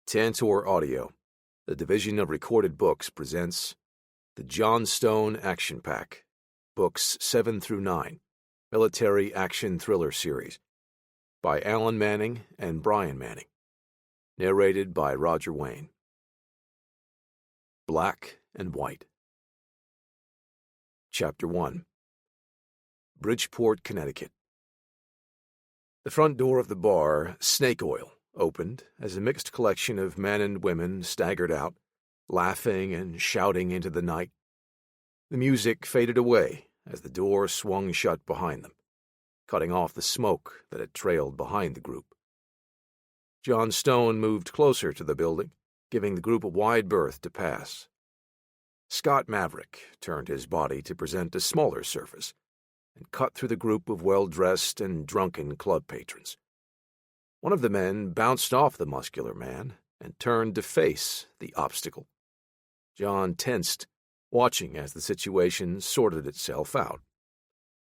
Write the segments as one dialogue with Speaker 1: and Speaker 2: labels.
Speaker 1: Tantor Audio, the division of recorded books, presents the John Stone Action Pack, Books 7 through 9, Military Action Thriller Series, by Alan Manning and Brian Manning. Narrated by Roger Wayne. Black and White. Chapter 1. Bridgeport, Connecticut. The front door of the bar, Snake Oil, opened as a mixed collection of men and women staggered out, laughing and shouting into the night. The music faded away as the door swung shut behind them, cutting off the smoke that had trailed behind the group. John Stone moved closer to the building, giving the group a wide berth to pass. Scott Maverick turned his body to present a smaller surface and cut through the group of well-dressed and drunken club patrons. One of the men bounced off the muscular man and turned to face the obstacle. John tensed, watching as the situation sorted itself out.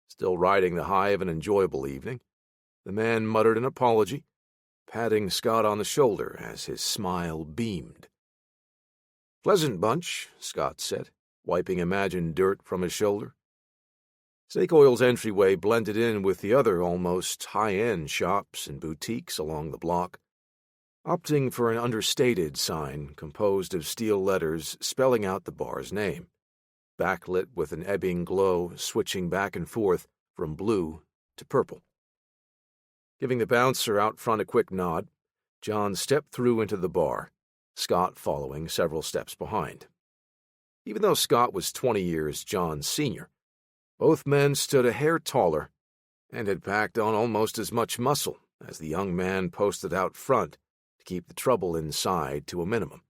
Speaker 1: Still riding the high of an enjoyable evening, the man muttered an apology, patting Scott on the shoulder as his smile beamed. "Pleasant bunch," Scott said, wiping imagined dirt from his shoulder. Snake Oil's entryway blended in with the other almost high-end shops and boutiques along the block, opting for an understated sign composed of steel letters spelling out the bar's name, backlit with an ebbing glow switching back and forth from blue to purple. Giving the bouncer out front a quick nod, John stepped through into the bar, Scott following several steps behind. Even though Scott was 20 years John's senior, both men stood a hair taller and had packed on almost as much muscle as the young man posted out front to keep the trouble inside to a minimum.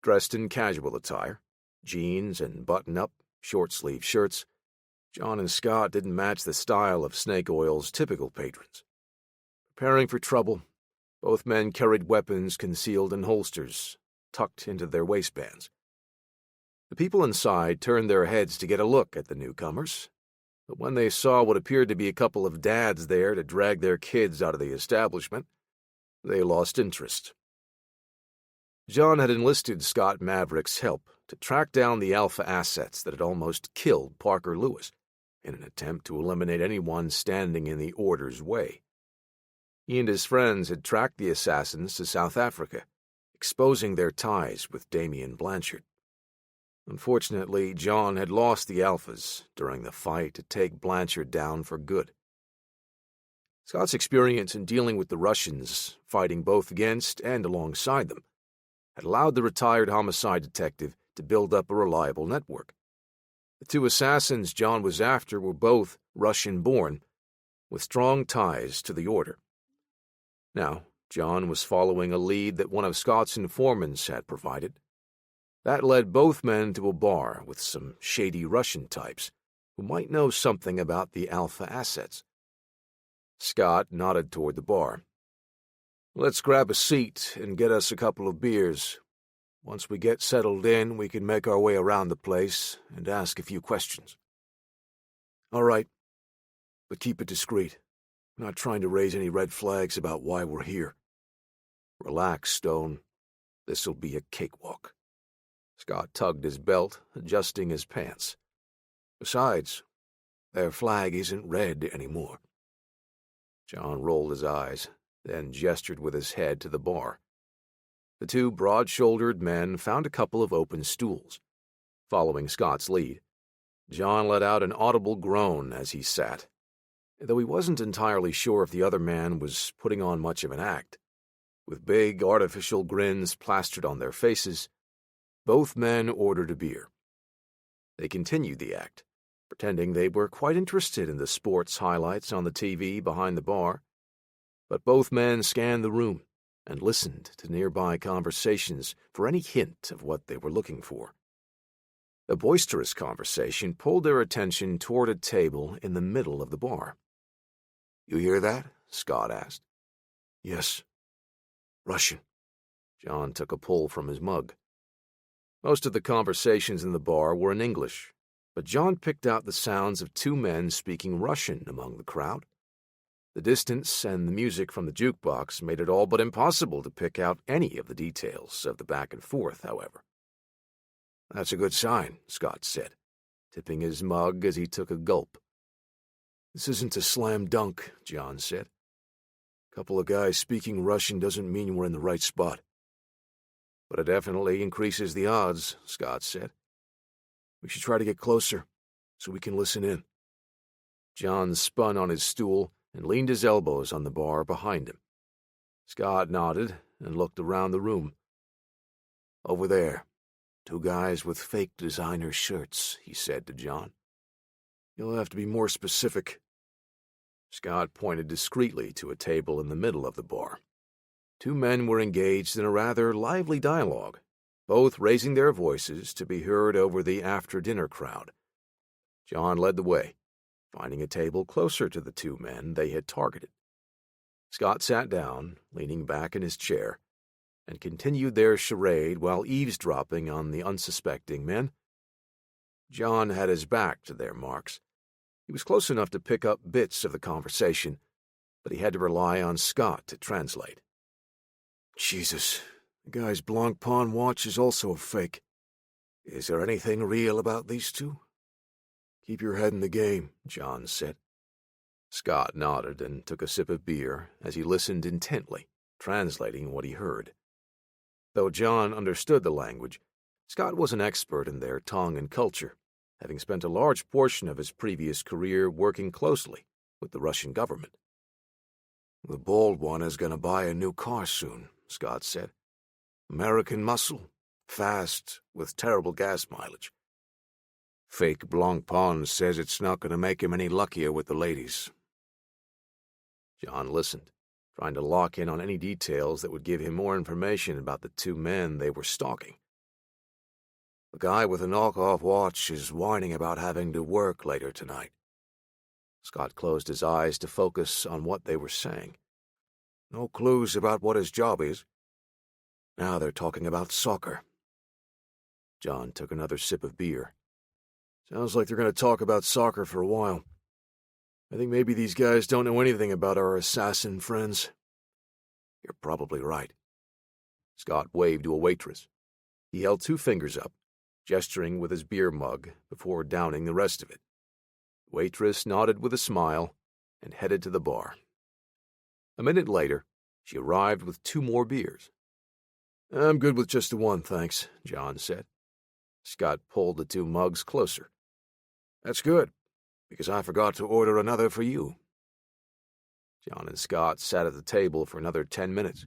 Speaker 1: Dressed in casual attire, jeans and button-up, short-sleeve shirts, John and Scott didn't match the style of Snake Oil's typical patrons. Preparing for trouble, both men carried weapons concealed in holsters, tucked into their waistbands. The people inside turned their heads to get a look at the newcomers, but when they saw what appeared to be a couple of dads there to drag their kids out of the establishment, they lost interest. John had enlisted Scott Maverick's help to track down the Alpha assets that had almost killed Parker Lewis in an attempt to eliminate anyone standing in the Order's way. He and his friends had tracked the assassins to South Africa, exposing their ties with Damian Blanchard. Unfortunately, John had lost the Alphas during the fight to take Blanchard down for good. Scott's experience in dealing with the Russians, fighting both against and alongside them, had allowed the retired homicide detective to build up a reliable network. The two assassins John was after were both Russian-born, with strong ties to the Order. Now, John was following a lead that one of Scott's informants had provided. That led both men to a bar with some shady Russian types who might know something about the Alpha assets. Scott nodded toward the bar. "Let's grab a seat and get us a couple of beers. Once we get settled in, we can make our way around the place and ask a few questions." "All right, but keep it discreet. We're not trying to raise any red flags about why we're here." "Relax, Stone. This'll be a cakewalk." Scott tugged his belt, adjusting his pants. "Besides, their flag isn't red anymore." John rolled his eyes, then gestured with his head to the bar. The two broad-shouldered men found a couple of open stools. Following Scott's lead, John let out an audible groan as he sat, though he wasn't entirely sure if the other man was putting on much of an act. With big, artificial grins plastered on their faces, both men ordered a beer. They continued the act, pretending they were quite interested in the sports highlights on the TV behind the bar, but both men scanned the room and listened to nearby conversations for any hint of what they were looking for. A boisterous conversation pulled their attention toward a table in the middle of the bar. "You hear that?" Scott asked. "Yes. Russian." John took a pull from his mug. Most of the conversations in the bar were in English, but John picked out the sounds of two men speaking Russian among the crowd. The distance and the music from the jukebox made it all but impossible to pick out any of the details of the back and forth, however. "That's a good sign," Scott said, tipping his mug as he took a gulp. "This isn't a slam dunk," John said. "A couple of guys speaking Russian doesn't mean we're in the right spot." "But it definitely increases the odds," Scott said. "We should try to get closer, so we can listen in." John spun on his stool and leaned his elbows on the bar behind him. Scott nodded and looked around the room. "Over there, 2 guys with fake designer shirts," he said to John. "You'll have to be more specific." Scott pointed discreetly to a table in the middle of the bar. 2 men were engaged in a rather lively dialogue, both raising their voices to be heard over the after-dinner crowd. John led the way, finding a table closer to the 2 men they had targeted. Scott sat down, leaning back in his chair, and continued their charade while eavesdropping on the unsuspecting men. John had his back to their marks. He was close enough to pick up bits of the conversation, but he had to rely on Scott to translate. "Jesus, the guy's Blancpain watch is also a fake. Is there anything real about these 2? "Keep your head in the game," John said. Scott nodded and took a sip of beer as he listened intently, translating what he heard. Though John understood the language, Scott was an expert in their tongue and culture, having spent a large portion of his previous career working closely with the Russian government. "The bald one is going to buy a new car soon," Scott said. "American muscle, fast, with terrible gas mileage. Fake Blancpain says it's not going to make him any luckier with the ladies." John listened, trying to lock in on any details that would give him more information about the 2 men they were stalking. "The guy with the knockoff watch is whining about having to work later tonight." Scott closed his eyes to focus on what they were saying. "No clues about what his job is. Now they're talking about soccer." John took another sip of beer. "Sounds like they're going to talk about soccer for a while. I think maybe these guys don't know anything about our assassin friends." "You're probably right." Scott waved to a waitress. He held 2 fingers up, gesturing with his beer mug before downing the rest of it. The waitress nodded with a smile and headed to the bar. A minute later, she arrived with 2 more beers. "I'm good with just the one, thanks," John said. Scott pulled the 2 mugs closer. "That's good, because I forgot to order another for you." John and Scott sat at the table for another 10 minutes,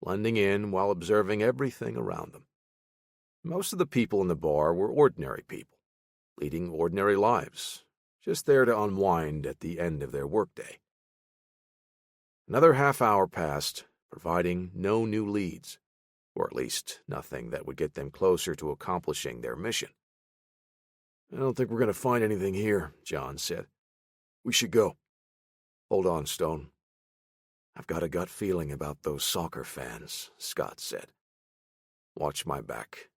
Speaker 1: blending in while observing everything around them. Most of the people in the bar were ordinary people, leading ordinary lives, just there to unwind at the end of their workday. Another half-hour passed, providing no new leads, or at least nothing that would get them closer to accomplishing their mission. "I don't think we're going to find anything here," John said. "We should go." "Hold on, Stone. I've got a gut feeling about those soccer fans," Scott said. "Watch my back.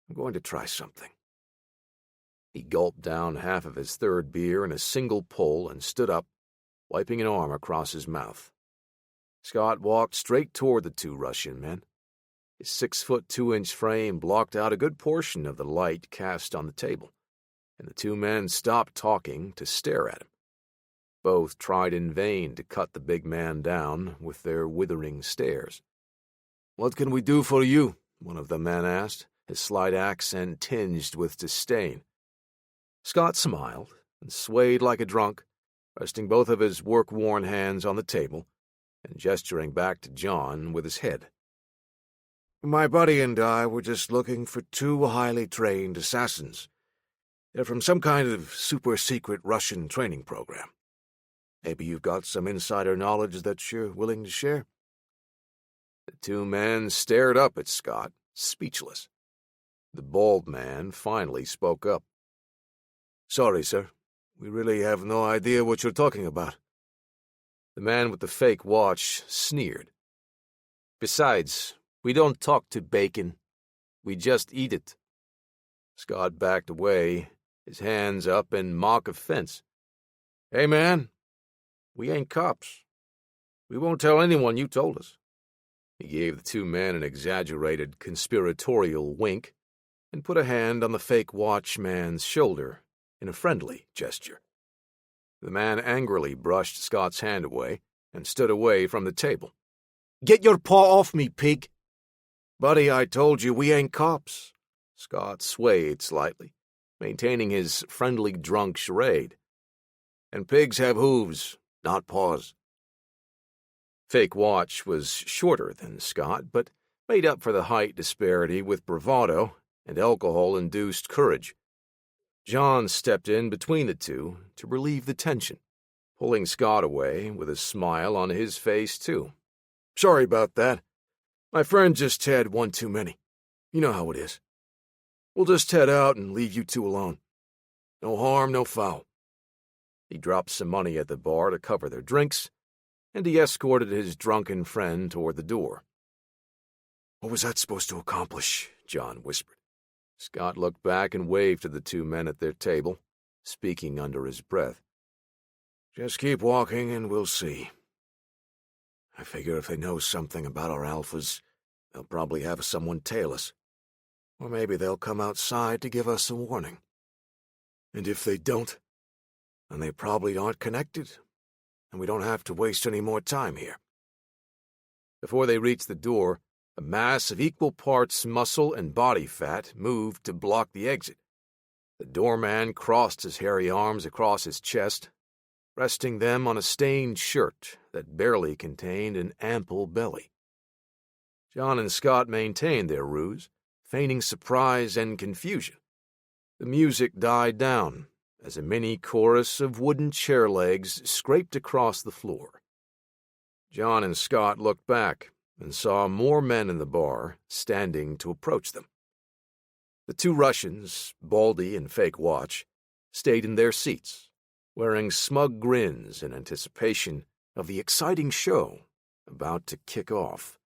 Speaker 1: I'm going to try something." He gulped down half of his 3rd beer in a single pull and stood up, wiping an arm across his mouth. Scott walked straight toward the 2 Russian men. His 6-foot 2-inch frame blocked out a good portion of the light cast on the table, and the 2 men stopped talking to stare at him. Both tried in vain to cut the big man down with their withering stares. "What can we do for you?" one of the men asked, his slight accent tinged with disdain. Scott smiled and swayed like a drunk, resting both of his work-worn hands on the table and gesturing back to John with his head. "My buddy and I were just looking for 2 highly trained assassins. They're from some kind of super-secret Russian training program. Maybe you've got some insider knowledge that you're willing to share?" The 2 men stared up at Scott, speechless. The bald man finally spoke up. "Sorry, sir. We really have no idea what you're talking about." The man with the fake watch sneered. "Besides, we don't talk to bacon. We just eat it." Scott backed away, his hands up in mock offense. "Hey, man, We ain't cops. We won't tell anyone you told us." He gave the two men an exaggerated, conspiratorial wink and put a hand on the fake watchman's shoulder in a friendly gesture. The man angrily brushed Scott's hand away and stood away from the table. "Get your paw off me, pig!" "Buddy, I told you we ain't cops." Scott swayed slightly, maintaining his friendly drunk charade. "And pigs have hooves, not paws." Fake Watch was shorter than Scott, but made up for the height disparity with bravado and alcohol-induced courage. John stepped in between the two to relieve the tension, pulling Scott away with a smile on his face, too. "Sorry about that. My friend just had one too many. You know how it is. We'll just head out and leave you two alone. No harm, no foul." He dropped some money at the bar to cover their drinks, and he escorted his drunken friend toward the door. "What was that supposed to accomplish?" John whispered. Scott looked back and waved to the two men at their table, speaking under his breath. "Just keep walking and we'll see. I figure if they know something about our alphas, they'll probably have someone tail us. Or maybe they'll come outside to give us a warning. And if they don't, then they probably aren't connected, and we don't have to waste any more time here." Before they reached the door, a mass of equal parts muscle and body fat moved to block the exit. The doorman crossed his hairy arms across his chest, resting them on a stained shirt that barely contained an ample belly. John and Scott maintained their ruse, feigning surprise and confusion. The music died down as a mini chorus of wooden chair legs scraped across the floor. John and Scott looked back and saw more men in the bar standing to approach them. The two Russians, Baldy and Fake Watch, stayed in their seats, wearing smug grins in anticipation of the exciting show about to kick off.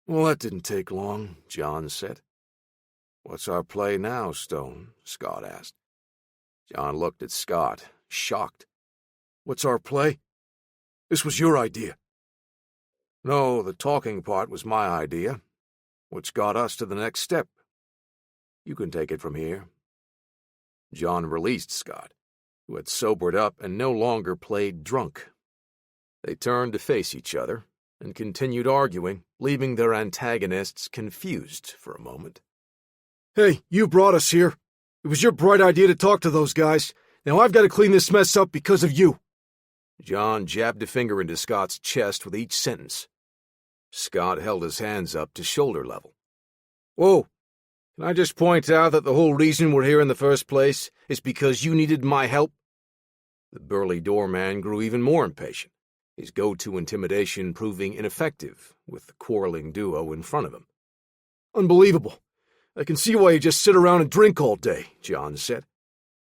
Speaker 1: "Well, that didn't take long," John said. "What's our play now, Stone?" Scott asked. John looked at Scott, shocked. "What's our play? This was your idea." "No, the talking part was my idea, which got us to the next step. You can take it from here." John released Scott, who had sobered up and no longer played drunk. They turned to face each other and continued arguing, leaving their antagonists confused for a moment. "Hey, you brought us here. It was your bright idea to talk to those guys. Now I've got to clean this mess up because of you." John jabbed a finger into Scott's chest with each sentence. Scott held his hands up to shoulder level. "Whoa, can I just point out that the whole reason we're here in the first place is because you needed my help?" The burly doorman grew even more impatient, his go-to intimidation proving ineffective with the quarreling duo in front of him. "Unbelievable. I can see why you just sit around and drink all day," John said.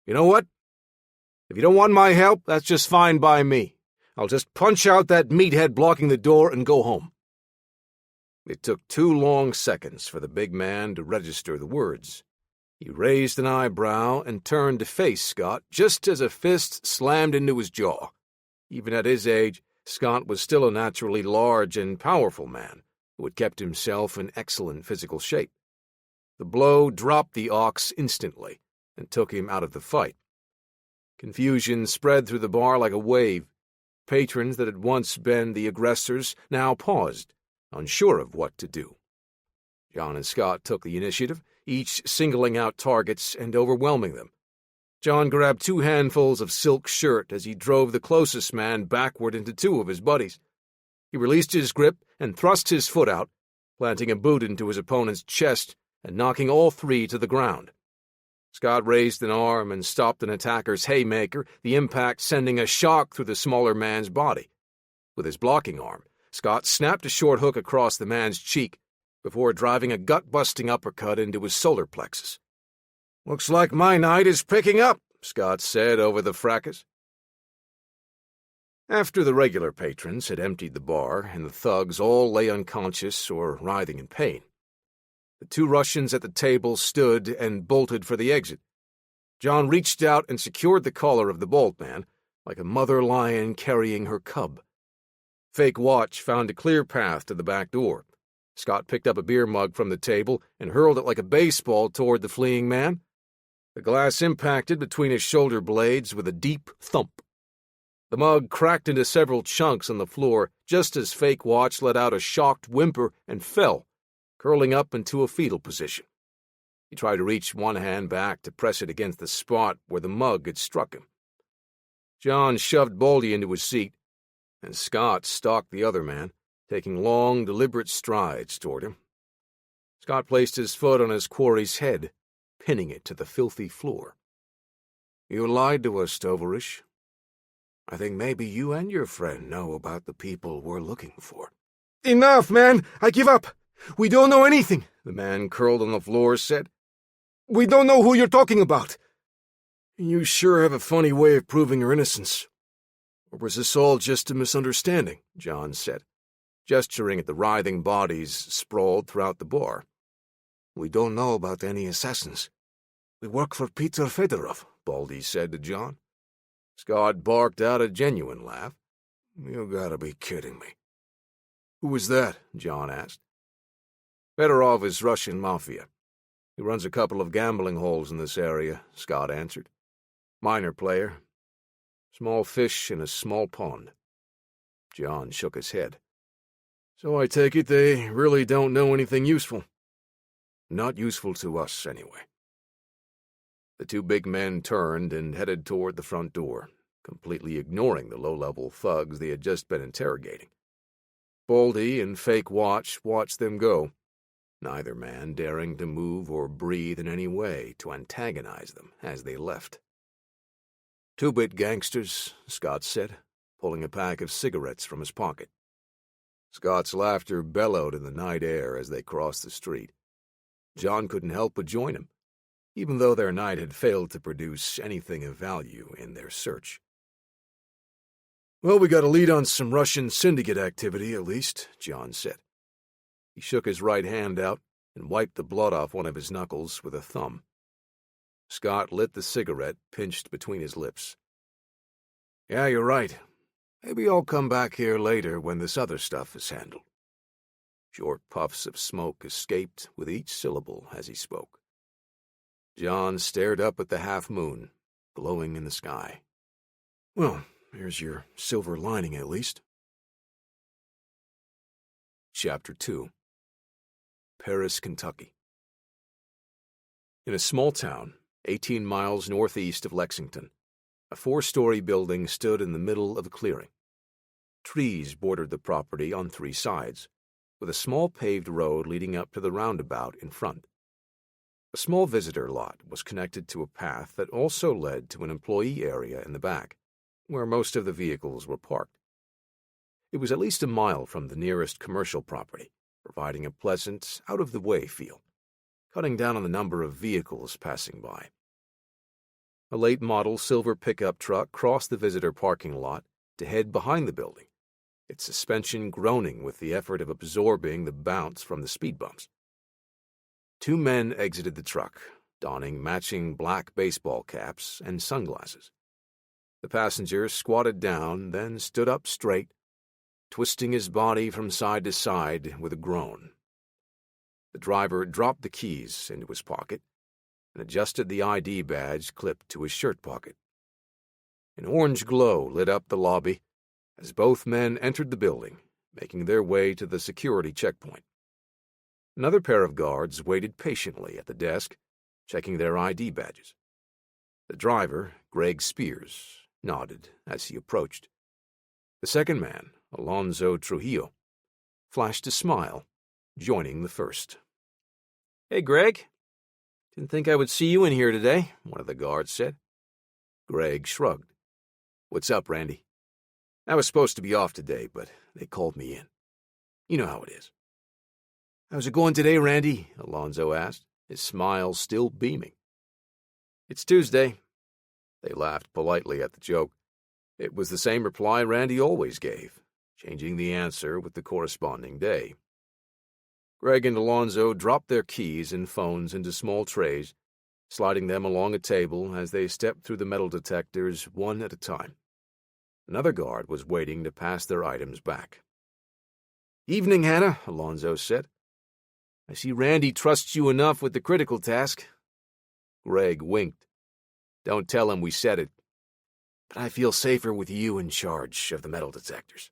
Speaker 1: "You know what? If you don't want my help, that's just fine by me. I'll just punch out that meathead blocking the door and go home." It took 2 long seconds for the big man to register the words. He raised an eyebrow and turned to face Scott just as a fist slammed into his jaw. Even at his age, Scott was still a naturally large and powerful man who had kept himself in excellent physical shape. The blow dropped the ox instantly and took him out of the fight. Confusion spread through the bar like a wave. Patrons that had once been the aggressors now paused, unsure of what to do. John and Scott took the initiative, each singling out targets and overwhelming them. John grabbed 2 handfuls of silk shirt as he drove the closest man backward into 2 of his buddies. He released his grip and thrust his foot out, planting a boot into his opponent's chest and knocking all 3 to the ground. Scott raised an arm and stopped an attacker's haymaker, the impact sending a shock through the smaller man's body. With his blocking arm, Scott snapped a short hook across the man's cheek before driving a gut-busting uppercut into his solar plexus. "Looks like my night is picking up," Scott said over the fracas. After the regular patrons had emptied the bar and the thugs all lay unconscious or writhing in pain, the 2 Russians at the table stood and bolted for the exit. John reached out and secured the collar of the bald man, like a mother lion carrying her cub. Fake Watch found a clear path to the back door. Scott picked up a beer mug from the table and hurled it like a baseball toward the fleeing man. The glass impacted between his shoulder blades with a deep thump. The mug cracked into several chunks on the floor just as Fake Watch let out a shocked whimper and fell, curling up into a fetal position. He tried to reach one hand back to press it against the spot where the mug had struck him. John shoved Baldy into his seat, and Scott stalked the other man, taking long, deliberate strides toward him. Scott placed his foot on his quarry's head, pinning it to the filthy floor. "You lied to us, Tovarish. I think maybe you and your friend know about the people we're looking for."
Speaker 2: "Enough, man! I give up! We don't know anything," the man curled on the floor said. "We don't know who you're talking about."
Speaker 1: "You sure have a funny way of proving your innocence. Or was this all just a misunderstanding?" John said, gesturing at the writhing bodies sprawled throughout the bar.
Speaker 2: "We don't know about any assassins. We work for Peter Fedorov," Baldy said to John.
Speaker 1: Scott barked out a genuine laugh.
Speaker 2: "You gotta be kidding me."
Speaker 1: "Who was that?" John asked.
Speaker 2: "Fedorov is Russian mafia.
Speaker 1: He runs a couple of gambling halls in this area," Scott answered. "Minor player. Small fish in a small pond." John shook his head. "So I take it they really don't know anything useful?"
Speaker 2: "Not useful to us, anyway."
Speaker 1: The two big men turned and headed toward the front door, completely ignoring the low-level thugs they had just been interrogating. Baldy and Fake Watch watched them go, neither man daring to move or breathe in any way to antagonize them as they left. "Two-bit gangsters," Scott said, pulling a pack of cigarettes from his pocket. Scott's laughter bellowed in the night air as they crossed the street. John couldn't help but join him, even though their night had failed to produce anything of value in their search. "Well, we got a lead on some Russian syndicate activity, at least," John said. He shook his right hand out and wiped the blood off one of his knuckles with a thumb. Scott lit the cigarette pinched between his lips. "Yeah, you're right. Maybe I'll come back here later when this other stuff is handled." Short puffs of smoke escaped with each syllable as he spoke. John stared up at the half-moon, glowing in the sky. "Well, here's your silver lining, at least." Chapter 2. Paris, Kentucky. In a small town, 18 miles northeast of Lexington, a 4-story building stood in the middle of a clearing. Trees bordered the property on 3 sides, with a small paved road leading up to the roundabout in front. A small visitor lot was connected to a path that also led to an employee area in the back, where most of the vehicles were parked. It was at least a mile from the nearest commercial property, providing a pleasant, out-of-the-way feel, cutting down on the number of vehicles passing by. A late-model silver pickup truck crossed the visitor parking lot to head behind the building, its suspension groaning with the effort of absorbing the bounce from the speed bumps. 2 men exited the truck, donning matching black baseball caps and sunglasses. The passenger squatted down, then stood up straight, twisting his body from side to side with a groan. The driver dropped the keys into his pocket and adjusted the ID badge clipped to his shirt pocket. An orange glow lit up the lobby as both men entered the building, making their way to the security checkpoint. Another pair of guards waited patiently at the desk, checking their ID badges. The driver, Greg Spears, nodded as he approached. The second man, Alonzo Trujillo, flashed a smile, joining the first.
Speaker 3: "Hey, Greg. Didn't think I would see you in here today," one of the guards said.
Speaker 1: Greg shrugged. "What's up, Randy?" "I was supposed to be off today, but they called me in. You know how it is."
Speaker 3: "How's it going today, Randy?" Alonzo asked, his smile still beaming.
Speaker 1: "It's Tuesday." They laughed politely at the joke. It was the same reply Randy always gave, changing the answer with the corresponding day. Greg and Alonzo dropped their keys and phones into small trays, sliding them along a table as they stepped through the metal detectors one at a time. Another guard was waiting to pass their items back. "Evening, Hannah," Alonzo said. "I see Randy trusts you enough with the critical task." Greg winked. "Don't tell him we said it. But I feel safer with you in charge of the metal detectors."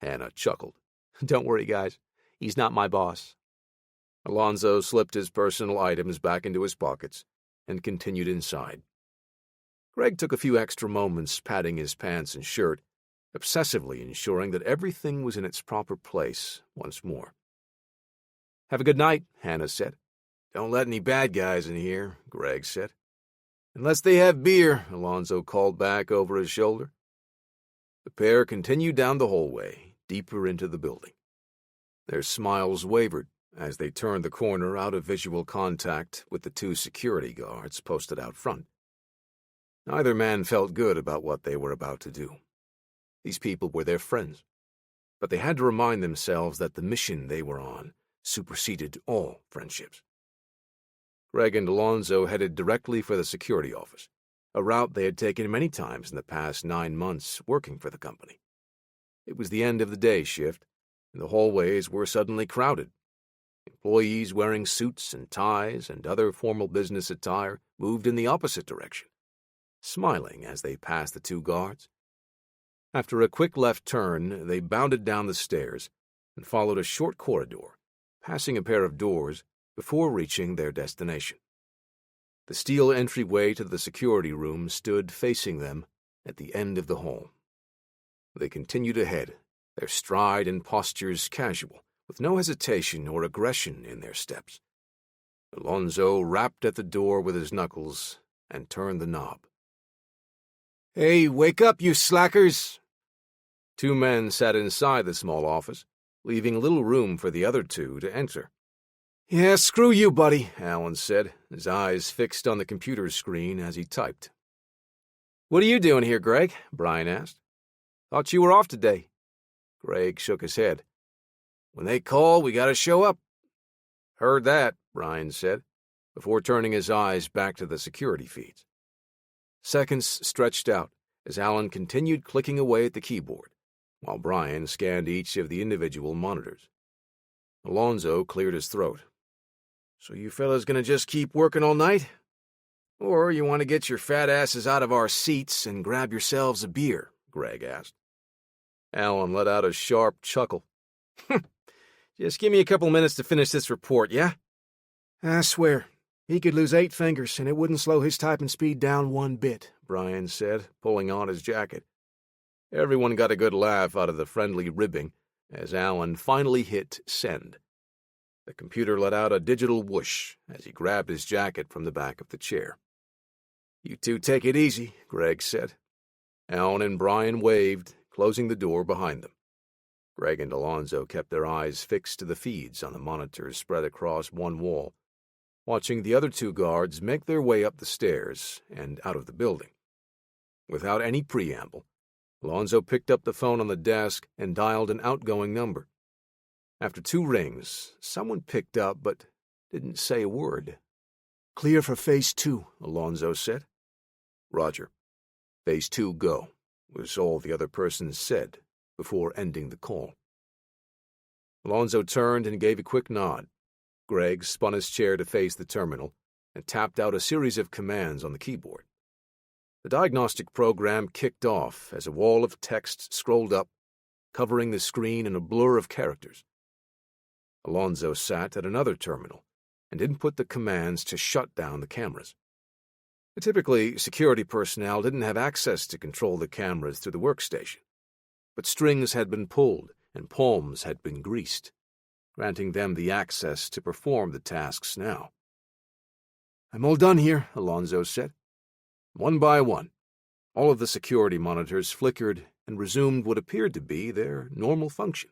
Speaker 1: Hannah chuckled. "Don't worry, guys. He's not my boss." Alonzo slipped his personal items back into his pockets and continued inside. Greg took a few extra moments patting his pants and shirt, obsessively ensuring that everything was in its proper place once more. "Have a good night," Hannah said. "Don't let any bad guys in here," Greg said. "Unless they have beer," Alonzo called back over his shoulder. The pair continued down the hallway, deeper into the building. Their smiles wavered as they turned the corner out of visual contact with the two security guards posted out front. Neither man felt good about what they were about to do. These people were their friends, but they had to remind themselves that the mission they were on superseded all friendships. Greg and Alonzo headed directly for the security office, a route they had taken many times in the past 9 months working for the company. It was the end of the day shift, and the hallways were suddenly crowded. Employees wearing suits and ties and other formal business attire moved in the opposite direction, smiling as they passed the two guards. After a quick left turn, they bounded down the stairs and followed a short corridor, passing a pair of doors before reaching their destination. The steel entryway to the security room stood facing them at the end of the hall. They continued ahead, their stride and postures casual, with no hesitation or aggression in their steps. Alonzo rapped at the door with his knuckles and turned the knob. "Hey, wake up, you slackers!" Two men sat inside the small office, leaving little room for the other two to enter. "Yeah, screw you, buddy," Alan said, his eyes fixed on the computer screen as he typed. "What are you doing here, Greg?" Brian asked. "Thought you were off today." Greg shook his head. "When they call, we gotta show up." "Heard that," Brian said, before turning his eyes back to the security feeds. Seconds stretched out as Alan continued clicking away at the keyboard, while Brian scanned each of the individual monitors. Alonzo cleared his throat. "So you fellas gonna just keep working all night? Or you want to get your fat asses out of our seats and grab yourselves a beer?" Greg asked. Alan let out a sharp chuckle. "Just give me a couple minutes to finish this report, yeah?" "I swear, he could lose 8 fingers and it wouldn't slow his typing speed down one bit," Brian said, pulling on his jacket. Everyone got a good laugh out of the friendly ribbing as Alan finally hit send. The computer let out a digital whoosh as he grabbed his jacket from the back of the chair. "You two take it easy," Greg said. Alan and Brian waved, closing the door behind them. Greg and Alonzo kept their eyes fixed to the feeds on the monitors spread across one wall, watching the other two guards make their way up the stairs and out of the building. Without any preamble, Alonzo picked up the phone on the desk and dialed an outgoing number. After 2 rings, someone picked up but didn't say a word. "Clear for Phase 2, Alonzo said. "Roger. Phase 2, go," was all the other person said before ending the call. Alonzo turned and gave a quick nod. Greg spun his chair to face the terminal and tapped out a series of commands on the keyboard. The diagnostic program kicked off as a wall of text scrolled up, covering the screen in a blur of characters. Alonzo sat at another terminal and input the commands to shut down the cameras. Typically, security personnel didn't have access to control the cameras through the workstation, but strings had been pulled and palms had been greased, granting them the access to perform the tasks now. "I'm all done here," Alonzo said. One by one, all of the security monitors flickered and resumed what appeared to be their normal function.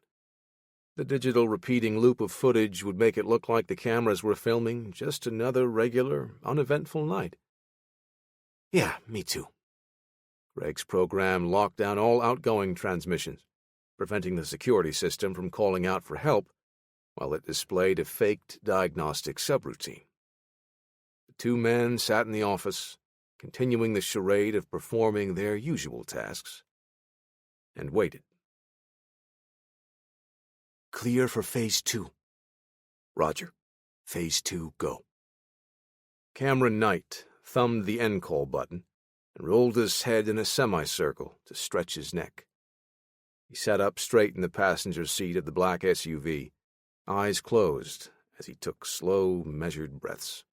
Speaker 1: The digital repeating loop of footage would make it look like the cameras were filming just another regular, uneventful night. "Yeah, me too." Greg's program locked down all outgoing transmissions, preventing the security system from calling out for help, while it displayed a faked diagnostic subroutine. The 2 men sat in the office, continuing the charade of performing their usual tasks and waited.
Speaker 2: "Clear for Phase 2.
Speaker 1: "Roger.
Speaker 2: Phase 2, go."
Speaker 1: Cameron Knight thumbed the end call button and rolled his head in a semicircle to stretch his neck. He sat up straight in the passenger seat of the black SUV, eyes closed as he took slow, measured breaths.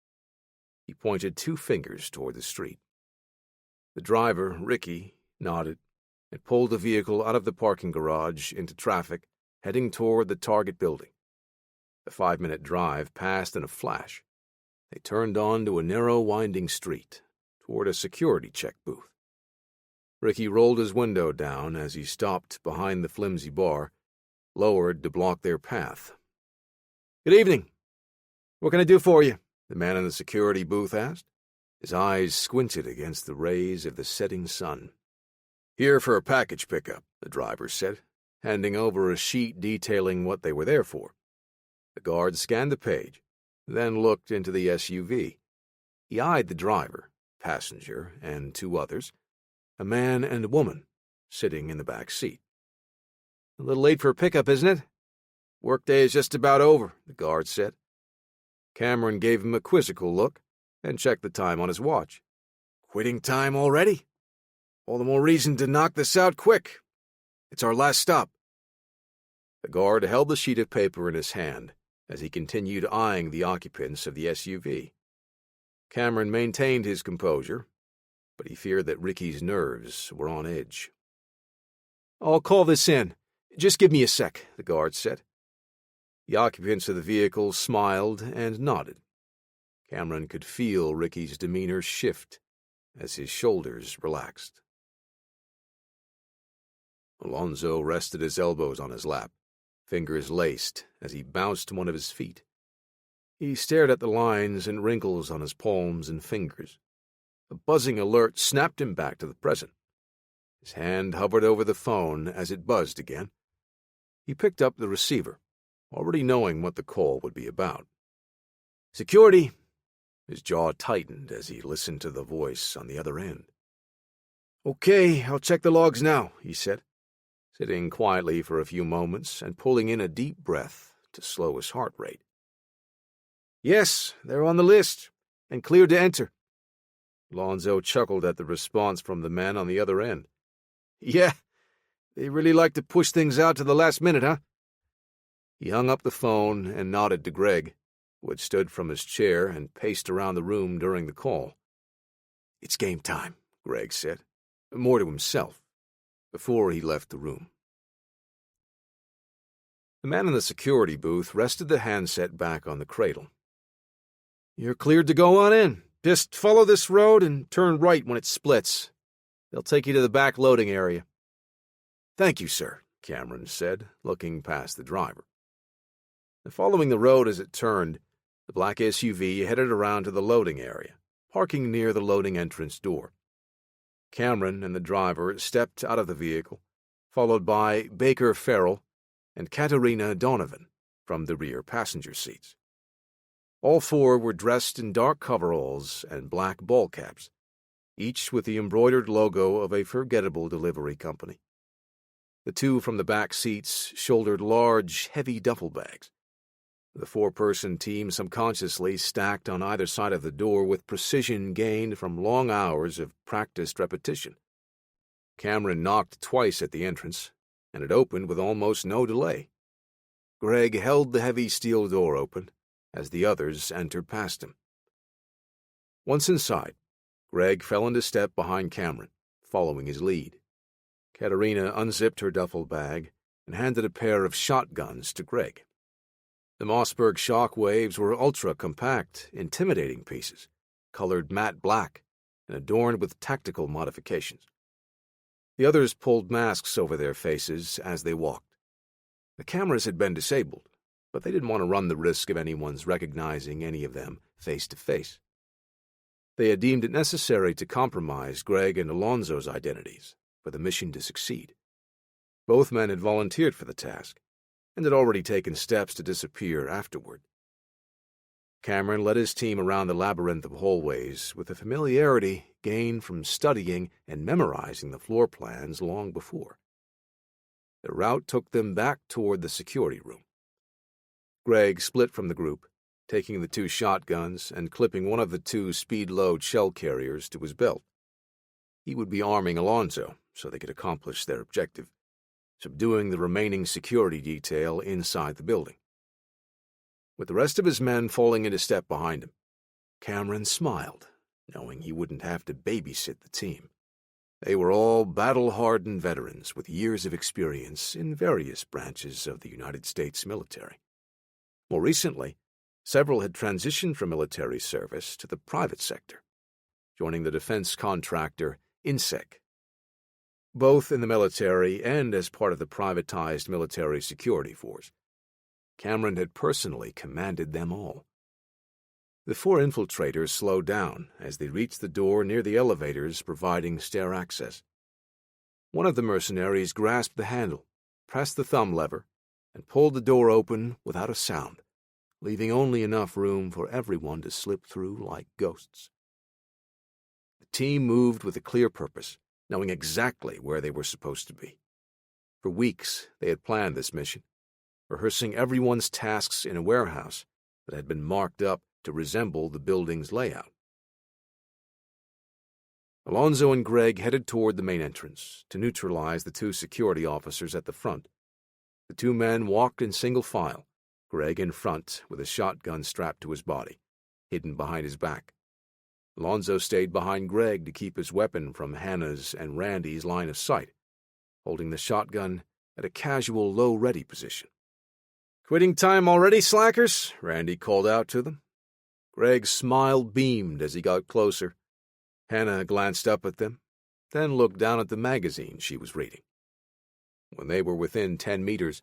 Speaker 1: He pointed 2 fingers toward the street. The driver, Ricky, nodded and pulled the vehicle out of the parking garage into traffic, heading toward the target building. The 5-minute drive passed in a flash. They turned onto a narrow, winding street toward a security check booth. Ricky rolled his window down as he stopped behind the flimsy bar, lowered to block their path. "Good evening. What can I do for you?" the man in the security booth asked. His eyes squinted against the rays of the setting sun. "Here for a package pickup," the driver said, handing over a sheet detailing what they were there for. The guard scanned the page, then looked into the SUV. He eyed the driver, passenger, and 2 others, a man and a woman, sitting in the back seat. "A little late for a pickup, isn't it?" "Workday is just about over," the guard said. Cameron gave him a quizzical look and checked the time on his watch. "Quitting time already? All the more reason to knock this out quick. It's our last stop." The guard held the sheet of paper in his hand as he continued eyeing the occupants of the SUV. Cameron maintained his composure, but he feared that Ricky's nerves were on edge. "I'll call this in. Just give me a sec," the guard said. The occupants of the vehicle smiled and nodded. Cameron could feel Ricky's demeanor shift as his shoulders relaxed. Alonzo rested his elbows on his lap, fingers laced as he bounced one of his feet. He stared at the lines and wrinkles on his palms and fingers. A buzzing alert snapped him back to the present. His hand hovered over the phone as it buzzed again. He picked up the receiver, already knowing what the call would be about. "Security!" His jaw tightened as he listened to the voice on the other end. "Okay, I'll check the logs now," he said, sitting quietly for a few moments and pulling in a deep breath to slow his heart rate. "Yes, they're on the list, and cleared to enter." Alonzo chuckled at the response from the man on the other end. "Yeah, they really like to push things out to the last minute, huh?" He hung up the phone and nodded to Greg, who had stood from his chair and paced around the room during the call. "It's game time," Greg said, more to himself, before he left the room. The man in the security booth rested the handset back on the cradle. "You're cleared to go on in. Just follow this road and turn right when it splits. They'll take you to the back loading area." "Thank you, sir," Cameron said, looking past the driver. And following the road as it turned, the black SUV headed around to the loading area, parking near the loading entrance door. Cameron and the driver stepped out of the vehicle, followed by Baker Farrell and Katerina Donovan from the rear passenger seats. All 4 were dressed in dark coveralls and black ball caps, each with the embroidered logo of a forgettable delivery company. The 2 from the back seats shouldered large, heavy duffel bags. The 4-person team subconsciously stacked on either side of the door with precision gained from long hours of practiced repetition. Cameron knocked twice at the entrance, and it opened with almost no delay. Greg held the heavy steel door open as the others entered past him. Once inside, Greg fell into step behind Cameron, following his lead. Katerina unzipped her duffel bag and handed a pair of shotguns to Greg. The Mossberg Shockwaves were ultra-compact, intimidating pieces, colored matte black and adorned with tactical modifications. The others pulled masks over their faces as they walked. The cameras had been disabled, but they didn't want to run the risk of anyone's recognizing any of them face to face. They had deemed it necessary to compromise Greg and Alonzo's identities for the mission to succeed. Both men had volunteered for the task, and had already taken steps to disappear afterward. Cameron led his team around the labyrinth of hallways with a familiarity gained from studying and memorizing the floor plans long before. their route took them back toward the security room. Greg split from the group, taking the 2 shotguns and clipping one of the 2 speed-load shell carriers to his belt. He would be arming Alonzo so they could accomplish their objective, subduing the remaining security detail inside the building. With the rest of his men falling into step behind him, Cameron smiled, knowing he wouldn't have to babysit the team. They were all battle-hardened veterans with years of experience in various branches of the United States military. More recently, several had transitioned from military service to the private sector, joining the defense contractor INSEC. Both in the military and as part of the privatized military security force, Cameron had personally commanded them all. The 4 infiltrators slowed down as they reached the door near the elevators providing stair access. One of the mercenaries grasped the handle, pressed the thumb lever, and pulled the door open without a sound, leaving only enough room for everyone to slip through like ghosts. The team moved with a clear purpose, knowing exactly where they were supposed to be. For weeks, they had planned this mission, rehearsing everyone's tasks in a warehouse that had been marked up to resemble the building's layout. Alonzo and Greg headed toward the main entrance to neutralize the 2 security officers at the front. The 2 men walked in single file, Greg in front with a shotgun strapped to his body, hidden behind his back. Alonzo stayed behind Greg to keep his weapon from Hannah's and Randy's line of sight, holding the shotgun at a casual low-ready position. "Quitting time already, slackers?" Randy called out to them. Greg's smile beamed as he got closer. Hannah glanced up at them, then looked down at the magazine she was reading. When they were within 10 meters,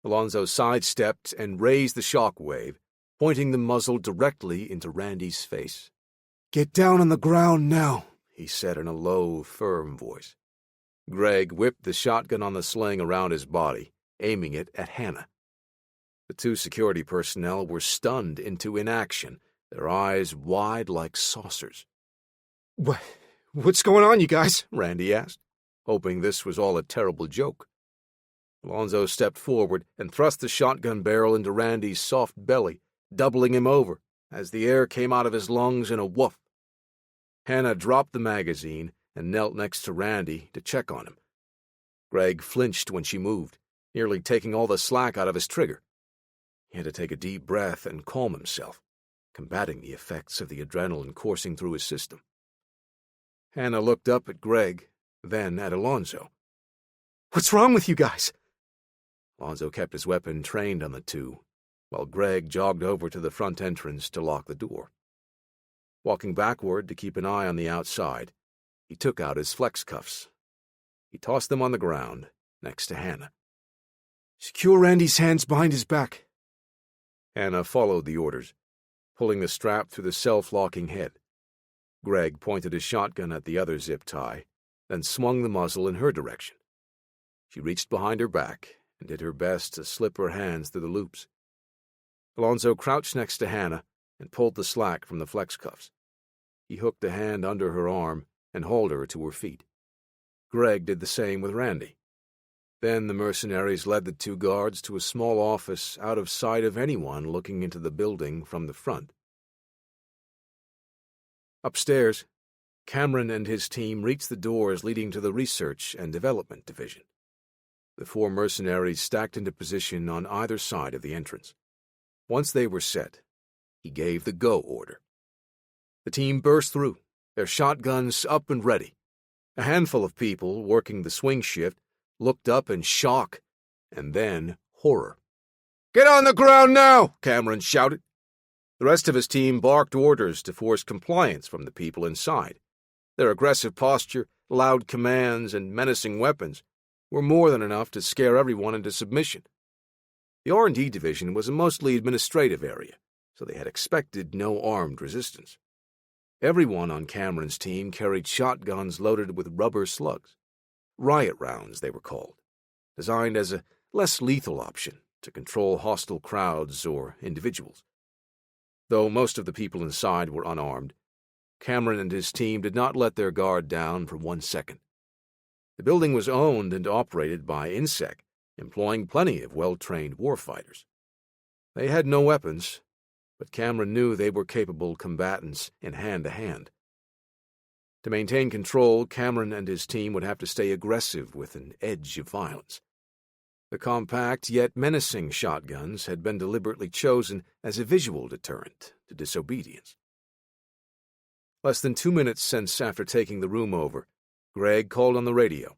Speaker 1: Alonzo sidestepped and raised the shock wave, pointing the muzzle directly into Randy's face.
Speaker 2: "Get down on the ground now,"
Speaker 1: he said in a low, firm voice. Greg whipped the shotgun on the sling around his body, aiming it at Hannah. The 2 security personnel were stunned into inaction, their eyes wide like saucers.
Speaker 2: What's going on, you guys?"
Speaker 1: Randy asked, hoping this was all a terrible joke. Alonzo stepped forward and thrust the shotgun barrel into Randy's soft belly, doubling him over as the air came out of his lungs in a woof. Hannah dropped the magazine and knelt next to Randy to check on him. Greg flinched when she moved, nearly taking all the slack out of his trigger. He had to take a deep breath and calm himself, combating the effects of the adrenaline coursing through his system. Hannah looked up at Greg, then at Alonzo.
Speaker 2: "What's wrong with you guys?"
Speaker 1: Alonzo kept his weapon trained on the 2, while Greg jogged over to the front entrance to lock the door. Walking backward to keep an eye on the outside, he took out his flex cuffs. He tossed them on the ground next to Hannah.
Speaker 2: "Secure Randy's hands behind his back."
Speaker 1: Hannah followed the orders, pulling the strap through the self-locking head. Greg pointed his shotgun at the other zip tie, then swung the muzzle in her direction. She reached behind her back and did her best to slip her hands through the loops. Alonzo crouched next to Hannah and pulled the slack from the flex cuffs. He hooked a hand under her arm and hauled her to her feet. Greg did the same with Randy. Then the mercenaries led the 2 guards to a small office out of sight of anyone looking into the building from the front. Upstairs, Cameron and his team reached the doors leading to the Research and Development Division. The 4 mercenaries stacked into position on either side of the entrance. Once they were set, he gave the go order. The team burst through, their shotguns up and ready. A handful of people working the swing shift looked up in shock, and then horror.
Speaker 2: "Get on the ground now!"
Speaker 1: Cameron shouted. The rest of his team barked orders to force compliance from the people inside. Their aggressive posture, loud commands, and menacing weapons were more than enough to scare everyone into submission. The R&D division was a mostly administrative area, so they had expected no armed resistance. Everyone on Cameron's team carried shotguns loaded with rubber slugs. Riot rounds, they were called, designed as a less lethal option to control hostile crowds or individuals. Though most of the people inside were unarmed, Cameron and his team did not let their guard down for 1 second. The building was owned and operated by INSEC, employing plenty of well-trained warfighters. They had no weapons, but Cameron knew they were capable combatants in hand-to-hand. To maintain control, Cameron and his team would have to stay aggressive with an edge of violence. The compact yet menacing shotguns had been deliberately chosen as a visual deterrent to disobedience. Less than 2 minutes since after taking the room over, Greg called on the radio,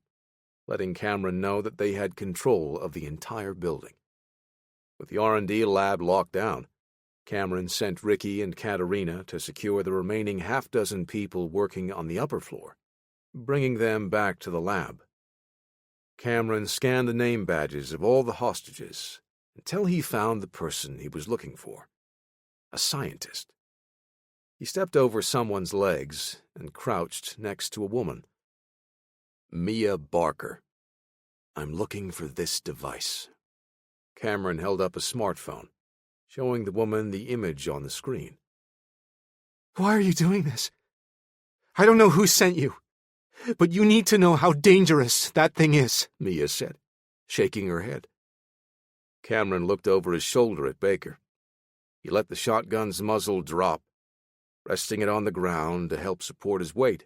Speaker 1: letting Cameron know that they had control of the entire building. With the R&D lab locked down, Cameron sent Ricky and Katerina to secure the remaining half-dozen people working on the upper floor, bringing them back to the lab. Cameron scanned the name badges of all the hostages until he found the person he was looking for, a scientist. He stepped over someone's legs and crouched next to a woman. Mia Barker. I'm looking for this device. Cameron held up a smartphone, showing the woman the image on the screen.
Speaker 2: Why are you doing this? I don't know who sent you, but you need to know how dangerous that thing is,
Speaker 1: Mia said, shaking her head. Cameron looked over his shoulder at Baker. He let the shotgun's muzzle drop, resting it on the ground to help support his weight.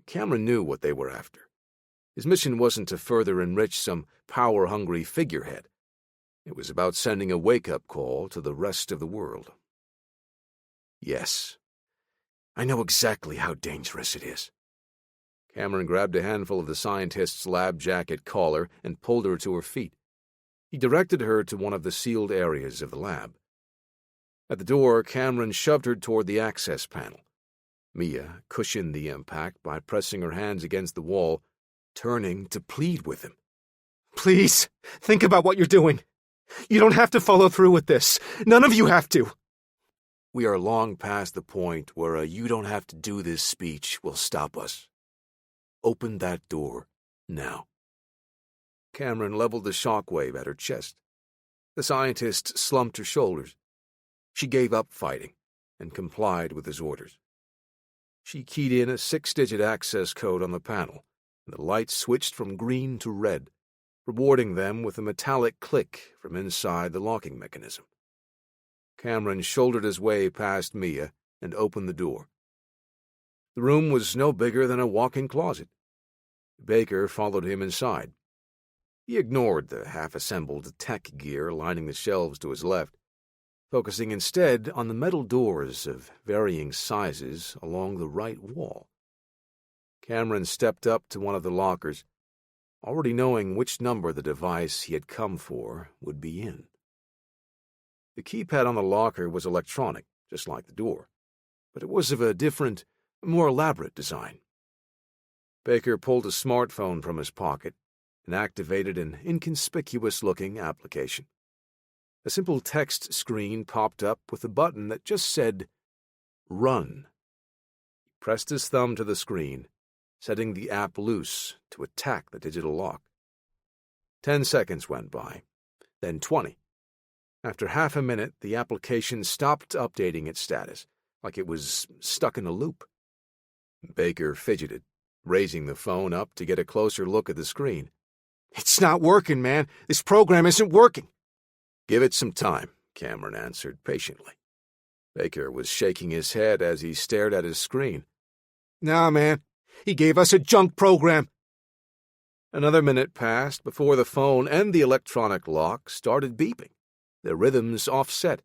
Speaker 1: Cameron knew what they were after. His mission wasn't to further enrich some power-hungry figurehead. It was about sending a wake-up call to the rest of the world. Yes, I know exactly how dangerous it is. Cameron grabbed a handful of the scientist's lab jacket collar and pulled her to her feet. He directed her to one of the sealed areas of the lab. At the door, Cameron shoved her toward the access panel. Mia cushioned the impact by pressing her hands against the wall, turning to plead with him.
Speaker 2: Please, think about what you're doing. You don't have to follow through with this. None of you have to.
Speaker 1: We are long past the point where a "you don't have to do this" speech will stop us. Open that door now. Cameron leveled the shockwave at her chest. The scientist slumped her shoulders. She gave up fighting and complied with his orders. She keyed in a 6-digit access code on the panel, and the light switched from green to red, rewarding them with a metallic click from inside the locking mechanism. Cameron shouldered his way past Mia and opened the door. The room was no bigger than a walk-in closet. Baker followed him inside. He ignored the half-assembled tech gear lining the shelves to his left, focusing instead on the metal doors of varying sizes along the right wall. Cameron stepped up to one of the lockers, already knowing which number the device he had come for would be in. The keypad on the locker was electronic, just like the door, but it was of a different, more elaborate design. Baker pulled a smartphone from his pocket and activated an inconspicuous-looking application. A simple text screen popped up with a button that just said, Run. He pressed his thumb to the screen, setting the app loose to attack the digital lock. 10 seconds went by, then 20. After half a minute, the application stopped updating its status, like it was stuck in a loop. Baker fidgeted, raising the phone up to get a closer look at the screen.
Speaker 2: It's not working, man. This program isn't working.
Speaker 1: Give it some time, Cameron answered patiently. Baker was shaking his head as he stared at his screen.
Speaker 2: Nah, man. He gave us a junk program.
Speaker 1: Another minute passed before the phone and the electronic lock started beeping, their rhythms offset.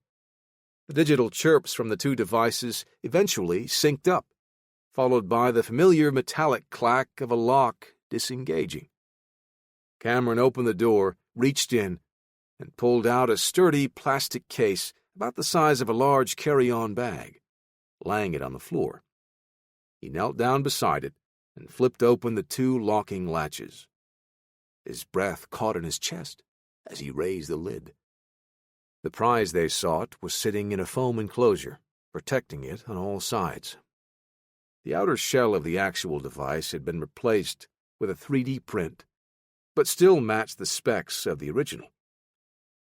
Speaker 1: The digital chirps from the two devices eventually synced up, followed by the familiar metallic clack of a lock disengaging. Cameron opened the door, reached in, and pulled out a sturdy plastic case about the size of a large carry-on bag, laying it on the floor. He knelt down beside it and flipped open the two locking latches. His breath caught in his chest as he raised the lid. The prize they sought was sitting in a foam enclosure, protecting it on all sides. The outer shell of the actual device had been replaced with a 3D print, but still matched the specs of the original.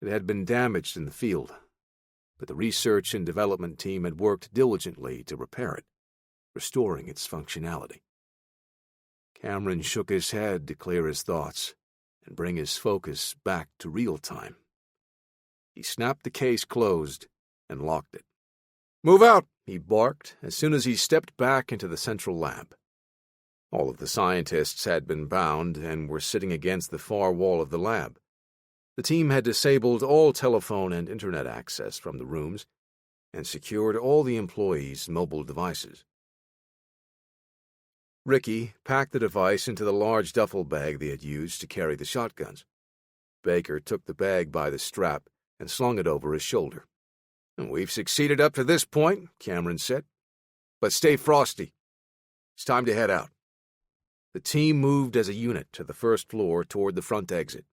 Speaker 1: It had been damaged in the field, but the research and development team had worked diligently to repair it, restoring its functionality. Cameron shook his head to clear his thoughts and bring his focus back to real time. He snapped the case closed and locked it. "Move out," he barked as soon as he stepped back into the central lab. All of the scientists had been bound and were sitting against the far wall of the lab. The team had disabled all telephone and internet access from the rooms and secured all the employees' mobile devices. Ricky packed the device into the large duffel bag they had used to carry the shotguns. Baker took the bag by the strap and slung it over his shoulder. "We've succeeded up to this point," Cameron said. "But stay frosty. It's time to head out." The team moved as a unit to the first floor toward the front exit.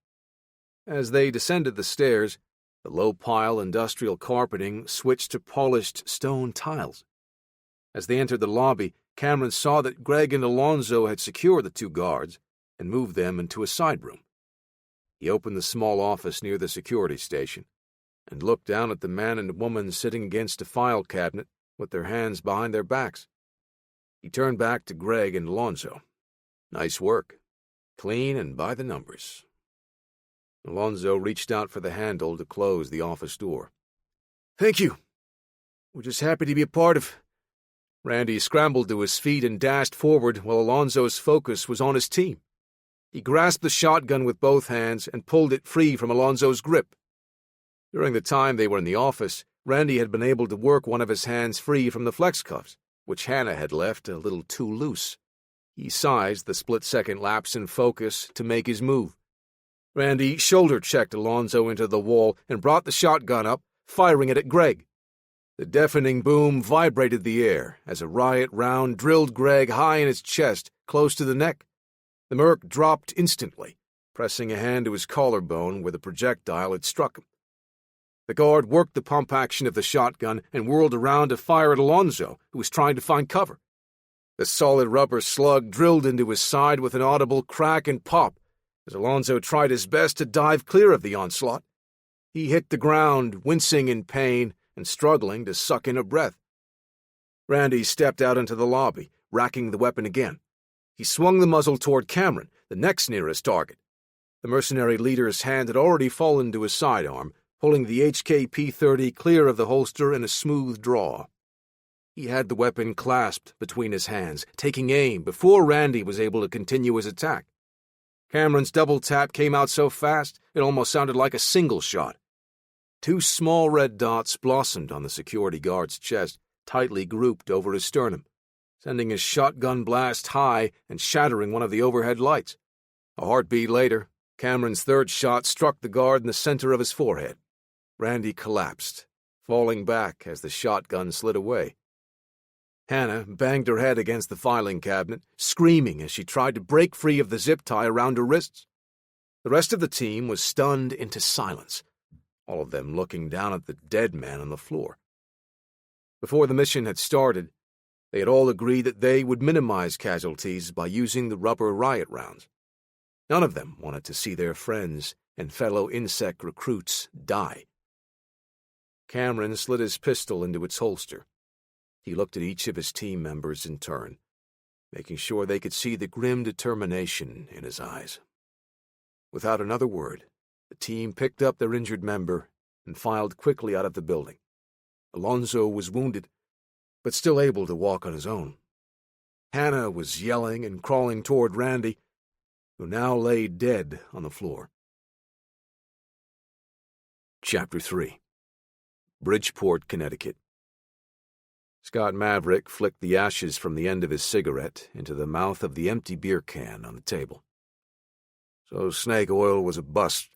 Speaker 1: As they descended the stairs, the low-pile industrial carpeting switched to polished stone tiles. As they entered the lobby, Cameron saw that Greg and Alonzo had secured the two guards and moved them into a side room. He opened the small office near the security station and looked down at the man and woman sitting against a file cabinet with their hands behind their backs. He turned back to Greg and Alonzo. "Nice work. Clean and by the numbers." Alonzo reached out for the handle to close the office door. "Thank you. We're just happy to be a part of—" Randy scrambled to his feet and dashed forward while Alonzo's focus was on his team. He grasped the shotgun with both hands and pulled it free from Alonzo's grip. During the time they were in the office, Randy had been able to work one of his hands free from the flex cuffs, which Hannah had left a little too loose. He sized the split-second lapse in focus to make his move. Randy shoulder-checked Alonzo into the wall and brought the shotgun up, firing it at Greg. The deafening boom vibrated the air as a riot round drilled Greg high in his chest, close to the neck. The merc dropped instantly, pressing a hand to his collarbone where the projectile had struck him. The guard worked the pump action of the shotgun and whirled around to fire at Alonzo, who was trying to find cover. The solid rubber slug drilled into his side with an audible crack and pop as Alonzo tried his best to dive clear of the onslaught. He hit the ground, wincing in pain and struggling to suck in a breath. Randy stepped out into the lobby, racking the weapon again. He swung the muzzle toward Cameron, the next nearest target. The mercenary leader's hand had already fallen to his sidearm, pulling the HK-P30 clear of the holster in a smooth draw. He had the weapon clasped between his hands, taking aim before Randy was able to continue his attack. Cameron's double tap came out so fast it almost sounded like a single shot. Two small red dots blossomed on the security guard's chest, tightly grouped over his sternum, sending his shotgun blast high and shattering one of the overhead lights. A heartbeat later, Cameron's third shot struck the guard in the center of his forehead. Randy collapsed, falling back as the shotgun slid away. Hannah banged her head against the filing cabinet, screaming as she tried to break free of the zip tie around her wrists. The rest of the team was stunned into silence, all of them looking down at the dead man on the floor. Before the mission had started, they had all agreed that they would minimize casualties by using the rubber riot rounds. None of them wanted to see their friends and fellow insect recruits die. Cameron slid his pistol into its holster. He looked at each of his team members in turn, making sure they could see the grim determination in his eyes. Without another word, the team picked up their injured member and filed quickly out of the building. Alonzo was wounded, but still able to walk on his own. Hannah was yelling and crawling toward Randy, who now lay dead on the floor. Chapter 3. Bridgeport, Connecticut. Scott Maverick flicked the ashes from the end of his cigarette into the mouth of the empty beer can on the table. "So snake oil was a bust,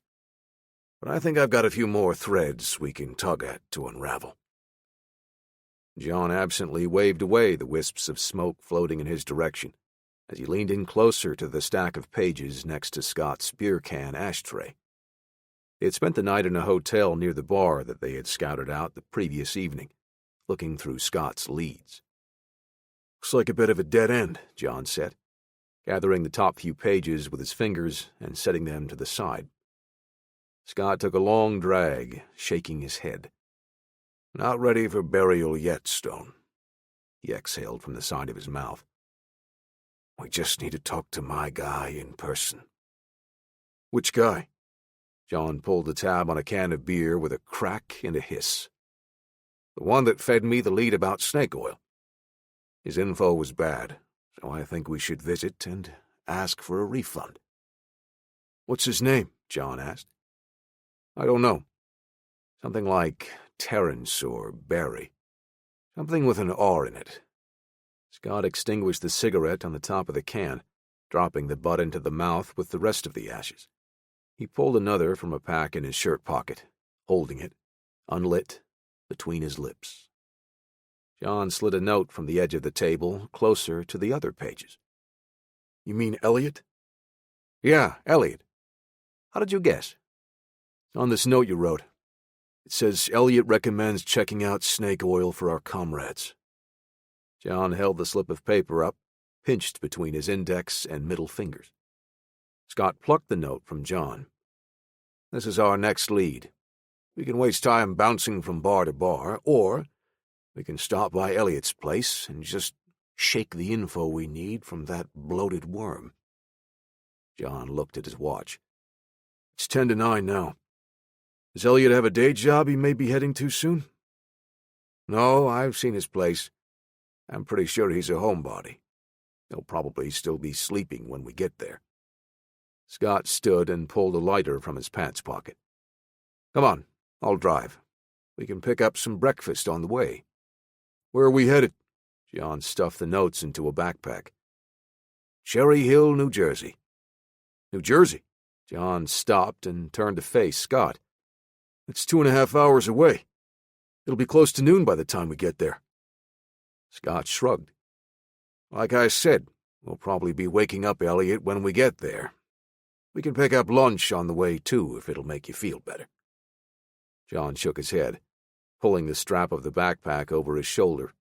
Speaker 1: but I think I've got a few more threads we can tug at to unravel." John absently waved away the wisps of smoke floating in his direction as he leaned in closer to the stack of pages next to Scott's beer can ashtray. They had spent the night in a hotel near the bar that they had scouted out the previous evening, looking through Scott's leads. "Looks like a bit of a dead end," John said, gathering the top few pages with his fingers and setting them to the side. Scott took a long drag, shaking his head. "Not ready for burial yet, Stone," he exhaled from the side of his mouth. "We just need to talk to my guy in person." Which guy? John pulled the tab on a can of beer with a crack and a hiss. The one that fed me the lead about snake oil. His info was bad, so I think we should visit and ask for a refund.
Speaker 2: What's his name? John asked.
Speaker 1: I don't know. Something like Terrence or Barry. Something with an R in it. Scott extinguished the cigarette on the top of the can, dropping the butt into the mouth with the rest of the ashes. He pulled another from a pack in his shirt pocket, holding it, unlit, between his lips. John slid a note from the edge of the table closer to the other pages.
Speaker 2: You mean Elliot?
Speaker 1: Yeah, Elliot. How did you guess?
Speaker 2: On this note you wrote. It says Elliot recommends checking out snake oil for our comrades.
Speaker 1: John held the slip of paper up, pinched between his index and middle fingers. Scott plucked the note from John. This is our next lead. We can waste time bouncing from bar to bar, or we can stop by Elliot's place and just shake the info we need from that bloated worm. John looked at his watch.
Speaker 2: It's 8:50 now. Does Elliot have a day job he may be heading to soon?
Speaker 1: No, I've seen his place. I'm pretty sure he's a homebody. He'll probably still be sleeping when we get there. Scott stood and pulled a lighter from his pants pocket. Come on, I'll drive. We can pick up some breakfast on the way.
Speaker 2: Where are we headed?
Speaker 1: John stuffed the notes into a backpack. Cherry Hill, New Jersey.
Speaker 2: New Jersey?
Speaker 1: John stopped and turned to face Scott.
Speaker 2: It's 2.5 hours away. It'll be close to noon by the time we get there.
Speaker 1: Scott shrugged. Like I said, we'll probably be waking up Elliot when we get there. We can pick up lunch on the way, too, if it'll make you feel better. John shook his head, pulling the strap of the backpack over his shoulder.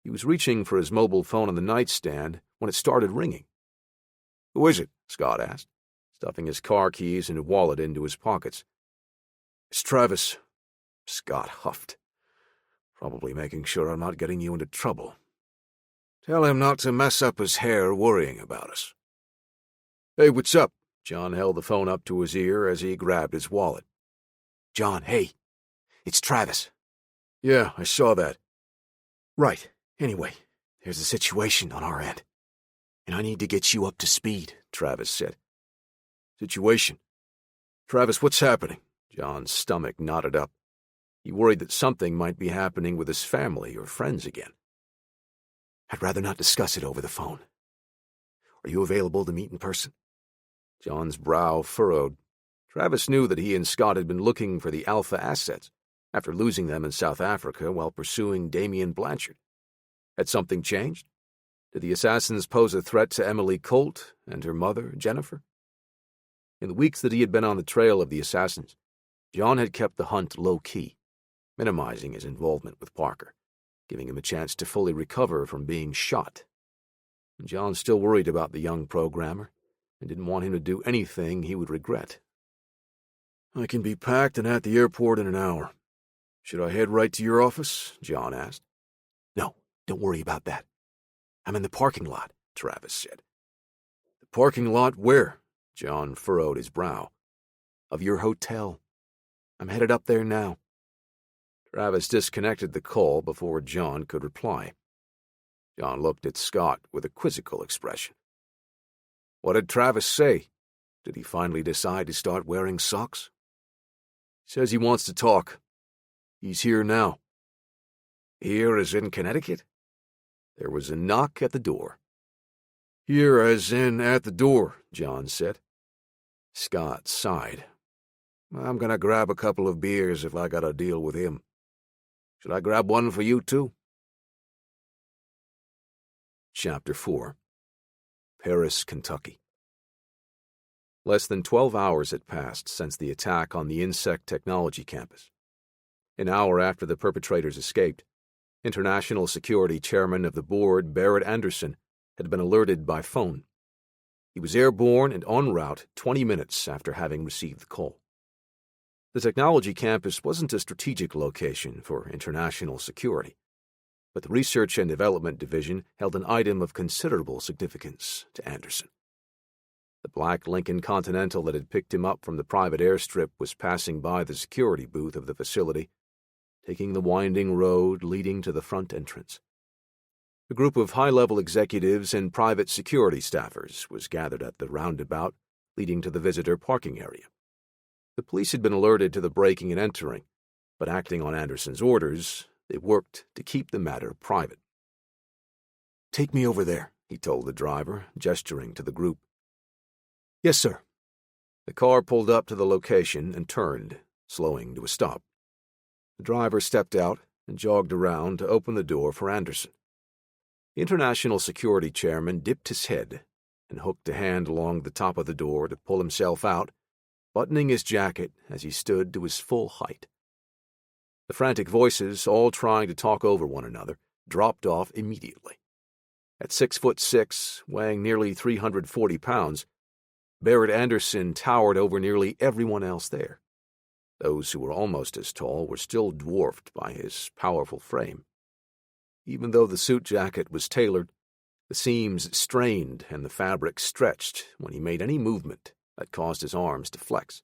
Speaker 1: He was reaching for his mobile phone on the nightstand when it started ringing. Who is it? Scott asked, stuffing his car keys and wallet into his pockets.
Speaker 2: It's Travis.
Speaker 1: Scott huffed. Probably making sure I'm not getting you into trouble. Tell him not to mess up his hair worrying about us.
Speaker 2: Hey, what's up?
Speaker 1: John held the phone up to his ear as he grabbed his wallet.
Speaker 3: John, hey. It's Travis.
Speaker 2: Yeah, I saw that.
Speaker 3: Right. Anyway, there's a situation on our end. And I need to get you up to speed, Travis said.
Speaker 2: Situation? Travis, what's happening?
Speaker 1: John's stomach knotted up. He worried that something might be happening with his family or friends again.
Speaker 3: I'd rather not discuss it over the phone. Are you available to meet in person?
Speaker 1: John's brow furrowed. Travis knew that he and Scott had been looking for the Alpha assets after losing them in South Africa while pursuing Damian Blanchard. Had something changed? Did the assassins pose a threat to Emily Colt and her mother, Jennifer? In the weeks that he had been on the trail of the assassins, John had kept the hunt low-key, minimizing his involvement with Parker, giving him a chance to fully recover from being shot. And John still worried about the young programmer and didn't want him to do anything he would regret.
Speaker 2: I can be packed and at the airport in an hour. Should I head right to your office? John asked.
Speaker 3: No, don't worry about that. I'm in the parking lot, Travis said.
Speaker 2: The parking lot where?
Speaker 1: John furrowed his brow.
Speaker 3: Of your hotel. I'm headed up there now.
Speaker 1: Travis disconnected the call before John could reply. John looked at Scott with a quizzical expression. What did Travis say? Did he finally decide to start wearing socks?
Speaker 2: He says he wants to talk. He's here now.
Speaker 1: Here as in Connecticut? There was a knock at the door.
Speaker 2: Here as in at the door,
Speaker 1: John said. Scott sighed. I'm gonna grab a couple of beers if I gotta deal with him. Should I grab one for you, too? Chapter 4. Paris, Kentucky. Less than 12 hours had passed since the attack on the Insect Technology campus. An hour after the perpetrators escaped, International Security Chairman of the board, Barrett Anderson, had been alerted by phone. He was airborne and en route 20 minutes after having received the call. The technology campus wasn't a strategic location for international security, but the Research and Development Division held an item of considerable significance to Anderson. The black Lincoln Continental that had picked him up from the private airstrip was passing by the security booth of the facility, taking the winding road leading to the front entrance. A group of high-level executives and private security staffers was gathered at the roundabout leading to the visitor parking area. The police had been alerted to the breaking and entering, but acting on Anderson's orders, they worked to keep the matter private.
Speaker 3: "Take me over there,"
Speaker 1: he told the driver, gesturing to the group.
Speaker 3: "Yes, sir."
Speaker 1: The car pulled up to the location and turned, slowing to a stop. The driver stepped out and jogged around to open the door for Anderson. The International Security Chairman dipped his head and hooked a hand along the top of the door to pull himself out, buttoning his jacket as he stood to his full height. The frantic voices, all trying to talk over one another, dropped off immediately. At 6'6", weighing nearly 340 pounds, Barrett Anderson towered over nearly everyone else there. Those who were almost as tall were still dwarfed by his powerful frame. Even though the suit jacket was tailored, the seams strained and the fabric stretched when he made any movement that caused his arms to flex.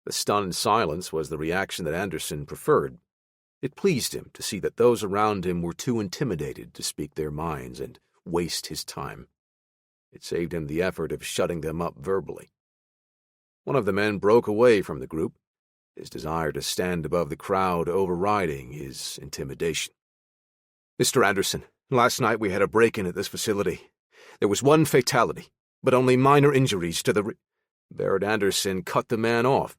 Speaker 1: The stunned silence was the reaction that Anderson preferred. It pleased him to see that those around him were too intimidated to speak their minds and waste his time. It saved him the effort of shutting them up verbally. One of the men broke away from the group, his desire to stand above the crowd overriding his intimidation.
Speaker 2: "Mr. Anderson, last night we had a break-in at this facility. There was one fatality, but only minor injuries to the..."
Speaker 1: Barrett Anderson cut the man off.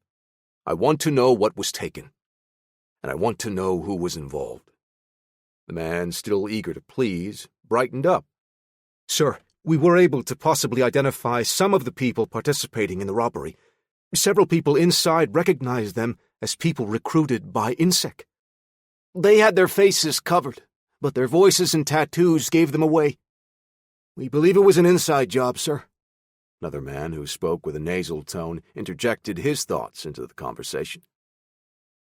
Speaker 1: "I want to know what was taken, and I want to know who was involved." The man, still eager to please, brightened up.
Speaker 2: "Sir, we were able to possibly identify some of the people participating in the robbery. Several people inside recognized them as people recruited by INSEC. They had their faces covered, but their voices and tattoos gave them away. We believe it was an inside job, sir."
Speaker 1: Another man, who spoke with a nasal tone, interjected his thoughts into the conversation.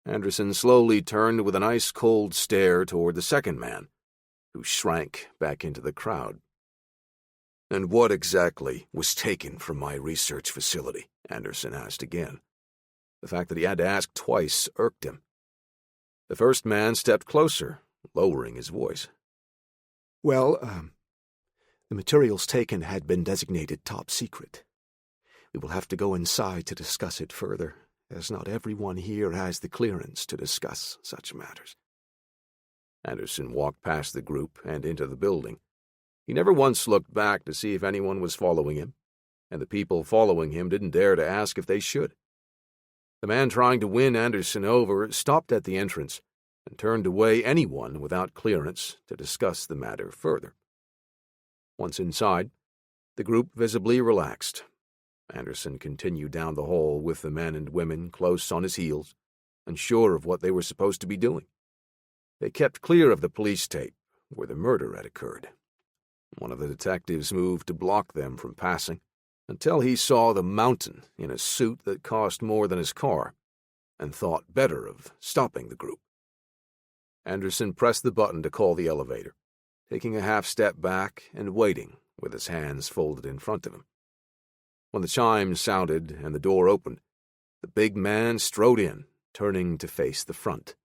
Speaker 1: Anderson slowly turned with an ice-cold stare toward the second man, who shrank back into the crowd. "And what exactly was taken from my research facility?" Anderson asked again. The fact that he had to ask twice irked him. The first man stepped closer, lowering his voice.
Speaker 3: "Well, the materials taken had been designated top secret. We will have to go inside to discuss it further, as not everyone here has the clearance to discuss such matters."
Speaker 1: Anderson walked past the group and into the building. He never once looked back to see if anyone was following him, and the people following him didn't dare to ask if they should. The man trying to win Anderson over stopped at the entrance and turned away anyone without clearance to discuss the matter further. Once inside, the group visibly relaxed. Anderson continued down the hall with the men and women close on his heels, unsure of what they were supposed to be doing. They kept clear of the police tape where the murder had occurred. One of the detectives moved to block them from passing until he saw the mountain in a suit that cost more than his car and thought better of stopping the group. Anderson pressed the button to call the elevator, taking a half-step back and waiting with his hands folded in front of him. When the chimes sounded and the door opened, the big man strode in, turning to face the front.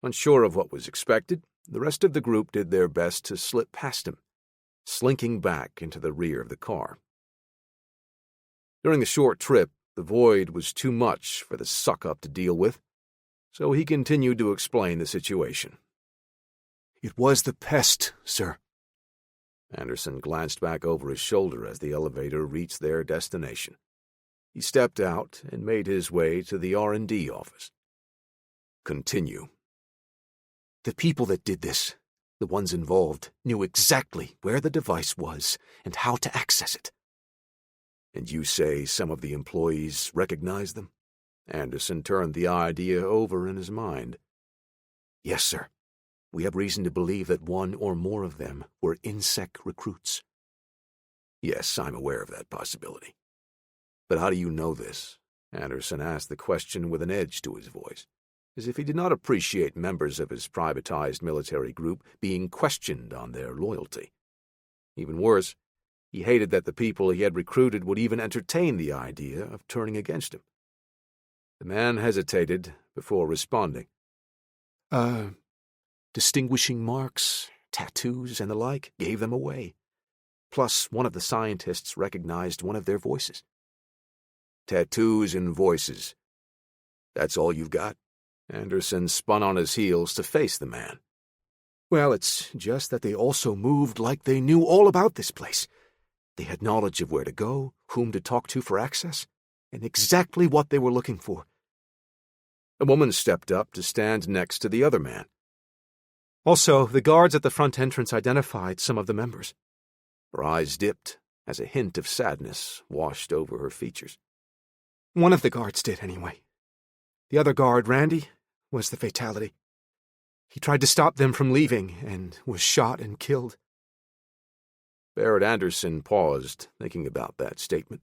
Speaker 1: Unsure of what was expected, the rest of the group did their best to slip past him, slinking back into the rear of the car. During the short trip, the void was too much for the suck-up to deal with, so he continued to explain the situation.
Speaker 3: "It was the pest, sir."
Speaker 1: Anderson glanced back over his shoulder as the elevator reached their destination. He stepped out and made his way to the R&D office. "Continue."
Speaker 3: "The people that did this, the ones involved, knew exactly where the device was and how to access it."
Speaker 1: "And you say some of the employees recognized them?" Anderson turned the idea over in his mind.
Speaker 3: "Yes, sir. We have reason to believe that one or more of them were INSEC recruits."
Speaker 1: "Yes, I'm aware of that possibility. But how do you know this?" Anderson asked the question with an edge to his voice, as if he did not appreciate members of his privatized military group being questioned on their loyalty. Even worse, He hated that the people he had recruited would even entertain the idea of turning against him. The man hesitated before responding.
Speaker 2: Distinguishing marks, tattoos, and the like gave them away. Plus, one of the scientists recognized one of their voices.
Speaker 1: Tattoos and voices. That's all you've got? Anderson spun on his heels to face the man.
Speaker 2: Well, it's just that they also moved like they knew all about this place. They had knowledge of where to go, whom to talk to for access, and exactly what they were looking for.
Speaker 1: A woman stepped up to stand next to the other man.
Speaker 2: Also, the guards at the front entrance identified some of the members.
Speaker 1: Her eyes dipped as a hint of sadness washed over her features.
Speaker 2: One of the guards did, anyway. The other guard, Randy, was the fatality. He tried to stop them from leaving and was shot and killed.
Speaker 1: Barrett Anderson paused, thinking about that statement.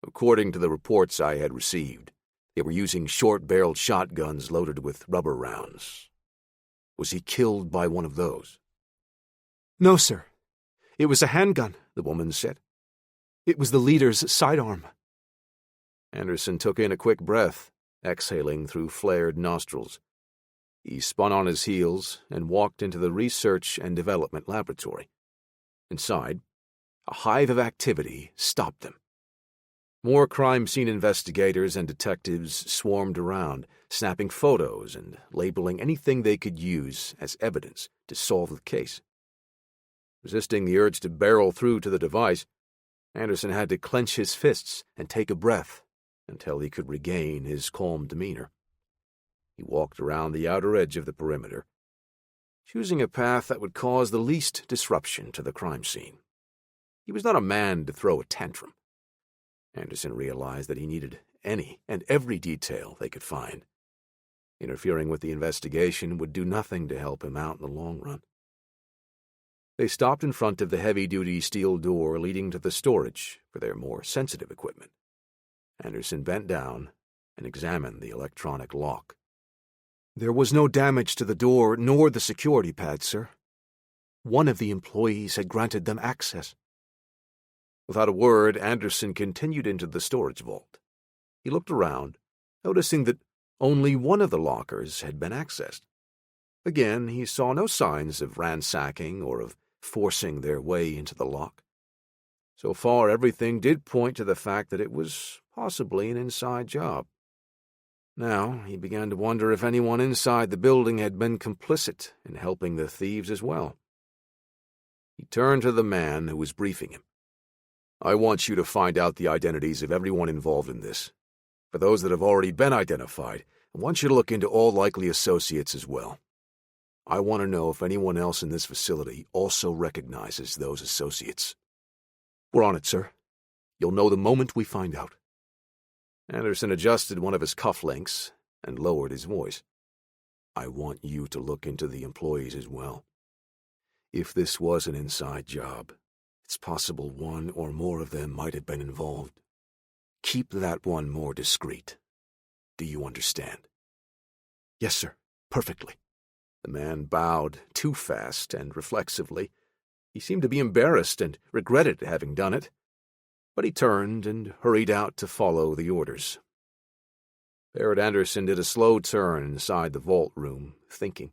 Speaker 1: According to the reports I had received, they were using short-barreled shotguns loaded with rubber rounds. Was he killed by one of those?
Speaker 2: No, sir. It was a handgun, the woman said. It was the leader's sidearm.
Speaker 1: Anderson took in a quick breath, exhaling through flared nostrils. He spun on his heels and walked into the research and development laboratory. Inside, a hive of activity stopped them. More crime scene investigators and detectives swarmed around, snapping photos and labeling anything they could use as evidence to solve the case. Resisting the urge to barrel through to the device, Anderson had to clench his fists and take a breath until he could regain his calm demeanor. He walked around the outer edge of the perimeter, choosing a path that would cause the least disruption to the crime scene. He was not a man to throw a tantrum. Anderson realized that he needed any and every detail they could find. Interfering with the investigation would do nothing to help him out in the long run. They stopped in front of the heavy-duty steel door leading to the storage for their more sensitive equipment. Anderson bent down and examined the electronic lock.
Speaker 2: There was no damage to the door nor the security pad, sir. One of the employees had granted them access.
Speaker 1: Without a word, Anderson continued into the storage vault. He looked around, noticing that only one of the lockers had been accessed. Again, he saw no signs of ransacking or of forcing their way into the lock. So far, everything did point to the fact that it was possibly an inside job. Now, he began to wonder if anyone inside the building had been complicit in helping the thieves as well. He turned to the man who was briefing him. I want you to find out the identities of everyone involved in this. For those that have already been identified, I want you to look into all likely associates as well. I want to know if anyone else in this facility also recognizes those associates.
Speaker 2: We're on it, sir. You'll know the moment we find out.
Speaker 1: Anderson adjusted one of his cufflinks and lowered his voice. I want you to look into the employees as well. If this was an inside job, it's possible one or more of them might have been involved. Keep that one more discreet. Do you understand?
Speaker 2: Yes, sir. Perfectly.
Speaker 1: The man bowed too fast and reflexively. He seemed to be embarrassed and regretted having done it, but he turned and hurried out to follow the orders. Barrett Anderson did a slow turn inside the vault room, thinking.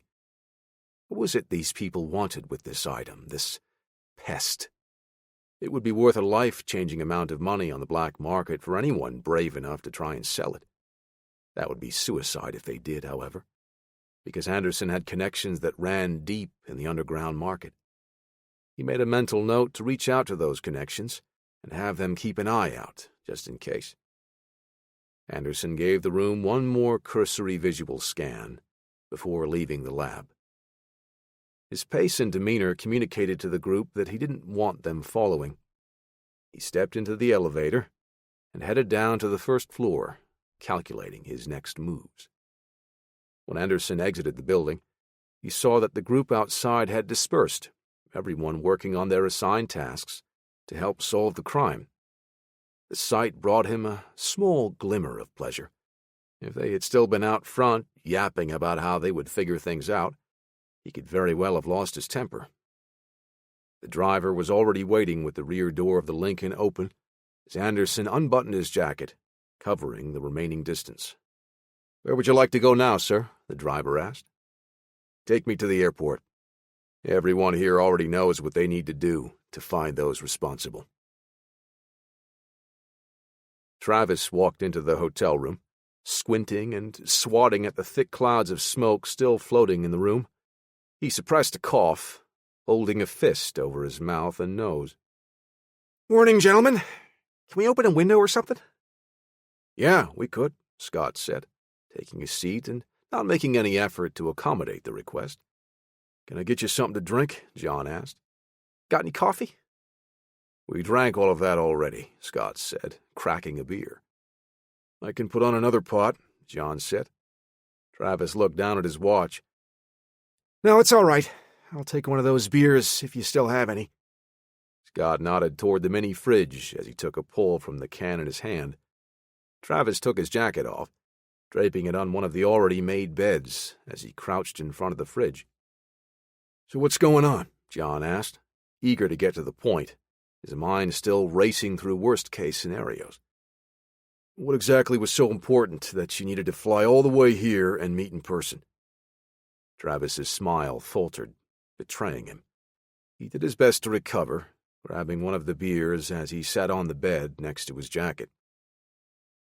Speaker 1: What was it these people wanted with this item, this pest? It would be worth a life-changing amount of money on the black market for anyone brave enough to try and sell it. That would be suicide if they did, however, because Anderson had connections that ran deep in the underground market. He made a mental note to reach out to those connections and have them keep an eye out, just in case. Anderson gave the room one more cursory visual scan before leaving the lab. His pace and demeanor communicated to the group that he didn't want them following. He stepped into the elevator and headed down to the first floor, calculating his next moves. When Anderson exited the building, he saw that the group outside had dispersed, everyone working on their assigned tasks to help solve the crime. The sight brought him a small glimmer of pleasure. If they had still been out front, yapping about how they would figure things out, he could very well have lost his temper. The driver was already waiting with the rear door of the Lincoln open as Anderson unbuttoned his jacket, covering the remaining distance. "Where would you like to go now, sir?" the driver asked. "Take me to the airport. Everyone here already knows what they need to do to find those responsible." Travis walked into the hotel room, squinting and swatting at the thick clouds of smoke still floating in the room. He suppressed a cough, holding a fist over his mouth and nose.
Speaker 2: "Morning, gentlemen. Can we open a window or something?"
Speaker 1: "Yeah, we could," Scott said, taking a seat and not making any effort to accommodate the request. "Can I get you something to drink?" John asked.
Speaker 2: "Got any coffee?"
Speaker 1: "We drank all of that already," Scott said, cracking a beer. "I can put on another pot," John said. Travis looked down at his watch.
Speaker 2: "No, it's all right. I'll take one of those beers if you still have any."
Speaker 1: Scott nodded toward the mini fridge as he took a pull from the can in his hand. Travis took his jacket off, draping it on one of the already made beds as he crouched in front of the fridge. "So what's going on?" John asked, eager to get to the point, his mind still racing through worst-case scenarios. "What exactly was so important that you needed to fly all the way here and meet in person?" Travis's smile faltered, betraying him. He did his best to recover, grabbing one of the beers as he sat on the bed next to his jacket.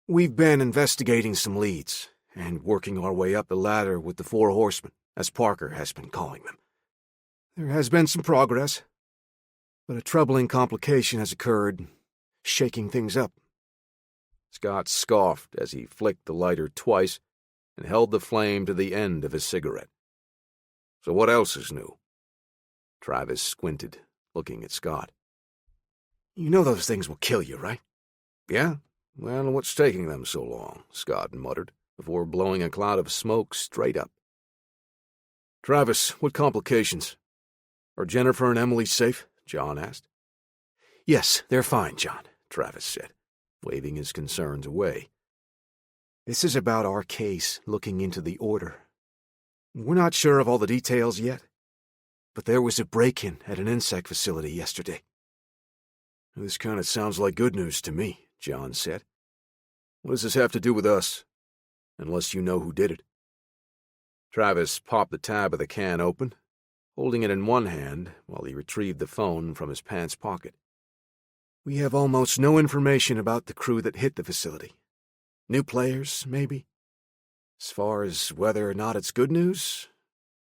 Speaker 2: "We've been investigating some leads and working our way up the ladder with the Four Horsemen, as Parker has been calling them. There has been some progress, but a troubling complication has occurred, shaking things up."
Speaker 1: Scott scoffed as he flicked the lighter twice and held the flame to the end of his cigarette. "So what else is new?" Travis squinted, looking at Scott.
Speaker 2: "You know those things will kill you, right?"
Speaker 1: "Yeah? Well, what's taking them so long?" Scott muttered, before blowing a cloud of smoke straight up. "Travis, what complications? Are Jennifer and Emily safe?" John asked.
Speaker 2: "Yes, they're fine, John,"
Speaker 1: Travis said, waving his concerns away.
Speaker 2: "This is about our case looking into the Order. We're not sure of all the details yet, but there was a break-in at an insect facility yesterday."
Speaker 1: "This kind of sounds like good news to me," John said. "What does this have to do with us? Unless you know who did it." Travis popped the tab of the can open, holding it in one hand while he retrieved the phone from his pants pocket.
Speaker 2: "We have almost no information about the crew that hit the facility. New players, maybe. As far as whether or not it's good news,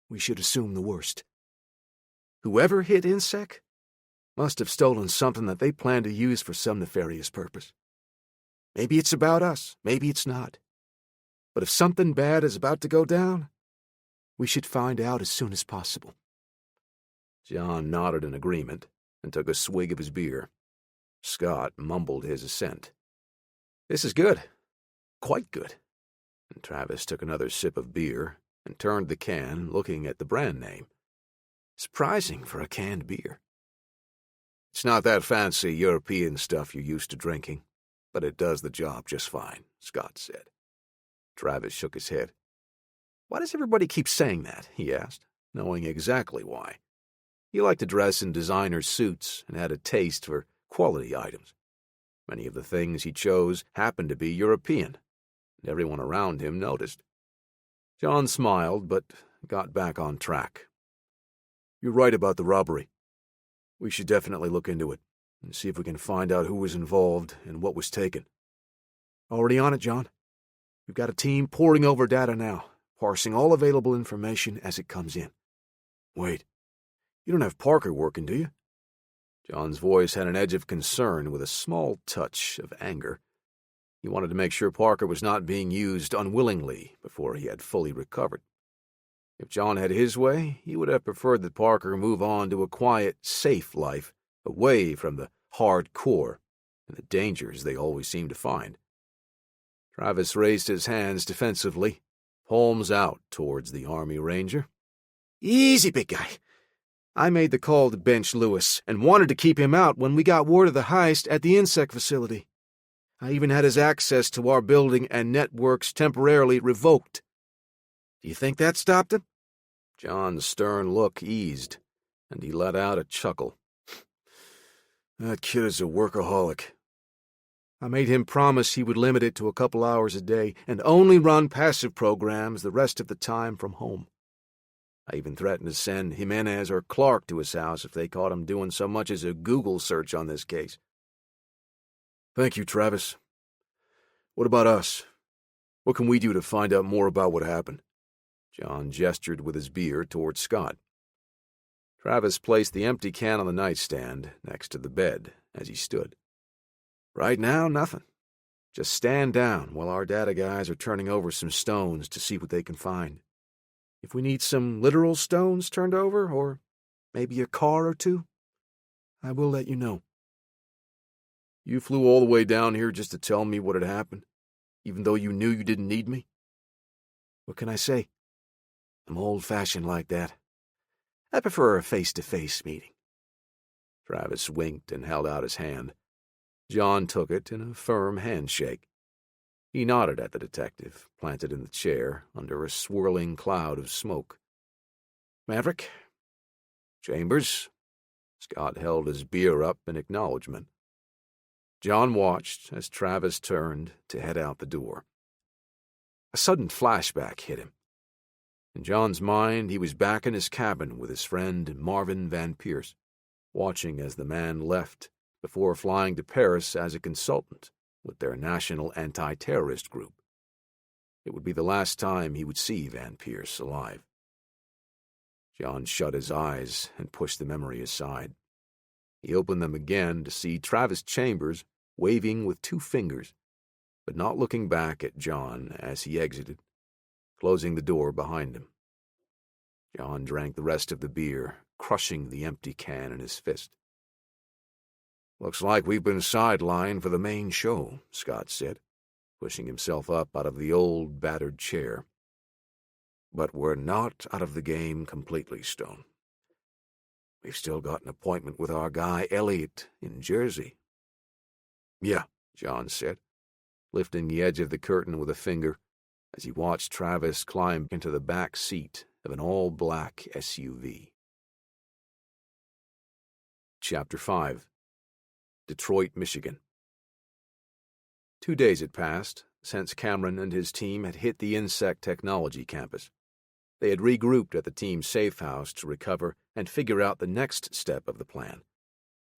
Speaker 2: we should assume the worst. Whoever hit INSEC must have stolen something that they plan to use for some nefarious purpose. Maybe it's about us, maybe it's not. But if something bad is about to go down, we should find out as soon as possible."
Speaker 1: John nodded in agreement and took a swig of his beer. Scott mumbled his assent. "This is good. Quite good." And Travis took another sip of beer and turned the can, looking at the brand name. Surprising for a canned beer. "It's not that fancy European stuff you're used to drinking, but it does the job just fine," Scott said. Travis shook his head. "Why does everybody keep saying that?" he asked, knowing exactly why. He liked to dress in designer suits and had a taste for quality items. Many of the things he chose happened to be European, and everyone around him noticed. John smiled, but got back on track. "You're right about the robbery. We should definitely look into it and see if we can find out who was involved and what was taken."
Speaker 2: "Already on it, John. We've got a team poring over data now, parsing all available information as it comes in."
Speaker 1: "Wait, you don't have Parker working, do you?" John's voice had an edge of concern with a small touch of anger. He wanted to make sure Parker was not being used unwillingly before he had fully recovered. If John had his way, he would have preferred that Parker move on to a quiet, safe life, away from the hardcore and the dangers they always seem to find. Travis raised his hands defensively, palms out towards the Army Ranger.
Speaker 2: "Easy, big guy. I made the call to bench Lewis and wanted to keep him out when we got word of the heist at the insect facility. I even had his access to our building and networks temporarily revoked. Do you think that stopped him?"
Speaker 1: John's stern look eased, and he let out a chuckle.
Speaker 3: That kid is a workaholic.
Speaker 2: I made him promise he would limit it to a couple hours a day and only run passive programs the rest of the time from home. I even threatened to send Jimenez or Clark to his house if they caught him doing so much as a Google search on this case.
Speaker 3: Thank you, Travis. What about us? What can we do to find out more about what happened?
Speaker 1: John gestured with his beer toward Scott. Travis placed the empty can on the nightstand next to the bed as he stood. Right now, nothing. Just stand down while our data guys are turning over some stones to see what they can find. If we need some literal stones turned over, or maybe a car or two, I will let you know. You flew all the way down here just to tell me what had happened, even though you knew you didn't need me?
Speaker 2: What can I say? I'm old-fashioned like that. I prefer a face-to-face meeting.
Speaker 1: Travis winked and held out his hand. John took it in a firm handshake. He nodded at the detective, planted in the chair under a swirling cloud of smoke. Maverick? Chambers? Scott held his beer up in acknowledgement. John watched as Travis turned to head out the door. A sudden flashback hit him. In John's mind, he was back in his cabin with his friend Marvin Van Pierce, watching as the man left before flying to Paris as a consultant with their national anti-terrorist group. It would be the last time he would see Van Pierce alive. John shut his eyes and pushed the memory aside. He opened them again to see Travis Chambers waving with 2 fingers, but not looking back at John as he exited, closing the door behind him. John drank the rest of the beer, crushing the empty can in his fist. Looks like we've been sidelined for the main show, Scott said, pushing himself up out of the old, battered chair. But we're not out of the game completely, Stone. We've still got an appointment with our guy Elliot in Jersey. Yeah, John said, lifting the edge of the curtain with a finger as he watched Travis climb into the back seat of an all-black SUV. Chapter 5. Detroit, Michigan. 2 days had passed since Cameron and his team had hit the Insect Technology campus. They had regrouped at the team's safe house to recover and figure out the next step of the plan.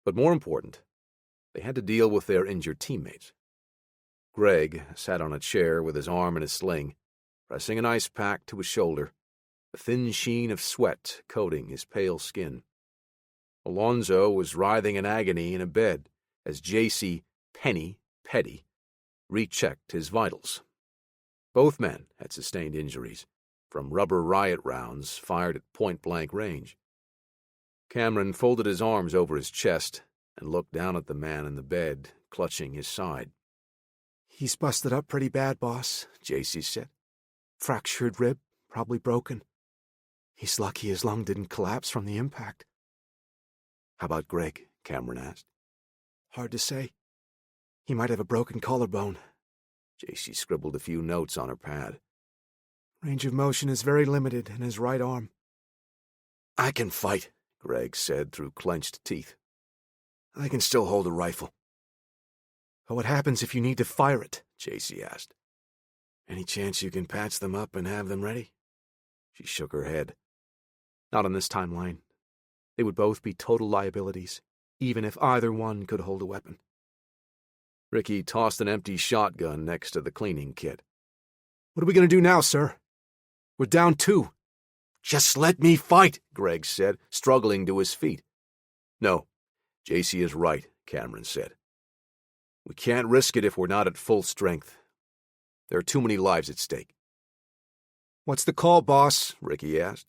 Speaker 1: But more important, they had to deal with their injured teammates. Greg sat on a chair with his arm in a sling, pressing an ice pack to his shoulder, a thin sheen of sweat coating his pale skin. Alonzo was writhing in agony in a bed as J.C. Penny Petty rechecked his vitals. Both men had sustained injuries from rubber riot rounds fired at point-blank range. Cameron folded his arms over his chest and looked down at the man in the bed, clutching his side.
Speaker 2: He's busted up pretty bad, boss, J.C. said. Fractured rib, probably broken. He's lucky his lung didn't collapse from the impact.
Speaker 1: How about Greg? Cameron asked.
Speaker 2: Hard to say. He might have a broken collarbone.
Speaker 1: J.C. scribbled a few notes on her pad.
Speaker 2: Range of motion is very limited in his right arm.
Speaker 3: I can fight, Greg said through clenched teeth. I can still hold a rifle.
Speaker 2: But what happens if you need to fire it?
Speaker 3: J.C. asked. Any chance you can patch them up and have them ready? She shook her head.
Speaker 2: Not on this timeline. They would both be total liabilities, even if either one could hold a weapon.
Speaker 1: Ricky tossed an empty shotgun next to the cleaning kit.
Speaker 2: What are we going to do now, sir? We're down 2.
Speaker 3: Just let me fight,
Speaker 1: Greg said, struggling to his feet. No, J.C. is right, Cameron said. We can't risk it if we're not at full strength. There are too many lives at stake.
Speaker 2: What's the call, boss?
Speaker 1: Ricky asked.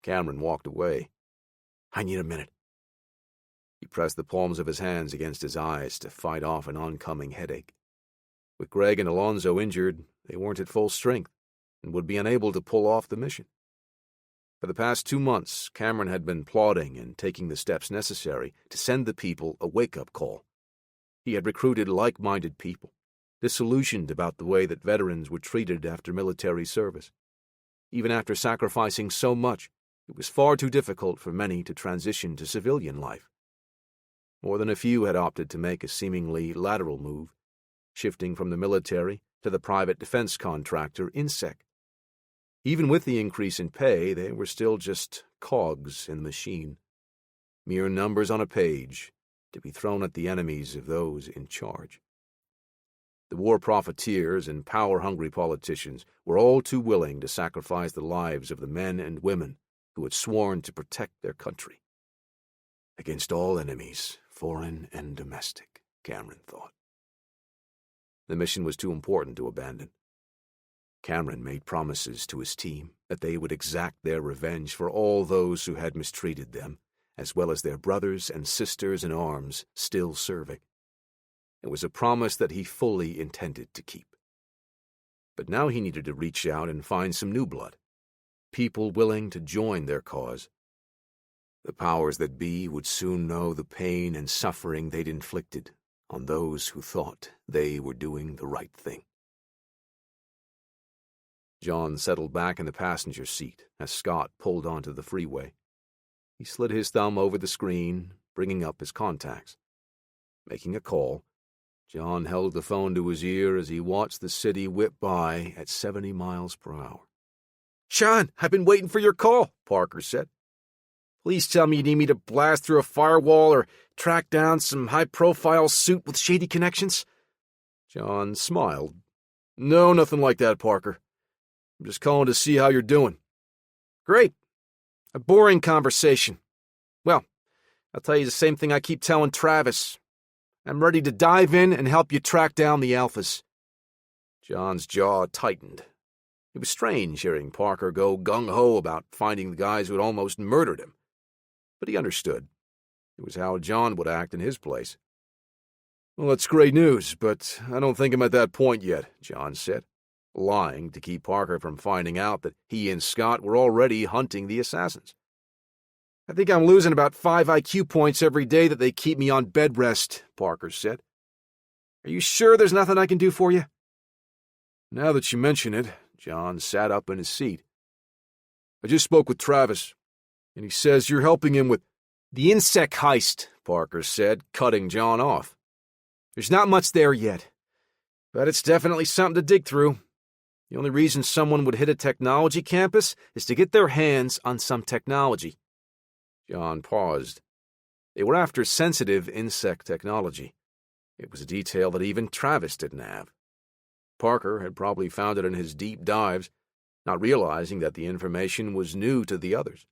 Speaker 1: Cameron walked away.
Speaker 3: I need a minute.
Speaker 1: He pressed the palms of his hands against his eyes to fight off an oncoming headache. With Greg and Alonzo injured, they weren't at full strength and would be unable to pull off the mission. For the past 2 months, Cameron had been plodding and taking the steps necessary to send the people a wake-up call. He had recruited like-minded people, disillusioned about the way that veterans were treated after military service. Even after sacrificing so much, it was far too difficult for many to transition to civilian life. More than a few had opted to make a seemingly lateral move, shifting from the military to the private defense contractor INSEC. Even with the increase in pay, they were still just cogs in the machine, mere numbers on a page to be thrown at the enemies of those in charge. The war profiteers and power-hungry politicians were all too willing to sacrifice the lives of the men and women who had sworn to protect their country. Against all enemies, foreign and domestic, Cameron thought. The mission was too important to abandon. Cameron made promises to his team that they would exact their revenge for all those who had mistreated them, as well as their brothers and sisters in arms still serving. It was a promise that he fully intended to keep. But now he needed to reach out and find some new blood, people willing to join their cause. The powers that be would soon know the pain and suffering they'd inflicted on those who thought they were doing the right thing. John settled back in the passenger seat as Scott pulled onto the freeway. He slid his thumb over the screen, bringing up his contacts. Making a call, John held the phone to his ear as he watched the city whip by at 70 miles per hour.
Speaker 2: "Sean, I've been waiting for your call," Parker said. "Please tell me you need me to blast through a firewall or track down some high-profile suit with shady connections."
Speaker 1: John smiled. "No, nothing like that, Parker. I'm just calling to see how you're doing."
Speaker 2: "Great. A boring conversation. Well, I'll tell you the same thing I keep telling Travis. I'm ready to dive in and help you track down the alphas."
Speaker 1: John's jaw tightened. It was strange hearing Parker go gung-ho about finding the guys who had almost murdered him. But he understood. It was how John would act in his place. "Well, that's great news, but I don't think I'm at that point yet," John said, lying to keep Parker from finding out that he and Scott were already hunting the assassins.
Speaker 2: "I think I'm losing about 5 IQ points every day that they keep me on bed rest," Parker said. "Are you sure there's nothing I can do for you?"
Speaker 1: Now that you mention it, John sat up in his seat. "I just spoke with Travis, and he says you're helping him with—"
Speaker 2: "The INSEC heist,"
Speaker 1: Parker said, cutting John off.
Speaker 2: "There's not much there yet, but it's definitely something to dig through. The only reason someone would hit a technology campus is to get their hands on some technology."
Speaker 1: John paused. They were after sensitive insect technology. It was a detail that even Travis didn't have. Parker had probably found it in his deep dives, not realizing that the information was new to the others.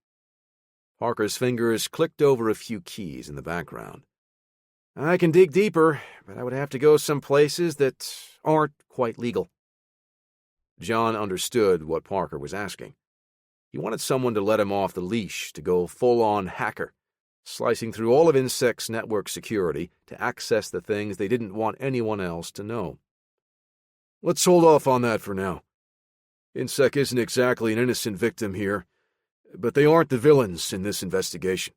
Speaker 1: Parker's fingers clicked over a few keys in the background.
Speaker 2: "I can dig deeper, but I would have to go some places that aren't quite legal."
Speaker 1: John understood what Parker was asking. He wanted someone to let him off the leash, to go full-on hacker, slicing through all of INSEC's network security to access the things they didn't want anyone else to know. "Let's hold off on that for now. INSEC isn't exactly an innocent victim here, but they aren't the villains in this investigation."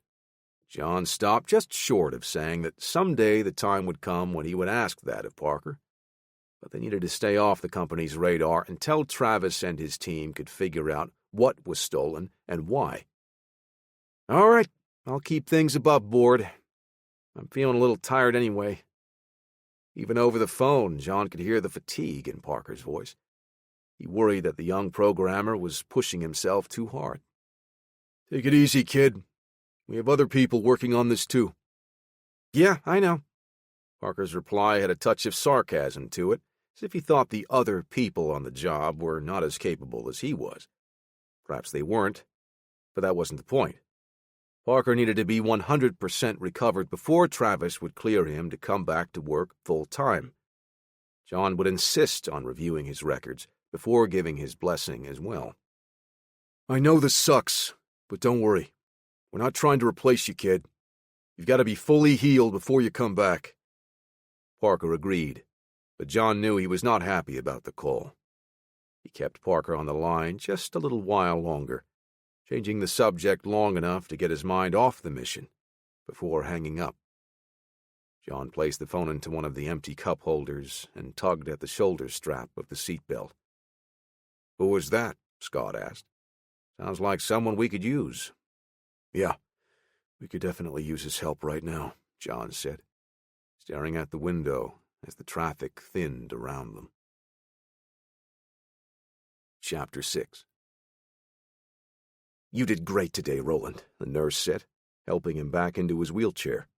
Speaker 1: John stopped just short of saying that someday the time would come when he would ask that of Parker. But they needed to stay off the company's radar until Travis and his team could figure out what was stolen and why.
Speaker 2: "All right, I'll keep things above board. I'm feeling a little tired anyway."
Speaker 1: Even over the phone, John could hear the fatigue in Parker's voice. He worried that the young programmer was pushing himself too hard. "Take it easy, kid. We have other people working on this too."
Speaker 2: "Yeah, I know."
Speaker 1: Parker's reply had a touch of sarcasm to it, as if he thought the other people on the job were not as capable as he was. Perhaps they weren't, but that wasn't the point. Parker needed to be 100% recovered before Travis would clear him to come back to work full-time. John would insist on reviewing his records before giving his blessing as well. "I know this sucks, but don't worry. We're not trying to replace you, kid. You've got to be fully healed before you come back." Parker agreed, but John knew he was not happy about the call. He kept Parker on the line just a little while longer, changing the subject long enough to get his mind off the mission before hanging up. John placed the phone into one of the empty cup holders and tugged at the shoulder strap of the seatbelt. "Who was that?" Scott asked. "Sounds like someone we could use." "Yeah, we could definitely use his help right now," John said, staring out the window as the traffic thinned around them. Chapter 6.
Speaker 2: "You did great today, Roland," the nurse said, helping him back into his wheelchair.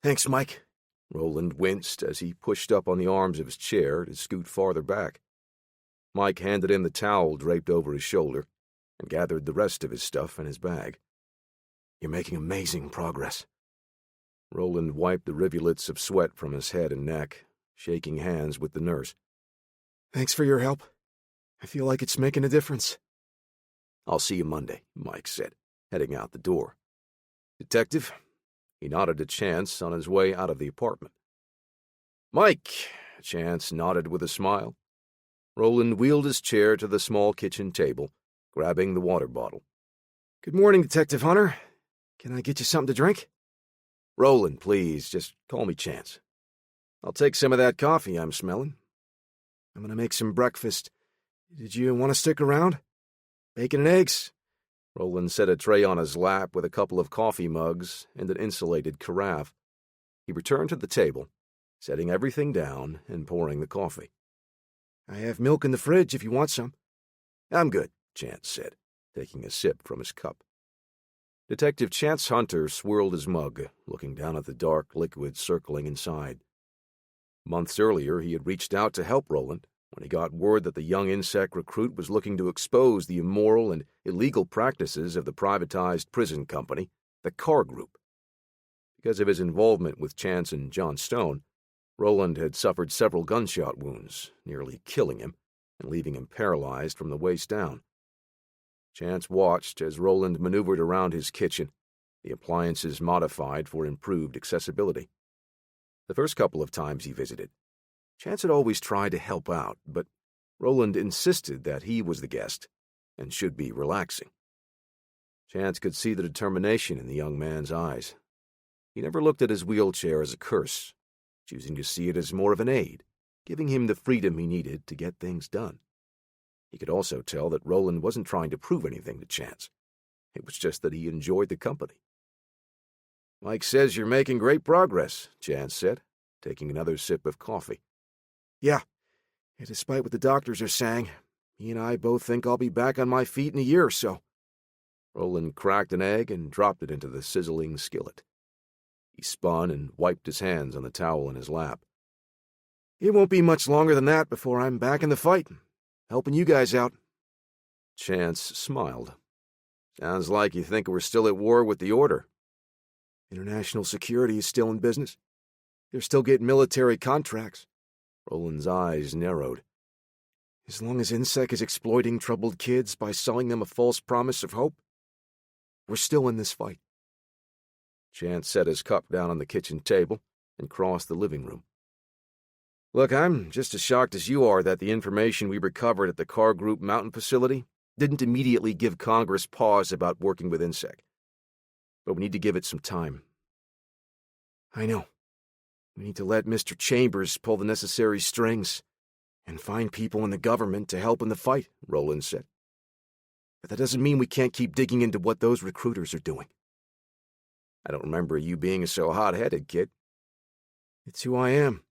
Speaker 3: "Thanks, Mike."
Speaker 1: Roland winced as he pushed up on the arms of his chair to scoot farther back. Mike handed him the towel draped over his shoulder and gathered the rest of his stuff in his bag.
Speaker 2: "You're making amazing progress."
Speaker 1: Roland wiped the rivulets of sweat from his head and neck, shaking hands with the nurse.
Speaker 3: "Thanks for your help. I feel like it's making a difference."
Speaker 1: "I'll see you Monday," Mike said, heading out the door. "Detective?" He nodded to Chance on his way out of the apartment. "Mike," Chance nodded with a smile. Roland wheeled his chair to the small kitchen table, grabbing the water bottle.
Speaker 3: "Good morning, Detective Hunter. Can I get you something to drink?"
Speaker 1: "Roland, please, just call me Chance. I'll take some of that coffee I'm smelling."
Speaker 3: "I'm gonna make some breakfast. Did you want to stick around? Bacon and eggs?"
Speaker 1: Roland set a tray on his lap with a couple of coffee mugs and an insulated carafe. He returned to the table, setting everything down and pouring the coffee.
Speaker 3: "I have milk in the fridge if you want some."
Speaker 1: "I'm good," Chance said, taking a sip from his cup. Detective Chance Hunter swirled his mug, looking down at the dark liquid circling inside. Months earlier, he had reached out to help Roland when he got word that the young insect recruit was looking to expose the immoral and illegal practices of the privatized prison company, the Carr Group. Because of his involvement with Chance and John Stone, Roland had suffered several gunshot wounds, nearly killing him and leaving him paralyzed from the waist down. Chance watched as Roland maneuvered around his kitchen, the appliances modified for improved accessibility. The first couple of times he visited, Chance had always tried to help out, but Roland insisted that he was the guest and should be relaxing. Chance could see the determination in the young man's eyes. He never looked at his wheelchair as a curse, choosing to see it as more of an aid, giving him the freedom he needed to get things done. He could also tell that Roland wasn't trying to prove anything to Chance. It was just that he enjoyed the company. "Mike says you're making great progress," Chance said, taking another sip of coffee.
Speaker 3: "Yeah, and despite what the doctors are saying, he and I both think I'll be back on my feet in a year or so."
Speaker 1: Roland cracked an egg and dropped it into the sizzling skillet. He spun and wiped his hands on the towel in his lap.
Speaker 3: "It won't be much longer than that before I'm back in the fight, helping you guys out."
Speaker 1: Chance smiled. "Sounds like you think we're still at war with the Order."
Speaker 3: "International security is still in business. They're still getting military contracts."
Speaker 1: Roland's eyes narrowed.
Speaker 3: "As long as INSEC is exploiting troubled kids by selling them a false promise of hope, we're still in this fight."
Speaker 1: Chance set his cup down on the kitchen table and crossed the living room. "Look, I'm just as shocked as you are that the information we recovered at the Carr Group mountain facility didn't immediately give Congress pause about working with INSEC. But we need to give it some time."
Speaker 3: "I know. We need to let Mr. Chambers pull the necessary strings and find people in the government to help in the fight," Roland said. "But that doesn't mean we can't keep digging into what those recruiters are doing."
Speaker 1: "I don't remember you being so hot-headed, kid."
Speaker 3: "It's who I am.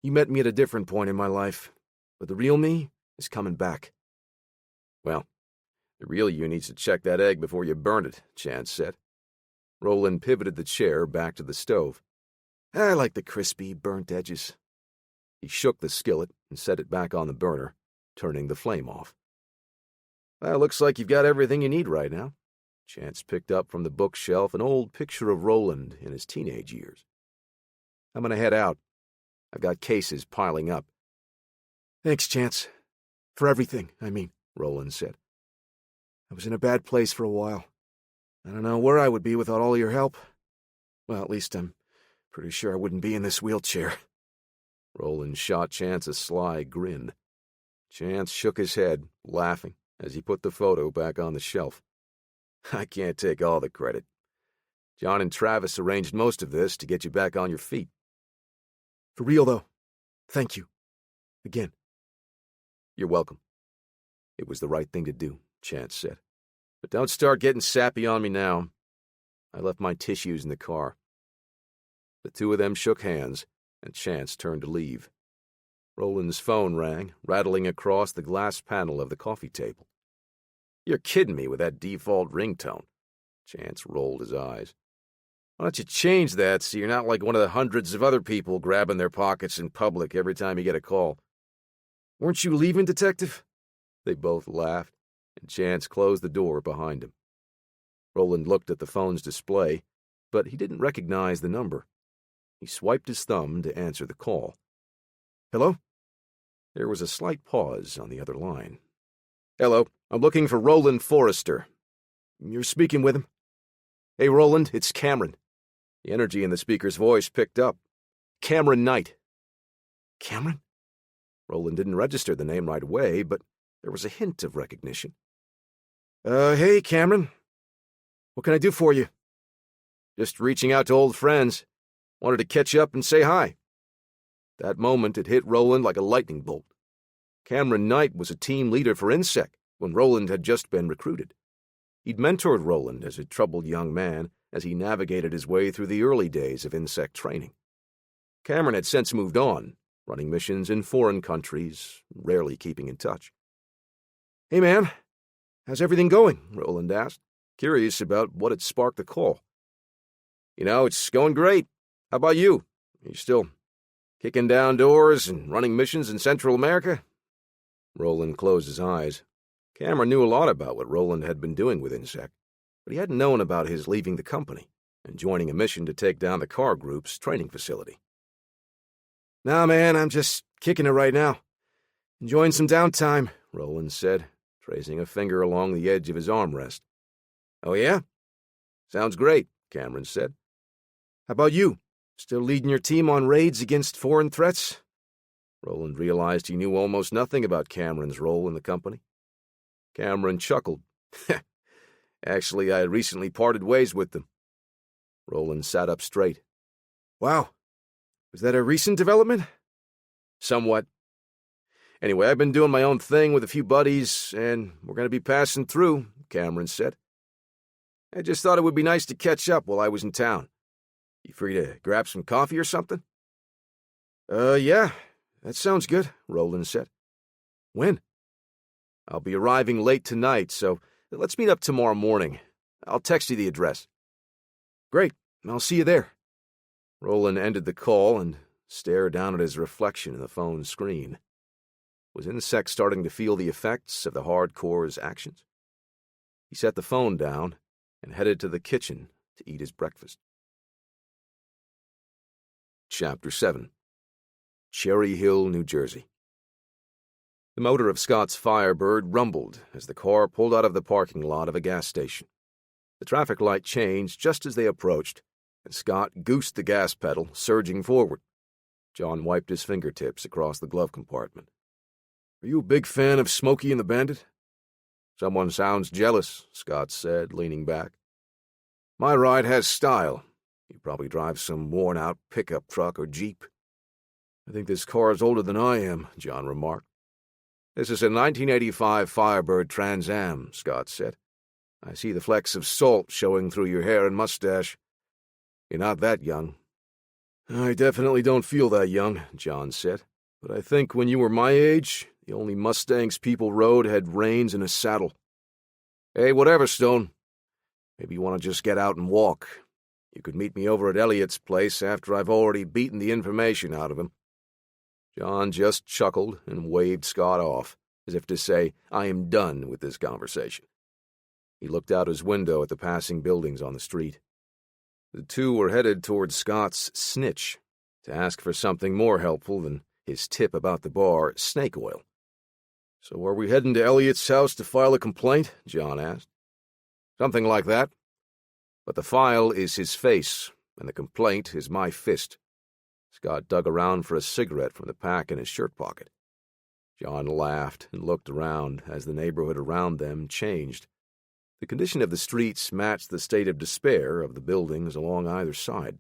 Speaker 3: You met me at a different point in my life, but the real me is coming back."
Speaker 1: "Well, the real you needs to check that egg before you burn it," Chance said. Roland pivoted the chair back to the stove.
Speaker 3: "I like the crispy, burnt edges."
Speaker 1: He shook the skillet and set it back on the burner, turning the flame off. "Well, looks like you've got everything you need right now." Chance picked up from the bookshelf an old picture of Roland in his teenage years. "I'm gonna head out. I've got cases piling up."
Speaker 3: "Thanks, Chance. For everything, I mean," Roland said. "I was in a bad place for a while. I don't know where I would be without all your help. Well, at least I'm pretty sure I wouldn't be in this wheelchair."
Speaker 1: Roland shot Chance a sly grin. Chance shook his head, laughing, as he put the photo back on the shelf. "I can't take all the credit. John and Travis arranged most of this to get you back on your feet."
Speaker 3: "For real, though. Thank you. Again."
Speaker 1: "You're welcome. It was the right thing to do," Chance said. "But don't start getting sappy on me now. I left my tissues in the car. The two of them shook hands, and Chance turned to leave. Roland's phone rang, rattling across the glass panel of the coffee table. "You're kidding me with that default ringtone." Chance rolled his eyes. "Why don't you change that so you're not like one of the hundreds of other people grabbing their pockets in public every time you get a call?" "Weren't you leaving, Detective?" They both laughed, and Chance closed the door behind him. Roland looked at the phone's display, but he didn't recognize the number. He swiped his thumb to answer the call. "Hello?" There was a slight pause on the other line. "Hello, I'm looking for Roland Forrester." "You're speaking with him?" "Hey, Roland, it's Cameron." The energy in the speaker's voice picked up. "Cameron Knight." "Cameron?" Roland didn't register the name right away, but there was a hint of recognition. Hey, Cameron. What can I do for you?" "Just reaching out to old friends. Wanted to catch up and say hi." That moment it hit Roland like a lightning bolt. Cameron Knight was a team leader for INSEC when Roland had just been recruited. He'd mentored Roland as a troubled young man as he navigated his way through the early days of INSEC training. Cameron had since moved on, running missions in foreign countries, rarely keeping in touch. "Hey, man, how's everything going?" Roland asked, curious about what had sparked the call. It's going great. How about you? You still kicking down doors and running missions in Central America?" Roland closed his eyes. Cameron knew a lot about what Roland had been doing with INSEC, but he hadn't known about his leaving the company and joining a mission to take down the car group's training facility. "Nah, man, I'm just kicking it right now. Enjoying some downtime," Roland said, tracing a finger along the edge of his armrest. "Oh, yeah? Sounds great," Cameron said. "How about you? Still leading your team on raids against foreign threats?" Roland realized he knew almost nothing about Cameron's role in the company. Cameron chuckled. "Actually, I had recently parted ways with them." Roland sat up straight. "Wow. Was that a recent development?" "Somewhat. Anyway, I've been doing my own thing with a few buddies, and we're going to be passing through," Cameron said. "I just thought it would be nice to catch up while I was in town. You free to grab some coffee or something?" Yeah, that sounds good," Roland said. "When?" "I'll be arriving late tonight, so let's meet up tomorrow morning. I'll text you the address." "Great, I'll see you there." Roland ended the call and stared down at his reflection in the phone's screen. Was INSEC starting to feel the effects of the hardcore's actions? He set the phone down and headed to the kitchen to eat his breakfast. Chapter 7. Cherry Hill, New Jersey. The motor of Scott's Firebird rumbled as the car pulled out of the parking lot of a gas station. The traffic light changed just as they approached, and Scott goosed the gas pedal, surging forward. John wiped his fingertips across the glove compartment. "Are you a big fan of Smokey and the Bandit?" "Someone sounds jealous," Scott said, leaning back. "My ride has style. You probably drive some worn-out pickup truck or Jeep." "I think this car is older than I am," John remarked. "This is a 1985 Firebird Trans Am," Scott said. "I see the flecks of salt showing through your hair and mustache. You're not that young." "I definitely don't feel that young," John said. "But I think when you were my age, the only Mustangs people rode had reins and a saddle." "Hey, whatever, Stone. Maybe you want to just get out and walk. You could meet me over at Elliot's place after I've already beaten the information out of him." John just chuckled and waved Scott off, as if to say, "I am done with this conversation." He looked out his window at the passing buildings on the street. The two were headed toward Scott's snitch to ask for something more helpful than his tip about the bar, snake oil. "So are we heading to Elliot's house to file a complaint?" John asked. "Something like that. But the file is his face, and the complaint is my fist." Scott dug around for a cigarette from the pack in his shirt pocket. John laughed and looked around as the neighborhood around them changed. The condition of the streets matched the state of despair of the buildings along either side.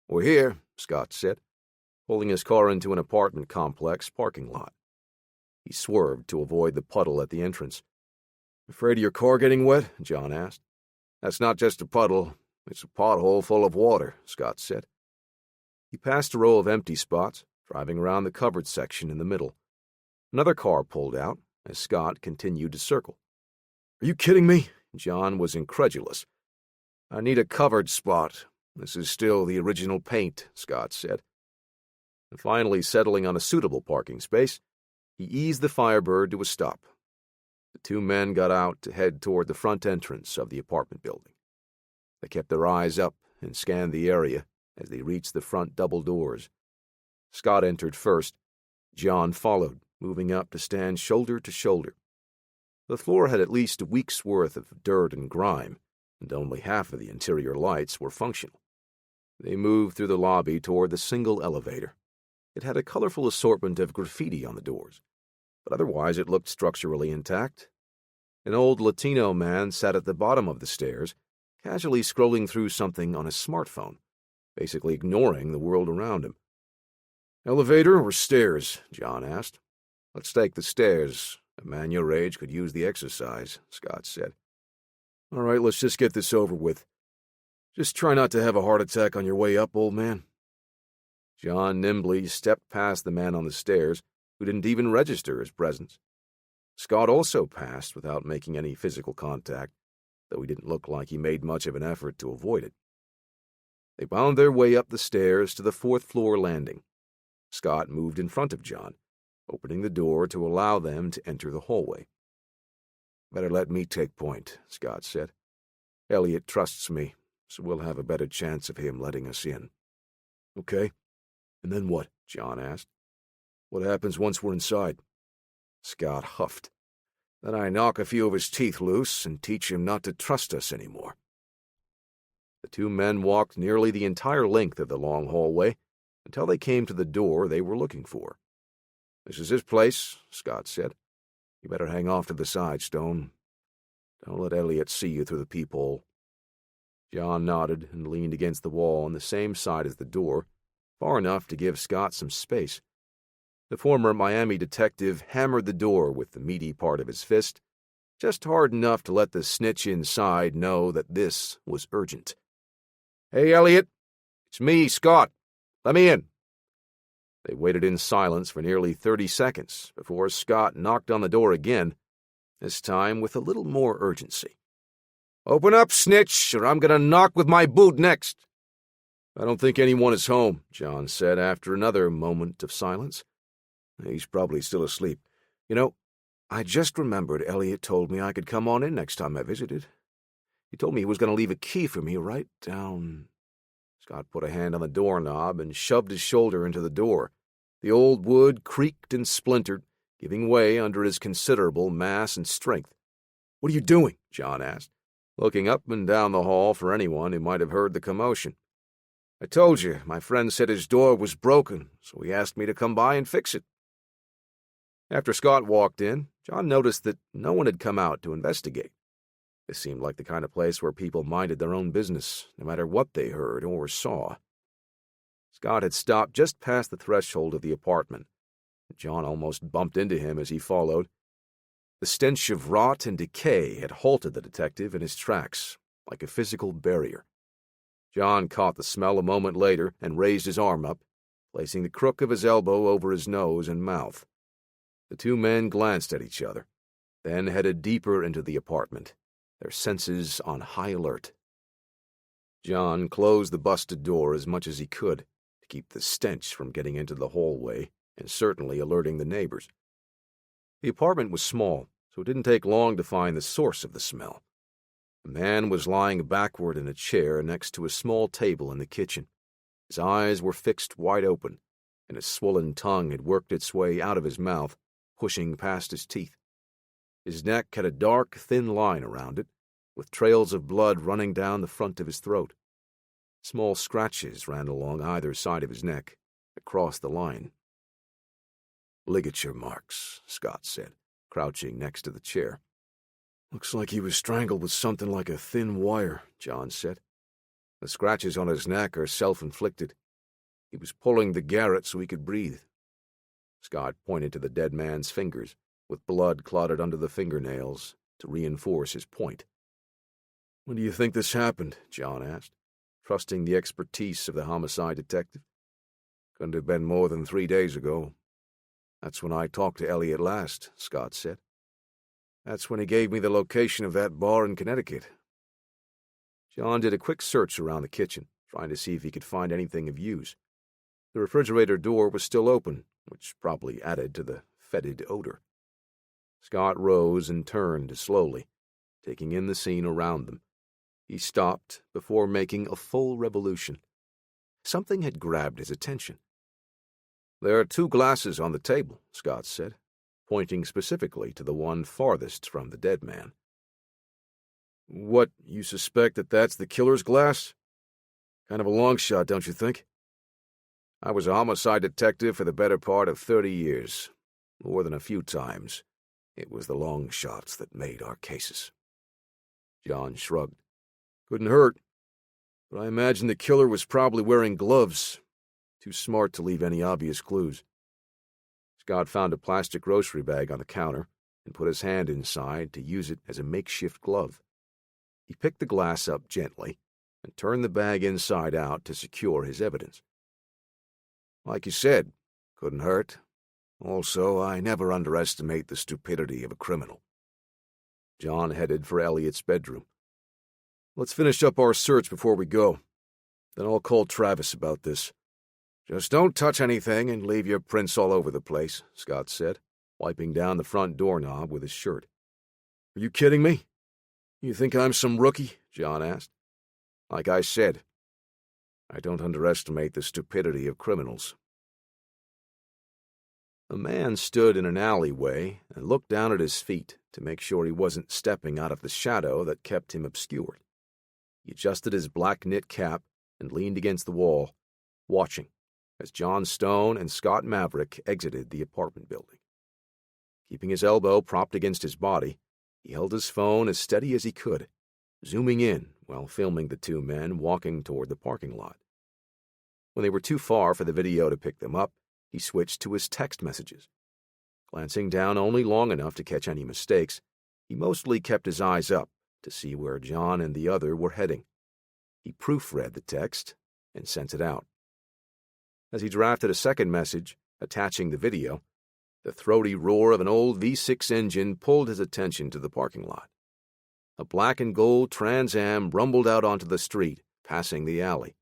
Speaker 1: "We're here," Scott said, pulling his car into an apartment complex parking lot. He swerved to avoid the puddle at the entrance. "Afraid of your car getting wet?" John asked. "That's not just a puddle. It's a pothole full of water," Scott said. He passed a row of empty spots, driving around the covered section in the middle. Another car pulled out as Scott continued to circle. "Are you kidding me?" John was incredulous. "I need a covered spot. This is still the original paint," Scott said. And finally settling on a suitable parking space, he eased the Firebird to a stop. The two men got out to head toward the front entrance of the apartment building. They kept their eyes up and scanned the area as they reached the front double doors. Scott entered first. John followed, moving up to stand shoulder to shoulder. The floor had at least a week's worth of dirt and grime, and only half of the interior lights were functional. They moved through the lobby toward the single elevator. It had a colorful assortment of graffiti on the doors, but otherwise it looked structurally intact. An old Latino man sat at the bottom of the stairs, casually scrolling through something on his smartphone, basically ignoring the world around him. "Elevator or stairs?" John asked. "Let's take the stairs. A man your age could use the exercise," Scott said. "All right, let's just get this over with. Just try not to have a heart attack on your way up, old man." John nimbly stepped past the man on the stairs, who didn't even register his presence. Scott also passed without making any physical contact, though he didn't look like he made much of an effort to avoid it. They wound their way up the stairs to the fourth-floor landing. Scott moved in front of John, opening the door to allow them to enter the hallway. "Better let me take point," Scott said. "Elliot trusts me, so we'll have a better chance of him letting us in." "Okay. And then what?" John asked. "What happens once we're inside?" Scott huffed. "Then I knock a few of his teeth loose and teach him not to trust us anymore." The two men walked nearly the entire length of the long hallway until they came to the door they were looking for. "This is his place," Scott said. "You better hang off to the side, Stone. Don't let Elliot see you through the peephole." John nodded and leaned against the wall on the same side as the door, far enough to give Scott some space. The former Miami detective hammered the door with the meaty part of his fist, just hard enough to let the snitch inside know that this was urgent. "Hey, Elliot, it's me, Scott. Let me in." They waited in silence for nearly 30 seconds before Scott knocked on the door again, this time with a little more urgency. "Open up, snitch, or I'm going to knock with my boot next." "I don't think anyone is home," John said after another moment of silence. "He's probably still asleep. You know, I just remembered Elliot told me I could come on in next time I visited. He told me he was going to leave a key for me right down—" Scott put a hand on the doorknob and shoved his shoulder into the door. The old wood creaked and splintered, giving way under his considerable mass and strength. "What are you doing?" John asked, looking up and down the hall for anyone who might have heard the commotion. "I told you, my friend said his door was broken, so he asked me to come by and fix it." After Scott walked in, John noticed that no one had come out to investigate. This seemed like the kind of place where people minded their own business, no matter what they heard or saw. Scott had stopped just past the threshold of the apartment. John almost bumped into him as he followed. The stench of rot and decay had halted the detective in his tracks, like a physical barrier. John caught the smell a moment later and raised his arm up, placing the crook of his elbow over his nose and mouth. The two men glanced at each other, then headed deeper into the apartment, their senses on high alert. John closed the busted door as much as he could to keep the stench from getting into the hallway and certainly alerting the neighbors. The apartment was small, so it didn't take long to find the source of the smell. A man was lying backward in a chair next to a small table in the kitchen. His eyes were fixed wide open, and his swollen tongue had worked its way out of his mouth, pushing past his teeth. His neck had a dark, thin line around it, with trails of blood running down the front of his throat. Small scratches ran along either side of his neck, across the line. "Ligature marks," Scott said, crouching next to the chair. "Looks like he was strangled with something like a thin wire," John said. "The scratches on his neck are self-inflicted. He was pulling the garrote so he could breathe." Scott pointed to the dead man's fingers, with blood clotted under the fingernails, to reinforce his point. "When do you think this happened?" John asked, trusting the expertise of the homicide detective. Couldn't have been more than 3 days ago. That's when I talked to Elliot last, Scott said. That's when he gave me the location of that bar in Connecticut. John did a quick search around the kitchen, trying to see if he could find anything of use. The refrigerator door was still open, which probably added to the fetid odor. Scott rose and turned slowly, taking in the scene around them. He stopped before making a full revolution. Something had grabbed his attention. There are 2 glasses on the table, Scott said, pointing specifically to the one farthest from the dead man. What, you suspect that that's the killer's glass? Kind of a long shot, don't you think? I was a homicide detective for the better part of 30 years. More than a few times. It was the long shots that made our cases. John shrugged. Couldn't hurt. But I imagine the killer was probably wearing gloves. Too smart to leave any obvious clues. Scott found a plastic grocery bag on the counter and put his hand inside to use it as a makeshift glove. He picked the glass up gently and turned the bag inside out to secure his evidence. Like you said, couldn't hurt. Also, I never underestimate the stupidity of a criminal. John headed for Elliot's bedroom. Let's finish up our search before we go. Then I'll call Travis about this. Just don't touch anything and leave your prints all over the place, Scott said, wiping down the front doorknob with his shirt. Are you kidding me? You think I'm some rookie? John asked. Like I said, I don't underestimate the stupidity of criminals. A man stood in an alleyway and looked down at his feet to make sure he wasn't stepping out of the shadow that kept him obscured. He adjusted his black knit cap and leaned against the wall, watching as John Stone and Scott Maverick exited the apartment building. Keeping his elbow propped against his body, he held his phone as steady as he could, zooming in while filming the 2 men walking toward the parking lot. When they were too far for the video to pick them up, he switched to his text messages. Glancing down only long enough to catch any mistakes, he mostly kept his eyes up to see where John and the other were heading. He proofread the text and sent it out. As he drafted a second message, attaching the video, the throaty roar of an old V6 engine pulled his attention to the parking lot. A black and gold Trans Am rumbled out onto the street, passing the alley.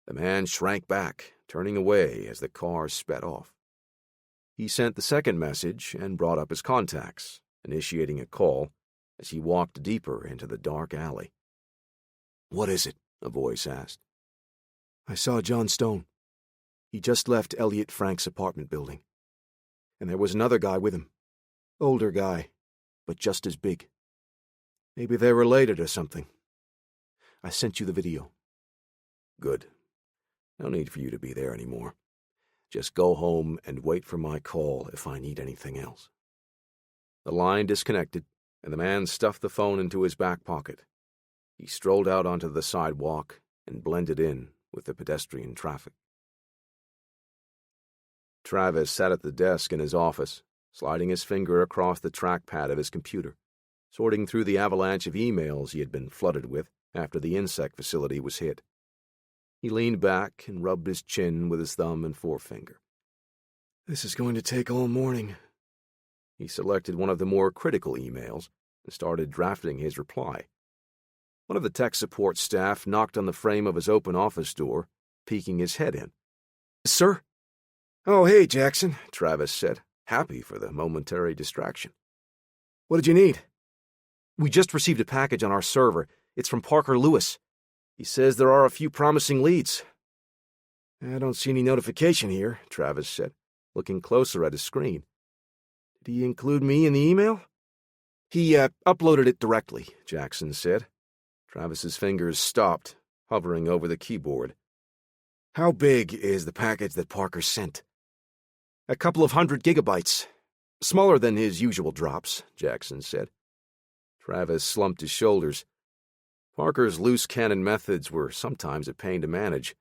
Speaker 1: The man shrank back, turning away as the car sped off. He sent the second message and brought up his contacts, initiating a call as he walked deeper into the dark alley. "What is it?" a voice asked. "I saw John Stone. He just left Elliot Frank's apartment building. And there was another guy with him. Older guy, but just as big. Maybe they're related or something. I sent you the video." "Good. No need for you to be there anymore. Just go home and wait for my call if I need anything else." The line disconnected, and the man stuffed the phone into his back pocket. He strolled out onto the sidewalk and blended in with the pedestrian traffic. Travis sat at the desk in his office, sliding his finger across the trackpad of his computer, sorting through the avalanche of emails he had been flooded with after the insect facility was hit. He leaned back and rubbed his chin with his thumb and forefinger. "This is going to take all morning." He selected one of the more critical emails and started drafting his reply. One of the tech support staff knocked on the frame of his open office door, peeking his head in. "Sir?" "Oh, hey, Jackson," Travis said, happy for the momentary distraction. "What did you need?" "We just received a package on our server. It's from Parker Lewis. He says there are a few promising leads." "I don't see any notification here," Travis said, looking closer at his screen. "Did he include me in the email?" "He uploaded it directly," Jackson said. Travis's fingers stopped, hovering over the keyboard. "How big is the package that Parker sent?" "A couple of 100 gigabytes. Smaller than his usual drops," Jackson said. Travis slumped his shoulders. Parker's loose cannon methods were sometimes a pain to manage,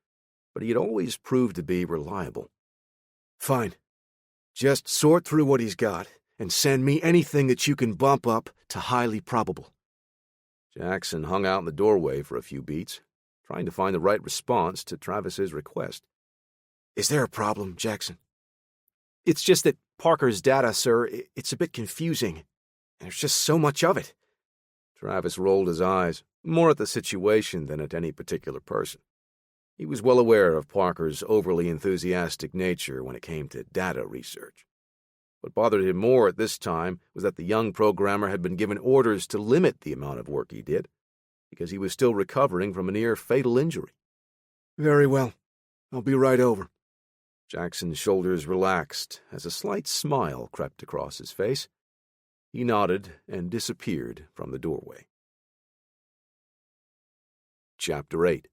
Speaker 1: but he had always proved to be reliable. "Fine. Just sort through what he's got and send me anything that you can bump up to highly probable." Jackson hung out in the doorway for a few beats, trying to find the right response to Travis's request.
Speaker 3: Is there a problem, Jackson?
Speaker 2: It's just that Parker's data, sir, it's a bit confusing. There's just so much of it.
Speaker 1: Travis rolled his eyes, more at the situation than at any particular person. He was well aware of Parker's overly enthusiastic nature when it came to data research. What bothered him more at this time was that the young programmer had been given orders to limit the amount of work he did, because he was still recovering from a near-fatal injury.
Speaker 3: Very well. I'll be right over.
Speaker 1: Jackson's shoulders relaxed as a slight smile crept across his face. He nodded and disappeared from the doorway. Chapter 8.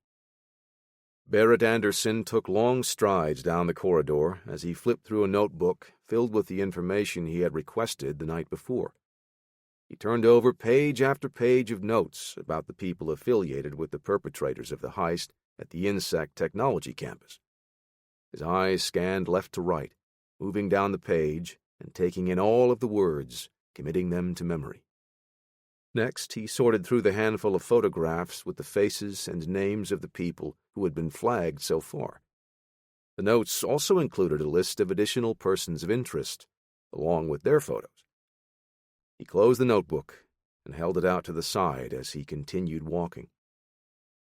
Speaker 1: Barrett Anderson took long strides down the corridor as he flipped through a notebook filled with the information he had requested the night before. He turned over page after page of notes about the people affiliated with the perpetrators of the heist at the Insect Technology campus. His eyes scanned left to right, moving down the page and taking in all of the words, committing them to memory. Next, he sorted through the handful of photographs with the faces and names of the people who had been flagged so far. The notes also included a list of additional persons of interest, along with their photos. He closed the notebook and held it out to the side as he continued walking.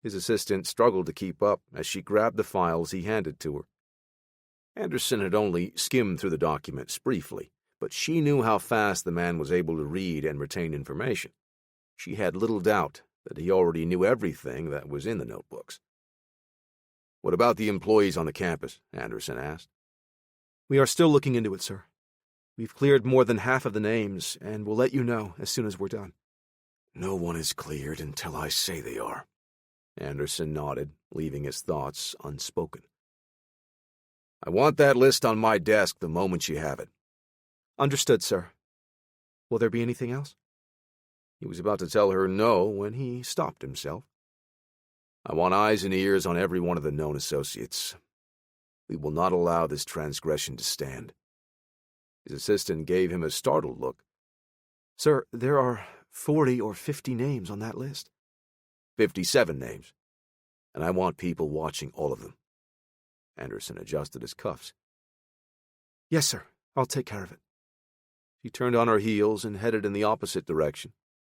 Speaker 1: His assistant struggled to keep up as she grabbed the files he handed to her. Anderson had only skimmed through the documents briefly, but she knew how fast the man was able to read and retain information. She had little doubt that he already knew everything that was in the notebooks. "What about the employees on the campus?" Anderson asked.
Speaker 2: We are still looking into it, sir. We've cleared more than half of the names, and we'll let you know as soon as we're done.
Speaker 3: No one is cleared until I say they are.
Speaker 1: Anderson nodded, leaving his thoughts unspoken. "I want that list on my desk the moment you have it."
Speaker 2: Understood, sir. Will there be anything else?
Speaker 1: He was about to tell her no when he stopped himself. "I want eyes and ears on every one of the known associates. We will not allow this transgression to stand." His assistant gave him a startled look.
Speaker 2: Sir, there are 40 or 50 names on that list.
Speaker 1: 57 names. And I want people watching all of them. Anderson adjusted his cuffs.
Speaker 2: Yes, sir. I'll take care of it.
Speaker 1: She turned on her heels and headed in the opposite direction,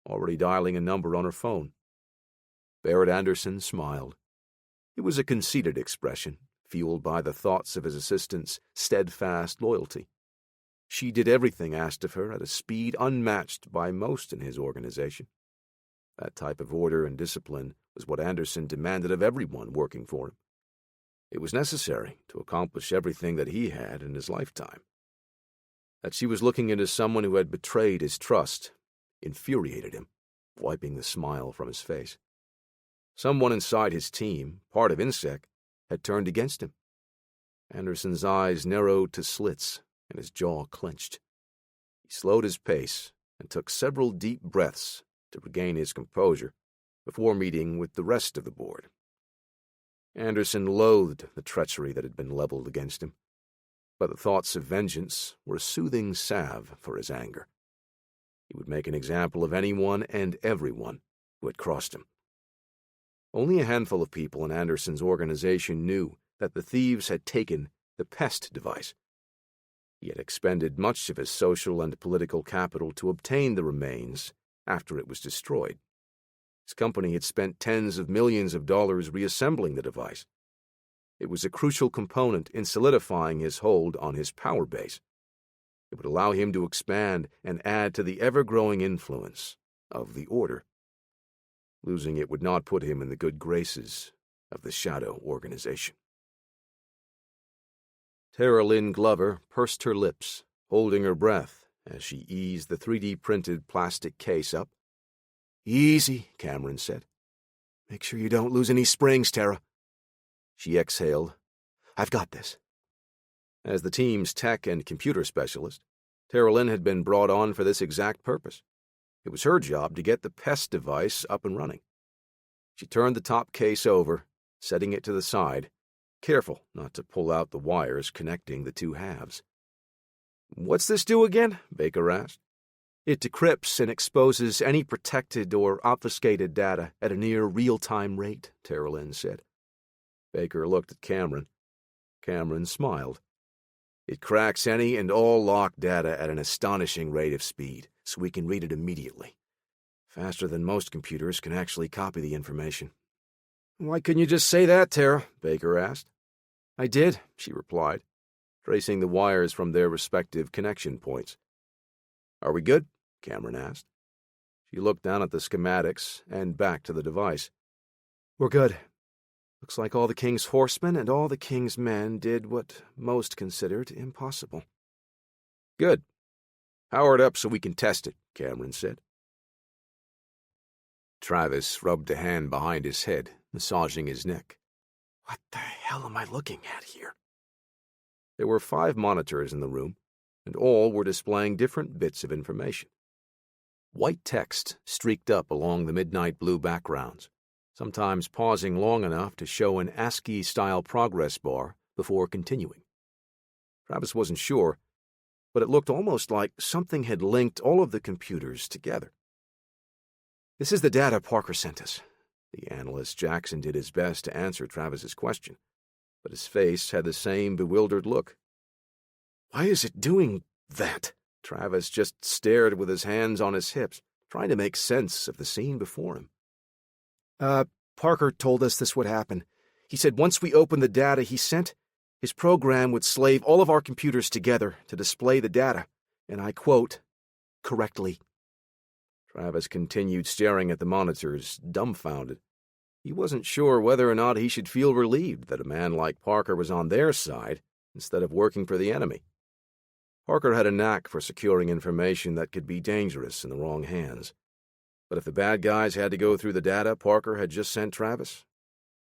Speaker 1: already dialing a number on her phone. Barrett Anderson smiled. It was a conceited expression, fueled by the thoughts of his assistant's steadfast loyalty. She did everything asked of her at a speed unmatched by most in his organization. That type of order and discipline was what Anderson demanded of everyone working for him. It was necessary to accomplish everything that he had in his lifetime. That she was looking into someone who had betrayed his trust infuriated him, wiping the smile from his face. Someone inside his team, part of INSEC, had turned against him. Anderson's eyes narrowed to slits and his jaw clenched. He slowed his pace and took several deep breaths to regain his composure before meeting with the rest of the board. Anderson loathed the treachery that had been leveled against him, but the thoughts of vengeance were a soothing salve for his anger. He would make an example of anyone and everyone who had crossed him. Only a handful of people in Anderson's organization knew that the thieves had taken the PEST device. He had expended much of his social and political capital to obtain the remains after it was destroyed. His company had spent tens of millions of dollars reassembling the device. It was a crucial component in solidifying his hold on his power base. It would allow him to expand and add to the ever-growing influence of the Order. Losing it would not put him in the good graces of the Shadow Organization. Tara Lynn Glover pursed her lips, holding her breath as she eased the 3D-printed plastic case up.
Speaker 3: Easy, Cameron said. Make sure you don't lose any springs, Tara.
Speaker 1: She exhaled.
Speaker 3: I've got this.
Speaker 1: As the team's tech and computer specialist, Tara Lynn had been brought on for this exact purpose. It was her job to get the PEST device up and running. She turned the top case over, setting it to the side, careful not to pull out the wires connecting the two halves. "What's this do again?" Baker asked.
Speaker 2: It decrypts and exposes any protected or obfuscated data at a near real-time rate, Tara Lynn said.
Speaker 1: Baker looked at Cameron. Cameron smiled. "It cracks any and all locked data at an astonishing rate of speed, so we can read it immediately. Faster than most computers can actually copy the information."
Speaker 3: "Why couldn't you just say that, Tara?"
Speaker 1: Baker asked.
Speaker 3: "I did,"
Speaker 1: she replied, tracing the wires from their respective connection points. "Are we good?" Cameron asked. She looked down at the schematics and back to the device.
Speaker 3: "We're good. Looks like all the king's horsemen and all the king's men did what most considered impossible."
Speaker 1: "Good. Power it up so we can test it," Cameron said. Travis rubbed a hand behind his head, massaging his neck.
Speaker 3: "What the hell am I looking at here?"
Speaker 1: There were 5 monitors in the room, and all were displaying different bits of information. White text streaked up along the midnight blue backgrounds, sometimes pausing long enough to show an ASCII-style progress bar before continuing. Travis wasn't sure, but it looked almost like something had linked all of the computers together.
Speaker 3: "This is the data Parker sent us."
Speaker 1: The analyst Jackson did his best to answer Travis's question, but his face had the same bewildered look.
Speaker 3: "Why is it doing that?"
Speaker 1: Travis just stared with his hands on his hips, trying to make sense of the scene before him.
Speaker 3: Parker told us this would happen. He said once we opened the data he sent, his program would slave all of our computers together to display the data, and I quote, correctly."
Speaker 1: Travis continued staring at the monitors, dumbfounded. He wasn't sure whether or not he should feel relieved that a man like Parker was on their side instead of working for the enemy. Parker had a knack for securing information that could be dangerous in the wrong hands. But if the bad guys had to go through the data Parker had just sent Travis,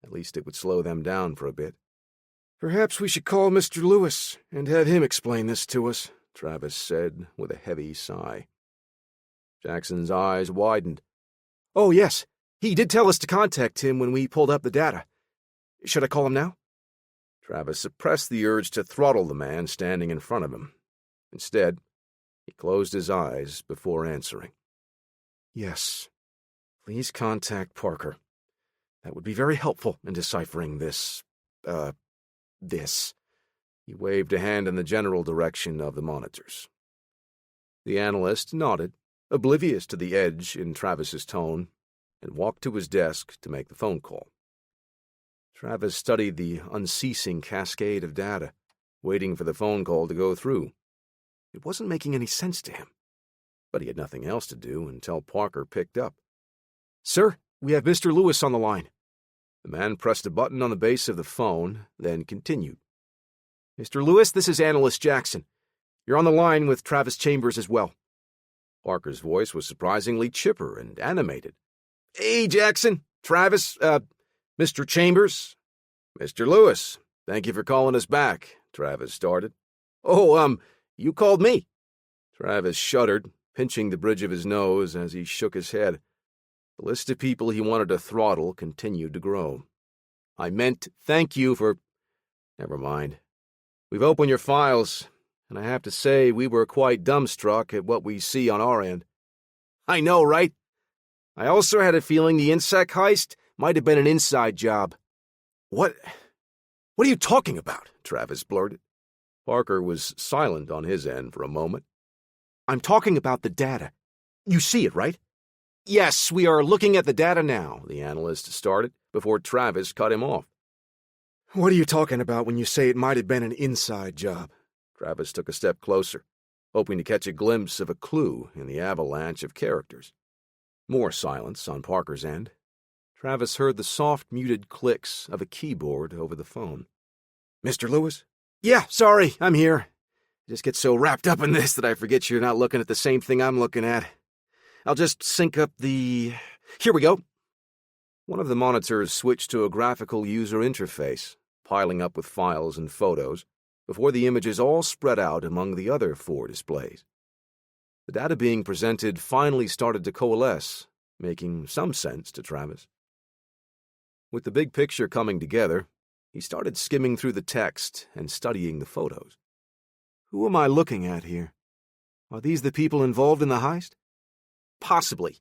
Speaker 1: at least it would slow them down for a bit.
Speaker 3: "Perhaps we should call Mr. Lewis and have him explain this to us," Travis said with a heavy sigh.
Speaker 1: Jackson's eyes widened.
Speaker 3: "Oh, yes. He did tell us to contact him when we pulled up the data. Should I call him now?"
Speaker 1: Travis suppressed the urge to throttle the man standing in front of him. Instead, he closed his eyes before answering.
Speaker 3: "Yes. Please contact Parker. That would be very helpful in deciphering this.
Speaker 1: He waved a hand in the general direction of the monitors. The analyst nodded, oblivious to the edge in Travis's tone, and walked to his desk to make the phone call. Travis studied the unceasing cascade of data, waiting for the phone call to go through. It wasn't making any sense to him, but he had nothing else to do until Parker picked up.
Speaker 3: "Sir, we have Mr. Lewis on the line."
Speaker 1: The man pressed a button on the base of the phone, then continued.
Speaker 3: "Mr. Lewis, this is Analyst Jackson. You're on the line with Travis Chambers as well."
Speaker 1: Parker's voice was surprisingly chipper and animated.
Speaker 3: "Hey, Jackson. Travis, Mr. Chambers."
Speaker 1: "Mr. Lewis, thank you for calling us back," Travis started.
Speaker 3: "Oh, you called me."
Speaker 1: Travis shuddered, pinching the bridge of his nose as he shook his head. The list of people he wanted to throttle continued to grow.
Speaker 3: "I meant thank you for—"
Speaker 1: "Never mind. We've opened your files, and I have to say we were quite dumbstruck at what we see on our end."
Speaker 3: "I know, right? I also had a feeling the insect heist might have been an inside job." What are you talking about?" Travis blurted.
Speaker 1: Parker was silent on his end for a moment.
Speaker 3: "I'm talking about the data. You see it, right?" "Yes, we are looking at the data now,"
Speaker 1: the analyst started, before Travis cut him off.
Speaker 3: "What are you talking about when you say it might have been an inside job?"
Speaker 1: Travis took a step closer, hoping to catch a glimpse of a clue in the avalanche of characters. More silence on Parker's end. Travis heard the soft, muted clicks of a keyboard over the phone.
Speaker 3: "Mr. Lewis?" "Yeah, sorry, I'm here. I just get so wrapped up in this that I forget you're not looking at the same thing I'm looking at. I'll just sync up the... Here we go."
Speaker 1: One of the monitors switched to a graphical user interface, piling up with files and photos, before the images all spread out among the other 4 displays. The data being presented finally started to coalesce, making some sense to Travis. With the big picture coming together, he started skimming through the text and studying the photos.
Speaker 3: Who am I looking at here? Are these the people involved in the heist? Possibly.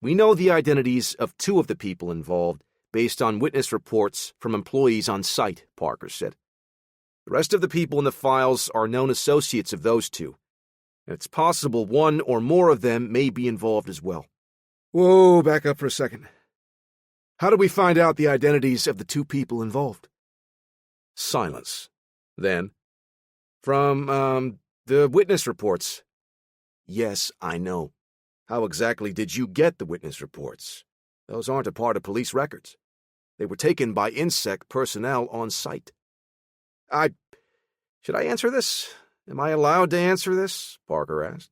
Speaker 3: We know the identities of 2 of the people involved based on witness reports from employees on site, Parker said.
Speaker 2: The rest of the people in the files are known associates of those two, and it's possible one or more of them may be involved as well.
Speaker 3: Whoa, back up for a second. How do we find out the identities of the two people involved?
Speaker 2: Silence. Then, from, the witness reports.
Speaker 3: Yes, I know.
Speaker 2: How exactly did you get the witness reports? Those aren't a part of police records. They were taken by INSEC personnel on site. Should I answer this? Am I allowed to answer this? Parker asked.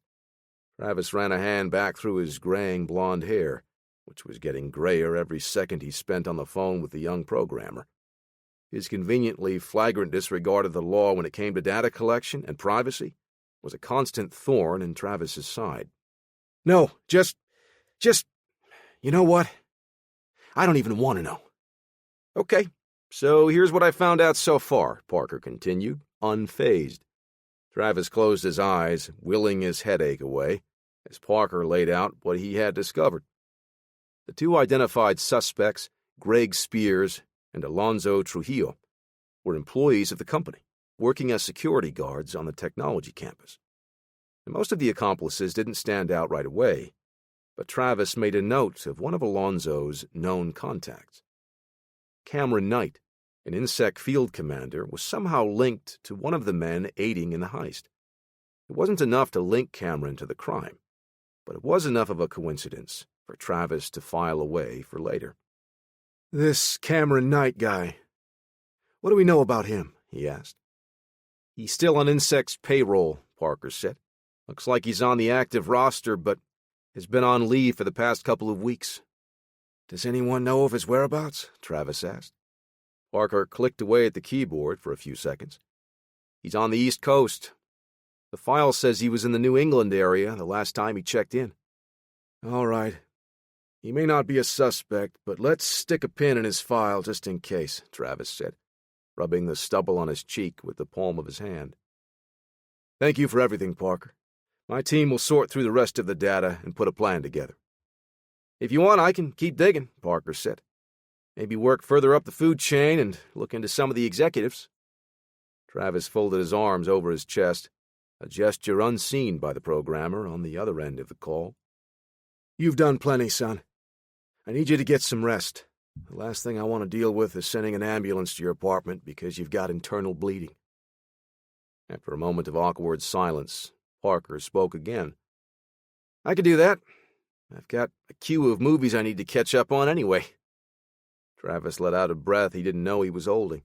Speaker 2: Travis ran a hand back through his graying blonde hair, which was getting grayer every second he spent on the phone with the young programmer. His conveniently flagrant disregard of the law when it came to data collection and privacy was a constant thorn in Travis's side.
Speaker 3: No, just, you know what? I don't even want to know.
Speaker 2: Okay, so here's what I found out so far, Parker continued, unfazed. Travis closed his eyes, willing his headache away, as Parker laid out what he had discovered. The two identified suspects, Greg Spears and Alonzo Trujillo, were employees of the company, working as security guards on the technology campus. And most of the accomplices didn't stand out right away, but Travis made a note of one of Alonzo's known contacts. Cameron Knight, an INSEC field commander, was somehow linked to one of the men aiding in the heist. It wasn't enough to link Cameron to the crime, but it was enough of a coincidence for Travis to file away for later.
Speaker 3: This Cameron Knight guy, what do we know about him? He asked.
Speaker 2: He's still on INSEC's payroll, Parker said. Looks like he's on the active roster, but has been on leave for the past couple of weeks.
Speaker 3: Does anyone know of his whereabouts? Travis asked.
Speaker 2: Parker clicked away at the keyboard for a few seconds. He's on the East Coast. The file says he was in the New England area the last time he checked in.
Speaker 3: All right. He may not be a suspect, but let's stick a pin in his file just in case, Travis said, rubbing the stubble on his cheek with the palm of his hand.
Speaker 2: Thank you for everything, Parker. My team will sort through the rest of the data and put a plan together. If you want, I can keep digging, Parker said. Maybe work further up the food chain and look into some of the executives. Travis folded his arms over his chest, a gesture unseen by the programmer on the other end of the call.
Speaker 3: You've done plenty, son. I need you to get some rest. The last thing I want to deal with is sending an ambulance to your apartment because you've got internal bleeding.
Speaker 2: After a moment of awkward silence, Parker spoke again. I could do that. I've got a queue of movies I need to catch up on anyway. Travis let out a breath he didn't know he was holding.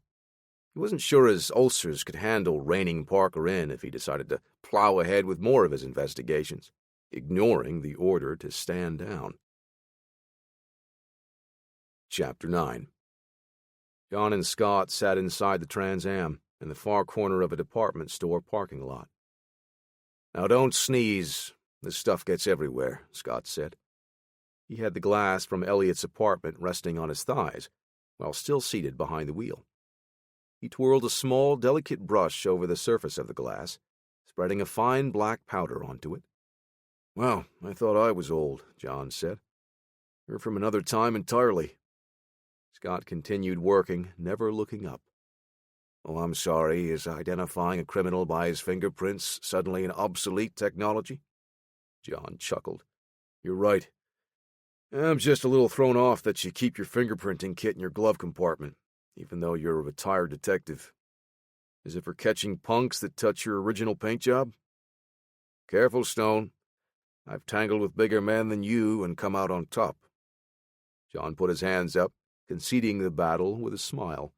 Speaker 2: He wasn't sure his ulcers could handle reining Parker in if he decided to plow ahead with more of his investigations, ignoring the order to stand down. Chapter 9. John and Scott sat inside the Trans Am in the far corner of a department store parking lot. Now don't sneeze. This stuff gets everywhere, Scott said. He had the glass from Elliot's apartment resting on his thighs, while still seated behind the wheel. He twirled a small, delicate brush over the surface of the glass, spreading a fine black powder onto it.
Speaker 3: Well, I thought I was old, John said. You're from another time entirely.
Speaker 2: Scott continued working, never looking up.
Speaker 3: Oh, I'm sorry, is identifying a criminal by his fingerprints suddenly an obsolete technology?
Speaker 2: John chuckled.
Speaker 3: You're right. I'm just a little thrown off that you keep your fingerprinting kit in your glove compartment, even though you're a retired detective. Is it for catching punks that touch your original paint job? Careful, Stone. I've tangled with bigger men than you and come out on top.
Speaker 2: John put his hands up, conceding the battle with a smile.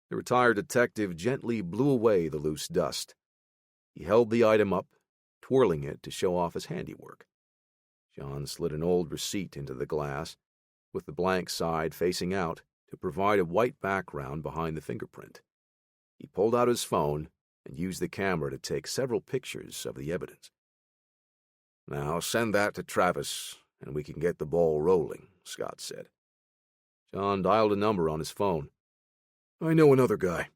Speaker 2: The retired detective gently blew away the loose dust. He held the item up, twirling it to show off his handiwork. John slid an old receipt into the glass, with the blank side facing out to provide a white background behind the fingerprint. He pulled out his phone and used the camera to take several pictures of the evidence.
Speaker 3: Now send that to Travis, and we can get the ball rolling, Scott said.
Speaker 2: John dialed a number on his phone.
Speaker 3: I know another guy.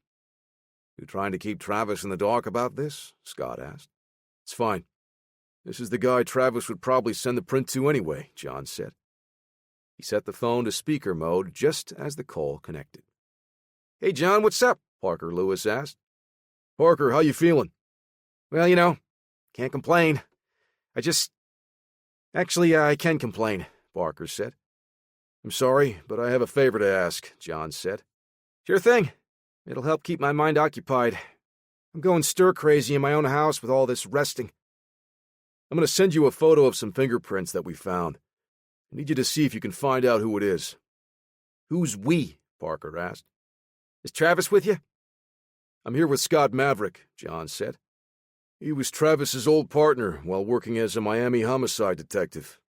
Speaker 2: You trying to keep Travis in the dark about this? Scott asked.
Speaker 3: It's fine. This is the guy Travis would probably send the print to anyway, John said.
Speaker 2: He set the phone to speaker mode just as the call connected. Hey, John, what's up? Parker Lewis asked.
Speaker 1: Parker, how you feeling?
Speaker 3: Well, can't complain. Actually, I can complain, Parker said.
Speaker 1: I'm sorry, but I have a favor to ask, John said.
Speaker 3: Sure thing. It'll help keep my mind occupied. I'm going stir-crazy in my own house with all this resting.
Speaker 1: I'm going to send you a photo of some fingerprints that we found. I need you to see if you can find out who it is.
Speaker 3: Who's we?
Speaker 1: Parker asked.
Speaker 3: Is Travis with you?
Speaker 1: I'm here with Scott Maverick, John said. He was Travis's old partner while working as a Miami homicide detective.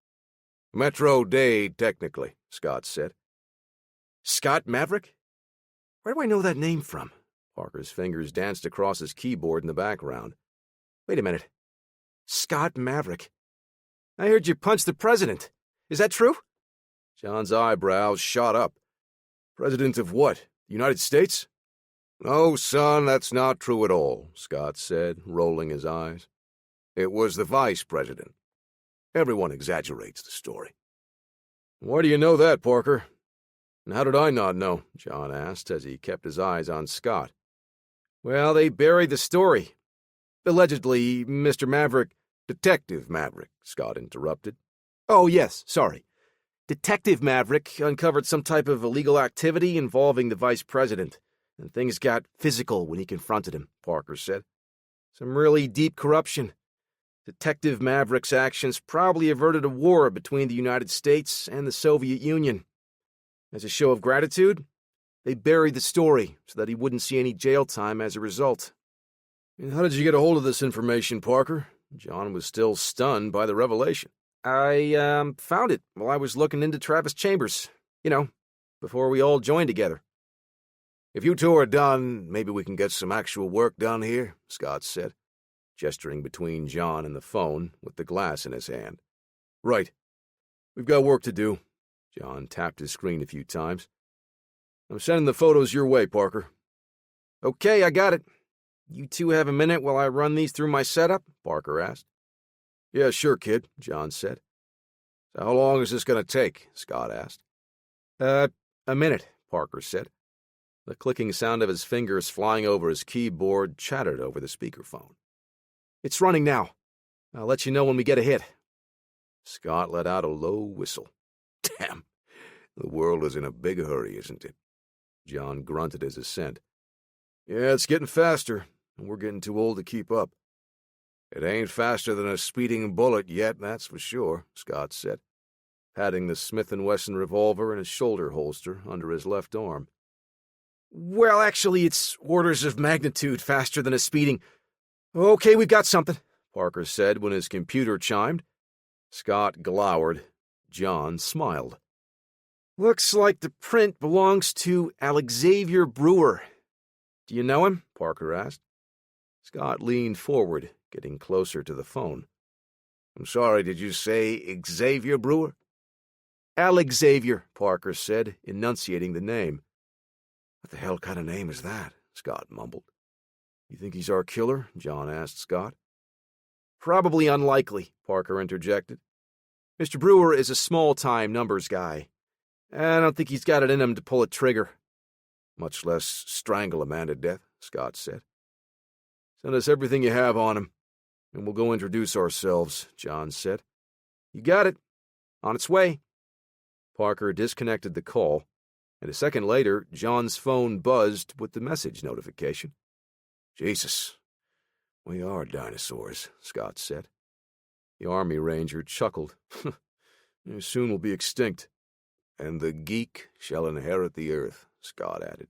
Speaker 1: Metro Dade, technically, Scott said.
Speaker 3: Scott Maverick? Where do I know that name from?
Speaker 1: Parker's fingers danced across his keyboard in the background.
Speaker 3: Wait a minute. Scott Maverick. I heard you punch the president. Is that true?
Speaker 1: John's eyebrows shot up. President of what? The United States? No, son, that's not true at all, Scott said, rolling his eyes. It was the vice president. Everyone exaggerates the story. Why do you know that, Parker? And how did I not know? John asked as he kept his eyes on Scott.
Speaker 3: Well, they buried the story. Allegedly, Mr. Maverick...
Speaker 1: Detective Maverick, Scott interrupted.
Speaker 3: Oh, yes, sorry. Detective Maverick uncovered some type of illegal activity involving the vice president, and things got physical when he confronted him, Parker said. Some really deep corruption. Detective Maverick's actions probably averted a war between the United States and the Soviet Union. As a show of gratitude, they buried the story so that he wouldn't see any jail time as a result.
Speaker 1: And how did you get a hold of this information, Parker? John was still stunned by the revelation.
Speaker 3: I found it while I was looking into Travis Chambers. Before we all joined together.
Speaker 1: If you two are done, maybe we can get some actual work done here, Scott said, gesturing between John and the phone with the glass in his hand. Right. We've got work to do. John tapped his screen a few times. I'm sending the photos your way, Parker.
Speaker 3: Okay, I got it. You two have a minute while I run these through my setup? Parker asked.
Speaker 1: Yeah, sure, kid, John said. So how long is this going to take? Scott asked.
Speaker 3: A minute, Parker said.
Speaker 1: The clicking sound of his fingers flying over his keyboard chattered over the speakerphone.
Speaker 3: It's running now. I'll let you know when we get a hit.
Speaker 1: Scott let out a low whistle. Damn, the world is in a big hurry, isn't it? John grunted his assent. Yeah, it's getting faster, and we're getting too old to keep up. It ain't faster than a speeding bullet yet, that's for sure, Scott said, patting the Smith & Wesson revolver in his shoulder holster under his left arm.
Speaker 3: Well, actually, it's orders of magnitude faster than a speeding. Okay, we've got something, Parker said when his computer chimed.
Speaker 1: Scott glowered. John smiled.
Speaker 3: Looks like the print belongs to Alexavier Brewer. Do you know him? Parker asked.
Speaker 1: Scott leaned forward, getting closer to the phone. I'm sorry, did you say Xavier Brewer?
Speaker 3: Alexavier, Parker said, enunciating the name.
Speaker 1: What the hell kind of name is that? Scott mumbled. You think he's our killer? John asked Scott.
Speaker 3: Probably unlikely, Parker interjected. Mr. Brewer is a small-time numbers guy. I don't think he's got it in him to pull a trigger.
Speaker 1: Much less strangle a man to death, Scott said. Send us everything you have on him, and we'll go introduce ourselves, John said.
Speaker 3: You got it. On its way.
Speaker 1: Parker disconnected the call, and a second later, John's phone buzzed with the message notification. Jesus, we are dinosaurs, Scott said. The Army Ranger chuckled. Soon we'll be extinct, and the geek shall inherit the earth, Scott added.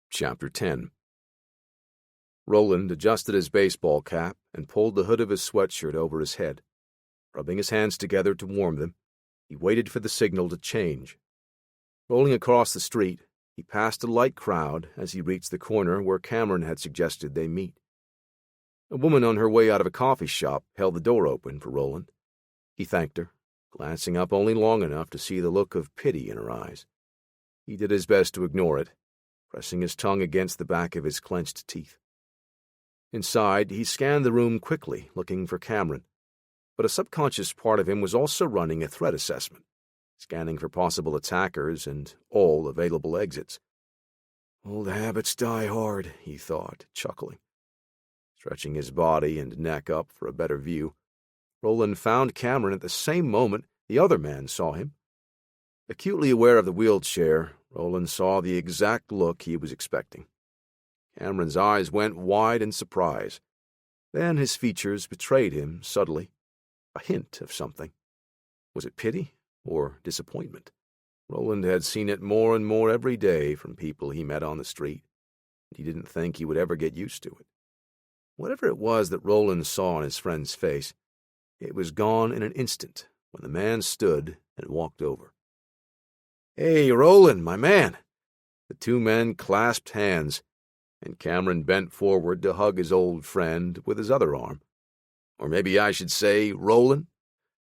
Speaker 1: Chapter 10. Roland adjusted his baseball cap and pulled the hood of his sweatshirt over his head. Rubbing his hands together to warm them, he waited for the signal to change. Rolling across the street, he passed a light crowd as he reached the corner where Cameron had suggested they meet. A woman on her way out of a coffee shop held the door open for Roland. He thanked her, glancing up only long enough to see the look of pity in her eyes. He did his best to ignore it, pressing his tongue against the back of his clenched teeth. Inside, he scanned the room quickly, looking for Cameron, but a subconscious part of him was also running a threat assessment, scanning for possible attackers and all available exits. Old habits die hard, he thought, chuckling. Stretching his body and neck up for a better view, Roland found Cameron at the same moment the other man saw him. Acutely aware of the wheelchair, Roland saw the exact look he was expecting. Cameron's eyes went wide in surprise. Then his features betrayed him subtly, a hint of something. Was it pity or disappointment? Roland had seen it more and more every day from people he met on the street, and he didn't think he would ever get used to it. Whatever it was that Roland saw on his friend's face, it was gone in an instant when the man stood and walked over. "Hey, Roland, my man!" The two men clasped hands, and Cameron bent forward to hug his old friend with his other arm. Or maybe I should say, Roland.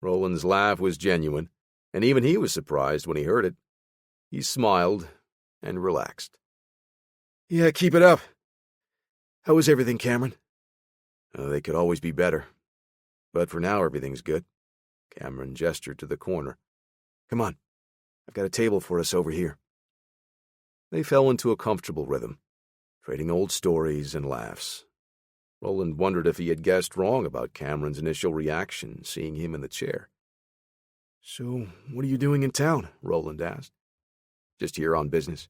Speaker 1: Roland's laugh was genuine, and even he was surprised when he heard it. He smiled and relaxed.
Speaker 3: "Yeah, keep it up. How was everything, Cameron?"
Speaker 1: They could always be better. But for now, everything's good. Cameron gestured to the corner.
Speaker 3: "Come on. I've got a table for us over here."
Speaker 1: They fell into a comfortable rhythm, trading old stories and laughs. Roland wondered if he had guessed wrong about Cameron's initial reaction, seeing him in the chair.
Speaker 3: "So, what are you doing in town?"
Speaker 1: Roland asked. "Just here on business.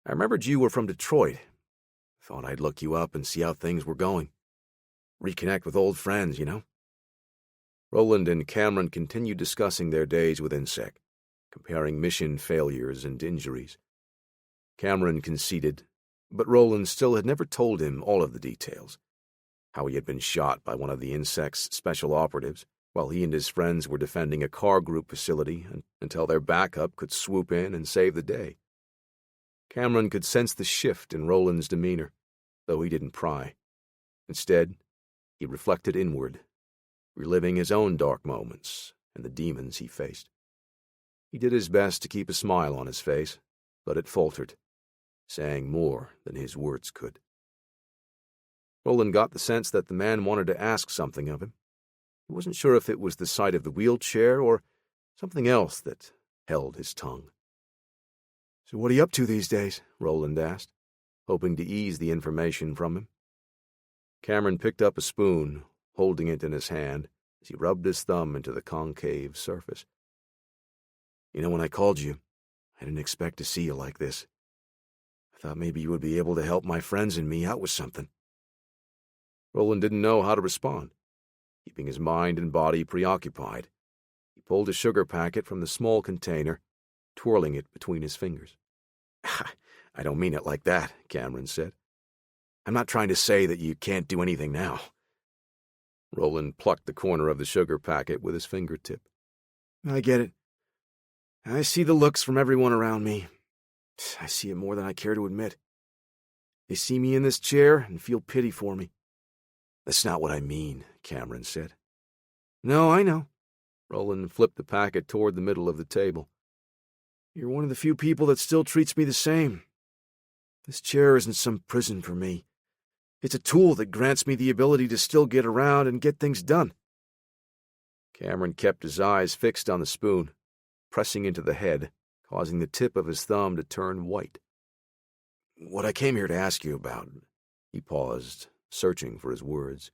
Speaker 1: I remembered you were from Detroit. Thought I'd look you up and see how things were going. Reconnect with old friends, you know." Roland and Cameron continued discussing their days with INSEC, comparing mission failures and injuries. Cameron conceded, but Roland still had never told him all of the details. How he had been shot by one of the INSEC's special operatives, while he and his friends were defending a car group facility until their backup could swoop in and save the day. Cameron could sense the shift in Roland's demeanor, though he didn't pry. Instead, he reflected inward, reliving his own dark moments and the demons he faced. He did his best to keep a smile on his face, but it faltered, saying more than his words could. Roland got the sense that the man wanted to ask something of him. He wasn't sure if it was the sight of the wheelchair or something else that held his tongue.
Speaker 3: "So what are you up to these days?"
Speaker 1: Roland asked, hoping to ease the information from him. Cameron picked up a spoon, holding it in his hand as he rubbed his thumb into the concave surface. "You know, when I called you, I didn't expect to see you like this. I thought maybe you would be able to help my friends and me out with something." Roland didn't know how to respond. Keeping his mind and body preoccupied, he pulled a sugar packet from the small container, twirling it between his fingers. "I don't mean it like that," Cameron said. "I'm not trying to say that you can't do anything now." Roland plucked the corner of the sugar packet with his fingertip.
Speaker 3: "I get it. I see the looks from everyone around me. I see it more than I care to admit. They see me in this chair and feel pity for me."
Speaker 1: "That's not what I mean," Cameron said.
Speaker 3: "No, I know."
Speaker 1: Roland flipped the packet toward the middle of the table.
Speaker 3: "You're one of the few people that still treats me the same. This chair isn't some prison for me. It's a tool that grants me the ability to still get around and get things done."
Speaker 1: Cameron kept his eyes fixed on the spoon, pressing into the head, causing the tip of his thumb to turn white. "What I came here to ask you about," he paused, searching for his words.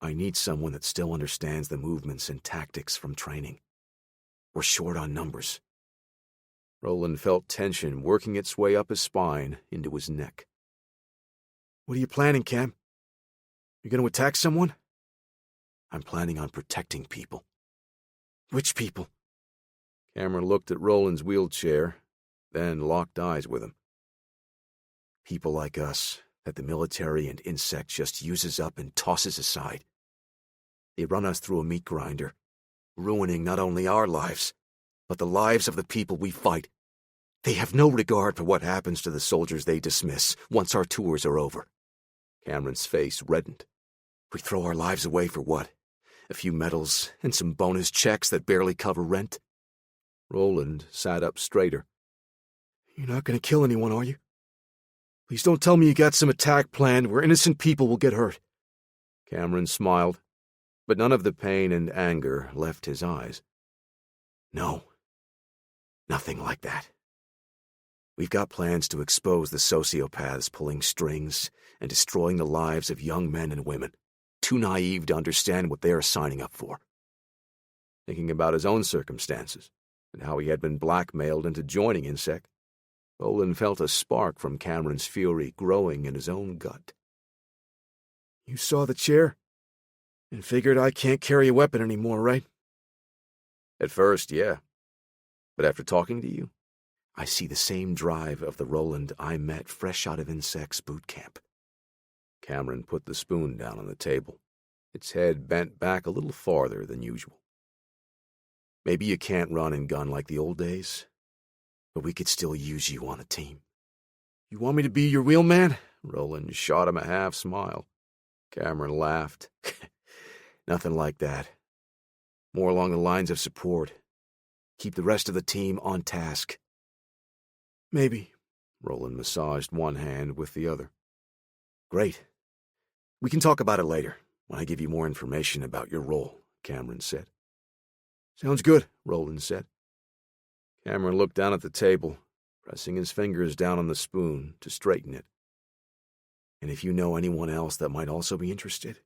Speaker 1: "I need someone that still understands the movements and tactics from training. We're short on numbers." Roland felt tension working its way up his spine into his neck.
Speaker 3: "What are you planning, Cam? You going to attack someone?"
Speaker 1: "I'm planning on protecting people."
Speaker 3: "Which people?"
Speaker 1: Cameron looked at Roland's wheelchair, then locked eyes with him. "People like us that the military and INSEC just uses up and tosses aside. They run us through a meat grinder, ruining not only our lives, but the lives of the people we fight. They have no regard for what happens to the soldiers they dismiss once our tours are over." Cameron's face reddened. "We throw our lives away for what? A few medals and some bonus checks that barely cover rent?" Roland sat up straighter.
Speaker 3: "You're not going to kill anyone, are you? Please don't tell me you got some attack planned where innocent people will get hurt."
Speaker 1: Cameron smiled, but none of the pain and anger left his eyes. "No, nothing like that.
Speaker 3: We've got plans to expose the sociopaths pulling strings and destroying the lives of young men and women, too naive to understand what they are signing up for.
Speaker 1: Thinking about his own circumstances and how he had been blackmailed into joining INSEC, Roland felt a spark from Cameron's fury growing in his own gut.
Speaker 2: You saw the chair and figured I can't carry a weapon anymore, right?
Speaker 1: At first, yeah. But after talking to you,
Speaker 3: I see the same drive of the Roland I met fresh out of INSEC's boot camp.
Speaker 1: Cameron put the spoon down on the table, its head bent back a little farther than usual.
Speaker 3: Maybe you can't run and gun like the old days, but we could still use you on a team.
Speaker 2: You want me to be your wheelman?
Speaker 1: Roland shot him a half smile. Cameron laughed.
Speaker 3: Nothing like that. More along the lines of support. Keep the rest of the team on task.
Speaker 2: Maybe.
Speaker 1: Roland massaged one hand with the other.
Speaker 3: Great. We can talk about it later, when I give you more information about your role, Cameron said.
Speaker 2: Sounds good,
Speaker 1: Roland said. Cameron looked down at the table, pressing his fingers down on the spoon to straighten it.
Speaker 3: And if you know anyone else that might also be interested,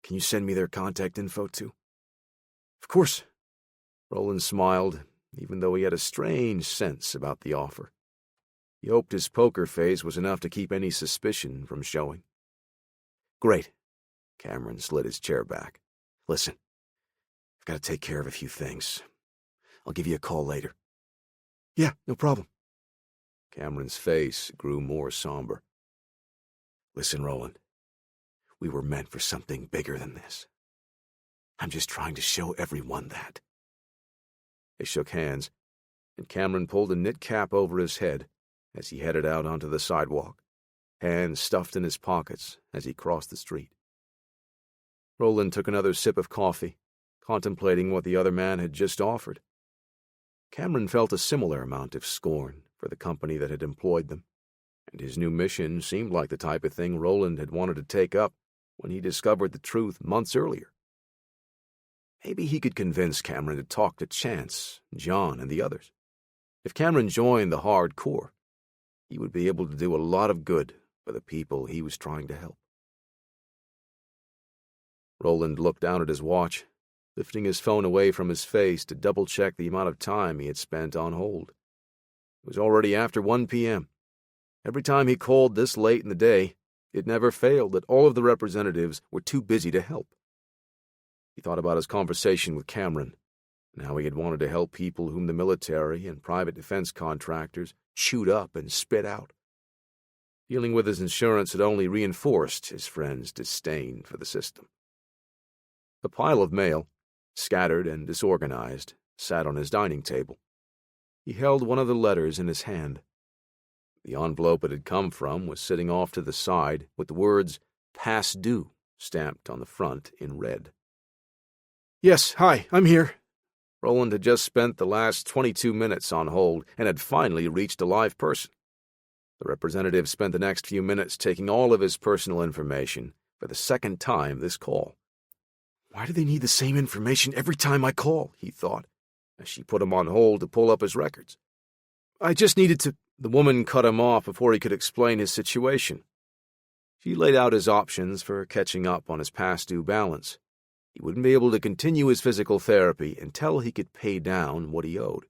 Speaker 3: can you send me their contact info too?
Speaker 2: Of course.
Speaker 1: Roland smiled, even though he had a strange sense about the offer. He hoped his poker face was enough to keep any suspicion from showing.
Speaker 3: Great. Cameron slid his chair back. Listen, I've got to take care of a few things. I'll give you a call later.
Speaker 2: Yeah, no problem.
Speaker 1: Cameron's face grew more somber.
Speaker 3: Listen, Roland, we were meant for something bigger than this. I'm just trying to show everyone that.
Speaker 1: They shook hands, and Cameron pulled a knit cap over his head as he headed out onto the sidewalk, hands stuffed in his pockets as he crossed the street. Roland took another sip of coffee, contemplating what the other man had just offered. Cameron felt a similar amount of scorn for the company that had employed them, and his new mission seemed like the type of thing Roland had wanted to take up when he discovered the truth months earlier. Maybe he could convince Cameron to talk to Chance, John, and the others. If Cameron joined the hardcore, he would be able to do a lot of good for the people he was trying to help. Roland looked down at his watch, lifting his phone away from his face to double-check the amount of time he had spent on hold. It was already after 1 p.m. Every time he called this late in the day, it never failed that all of the representatives were too busy to help. He thought about his conversation with Cameron, and how he had wanted to help people whom the military and private defense contractors chewed up and spit out. Dealing with his insurance had only reinforced his friend's disdain for the system. A pile of mail, scattered and disorganized, sat on his dining table. He held one of the letters in his hand. The envelope it had come from was sitting off to the side with the words, "Past due," stamped on the front in red.
Speaker 2: Yes, hi, I'm here.
Speaker 1: Roland had just spent the last 22 minutes on hold and had finally reached a live person. The representative spent the next few minutes taking all of his personal information for the second time this call.
Speaker 2: Why do they need the same information every time I call, he thought,
Speaker 1: as she put him on hold to pull up his records.
Speaker 2: I just needed to...
Speaker 1: The woman cut him off before he could explain his situation. She laid out his options for catching up on his past due balance. He wouldn't be able to continue his physical therapy until he could pay down what he owed.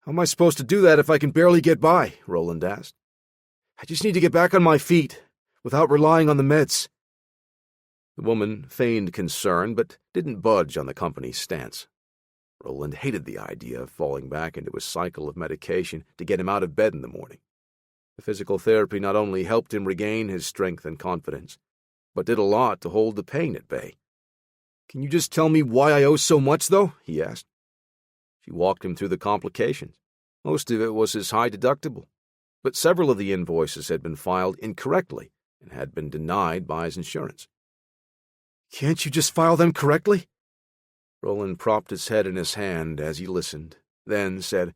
Speaker 2: How am I supposed to do that if I can barely get by? Roland asked. I just need to get back on my feet, without relying on the meds.
Speaker 1: The woman feigned concern, but didn't budge on the company's stance. Roland hated the idea of falling back into a cycle of medication to get him out of bed in the morning. The physical therapy not only helped him regain his strength and confidence, but did a lot to hold the pain at bay.
Speaker 2: Can you just tell me why I owe so much, though? He asked.
Speaker 1: She walked him through the complications. Most of it was his high deductible, but several of the invoices had been filed incorrectly and had been denied by his insurance.
Speaker 2: Can't you just file them correctly?
Speaker 1: Roland propped his head in his hand as he listened, then said,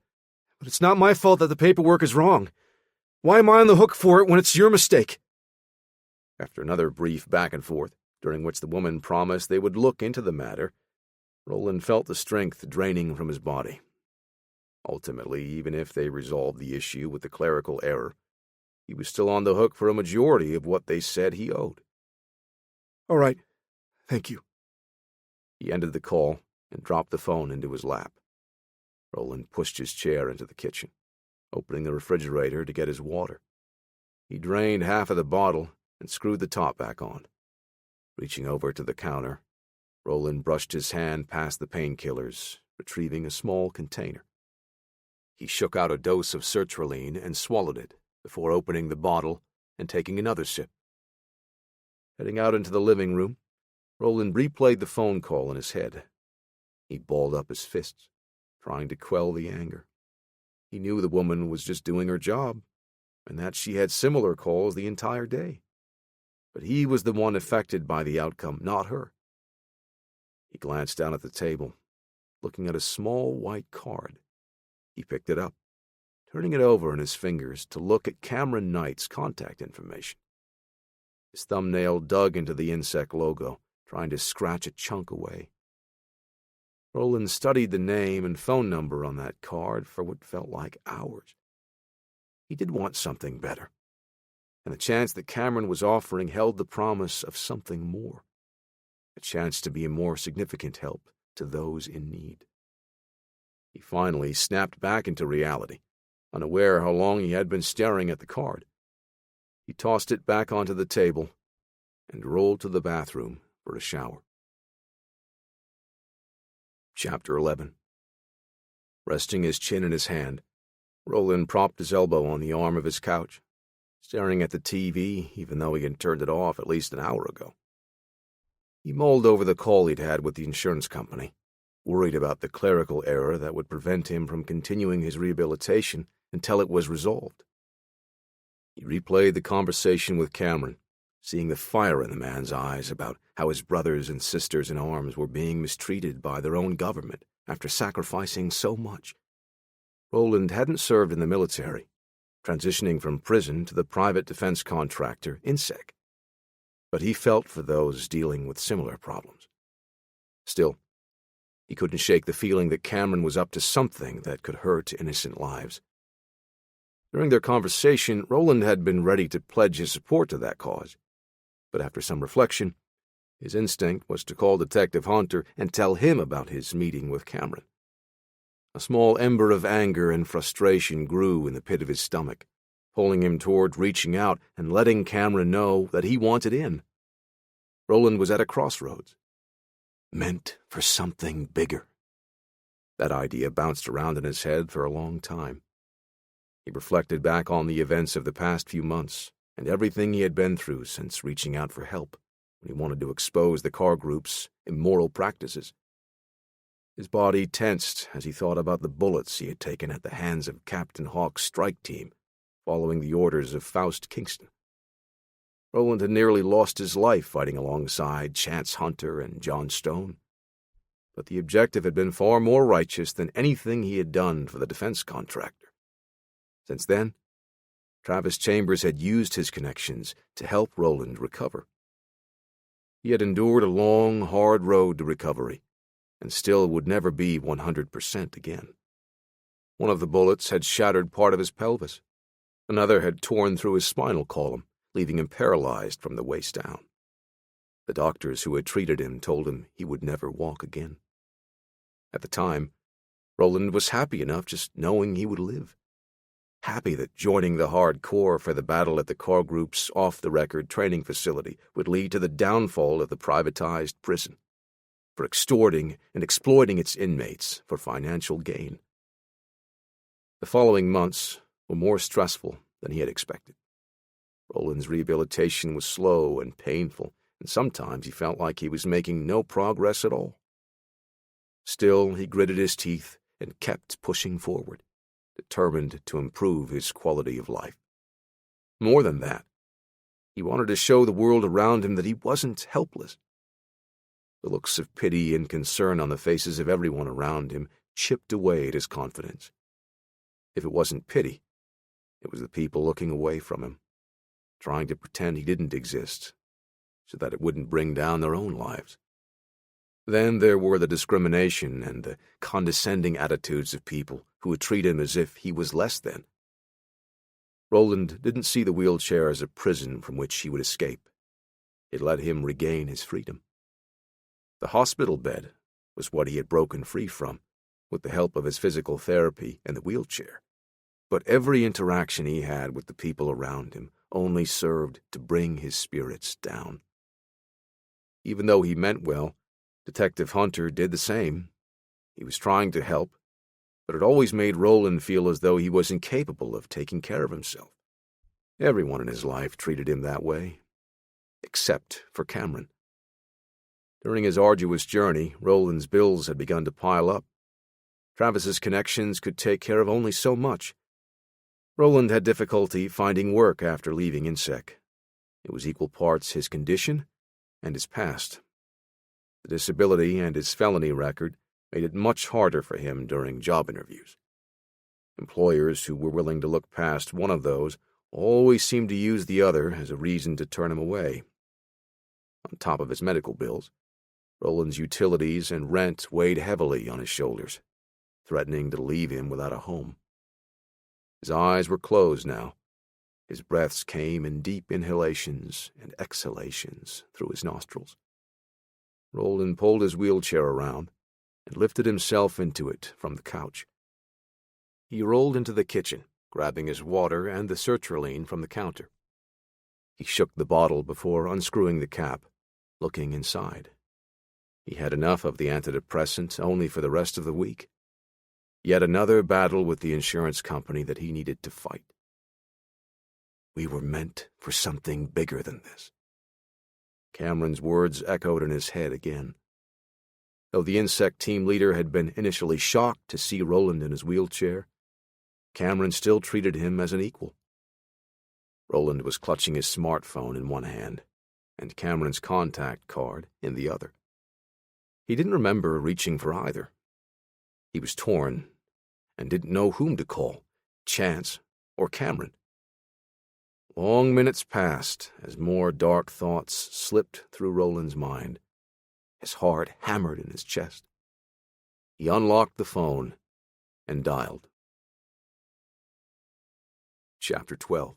Speaker 2: But it's not my fault that the paperwork is wrong. Why am I on the hook for it when it's your mistake?
Speaker 1: After another brief back and forth, during which the woman promised they would look into the matter, Roland felt the strength draining from his body. Ultimately, even if they resolved the issue with the clerical error, he was still on the hook for a majority of what they said he owed.
Speaker 2: All right. Thank you.
Speaker 1: He ended the call and dropped the phone into his lap. Roland pushed his chair into the kitchen, opening the refrigerator to get his water. He drained half of the bottle and screwed the top back on. Reaching over to the counter, Roland brushed his hand past the painkillers, retrieving a small container. He shook out a dose of sertraline and swallowed it before opening the bottle and taking another sip. Heading out into the living room, Roland replayed the phone call in his head. He balled up his fists, trying to quell the anger. He knew the woman was just doing her job, and that she had similar calls the entire day. But he was the one affected by the outcome, not her. He glanced down at the table, looking at a small white card. He picked it up, turning it over in his fingers to look at Cameron Knight's contact information. His thumbnail dug into the insect logo, trying to scratch a chunk away. Roland studied the name and phone number on that card for what felt like hours. He did want something better, and the chance that Cameron was offering held the promise of something more, a chance to be a more significant help to those in need. He finally snapped back into reality, unaware how long he had been staring at the card. He tossed it back onto the table and rolled to the bathroom for a shower. Chapter 11. Resting his chin in his hand, Roland propped his elbow on the arm of his couch, staring at the TV even though he had turned it off at least an hour ago. He mulled over the call he'd had with the insurance company, worried about the clerical error that would prevent him from continuing his rehabilitation until it was resolved. He replayed the conversation with Cameron, seeing the fire in the man's eyes about how his brothers and sisters in arms were being mistreated by their own government after sacrificing so much. Roland hadn't served in the military, transitioning from prison to the private defense contractor INSEC, but he felt for those dealing with similar problems. Still, he couldn't shake the feeling that Cameron was up to something that could hurt innocent lives. During their conversation, Roland had been ready to pledge his support to that cause, but after some reflection, his instinct was to call Detective Hunter and tell him about his meeting with Cameron. A small ember of anger and frustration grew in the pit of his stomach, pulling him toward reaching out and letting Cameron know that he wanted in. Roland was at a crossroads. Meant for something bigger. That idea bounced around in his head for a long time. He reflected back on the events of the past few months and everything he had been through since reaching out for help when he wanted to expose the car group's immoral practices. His body tensed as he thought about the bullets he had taken at the hands of Captain Hawk's strike team following the orders of Faust Kingston. Roland had nearly lost his life fighting alongside Chance Hunter and John Stone, but the objective had been far more righteous than anything he had done for the defense contractor. Since then, Travis Chambers had used his connections to help Roland recover. He had endured a long, hard road to recovery, and still would never be 100% again. One of the bullets had shattered part of his pelvis. Another had torn through his spinal column, leaving him paralyzed from the waist down. The doctors who had treated him told him he would never walk again. At the time, Roland was happy enough just knowing he would live. Happy that joining the hardcore for the battle at the car group's off-the-record training facility would lead to the downfall of the privatized prison, for extorting and exploiting its inmates for financial gain. The following months were more stressful than he had expected. Roland's rehabilitation was slow and painful, and sometimes he felt like he was making no progress at all. Still, he gritted his teeth and kept pushing forward, determined to improve his quality of life. More than that, he wanted to show the world around him that he wasn't helpless. The looks of pity and concern on the faces of everyone around him chipped away at his confidence. If it wasn't pity, it was the people looking away from him, trying to pretend he didn't exist, so that it wouldn't bring down their own lives. Then there were the discrimination and the condescending attitudes of people who would treat him as if he was less than. Roland didn't see the wheelchair as a prison from which he would escape. It let him regain his freedom. The hospital bed was what he had broken free from, with the help of his physical therapy and the wheelchair. But every interaction he had with the people around him only served to bring his spirits down. Even though he meant well, Detective Hunter did the same. He was trying to help, but it always made Roland feel as though he was incapable of taking care of himself. Everyone in his life treated him that way, except for Cameron. During his arduous journey, Roland's bills had begun to pile up. Travis's connections could take care of only so much. Roland had difficulty finding work after leaving INSEC. It was equal parts his condition and his past. The disability and his felony record made it much harder for him during job interviews. Employers who were willing to look past one of those always seemed to use the other as a reason to turn him away. On top of his medical bills, Roland's utilities and rent weighed heavily on his shoulders, threatening to leave him without a home. His eyes were closed now. His breaths came in deep inhalations and exhalations through his nostrils. Roland pulled his wheelchair around and lifted himself into it from the couch. He rolled into the kitchen, grabbing his water and the sertraline from the counter. He shook the bottle before unscrewing the cap, looking inside. He had enough of the antidepressant only for the rest of the week. Yet another battle with the insurance company that he needed to fight. We were meant for something bigger than this. Cameron's words echoed in his head again. Though the insect team leader had been initially shocked to see Roland in his wheelchair, Cameron still treated him as an equal. Roland was clutching his smartphone in one hand and Cameron's contact card in the other. He didn't remember reaching for either. He was torn and didn't know whom to call, Chance or Cameron. Long minutes passed as more dark thoughts slipped through Roland's mind. His heart hammered in his chest. He unlocked the phone and dialed. Chapter 12.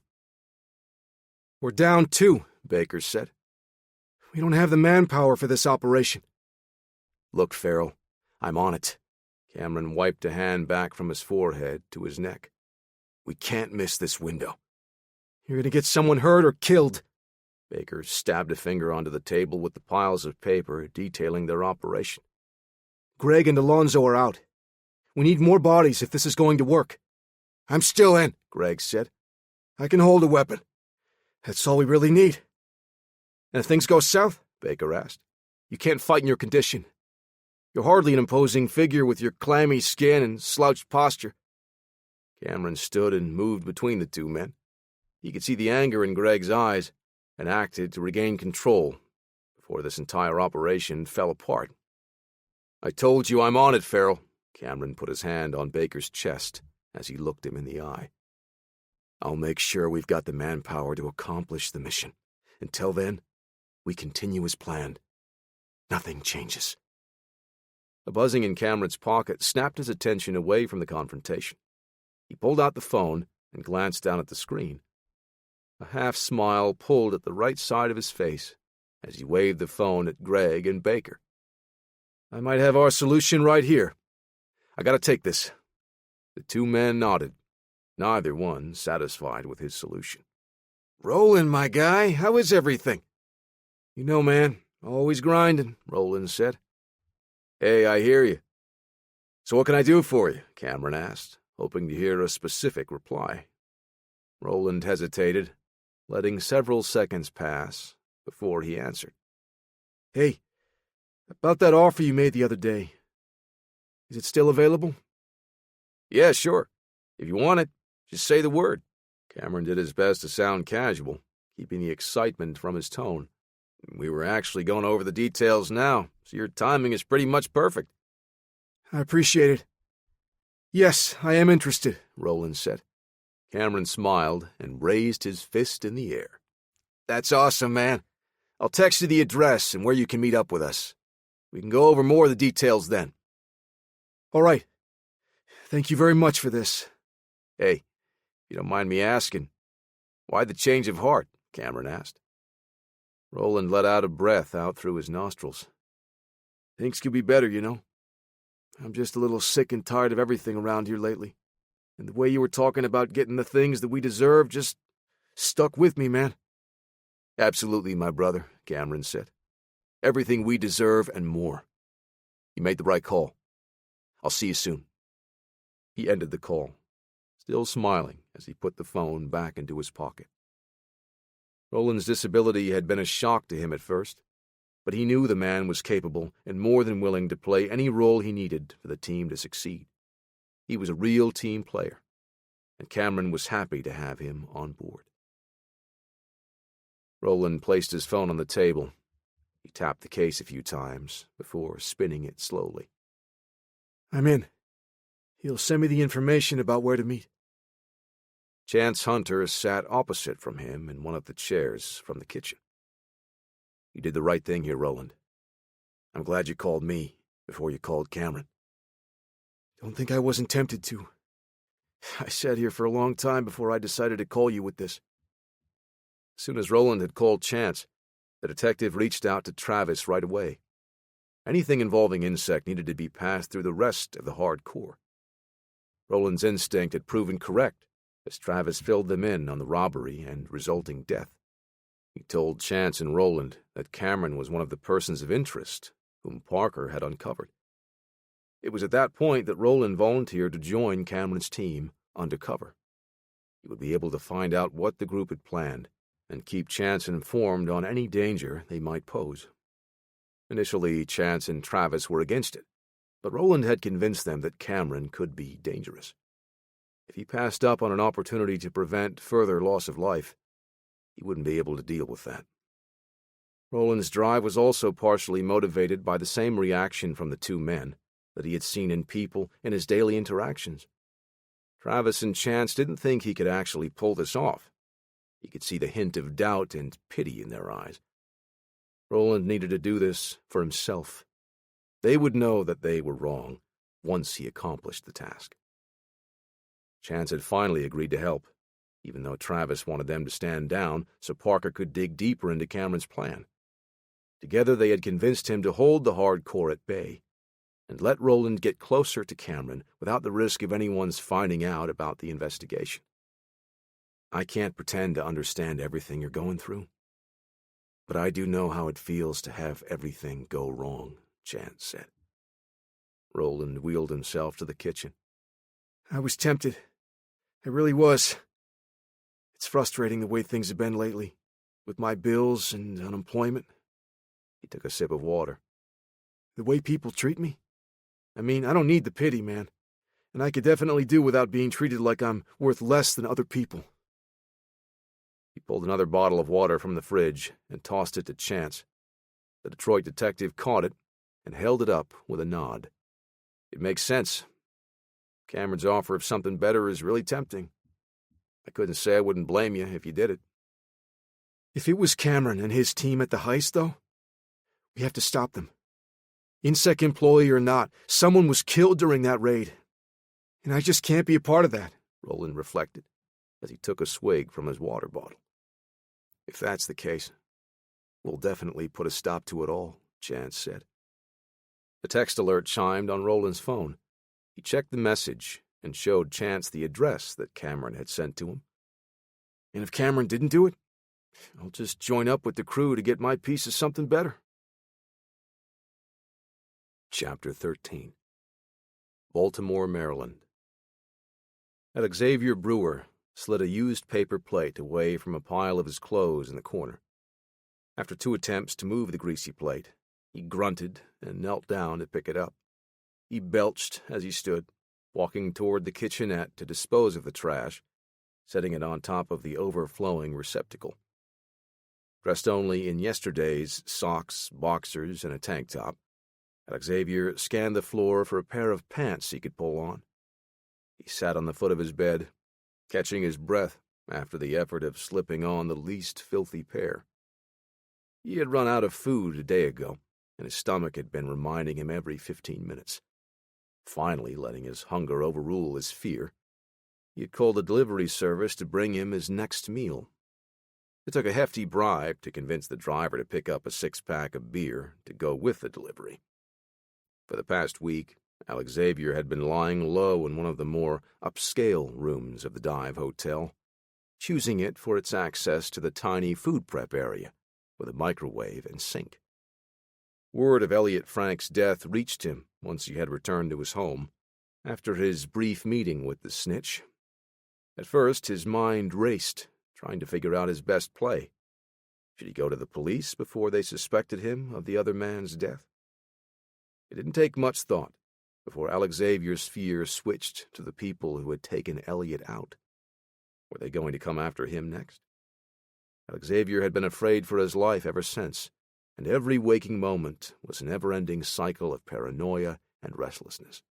Speaker 2: We're down 2, Baker said. We don't have the manpower for this operation.
Speaker 1: Look, Farrell, I'm on it. Cameron wiped a hand back from his forehead to his neck. We can't miss this window.
Speaker 2: You're going to get someone hurt or killed.
Speaker 1: Baker stabbed a finger onto the table with the piles of paper detailing their operation.
Speaker 2: Greg and Alonzo are out. We need more bodies if this is going to work.
Speaker 3: I'm still in,
Speaker 2: Greg said.
Speaker 3: I can hold a weapon.
Speaker 2: That's all we really need. And if things go south,
Speaker 1: Baker asked,
Speaker 2: you can't fight in your condition. You're hardly an imposing figure with your clammy skin and slouched posture.
Speaker 1: Cameron stood and moved between the two men. He could see the anger in Greg's eyes and acted to regain control before this entire operation fell apart. I told you I'm on it, Farrell. Cameron put his hand on Baker's chest as he looked him in the eye. I'll make sure we've got the manpower to accomplish the mission. Until then, we continue as planned. Nothing changes. The buzzing in Cameron's pocket snapped his attention away from the confrontation. He pulled out the phone and glanced down at the screen. A half-smile pulled at the right side of his face as he waved the phone at Greg and Baker.
Speaker 2: I might have our solution right here. I gotta take this.
Speaker 1: The two men nodded, neither one satisfied with his solution.
Speaker 3: Roland, my guy, how is everything?
Speaker 2: You know, man, always grinding, Roland said.
Speaker 1: Hey, I hear you. So what can I do for you? Cameron asked, hoping to hear a specific reply. Roland hesitated, letting several seconds pass before he answered.
Speaker 2: Hey, about that offer you made the other day. Is it still available?
Speaker 1: Yeah, sure. If you want it, just say the word. Cameron did his best to sound casual, keeping the excitement from his tone. We were actually going over the details now, so your timing is pretty much perfect.
Speaker 2: I appreciate it. Yes, I am interested, Roland said.
Speaker 1: Cameron smiled and raised his fist in the air.
Speaker 3: That's awesome, man. I'll text you the address and where you can meet up with us. We can go over more of the details then.
Speaker 2: All right. Thank you very much for this.
Speaker 1: Hey, if you don't mind me asking, why the change of heart? Cameron asked. Roland let out a breath out through his nostrils.
Speaker 2: Things could be better, you know. I'm just a little sick and tired of everything around here lately. And the way you were talking about getting the things that we deserve just stuck with me, man.
Speaker 1: Absolutely, my brother, Cameron said. Everything we deserve and more. You made the right call. I'll see you soon. He ended the call, still smiling as he put the phone back into his pocket. Roland's disability had been a shock to him at first, but he knew the man was capable and more than willing to play any role he needed for the team to succeed. He was a real team player, and Cameron was happy to have him on board. Roland placed his phone on the table. He tapped the case a few times before spinning it slowly.
Speaker 2: I'm in. He'll send me the information about where to meet.
Speaker 1: Chance Hunter sat opposite from him in one of the chairs from the kitchen. You did the right thing here, Roland. I'm glad you called me before you called Cameron.
Speaker 2: Don't think I wasn't tempted to. I sat here for a long time before I decided to call you with this.
Speaker 1: As soon as Roland had called Chance, the detective reached out to Travis right away. Anything involving insect needed to be passed through the rest of the hardcore. Roland's instinct had proven correct as Travis filled them in on the robbery and resulting death. He told Chance and Roland that Cameron was one of the persons of interest whom Parker had uncovered. It was at that point that Roland volunteered to join Cameron's team undercover. He would be able to find out what the group had planned and keep Chance informed on any danger they might pose. Initially, Chance and Travis were against it, but Roland had convinced them that Cameron could be dangerous. If he passed up on an opportunity to prevent further loss of life, he wouldn't be able to deal with that. Roland's drive was also partially motivated by the same reaction from the two men that he had seen in people in his daily interactions. Travis and Chance didn't think he could actually pull this off. He could see the hint of doubt and pity in their eyes. Roland needed to do this for himself. They would know that they were wrong once he accomplished the task. Chance had finally agreed to help, even though Travis wanted them to stand down so Parker could dig deeper into Cameron's plan. Together they had convinced him to hold the hardcore at bay and let Roland get closer to Cameron without the risk of anyone's finding out about the investigation. I can't pretend to understand everything you're going through, but I do know how it feels to have everything go wrong, Chance said. Roland wheeled himself to the kitchen.
Speaker 2: I was tempted. I really was. It's frustrating the way things have been lately, with my bills and unemployment.
Speaker 1: He took a sip of water.
Speaker 2: The way people treat me? I mean, I don't need the pity, man. And I could definitely do without being treated like I'm worth less than other people.
Speaker 1: He pulled another bottle of water from the fridge and tossed it to Chance. The Detroit detective caught it and held it up with a nod. It makes sense. Cameron's offer of something better is really tempting. I couldn't say I wouldn't blame you if you did it.
Speaker 2: If it was Cameron and his team at the heist, though, we have to stop them. Insect employee or not, someone was killed during that raid. And I just can't be a part of that,
Speaker 1: Roland reflected as he took a swig from his water bottle.
Speaker 3: If that's the case, we'll definitely put a stop to it all, Chance said.
Speaker 1: The text alert chimed on Roland's phone. He checked the message and showed Chance the address that Cameron had sent to him.
Speaker 2: And if Cameron didn't do it, I'll just join up with the crew to get my piece of something better.
Speaker 1: Chapter 13. Baltimore, Maryland. Xavier Brewer slid a used paper plate away from a pile of his clothes in the corner. After 2 attempts to move the greasy plate, he grunted and knelt down to pick it up. He belched as he stood, walking toward the kitchenette to dispose of the trash, setting it on top of the overflowing receptacle. Dressed only in yesterday's socks, boxers, and a tank top, Xavier scanned the floor for a pair of pants he could pull on. He sat on the foot of his bed, catching his breath after the effort of slipping on the least filthy pair. He had run out of food a day ago, and his stomach had been reminding him every 15 minutes. finally letting his hunger overrule his fear. He had called the delivery service to bring him his next meal. It took a hefty bribe to convince the driver to pick up a 6-pack of beer to go with the delivery. For the past week, Alex Xavier had been lying low in one of the more upscale rooms of the dive hotel, choosing it for its access to the tiny food prep area with a microwave and sink. Word of Elliot Frank's death reached him once he had returned to his home, after his brief meeting with the snitch. At first, his mind raced, trying to figure out his best play. Should he go to the police before they suspected him of the other man's death? It didn't take much thought before Alex Xavier's fear switched to the people who had taken Elliot out. Were they going to come after him next? Alex Xavier had been afraid for his life ever since, and every waking moment was a never-ending cycle of paranoia and restlessness.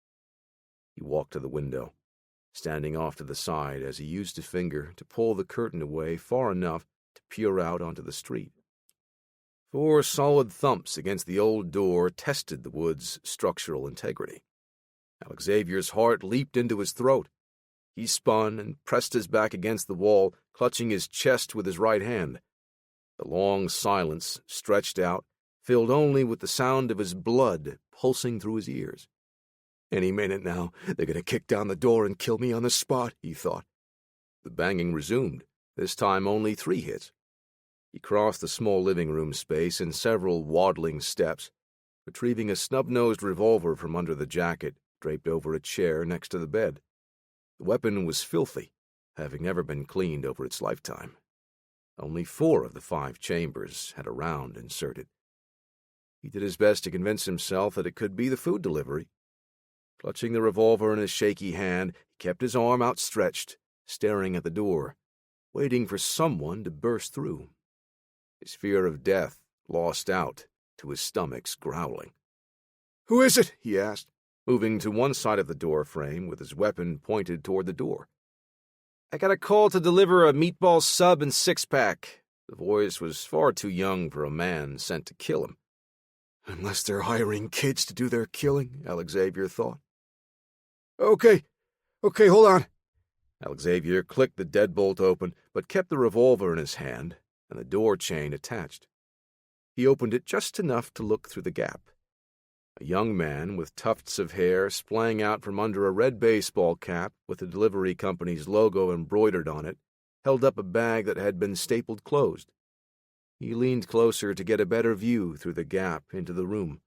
Speaker 1: He walked to the window, standing off to the side as he used a finger to pull the curtain away far enough to peer out onto the street. 4 solid thumps against the old door tested the wood's structural integrity. Alex Xavier's heart leaped into his throat. He spun and pressed his back against the wall, clutching his chest with his right hand. The long silence stretched out, filled only with the sound of his blood pulsing through his ears. Any minute now, they're going to kick down the door and kill me on the spot, he thought. The banging resumed, this time only 3 hits. He crossed the small living room space in several waddling steps, retrieving a snub-nosed revolver from under the jacket draped over a chair next to the bed. The weapon was filthy, having never been cleaned over its lifetime. Only 4 of the 5 chambers had a round inserted. He did his best to convince himself that it could be the food delivery. Clutching the revolver in his shaky hand, he kept his arm outstretched, staring at the door, waiting for someone to burst through. His fear of death lost out to his stomach's growling. "Who is it?" he asked, moving to one side of the door frame with his weapon pointed toward the door. "I got a call to deliver a meatball sub and 6-pack. The voice was far too young for a man sent to kill him. Unless they're hiring kids to do their killing, Alex Xavier thought. Okay, hold on. Alex Xavier clicked the deadbolt open, but kept the revolver in his hand and the door chain attached. He opened it just enough to look through the gap. A young man with tufts of hair splaying out from under a red baseball cap with the delivery company's logo embroidered on it held up a bag that had been stapled closed. He leaned closer to get a better view through the gap into the room.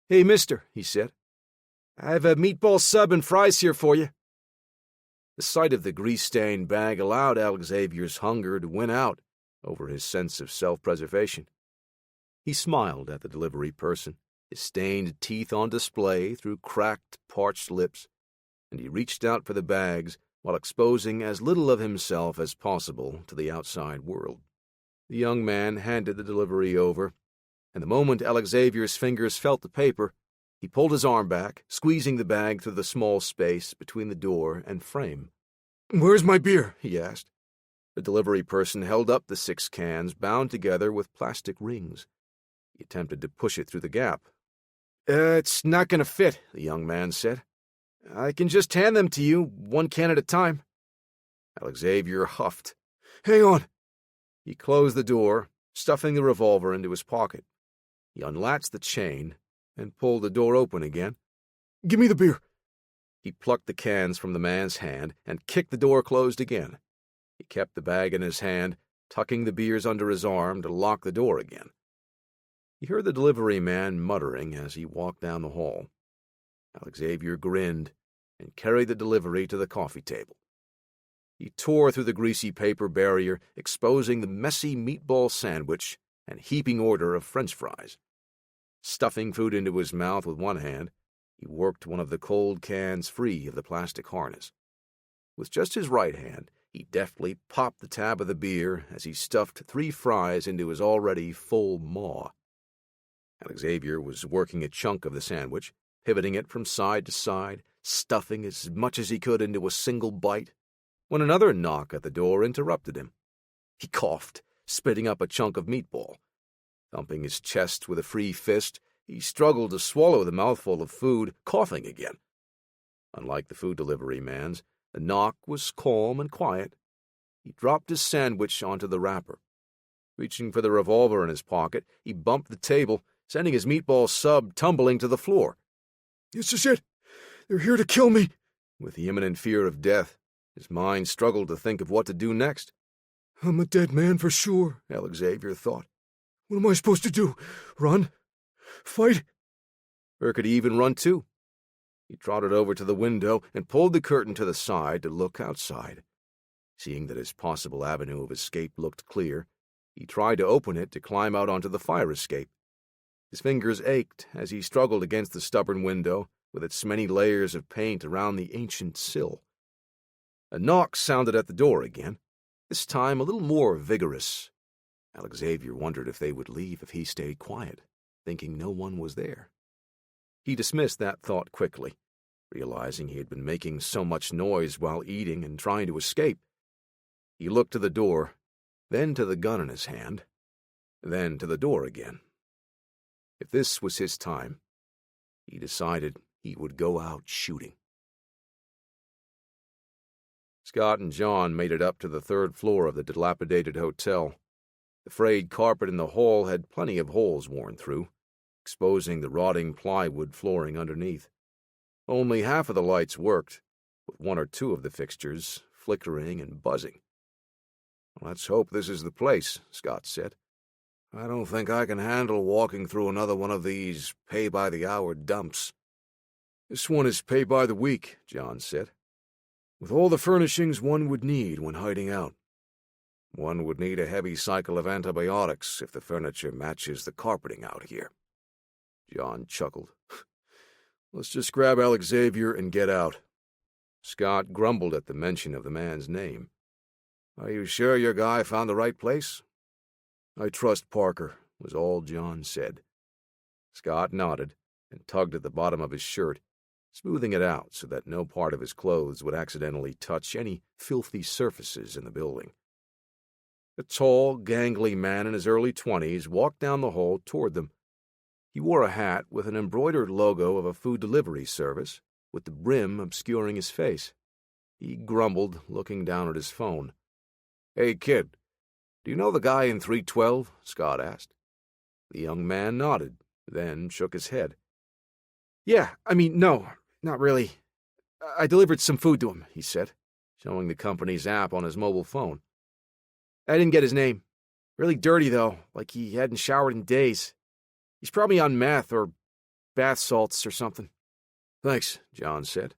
Speaker 1: "Hey, mister," he said. "I have a meatball sub and fries here for you." The sight of the grease-stained bag allowed Alex Xavier's hunger to win out over his sense of self-preservation. He smiled at the delivery person, his stained teeth on display through cracked, parched lips, and he reached out for the bags while exposing as little of himself as possible to the outside world. The young man handed the delivery over, and the moment Alex Xavier's fingers felt the paper, he pulled his arm back, squeezing the bag through the small space between the door and frame. "Where's my beer?" he asked. The delivery person held up the 6 cans bound together with plastic rings. He attempted to push it through the gap. It's not going to fit," the young man said. "I can just hand them to you, 1 can at a time." Alex Xavier huffed. "Hang on." He closed the door, stuffing the revolver into his pocket. He unlatched the chain and pulled the door open again. "Give me the beer." He plucked the cans from the man's hand and kicked the door closed again. He kept the bag in his hand, tucking the beers under his arm to lock the door again. He heard the delivery man muttering as he walked down the hall. Alex Xavier grinned and carried the delivery to the coffee table. He tore through the greasy paper barrier, exposing the messy meatball sandwich and heaping order of French fries. Stuffing food into his mouth with one hand, he worked one of the cold cans free of the plastic harness. With just his right hand, he deftly popped the tab of the beer as he stuffed 3 fries into his already full maw. Alex Xavier was working a chunk of the sandwich, pivoting it from side to side, stuffing as much as he could into a single bite, when another knock at the door interrupted him. He coughed, spitting up a chunk of meatball. Thumping his chest with a free fist, he struggled to swallow the mouthful of food, coughing again. Unlike the food delivery man's, the knock was calm and quiet. He dropped his sandwich onto the wrapper. Reaching for the revolver in his pocket, he bumped the table, sending his meatball sub tumbling to the floor.
Speaker 3: "This is it! They're here to kill me!"
Speaker 1: With the imminent fear of death, his mind struggled to think of what to do next.
Speaker 3: "I'm a dead man for sure," Alexavier thought. "What am I supposed to do? Run? Fight?"
Speaker 1: Or could he even run too? He trotted over to the window and pulled the curtain to the side to look outside. Seeing that his possible avenue of escape looked clear, he tried to open it to climb out onto the fire escape. His fingers ached as he struggled against the stubborn window with its many layers of paint around the ancient sill. A knock sounded at the door again, this time a little more vigorous. Alexavier wondered if they would leave if he stayed quiet, thinking no one was there. He dismissed that thought quickly, realizing he had been making so much noise while eating and trying to escape. He looked to the door, then to the gun in his hand, then to the door again. If this was his time, he decided he would go out shooting. Scott and John made it up to the third floor of the dilapidated hotel. The frayed carpet in the hall had plenty of holes worn through, exposing the rotting plywood flooring underneath. Only half of the lights worked, with one or two of the fixtures flickering and buzzing. "Let's hope this is the place," Scott said. "I don't think I can handle walking through another one of these pay-by-the-hour dumps." "This one is pay-by-the-week," John said. "With all the furnishings one would need when hiding out. One would need a heavy cycle of antibiotics if the furniture matches the carpeting out here." John chuckled. "Let's just grab Alexavier and get out." Scott grumbled at the mention of the man's name. "Are you sure your guy found the right place?" "I trust Parker," was all John said. Scott nodded and tugged at the bottom of his shirt, smoothing it out so that no part of his clothes would accidentally touch any filthy surfaces in the building. A tall, gangly man in his early 20s walked down the hall toward them. He wore a hat with an embroidered logo of a food delivery service, with the brim obscuring his face. He grumbled, looking down at his phone. "Hey, kid, do you know the guy in 312? Scott asked. The young man nodded, then shook his head. "Yeah, no, not really. I delivered some food to him," he said, showing the company's app on his mobile phone. "I didn't get his name. Really dirty, though, like he hadn't showered in days. He's probably on meth or bath salts or something." "Thanks," John said.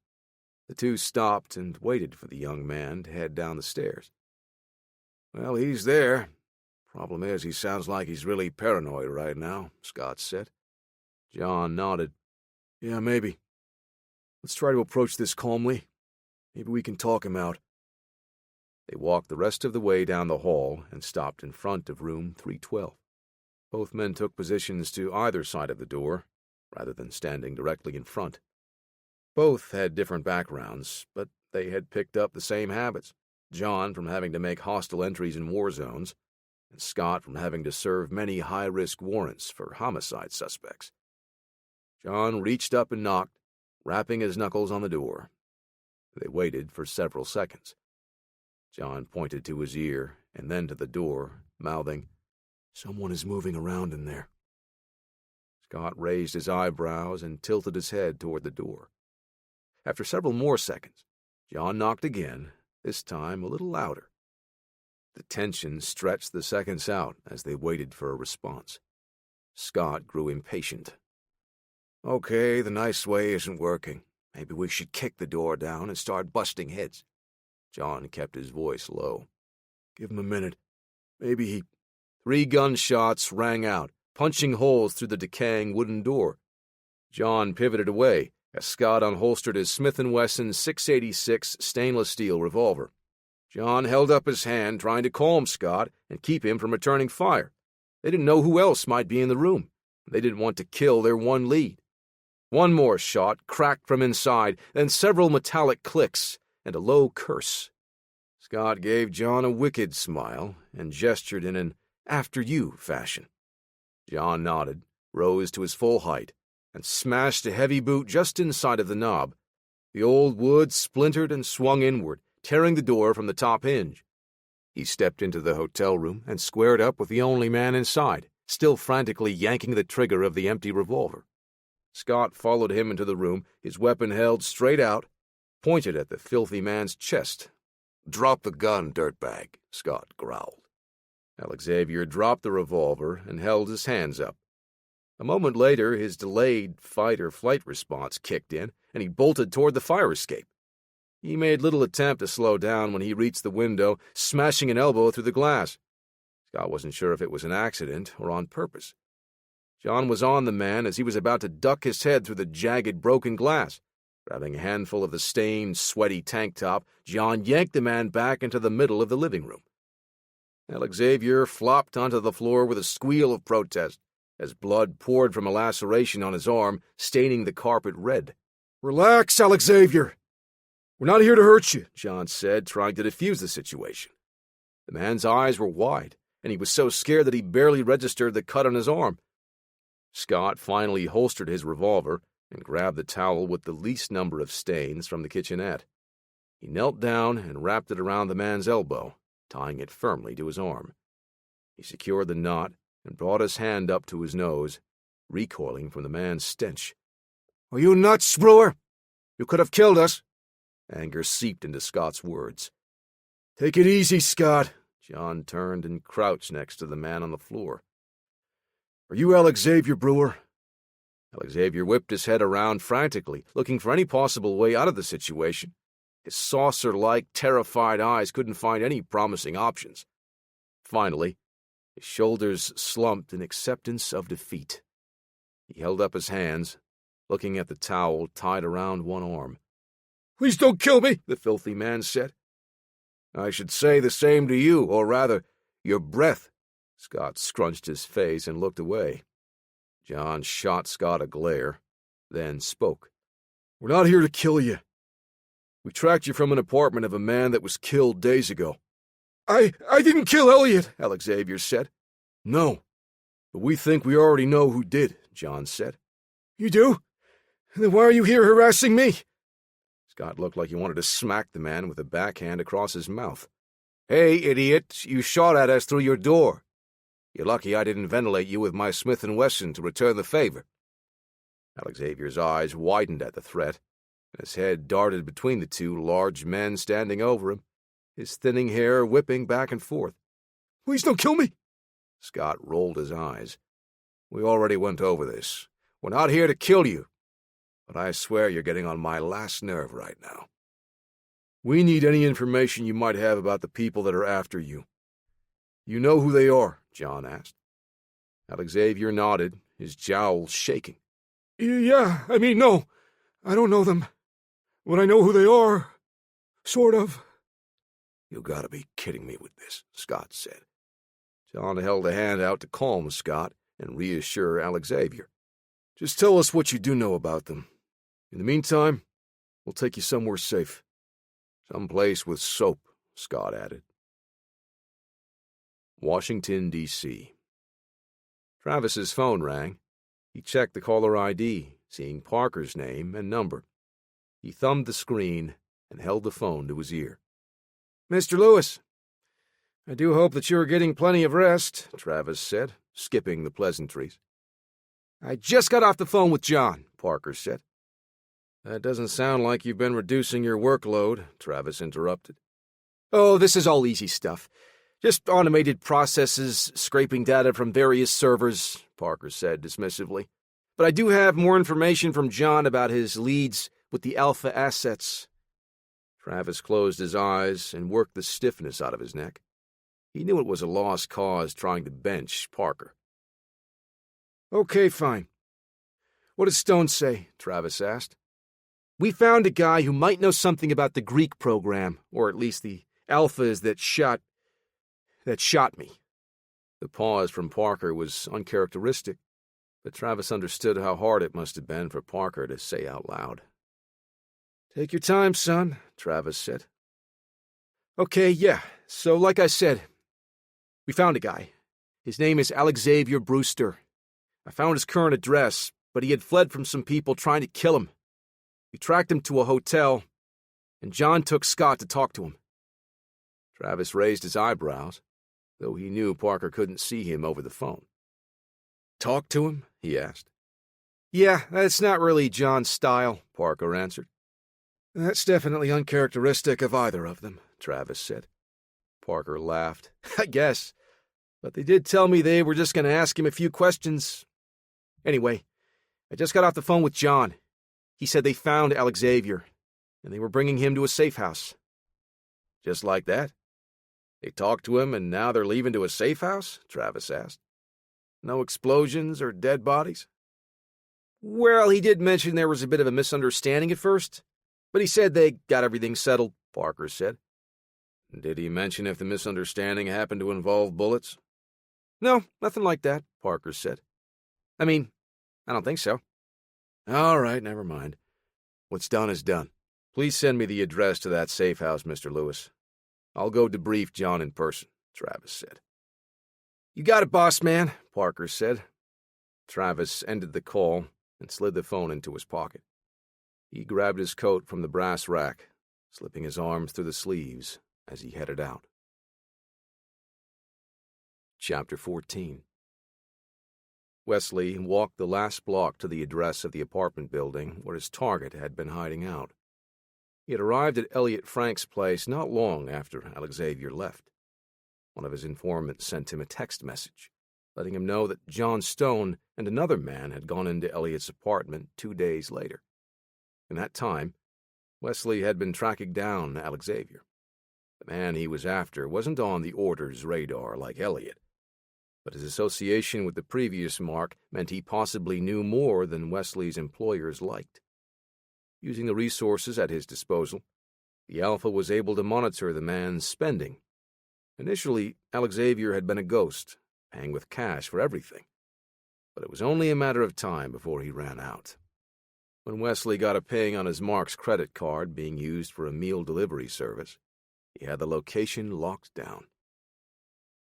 Speaker 1: The two stopped and waited for the young man to head down the stairs. "Well, he's there. Problem is, he sounds like he's really paranoid right now," Scott said. John nodded. "Yeah, maybe. Let's try to approach this calmly. Maybe we can talk him out." They walked the rest of the way down the hall and stopped in front of room 312. Both men took positions to either side of the door, rather than standing directly in front. Both had different backgrounds, but they had picked up the same habits. John from having to make hostile entries in war zones, and Scott from having to serve many high-risk warrants for homicide suspects. John reached up and knocked, rapping his knuckles on the door. They waited for several seconds. John pointed to his ear and then to the door, mouthing, "Someone is moving around in there." Scott raised his eyebrows and tilted his head toward the door. After several more seconds, John knocked again, this time a little louder. The tension stretched the seconds out as they waited for a response. Scott grew impatient. "Okay, the nice way isn't working. Maybe we should kick the door down and start busting heads." John kept his voice low. "Give him a minute. Maybe he—" 3 gunshots rang out, punching holes through the decaying wooden door. John pivoted away as Scott unholstered his Smith & Wesson .686 stainless steel revolver. John held up his hand, trying to calm Scott and keep him from returning fire. They didn't know who else might be in the room. They didn't want to kill their one lead. One more shot cracked from inside, then several metallic clicks and a low curse. Scott gave John a wicked smile and gestured in an after-you fashion. John nodded, rose to his full height, and smashed a heavy boot just inside of the knob. The old wood splintered and swung inward, tearing the door from the top hinge. He stepped into the hotel room and squared up with the only man inside, still frantically yanking the trigger of the empty revolver. Scott followed him into the room, his weapon held straight out, pointed at the filthy man's chest.
Speaker 3: "Drop the gun, dirtbag," Scott growled.
Speaker 1: Alexavier dropped the revolver and held his hands up. A moment later, his delayed fight-or-flight response kicked in, and he bolted toward the fire escape. He made little attempt to slow down when he reached the window, smashing an elbow through the glass. Scott wasn't sure if it was an accident or on purpose. John was on the man as he was about to duck his head through the jagged, broken glass. Grabbing a handful of the stained, sweaty tank top, John yanked the man back into the middle of the living room. Alexavier flopped onto the floor with a squeal of protest, as blood poured from a laceration on his arm, staining the carpet red.
Speaker 2: "Relax, Alexavier. We're not here to hurt you," John said, trying to defuse the situation.
Speaker 1: The man's eyes were wide, and he was so scared that he barely registered the cut on his arm. Scott finally holstered his revolver and grabbed the towel with the least number of stains from the kitchenette. He knelt down and wrapped it around the man's elbow, tying it firmly to his arm. He secured the knot and brought his hand up to his nose, recoiling from the man's stench.
Speaker 2: "Are you nuts, Brewer? You could have killed us."
Speaker 1: Anger seeped into Scott's words.
Speaker 2: "Take it easy, Scott."
Speaker 1: John turned and crouched next to the man on the floor.
Speaker 2: "Are you Alexavier Brewer?"
Speaker 1: Alexavier whipped his head around frantically, looking for any possible way out of the situation. His saucer-like, terrified eyes couldn't find any promising options. Finally, his shoulders slumped in acceptance of defeat. He held up his hands, looking at the towel tied around one arm.
Speaker 2: "Please don't kill me,"
Speaker 1: the filthy man said. "I should say the same to you, or rather, your breath." Scott scrunched his face and looked away. John shot Scott a glare, then spoke.
Speaker 2: "We're not here to kill you. We tracked you from an apartment of a man that was killed days ago." I didn't kill Elliot," Alexavier said.
Speaker 1: "No, but we think we already know who did," John said.
Speaker 2: "You do? Then why are you here harassing me?"
Speaker 1: Scott looked like he wanted to smack the man with a backhand across his mouth. "Hey, idiot, you shot at us through your door. You're lucky I didn't ventilate you with my Smith & Wesson to return the favor." Alexavier's eyes widened at the threat, and his head darted between the two large men standing over him, his thinning hair whipping back and forth.
Speaker 2: "Please don't kill me."
Speaker 1: Scott rolled his eyes. "We already went over this. We're not here to kill you. But I swear you're getting on my last nerve right now."
Speaker 2: "We need any information you might have about the people that are after you. You know who they are?"
Speaker 1: John asked. Alexavier nodded, his jowls shaking.
Speaker 2: "Yeah, no, I don't know them. But I know who they are. Sort of."
Speaker 1: "You gotta be kidding me with this," Scott said. John held a hand out to calm Scott and reassure Alexavier.
Speaker 2: "Just tell us what you do know about them. In the meantime, we'll take you somewhere safe."
Speaker 1: "Someplace with soap," Scott added. Washington, D.C. Travis's phone rang. He checked the caller ID, seeing Parker's name and number. He thumbed the screen and held the phone to his ear.
Speaker 2: "Mr. Lewis, I do hope that you are getting plenty of rest," Travis said, skipping the pleasantries.
Speaker 3: "I just got off the phone with John," Parker said.
Speaker 1: "That doesn't sound like you've been reducing your workload," Travis interrupted.
Speaker 3: "Oh, this is all easy stuff. Just automated processes, scraping data from various servers," Parker said dismissively. "But I do have more information from John about his leads with the Alpha assets."
Speaker 1: Travis closed his eyes and worked the stiffness out of his neck. He knew it was a lost cause trying to bench Parker.
Speaker 2: "Okay, fine. What does Stone say?" Travis asked.
Speaker 3: "We found a guy who might know something about the Greek program, or at least the Alphas that shot me."
Speaker 1: The pause from Parker was uncharacteristic, but Travis understood how hard it must have been for Parker to say out loud.
Speaker 2: "Take your time, son," Travis said. "Okay, yeah, so like I said, we found a guy. His name is Alexavier Brewster. I found his current address, but he had fled from some people trying to kill him. We tracked him to a hotel, and John took Scott to talk to him."
Speaker 1: Travis raised his eyebrows, though he knew Parker couldn't see him over the phone.
Speaker 2: "Talk to him?"
Speaker 1: he asked.
Speaker 2: "Yeah, that's not really John's style," Parker answered. "That's definitely uncharacteristic of either of them," Travis said.
Speaker 1: Parker laughed.
Speaker 2: "I guess. But they did tell me they were just going to ask him a few questions. Anyway, I just got off the phone with John. He said they found Alexavier, and they were bringing him to a safe house."
Speaker 1: "Just like that? They talked to him and now they're leaving to a safe house?" Travis asked. "No explosions or dead bodies?"
Speaker 2: "Well, he did mention there was a bit of a misunderstanding at first, but he said they got everything settled," Parker said.
Speaker 1: "Did he mention if the misunderstanding happened to involve bullets?"
Speaker 2: "No, nothing like that," Parker said. "I mean, I don't think so."
Speaker 1: "All right, never mind. What's done is done. Please send me the address to that safe house, Mr. Lewis. I'll go debrief John in person," Travis said.
Speaker 2: "You got it, boss man," Parker said.
Speaker 1: Travis ended the call and slid the phone into his pocket. He grabbed his coat from the brass rack, slipping his arms through the sleeves as he headed out. Chapter 14. Wesley walked the last block to the address of the apartment building where his target had been hiding out. He had arrived at Elliot Frank's place not long after Alexavier left. One of his informants sent him a text message, letting him know that John Stone and another man had gone into Elliot's apartment 2 days later. In that time, Wesley had been tracking down Alexavier. The man he was after wasn't on the Order's radar like Elliot, but his association with the previous mark meant he possibly knew more than Wesley's employers liked. Using the resources at his disposal, the Alpha was able to monitor the man's spending. Initially, Alexavier had been a ghost, paying with cash for everything, but it was only a matter of time before he ran out. When Wesley got a ping on his Mark's credit card being used for a meal delivery service, he had the location locked down.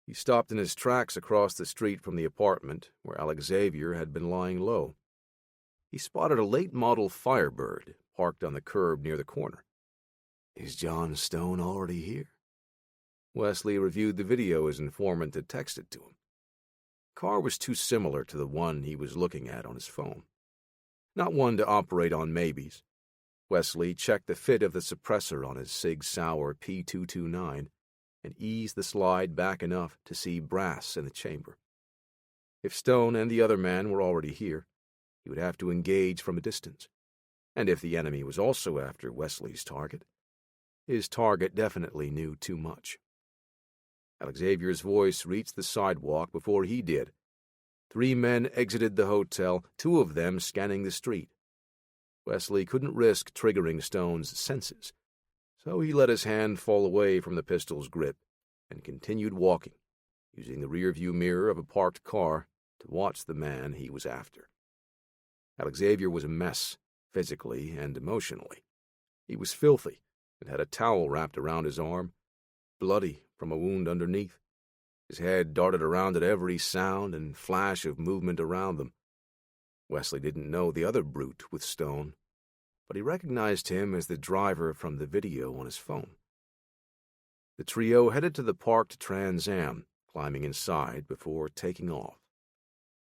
Speaker 1: He stopped in his tracks across the street from the apartment where Alexavier had been lying low. He spotted a late-model Firebird parked on the curb near the corner. "Is John Stone already here?" Wesley reviewed the video his informant had texted to him. The car was too similar to the one he was looking at on his phone. Not one to operate on maybes. Wesley checked the fit of the suppressor on his Sig Sauer P229 and eased the slide back enough to see brass in the chamber. If Stone and the other man were already here, he would have to engage from a distance. And if the enemy was also after Wesley's target, his target definitely knew too much. Alexavier's voice reached the sidewalk before he did. 3 men exited the hotel, 2 of them scanning the street. Wesley couldn't risk triggering Stone's senses, so he let his hand fall away from the pistol's grip and continued walking, using the rearview mirror of a parked car to watch the man he was after. Alexavier was a mess, physically and emotionally. He was filthy and had a towel wrapped around his arm, bloody from a wound underneath. His head darted around at every sound and flash of movement around them. Wesley didn't know the other brute with Stone, but he recognized him as the driver from the video on his phone. The trio headed to the parked Trans Am, climbing inside before taking off.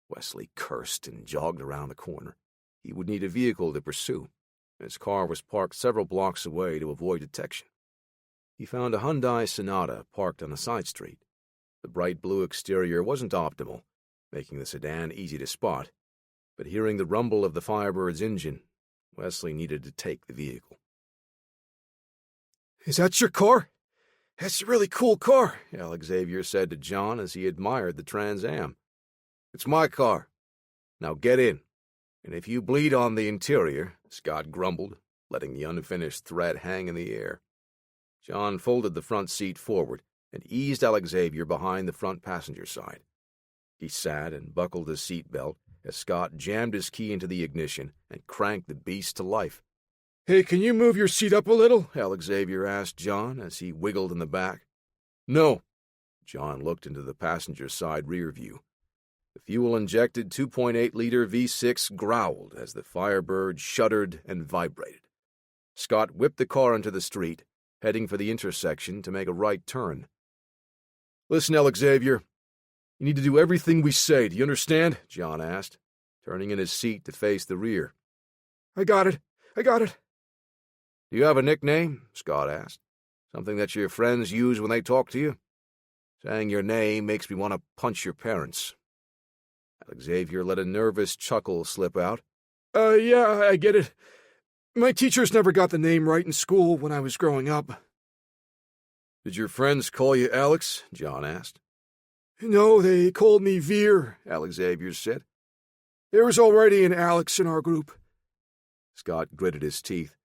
Speaker 1: Wesley cursed and jogged around the corner. He would need a vehicle to pursue. His car was parked several blocks away to avoid detection. He found a Hyundai Sonata parked on a side street. The bright blue exterior wasn't optimal, making the sedan easy to spot, but hearing the rumble of the Firebird's engine, Wesley needed to take the vehicle.
Speaker 2: "Is that your car? That's a really cool car," Alexavier said to John as he admired the Trans Am.
Speaker 1: "It's my car. Now get in. And if you bleed on the interior," Scott grumbled, letting the unfinished threat hang in the air. John folded the front seat forward and eased Alexavier behind the front passenger side. He sat and buckled his seatbelt as Scott jammed his key into the ignition and cranked the beast to life.
Speaker 2: "Hey, can you move your seat up a little?"
Speaker 1: Alexavier asked John as he wiggled in the back. "No." John looked into the passenger side rear view. The fuel-injected 2.8-liter V6 growled as the Firebird shuddered and vibrated. Scott whipped the car into the street, heading for the intersection to make a right turn. "Listen, Alexavier, you need to do everything we say, do you understand?" John asked, turning in his seat to face the rear.
Speaker 2: I got it.
Speaker 1: "Do you have a nickname?" Scott asked. "Something that your friends use when they talk to you? Saying your name makes me want to punch your parents." Alexavier let a nervous chuckle slip out.
Speaker 2: Yeah, I get it. My teachers never got the name right in school when I was growing up."
Speaker 1: "Did your friends call you Alex?" John asked.
Speaker 2: "No, they called me Veer," Alexavier said. "There was already an Alex in our group."
Speaker 1: Scott gritted his teeth.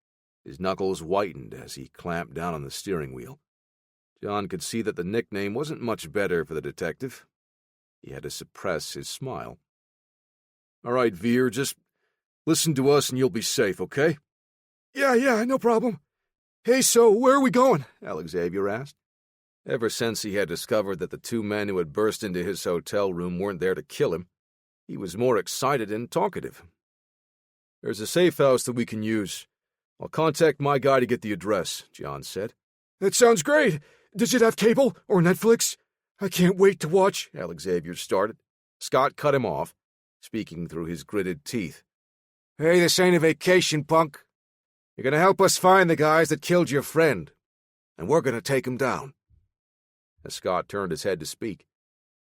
Speaker 1: His knuckles whitened as he clamped down on the steering wheel. John could see that the nickname wasn't much better for the detective. He had to suppress his smile. "All right, Veer, just listen to us and you'll be safe, okay?"
Speaker 2: Yeah, no problem. Hey, so where are we going?" Alexavier asked.
Speaker 1: Ever since he had discovered that the two men who had burst into his hotel room weren't there to kill him, he was more excited and talkative. "There's a safe house that we can use. I'll contact my guy to get the address," John said.
Speaker 2: "That sounds great. Does it have cable or Netflix? I can't wait to watch," Alexavier started.
Speaker 1: Scott cut him off, speaking through his gritted teeth.
Speaker 3: "Hey, this ain't a vacation, punk. You're going to help us find the guys that killed your friend, and we're going to take 'em down."
Speaker 1: As Scott turned his head to speak,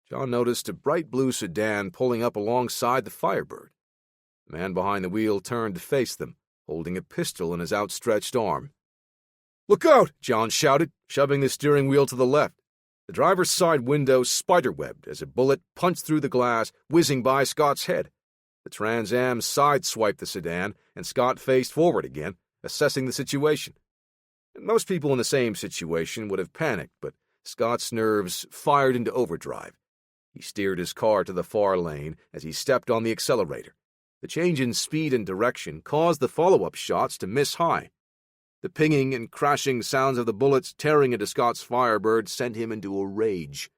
Speaker 1: John noticed a bright blue sedan pulling up alongside the Firebird. The man behind the wheel turned to face them, holding a pistol in his outstretched arm.
Speaker 2: "Look out!"
Speaker 1: John shouted, shoving the steering wheel to the left. The driver's side window spiderwebbed as a bullet punched through the glass, whizzing by Scott's head. The Trans Am sideswiped the sedan, and Scott faced forward again, assessing the situation. Most people in the same situation would have panicked, but Scott's nerves fired into overdrive. He steered his car to the far lane as he stepped on the accelerator. The change in speed and direction caused the follow-up shots to miss high. The pinging and crashing sounds of the bullets tearing into Scott's Firebird sent him into a rage.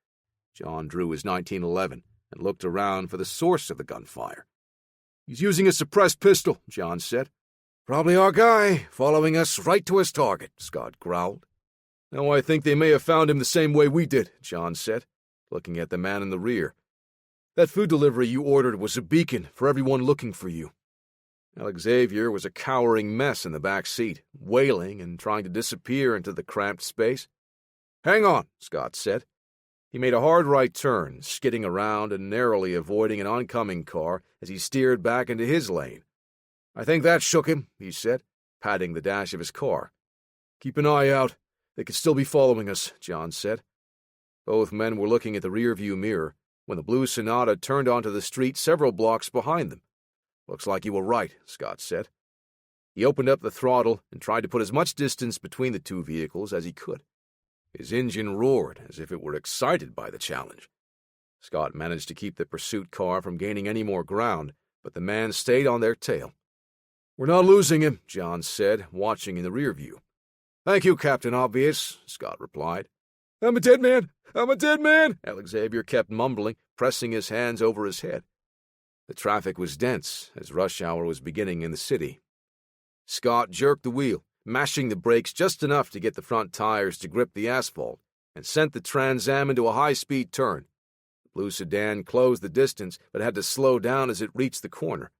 Speaker 1: John drew his 1911 and looked around for the source of the gunfire.
Speaker 2: "He's using a suppressed pistol," John said.
Speaker 3: "Probably our guy, following us right to his target," Scott growled.
Speaker 1: "Now I think they may have found him the same way we did," John said, looking at the man in the rear. "That food delivery you ordered was a beacon for everyone looking for you." Alexavier was a cowering mess in the back seat, wailing and trying to disappear into the cramped space. "Hang on," Scott said. He made a hard right turn, skidding around and narrowly avoiding an oncoming car as he steered back into his lane. "I think that shook him," he said, patting the dash of his car. "Keep an eye out. They could still be following us," John said. Both men were looking at the rearview mirror when the blue Sonata turned onto the street several blocks behind them. "Looks like you were right," Scott said. He opened up the throttle and tried to put as much distance between the two vehicles as he could. His engine roared as if it were excited by the challenge. Scott managed to keep the pursuit car from gaining any more ground, but the man stayed on their tail. "We're not losing him," John said, watching in the rear view.
Speaker 3: "Thank you, Captain Obvious," Scott replied.
Speaker 2: I'm a dead man,
Speaker 1: Alexavier kept mumbling, pressing his hands over his head. The traffic was dense as rush hour was beginning in the city. Scott jerked the wheel, mashing the brakes just enough to get the front tires to grip the asphalt, and sent the Trans Am into a high-speed turn. The blue sedan closed the distance, but had to slow down as it reached the corner.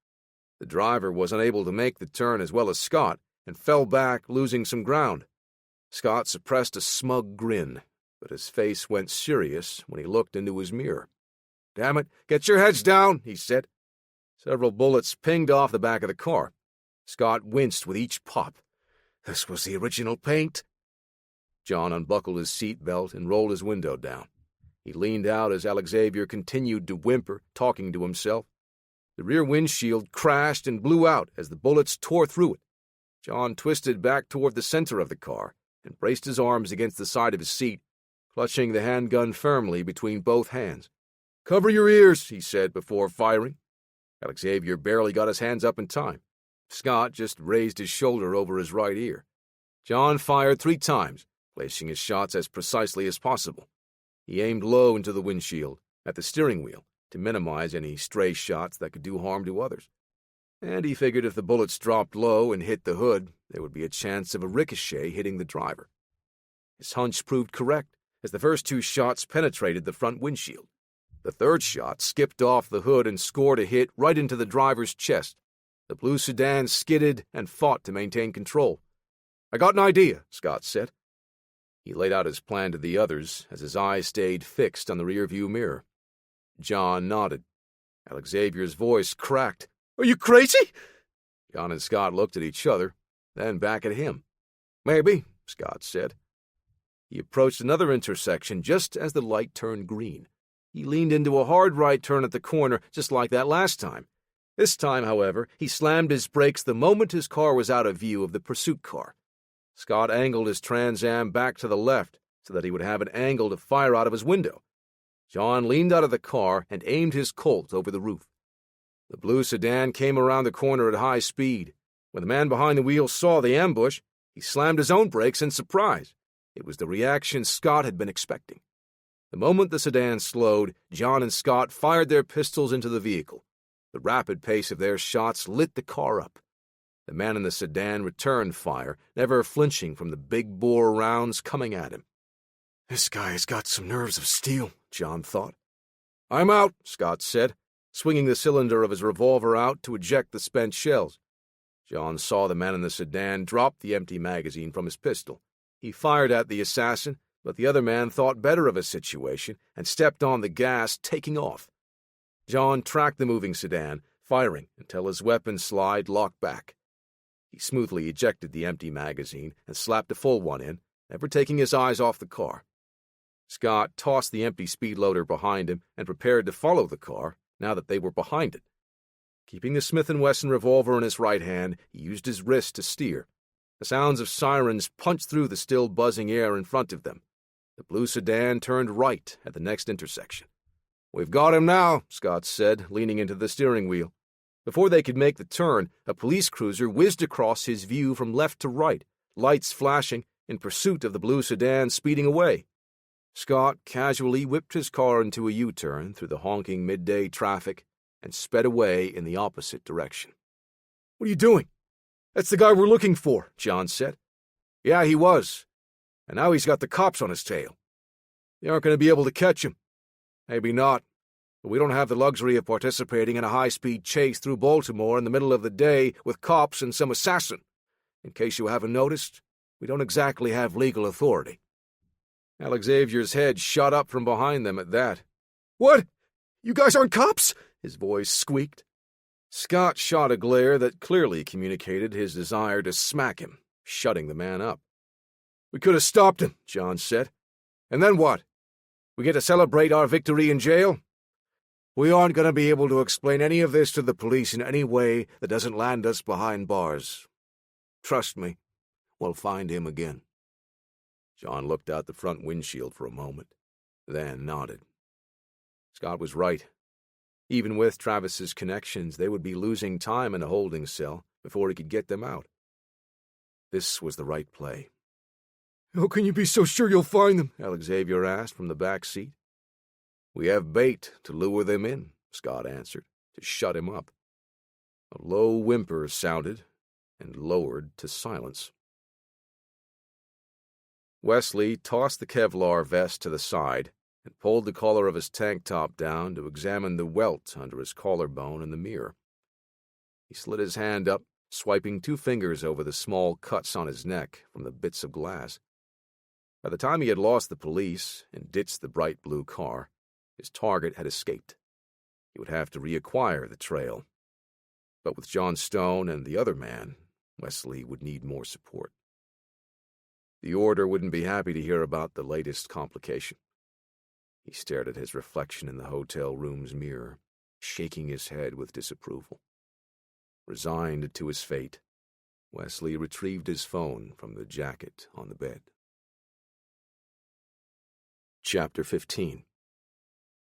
Speaker 1: The driver was unable to make the turn as well as Scott, and fell back, losing some ground. Scott suppressed a smug grin, but his face went serious when he looked into his mirror.
Speaker 3: "Damn it, get your heads down," he said.
Speaker 1: Several bullets pinged off the back of the car. Scott winced with each pop.
Speaker 3: "This was the original paint."
Speaker 1: John unbuckled his seat belt and rolled his window down. He leaned out as Alexavier continued to whimper, talking to himself. The rear windshield crashed and blew out as the bullets tore through it. John twisted back toward the center of the car and braced his arms against the side of his seat, clutching the handgun firmly between both hands. "Cover your ears," he said before firing. Alexavier barely got his hands up in time. Scott just raised his shoulder over his right ear. John fired 3 times, placing his shots as precisely as possible. He aimed low into the windshield, at the steering wheel, to minimize any stray shots that could do harm to others. and he figured if the bullets dropped low and hit the hood, there would be a chance of a ricochet hitting the driver. His hunch proved correct, as the first 2 shots penetrated the front windshield. The third shot skipped off the hood and scored a hit right into the driver's chest. The blue sedan skidded and fought to maintain control. "I got an idea," Scott said. He laid out his plan to the others as his eyes stayed fixed on the rearview mirror. John nodded. Alexavier's voice cracked. "Are you crazy?" John and Scott looked at each other, then back at him. "Maybe," Scott said. He approached another intersection just as the light turned green. He leaned into a hard right turn at the corner, just like that last time. This time, however, he slammed his brakes the moment his car was out of view of the pursuit car. Scott angled his Trans Am back to the left so that he would have an angle to fire out of his window. John leaned out of the car and aimed his Colt over the roof. The blue sedan came around the corner at high speed. When the man behind the wheel saw the ambush, he slammed his own brakes in surprise. It was the reaction Scott had been expecting. The moment the sedan slowed, John and Scott fired their pistols into the vehicle. The rapid pace of their shots lit the car up. The man in the sedan returned fire, never flinching from the big-bore rounds coming at him.
Speaker 2: "This guy has got some nerves of steel," John thought.
Speaker 1: "I'm out," Scott said, swinging the cylinder of his revolver out to eject the spent shells. John saw the man in the sedan drop the empty magazine from his pistol. He fired at the assassin, but the other man thought better of his situation and stepped on the gas, taking off. John tracked the moving sedan, firing until his weapon slide locked back. He smoothly ejected the empty magazine and slapped a full one in, never taking his eyes off the car. Scott tossed the empty speed loader behind him and prepared to follow the car now that they were behind it. Keeping the Smith & Wesson revolver in his right hand, he used his wrist to steer. The sounds of sirens punched through the still buzzing air in front of them. The blue sedan turned right at the next intersection. "We've got him now," Scott said, leaning into the steering wheel. Before they could make the turn, a police cruiser whizzed across his view from left to right, lights flashing, in pursuit of the blue sedan speeding away. Scott casually whipped his car into a U-turn through the honking midday traffic and sped away in the opposite direction. "What are you doing?" "That's the guy we're looking for," John said. "Yeah, he was. And now he's got the cops on his tail. They aren't going to be able to catch him." "Maybe not. But we don't have the luxury of participating in a high-speed chase through Baltimore in the middle of the day with cops and some assassin. In case you haven't noticed, we don't exactly have legal authority." Alexavier's head shot up from behind them at that. "What? You guys aren't cops?" his voice squeaked. Scott shot a glare that clearly communicated his desire to smack him, shutting the man up. "We could have stopped him," John said. "And then what? We get to celebrate our victory in jail?" "We aren't going to be able to explain any of this to the police in any way that doesn't land us behind bars. Trust me, we'll find him again." John looked out the front windshield for a moment, then nodded. Scott was right. Even with Travis's connections, they would be losing time in a holding cell before he could get them out. This was the right play. "How can you be so sure you'll find them?" Alexavier asked from the back seat. "We have bait to lure them in," Scott answered, to shut him up. A low whimper sounded and lowered to silence. Wesley tossed the Kevlar vest to the side and pulled the collar of his tank top down to examine the welt under his collarbone in the mirror. He slid his hand up, swiping 2 fingers over the small cuts on his neck from the bits of glass. By the time he had lost the police and ditched the bright blue car, his target had escaped. He would have to reacquire the trail. But with John Stone and the other man, Wesley would need more support. The Order wouldn't be happy to hear about the latest complication. He stared at his reflection in the hotel room's mirror, shaking his head with disapproval. Resigned to his fate, Wesley retrieved his phone from the jacket on the bed. Chapter 15.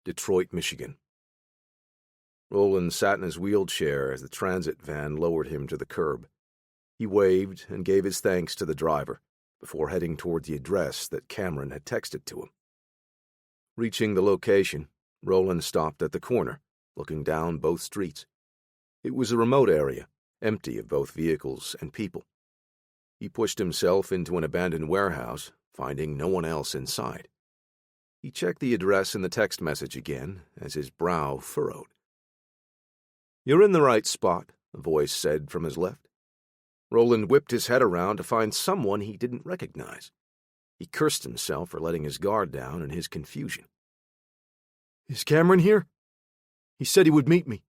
Speaker 1: Detroit, Michigan. Roland sat in his wheelchair as the transit van lowered him to the curb. He waved and gave his thanks to the driver before heading toward the address that Cameron had texted to him. Reaching the location, Roland stopped at the corner, looking down both streets. It was a remote area, empty of both vehicles and people. He pushed himself into an abandoned warehouse, finding no one else inside. He checked the address in the text message again as his brow furrowed. "You're in the right spot," a voice said from his left. Roland whipped his head around to find someone he didn't recognize. He cursed himself for letting his guard down in his confusion. "Is Cameron here? He said he would meet me."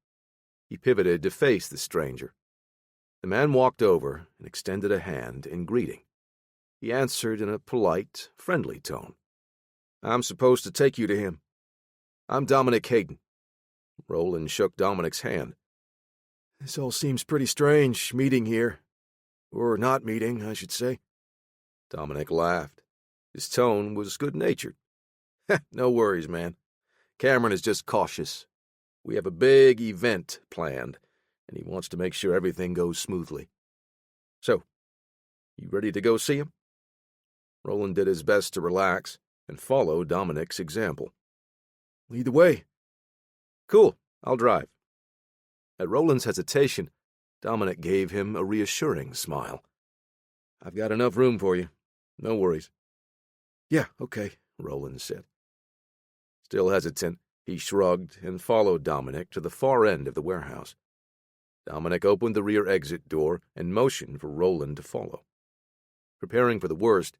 Speaker 1: He pivoted to face the stranger. The man walked over and extended a hand in greeting. He answered in a polite, friendly tone. "I'm supposed to take you to him. I'm Dominic Hayden." Roland shook Dominic's hand. "This all seems pretty strange, meeting here. Or not meeting, I should say." Dominic laughed. His tone was good-natured. "No worries, man. Cameron is just cautious. We have a big event planned, and he wants to make sure everything goes smoothly. So, you ready to go see him?" Roland did his best to relax and follow Dominic's example. "Lead the way." "Cool, I'll drive." At Roland's hesitation, Dominic gave him a reassuring smile. "I've got enough room for you. No worries." "Yeah, okay," Roland said. Still hesitant, he shrugged and followed Dominic to the far end of the warehouse. Dominic opened the rear exit door and motioned for Roland to follow. Preparing for the worst,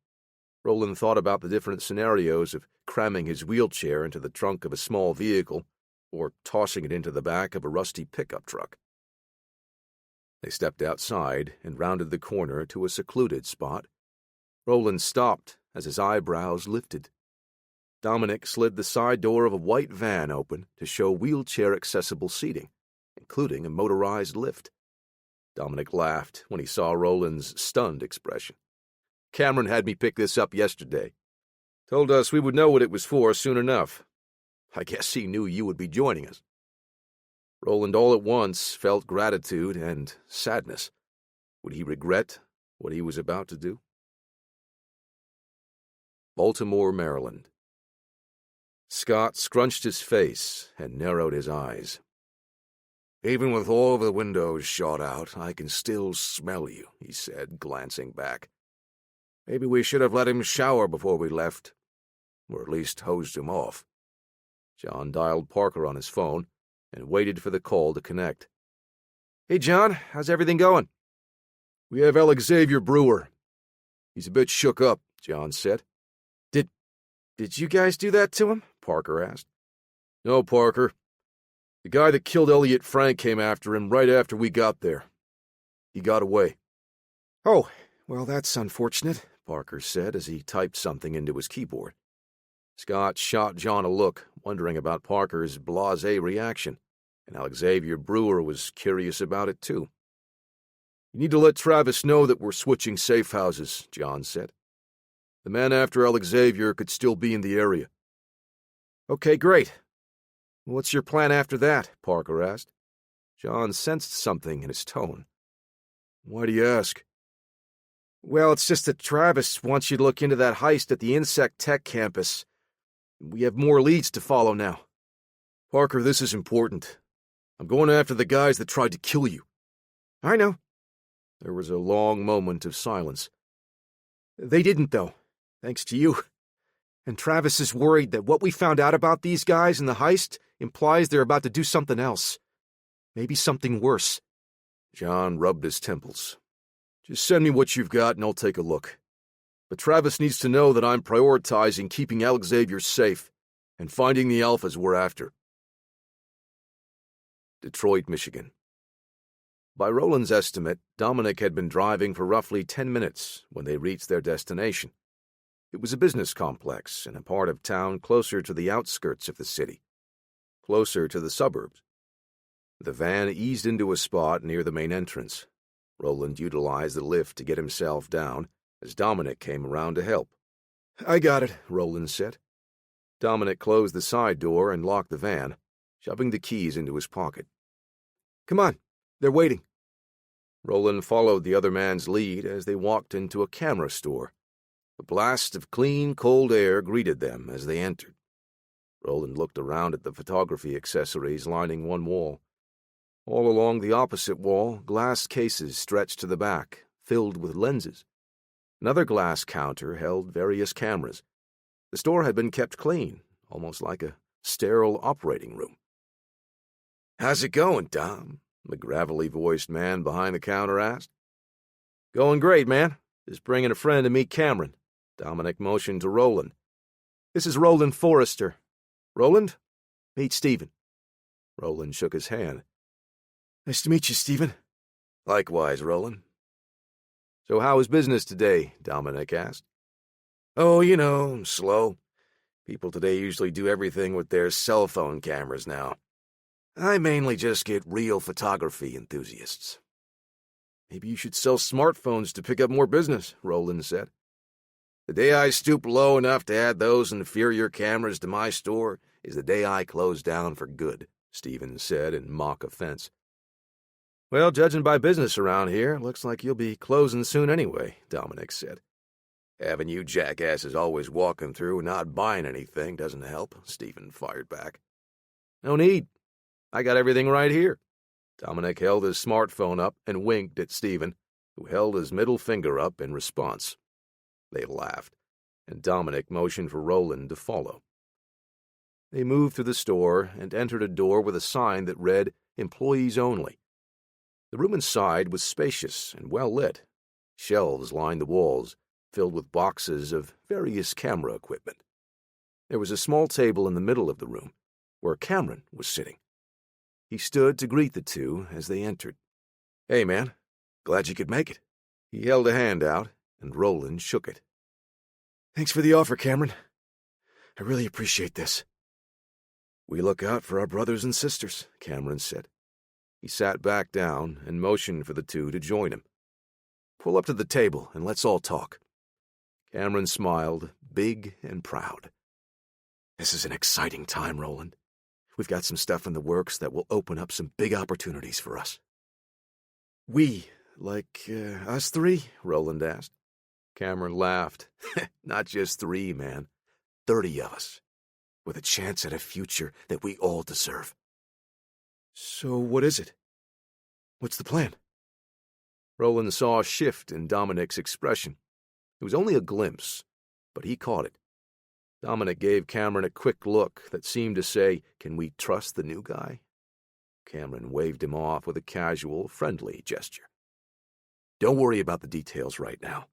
Speaker 1: Roland thought about the different scenarios of cramming his wheelchair into the trunk of a small vehicle or tossing it into the back of a rusty pickup truck. They stepped outside and rounded the corner to a secluded spot. Roland stopped as his eyebrows lifted. Dominic slid the side door of a white van open to show wheelchair-accessible seating, including a motorized lift. Dominic laughed when he saw Roland's stunned expression. "Cameron had me pick this up yesterday. Told us we would know what it was for soon enough. I guess he knew you would be joining us." Roland all at once felt gratitude and sadness. Would he regret what he was about to do? Baltimore, Maryland. Scott scrunched his face and narrowed his eyes. "Even with all of the windows shot out, I can still smell you," he said, glancing back. "Maybe we should have let him shower before we left, or at least hosed him off." John dialed Parker on his phone and waited for the call to connect. "Hey, John, how's everything going?" "We have Alexavier Brewer. He's a bit shook up," John said. Did you guys do that to him?" Parker asked. "No, Parker. The guy that killed Elliot Frank came after him right after we got there. He got away." "Oh, well, that's unfortunate," Parker said as he typed something into his keyboard. Scott shot John a look, wondering about Parker's blasé reaction, and Alexavier Brewer was curious about it too. "You need to let Travis know that we're switching safe houses," John said. "The man after Alexavier could still be in the area." "Okay, great. What's your plan after that?" Parker asked. John sensed something in his tone. "Why do you ask?" "Well, it's just that Travis wants you to look into that heist at the Insect Tech campus. We have more leads to follow now." "Parker, this is important. I'm going after the guys that tried to kill you." "I know." There was a long moment of silence. "They didn't, though. Thanks to you. And Travis is worried that what we found out about these guys in the heist implies they're about to do something else. Maybe something worse." John rubbed his temples. "Just send me what you've got and I'll take a look. But Travis needs to know that I'm prioritizing keeping Alexavier safe and finding the alphas we're after." Detroit, Michigan. By Roland's estimate, Dominic had been driving for roughly 10 minutes when they reached their destination. It was a business complex in a part of town closer to the outskirts of the city, closer to the suburbs. The van eased into a spot near the main entrance. Roland utilized the lift to get himself down as Dominic came around to help. "I got it," Roland said. Dominic closed the side door and locked the van, shoving the keys into his pocket. "Come on, they're waiting." Roland followed the other man's lead as they walked into a camera store. A blast of clean, cold air greeted them as they entered. Roland looked around at the photography accessories lining one wall. All along the opposite wall, glass cases stretched to the back, filled with lenses. Another glass counter held various cameras. The store had been kept clean, almost like a sterile operating room. "How's it going, Dom?" the gravelly-voiced man behind the counter asked. "Going great, man. Just bringing a friend to meet Cameron." Dominic motioned to Roland. "This is Roland Forrester. Roland, meet Stephen." Roland shook his hand.
Speaker 3: "Nice to meet you, Stephen."
Speaker 1: "Likewise, Roland." "So how was business today?" Dominic asked.
Speaker 3: "Oh, you know, slow. People today usually do everything with their cell phone cameras now. I mainly just get real photography enthusiasts."
Speaker 1: "Maybe you should sell smartphones to pick up more business," Roland said.
Speaker 3: "The day I stoop low enough to add those inferior cameras to my store is the day I close down for good," Stephen said in mock offense.
Speaker 1: "Well, judging by business around here, looks like you'll be closing soon anyway," Dominic said.
Speaker 3: "Having you jackasses always walking through and not buying anything doesn't help," Stephen fired back.
Speaker 1: "No need. I got everything right here." Dominic held his smartphone up and winked at Stephen, who held his middle finger up in response. They laughed, and Dominic motioned for Roland to follow. They moved through the store and entered a door with a sign that read, "Employees Only." The room inside was spacious and well lit. Shelves lined the walls, filled with boxes of various camera equipment. There was a small table in the middle of the room, where Cameron was sitting. He stood to greet the two as they entered.
Speaker 3: "Hey, man. Glad you could make it."
Speaker 1: He held a hand out, and Roland shook it.
Speaker 3: "Thanks for the offer, Cameron. I really appreciate this."
Speaker 1: "We look out for our brothers and sisters," Cameron said. He sat back down and motioned for the two to join him.
Speaker 3: "Pull up to the table and let's all talk."
Speaker 1: Cameron smiled, big and proud.
Speaker 3: "This is an exciting time, Roland. We've got some stuff in the works that will open up some big opportunities for us."
Speaker 1: "We, like us three?" Roland asked.
Speaker 3: Cameron laughed. "Not just 3, man. 30 of us, with a chance at a future that we all deserve."
Speaker 1: "So what is it? What's the plan?" Roland saw a shift in Dominic's expression. It was only a glimpse, but he caught it. Dominic gave Cameron a quick look that seemed to say, "Can we trust the new guy?" Cameron waved him off with a casual, friendly gesture.
Speaker 3: "Don't worry about the details right now.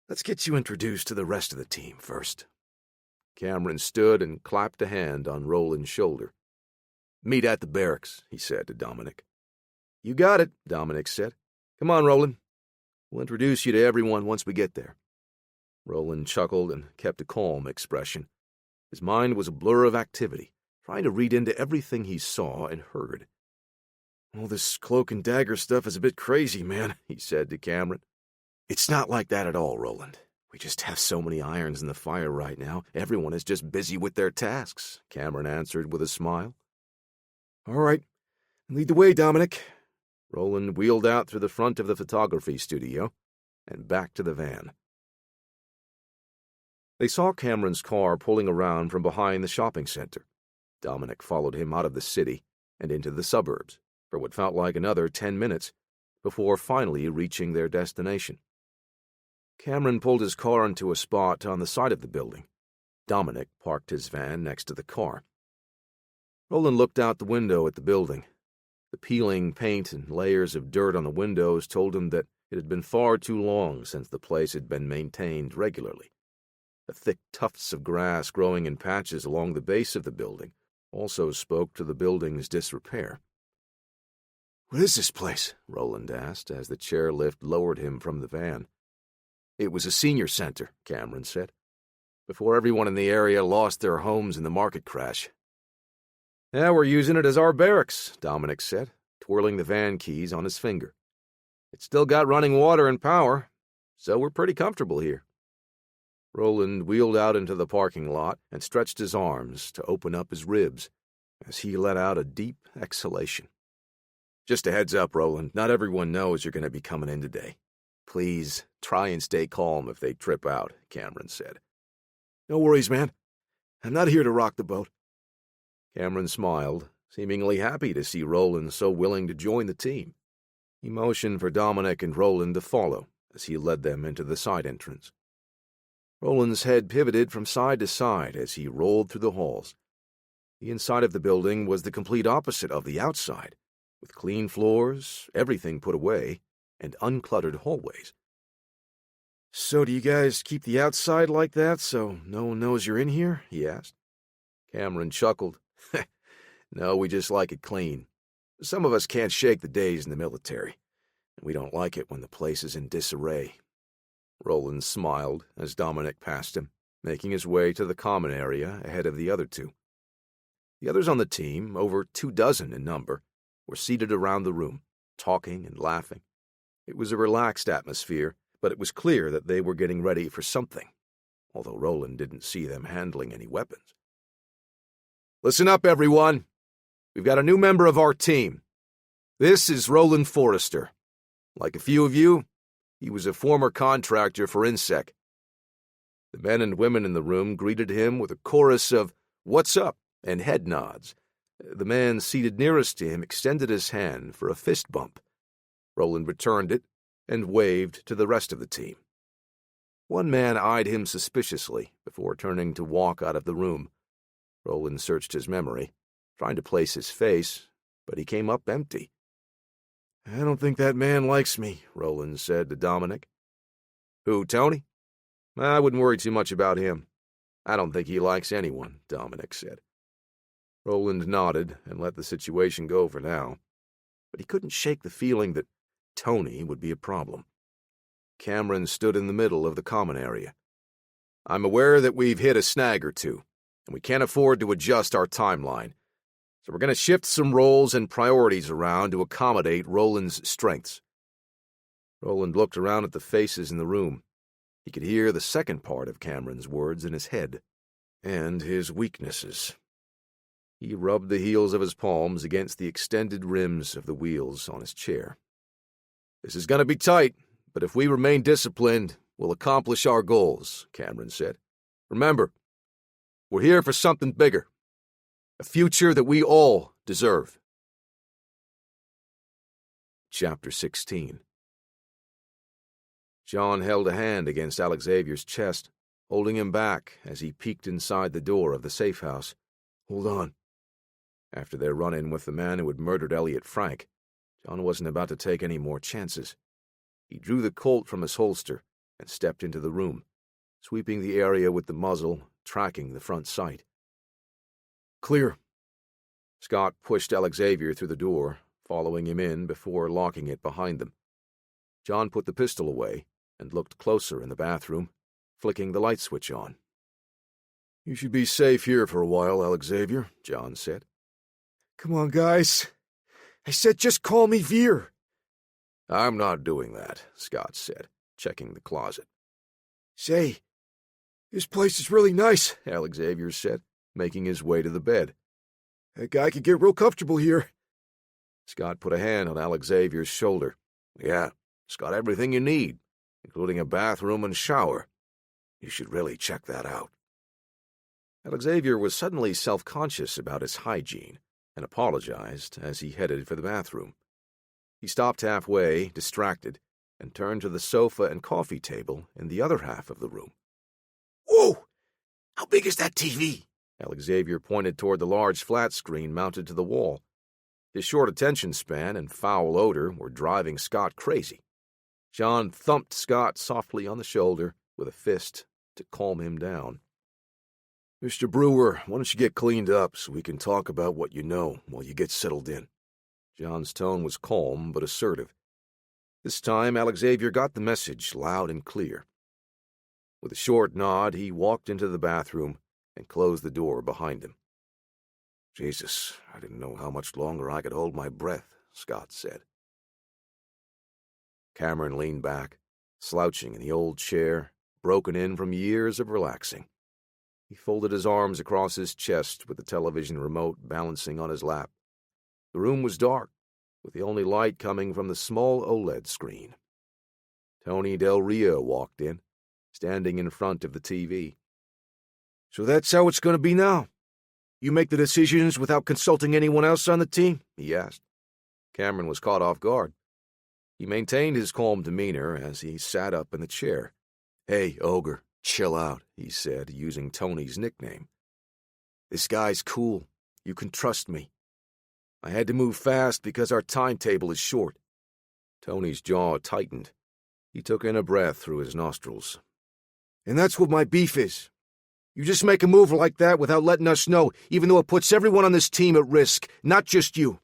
Speaker 3: Let's get you introduced to the rest of the team first."
Speaker 1: Cameron stood and clapped a hand on Roland's shoulder.
Speaker 3: "Meet at the barracks," he said to Dominic.
Speaker 1: "You got it," Dominic said. "Come on, Roland. We'll introduce you to everyone once we get there." Roland chuckled and kept a calm expression. His mind was a blur of activity, trying to read into everything he saw and heard.
Speaker 3: "All this cloak and dagger stuff is a bit crazy, man," he said to Cameron. "It's not like that at all, Roland. We just have so many irons in the fire right now. Everyone is just busy with their tasks," Cameron answered with a smile.
Speaker 1: "All right. Lead the way, Dominic." Roland wheeled out through the front of the photography studio and back to the van. They saw Cameron's car pulling around from behind the shopping center. Dominic followed him out of the city and into the suburbs for what felt like another 10 minutes before finally reaching their destination. Cameron pulled his car into a spot on the side of the building. Dominic parked his van next to the car. Roland looked out the window at the building. The peeling paint and layers of dirt on the windows told him that it had been far too long since the place had been maintained regularly. The thick tufts of grass growing in patches along the base of the building also spoke to the building's disrepair.
Speaker 3: "What is this place?" Roland asked as the chairlift lowered him from the van.
Speaker 1: "It was a senior center," Cameron said, "before everyone in the area lost their homes in the market crash." "Now we're using it as our barracks," Dominic said, twirling the van keys on his finger. "It's still got running water and power, so we're pretty comfortable here." Roland wheeled out into the parking lot and stretched his arms to open up his ribs as he let out a deep exhalation. "Just a heads up, Roland, not everyone knows you're going to be coming in today. Please try and stay calm if they trip out," Cameron said.
Speaker 3: "No worries, man. I'm not here to rock the boat."
Speaker 1: Cameron smiled seemingly happy to see Roland so willing to join the team. He motioned for Dominic and Roland to follow as he led them into the side entrance. Roland's head pivoted from side to side as he rolled through the halls. The inside of the building was the complete opposite of the outside, with clean floors, everything put away, and uncluttered hallways. "So do you guys keep the outside like that so no one knows you're in here?" he asked. Cameron chuckled. "No, we just like it clean. Some of us can't shake the days in the military, and we don't like it when the place is in disarray." Roland smiled as Dominic passed him, making his way to the common area ahead of the other two. The others on the team, over 24 in number, were seated around the room, talking and laughing. It was a relaxed atmosphere, but it was clear that they were getting ready for something, although Roland didn't see them handling any weapons. "Listen up, everyone. We've got a new member of our team. This is Roland Forrester. Like a few of you, he was a former contractor for INSEC." The men and women in the room greeted him with a chorus of "What's up?" and head nods. The man seated nearest to him extended his hand for a fist bump. Roland returned it and waved to the rest of the team. One man eyed him suspiciously before turning to walk out of the room. Roland searched his memory, trying to place his face, but he came up empty. "I don't think that man likes me," Roland said to Dominic. "Who, Tony?" "I wouldn't worry too much about him. I don't think he likes anyone," Dominic said. Roland nodded and let the situation go for now, but he couldn't shake the feeling that Tony would be a problem. Cameron stood in the middle of the common area. "I'm aware that we've hit a snag or two, and we can't afford to adjust our timeline, so we're going to shift some roles and priorities around to accommodate Roland's strengths." Roland looked around at the faces in the room. He could hear the second part of Cameron's words in his head, and his weaknesses. He rubbed the heels of his palms against the extended rims of the wheels on his chair. "This is going to be tight, but if we remain disciplined, we'll accomplish our goals," Cameron said. "Remember, we're here for something bigger, a future that we all deserve." Chapter 16. John held a hand against Alex Xavier's chest, holding him back as he peeked inside the door of the safe house. "Hold on." After their run-in with the man who had murdered Elliot Frank, John wasn't about to take any more chances. He drew the Colt from his holster and stepped into the room, sweeping the area with the muzzle, tracking the front sight. "Clear." Scott pushed Alex Xavier through the door, following him in before locking it behind them. John put the pistol away and looked closer in the bathroom, flicking the light switch on. "You should be safe here for a while, Alex Xavier," John said.
Speaker 2: "Come on, guys. I said just call me Veer."
Speaker 1: "I'm not doing that," Scott said, checking the closet.
Speaker 2: "Say, this place is really nice,"
Speaker 1: Alex Xavier said, making his way to the bed.
Speaker 2: "That guy could get real comfortable here."
Speaker 1: Scott put a hand on Alex Xavier's shoulder. "Yeah, it's got everything you need, including a bathroom and shower. You should really check that out." Alex Xavier was suddenly self-conscious about his hygiene and apologized as he headed for the bathroom. He stopped halfway, distracted, and turned to the sofa and coffee table in the other half of the room.
Speaker 2: "Whoa! How big is that TV?"
Speaker 1: Alex Xavier pointed toward the large flat screen mounted to the wall. His short attention span and foul odor were driving Scott crazy. John thumped Scott softly on the shoulder with a fist to calm him down. "Mr. Brewer, why don't you get cleaned up so we can talk about what you know while you get settled in?" John's tone was calm but assertive. This time, Alex Xavier got the message loud and clear. With a short nod, he walked into the bathroom and closed the door behind him. "Jesus, I didn't know how much longer I could hold my breath," Scott said. Cameron leaned back, slouching in the old chair, broken in from years of relaxing. He folded his arms across his chest with the television remote balancing on his lap. The room was dark, with the only light coming from the small OLED screen. Tony Del Rio walked in, standing in front of the TV. "So that's how it's going to be now?
Speaker 3: You make the decisions without consulting anyone else on the team?" he asked.
Speaker 1: Cameron was caught off guard. He maintained his calm demeanor as he sat up in the chair.
Speaker 3: "Hey, Ogre, chill out," he said, using Tony's nickname. "This guy's cool. You can trust me. I had to move fast because our timetable is short."
Speaker 1: Tony's jaw tightened. He took in a breath through his nostrils.
Speaker 3: "And that's what my beef is. You just make a move like that without letting us know, even though it puts everyone on this team at risk, not just you.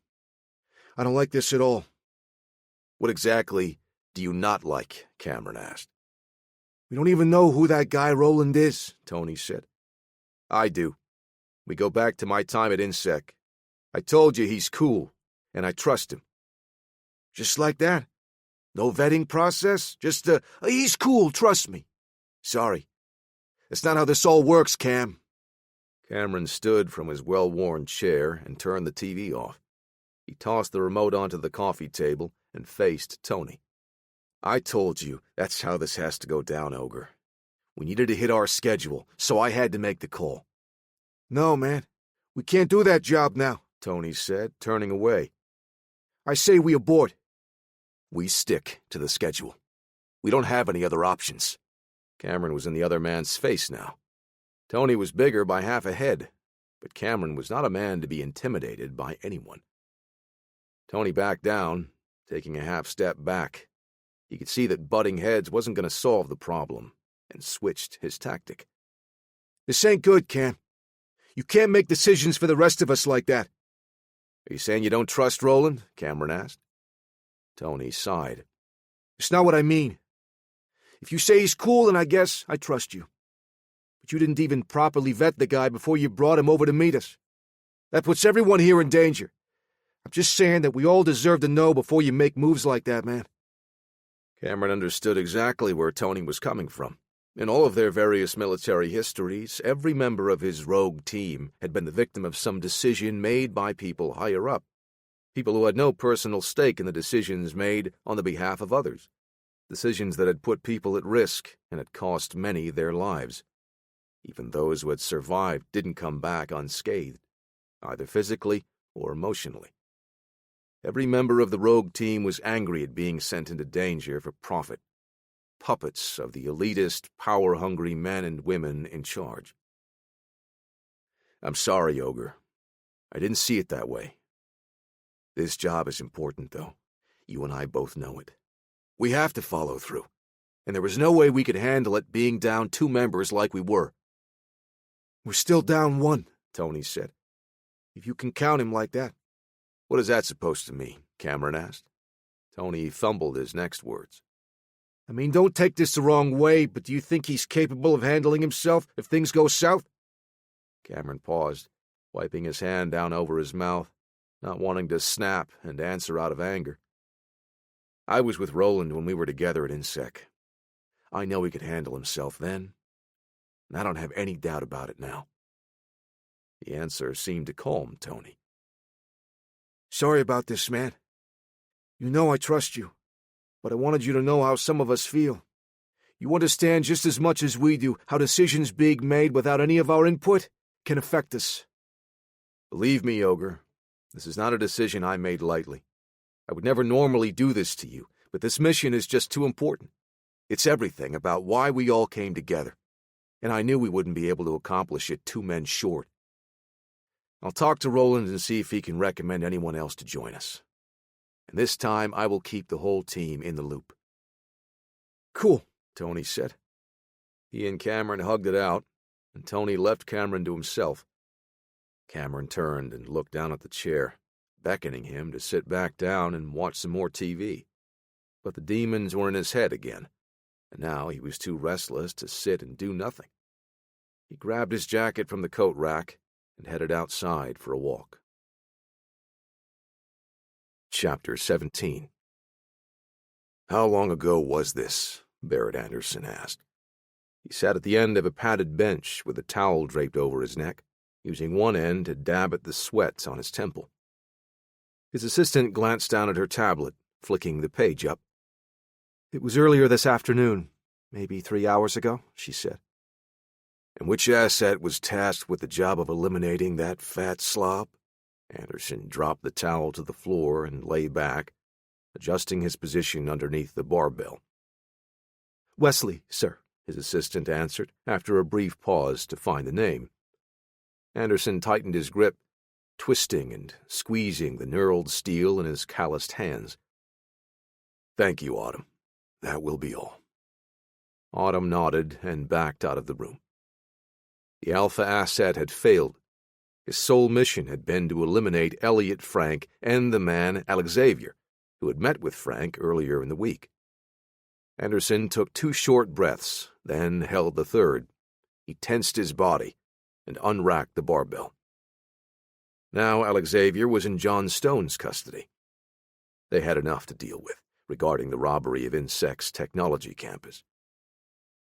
Speaker 3: I don't like this at all."
Speaker 1: "What exactly do you not like?" Cameron asked.
Speaker 3: "We don't even know who that guy Roland is," Tony said.
Speaker 1: "I do. We go back to my time at INSEC. I told you he's cool, and I trust him."
Speaker 3: "Just like that? No vetting process? Just he's cool, trust me." "Sorry. That's not how this all works, Cam."
Speaker 1: Cameron stood from his well-worn chair and turned the TV off. He tossed the remote onto the coffee table and faced Tony.
Speaker 3: "I told you that's how this has to go down, Ogre. We needed to hit our schedule, so I had to make the call." "No, man. We can't do that job now," Tony said, turning away. "I say we abort."
Speaker 1: "We stick to the schedule. We don't have any other options." Cameron was in the other man's face now. Tony was bigger by half a head, but Cameron was not a man to be intimidated by anyone. Tony backed down, taking a half step back. He could see that butting heads wasn't going to solve the problem, and switched his tactic.
Speaker 3: "This ain't good, Cam. You can't make decisions for the rest of us like that."
Speaker 1: "Are you saying you don't trust Roland?" Cameron asked. Tony sighed.
Speaker 3: "It's not what I mean. If you say he's cool, then I guess I trust you. But you didn't even properly vet the guy before you brought him over to meet us. That puts everyone here in danger. I'm just saying that we all deserve to know before you make moves like that, man."
Speaker 1: Cameron understood exactly where Tony was coming from. In all of their various military histories, every member of his rogue team had been the victim of some decision made by people higher up, people who had no personal stake in the decisions made on the behalf of others, decisions that had put people at risk and had cost many their lives. Even those who had survived didn't come back unscathed, either physically or emotionally. Every member of the rogue team was angry at being sent into danger for profit, puppets of the elitist, power-hungry men and women in charge. "I'm sorry, Ogre. I didn't see it that way. This job is important, though. You and I both know it. We have to follow through, and there was no way we could handle it being down 2 members like we were."
Speaker 3: "We're still down 1, Tony said. "If you can count him like that."
Speaker 1: "What is that supposed to mean?" Cameron asked. Tony fumbled his next words.
Speaker 3: "I mean, don't take this the wrong way, but do you think he's capable of handling himself if things go south?"
Speaker 1: Cameron paused, wiping his hand down over his mouth, not wanting to snap and answer out of anger. "I was with Roland when we were together at INSEC. I know he could handle himself then, and I don't have any doubt about it now." The answer seemed to calm Tony.
Speaker 3: "Sorry about this, man. You know I trust you, but I wanted you to know how some of us feel. You understand just as much as we do how decisions being made without any of our input can affect us."
Speaker 1: "Believe me, Ogre, this is not a decision I made lightly. I would never normally do this to you, but this mission is just too important. It's everything about why we all came together, and I knew we wouldn't be able to accomplish it 2 men short. I'll talk to Roland and see if he can recommend anyone else to join us. And this time I will keep the whole team in the loop."
Speaker 3: "Cool," Tony said.
Speaker 1: He and Cameron hugged it out, and Tony left Cameron to himself. Cameron turned and looked down at the chair, beckoning him to sit back down and watch some more TV. But the demons were in his head again, and now he was too restless to sit and do nothing. He grabbed his jacket from the coat rack and headed outside for a walk. Chapter 17. "How long ago was this?" Barrett Anderson asked. He sat at the end of a padded bench with a towel draped over his neck, using one end to dab at the sweat on his temple. His assistant glanced down at her tablet, flicking the page up.
Speaker 2: "It was earlier this afternoon, maybe 3 hours ago," she said.
Speaker 1: And which asset was tasked with the job of eliminating that fat slob? Anderson dropped the towel to the floor and lay back, adjusting his position underneath the barbell.
Speaker 2: Wesley, sir,
Speaker 1: his assistant answered, after a brief pause to find the name. Anderson tightened his grip, twisting and squeezing the knurled steel in his calloused hands. Thank you, Autumn. That will be all. Autumn nodded and backed out of the room. The Alpha asset had failed. His sole mission had been to eliminate Elliot Frank and the man Alexavier, who had met with Frank earlier in the week. Anderson took 2 short breaths, then held the third. He tensed his body and unracked the barbell. Now Alexavier was in John Stone's custody. They had enough to deal with regarding the robbery of Insect's technology campus.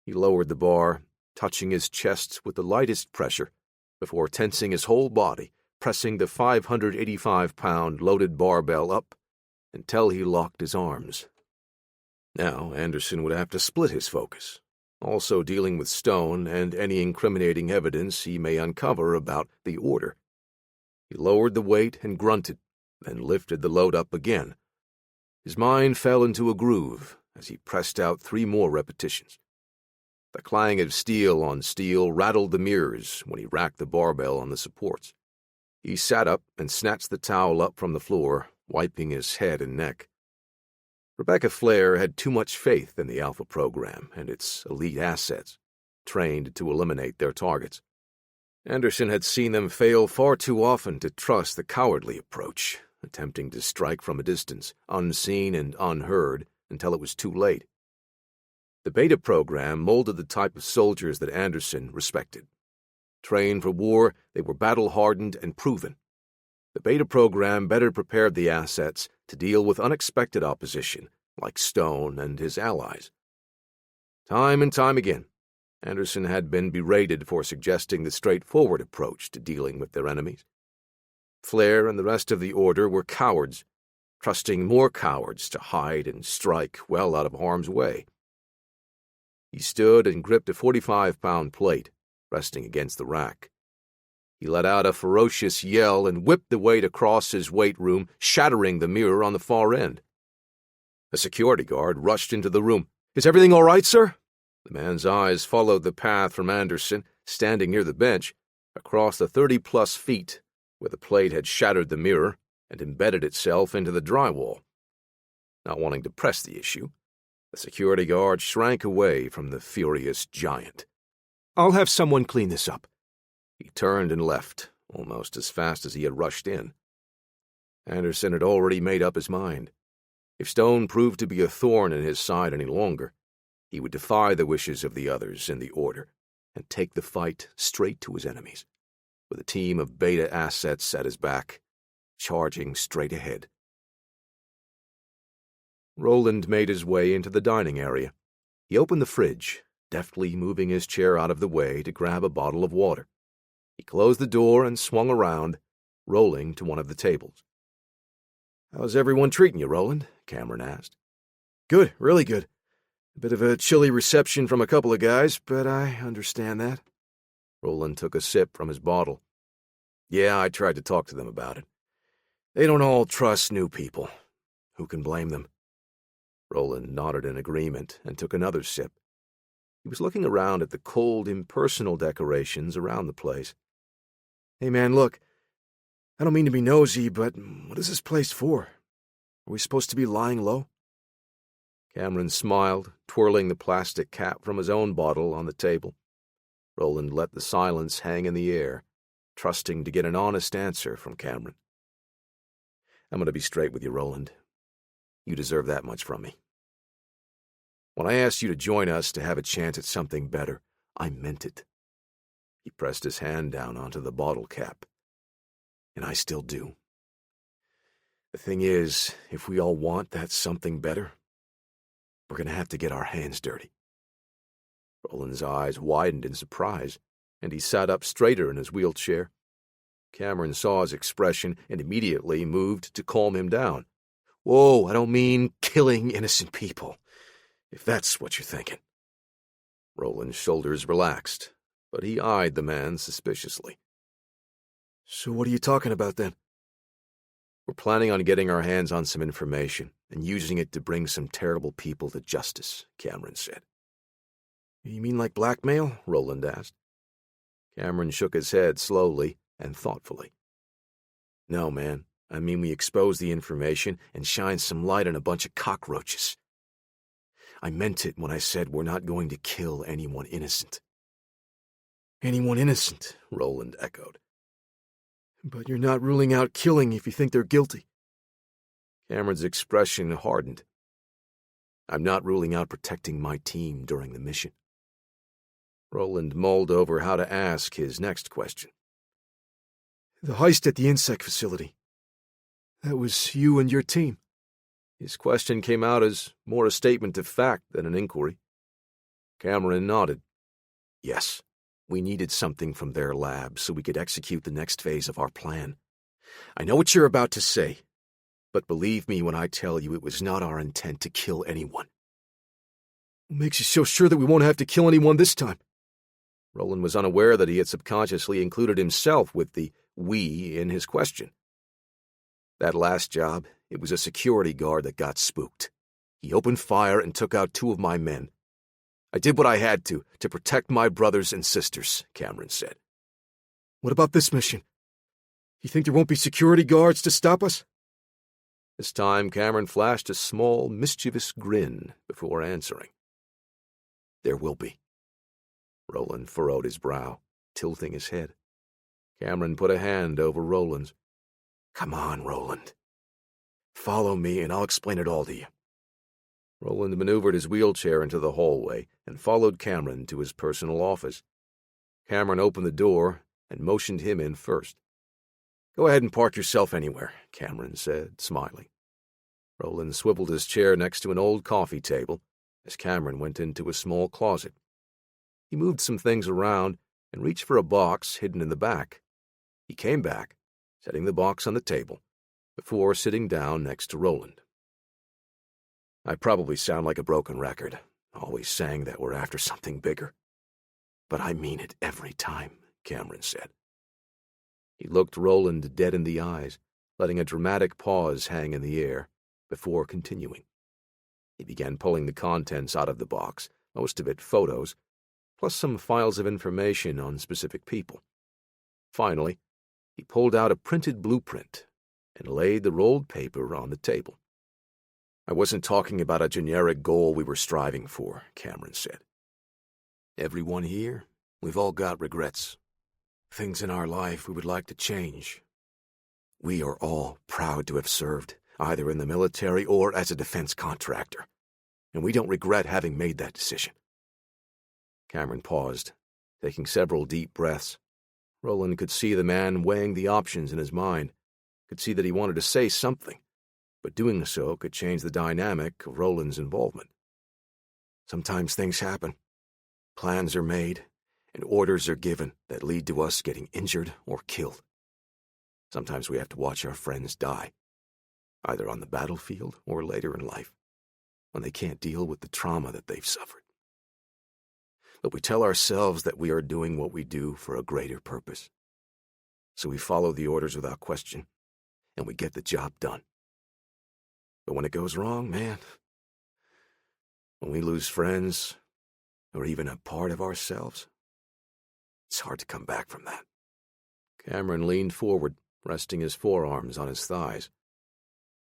Speaker 1: He lowered the bar, touching his chest with the lightest pressure, before tensing his whole body, pressing the 585-pound loaded barbell up until he locked his arms. Now Anderson would have to split his focus, also dealing with Stone and any incriminating evidence he may uncover about the Order. He lowered the weight and grunted, then lifted the load up again. His mind fell into a groove as he pressed out 3 more repetitions. The clang of steel on steel rattled the mirrors when he racked the barbell on the supports. He sat up and snatched the towel up from the floor, wiping his head and neck. Rebecca Flair had too much faith in the Alpha program and its elite assets, trained to eliminate their targets. Anderson had seen them fail far too often to trust the cowardly approach, attempting to strike from a distance, unseen and unheard, until it was too late. The Beta program molded the type of soldiers that Anderson respected. Trained for war, they were battle-hardened and proven. The Beta program better prepared the assets to deal with unexpected opposition, like Stone and his allies. Time and time again, Anderson had been berated for suggesting the straightforward approach to dealing with their enemies. Flair and the rest of the Order were cowards, trusting more cowards to hide and strike well out of harm's way. He stood and gripped a 45-pound plate, resting against the rack. He let out a ferocious yell and whipped the weight across his weight room, shattering the mirror on the far end. A security guard rushed into the room.
Speaker 2: Is everything all right, sir?
Speaker 1: The man's eyes followed the path from Anderson, standing near the bench, across the 30-plus feet, where the plate had shattered the mirror and embedded itself into the drywall. Not wanting to press the issue, the security guard shrank away from the furious giant.
Speaker 2: I'll have someone clean this up.
Speaker 1: He turned and left, almost as fast as he had rushed in. Anderson had already made up his mind. If Stone proved to be a thorn in his side any longer, he would defy the wishes of the others in the Order and take the fight straight to his enemies, with a team of Beta assets at his back, charging straight ahead. Roland made his way into the dining area. He opened the fridge, deftly moving his chair out of the way to grab a bottle of water. He closed the door and swung around, rolling to one of the tables. "How's everyone treating you, Roland?" Cameron asked.
Speaker 3: "Good, really good. A bit of a chilly reception from a couple of guys, but I understand that."
Speaker 1: Roland took a sip from his bottle.
Speaker 3: "Yeah, I tried to talk to them about it. They don't all trust new people. Who can blame them?"
Speaker 1: Roland nodded in agreement and took another sip. He was looking around at the cold, impersonal decorations around the place.
Speaker 3: "Hey, man, look. I don't mean to be nosy, but what is this place for? Are we supposed to be lying low?"
Speaker 1: Cameron smiled, twirling the plastic cap from his own bottle on the table. Roland let the silence hang in the air, trusting to get an honest answer from Cameron. "I'm going to be straight with you, Roland. You deserve that much from me. When I asked you to join us to have a chance at something better, I meant it." He pressed his hand down onto the bottle cap. "And I still do. The thing is, if we all want that something better, we're going to have to get our hands dirty." Roland's eyes widened in surprise, and he sat up straighter in his wheelchair. Cameron saw his expression and immediately moved to calm him down.
Speaker 3: "Whoa, I don't mean killing innocent people, if that's what you're thinking."
Speaker 1: Roland's shoulders relaxed, but he eyed the man suspiciously.
Speaker 3: So what are you talking about, then?
Speaker 1: We're planning on getting our hands on some information and using it to bring some terrible people to justice, Cameron said.
Speaker 3: You mean like blackmail?
Speaker 1: Roland asked. Cameron shook his head slowly and thoughtfully.
Speaker 3: No, man. I mean we expose the information and shine some light on a bunch of cockroaches. I meant it when I said we're not going to kill anyone innocent.
Speaker 1: Anyone innocent, Roland echoed.
Speaker 3: But you're not ruling out killing if you think they're guilty.
Speaker 1: Cameron's expression hardened.
Speaker 3: I'm not ruling out protecting my team during the mission.
Speaker 1: Roland mulled over how to ask his next question.
Speaker 3: The heist at the insect facility. That was you and your team.
Speaker 1: His question came out as more a statement of fact than an inquiry. Cameron nodded.
Speaker 3: Yes, we needed something from their lab so we could execute the next phase of our plan. I know what you're about to say, but believe me when I tell you it was not our intent to kill anyone. What makes you so sure that we won't have to kill anyone this time?
Speaker 1: Roland was unaware that he had subconsciously included himself with the "we" in his question.
Speaker 3: That last job, it was a security guard that got spooked. He opened fire and took out 2 of my men. I did what I had to protect my brothers and sisters, Cameron said. What about this mission? You think there won't be security guards to stop us?
Speaker 1: This time, Cameron flashed a small, mischievous grin before answering.
Speaker 3: There will be.
Speaker 1: Roland furrowed his brow, tilting his head. Cameron put a hand over Roland's.
Speaker 3: Come on, Roland. Follow me and I'll explain it all to you.
Speaker 1: Roland maneuvered his wheelchair into the hallway and followed Cameron to his personal office. Cameron opened the door and motioned him in first.
Speaker 3: Go ahead and park yourself anywhere, Cameron said, smiling.
Speaker 1: Roland swiveled his chair next to an old coffee table as Cameron went into a small closet. He moved some things around and reached for a box hidden in the back. He came back, setting the box on the table, before sitting down next to Roland.
Speaker 3: I probably sound like a broken record, always saying that we're after something bigger. But I mean it every time, Cameron said.
Speaker 1: He looked Roland dead in the eyes, letting a dramatic pause hang in the air, before continuing. He began pulling the contents out of the box, most of it photos, plus some files of information on specific people. Finally, he pulled out a printed blueprint and laid the rolled paper on the table.
Speaker 3: I wasn't talking about a generic goal we were striving for, Cameron said. Everyone here, we've all got regrets. Things in our life we would like to change. We are all proud to have served, either in the military or as a defense contractor, and we don't regret having made that decision.
Speaker 1: Cameron paused, taking several deep breaths. Roland could see the man weighing the options in his mind, could see that he wanted to say something, but doing so could change the dynamic of Roland's involvement.
Speaker 3: Sometimes things happen. Plans are made, and orders are given that lead to us getting injured or killed. Sometimes we have to watch our friends die, either on the battlefield or later in life, when they can't deal with the trauma that they've suffered. But we tell ourselves that we are doing what we do for a greater purpose. So we follow the orders without question, and we get the job done. But when it goes wrong, man, when we lose friends, or even a part of ourselves, it's hard to come back from that.
Speaker 1: Cameron leaned forward, resting his forearms on his thighs.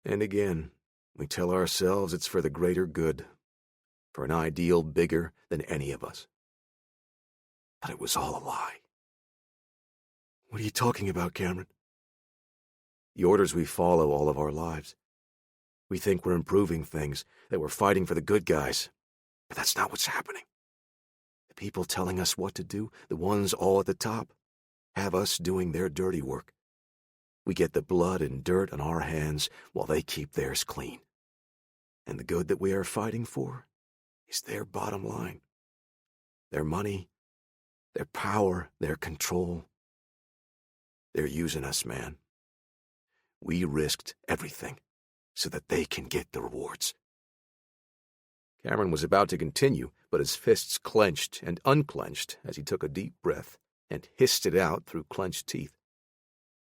Speaker 3: And again, we tell ourselves it's for the greater good, for an ideal bigger than any of us. But it was all a lie. What are you talking about, Cameron? The orders we follow all of our lives. We think we're improving things, that we're fighting for the good guys, but that's not what's happening. The people telling us what to do, the ones all at the top, have us doing their dirty work. We get the blood and dirt on our hands while they keep theirs clean. And the good that we are fighting for is their bottom line. Their money, their power, their control. They're using us, man. We risked everything so that they can get the rewards.
Speaker 1: Cameron was about to continue, but his fists clenched and unclenched as he took a deep breath and hissed it out through clenched teeth.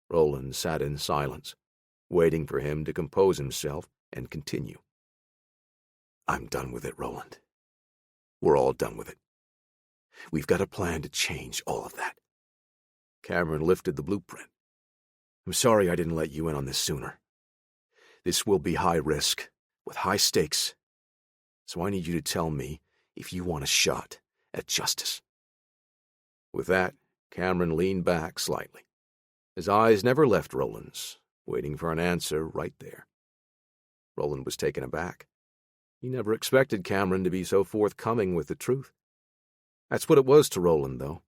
Speaker 1: Roland sat in silence, waiting for him to compose himself and continue. "I'm done with it, Roland. We're all done with it. We've got a plan to change all of that." Cameron lifted the blueprint. "I'm sorry I didn't let you in on this sooner. This will be high risk, with high stakes. So I need you to tell me if you want a shot at justice." With that, Cameron leaned back slightly. His eyes never left Roland's, waiting for an answer right there. Roland was taken aback. He never expected Cameron to be so forthcoming with the truth. That's what it was to Roland, though.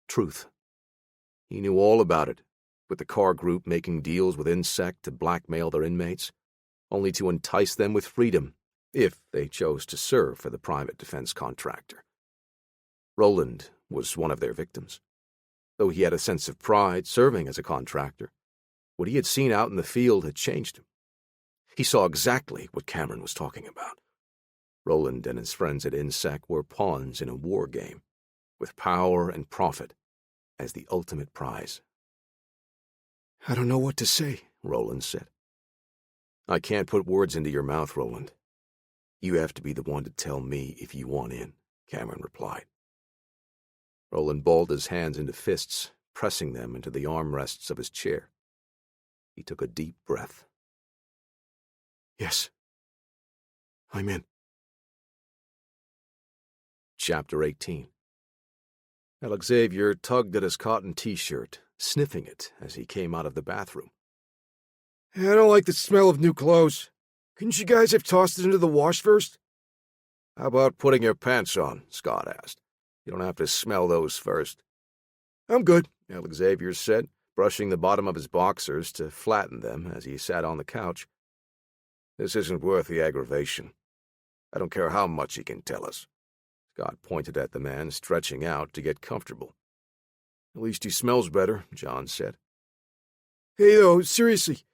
Speaker 1: Truth. He knew all about it, with the car group making deals with INSEC to blackmail their inmates, only to entice them with freedom, if they chose to serve for the private defense contractor. Roland was one of their victims. Though he had a sense of pride serving as a contractor, what he had seen out in the field had changed him. He saw exactly what Cameron was talking about. Roland and his friends at INSEC were pawns in a war game, with power and profit as the ultimate prize.
Speaker 3: "I don't know what to say,"
Speaker 1: Roland said. "I can't put words into your mouth, Roland. You have to be the one to tell me if you want in," Cameron replied. Roland balled his hands into fists, pressing them into the armrests of his chair. He took a deep breath.
Speaker 3: "Yes, I'm in."
Speaker 1: Chapter 18. Alexavier tugged at his cotton t-shirt, sniffing it as he came out of the bathroom.
Speaker 3: "I don't like the smell of new clothes. Couldn't you guys have tossed it into the wash first?"
Speaker 1: "How about putting your pants on?" Scott asked. "You don't have to smell those first."
Speaker 3: "I'm good,"
Speaker 1: Alexavier said, brushing the bottom of his boxers to flatten them as he sat on the couch. "This isn't worth the aggravation. I don't care how much he can tell us." Scott pointed at the man stretching out to get comfortable.
Speaker 3: "At least he smells better,"
Speaker 1: John said.
Speaker 3: "Hey, though, seriously,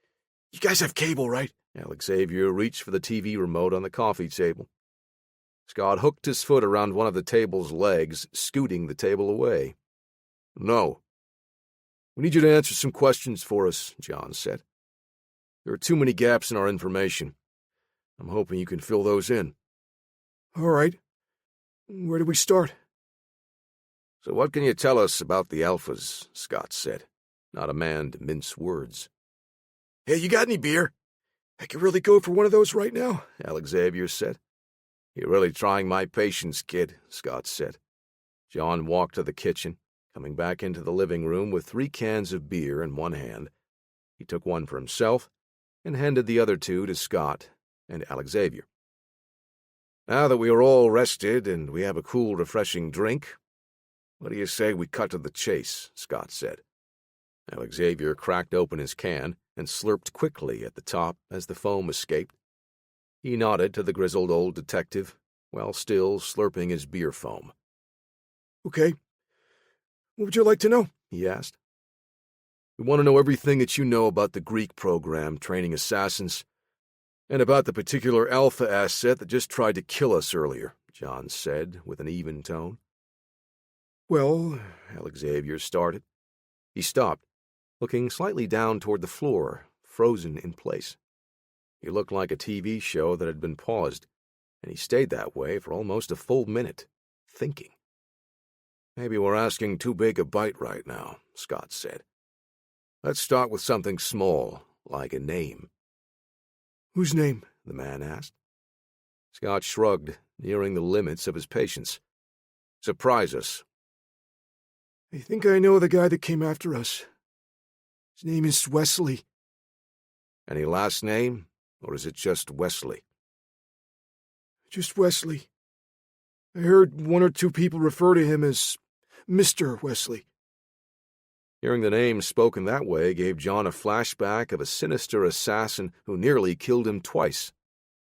Speaker 3: you guys have cable, right?"
Speaker 1: Alexavier reached for the TV remote on the coffee table. Scott hooked his foot around one of the table's legs, scooting the table away. "No." "We need you to answer some questions for us," John said. "There are too many gaps in our information. I'm hoping you can fill those in."
Speaker 3: "All right. Where do we start?"
Speaker 1: "So what can you tell us about the Alphas?" Scott said, not a man to mince words.
Speaker 3: "Hey, you got any beer? I could really go for one of those right now,"
Speaker 1: Alexavier said. "You're really trying my patience, kid," Scott said. John walked to the kitchen, coming back into the living room with 3 cans of beer in one hand. He took one for himself and handed the other 2 to Scott and Alexavier. "Now that we are all rested and we have a cool, refreshing drink, what do you say we cut to the chase?" Scott said. Alexavier cracked open his can and slurped quickly at the top as the foam escaped. He nodded to the grizzled old detective, while still slurping his beer foam.
Speaker 3: "Okay. What would you like to know?"
Speaker 1: he asked. "We want to know everything that you know about the Greek program training assassins, and about the particular Alpha asset that just tried to kill us earlier," John said with an even tone.
Speaker 3: "Well,"
Speaker 1: Alexavier started. He stopped, looking slightly down toward the floor, frozen in place. He looked like a TV show that had been paused, and he stayed that way for almost a full minute, thinking. "Maybe we're asking too big a bite right now," Scott said. "Let's start with something small, like a name."
Speaker 3: "Whose name?"
Speaker 1: the man asked. Scott shrugged, nearing the limits of his patience. "Surprise us."
Speaker 3: "I think I know the guy that came after us. His name is Wesley."
Speaker 1: "Any last name, or is it just Wesley?"
Speaker 3: "Just Wesley. I heard 1 or 2 people refer to him as Mr. Wesley."
Speaker 1: Hearing the name spoken that way gave John a flashback of a sinister assassin who nearly killed him twice,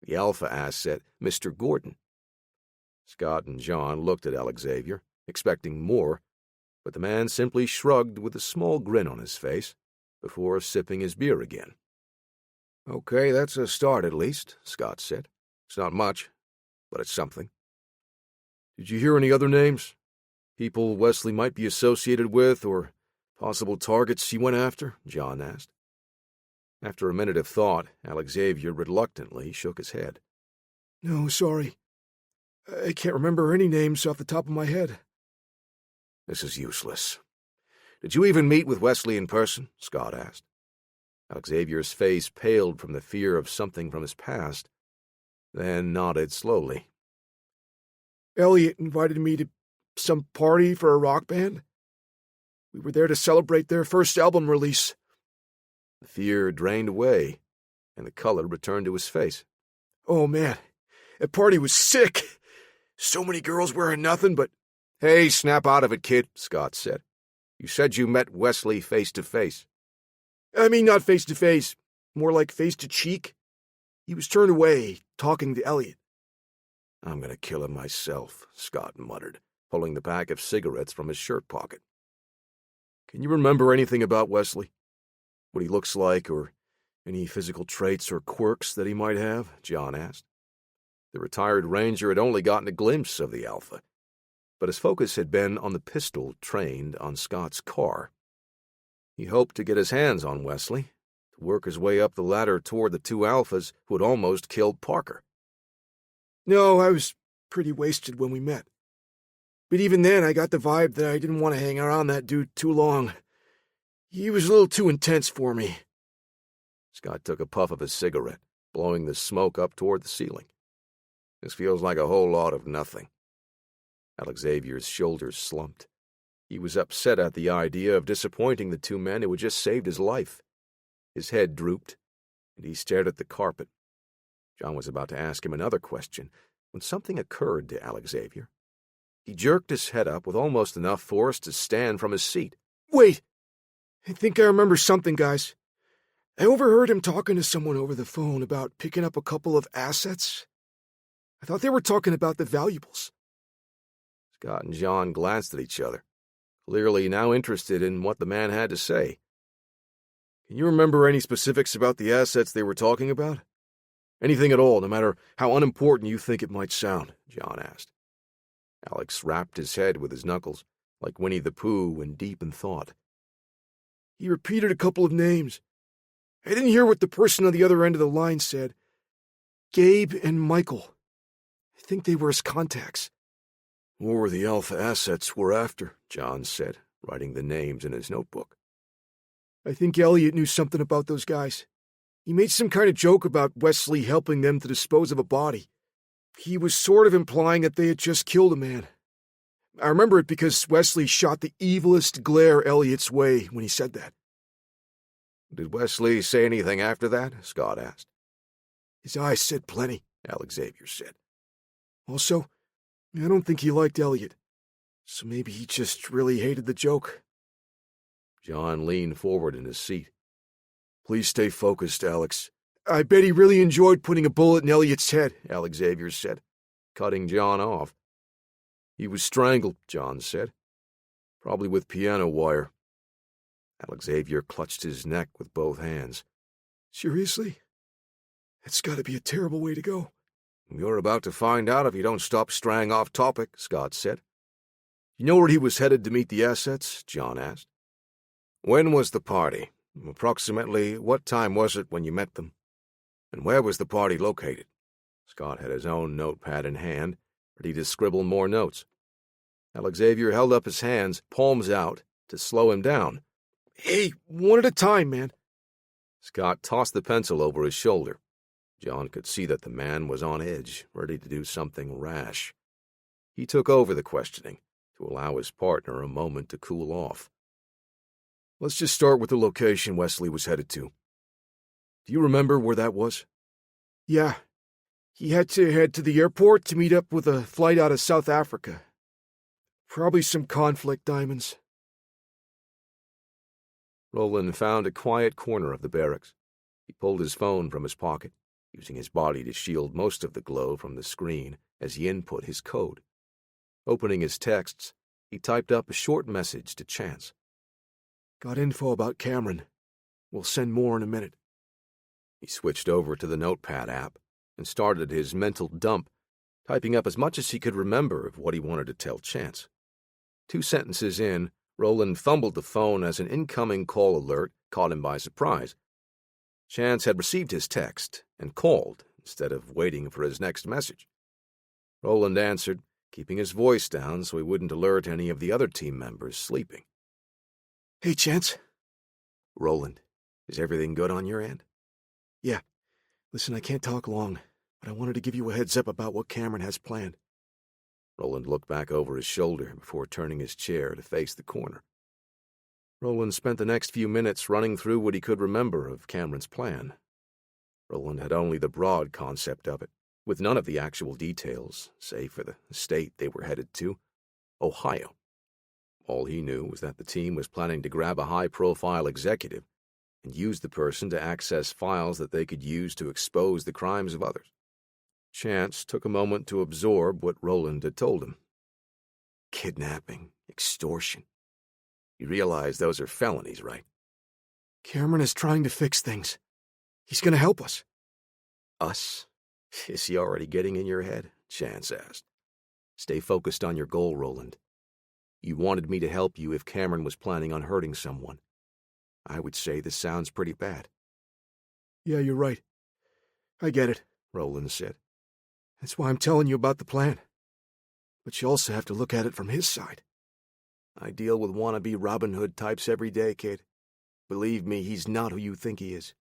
Speaker 1: the Alpha asset, Mr. Gordon. Scott and John looked at Alexavier, expecting more, but the man simply shrugged with a small grin on his face before sipping his beer again. "Okay, that's a start at least," Scott said. "It's not much, but it's something. Did you hear any other names? People Wesley might be associated with, or possible targets he went after? John asked. After a minute of thought, Alexavier reluctantly shook his head.
Speaker 3: No, sorry. I can't remember any names off the top of my head.
Speaker 1: This is useless. Did you even meet with Wesley in person? Scott asked. Alexavier's face paled from the fear of something from his past, then nodded slowly.
Speaker 3: Elliot invited me to some party for a rock band. We were there to celebrate their first album release.
Speaker 1: The fear drained away, and the color returned to his face.
Speaker 3: Oh, man, that party was sick. So many girls wearing nothing but...
Speaker 1: Hey, snap out of it, kid, Scott said. You said you met Wesley face to face.
Speaker 3: I mean, not face to face, more like face to cheek. He was turned away, talking to Elliot.
Speaker 1: I'm going to kill him myself, Scott muttered, pulling the pack of cigarettes from his shirt pocket. Can you remember anything about Wesley? What he looks like, or any physical traits or quirks that he might have? John asked. The retired ranger had only gotten a glimpse of the Alpha, but his focus had been on the pistol trained on Scott's car. He hoped to get his hands on Wesley, to work his way up the ladder toward the two Alphas who had almost killed Parker.
Speaker 3: No, I was pretty wasted when we met. But even then, I got the vibe that I didn't want to hang around that dude too long. He was a little too intense for me.
Speaker 1: Scott took a puff of his cigarette, blowing the smoke up toward the ceiling. This feels like a whole lot of nothing. Alexavier's shoulders slumped. He was upset at the idea of disappointing the two men who had just saved his life. His head drooped, and he stared at the carpet. John was about to ask him another question when something occurred to Alexavier. He jerked his head up with almost enough force to stand from his seat.
Speaker 3: Wait! I think I remember something, guys. I overheard him talking to someone over the phone about picking up a couple of assets. I thought they were talking about the valuables.
Speaker 1: Scott and John glanced at each other, clearly now interested in what the man had to say. Can you remember any specifics about the assets they were talking about? Anything at all, no matter how unimportant you think it might sound, John asked. Alex rapped his head with his knuckles, like Winnie the Pooh when deep in thought.
Speaker 3: He repeated a couple of names. I didn't hear what the person on the other end of the line said. Gabe and Michael. I think they were his contacts.
Speaker 1: What were the Alpha assets we're after? John said, writing the names in his notebook.
Speaker 3: I think Elliot knew something about those guys. He made some kind of joke about Wesley helping them to dispose of a body. He was sort of implying that they had just killed a man. I remember it because Wesley shot the evilest glare Elliot's way when he said that.
Speaker 1: Did Wesley say anything after that? Scott asked.
Speaker 3: His eyes said plenty, Alexavier said. Also, I don't think he liked Elliot, so maybe he just really hated the joke.
Speaker 1: John leaned forward in his seat. Please stay focused, Alex.
Speaker 3: I bet he really enjoyed putting a bullet in Elliot's head,
Speaker 1: Alexavier said, cutting John off. He was strangled, John said. Probably with piano wire. Alexavier clutched his neck with both hands.
Speaker 3: Seriously? That's got to be a terrible way to go.
Speaker 1: You're about to find out if you don't stop straying off topic, Scott said. You know where he was headed to meet the assets? John asked. When was the party? Approximately what time was it when you met them? And where was the party located? Scott had his own notepad in hand, ready to scribble more notes. Alexavier held up his hands, palms out, to slow him down.
Speaker 3: Hey, one at a time, man.
Speaker 1: Scott tossed the pencil over his shoulder. John could see that the man was on edge, ready to do something rash. He took over the questioning, to allow his partner a moment to cool off. Let's just start with the location Wesley was headed to. Do you remember where that was?
Speaker 3: Yeah. He had to head to the airport to meet up with a flight out of South Africa. Probably some conflict diamonds.
Speaker 1: Roland found a quiet corner of the barracks. He pulled his phone from his pocket, using his body to shield most of the glow from the screen as he input his code. Opening his texts, he typed up a short message to Chance.
Speaker 3: Got info about Cameron. We'll send more in a minute.
Speaker 1: He switched over to the Notepad app and started his mental dump, typing up as much as he could remember of what he wanted to tell Chance. 2 sentences in, Roland fumbled the phone as an incoming call alert caught him by surprise. Chance had received his text and called instead of waiting for his next message. Roland answered, keeping his voice down so he wouldn't alert any of the other team members sleeping.
Speaker 2: Hey, Chance.
Speaker 1: Roland, is everything good on your end?
Speaker 2: Yeah. Listen, I can't talk long, but I wanted to give you a heads up about what Cameron has planned.
Speaker 1: Roland looked back over his shoulder before turning his chair to face the corner. Roland spent the next few minutes running through what he could remember of Cameron's plan. Roland had only the broad concept of it, with none of the actual details, save for the state they were headed to, Ohio. All he knew was that the team was planning to grab a high-profile executive and use the person to access files that they could use to expose the crimes of others. Chance took a moment to absorb what Roland had told him. Kidnapping, extortion. You realize those are felonies, right?
Speaker 2: Cameron is trying to fix things. He's going to help us.
Speaker 1: Us? Is he already getting in your head? Chance asked. Stay focused on your goal, Roland. You wanted me to help you if Cameron was planning on hurting someone. I would say this sounds pretty bad.
Speaker 2: Yeah, you're right. I get it, Roland said. That's why I'm telling you about the plan. But you also have to look at it from his side.
Speaker 1: I deal with wannabe Robin Hood types every day, kid. Believe me, he's not who you think he is.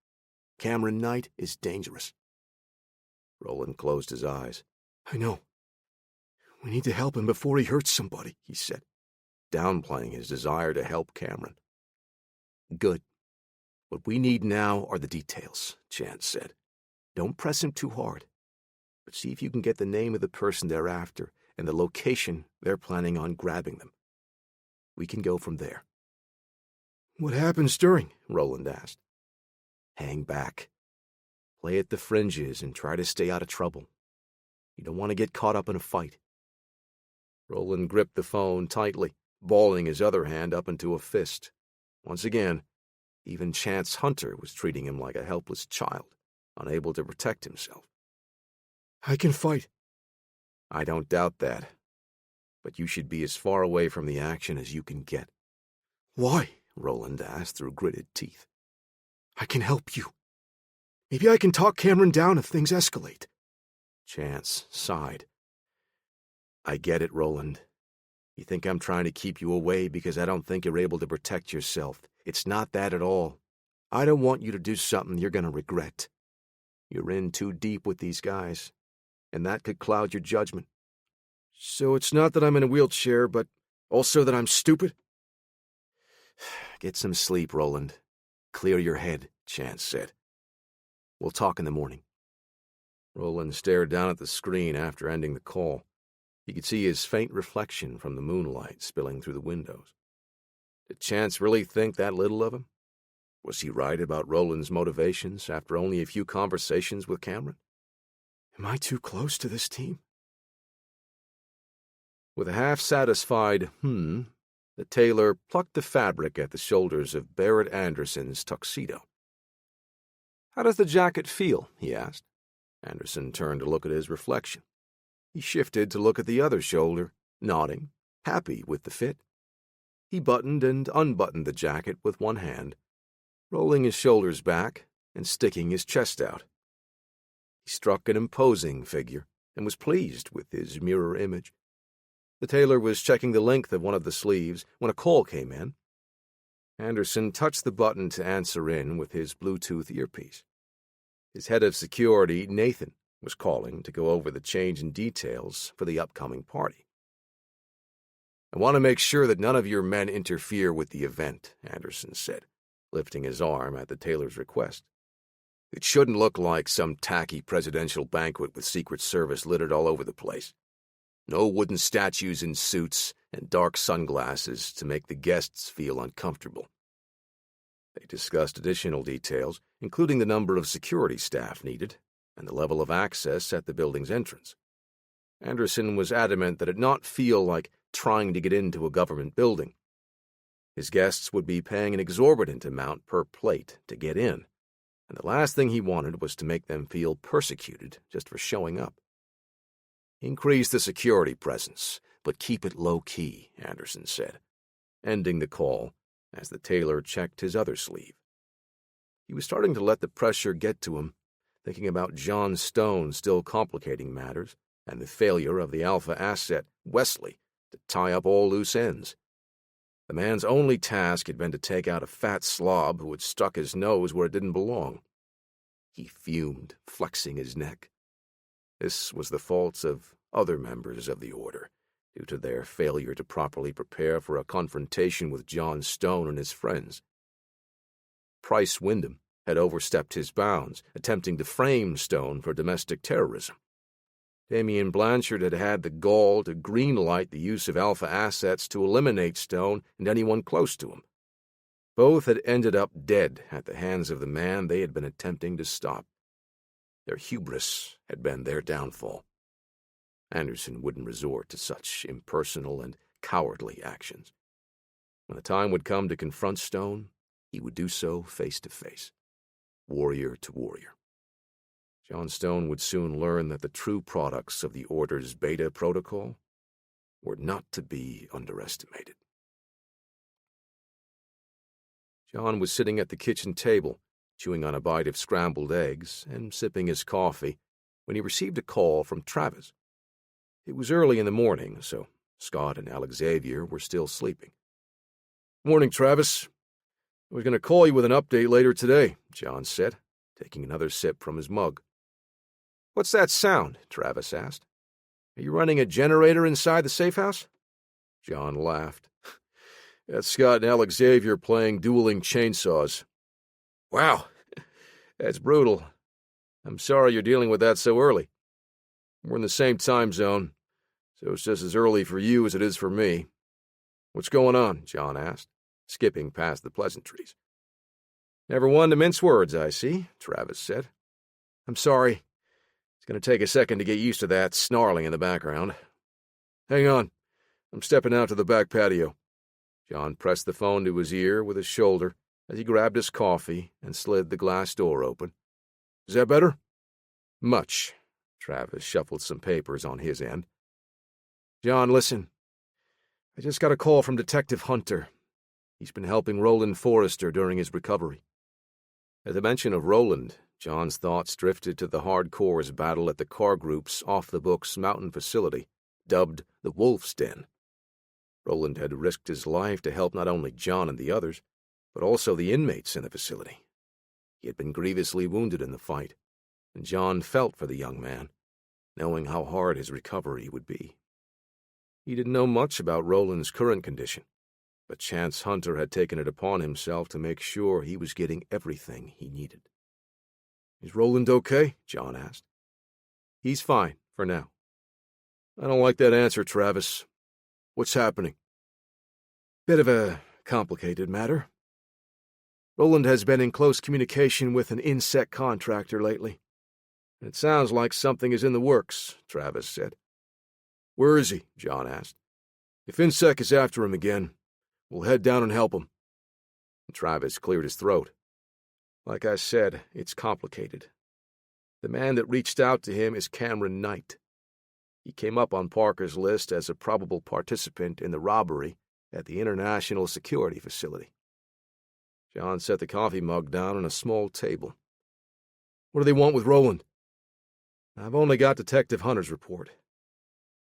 Speaker 1: Cameron Knight is dangerous. Roland closed his eyes.
Speaker 2: I know. We need to help him before he hurts somebody, he said,
Speaker 1: downplaying his desire to help Cameron. Good. What we need now are the details, Chance said. Don't press him too hard, but see if you can get the name of the person they're after and the location they're planning on grabbing them. We can go from there.
Speaker 2: What happens during?
Speaker 1: Roland asked. Hang back. Play at the fringes and try to stay out of trouble. You don't want to get caught up in a fight. Roland gripped the phone tightly, balling his other hand up into a fist. Once again, even Chance Hunter was treating him like a helpless child, unable to protect himself.
Speaker 2: I can fight.
Speaker 1: I don't doubt that. But you should be as far away from the action as you can get.
Speaker 2: Why?
Speaker 1: Roland asked through gritted teeth.
Speaker 2: I can help you. Maybe I can talk Cameron down if things escalate.
Speaker 1: Chance sighed. I get it, Roland. You think I'm trying to keep you away because I don't think you're able to protect yourself. It's not that at all. I don't want you to do something you're going to regret. You're in too deep with these guys, and that could cloud your judgment.
Speaker 2: So it's not that I'm in a wheelchair, but also that I'm stupid?
Speaker 1: Get some sleep, Roland. Clear your head, Chance said. We'll talk in the morning. Roland stared down at the screen after ending the call. He could see his faint reflection from the moonlight spilling through the windows. Did Chance really think that little of him? Was he right about Roland's motivations after only a few conversations with Cameron?
Speaker 2: Am I too close to this team?
Speaker 1: With a half-satisfied the tailor plucked the fabric at the shoulders of Barrett Anderson's tuxedo. How does the jacket feel? He asked. Anderson turned to look at his reflection. He shifted to look at the other shoulder, nodding, happy with the fit. He buttoned and unbuttoned the jacket with one hand, rolling his shoulders back and sticking his chest out. He struck an imposing figure and was pleased with his mirror image. The tailor was checking the length of one of the sleeves when a call came in. Anderson touched the button to answer in with his Bluetooth earpiece. His head of security, Nathan, was calling to go over the change in details for the upcoming party. I want to make sure that none of your men interfere with the event, Anderson said, lifting his arm at the tailor's request. It shouldn't look like some tacky presidential banquet with Secret Service littered all over the place. No wooden statues in suits and dark sunglasses to make the guests feel uncomfortable. They discussed additional details, including the number of security staff needed and the level of access at the building's entrance. Anderson was adamant that it not feel like trying to get into a government building. His guests would be paying an exorbitant amount per plate to get in, and the last thing he wanted was to make them feel persecuted just for showing up. Increase the security presence, but keep it low-key, Anderson said, ending the call as the tailor checked his other sleeve. He was starting to let the pressure get to him, thinking about John Stone still complicating matters and the failure of the Alpha asset, Wesley, to tie up all loose ends. The man's only task had been to take out a fat slob who had stuck his nose where it didn't belong. He fumed, flexing his neck. This was the faults of other members of the Order, due to their failure to properly prepare for a confrontation with John Stone and his friends. Price Wyndham had overstepped his bounds, attempting to frame Stone for domestic terrorism. Damian Blanchard had had the gall to greenlight the use of Alpha assets to eliminate Stone and anyone close to him. Both had ended up dead at the hands of the man they had been attempting to stop. Their hubris had been their downfall. Anderson wouldn't resort to such impersonal and cowardly actions. When the time would come to confront Stone, he would do so face to face, warrior to warrior. John Stone would soon learn that the true products of the Order's Beta Protocol were not to be underestimated. John was sitting at the kitchen table, chewing on a bite of scrambled eggs and sipping his coffee, when he received a call from Travis. It was early in the morning, so Scott and Alexavier were still sleeping. "Morning, Travis. I was going to call you with an update later today," John said, taking another sip from his mug. "What's that sound?" Travis asked. "Are you running a generator inside the safe house?" John laughed. "That's Scott and Alexavier playing dueling chainsaws." "Wow, that's brutal. I'm sorry you're dealing with that so early. We're in the same time zone, so it's just as early for you as it is for me. What's going on?" John asked, skipping past the pleasantries. "Never one to mince words, I see," Travis said. "I'm sorry. It's going to take a second to get used to that snarling in the background. Hang on. I'm stepping out to the back patio." John pressed the phone to his ear with his shoulder as he grabbed his coffee and slid the glass door open. "Is that better?" "Much." Travis shuffled some papers on his end. "John, listen. I just got a call from Detective Hunter. He's been helping Roland Forrester during his recovery." At the mention of Roland, John's thoughts drifted to the hardcore's battle at the car group's off-the-books mountain facility, dubbed the Wolf's Den. Roland had risked his life to help not only John and the others, but also the inmates in the facility. He had been grievously wounded in the fight, and John felt for the young man, knowing how hard his recovery would be. He didn't know much about Roland's current condition, but Chance Hunter had taken it upon himself to make sure he was getting everything he needed. "Is Roland okay?" John asked. "He's fine, for now." "I don't like that answer, Travis. What's happening?" "Bit of a complicated matter. Roland has been in close communication with an insect contractor lately. And it sounds like something is in the works," Travis said. "Where is he?" John asked. "If Insect is after him again, we'll head down and help him." And Travis cleared his throat. "Like I said, it's complicated. The man that reached out to him is Cameron Knight. He came up on Parker's list as a probable participant in the robbery at the International Security Facility." John set the coffee mug down on a small table. "What do they want with Roland?" "I've only got Detective Hunter's report,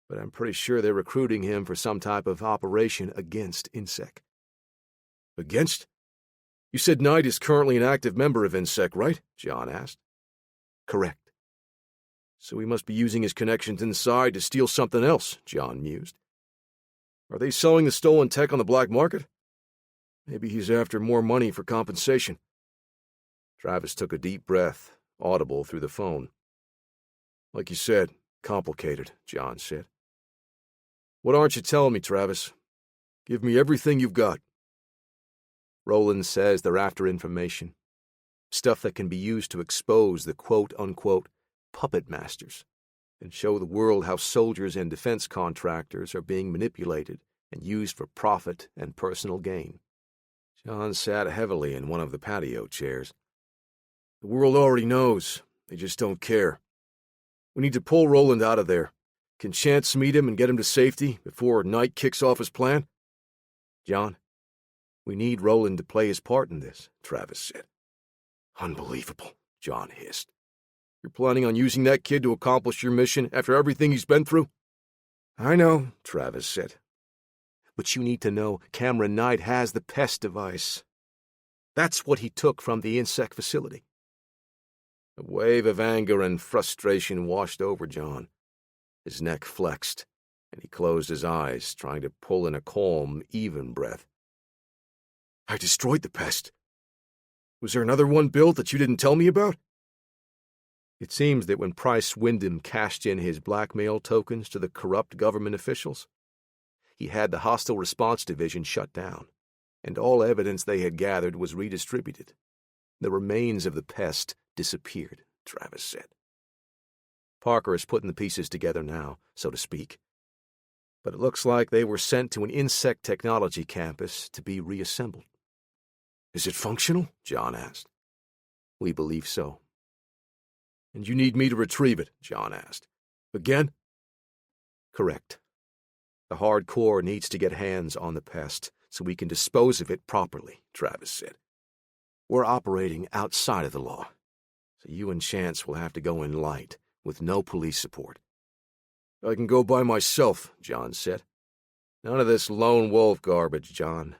Speaker 1: but I'm pretty sure they're recruiting him for some type of operation against INSEC." "Against? You said Knight is currently an active member of INSEC, right?" John asked. "Correct." "So he must be using his connections inside to steal something else," John mused. "Are they selling the stolen tech on the black market? Maybe he's after more money for compensation." Travis took a deep breath, audible through the phone. "Like you said, complicated," John said. "What aren't you telling me, Travis? Give me everything you've got." "Roland says they're after information. Stuff that can be used to expose the quote-unquote puppet masters and show the world how soldiers and defense contractors are being manipulated and used for profit and personal gain." John sat heavily in one of the patio chairs. "The world already knows. They just don't care. We need to pull Roland out of there. Can Chance meet him and get him to safety before Knight kicks off his plan?
Speaker 3: John, we need Roland to play his part in this, Travis said.
Speaker 1: Unbelievable, John hissed. You're planning on using that kid to accomplish your mission after everything he's been through?
Speaker 3: I know, Travis said. But you need to know Cameron Knight has the pest device. That's what he took from the insect facility.
Speaker 1: A wave of anger and frustration washed over John. His neck flexed, and he closed his eyes, trying to pull in a calm, even breath. I destroyed the pest. Was there another one built that you didn't tell me about?
Speaker 3: It seems that when Price Wyndham cashed in his blackmail tokens to the corrupt government officials, he had the Hostile Response Division shut down, and all evidence they had gathered was redistributed. The remains of the pest disappeared, Travis said. Parker is putting the pieces together now, so to speak. But it looks like they were sent to an insect technology campus to be reassembled.
Speaker 1: Is it functional? John asked.
Speaker 3: We believe so.
Speaker 1: And you need me to retrieve it? John asked. Again?
Speaker 3: Correct. The hardcore needs to get hands on the pest so we can dispose of it properly, Travis said. We're operating outside of the law, so you and Chance will have to go in light, with no police support.
Speaker 1: I can go by myself, John said. None of this lone wolf garbage, John.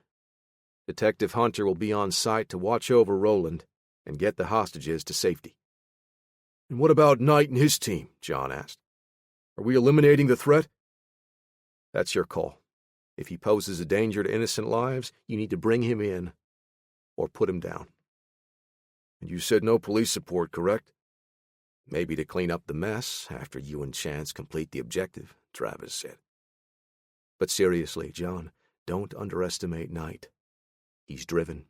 Speaker 3: Detective Hunter will be on site to watch over Roland and get the hostages to safety.
Speaker 1: And what about Knight and his team? John asked. Are we eliminating the threat?
Speaker 3: That's your call. If he poses a danger to innocent lives, you need to bring him in or put him down.
Speaker 1: And you said no police support, correct?
Speaker 3: Maybe to clean up the mess after you and Chance complete the objective, Travis said. But seriously, John, don't underestimate Knight. He's driven.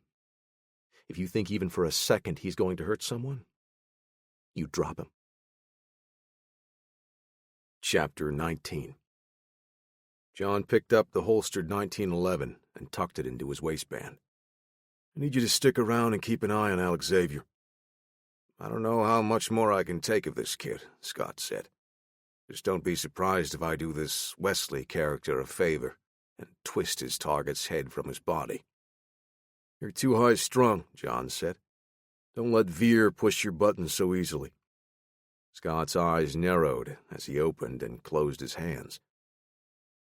Speaker 3: If you think even for a second he's going to hurt someone, you drop him.
Speaker 1: Chapter 19. John picked up the holstered 1911 and tucked it into his waistband. I need you to stick around and keep an eye on Alex Xavier. I don't know how much more I can take of this kid, Scott said. Just don't be surprised if I do this Wesley character a favor and twist his target's head from his body. You're too high-strung, John said. Don't let Veer push your buttons so easily. Scott's eyes narrowed as he opened and closed his hands.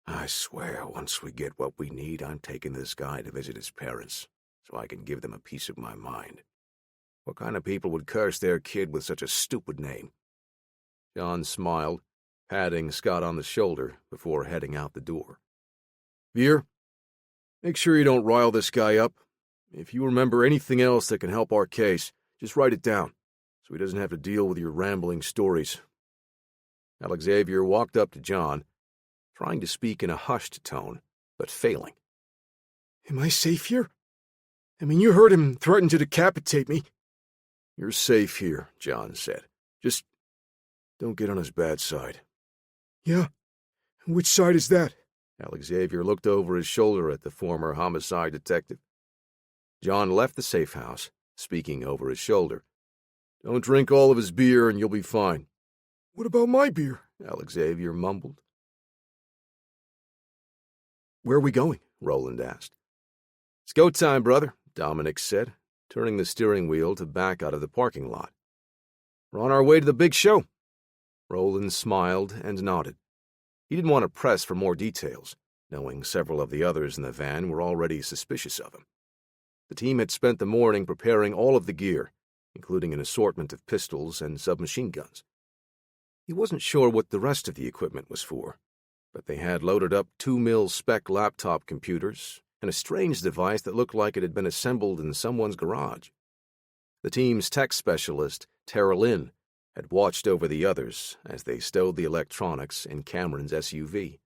Speaker 1: I swear, once we get what we need, I'm taking this guy to visit his parents, so I can give them a piece of my mind. What kind of people would curse their kid with such a stupid name? John smiled, patting Scott on the shoulder before heading out the door. Veer, make sure you don't rile this guy up. If you remember anything else that can help our case, just write it down, so he doesn't have to deal with your rambling stories. Alex Xavier walked up to John, trying to speak in a hushed tone, but failing.
Speaker 4: Am I safe here? I mean, you heard him threaten to decapitate me.
Speaker 1: You're safe here, John said. Just don't get on his bad side.
Speaker 4: Yeah? Which side is that?
Speaker 1: Alex Xavier looked over his shoulder at the former homicide detective. John left the safe house, speaking over his shoulder. Don't drink all of his beer and you'll be fine.
Speaker 4: What about my beer?
Speaker 1: Alex Xavier mumbled.
Speaker 3: Where are we going? Roland asked.
Speaker 1: It's go time, brother, Dominic said, turning the steering wheel to back out of the parking lot. We're on our way to the big show.
Speaker 3: Roland smiled and nodded. He didn't want to press for more details, knowing several of the others in the van were already suspicious of him. The team had spent the morning preparing all of the gear, including an assortment of pistols and submachine guns. He wasn't sure what the rest of the equipment was for, but they had loaded up 2 mil-spec laptop computers and a strange device that looked like it had been assembled in someone's garage. The team's tech specialist, Tara Lynn, had watched over the others as they stowed the electronics in Cameron's SUV.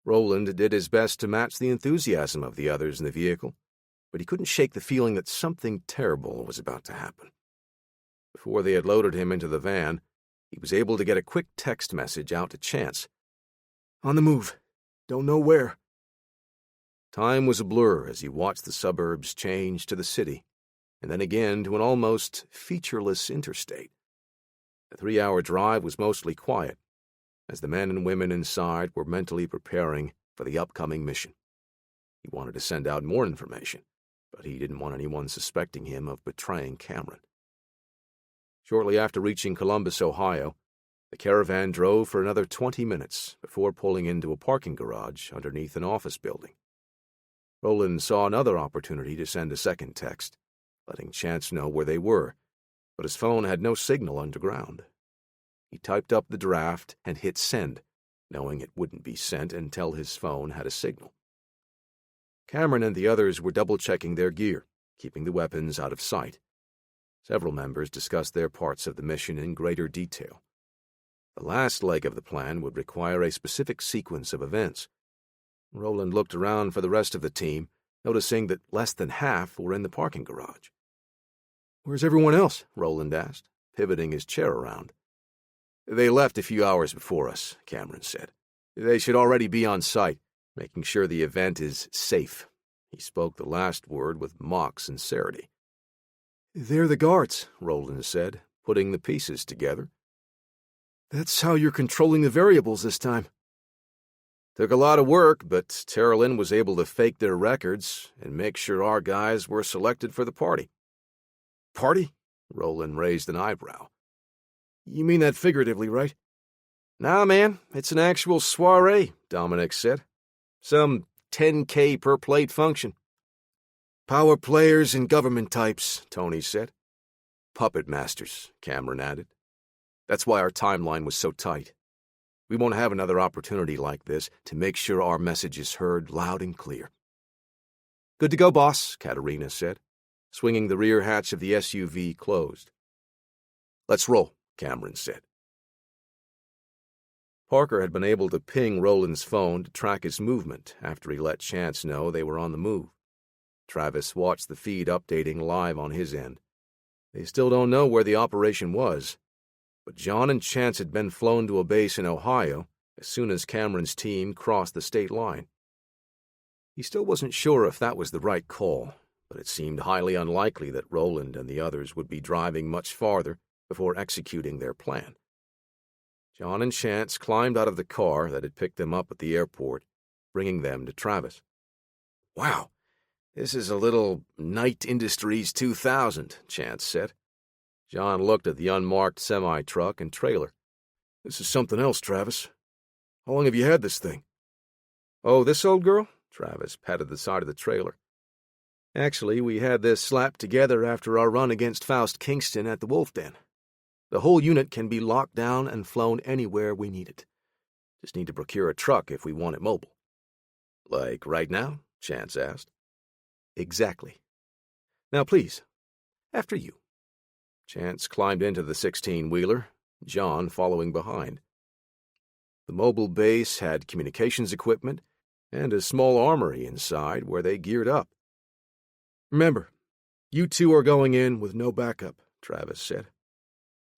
Speaker 3: Roland did his best to match the enthusiasm of the others in the vehicle, but he couldn't shake the feeling that something terrible was about to happen. Before they had loaded him into the van, he was able to get a quick text message out to Chance.
Speaker 4: On the move. Don't know where.
Speaker 3: Time was a blur as he watched the suburbs change to the city, and then again to an almost featureless interstate. The 3-hour drive was mostly quiet,
Speaker 1: as the men and women inside were mentally preparing for the upcoming mission. He wanted to send out more information, but he didn't want anyone suspecting him of betraying Cameron. Shortly after reaching Columbus, Ohio, the caravan drove for another 20 minutes before pulling into a parking garage underneath an office building. Roland saw another opportunity to send a second text, letting Chance know where they were, but his phone had no signal underground. He typed up the draft and hit send, knowing it wouldn't be sent until his phone had a signal. Cameron and the others were double-checking their gear, keeping the weapons out of sight. Several members discussed their parts of the mission in greater detail. The last leg of the plan would require a specific sequence of events. Roland looked around for the rest of the team, noticing that less than half were in the parking garage.
Speaker 4: Where's everyone else?
Speaker 1: Roland asked, pivoting his chair around. They left a few hours before us, Cameron said. They should already be on site, making sure the event is safe. He spoke the last word with mock sincerity.
Speaker 4: They're the guards,
Speaker 1: Roland said, putting the pieces together.
Speaker 4: That's how you're controlling the variables this time.
Speaker 1: Took a lot of work, but Terrelin was able to fake their records and make sure our guys were selected for the party.
Speaker 4: Party?
Speaker 1: Roland raised an eyebrow.
Speaker 4: You mean that figuratively, right?
Speaker 1: Nah, man, it's an actual soiree, Dominic said. Some 10K per plate function.
Speaker 4: Power players and government types,
Speaker 1: Tony said. Puppet masters, Cameron added. That's why our timeline was so tight. We won't have another opportunity like this to make sure our message is heard loud and clear.
Speaker 2: Good to go, boss,
Speaker 1: Katerina said, swinging the rear hatch of the SUV closed. Let's roll, Cameron said. Parker had been able to ping Roland's phone to track his movement after he let Chance know they were on the move. Travis watched the feed updating live on his end. They still don't know where the operation was, but John and Chance had been flown to a base in Ohio as soon as Cameron's team crossed the state line. He still wasn't sure if that was the right call, but it seemed highly unlikely that Roland and the others would be driving much farther before executing their plan. John and Chance climbed out of the car that had picked them up at the airport, bringing them to Travis. Wow, this is a little Knight Industries 2000, Chance said. John looked at the unmarked semi-truck and trailer.
Speaker 4: This is something else, Travis. How long have you had this thing?
Speaker 1: Oh, this old girl? Travis patted the side of the trailer. Actually, we had this slapped together after our run against Faust Kingston at the Wolf Den. The whole unit can be locked down and flown anywhere we need it. Just need to procure a truck if we want it mobile. Like right now? Chance asked. Exactly. Now, please, after you. Chance climbed into the 16-wheeler, John following behind. The mobile base had communications equipment and a small armory inside where they geared up.
Speaker 4: Remember, you two are going in with no backup, Travis said.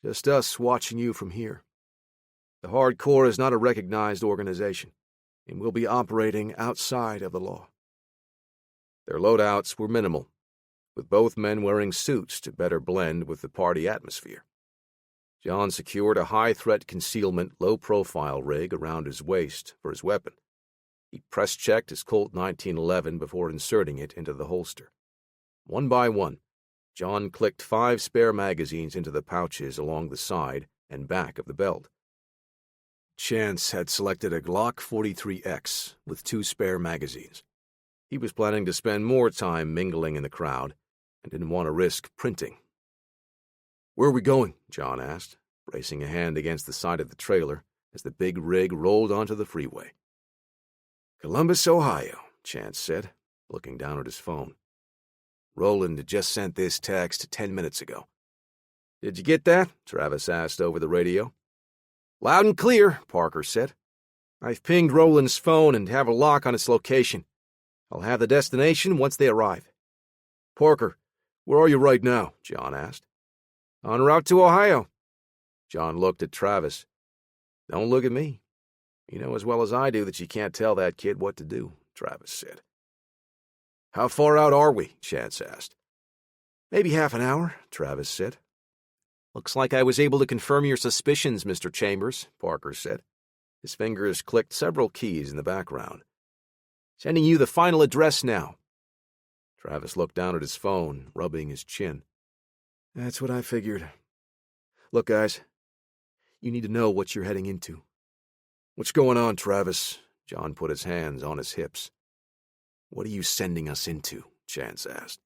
Speaker 2: Just us watching you from here. The Hardcore is not a recognized organization, and will be operating outside of the law.
Speaker 1: Their loadouts were minimal, with both men wearing suits to better blend with the party atmosphere. John secured a high-threat concealment, low-profile rig around his waist for his weapon. He press-checked his Colt 1911 before inserting it into the holster. One by one, John clicked 5 spare magazines into the pouches along the side and back of the belt. Chance had selected a Glock 43X with 2 spare magazines. He was planning to spend more time mingling in the crowd and didn't want to risk printing.
Speaker 4: Where are we going?
Speaker 1: John asked, bracing a hand against the side of the trailer as the big rig rolled onto the freeway.
Speaker 2: Columbus, Ohio, Chance said, looking down at his phone. Roland just sent this text 10 minutes ago.
Speaker 1: Did you get that? Travis asked over the radio.
Speaker 2: Loud and clear, Parker said.
Speaker 1: I've pinged Roland's phone and have a lock on its location. I'll have the destination once they arrive.
Speaker 4: Parker, where are you right now?
Speaker 1: John asked.
Speaker 4: En route to Ohio.
Speaker 1: John looked at Travis. Don't look at me. You know as well as I do that you can't tell that kid what to do, Travis said.
Speaker 2: How far out are we? Chance asked.
Speaker 1: Maybe half an hour, Travis said.
Speaker 2: Looks like I was able to confirm your suspicions, Mr. Chambers, Parker said.
Speaker 1: His fingers clicked several keys in the background. "Sending you the final address now." Travis looked down at his phone, rubbing his chin.
Speaker 4: That's what I figured. Look, guys, you need to know what you're heading into.
Speaker 1: "What's going on, Travis?" John put his hands on his hips.
Speaker 3: What are you sending us into? Chance asked.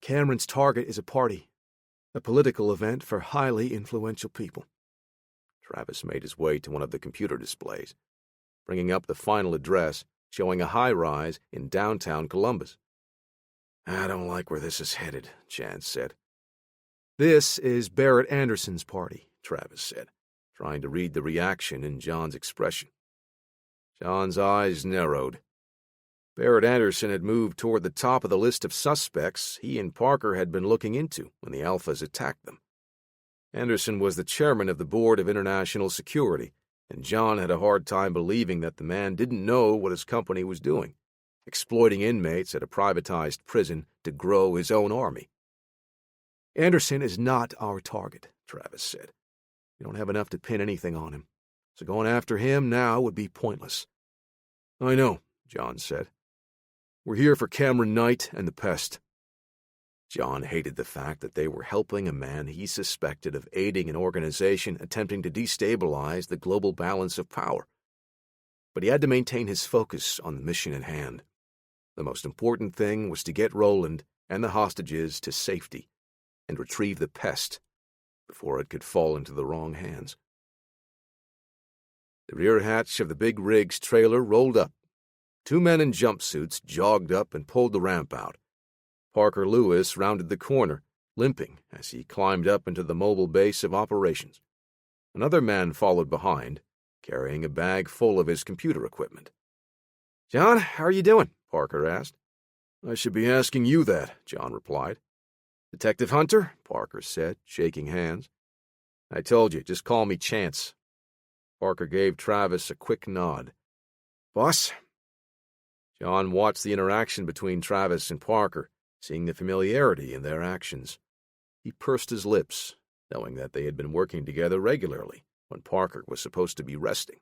Speaker 4: Cameron's target is a party, a political event for highly influential people.
Speaker 1: Travis made his way to one of the computer displays, bringing up the final address showing a high-rise in downtown Columbus.
Speaker 3: "I don't like where this is headed," Chance said.
Speaker 4: "This is Barrett Anderson's party,"
Speaker 1: Travis said, trying to read the reaction in John's expression. John's eyes narrowed. Barrett Anderson had moved toward the top of the list of suspects he and Parker had been looking into when the Alphas attacked them. Anderson was the chairman of the Board of International Security, and John had a hard time believing that the man didn't know what his company was doing, exploiting inmates at a privatized prison to grow his own army.
Speaker 4: "Anderson is not our target,"
Speaker 1: Travis said.
Speaker 4: "We don't have enough to pin anything on him, so going after him now would be pointless."
Speaker 1: "I know," John said. "We're here for Cameron Knight and the Pest." John hated the fact that they were helping a man he suspected of aiding an organization attempting to destabilize the global balance of power. But he had to maintain his focus on the mission at hand. The most important thing was to get Roland and the hostages to safety and retrieve the Pest before it could fall into the wrong hands. The rear hatch of the big rig's trailer rolled up. Two men in jumpsuits jogged up and pulled the ramp out. Parker Lewis rounded the corner, limping as he climbed up into the mobile base of operations. Another man followed behind, carrying a bag full of his computer equipment.
Speaker 4: "John, how are you doing?"
Speaker 1: Parker asked. "I should be asking you that," John replied.
Speaker 4: "Detective Hunter?"
Speaker 1: Parker said, shaking hands. "I told you, just call me Chance." Parker gave Travis a quick nod.
Speaker 4: "Boss?"
Speaker 1: John watched the interaction between Travis and Parker, seeing the familiarity in their actions. He pursed his lips, knowing that they had been working together regularly when Parker was supposed to be resting.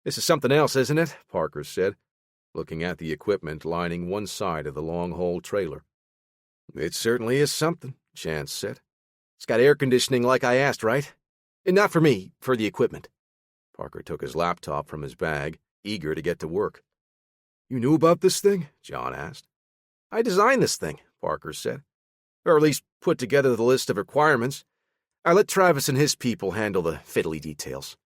Speaker 4: "This is something else, isn't it?"
Speaker 1: Parker said, looking at the equipment lining one side of the long-haul trailer.
Speaker 4: "It certainly is something," Chance said. "It's got air conditioning like I asked, right? Not for me, for the equipment."
Speaker 1: Parker took his laptop from his bag, eager to get to work.
Speaker 4: "You knew about this thing?"
Speaker 1: John asked.
Speaker 4: "I designed this thing," Parker said. "Or at least put together the list of requirements. I let Travis and his people handle the fiddly details."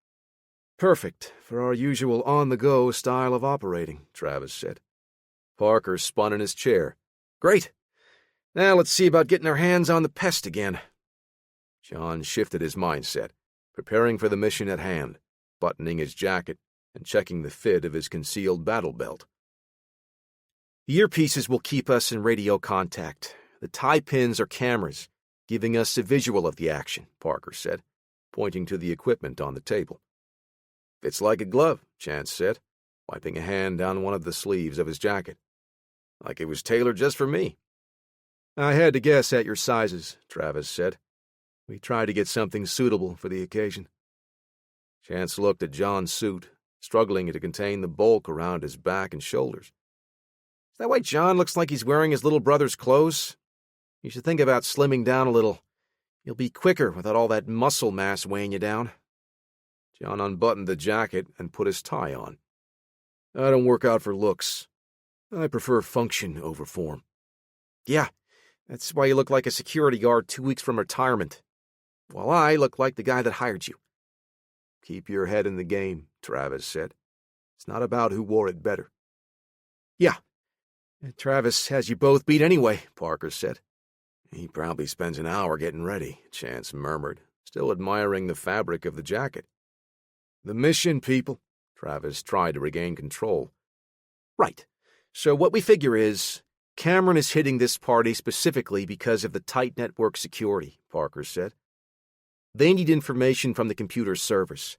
Speaker 4: "Perfect for our usual on-the-go style of operating," Travis said.
Speaker 1: Parker spun in his chair.
Speaker 4: "Great. Now let's see about getting our hands on the Pest again."
Speaker 1: John shifted his mindset, preparing for the mission at hand, buttoning his jacket and checking the fit of his concealed battle belt.
Speaker 4: "The earpieces will keep us in radio contact. The tie pins are cameras, giving us a visual of the action," Parker said,
Speaker 1: pointing to the equipment on the table. "Fits like a glove," Chance said, wiping a hand down one of the sleeves of his jacket. "Like it was tailored just for me."
Speaker 4: "I had to guess at your sizes," Travis said. "We tried to get something suitable for the occasion."
Speaker 1: Chance looked at John's suit, struggling to contain the bulk around his back and shoulders.
Speaker 4: "Is that why John looks like he's wearing his little brother's clothes? You should think about slimming down a little. You'll be quicker without all that muscle mass weighing you down."
Speaker 1: John unbuttoned the jacket and put his tie on. "I don't work out for looks. I prefer function over form."
Speaker 4: "Yeah, that's why you look like a security guard 2 weeks from retirement, while I look like the guy that hired you."
Speaker 1: "Keep your head in the game," Travis said. "It's not about who wore it better."
Speaker 4: "Yeah, Travis has you both beat anyway," Parker said.
Speaker 1: "He probably spends an hour getting ready," Chance murmured, still admiring the fabric of the jacket.
Speaker 4: "The mission, people."
Speaker 1: Travis tried to regain control.
Speaker 4: "Right. So what we figure is, Cameron is hitting this party specifically because of the tight network security," Parker said. "They need information from the computer servers,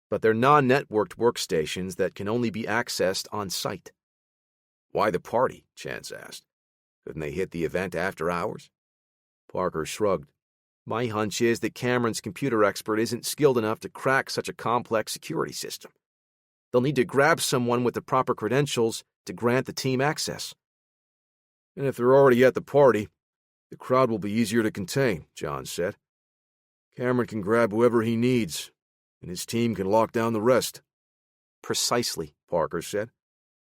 Speaker 4: but they're non-networked workstations that can only be accessed on-site."
Speaker 1: "Why the party?" Chance asked. "Couldn't they hit the event after hours?" Parker shrugged.
Speaker 4: My hunch is that Cameron's computer expert isn't skilled enough to crack such a complex security system. They'll need to grab someone with the proper credentials to grant the team access.
Speaker 1: And if they're already at the party, the crowd will be easier to contain, John said. Cameron can grab whoever he needs, and his team can lock down the rest.
Speaker 4: Precisely, Parker said.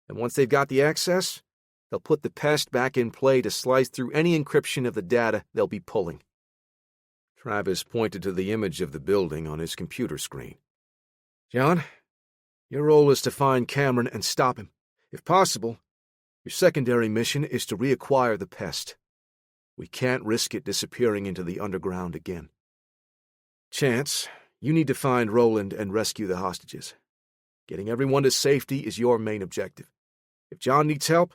Speaker 4: And once they've got the access, they'll put the pest back in play to slice through any encryption of the data they'll be pulling.
Speaker 1: Travis pointed to the image of the building on his computer screen. John, your role is to find Cameron and stop him. If possible, your secondary mission is to reacquire the pest. We can't risk it disappearing into the underground again. Chance, you need to find Roland and rescue the hostages. Getting everyone to safety is your main objective. If John needs help,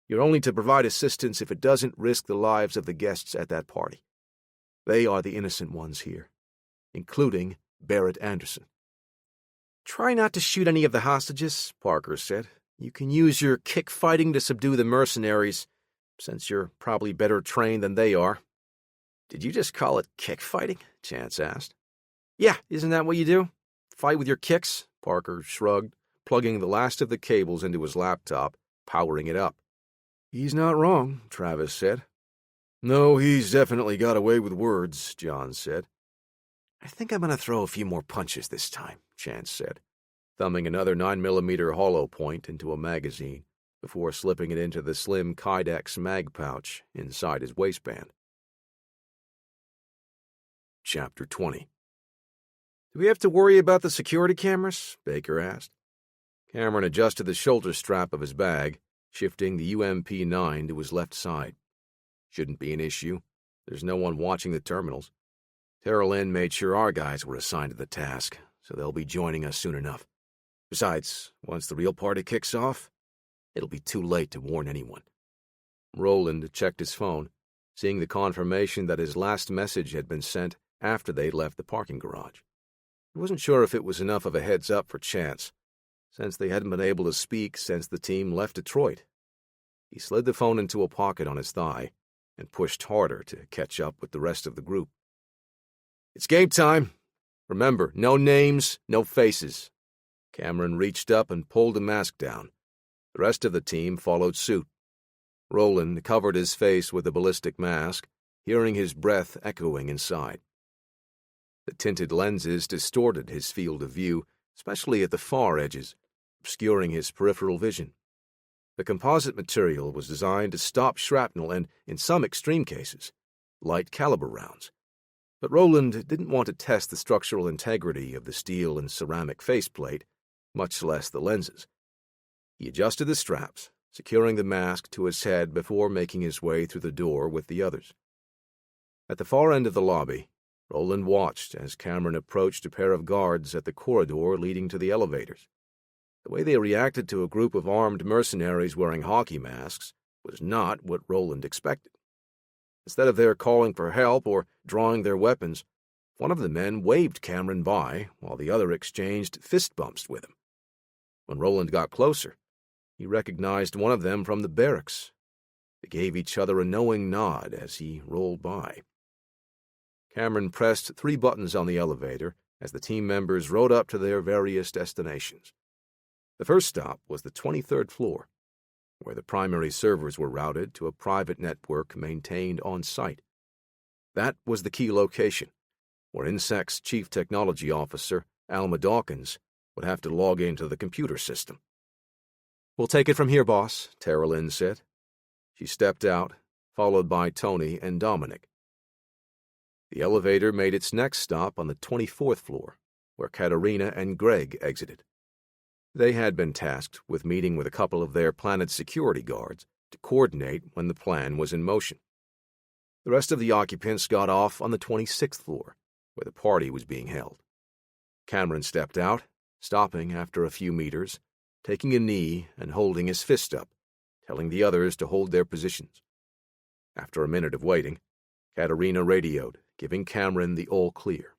Speaker 1: you're only to provide assistance if it doesn't risk the lives of the guests at that party. They are the innocent ones here, including Barrett Anderson.
Speaker 4: Try not to shoot any of the hostages, Parker said. You can use your kick fighting to subdue the mercenaries, since you're probably better trained than they are.
Speaker 1: Did you just call it kick fighting? Chance asked.
Speaker 4: Yeah, isn't that what you do? Fight with your kicks? Parker shrugged, plugging the last of the cables into his laptop, powering it up.
Speaker 1: He's not wrong, Travis said. No, he's definitely got away with words, John said.
Speaker 4: I think I'm going to throw a few more punches this time, Chance said, thumbing another 9mm hollow point into a magazine before slipping it into the slim Kydex mag pouch inside his waistband.
Speaker 1: Chapter 20.
Speaker 4: Do we have to worry about the security cameras? Baker asked.
Speaker 1: Cameron adjusted the shoulder strap of his bag, shifting the UMP-9 to his left side. Shouldn't be an issue. There's no one watching the terminals. Terrell-Lynn made sure our guys were assigned to the task, so they'll be joining us soon enough. Besides, once the real party kicks off, it'll be too late to warn anyone. Roland checked his phone, seeing the confirmation that his last message had been sent after they'd left the parking garage. He wasn't sure if it was enough of a heads-up for Chance, since they hadn't been able to speak since the team left Detroit. He slid the phone into a pocket on his thigh and pushed harder to catch up with the rest of the group. It's game time. Remember, no names, no faces. Cameron reached up and pulled the mask down. The rest of the team followed suit. Roland covered his face with the ballistic mask, hearing his breath echoing inside. The tinted lenses distorted his field of view, especially at the far edges, obscuring his peripheral vision. The composite material was designed to stop shrapnel and, in some extreme cases, light caliber rounds. But Roland didn't want to test the structural integrity of the steel and ceramic faceplate, much less the lenses. He adjusted the straps, securing the mask to his head before making his way through the door with the others. At the far end of the lobby, Roland watched as Cameron approached a pair of guards at the corridor leading to the elevators. The way they reacted to a group of armed mercenaries wearing hockey masks was not what Roland expected. Instead of their calling for help or drawing their weapons, one of the men waved Cameron by while the other exchanged fist bumps with him. When Roland got closer, he recognized one of them from the barracks. They gave each other a knowing nod as he rolled by. Cameron pressed 3 buttons on the elevator as the team members rode up to their various destinations. The first stop was the 23rd floor, where the primary servers were routed to a private network maintained on site. That was the key location, where INSEC's chief technology officer, Alma Dawkins, would have to log into the computer system. "We'll take it from here, boss," Terrell-Lynn said. She stepped out, followed by Tony and Dominic. The elevator made its next stop on the 24th floor, where Katerina and Greg exited. They had been tasked with meeting with a couple of their planet's security guards to coordinate when the plan was in motion. The rest of the occupants got off on the 26th floor, where the party was being held. Cameron stepped out, stopping after a few meters, taking a knee and holding his fist up, telling the others to hold their positions. After a minute of waiting, Katerina radioed, giving Cameron the all-clear.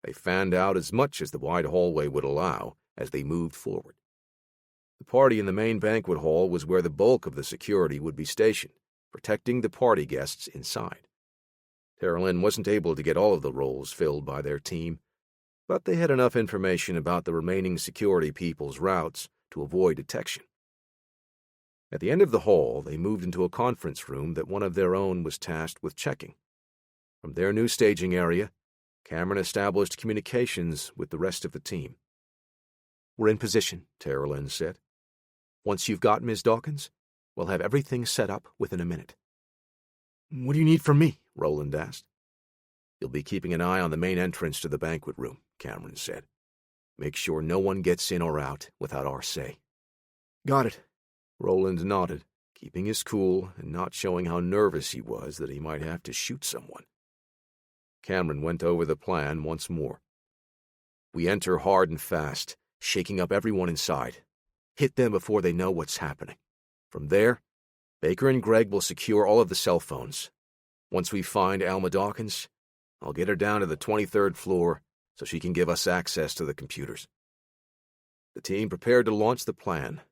Speaker 1: They fanned out as much as the wide hallway would allow as they moved forward. The party in the main banquet hall was where the bulk of the security would be stationed, protecting the party guests inside. Tara Lynn wasn't able to get all of the roles filled by their team, but they had enough information about the remaining security people's routes to avoid detection. At the end of the hall, they moved into a conference room that one of their own was tasked with checking. From their new staging area, Cameron established communications with the rest of the team.
Speaker 2: "We're in position," Tara Lynn said. "Once you've got Ms. Dawkins, we'll have everything set up within a minute."
Speaker 3: "What do you need from me?"
Speaker 1: Roland asked. "You'll be keeping an eye on the main entrance to the banquet room," Cameron said. "Make sure no one gets in or out without our say."
Speaker 3: "Got it."
Speaker 1: Roland nodded, keeping his cool and not showing how nervous he was that he might have to shoot someone. Cameron went over the plan once more. "We enter hard and fast, shaking up everyone inside. Hit them before they know what's happening. From there, Baker and Gregg will secure all of the cell phones. Once we find Alma Dawkins, I'll get her down to the 23rd floor so she can give us access to the computers." The team prepared to launch the plan.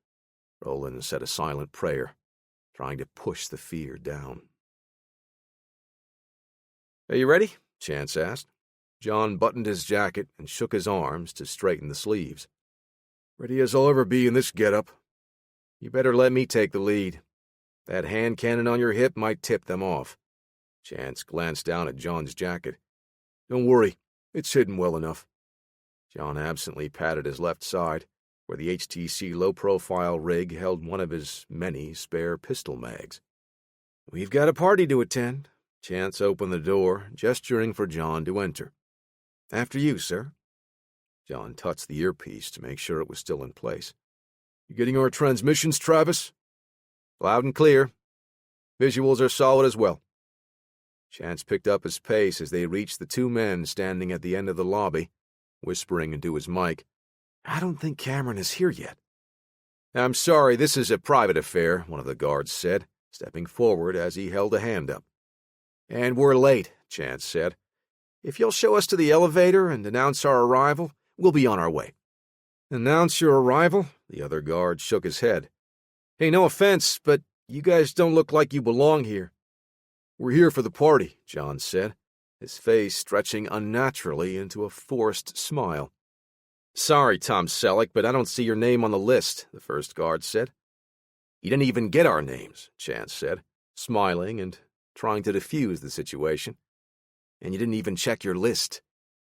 Speaker 1: Roland said a silent prayer, trying to push the fear down. "Are you ready?" Chance asked. John buttoned his jacket and shook his arms to straighten the sleeves. "Ready as I'll ever be in this getup." "You better let me take the lead. That hand cannon on your hip might tip them off." Chance glanced down at John's jacket. "Don't worry, it's hidden well enough." John absently patted his left side, where the HTC low-profile rig held one of his many spare pistol mags. "We've got a party to attend." Chance opened the door, gesturing for John to enter. "After you, sir." John touched the earpiece to make sure it was still in place. "You getting our transmissions, Travis?" "Loud and clear. Visuals are solid as well." Chance picked up his pace as they reached the two men standing at the end of the lobby, whispering into his mic, "I don't think Cameron is here yet." "I'm sorry, this is a private affair," one of the guards said, stepping forward as he held a hand up. "And we're late," Chance said. "If you'll show us to the elevator and announce our arrival, we'll be on our way." "Announce your arrival?" The other guard shook his head. "Hey, no offense, but you guys don't look like you belong here." "We're here for the party," John said, his face stretching unnaturally into a forced smile. "Sorry, Tom Selleck, but I don't see your name on the list," the first guard said. "You didn't even get our names," Chance said, smiling and trying to defuse the situation. "And you didn't even check your list.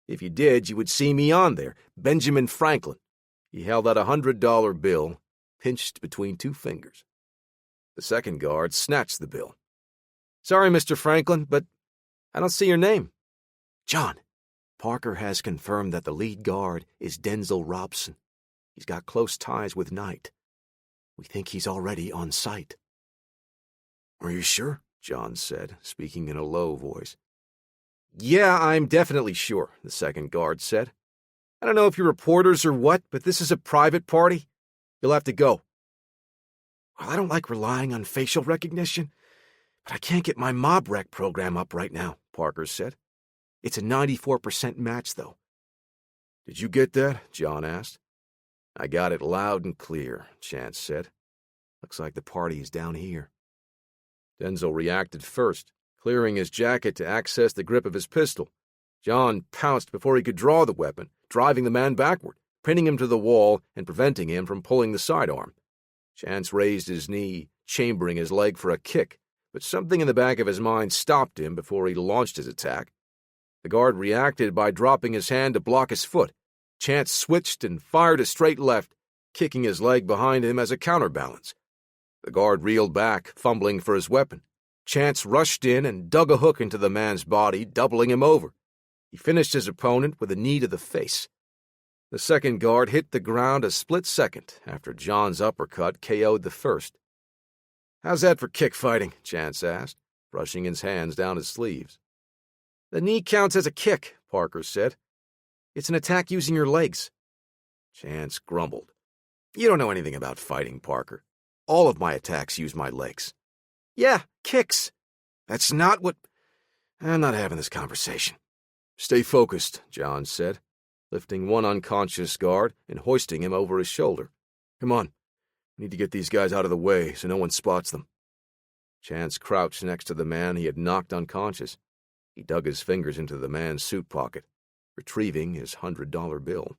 Speaker 1: If you did, you would see me on there, Benjamin Franklin." He held out a $100 bill, pinched between two fingers. The second guard snatched the bill. "Sorry, Mr. Franklin, but I don't see your name."
Speaker 2: "John, Parker has confirmed that the lead guard is Denzel Robson. He's got close ties with Knight. We think he's already on site."
Speaker 3: "Are you sure?"
Speaker 1: John said, speaking in a low voice. "Yeah, I'm definitely sure," the second guard said. "I don't know if you're reporters or what, but this is a private party. You'll have to go."
Speaker 2: "Well, I don't like relying on facial recognition, but I can't get my mob rec program up right now," Parker said. "It's a 94% match, though."
Speaker 1: "Did you get that?" John asked. "I got it loud and clear," Chance said.
Speaker 2: "Looks like the party is down here."
Speaker 1: Denzel reacted first, clearing his jacket to access the grip of his pistol. John pounced before he could draw the weapon, driving the man backward, pinning him to the wall and preventing him from pulling the sidearm. Chance raised his knee, chambering his leg for a kick, but something in the back of his mind stopped him before he launched his attack. The guard reacted by dropping his hand to block his foot. Chance switched and fired a straight left, kicking his leg behind him as a counterbalance. The guard reeled back, fumbling for his weapon. Chance rushed in and dug a hook into the man's body, doubling him over. He finished his opponent with a knee to the face. The second guard hit the ground a split second after John's uppercut KO'd the first. "How's that for kick fighting?" Chance asked, brushing his hands down his sleeves. "The knee counts as a kick," Parker said. "It's an attack using your legs." Chance grumbled. "You don't know anything about fighting, Parker. All of my attacks use my legs." "Yeah, kicks." "That's not what—" "I'm not having this conversation." "Stay focused," John said, lifting one unconscious guard and hoisting him over his shoulder. "Come on. We need to get these guys out of the way so no one spots them." Chance crouched next to the man he had knocked unconscious. He dug his fingers into the man's suit pocket, retrieving his $100 bill.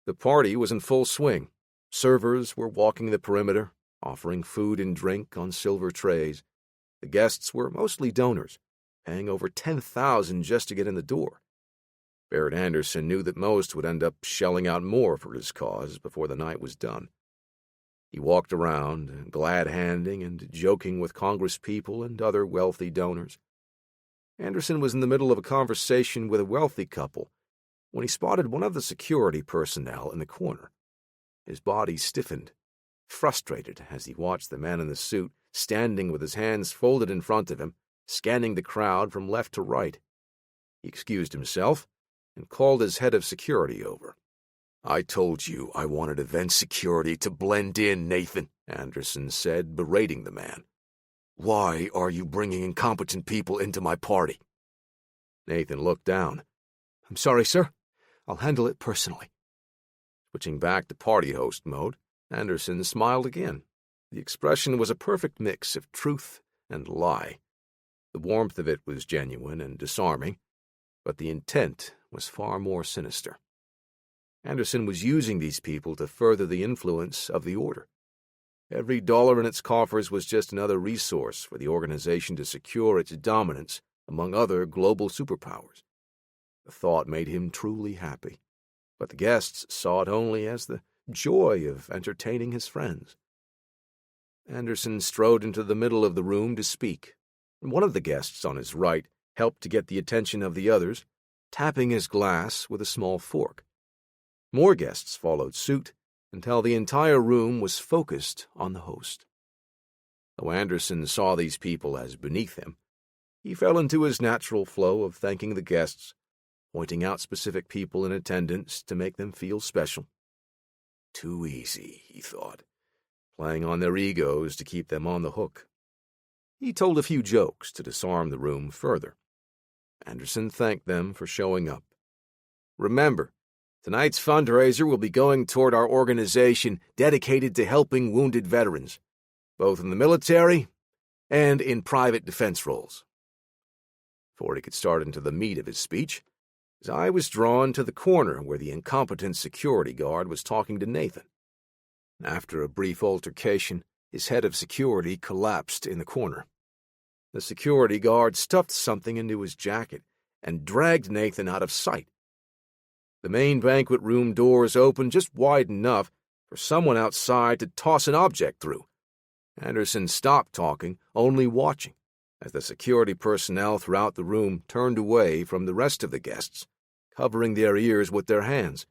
Speaker 1: The party was in full swing. Servers were walking the perimeter, offering food and drink on silver trays. The guests were mostly donors, paying over $10,000 just to get in the door. Barrett Anderson knew that most would end up shelling out more for his cause before the night was done. He walked around, glad-handing and joking with congresspeople and other wealthy donors. Anderson was in the middle of a conversation with a wealthy couple when he spotted one of the security personnel in the corner. His body stiffened, frustrated as he watched the man in the suit standing with his hands folded in front of him, scanning the crowd from left to right. He excused himself and called his head of security over. "I told you I wanted event security to blend in, Nathan," Anderson said, berating the man. "Why are you bringing incompetent people into my party?" Nathan looked down.
Speaker 2: "I'm sorry, sir. I'll handle it personally."
Speaker 1: Switching back to party host mode, Anderson smiled again. The expression was a perfect mix of truth and lie. The warmth of it was genuine and disarming, but the intent was far more sinister. Anderson was using these people to further the influence of the order. Every dollar in its coffers was just another resource for the organization to secure its dominance among other global superpowers. The thought made him truly happy, but the guests saw it only as the joy of entertaining his friends. Anderson strode into the middle of the room to speak, and one of the guests on his right helped to get the attention of the others, tapping his glass with a small fork. More guests followed suit until the entire room was focused on the host. Though Anderson saw these people as beneath him, he fell into his natural flow of thanking the guests, pointing out specific people in attendance to make them feel special. Too easy, he thought, playing on their egos to keep them on the hook. He told a few jokes to disarm the room further. Anderson thanked them for showing up. "Remember, tonight's fundraiser will be going toward our organization dedicated to helping wounded veterans, both in the military and in private defense roles." Before he could start into the meat of his speech, his eye was drawn to the corner where the incompetent security guard was talking to Nathan. After a brief altercation, his head of security collapsed in the corner. The security guard stuffed something into his jacket and dragged Nathan out of sight. The main banquet room doors opened just wide enough for someone outside to toss an object through. Anderson stopped talking, only watching, as the security personnel throughout the room turned away from the rest of the guests, covering their ears with their hands.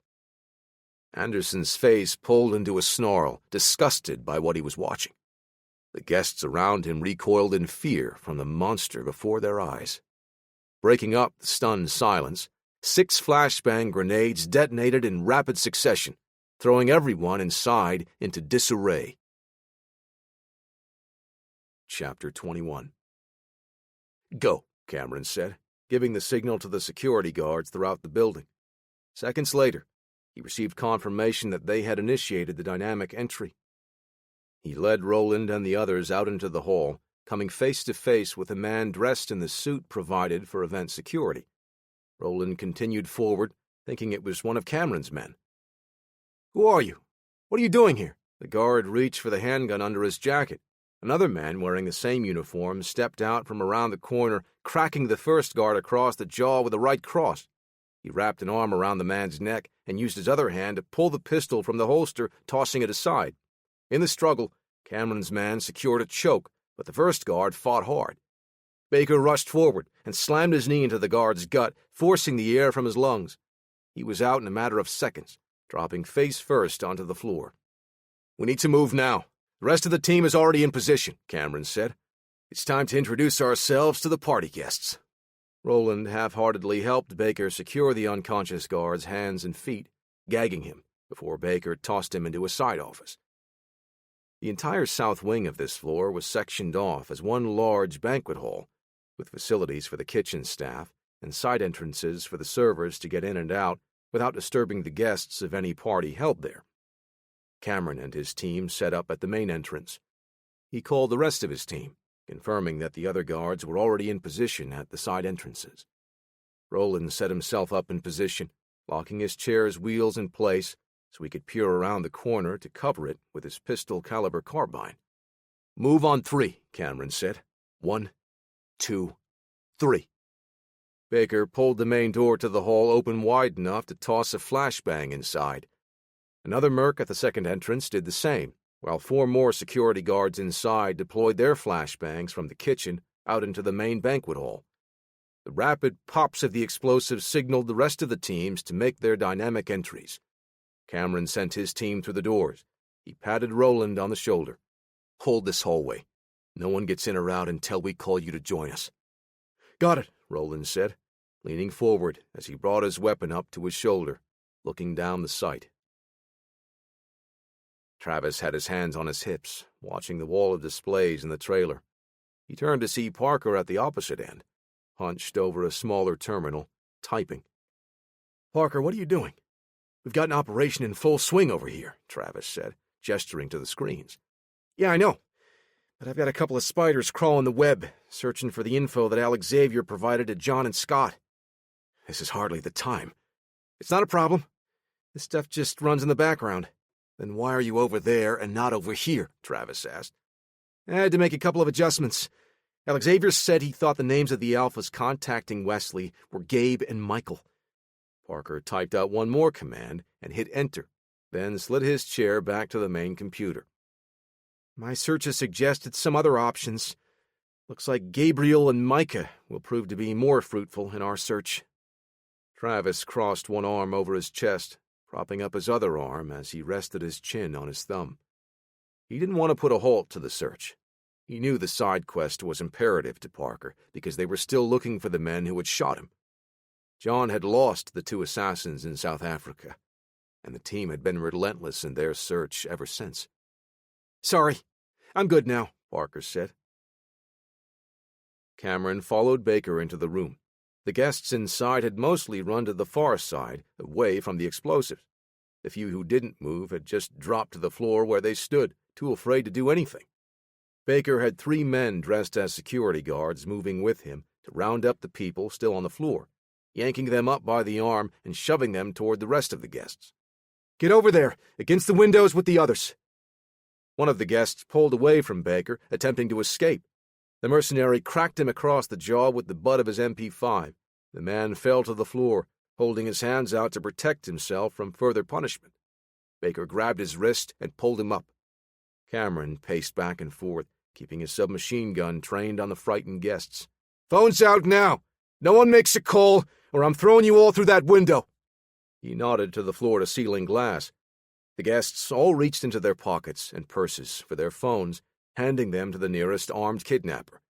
Speaker 1: Anderson's face pulled into a snarl, disgusted by what he was watching. The guests around him recoiled in fear from the monster before their eyes. Breaking up the stunned silence, 6 flashbang grenades detonated in rapid succession, throwing everyone inside into disarray. Chapter 21. "Go," Cameron said, giving the signal to the security guards throughout the building. Seconds later, he received confirmation that they had initiated the dynamic entry. He led Roland and the others out into the hall, coming face to face with a man dressed in the suit provided for event security. Roland continued forward, thinking it was one of Cameron's men. "Who are you? What are you doing here?" The guard reached for the handgun under his jacket. Another man wearing the same uniform stepped out from around the corner, cracking the first guard across the jaw with a right cross. He wrapped an arm around the man's neck and used his other hand to pull the pistol from the holster, tossing it aside. In the struggle, Cameron's man secured a choke, but the first guard fought hard. Baker rushed forward and slammed his knee into the guard's gut, forcing the air from his lungs. He was out in a matter of seconds, dropping face first onto the floor. "We need to move now. The rest of the team is already in position," Cameron said. "It's time to introduce ourselves to the party guests." Roland half-heartedly helped Baker secure the unconscious guard's hands and feet, gagging him before Baker tossed him into a side office. The entire south wing of this floor was sectioned off as one large banquet hall, with facilities for the kitchen staff and side entrances for the servers to get in and out without disturbing the guests of any party held there. Cameron and his team set up at the main entrance. He called the rest of his team, confirming that the other guards were already in position at the side entrances. Roland set himself up in position, locking his chair's wheels in place so he could peer around the corner to cover it with his pistol-caliber carbine. "Move on 3, Cameron said. 1, 2, 3. Baker pulled the main door to the hall open wide enough to toss a flashbang inside. Another merc at the second entrance did the same, while 4 more security guards inside deployed their flashbangs from the kitchen out into the main banquet hall. The rapid pops of the explosives signaled the rest of the teams to make their dynamic entries. Cameron sent his team through the doors. He patted Roland on the shoulder. "Hold this hallway. No one gets in or out until we call you to join us." "Got it," Roland said, leaning forward as he brought his weapon up to his shoulder, looking down the sight. Travis had his hands on his hips, watching the wall of displays in the trailer. He turned to see Parker at the opposite end, hunched over a smaller terminal, typing. "Parker, what are you doing? We've got an operation in full swing over here," Travis said, gesturing to the screens. "Yeah, I know, but I've got a couple of spiders crawling the web, searching for the info that Alex Xavier provided to John and Scott. This is hardly the time." "It's not a problem. This stuff just runs in the background." "Then why are you over there and not over here?" Travis asked. "I had to make a couple of adjustments. Alex Xavier said he thought the names of the Alphas contacting Wesley were Gabe and Michael." Parker typed out one more command and hit Enter, then slid his chair back to the main computer. "My search has suggested some other options. Looks like Gabriel and Micah will prove to be more fruitful in our search." Travis crossed one arm over his chest, propping up his other arm as he rested his chin on his thumb. He didn't want to put a halt to the search. He knew the side quest was imperative to Parker because they were still looking for the men who had shot him. John had lost the 2 assassins in South Africa, and the team had been relentless in their search ever since. "Sorry, I'm good now," Parker said. Cameron followed Baker into the room. The guests inside had mostly run to the far side, away from the explosives. The few who didn't move had just dropped to the floor where they stood, too afraid to do anything. Baker had 3 men dressed as security guards moving with him to round up the people still on the floor, yanking them up by the arm and shoving them toward the rest of the guests. "Get over there, against the windows with the others." One of the guests pulled away from Baker, attempting to escape. The mercenary cracked him across the jaw with the butt of his MP5. The man fell to the floor, holding his hands out to protect himself from further punishment. Baker grabbed his wrist and pulled him up. Cameron paced back and forth, keeping his submachine gun trained on the frightened guests. "Phone's out now! No one makes a call, or I'm throwing you all through that window!" He nodded to the floor-to-ceiling glass. The guests all reached into their pockets and purses for their phones, handing them to the nearest armed kidnapper.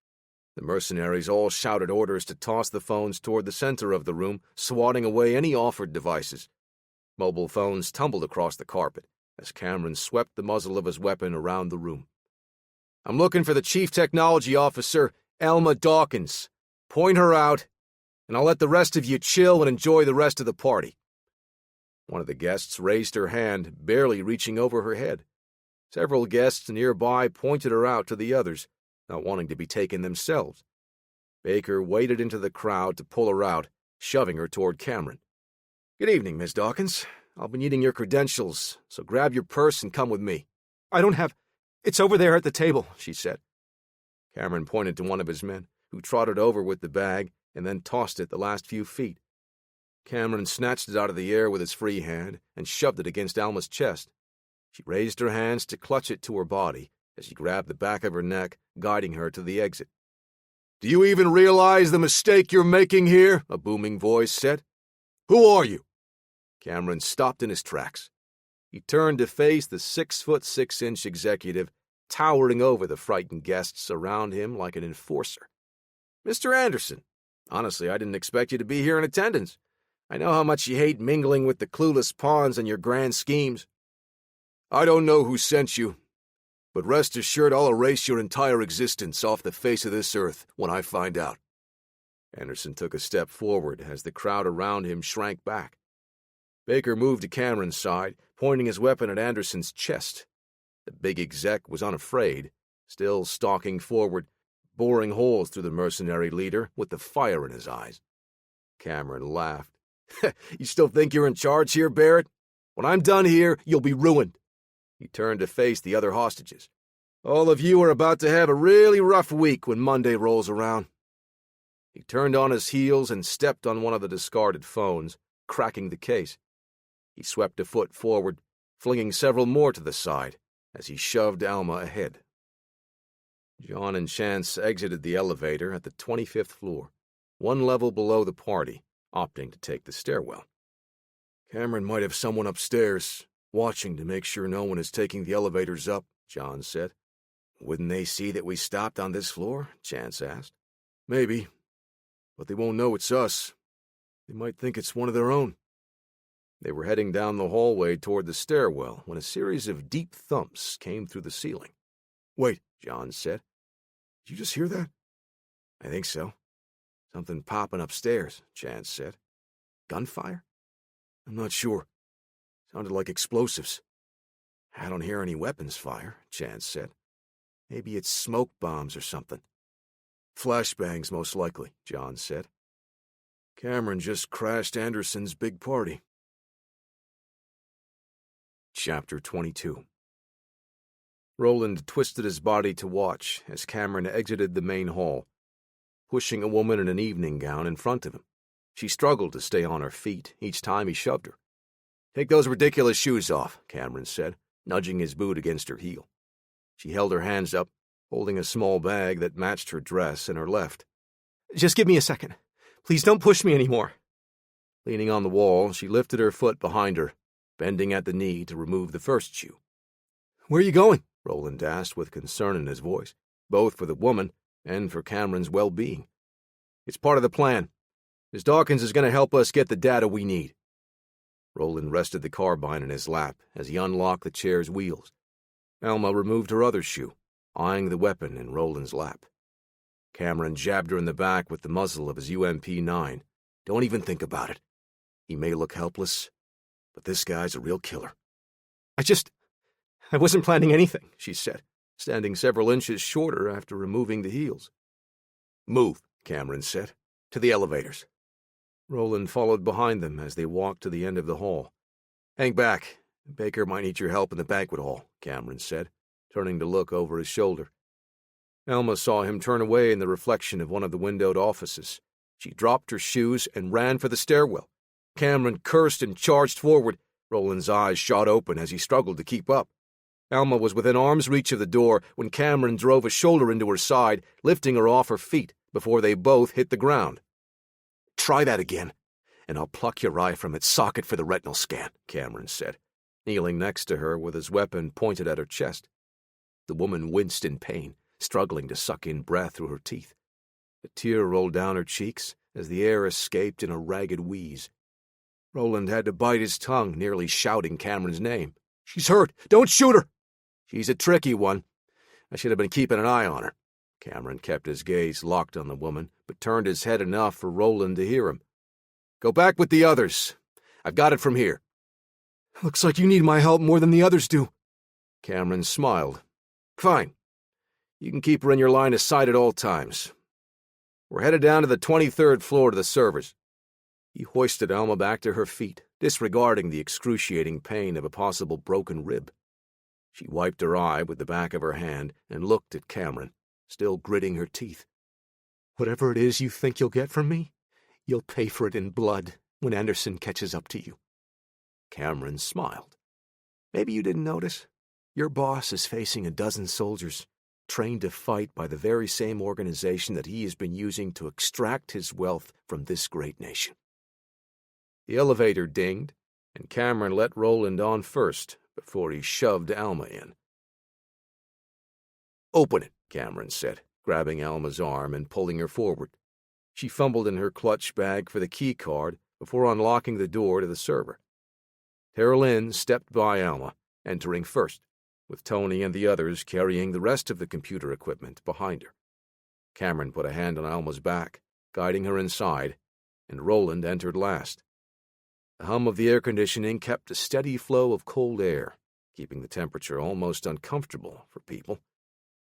Speaker 1: The mercenaries all shouted orders to toss the phones toward the center of the room, swatting away any offered devices. Mobile phones tumbled across the carpet as Cameron swept the muzzle of his weapon around the room. "I'm looking for the Chief Technology Officer, Alma Dawkins. Point her out, and I'll let the rest of you chill and enjoy the rest of the party." One of the guests raised her hand, barely reaching over her head. Several guests nearby pointed her out to the others, not wanting to be taken themselves. Baker waded into the crowd to pull her out, shoving her toward Cameron. "Good evening, Miss Dawkins. I'll be needing your credentials, so grab your purse and come with me." "I don't have... It's over there at the table," she said. Cameron pointed to one of his men, who trotted over with the bag and then tossed it the last few feet. Cameron snatched it out of the air with his free hand and shoved it against Alma's chest. She raised her hands to clutch it to her body as he grabbed the back of her neck, guiding her to the exit. "Do you even realize the mistake you're making here?" a booming voice said. "Who are you?" Cameron stopped in his tracks. He turned to face the 6'6" executive, towering over the frightened guests around him like an enforcer. "Mr. Anderson, honestly, I didn't expect you to be here in attendance. I know how much you hate mingling with the clueless pawns in your grand schemes." "I don't know who sent you, but rest assured I'll erase your entire existence off the face of this earth when I find out." Anderson took a step forward as the crowd around him shrank back. Baker moved to Cameron's side, pointing his weapon at Anderson's chest. The big exec was unafraid, still stalking forward, boring holes through the mercenary leader with the fire in his eyes. Cameron laughed. You still think you're in charge here, Barrett? When I'm done here, you'll be ruined. He turned to face the other hostages. All of you are about to have a really rough week when Monday rolls around. He turned on his heels and stepped on one of the discarded phones, cracking the case. He swept a foot forward, flinging several more to the side as he shoved Alma ahead. John and Chance exited the elevator at the 25th floor, one level below the party, opting to take the stairwell. Cameron might have someone upstairs, watching to make sure no one is taking the elevators up, John said. Wouldn't they see that we stopped on this floor? Chance asked. Maybe, but they won't know it's us. They might think it's one of their own. They were heading down the hallway toward the stairwell when a series of deep thumps came through the ceiling. Wait, John said. Did you just hear that? I think so. Something popping upstairs, Chance said. Gunfire? I'm not sure. Sounded like explosives. I don't hear any weapons fire, Chance said. Maybe it's smoke bombs or something. Flashbangs, most likely, John said. Cameron just crashed Anderson's big party. Chapter 22. Roland twisted his body to watch as Cameron exited the main hall, pushing a woman in an evening gown in front of him. She struggled to stay on her feet each time he shoved her. Take those ridiculous shoes off, Cameron said, nudging his boot against her heel. She held her hands up, holding a small bag that matched her dress in her left. Just give me a second. Please don't push me anymore. Leaning on the wall, she lifted her foot behind her, bending at the knee to remove the first shoe. Where are you going? Roland asked with concern in his voice, both for the woman and for Cameron's well-being. It's part of the plan. Miss Dawkins is going to help us get the data we need. Roland rested the carbine in his lap as he unlocked the chair's wheels. Alma removed her other shoe, eyeing the weapon in Roland's lap. Cameron jabbed her in the back with the muzzle of his UMP-9. Don't even think about it. He may look helpless, but this guy's a real killer. I wasn't planning anything, she said, standing several inches shorter after removing the heels. Move, Cameron said, to the elevators. Roland followed behind them as they walked to the end of the hall. Hang back. Baker might need your help in the banquet hall, Cameron said, turning to look over his shoulder. Alma saw him turn away in the reflection of one of the windowed offices. She dropped her shoes and ran for the stairwell. Cameron cursed and charged forward. Roland's eyes shot open as he struggled to keep up. Alma was within arm's reach of the door when Cameron drove a shoulder into her side, lifting her off her feet before they both hit the ground. Try that again, and I'll pluck your eye from its socket for the retinal scan, Cameron said, kneeling next to her with his weapon pointed at her chest. The woman winced in pain, struggling to suck in breath through her teeth. A tear rolled down her cheeks as the air escaped in a ragged wheeze. Roland had to bite his tongue, nearly shouting Cameron's name. She's hurt! Don't shoot her! She's a tricky one. I should have been keeping an eye on her. Cameron kept his gaze locked on the woman, but turned his head enough for Roland to hear him. Go back with the others. I've got it from here. Looks like you need my help more than the others do. Cameron smiled. Fine. You can keep her in your line of sight at all times. We're headed down to the 23rd floor to the servers. He hoisted Alma back to her feet, disregarding the excruciating pain of a possible broken rib. She wiped her eye with the back of her hand and looked at Cameron, still gritting her teeth. Whatever it is you think you'll get from me, you'll pay for it in blood when Anderson catches up to you. Cameron smiled. Maybe you didn't notice. Your boss is facing a dozen soldiers, trained to fight by the very same organization that he has been using to extract his wealth from this great nation. The elevator dinged, and Cameron let Roland on first before he shoved Alma in. Open it, Cameron said, grabbing Alma's arm and pulling her forward. She fumbled in her clutch bag for the key card before unlocking the door to the server. Tara Lynn stepped by Alma, entering first, with Tony and the others carrying the rest of the computer equipment behind her. Cameron put a hand on Alma's back, guiding her inside, and Roland entered last. The hum of the air conditioning kept a steady flow of cold air, keeping the temperature almost uncomfortable for people.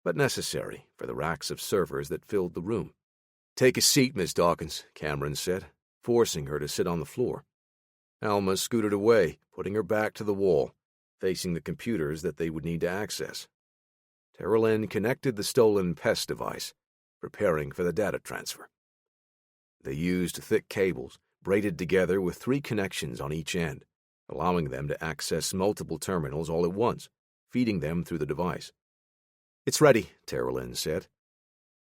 Speaker 1: but necessary for the racks of servers that filled the room. "Take a seat, Miss Dawkins," Cameron said, forcing her to sit on the floor. Alma scooted away, putting her back to the wall, facing the computers that they would need to access. Tara Lynn connected the stolen pest device, preparing for the data transfer. They used thick cables, braided together with 3 connections on each end, allowing them to access multiple terminals all at once, feeding them through the device. "It's ready," Tara Lynn said.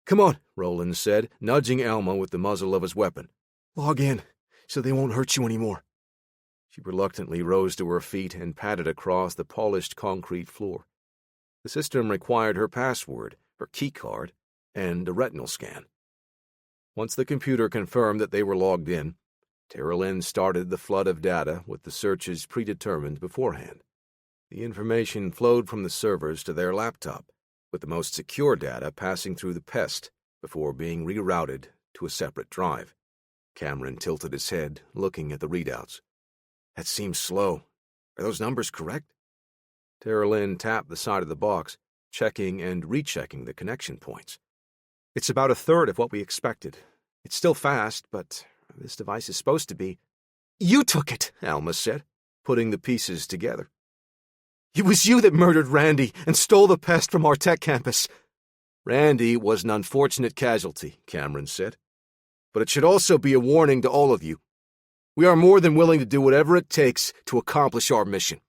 Speaker 1: "Come on," Roland said, nudging Alma with the muzzle of his weapon.
Speaker 2: "Log in, so they won't hurt you anymore."
Speaker 1: She reluctantly rose to her feet and padded across the polished concrete floor. The system required her password, her keycard, and a retinal scan. Once the computer confirmed that they were logged in, Tara Lynn started the flood of data with the searches predetermined beforehand. The information flowed from the servers to their laptop, with the most secure data passing through the pest before being rerouted to a separate drive. Cameron tilted his head, looking at the readouts. "That seems slow. Are those numbers correct?" Tara Lynn tapped the side of the box, checking and rechecking the connection points.
Speaker 2: "It's about a third of what we expected. It's still fast, but this device is supposed to be—" "You took it," Alma said, putting the pieces together. "It was you that murdered Randy and stole the pest from our tech campus."
Speaker 1: "Randy was an unfortunate casualty," Cameron said. "But it should also be a warning to all of you. We are more than willing to do whatever it takes to accomplish our mission."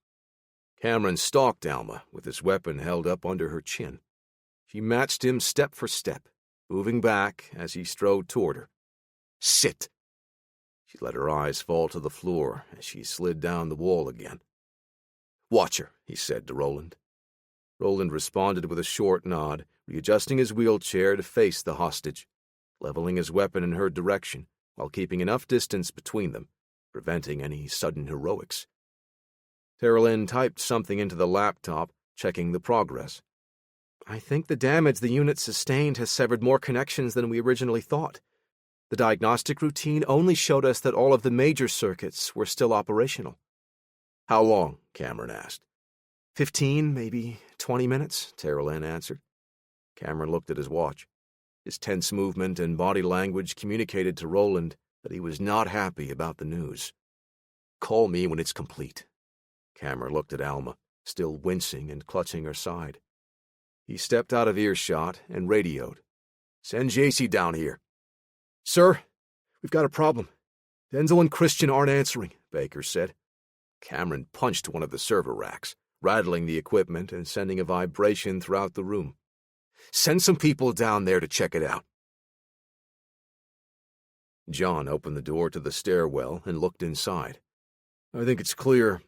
Speaker 1: Cameron stalked Alma with his weapon held up under her chin. She matched him step for step, moving back as he strode toward her. "Sit." She let her eyes fall to the floor as she slid down the wall again. "Watch her," he said to Roland. Roland responded with a short nod, readjusting his wheelchair to face the hostage, leveling his weapon in her direction while keeping enough distance between them, preventing any sudden heroics. Tara Lynn typed something into the laptop, checking the progress.
Speaker 2: "I think the damage the unit sustained has severed more connections than we originally thought. The diagnostic routine only showed us that all of the major circuits were still operational."
Speaker 1: "How long?" Cameron asked.
Speaker 2: 15, maybe 20 minutes,
Speaker 1: Tara Lynn answered. Cameron looked at his watch. His tense movement and body language communicated to Roland that he was not happy about the news. "Call me when it's complete." Cameron looked at Alma, still wincing and clutching her side. He stepped out of earshot and radioed. "Send JC down here."
Speaker 2: "Sir, we've got a problem. Denzel and Christian aren't answering," Baker said.
Speaker 1: Cameron punched one of the server racks, rattling the equipment and sending a vibration throughout the room. "Send some people down there to check it out." John opened the door to the stairwell and looked inside. "I think it's clear.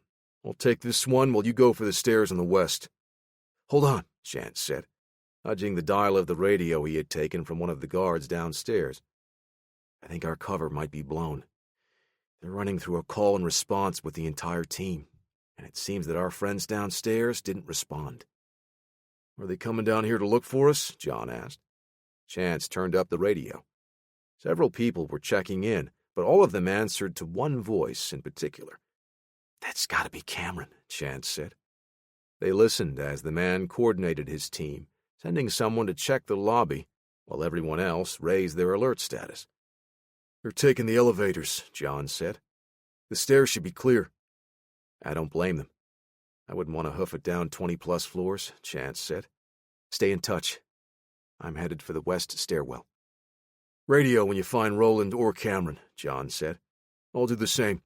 Speaker 1: I'll take this one while you go for the stairs on the west." "Hold on," Chance said, nudging the dial of the radio he had taken from one of the guards downstairs. "I think our cover might be blown. They're running through a call and response with the entire team, and it seems that our friends downstairs didn't respond." "Are they coming down here to look for us?" John asked. Chance turned up the radio. Several people were checking in, but all of them answered to one voice in particular. "That's got to be Cameron," Chance said. They listened as the man coordinated his team, sending someone to check the lobby, while everyone else raised their alert status. "They're taking the elevators," John said. "The stairs should be clear." "I don't blame them. I wouldn't want to hoof it down 20-plus floors," Chance said. "Stay in touch. I'm headed for the west stairwell." "Radio when you find Roland or Cameron," John said. "I'll do the same.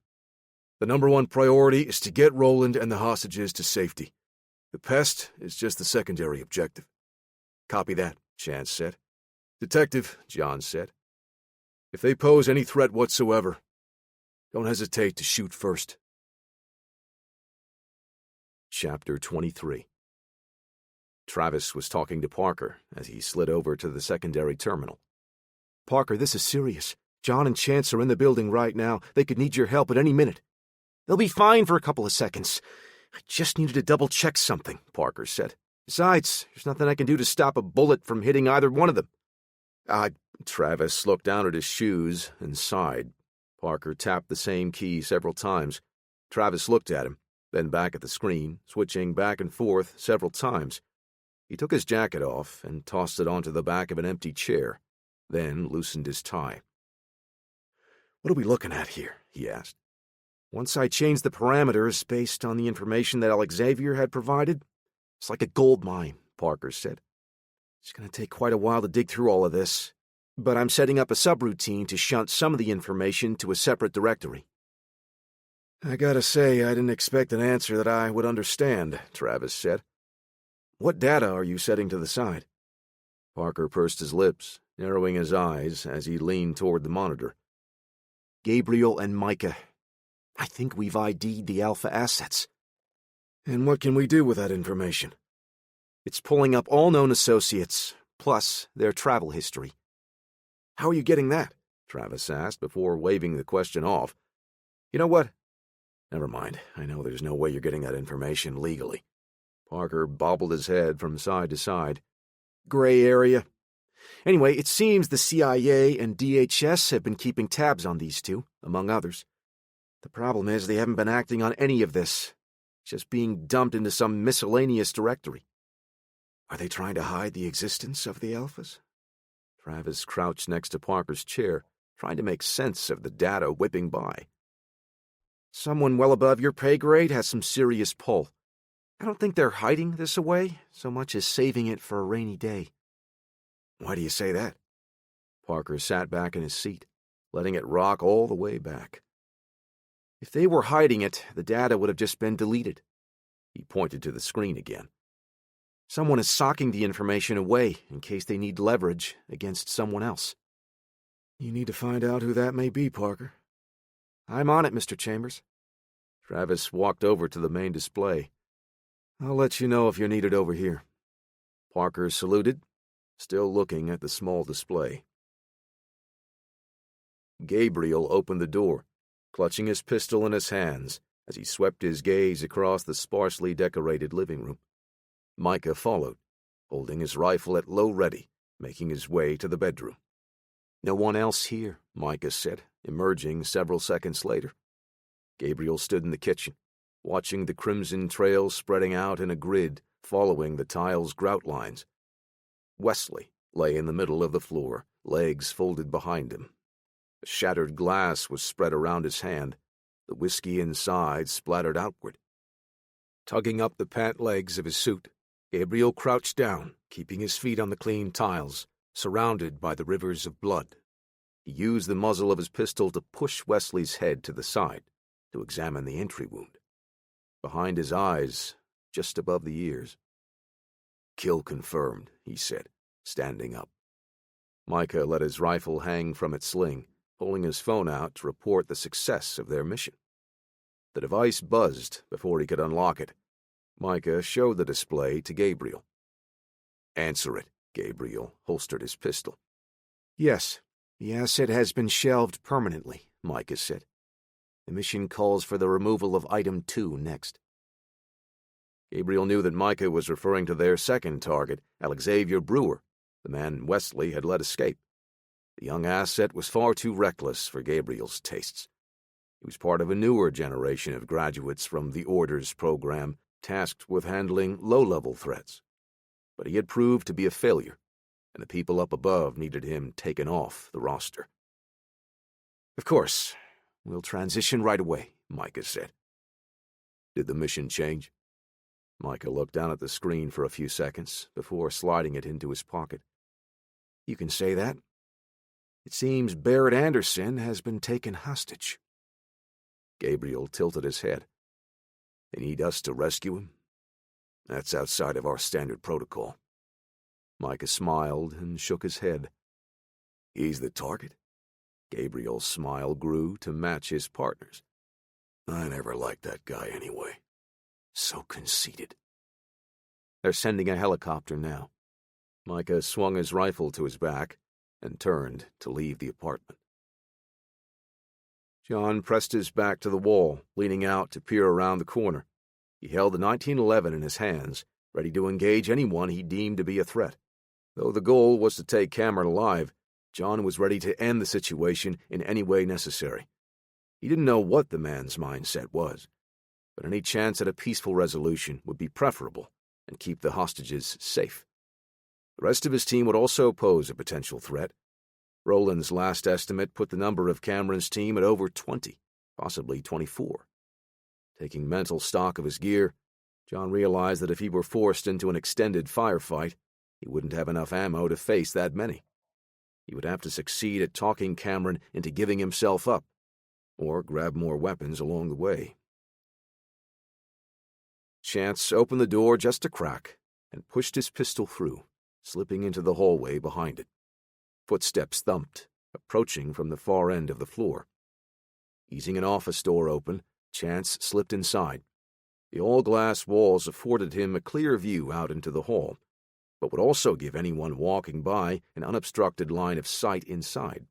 Speaker 1: The number one priority is to get Roland and the hostages to safety. The pest is just the secondary objective." "Copy that," Chance said. "Detective," John said. "If they pose any threat whatsoever, don't hesitate to shoot first." Chapter 23. Travis was talking to Parker as he slid over to the secondary terminal.
Speaker 2: "Parker, this is serious. John and Chance are in the building right now. They could need your help at any minute." "They'll be fine for a couple of seconds. I just needed to double-check something," Parker said. "Besides, there's nothing I can do to stop a bullet from hitting either one of them."
Speaker 1: Travis looked down at his shoes and sighed. Parker tapped the same key several times. Travis looked at him, then back at the screen, switching back and forth several times. He took his jacket off and tossed it onto the back of an empty chair, then loosened his tie.
Speaker 2: "What are we looking at here?" he asked. "Once I changed the parameters based on the information that Xavier had provided, it's like a gold mine," Parker said. "It's going to take quite a while to dig through all of this, but I'm setting up a subroutine to shunt some of the information to a separate directory."
Speaker 1: "I gotta say, I didn't expect an answer that I would understand," Travis said. "What data are you setting to the side?" Parker pursed his lips, narrowing his eyes as he leaned toward the monitor.
Speaker 2: "Gabriel and Micah. I think we've ID'd the Alpha assets."
Speaker 1: "And what can we do with that information?"
Speaker 2: "It's pulling up all known associates, plus their travel history."
Speaker 1: "How are you getting that?" Travis asked before waving the question off. "You know what? Never mind. I know there's no way you're getting that information legally." Parker bobbled his head from side to side.
Speaker 2: "Gray area. Anyway, it seems the CIA and DHS have been keeping tabs on these two, among others. The problem is they haven't been acting on any of this, just being dumped into some miscellaneous directory."
Speaker 1: "Are they trying to hide the existence of the Alphas?" Travis crouched next to Parker's chair, trying to make sense of the data whipping by.
Speaker 2: "Someone well above your pay grade has some serious pull. I don't think they're hiding this away so much as saving it for a rainy day."
Speaker 1: "Why do you say that?" Parker sat back in his seat, letting it rock all the way back.
Speaker 2: "If they were hiding it, the data would have just been deleted."
Speaker 1: He pointed to the screen again.
Speaker 2: "Someone is socking the information away in case they need leverage against someone else."
Speaker 1: "You need to find out who that may be, Parker."
Speaker 2: "I'm on it, Mr. Chambers."
Speaker 1: Travis walked over to the main display. "I'll let you know if you're needed over here." Parker saluted, still looking at the small display. Gabriel opened the door, clutching his pistol in his hands as he swept his gaze across the sparsely decorated living room. Micah followed, holding his rifle at low ready, making his way to the bedroom.
Speaker 2: "No one else here,"
Speaker 1: Micah said, emerging several seconds later. Gabriel stood in the kitchen, watching the crimson trail spreading out in a grid following the tile's grout lines. Wesley lay in the middle of the floor, legs folded behind him. A shattered glass was spread around his hand, the whiskey inside splattered outward. Tugging up the pant legs of his suit, Gabriel crouched down, keeping his feet on the clean tiles, surrounded by the rivers of blood. He used the muzzle of his pistol to push Wesley's head to the side, to examine the entry wound. Behind his eyes, just above the ears. "Kill confirmed," he said, standing up. Micah let his rifle hang from its sling, pulling his phone out to report the success of their mission. The device buzzed before he could unlock it. Micah showed the display to Gabriel. "Answer it." Gabriel holstered his pistol.
Speaker 2: "Yes, the asset has been shelved permanently," Micah said. "The mission calls for the removal of Item 2 next."
Speaker 1: Gabriel knew that Micah was referring to their second target, Xavier Brewer, the man Wesley had let escape. The young asset was far too reckless for Gabriel's tastes. He was part of a newer generation of graduates from the Orders program, tasked with handling low-level threats. But he had proved to be a failure, and the people up above needed him taken off the roster.
Speaker 2: "Of course. We'll transition right away," Micah said.
Speaker 1: Did the mission change? Micah looked down at the screen for a few seconds before sliding it into his pocket.
Speaker 2: "You can say that. It seems Barrett Anderson has been taken hostage."
Speaker 1: Gabriel tilted his head. "They need us to rescue him? That's outside of our standard protocol." Micah smiled and shook his head. "He's the target?" Gabriel's smile grew to match his partner's. "I never liked that guy anyway. So conceited."
Speaker 2: "They're sending a helicopter now."
Speaker 1: Micah swung his rifle to his back and turned to leave the apartment. John pressed his back to the wall, leaning out to peer around the corner. He held the 1911 in his hands, ready to engage anyone he deemed to be a threat. Though the goal was to take Cameron alive, John was ready to end the situation in any way necessary. He didn't know what the man's mindset was, but any chance at a peaceful resolution would be preferable and keep the hostages safe. The rest of his team would also pose a potential threat. Roland's last estimate put the number of Cameron's team at over 20, possibly 24. Taking mental stock of his gear, John realized that if he were forced into an extended firefight, he wouldn't have enough ammo to face that many. He would have to succeed at talking Cameron into giving himself up, or grab more weapons along the way. Chance opened the door just a crack and pushed his pistol through, slipping into the hallway behind it. Footsteps thumped, approaching from the far end of the floor. Easing an office door open, Chance slipped inside. The all-glass walls afforded him a clear view out into the hall, but would also give anyone walking by an unobstructed line of sight inside.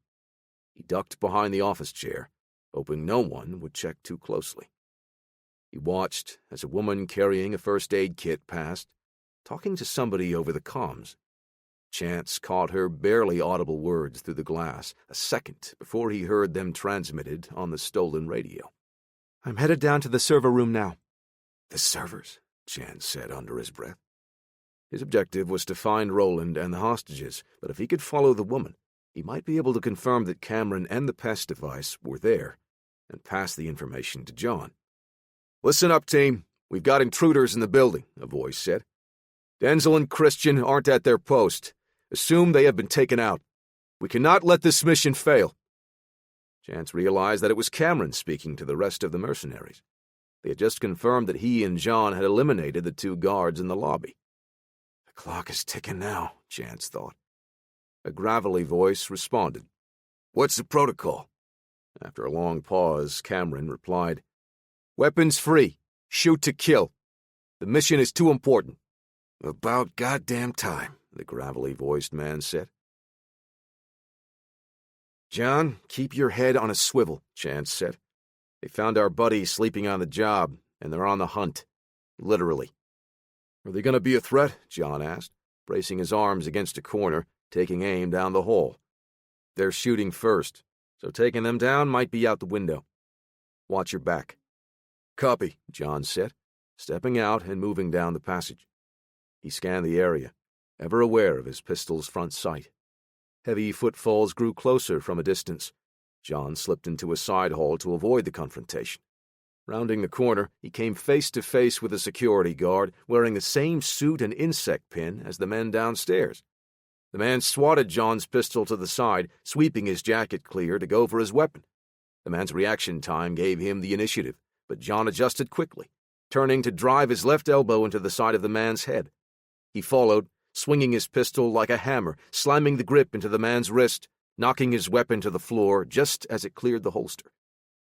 Speaker 1: He ducked behind the office chair, hoping no one would check too closely. He watched as a woman carrying a first aid kit passed, talking to somebody over the comms. Chance caught her barely audible words through the glass a second before he heard them transmitted on the stolen radio.
Speaker 2: I'm headed down to the server room now.
Speaker 1: The servers, Chance said under his breath. His objective was to find Roland and the hostages, but if he could follow the woman, he might be able to confirm that Cameron and the pest device were there and pass the information to John. "Listen up, team. We've got intruders in the building," a voice said. "Denzel and Christian aren't at their post. Assume they have been taken out. We cannot let this mission fail." Chance realized that it was Cameron speaking to the rest of the mercenaries. They had just confirmed that he and John had eliminated the 2 guards in the lobby. "The clock is ticking now," Chance thought. A gravelly voice responded. "What's the protocol?" After a long pause, Cameron replied, "Weapons free. Shoot to kill. The mission is too important." "About goddamn time," the gravelly-voiced man said. "John, keep your head on a swivel," Chance said. "They found our buddy sleeping on the job, and they're on the hunt. Literally." "Are they going to be a threat?" John asked, bracing his arms against a corner, taking aim down the hall. "They're shooting first, so taking them down might be out the window. Watch your back." "Copy," John said, stepping out and moving down the passage. He scanned the area, ever aware of his pistol's front sight. Heavy footfalls grew closer from a distance. John slipped into a side hall to avoid the confrontation. Rounding the corner, he came face to face with a security guard wearing the same suit and insect pin as the men downstairs. The man swatted John's pistol to the side, sweeping his jacket clear to go for his weapon. The man's reaction time gave him the initiative, but John adjusted quickly, turning to drive his left elbow into the side of the man's head. He followed, swinging his pistol like a hammer, slamming the grip into the man's wrist, knocking his weapon to the floor just as it cleared the holster.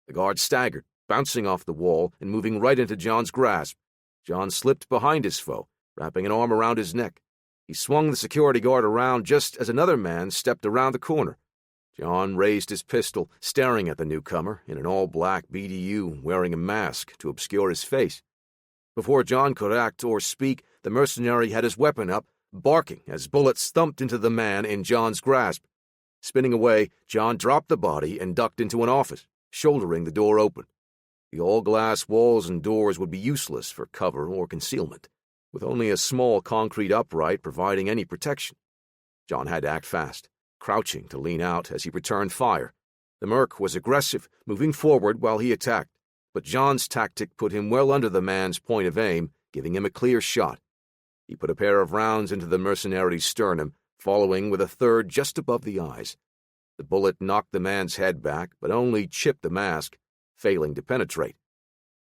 Speaker 1: The guard staggered, bouncing off the wall and moving right into John's grasp. John slipped behind his foe, wrapping an arm around his neck. He swung the security guard around just as another man stepped around the corner. John raised his pistol, staring at the newcomer in an all-black BDU wearing a mask to obscure his face. Before John could act or speak, the mercenary had his weapon up, barking as bullets thumped into the man in John's grasp. Spinning away, John dropped the body and ducked into an office, shouldering the door open. The all-glass walls and doors would be useless for cover or concealment, with only a small concrete upright providing any protection. John had to act fast, crouching to lean out as he returned fire. The merc was aggressive, moving forward while he attacked, but John's tactic put him well under the man's point of aim, giving him a clear shot. He put a pair of rounds into the mercenary's sternum, following with a third just above the eyes. The bullet knocked the man's head back, but only chipped the mask, failing to penetrate.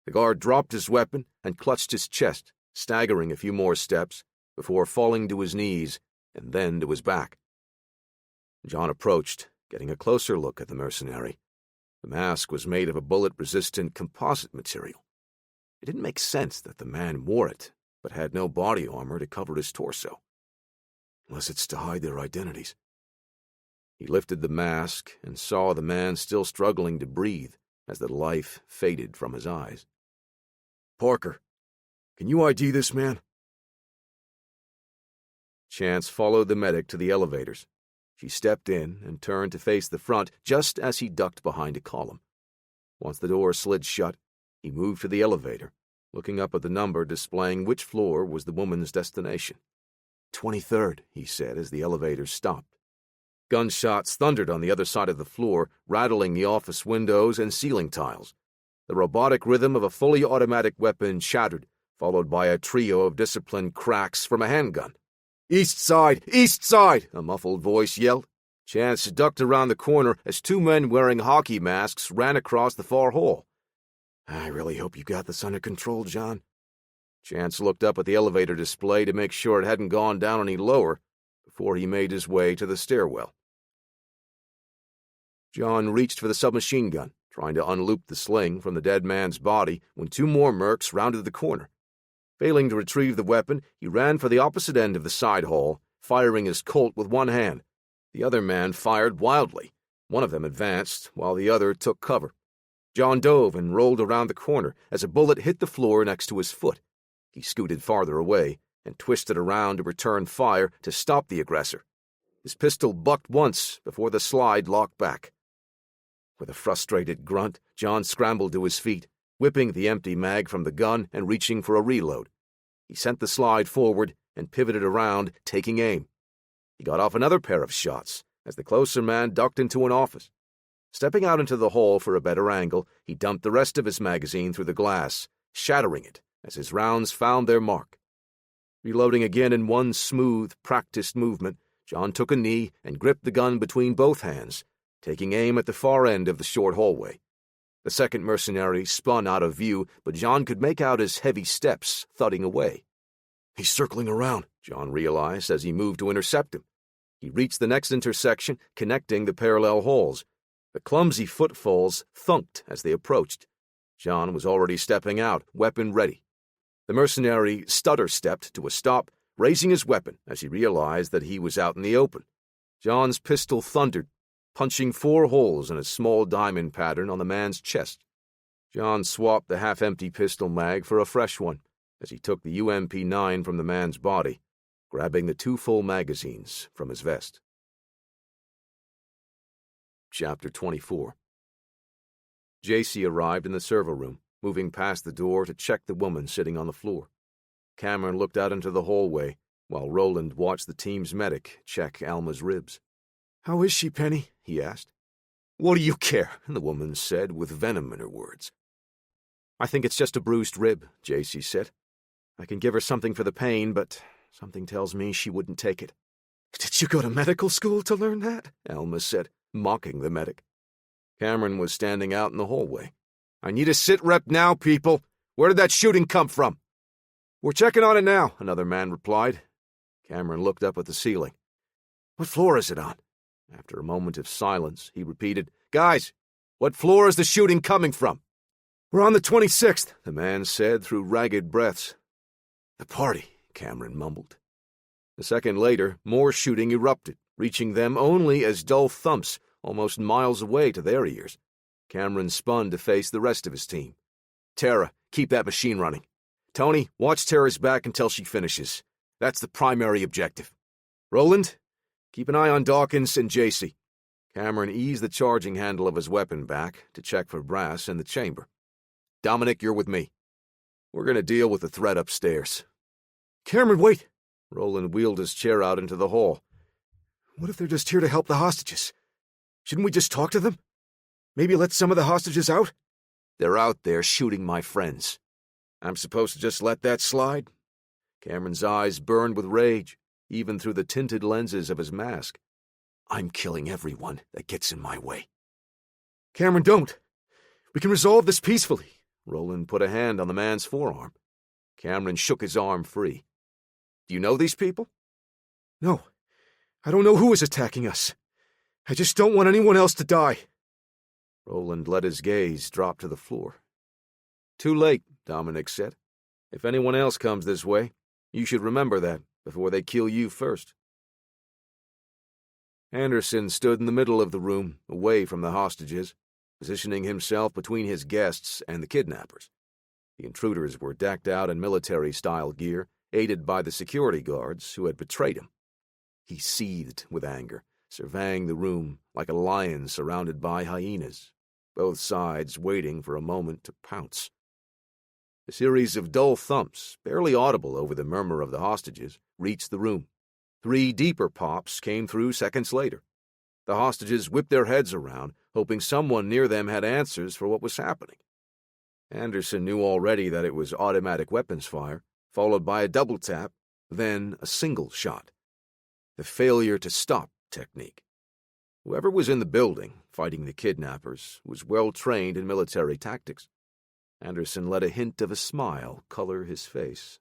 Speaker 1: The guard dropped his weapon and clutched his chest, staggering a few more steps before falling to his knees and then to his back. John approached, getting a closer look at the mercenary. The mask was made of a bullet-resistant composite material. It didn't make sense that the man wore it, but had no body armor to cover his torso. Unless it's to hide their identities. He lifted the mask and saw the man still struggling to breathe as the life faded from his eyes. "Parker, can you ID this man?" Chance followed the medic to the elevators. She stepped in and turned to face the front just as he ducked behind a column. Once the door slid shut, he moved to the elevator, looking up at the number displaying which floor was the woman's destination. "23rd," he said as the elevator stopped. Gunshots thundered on the other side of the floor, rattling the office windows and ceiling tiles. The robotic rhythm of a fully automatic weapon shattered, followed by a trio of disciplined cracks from a handgun. "East side! East side!" a muffled voice yelled. Chance ducked around the corner as two men wearing hockey masks ran across the far hall. "I really hope you got this under control, John." Chance looked up at the elevator display to make sure it hadn't gone down any lower before he made his way to the stairwell. John reached for the submachine gun, trying to unloop the sling from the dead man's body when two more mercs rounded the corner. Failing to retrieve the weapon, he ran for the opposite end of the side hall, firing his Colt with one hand. The other man fired wildly. One of them advanced, while the other took cover. John dove and rolled around the corner as a bullet hit the floor next to his foot. He scooted farther away and twisted around to return fire to stop the aggressor. His pistol bucked once before the slide locked back. With a frustrated grunt, John scrambled to his feet, whipping the empty mag from the gun and reaching for a reload. He sent the slide forward and pivoted around, taking aim. He got off another pair of shots as the closer man ducked into an office. Stepping out into the hall for a better angle, he dumped the rest of his magazine through the glass, shattering it as his rounds found their mark. Reloading again in one smooth, practiced movement, John took a knee and gripped the gun between both hands, taking aim at the far end of the short hallway. The second mercenary spun out of view, but John could make out his heavy steps thudding away. "He's circling around," John realized as he moved to intercept him. He reached the next intersection, connecting the parallel halls. The clumsy footfalls thunked as they approached. John was already stepping out, weapon ready. The mercenary stutter-stepped to a stop, raising his weapon as he realized that he was out in the open. John's pistol thundered, punching 4 holes in a small diamond pattern on the man's chest. John swapped the half-empty pistol mag for a fresh one as he took the UMP-9 from the man's body, grabbing the 2 full magazines from his vest. Chapter 24. JC arrived in the server room, moving past the door to check the woman sitting on the floor. Cameron looked out into the hallway, while Roland watched the team's medic check Alma's ribs.
Speaker 2: "How is she, Penny?" he asked.
Speaker 1: "What do you care?" the woman said, with venom in her words.
Speaker 2: "I think it's just a bruised rib," JC said. "I can give her something for the pain, but something tells me she wouldn't take it." "Did you go to medical school to learn that?" Alma said, mocking the medic.
Speaker 1: Cameron was standing out in the hallway. "I need a sit rep now, people. Where did that shooting come from?"
Speaker 2: "We're checking on it now," another man replied.
Speaker 1: Cameron looked up at the ceiling.
Speaker 2: "What floor is it on?"
Speaker 1: After a moment of silence, he repeated, "Guys, what floor is the shooting coming from?"
Speaker 2: "We're on the 26th,
Speaker 1: the man said through ragged breaths.
Speaker 2: "The party," Cameron mumbled.
Speaker 1: A second later, more shooting erupted, reaching them only as dull thumps, almost miles away to their ears. Cameron spun to face the rest of his team. "Tara, keep that machine running. Tony, watch Tara's back until she finishes. That's the primary objective. Roland, keep an eye on Dawkins and JC." Cameron eased the charging handle of his weapon back to check for brass in the chamber. "Dominic, you're with me. We're going to deal with the threat upstairs."
Speaker 2: "Cameron, wait!"
Speaker 1: Roland wheeled his chair out into the hall.
Speaker 2: "What if they're just here to help the hostages? Shouldn't we just talk to them? Maybe let some of the hostages out?"
Speaker 1: "They're out there shooting my friends. I'm supposed to just let that slide?" Cameron's eyes burned with rage, even through the tinted lenses of his mask.
Speaker 2: "I'm killing everyone that gets in my way." "Cameron, don't! We can resolve this peacefully."
Speaker 1: Roland put a hand on the man's forearm. Cameron shook his arm free. "Do you know these people?"
Speaker 2: "No. I don't know who is attacking us. I just don't want anyone else to die."
Speaker 1: Roland let his gaze drop to the floor. "Too late," Dominic said. "If anyone else comes this way, you should remember that before they kill you first." Anderson stood in the middle of the room, away from the hostages, positioning himself between his guests and the kidnappers. The intruders were decked out in military-style gear, aided by the security guards who had betrayed him. He seethed with anger, surveying the room like a lion surrounded by hyenas, both sides waiting for a moment to pounce. A series of dull thumps, barely audible over the murmur of the hostages, reached the room, 3 deeper pops came through seconds later. The hostages whipped their heads around, hoping someone near them had answers for what was happening. Anderson knew already that it was automatic weapons fire, followed by a double tap, then a single shot. The failure to stop technique. Whoever was in the building, fighting the kidnappers, was well trained in military tactics. Anderson let a hint of a smile color his face.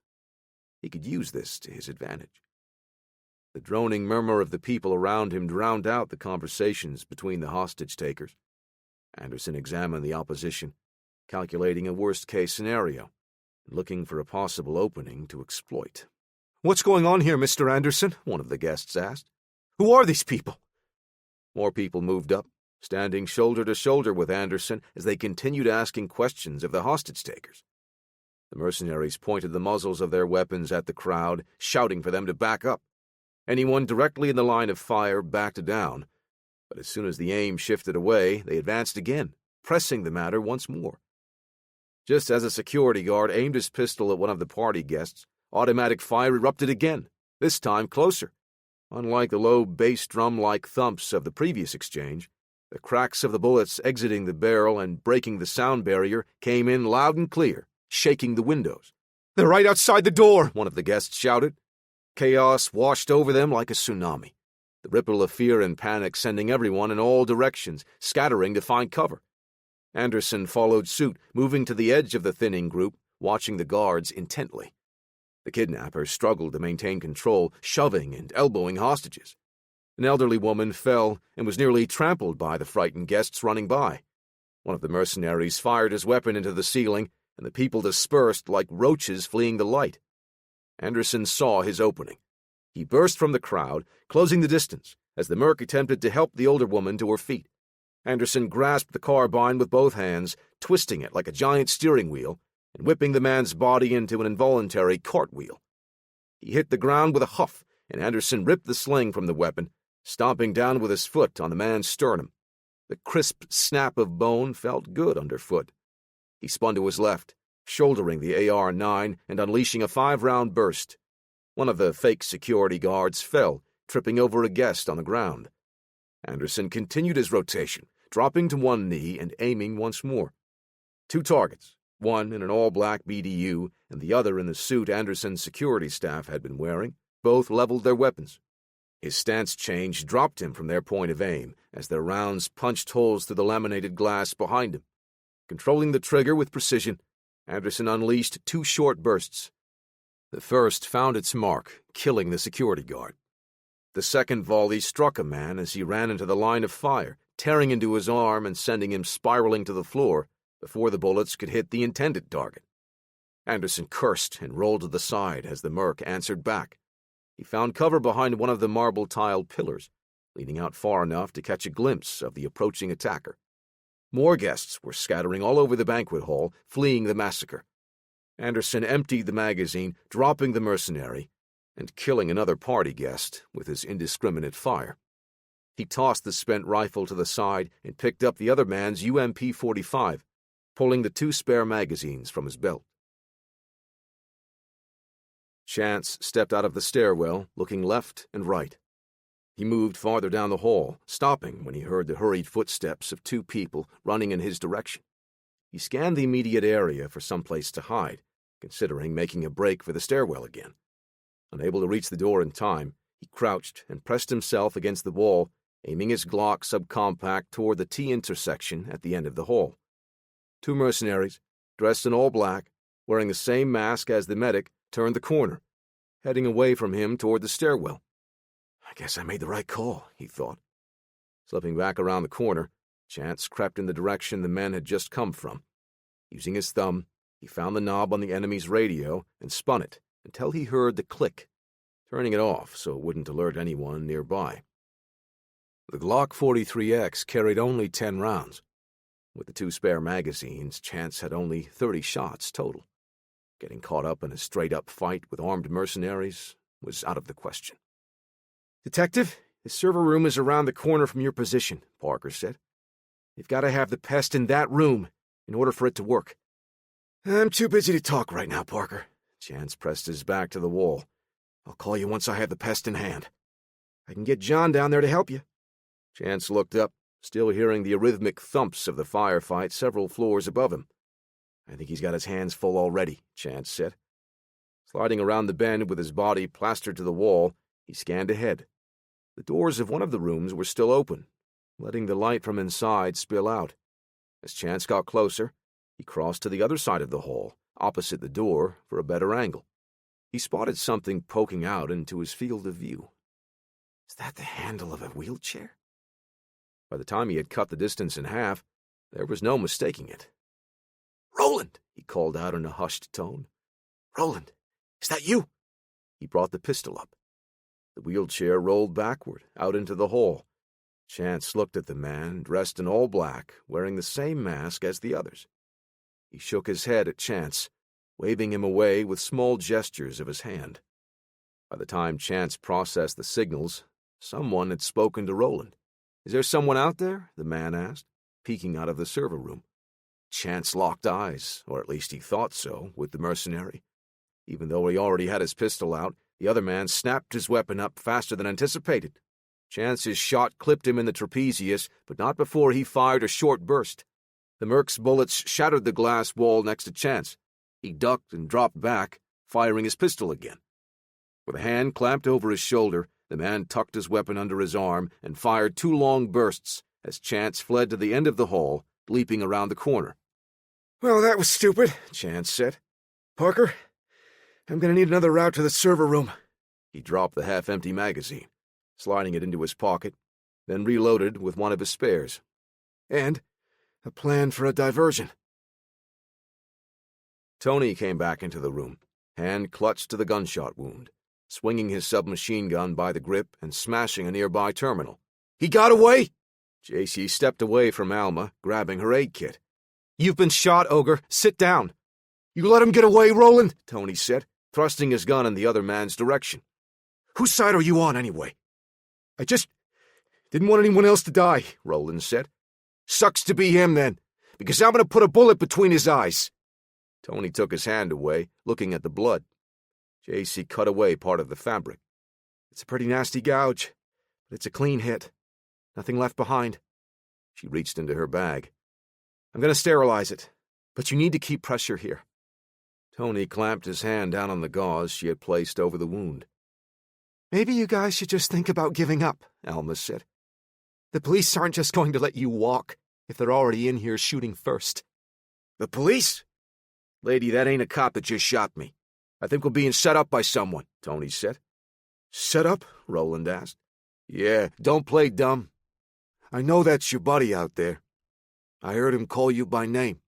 Speaker 1: He could use this to his advantage. The droning murmur of the people around him drowned out the conversations between the hostage-takers. Anderson examined the opposition, calculating a worst-case scenario, and looking for a possible opening to exploit.
Speaker 2: "What's going on here, Mr. Anderson?" one of the guests asked. "Who are these people?"
Speaker 1: More people moved up, standing shoulder to shoulder with Anderson as they continued asking questions of the hostage-takers. The mercenaries pointed the muzzles of their weapons at the crowd, shouting for them to back up. Anyone directly in the line of fire backed down, but as soon as the aim shifted away, they advanced again, pressing the matter once more. Just as a security guard aimed his pistol at one of the party guests, automatic fire erupted again, this time closer. Unlike the low bass drum-like thumps of the previous exchange, the cracks of the bullets exiting the barrel and breaking the sound barrier came in loud and clear, shaking the windows.
Speaker 2: "They're right outside the door,"
Speaker 1: one of the guests shouted. Chaos washed over them like a tsunami, the ripple of fear and panic sending everyone in all directions, scattering to find cover. Anderson followed suit, moving to the edge of the thinning group, watching the guards intently. The kidnappers struggled to maintain control, shoving and elbowing hostages. An elderly woman fell and was nearly trampled by the frightened guests running by. One of the mercenaries fired his weapon into the ceiling, and the people dispersed like roaches fleeing the light. Anderson saw his opening. He burst from the crowd, closing the distance, as the merc attempted to help the older woman to her feet. Anderson grasped the carbine with both hands, twisting it like a giant steering wheel, and whipping the man's body into an involuntary cartwheel. He hit the ground with a huff, and Anderson ripped the sling from the weapon, stomping down with his foot on the man's sternum. The crisp snap of bone felt good underfoot. He spun to his left, shouldering the AR-9 and unleashing a 5-round burst. One of the fake security guards fell, tripping over a guest on the ground. Anderson continued his rotation, dropping to one knee and aiming once more. 2 targets, one in an all-black BDU and the other in the suit Anderson's security staff had been wearing, both leveled their weapons. His stance change dropped him from their point of aim as their rounds punched holes through the laminated glass behind him. Controlling the trigger with precision, Anderson unleashed 2 short bursts. The first found its mark, killing the security guard. The second volley struck a man as he ran into the line of fire, tearing into his arm and sending him spiraling to the floor before the bullets could hit the intended target. Anderson cursed and rolled to the side as the merc answered back. He found cover behind one of the marble-tiled pillars, leaning out far enough to catch a glimpse of the approaching attacker. More guests were scattering all over the banquet hall, fleeing the massacre. Anderson emptied the magazine, dropping the mercenary, and killing another party guest with his indiscriminate fire. He tossed the spent rifle to the side and picked up the other man's UMP-45, pulling the 2 spare magazines from his belt. Chance stepped out of the stairwell, looking left and right. He moved farther down the hall, stopping when he heard the hurried footsteps of 2 people running in his direction. He scanned the immediate area for some place to hide, considering making a break for the stairwell again. Unable to reach the door in time, he crouched and pressed himself against the wall, aiming his Glock subcompact toward the T-intersection at the end of the hall. 2 mercenaries, dressed in all black, wearing the same mask as the medic, turned the corner, heading away from him toward the stairwell. I guess I made the right call, he thought. Slipping back around the corner, Chance crept in the direction the men had just come from. Using his thumb, he found the knob on the enemy's radio and spun it until he heard the click, turning it off so it wouldn't alert anyone nearby. The Glock 43X carried only 10 rounds. With the 2 spare magazines, Chance had only 30 shots total. Getting caught up in a straight-up fight with armed mercenaries was out of the question. "Detective, the server room is around the corner from your position," Parker said. "You've got to have the pest in that room in order for it to work." "I'm too busy to talk right now, Parker." Chance pressed his back to the wall.
Speaker 2: I'll call you once I have the pest in hand. I can get John down there to help you.
Speaker 4: Chance looked up, still hearing the arrhythmic thumps of the firefight several floors above him.
Speaker 2: I think he's got his hands full already, Chance said.
Speaker 4: Sliding around the bend with his body plastered to the wall, he scanned ahead. The doors of one of the rooms were still open, letting the light from inside spill out. As Chance got closer, he crossed to the other side of the hall, opposite the door, for a better angle. He spotted something poking out into his field of view.
Speaker 2: Is that the handle of a wheelchair?
Speaker 4: By the time he had cut the distance in half, there was no mistaking it.
Speaker 2: "Roland!" he called out in a hushed tone. "Roland, is that you?"
Speaker 4: He brought the pistol up. The wheelchair rolled backward, out into the hall. Chance looked at the man, dressed in all black, wearing the same mask as the others. He shook his head at Chance, waving him away with small gestures of his hand. By the time Chance processed the signals, someone had spoken to Roland. "Is there someone out there?" the man asked, peeking out of the server room. Chance locked eyes, or at least he thought so, with the mercenary. Even though he already had his pistol out, the other man snapped his weapon up faster than anticipated. Chance's shot clipped him in the trapezius, but not before he fired a short burst. The merc's bullets shattered the glass wall next to Chance. He ducked and dropped back, firing his pistol again. With a hand clamped over his shoulder, the man tucked his weapon under his arm and fired 2 long bursts as Chance fled to the end of the hall, leaping around the corner.
Speaker 2: "Well, that was stupid," Chance said. "Parker, I'm going to need another route to the server room."
Speaker 4: He dropped the half-empty magazine, sliding it into his pocket, then reloaded with one of his spares.
Speaker 2: "And a plan for a diversion."
Speaker 4: Tony came back into the room, hand clutched to the gunshot wound, swinging his submachine gun by the grip and smashing a nearby terminal.
Speaker 2: "He got away!"
Speaker 4: JC stepped away from Alma, grabbing her aid kit.
Speaker 2: "You've been shot, Ogre. Sit down." "You let him get away, Roland," Tony said,
Speaker 4: thrusting his gun in the other man's direction.
Speaker 2: "Whose side are you on, anyway?" "I just didn't want anyone else to die," Roland said. "Sucks to be him, then, because I'm going to put a bullet between his eyes."
Speaker 4: Tony took his hand away, looking at the blood. JC cut away part of the fabric.
Speaker 2: "It's a pretty nasty gouge, but it's a clean hit. Nothing left behind."
Speaker 4: She reached into her bag.
Speaker 2: "I'm going to sterilize it, but you need to keep pressure here."
Speaker 4: Tony clamped his hand down on the gauze she had placed over the wound.
Speaker 2: "Maybe you guys should just think about giving up," Alma said. "The police aren't just going to let you walk if they're already in here shooting first."
Speaker 4: "The police? Lady, that ain't a cop that just shot me. I think we're being set up by someone," Tony said.
Speaker 2: "Set up?" Roland asked.
Speaker 4: "Yeah, don't play dumb.
Speaker 2: I know that's your buddy out there. I heard him call you by name."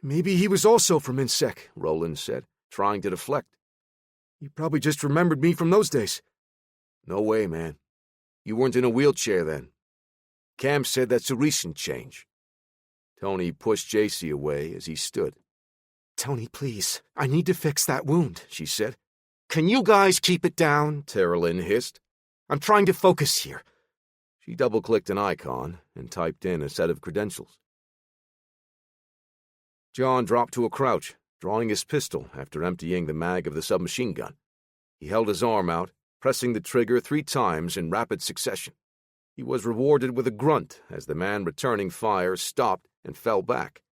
Speaker 2: "Maybe he was also from InSec," Roland said, trying to deflect. "He probably just remembered me from those days."
Speaker 4: "No way, man. You weren't in a wheelchair then. Cam said that's a recent change." Tony pushed JC away as he stood.
Speaker 2: "Tony, please, I need to fix that wound," she said. "Can you guys keep it down?"
Speaker 4: Tara Lynn hissed.
Speaker 2: "I'm trying to focus here."
Speaker 4: She double-clicked an icon and typed in a set of credentials. John dropped to a crouch, drawing his pistol after emptying the mag of the submachine gun. He held his arm out, pressing the trigger 3 times in rapid succession. He was rewarded with a grunt as the man returning fire stopped and fell back.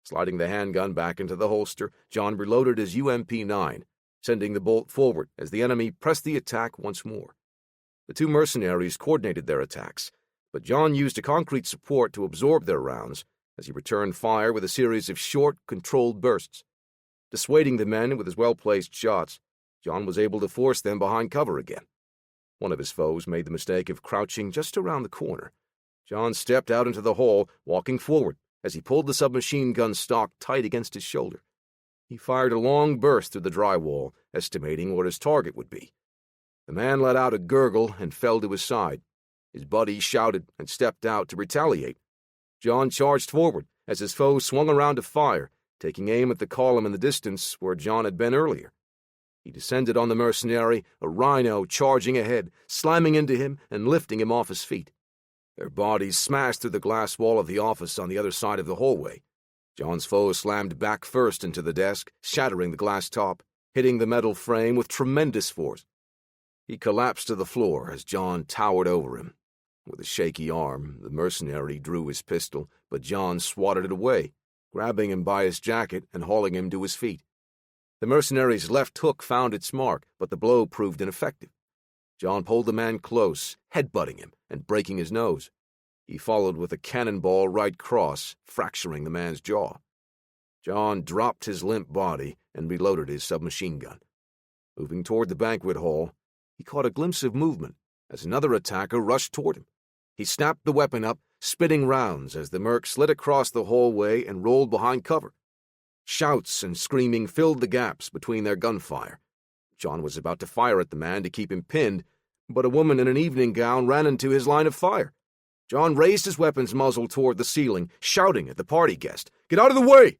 Speaker 4: Sliding the handgun back into the holster, John reloaded his UMP-9, sending the bolt forward as the enemy pressed the attack once more. The 2 mercenaries coordinated their attacks, but John used a concrete support to absorb their rounds as he returned fire with a series of short, controlled bursts. Dissuading the men with his well-placed shots, John was able to force them behind cover again. One of his foes made the mistake of crouching just around the corner. John stepped out into the hall, walking forward as he pulled the submachine gun stock tight against his shoulder. He fired a long burst through the drywall, estimating what his target would be. The man let out a gurgle and fell to his side. His buddy shouted and stepped out to retaliate. John charged forward as his foe swung around to fire, taking aim at the column in the distance where John had been earlier. He descended on the mercenary, a rhino charging ahead, slamming into him and lifting him off his feet. Their bodies smashed through the glass wall of the office on the other side of the hallway. John's foe slammed back first into the desk, shattering the glass top, hitting the metal frame with tremendous force.
Speaker 1: He collapsed to the floor as John towered over him. With a shaky arm, the mercenary drew his pistol, but John swatted it away, grabbing him by his jacket and hauling him to his feet. The mercenary's left hook found its mark, but the blow proved ineffective. John pulled the man close, headbutting him and breaking his nose. He followed with a cannonball right cross, fracturing the man's jaw. John dropped his limp body and reloaded his submachine gun. Moving toward the banquet hall, he caught a glimpse of movement as another attacker rushed toward him. He snapped the weapon up, spitting rounds as the merc slid across the hallway and rolled behind cover. Shouts and screaming filled the gaps between their gunfire. John was about to fire at the man to keep him pinned, but a woman in an evening gown ran into his line of fire. John raised his weapon's muzzle toward the ceiling, shouting at the party guest, "Get out of the way!"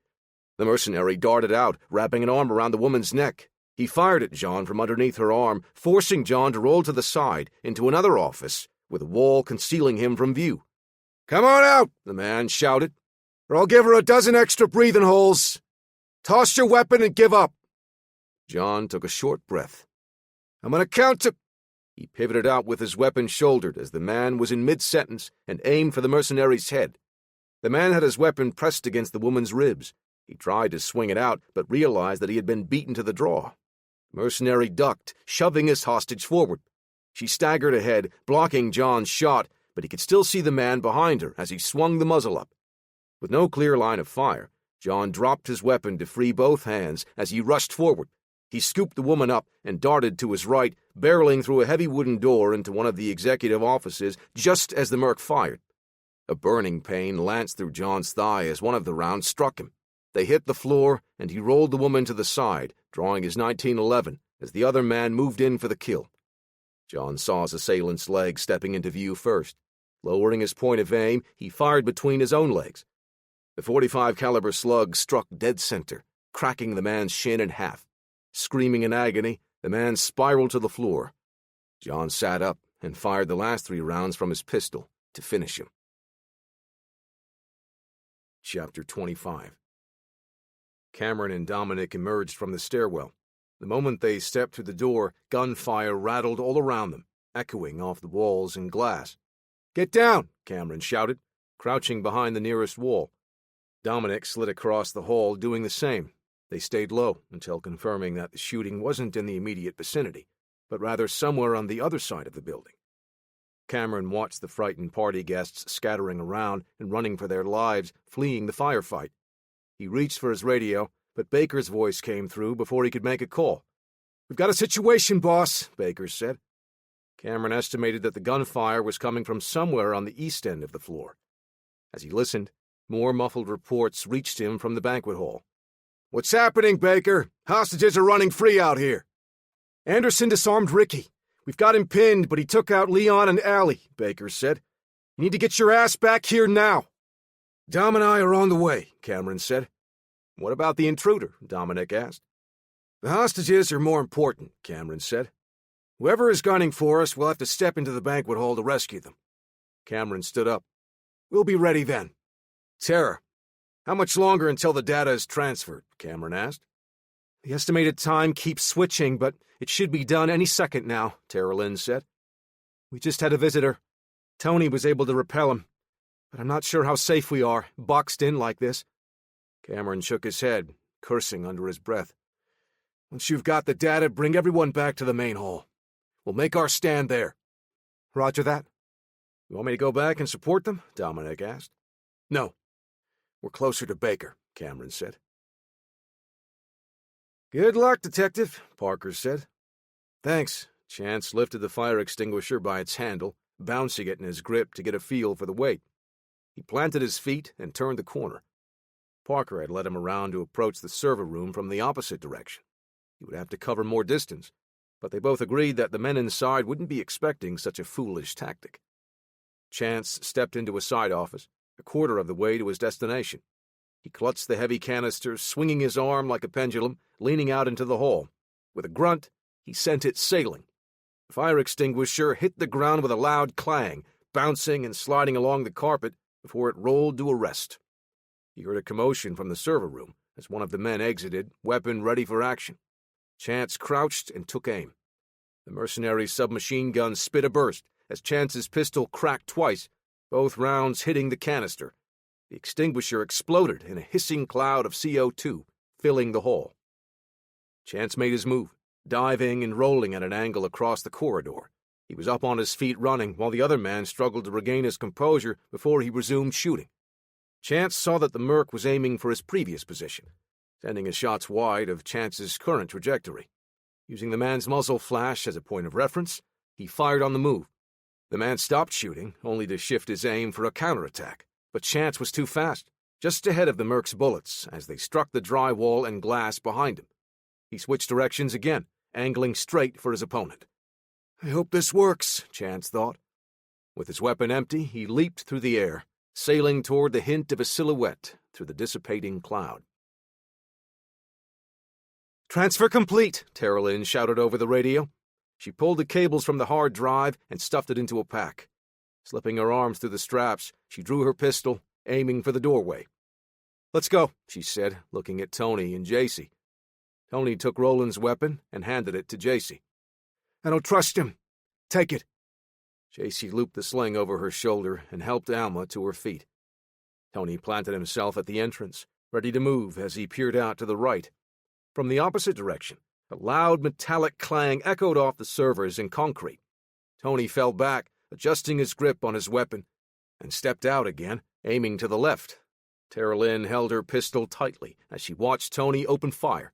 Speaker 1: The mercenary darted out, wrapping an arm around the woman's neck. He fired at John from underneath her arm, forcing John to roll to the side into another office, with a wall concealing him from view. "Come on out," the man shouted, "or I'll give her a dozen extra breathing holes. Toss your weapon and give up." John took a short breath. "I'm going to count to—" He pivoted out with his weapon shouldered as the man was in mid-sentence and aimed for the mercenary's head. The man had his weapon pressed against the woman's ribs. He tried to swing it out, but realized that he had been beaten to the draw. The mercenary ducked, shoving his hostage forward. She staggered ahead, blocking John's shot, but he could still see the man behind her as he swung the muzzle up. With no clear line of fire, John dropped his weapon to free both hands as he rushed forward. He scooped the woman up and darted to his right, barreling through a heavy wooden door into one of the executive offices just as the merc fired. A burning pain lanced through John's thigh as one of the rounds struck him. They hit the floor, and he rolled the woman to the side, drawing his 1911 as the other man moved in for the kill. John saw his assailant's leg stepping into view first. Lowering his point of aim, he fired between his own legs. The .45 caliber slug struck dead center, cracking the man's shin in half. Screaming in agony, the man spiraled to the floor. John sat up and fired the last 3 rounds from his pistol to finish him. Chapter 25. Cameron and Dominic emerged from the stairwell. The moment they stepped through the door, gunfire rattled all around them, echoing off the walls and glass. "Get down!" Cameron shouted, crouching behind the nearest wall. Dominic slid across the hall, doing the same. They stayed low until confirming that the shooting wasn't in the immediate vicinity, but rather somewhere on the other side of the building. Cameron watched the frightened party guests scattering around and running for their lives, fleeing the firefight. He reached for his radio, but Baker's voice came through before he could make a call. "We've got a situation, boss," Baker said. Cameron estimated that the gunfire was coming from somewhere on the east end of the floor. As he listened, more muffled reports reached him from the banquet hall. "What's happening, Baker? Hostages are running free out here." "Anderson disarmed Ricky. We've got him pinned, but he took out Leon and Allie," Baker said. "You need to get your ass back here now." "Dom and I are on the way," Cameron said. "What about the intruder?" Dominic asked. "The hostages are more important," Cameron said. "Whoever is gunning for us will have to step into the banquet hall to rescue them." Cameron stood up. "We'll be ready then." "Tara, how much longer until the data is transferred?" Cameron asked. "The estimated time keeps switching, but it should be done any second now," Tara Lynn said. "We just had a visitor. Tony was able to repel him, but I'm not sure how safe we are, boxed in like this." Cameron shook his head, cursing under his breath. "Once you've got the data, bring everyone back to the main hall. We'll make our stand there." "Roger that." "You want me to go back and support them?" Dominic asked. "No. We're closer to Baker," Cameron said. "Good luck, Detective," Parker said. "Thanks." Chance lifted the fire extinguisher by its handle, bouncing it in his grip to get a feel for the weight. He planted his feet and turned the corner. Parker had led him around to approach the server room from the opposite direction. He would have to cover more distance, but they both agreed that the men inside wouldn't be expecting such a foolish tactic. Chance stepped into a side office, a quarter of the way to his destination. He clutched the heavy canister, swinging his arm like a pendulum, leaning out into the hall. With a grunt, he sent it sailing. The fire extinguisher hit the ground with a loud clang, bouncing and sliding along the carpet before it rolled to a rest. He heard a commotion from the server room as one of the men exited, weapon ready for action. Chance crouched and took aim. The mercenary's submachine gun spit a burst as Chance's pistol cracked twice, both rounds hitting the canister. The extinguisher exploded in a hissing cloud of CO2, filling the hall. Chance made his move, diving and rolling at an angle across the corridor. He was up on his feet running while the other man struggled to regain his composure before he resumed shooting. Chance saw that the Merc was aiming for his previous position, sending his shots wide of Chance's current trajectory. Using the man's muzzle flash as a point of reference, he fired on the move. The man stopped shooting, only to shift his aim for a counterattack, but Chance was too fast, just ahead of the Merc's bullets as they struck the drywall and glass behind him. He switched directions again, angling straight for his opponent. "I hope this works," Chance thought. With his weapon empty, he leaped through the air, sailing toward the hint of a silhouette through the dissipating cloud.
Speaker 2: "Transfer complete,"
Speaker 1: Tara Lynn shouted over the radio. She pulled the cables from the hard drive and stuffed it into a pack. Slipping her arms through the straps, she drew her pistol, aiming for the doorway. "Let's go," she said, looking at Tony and JC. Tony took Roland's weapon and handed it to JC.
Speaker 2: "I don't trust him. Take it."
Speaker 1: JC looped the sling over her shoulder and helped Alma to her feet. Tony planted himself at the entrance, ready to move as he peered out to the right. From the opposite direction, a loud metallic clang echoed off the servers in concrete. Tony fell back, adjusting his grip on his weapon, and stepped out again, aiming to the left. Tara Lynn held her pistol tightly as she watched Tony open fire.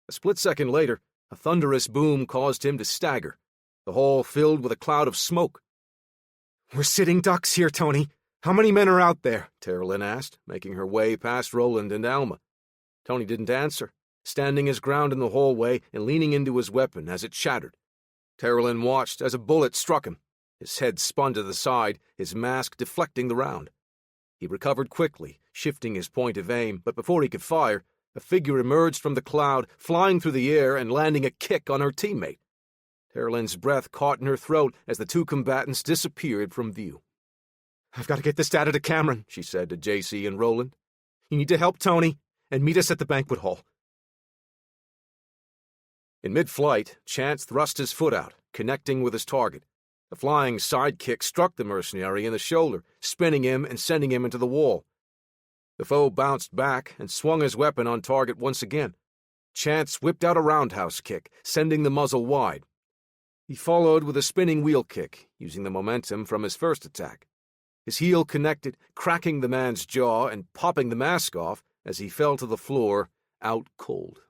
Speaker 1: A split second later, a thunderous boom caused him to stagger. The hall filled with a cloud of smoke.
Speaker 2: "We're sitting ducks here, Tony. How many men are out there?"
Speaker 1: Tara Lynn asked, making her way past Roland and Alma. Tony didn't answer, standing his ground in the hallway and leaning into his weapon as it shattered. Tara Lynn watched as a bullet struck him. His head spun to the side, his mask deflecting the round. He recovered quickly, shifting his point of aim, but before he could fire, a figure emerged from the cloud, flying through the air and landing a kick on her teammate. Tara Lynn's breath caught in her throat as the two combatants disappeared from view.
Speaker 2: "I've got to get this data to Cameron," she said to JC and Roland. "You need to help Tony and meet us at the banquet hall."
Speaker 1: In mid-flight, Chance thrust his foot out, connecting with his target. A flying sidekick struck the mercenary in the shoulder, spinning him and sending him into the wall. The foe bounced back and swung his weapon on target once again. Chance whipped out a roundhouse kick, sending the muzzle wide. He followed with a spinning wheel kick, using the momentum from his first attack. His heel connected, cracking the man's jaw and popping the mask off as he fell to the floor, out cold.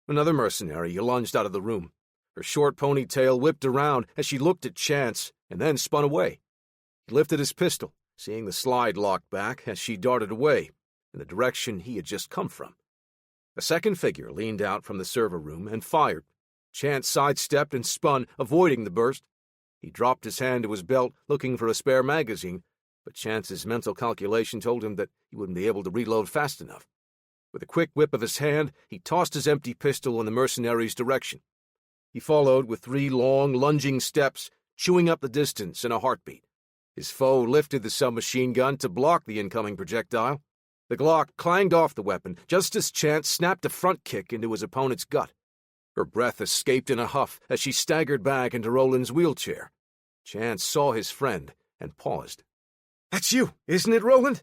Speaker 1: Another mercenary lunged out of the room. Her short ponytail whipped around as she looked at Chance and then spun away. He lifted his pistol, seeing the slide lock back as she darted away, in the direction he had just come from. A second figure leaned out from the server room and fired. Chance sidestepped and spun, avoiding the burst. He dropped his hand to his belt, looking for a spare magazine, but Chance's mental calculation told him that he wouldn't be able to reload fast enough. With a quick whip of his hand, he tossed his empty pistol in the mercenary's direction. He followed with 3 long, lunging steps, chewing up the distance in a heartbeat. His foe lifted the submachine gun to block the incoming projectile. The Glock clanged off the weapon just as Chance snapped a front kick into his opponent's gut. Her breath escaped in a huff as she staggered back into Roland's wheelchair. Chance saw his friend and paused.
Speaker 2: "That's you, isn't it, Roland?"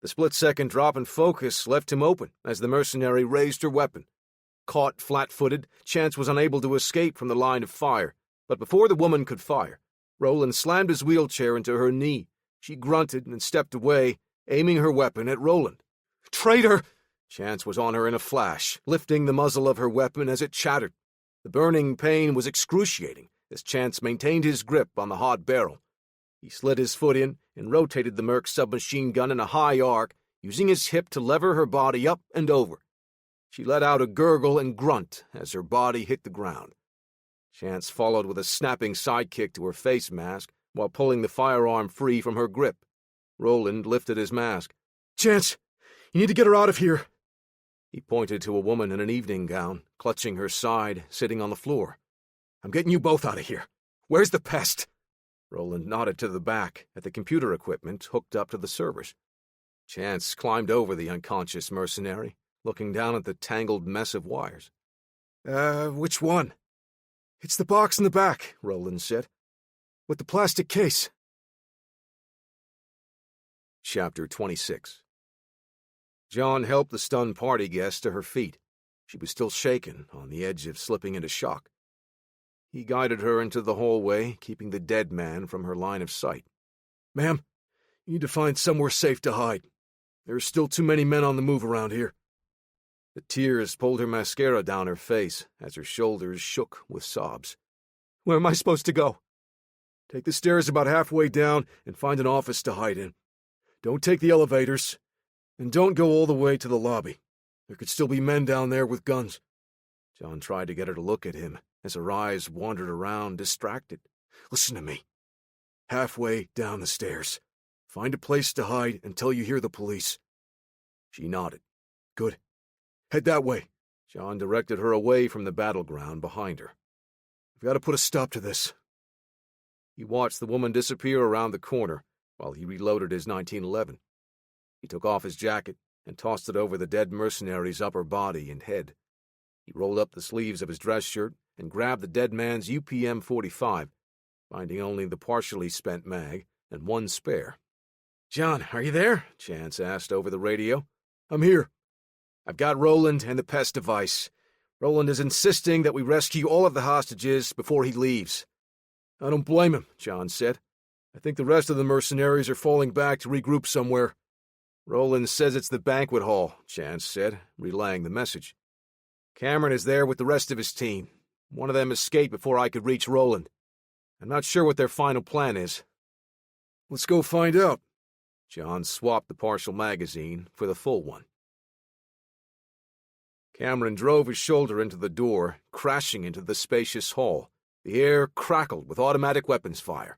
Speaker 1: The split-second drop in focus left him open as the mercenary raised her weapon. Caught flat-footed, Chance was unable to escape from the line of fire, but before the woman could fire, Roland slammed his wheelchair into her knee. She grunted and stepped away, aiming her weapon at Roland.
Speaker 2: "Traitor!"
Speaker 1: Chance was on her in a flash, lifting the muzzle of her weapon as it shattered. The burning pain was excruciating as Chance maintained his grip on the hot barrel. He slid his foot in and rotated the Merc submachine gun in a high arc, using his hip to lever her body up and over. She let out a gurgle and grunt as her body hit the ground. Chance followed with a snapping sidekick to her face mask while pulling the firearm free from her grip. Roland lifted his mask.
Speaker 2: "Chance, you need to get her out of here."
Speaker 1: He pointed to a woman in an evening gown, clutching her side, sitting on the floor.
Speaker 2: "I'm getting you both out of here. Where's the pest?"
Speaker 1: Roland nodded to the back at the computer equipment hooked up to the servers. Chance climbed over the unconscious mercenary, looking down at the tangled mess of wires.
Speaker 2: Which one?" It's the box in the back, Roland said. With the plastic case.
Speaker 1: Chapter 26. John helped the stunned party guest to her feet. She was still shaken, on the edge of slipping into shock. He guided her into the hallway, keeping the dead man from her line of sight.
Speaker 2: Ma'am, you need to find somewhere safe to hide. There are still too many men on the move around here.
Speaker 1: The tears pulled her mascara down her face as her shoulders shook with sobs.
Speaker 2: Where am I supposed to go? Take the stairs about halfway down and find an office to hide in. Don't take the elevators, and don't go all the way to the lobby. There could still be men down there with guns.
Speaker 1: John tried to get her to look at him as her eyes wandered around, distracted.
Speaker 2: Listen to me. Halfway down the stairs. Find a place to hide until you hear the police.
Speaker 1: She nodded.
Speaker 2: Good. Head that way.
Speaker 1: John directed her away from the battleground behind her.
Speaker 2: We've got to put a stop to this.
Speaker 1: He watched the woman disappear around the corner while he reloaded his 1911. He took off his jacket and tossed it over the dead mercenary's upper body and head. He rolled up the sleeves of his dress shirt and grabbed the dead man's UPM-45, finding only the partially spent mag and one spare.
Speaker 2: John, are you there?
Speaker 1: Chance asked over the radio.
Speaker 2: I'm here.
Speaker 1: I've got Roland and the pest device. Roland is insisting that we rescue all of the hostages before he leaves.
Speaker 2: I don't blame him, John said. I think the rest of the mercenaries are falling back to regroup somewhere.
Speaker 1: Roland says it's the banquet hall, Chance said, relaying the message. Cameron is there with the rest of his team. One of them escaped before I could reach Roland. I'm not sure what their final plan is.
Speaker 2: Let's go find out.
Speaker 1: John swapped the partial magazine for the full one. Cameron drove his shoulder into the door, crashing into the spacious hall. The air crackled with automatic weapons fire.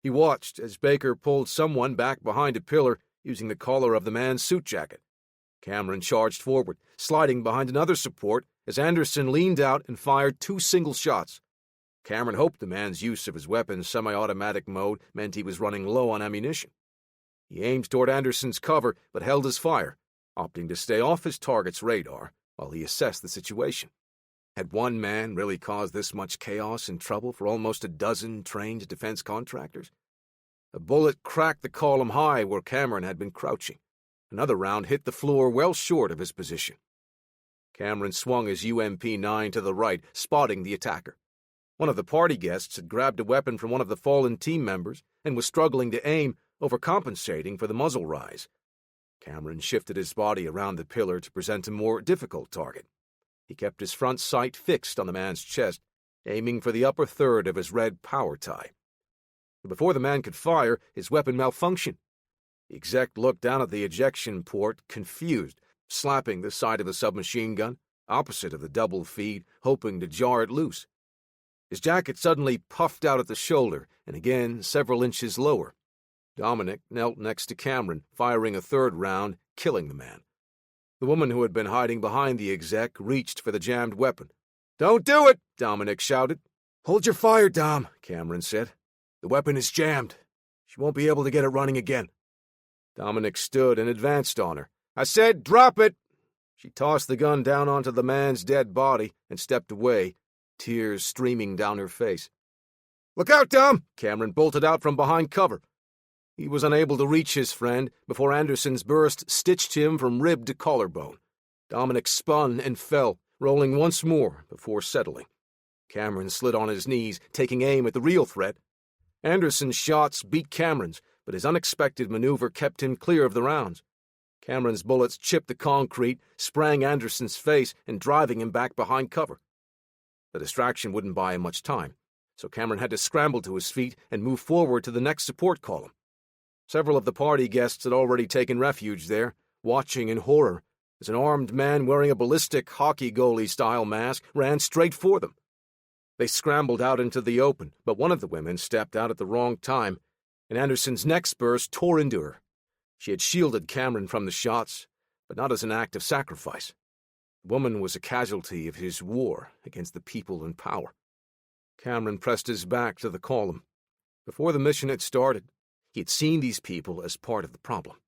Speaker 1: He watched as Baker pulled someone back behind a pillar using the collar of the man's suit jacket. Cameron charged forward, sliding behind another support as Anderson leaned out and fired 2 single shots. Cameron hoped the man's use of his weapon's semi-automatic mode meant he was running low on ammunition. He aimed toward Anderson's cover but held his fire, opting to stay off his target's radar while he assessed the situation. Had one man really caused this much chaos and trouble for almost a dozen trained defense contractors? A bullet cracked the column high where Cameron had been crouching. Another round hit the floor well short of his position. Cameron swung his UMP-9 to the right, spotting the attacker. One of the party guests had grabbed a weapon from one of the fallen team members and was struggling to aim, overcompensating for the muzzle rise. Cameron shifted his body around the pillar to present a more difficult target. He kept his front sight fixed on the man's chest, aiming for the upper third of his red power tie. But before the man could fire, his weapon malfunctioned. The exec looked down at the ejection port, confused, slapping the side of the submachine gun, opposite of the double feed, hoping to jar it loose. His jacket suddenly puffed out at the shoulder, and again several inches lower. Dominic knelt next to Cameron, firing a third round, killing the man. The woman who had been hiding behind the exec reached for the jammed weapon.
Speaker 2: "Don't do it!"
Speaker 1: Dominic shouted.
Speaker 2: "Hold your fire, Dom,"
Speaker 1: Cameron said.
Speaker 2: "The weapon is jammed. She won't be able to get it running again."
Speaker 1: Dominic stood and advanced on her. "I said drop it!" She tossed the gun down onto the man's dead body and stepped away, tears streaming down her face.
Speaker 2: "Look out, Dom!"
Speaker 1: Cameron bolted out from behind cover. He was unable to reach his friend before Anderson's burst stitched him from rib to collarbone. Dominic spun and fell, rolling once more before settling. Cameron slid on his knees, taking aim at the real threat. Anderson's shots beat Cameron's, but his unexpected maneuver kept him clear of the rounds. Cameron's bullets chipped the concrete, sprang Anderson's face, and driving him back behind cover. The distraction wouldn't buy him much time, so Cameron had to scramble to his feet and move forward to the next support column. Several of the party guests had already taken refuge there, watching in horror as an armed man wearing a ballistic hockey goalie-style mask ran straight for them. They scrambled out into the open, but one of the women stepped out at the wrong time, and Anderson's next burst tore into her. She had shielded Cameron from the shots, but not as an act of sacrifice. The woman was a casualty of his war against the people in power. Cameron pressed his back to the column. Before the mission had started, he had seen these people as part of the problem.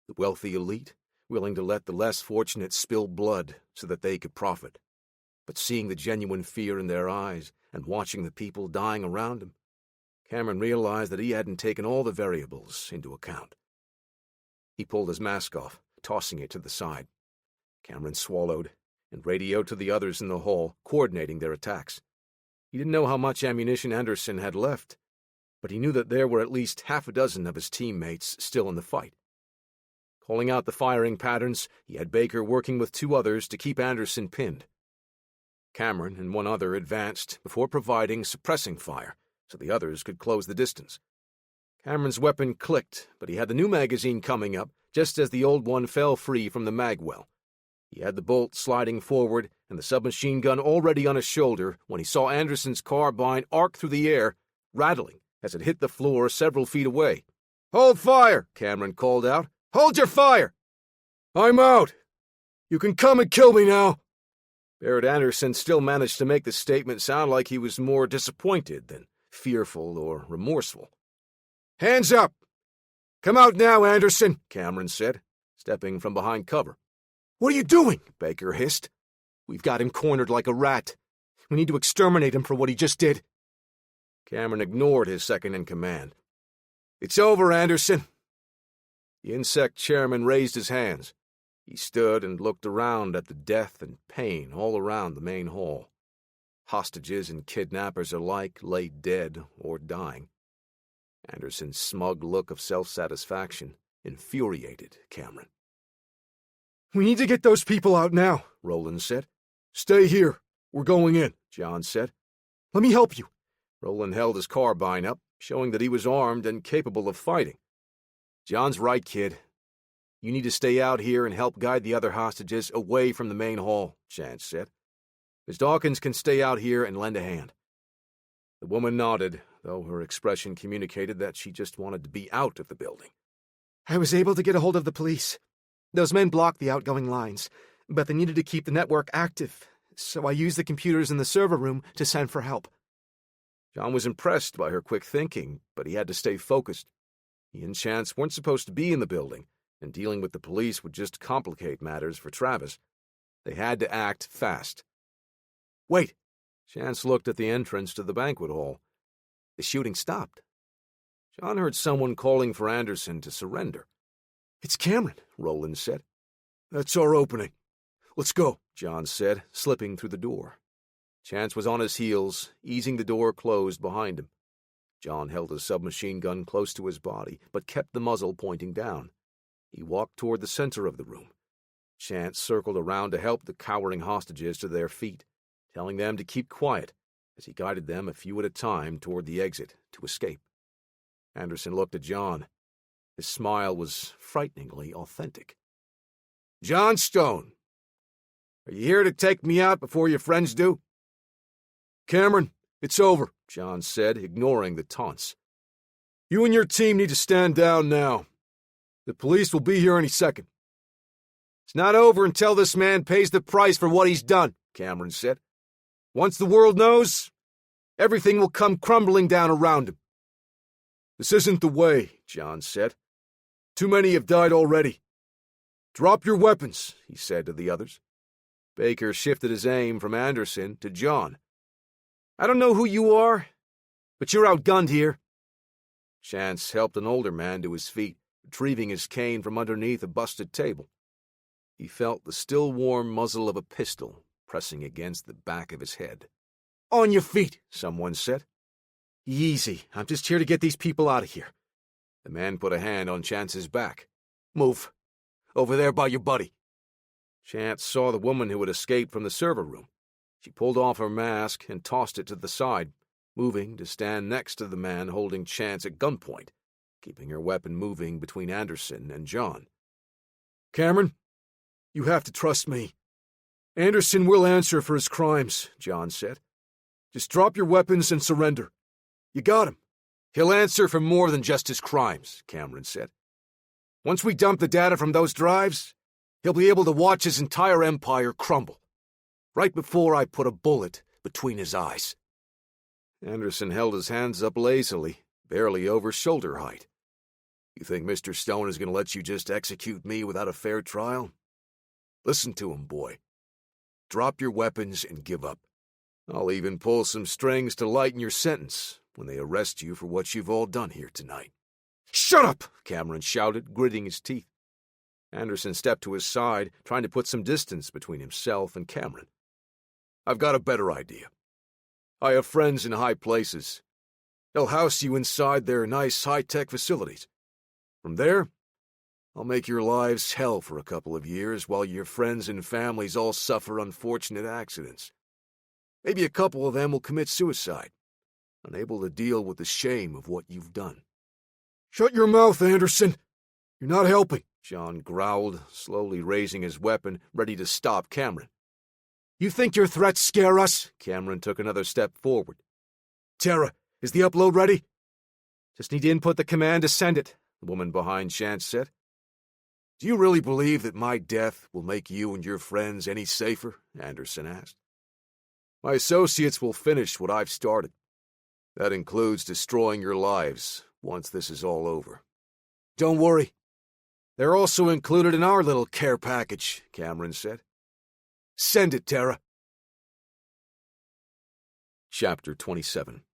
Speaker 1: The wealthy elite, willing to let the less fortunate spill blood so that they could profit. But seeing the genuine fear in their eyes and watching the people dying around him, Cameron realized that he hadn't taken all the variables into account. He pulled his mask off, tossing it to the side. Cameron swallowed and radioed to the others in the hall, coordinating their attacks. He didn't know how much ammunition Anderson had left, but he knew that there were at least half a dozen of his teammates still in the fight. Calling out the firing patterns, he had Baker working with 2 others to keep Anderson pinned. Cameron and 1 other advanced before providing suppressing fire so the others could close the distance. Cameron's weapon clicked, but he had the new magazine coming up just as the old one fell free from the mag well. He had the bolt sliding forward and the submachine gun already on his shoulder when he saw Anderson's carbine arc through the air, rattling as it hit the floor several feet away. "Hold fire!" Cameron called out. "Hold your fire!" "I'm out! You can come and kill me now!" Barrett Anderson still managed to make the statement sound like he was more disappointed than fearful or remorseful. "Hands up! Come out now, Anderson," Cameron said, stepping from behind cover. "What are you doing?" Baker hissed. "We've got him cornered like a rat. We need to exterminate him for what he just did." Cameron ignored his second-in-command. "It's over, Anderson." The insect chairman raised his hands. He stood and looked around at the death and pain all around the main hall. Hostages and kidnappers alike lay dead or dying. Anderson's smug look of self-satisfaction infuriated Cameron. "We need to get those people out now," Roland said. "Stay here. We're going in," John said. "Let me help you." Roland held his carbine up, showing that he was armed and capable of fighting. "John's right, kid. You need to stay out here and help guide the other hostages away from the main hall," Chance said. "Miss Dawkins can stay out here and lend a hand." The woman nodded, though her expression communicated that she just wanted to be out of the building.
Speaker 2: "I was able to get a hold of the police. Those men blocked the outgoing lines, but they needed to keep the network active, so I used the computers in the server room to send for help."
Speaker 1: John was impressed by her quick thinking, but he had to stay focused. He and Chance weren't supposed to be in the building, and dealing with the police would just complicate matters for Travis. They had to act fast. "Wait!" Chance looked at the entrance to the banquet hall. The shooting stopped. John heard someone calling for Anderson to surrender. "It's Cameron," Roland said. "That's our opening. Let's go," John said, slipping through the door. Chance was on his heels, easing the door closed behind him. John held his submachine gun close to his body, but kept the muzzle pointing down. He walked toward the center of the room. Chance circled around to help the cowering hostages to their feet, telling them to keep quiet as he guided them a few at a time toward the exit to escape. Anderson looked at John. His smile was frighteningly authentic. "John Stone, are you here to take me out before your friends do?" "Cameron, it's over," John said, ignoring the taunts. "You and your team need to stand down now. The police will be here any second." "It's not over until this man pays the price for what he's done," Cameron said. "Once the world knows, everything will come crumbling down around him." "This isn't the way," John said. "Too many have died already." "Drop your weapons," he said to the others. Baker shifted his aim from Anderson to John. "I don't know who you are, but you're outgunned here." Chance helped an older man to his feet, retrieving his cane from underneath a busted table. He felt the still warm muzzle of a pistol pressing against the back of his head. "On your feet," someone said. "Easy, I'm just here to get these people out of here." The man put a hand on Chance's back. "Move. Over there by your buddy." Chance saw the woman who had escaped from the server room. She pulled off her mask and tossed it to the side, moving to stand next to the man holding Chance at gunpoint, keeping her weapon moving between Anderson and John. "Cameron, you have to trust me. Anderson will answer for his crimes," John said. "Just drop your weapons and surrender. You got him." "He'll answer for more than just his crimes," Cameron said. "Once we dump the data from those drives, he'll be able to watch his entire empire crumble, right before I put a bullet between his eyes." Anderson held his hands up lazily, barely over shoulder height. "You think Mr. Stone is going to let you just execute me without a fair trial? Listen to him, boy. Drop your weapons and give up. I'll even pull some strings to lighten your sentence when they arrest you for what you've all done here tonight."
Speaker 4: "Shut up!" Cameron shouted, gritting his teeth. Anderson stepped to his side, trying to put some distance between himself and Cameron.
Speaker 1: "I've got a better idea. I have friends in high places. They'll house you inside their nice high-tech facilities. From there, I'll make your lives hell for a couple of years while your friends and families all suffer unfortunate accidents. Maybe a couple of them will commit suicide, unable to deal with the shame of what you've done."
Speaker 3: "Shut your mouth, Anderson! You're not helping,"
Speaker 4: John growled, slowly raising his weapon, ready to stop Cameron.
Speaker 3: "You think your threats scare us?"
Speaker 4: Cameron took another step forward.
Speaker 3: "Tara, is the upload ready?"
Speaker 4: "Just need to input the command to send it," the woman behind Chance said.
Speaker 1: "Do you really believe that my death will make you and your friends any safer?" Anderson asked. "My associates will finish what I've started. That includes destroying your lives once this is all over."
Speaker 3: "Don't worry. They're also included in our little care package," Cameron said. "Send it, Tara."
Speaker 4: Chapter 27.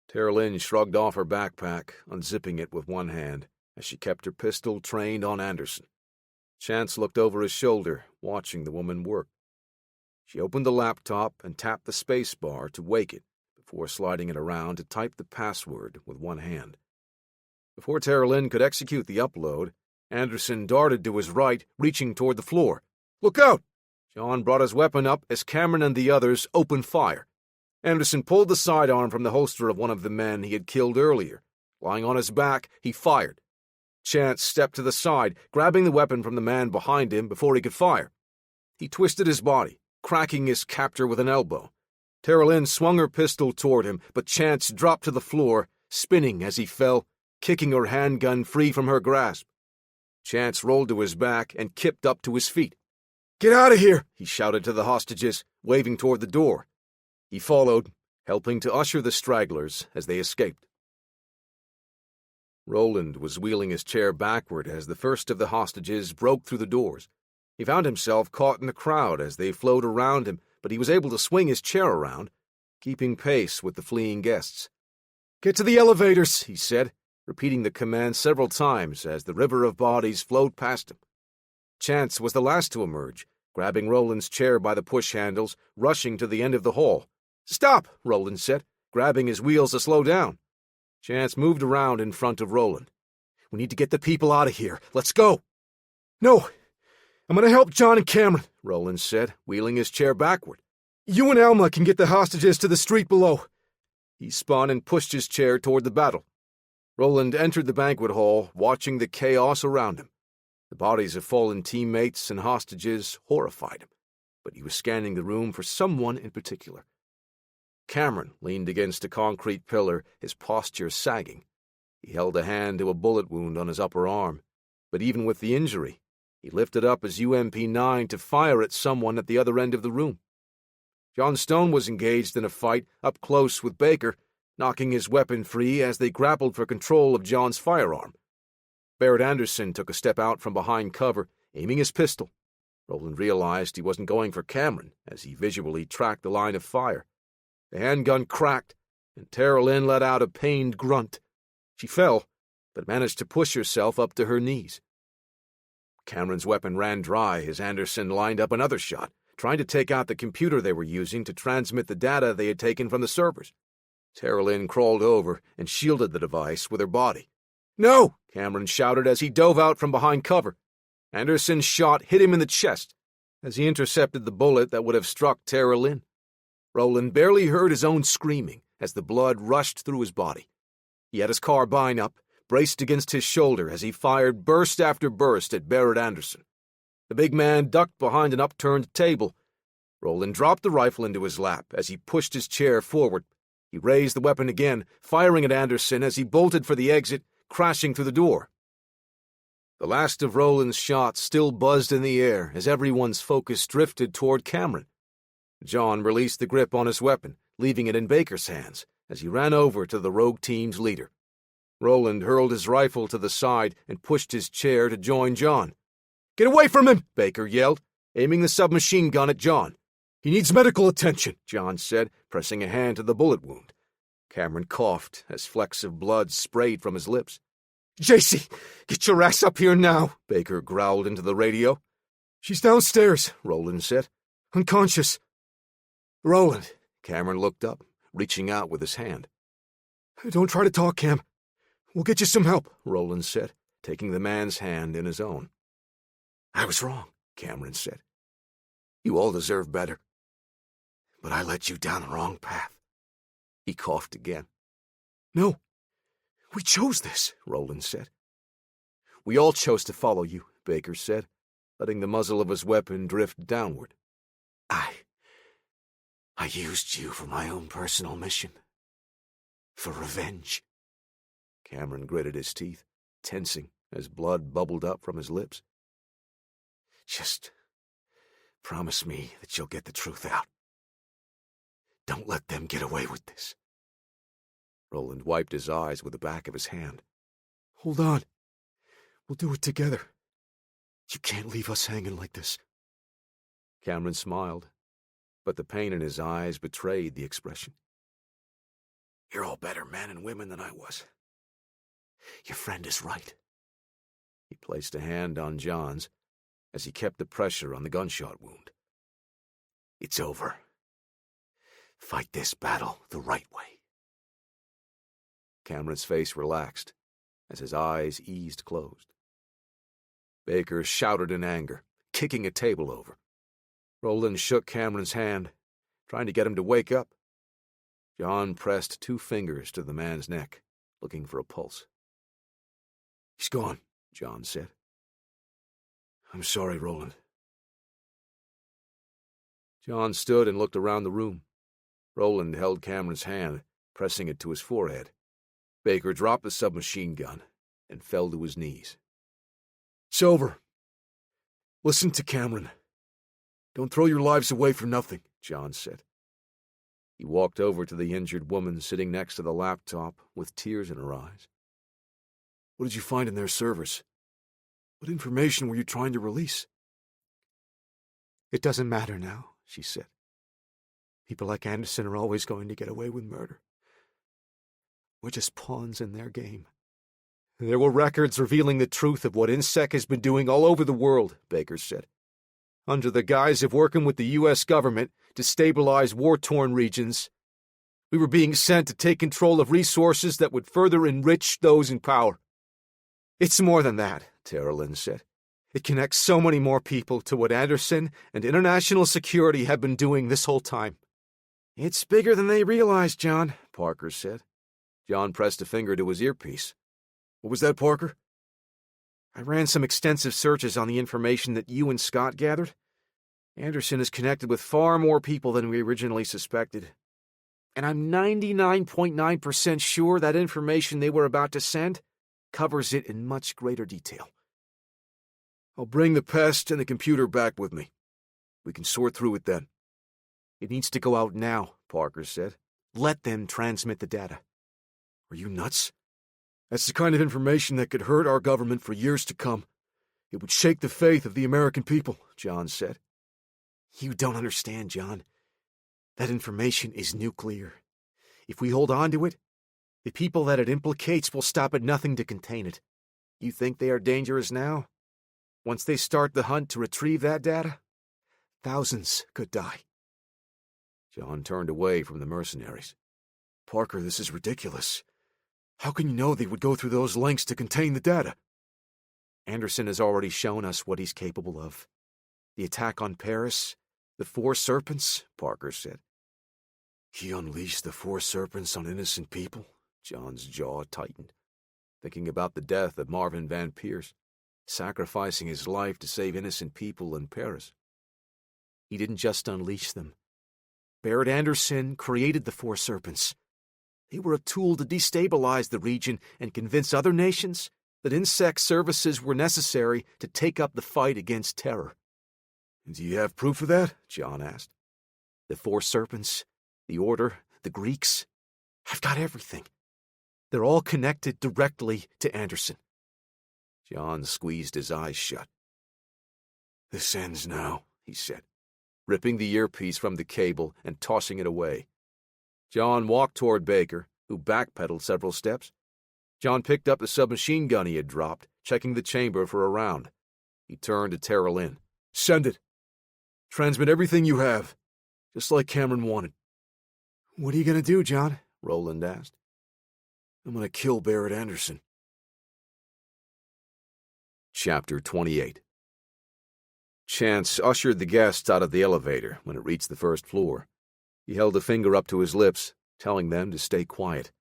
Speaker 4: Tara Lynn shrugged off her backpack, unzipping it with one hand, as she kept her pistol trained on Anderson. Chance looked over his shoulder, watching the woman work. She opened the laptop and tapped the space bar to wake it, before sliding it around to type the password with one hand. Before Tara Lynn could execute the upload, Anderson darted to his right, reaching toward the floor.
Speaker 3: "Look out!"
Speaker 4: John brought his weapon up as Cameron and the others opened fire. Anderson pulled the sidearm from the holster of one of the men he had killed earlier. Lying on his back, he fired. Chance stepped to the side, grabbing the weapon from the man behind him before he could fire. He twisted his body, cracking his captor with an elbow. Tara Lynn swung her pistol toward him, but Chance dropped to the floor, spinning as he fell, kicking her handgun free from her grasp. Chance rolled to his back and kipped up to his feet.
Speaker 3: "Get out of here!"
Speaker 4: he shouted to the hostages, waving toward the door. He followed, helping to usher the stragglers as they escaped. Roland was wheeling his chair backward as the first of the hostages broke through the doors. He found himself caught in the crowd as they flowed around him, but he was able to swing his chair around, keeping pace with the fleeing guests.
Speaker 3: "Get to the elevators,"
Speaker 4: he said, repeating the command several times as the river of bodies flowed past him. Chance was the last to emerge, grabbing Roland's chair by the push handles, rushing to the end of the hall.
Speaker 3: "Stop,"
Speaker 4: Roland said, grabbing his wheels to slow down. Chance moved around in front of Roland.
Speaker 3: "We need to get the people out of here. Let's go." "No, I'm going to help John and Cameron,"
Speaker 4: Roland said, wheeling his chair backward.
Speaker 3: "You and Alma can get the hostages to the street below."
Speaker 4: He spun and pushed his chair toward the battle. Roland entered the banquet hall, watching the chaos around him. The bodies of fallen teammates and hostages horrified him, but he was scanning the room for someone in particular. Cameron leaned against a concrete pillar, his posture sagging. He held a hand to a bullet wound on his upper arm, but even with the injury, he lifted up his UMP-9 to fire at someone at the other end of the room. John Stone was engaged in a fight up close with Baker, knocking his weapon free as they grappled for control of John's firearm. Barrett Anderson took a step out from behind cover, aiming his pistol. Roland realized he wasn't going for Cameron as he visually tracked the line of fire. The handgun cracked, and Tara Lynn let out a pained grunt. She fell, but managed to push herself up to her knees. Cameron's weapon ran dry as Anderson lined up another shot, trying to take out the computer they were using to transmit the data they had taken from the servers. Tara Lynn crawled over and shielded the device with her body.
Speaker 3: "No!"
Speaker 4: Cameron shouted as he dove out from behind cover. Anderson's shot hit him in the chest as he intercepted the bullet that would have struck Tara Lynn. Roland barely heard his own screaming as the blood rushed through his body. He had his carbine up, braced against his shoulder as he fired burst after burst at Barrett Anderson. The big man ducked behind an upturned table. Roland dropped the rifle into his lap as he pushed his chair forward. He raised the weapon again, firing at Anderson as he bolted for the exit, crashing through the door. The last of Roland's shots still buzzed in the air as everyone's focus drifted toward Cameron. John released the grip on his weapon, leaving it in Baker's hands as he ran over to the rogue team's leader. Roland hurled his rifle to the side and pushed his chair to join John.
Speaker 3: "Get away from him!"
Speaker 4: Baker yelled, aiming the submachine gun at John.
Speaker 2: He needs medical attention,
Speaker 1: John said, pressing a hand to the bullet wound. Cameron coughed as flecks of blood sprayed from his lips.
Speaker 2: JC, get your ass up here now,
Speaker 1: Baker growled into the radio.
Speaker 2: She's downstairs,
Speaker 1: Roland said.
Speaker 2: Unconscious.
Speaker 1: Roland. Cameron looked up, reaching out with his hand.
Speaker 2: Don't try to talk, Cam. We'll get you some help,
Speaker 1: Roland said, taking the man's hand in his own.
Speaker 3: I was wrong, Cameron said. You all deserve better. But I led you down the wrong path.
Speaker 1: He coughed again.
Speaker 2: No, we chose this, Roland said.
Speaker 1: We all chose to follow you, Baker said, letting the muzzle of his weapon drift downward.
Speaker 3: I used you for my own personal mission. For revenge.
Speaker 1: Cameron gritted his teeth, tensing as blood bubbled up from his lips.
Speaker 3: Just promise me that you'll get the truth out. Don't let them get away with this.
Speaker 1: Roland wiped his eyes with the back of his hand.
Speaker 2: Hold on. We'll do it together.
Speaker 3: You can't leave us hanging like this.
Speaker 1: Cameron smiled, but the pain in his eyes betrayed the expression.
Speaker 3: You're all better men and women than I was. Your friend is right.
Speaker 1: He placed a hand on John's as he kept the pressure on the gunshot wound.
Speaker 3: It's over. Fight this battle the right way.
Speaker 1: Cameron's face relaxed as his eyes eased closed. Baker shouted in anger, kicking a table over. Roland shook Cameron's hand, trying to get him to wake up. John pressed 2 fingers to the man's neck, looking for a pulse.
Speaker 3: He's gone,
Speaker 1: John said.
Speaker 3: I'm sorry, Roland.
Speaker 1: John stood and looked around the room. Roland held Cameron's hand, pressing it to his forehead. Baker dropped the submachine gun and fell to his knees.
Speaker 2: It's over. Listen to Cameron. Don't throw your lives away for nothing, John said.
Speaker 1: He walked over to the injured woman sitting next to the laptop with tears in her eyes.
Speaker 2: What did you find in their servers? What information were you trying to release? It doesn't matter now, she said. People like Anderson are always going to get away with murder. We're just pawns in their game. There were records revealing the truth of what INSEC has been doing all over the world, Baker said. Under the guise of working with the U.S. government to stabilize war-torn regions, we were being sent to take control of resources that would further enrich those in power. It's more than that, Tara Lynn said. It connects so many more people to what Anderson and international security have been doing this whole time.
Speaker 1: It's bigger than they realize, John, Parker said. John pressed a finger to his earpiece.
Speaker 2: What was that, Parker?
Speaker 1: I ran some extensive searches on the information that you and Scott gathered. Anderson is connected with far more people than we originally suspected. And I'm 99.9% sure that information they were about to send covers it in much greater detail.
Speaker 2: I'll bring the pest and the computer back with me. We can sort through it then.
Speaker 1: It needs to go out now, Parker said. Let them transmit the data.
Speaker 2: Are you nuts? That's the kind of information that could hurt our government for years to come. It would shake the faith of the American people, John said.
Speaker 1: You don't understand, John. That information is nuclear. If we hold on to it, the people that it implicates will stop at nothing to contain it. You think they are dangerous now? Once they start the hunt to retrieve that data, thousands could die. John turned away from the mercenaries.
Speaker 2: Parker, this is ridiculous. How can you know they would go through those lengths to contain the data?
Speaker 1: Anderson has already shown us what he's capable of. The attack on Paris, the 4 serpents, Parker said.
Speaker 2: He unleashed the 4 serpents on innocent people?
Speaker 1: John's jaw tightened, thinking about the death of Marvin Van Pierce, sacrificing his life to save innocent people in Paris. He didn't just unleash them. Barrett Anderson created the 4 serpents. They were a tool to destabilize the region and convince other nations that insect services were necessary to take up the fight against terror.
Speaker 2: Do you have proof of that?
Speaker 1: John asked. The 4 serpents, the Order, the Greeks. I've got everything. They're all connected directly to Anderson. John squeezed his eyes shut.
Speaker 2: This ends now, he said.
Speaker 1: ripping the earpiece from the cable and tossing it away. John walked toward Baker, who backpedaled several steps. John picked up the submachine gun he had dropped, checking the chamber for a round. He turned to Terrell Lynn. "Send it. Transmit everything you have, just like Cameron wanted."
Speaker 3: "What are you going to do, John?"
Speaker 1: Roland asked.
Speaker 3: "I'm going to kill Barrett Anderson."
Speaker 1: Chapter 28. Chance ushered the guests out of the elevator when it reached the first floor. He held a finger up to his lips, telling them to stay quiet.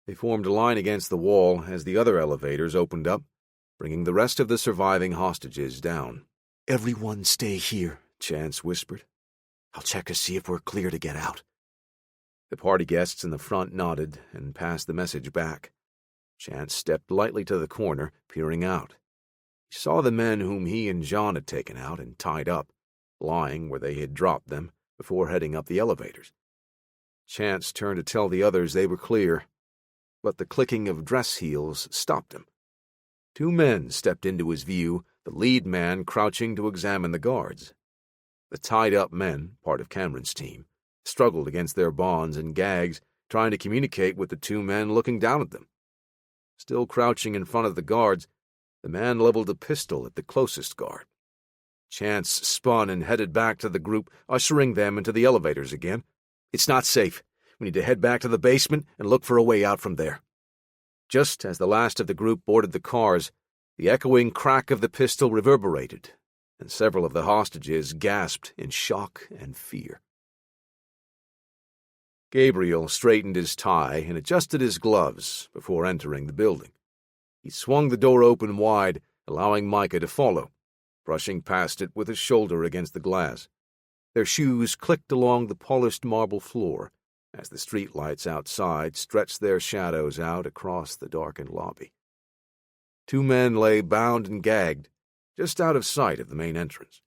Speaker 1: They formed a line against the wall as the other elevators opened up, bringing the rest of the surviving hostages down.
Speaker 3: "Everyone stay here," Chance whispered. "I'll check to see if we're clear to get out."
Speaker 1: The party guests in the front nodded and passed the message back. Chance stepped lightly to the corner, peering out. He saw the men whom he and John had taken out and tied up, lying where they had dropped them before heading up the elevators. Chance turned to tell the others they were clear, but the clicking of dress heels stopped him. Two men stepped into his view, the lead man crouching to examine the guards. The tied-up men, part of Cameron's team, struggled against their bonds and gags, trying to communicate with the two men looking down at them. Still crouching in front of the guards, the man leveled a pistol at the closest guard. Chance spun and headed back to the group, ushering them into the elevators again. "It's not safe. We need to head back to the basement and look for a way out from there." Just as the last of the group boarded the cars, the echoing crack of the pistol reverberated, and several of the hostages gasped in shock and fear. Gabriel straightened his tie and adjusted his gloves before entering the building. He swung the door open wide, allowing Micah to follow, brushing past it with his shoulder against the glass. Their shoes clicked along the polished marble floor as the streetlights outside stretched their shadows out across the darkened lobby. Two men lay bound and gagged, just out of sight of the main entrance.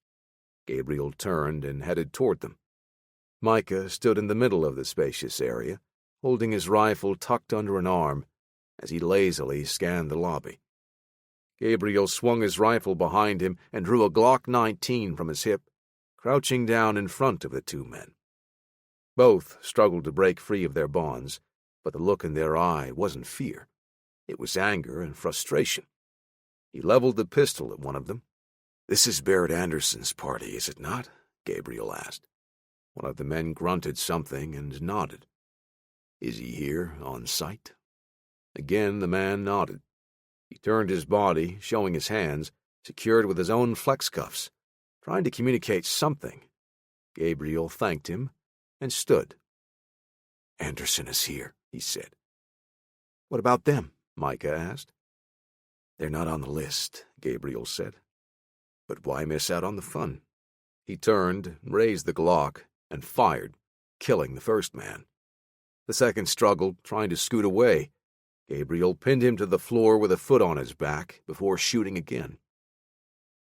Speaker 1: Gabriel turned and headed toward them. Micah stood in the middle of the spacious area, holding his rifle tucked under an arm as he lazily scanned the lobby. Gabriel swung his rifle behind him and drew a Glock 19 from his hip, crouching down in front of the two men. Both struggled to break free of their bonds, but the look in their eye wasn't fear. It was anger and frustration. He leveled the pistol at one of them. "This is Barrett Anderson's party, is it not?" Gabriel asked. One of the men grunted something and nodded. "Is he here, on site?" Again the man nodded. He turned his body, showing his hands, secured with his own flex cuffs, trying to communicate something. Gabriel thanked him and stood. "Anderson is here," he said.
Speaker 3: "What about them?"
Speaker 1: Micah asked.
Speaker 3: "They're not on the list," Gabriel said.
Speaker 1: "But why miss out on the fun?" He turned, raised the Glock, and fired, killing the first man. The second struggled, trying to scoot away. Gabriel pinned him to the floor with a foot on his back before shooting again.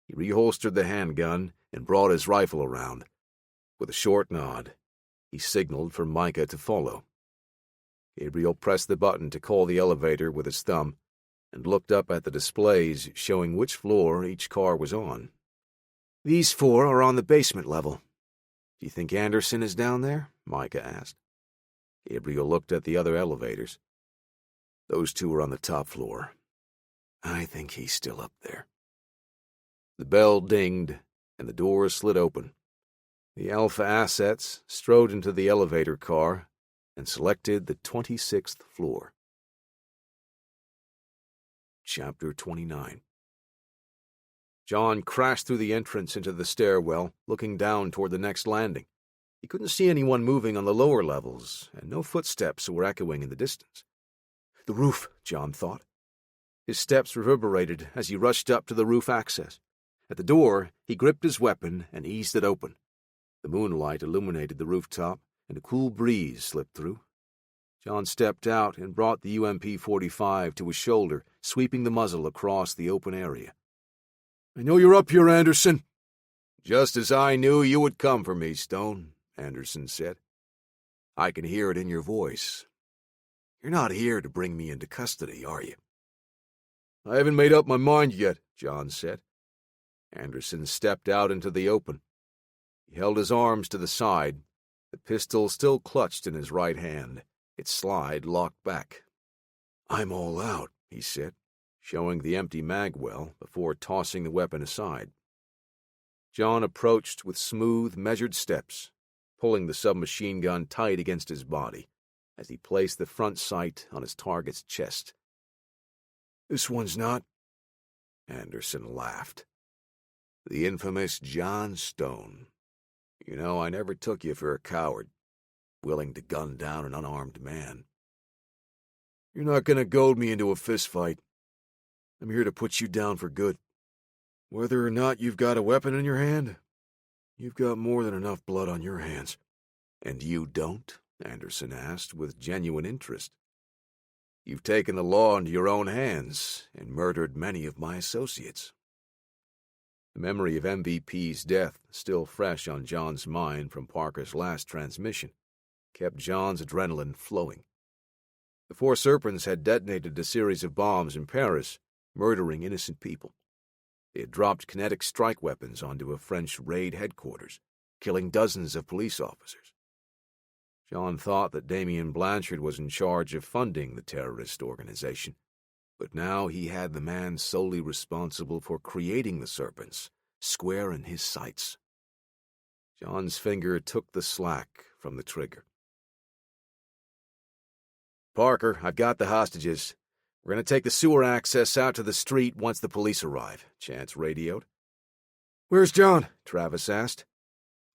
Speaker 1: He reholstered the handgun and brought his rifle around. With a short nod, he signaled for Micah to follow. Gabriel pressed the button to call the elevator with his thumb and looked up at the displays showing which floor each car was on.
Speaker 3: "These four are on the basement level."
Speaker 1: "Do you think Anderson is down there?" Micah asked. Gabriel looked at the other elevators.
Speaker 3: "Those two are on the top floor. I think he's still up there."
Speaker 1: The bell dinged, and the doors slid open. The Alpha assets strode into the elevator car and selected the 26th floor. Chapter 29. John crashed through the entrance into the stairwell, looking down toward the next landing. He couldn't see anyone moving on the lower levels, and no footsteps were echoing in the distance. The roof, John thought. His steps reverberated as he rushed up to the roof access. At the door, he gripped his weapon and eased it open. The moonlight illuminated the rooftop, and a cool breeze slipped through. John stepped out and brought the UMP-45 to his shoulder, sweeping the muzzle across the open area.
Speaker 3: "I know you're up here, Anderson."
Speaker 1: "Just as I knew you would come for me, Stone," Anderson said. "I can hear it in your voice. You're not here to bring me into custody, are you?" "I haven't made up my mind yet," John said. Anderson stepped out into the open. He held his arms to the side, the pistol still clutched in his right hand, its slide locked back. "I'm all out," he said, showing the empty mag well before tossing the weapon aside. John approached with smooth, measured steps, pulling the submachine gun tight against his body as he placed the front sight on his target's chest. "This one's not," Anderson laughed. "The infamous John Stone. You know, I never took you for a coward, willing to gun down an unarmed man. You're not going to goad me into a fistfight. I'm here to put you down for good. Whether or not you've got a weapon in your hand, you've got more than enough blood on your hands." "And you don't?" Anderson asked with genuine interest. "You've taken the law into your own hands and murdered many of my associates." The memory of MVP's death, still fresh on John's mind from Parker's last transmission, kept John's adrenaline flowing. The Four Serpents had detonated a series of bombs in Paris, murdering innocent people. They had dropped kinetic strike weapons onto a French raid headquarters, killing dozens of police officers. John thought that Damien Blanchard was in charge of funding the terrorist organization, but now he had the man solely responsible for creating the Serpents square in his sights. John's finger took the slack from the trigger. "Parker, I've got the hostages. We're going to take the sewer access out to the street once the police arrive," Chance radioed.
Speaker 3: "Where's John?" Travis asked.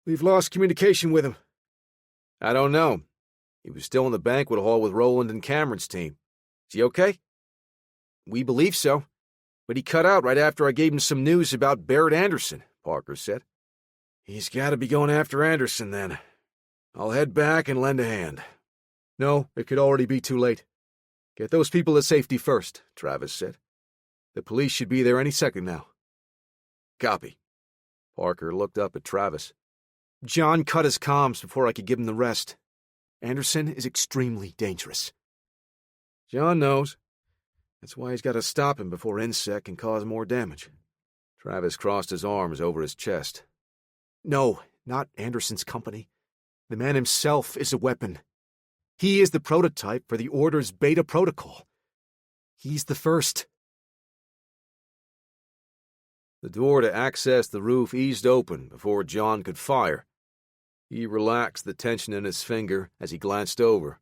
Speaker 3: "We've lost communication with him."
Speaker 1: "I don't know. He was still in the banquet hall with Roland and Cameron's team. Is he okay?"
Speaker 4: "We believe so, but he cut out right after I gave him some news about Barrett Anderson," Parker said.
Speaker 1: "He's got to be going after Anderson, then. I'll head back and lend a hand."
Speaker 2: "No, it could already be too late. Get those people to safety first," Travis said. "The police should be there any second now."
Speaker 1: "Copy."
Speaker 4: Parker looked up at Travis.
Speaker 2: "John cut his comms before I could give him the rest. Anderson is extremely dangerous."
Speaker 1: "John knows. That's why he's got to stop him before INSEC can cause more damage." Travis crossed his arms over his chest.
Speaker 2: "No, not Anderson's company. The man himself is a weapon. He is the prototype for the Order's beta protocol. He's the first."
Speaker 1: The door to access the roof eased open before John could fire. He relaxed the tension in his finger as he glanced over.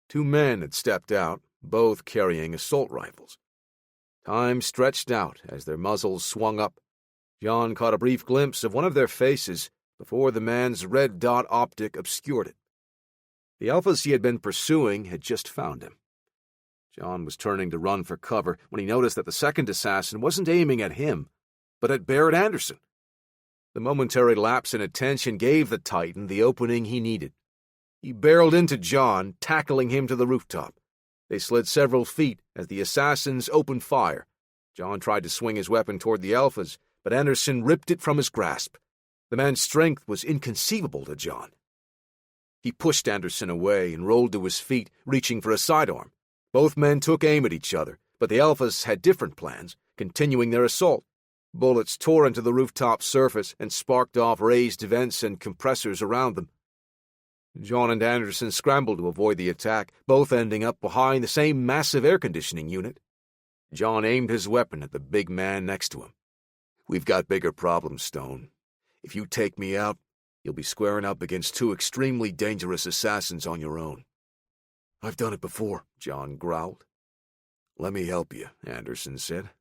Speaker 1: 2 men had stepped out, both carrying assault rifles. Time stretched out as their muzzles swung up. John caught a brief glimpse of one of their faces before the man's red dot optic obscured it. The Alphas he had been pursuing had just found him. John was turning to run for cover when he noticed that the second assassin wasn't aiming at him, but at Barrett Anderson. The momentary lapse in attention gave the Titan the opening he needed. He barreled into John, tackling him to the rooftop. They slid several feet as the assassins opened fire. John tried to swing his weapon toward the Alphas, but Anderson ripped it from his grasp. The man's strength was inconceivable to John. He pushed Anderson away and rolled to his feet, reaching for a sidearm. Both men took aim at each other, but the Alphas had different plans, continuing their assault. Bullets tore into the rooftop surface and sparked off raised vents and compressors around them. John and Anderson scrambled to avoid the attack, both ending up behind the same massive air conditioning unit. John aimed his weapon at the big man next to him. "We've got bigger problems, Stone. If you take me out, you'll be squaring up against 2 extremely dangerous assassins on your own." "I've done it before," John growled. "Let me help you," Anderson said.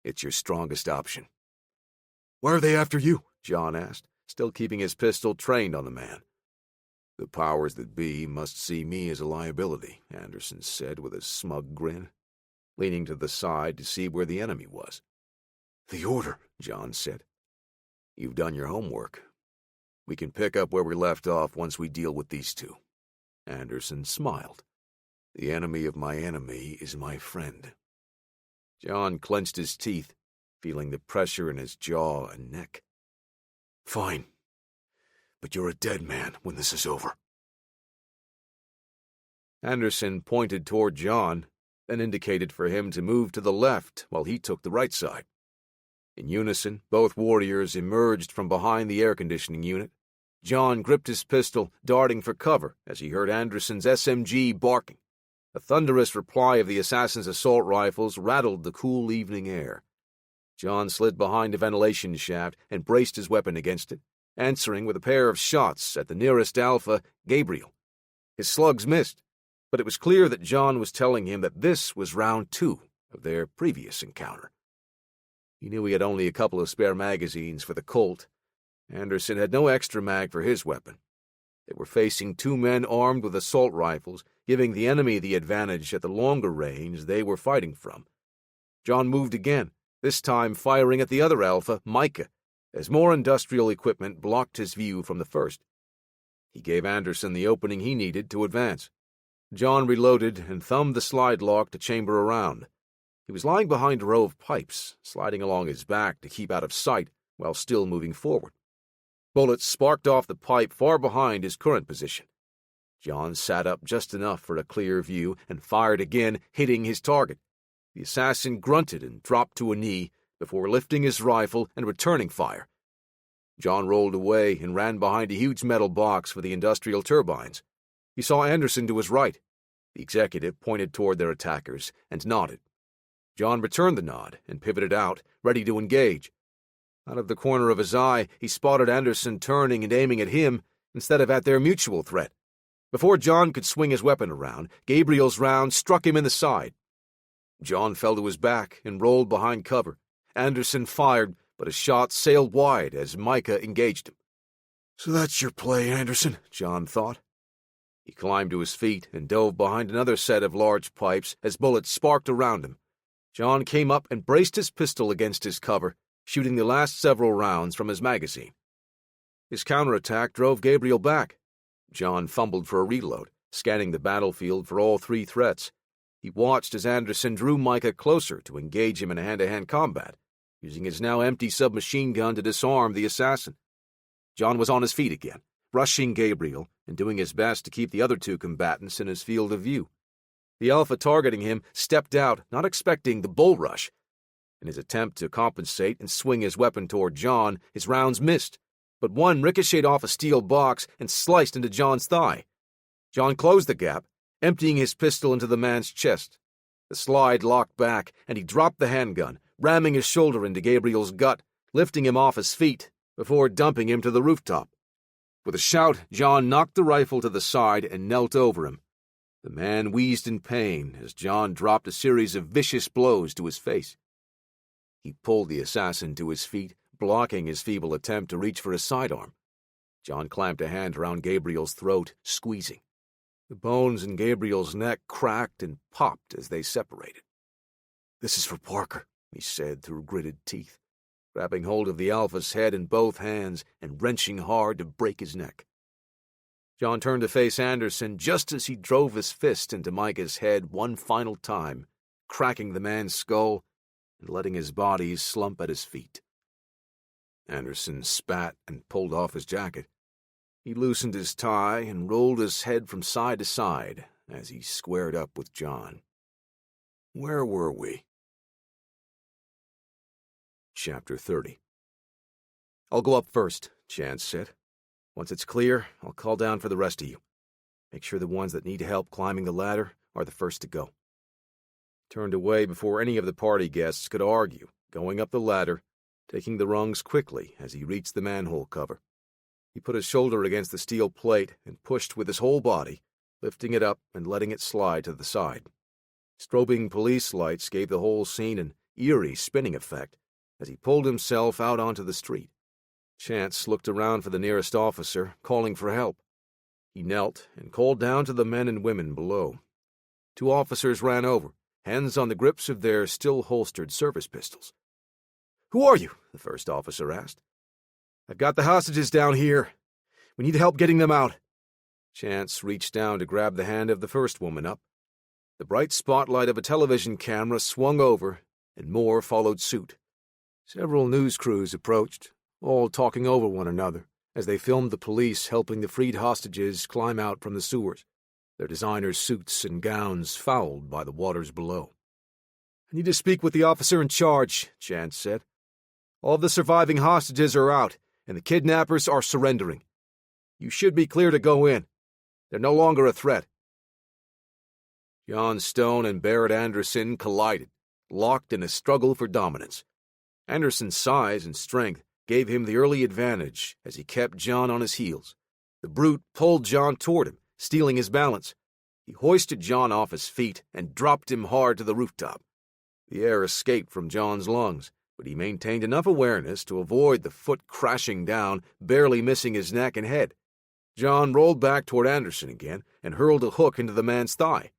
Speaker 1: "It's your strongest option." "Why are they after you?" John asked, still keeping his pistol trained on the man. "The powers that be must see me as a liability," Anderson said with a smug grin, leaning to the side to see where the enemy was. "The Order," John said. "You've done your homework. We can pick up where we left off once we deal with these 2. Anderson smiled. "The enemy of my enemy is my friend." John clenched his teeth, feeling the pressure in his jaw and neck. "Fine. But you're a dead man when this is over." Anderson pointed toward John, then indicated for him to move to the left while he took the right side. In unison, both warriors emerged from behind the air conditioning unit, John gripped his pistol, darting for cover as he heard Anderson's SMG barking. The thunderous reply of the assassin's assault rifles rattled the cool evening air. John slid behind a ventilation shaft and braced his weapon against it, answering with a pair of shots at the nearest Alpha, Gabriel. His slugs missed, but it was clear that John was telling him that this was round 2 of their previous encounter. He knew he had only a couple of spare magazines for the Colt. Anderson had no extra mag for his weapon. They were facing 2 men armed with assault rifles, giving the enemy the advantage at the longer range they were fighting from. John moved again, this time firing at the other Alpha, Micah, as more industrial equipment blocked his view from the first. He gave Anderson the opening he needed to advance. John reloaded and thumbed the slide lock to chamber around. He was lying behind a row of pipes, sliding along his back to keep out of sight while still moving forward. Bullets sparked off the pipe far behind his current position. John sat up just enough for a clear view and fired again, hitting his target. The assassin grunted and dropped to a knee before lifting his rifle and returning fire. John rolled away and ran behind a huge metal box for the industrial turbines. He saw Anderson to his right. The executive pointed toward their attackers and nodded. John returned the nod and pivoted out, ready to engage. Out of the corner of his eye, he spotted Anderson turning and aiming at him instead of at their mutual threat. Before John could swing his weapon around, Gabriel's round struck him in the side. John fell to his back and rolled behind cover. Anderson fired, but a shot sailed wide as Micah engaged him.
Speaker 3: So that's your play, Anderson,
Speaker 1: John thought. He climbed to his feet and dove behind another set of large pipes as bullets sparked around him. John came up and braced his pistol against his cover, shooting the last several rounds from his magazine. His counterattack drove Gabriel back. John fumbled for a reload, scanning the battlefield for all 3 threats. He watched as Anderson drew Micah closer to engage him in a hand-to-hand combat, using his now empty submachine gun to disarm the assassin. John was on his feet again, rushing Gabriel and doing his best to keep the other 2 combatants in his field of view. The Alpha targeting him stepped out, not expecting the bull rush. In his attempt to compensate and swing his weapon toward John, his rounds missed, but one ricocheted off a steel box and sliced into John's thigh. John closed the gap, emptying his pistol into the man's chest. The slide locked back, and he dropped the handgun, ramming his shoulder into Gabriel's gut, lifting him off his feet before dumping him to the rooftop. With a shout, John knocked the rifle to the side and knelt over him. The man wheezed in pain as John dropped a series of vicious blows to his face. He pulled the assassin to his feet, blocking his feeble attempt to reach for his sidearm. John clamped a hand around Gabriel's throat, squeezing. The bones in Gabriel's neck cracked and popped as they separated.
Speaker 3: "This is for Parker,"
Speaker 1: he said through gritted teeth, grabbing hold of the Alpha's head in both hands and wrenching hard to break his neck. John turned to face Anderson just as he drove his fist into Micah's head one final time, cracking the man's skull and letting his body slump at his feet. Anderson spat and pulled off his jacket. He loosened his tie and rolled his head from side to side as he squared up with John. Where were we? Chapter 30. "I'll go up first," Chance said. "Once it's clear, I'll call down for the rest of you. Make sure the ones that need help climbing the ladder are the first to go." Turned away before any of the party guests could argue, going up the ladder, taking the rungs quickly as he reached the manhole cover. He put his shoulder against the steel plate and pushed with his whole body, lifting it up and letting it slide to the side. Strobing police lights gave the whole scene an eerie spinning effect as he pulled himself out onto the street. Chance looked around for the nearest officer, calling for help. He knelt and called down to the men and women below. 2 officers ran over, hands on the grips of their still-holstered service pistols. "Who are you?" the first officer asked. "I've got the hostages down here. We need help getting them out." Chance reached down to grab the hand of the first woman up. The bright spotlight of a television camera swung over, and more followed suit. Several news crews approached, all talking over one another, as they filmed the police helping the freed hostages climb out from the sewers, their designer suits and gowns fouled by the waters below. "I need to speak with the officer in charge," Chance said. "All of the surviving hostages are out, and the kidnappers are surrendering. You should be clear to go in. They're no longer a threat." John Stone and Barrett Anderson collided, locked in a struggle for dominance. Anderson's size and strength gave him the early advantage as he kept John on his heels. The brute pulled John toward him, stealing his balance. He hoisted John off his feet and dropped him hard to the rooftop. The air escaped from John's lungs, but he maintained enough awareness to avoid the foot crashing down, barely missing his neck and head. John rolled back toward Anderson again and hurled a hook into the man's thigh.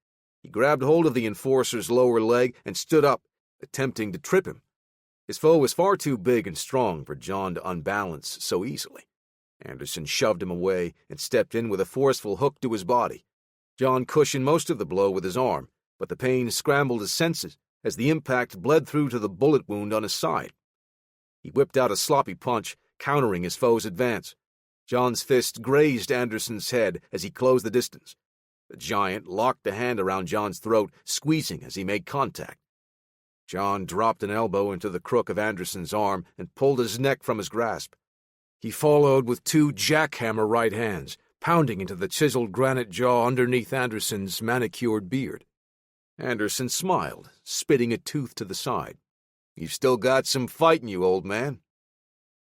Speaker 1: He grabbed hold of the enforcer's lower leg and stood up, attempting to trip him. His foe was far too big and strong for John to unbalance so easily. Anderson shoved him away and stepped in with a forceful hook to his body. John cushioned most of the blow with his arm, but the pain scrambled his senses as the impact bled through to the bullet wound on his side. He whipped out a sloppy punch, countering his foe's advance. John's fist grazed Anderson's head as he closed the distance. The giant locked a hand around John's throat, squeezing as he made contact. John dropped an elbow into the crook of Anderson's arm and pulled his neck from his grasp. He followed with two jackhammer right hands, pounding into the chiseled granite jaw underneath Anderson's manicured beard. Anderson smiled, spitting a tooth to the side. "You've still got some fight in you, old man."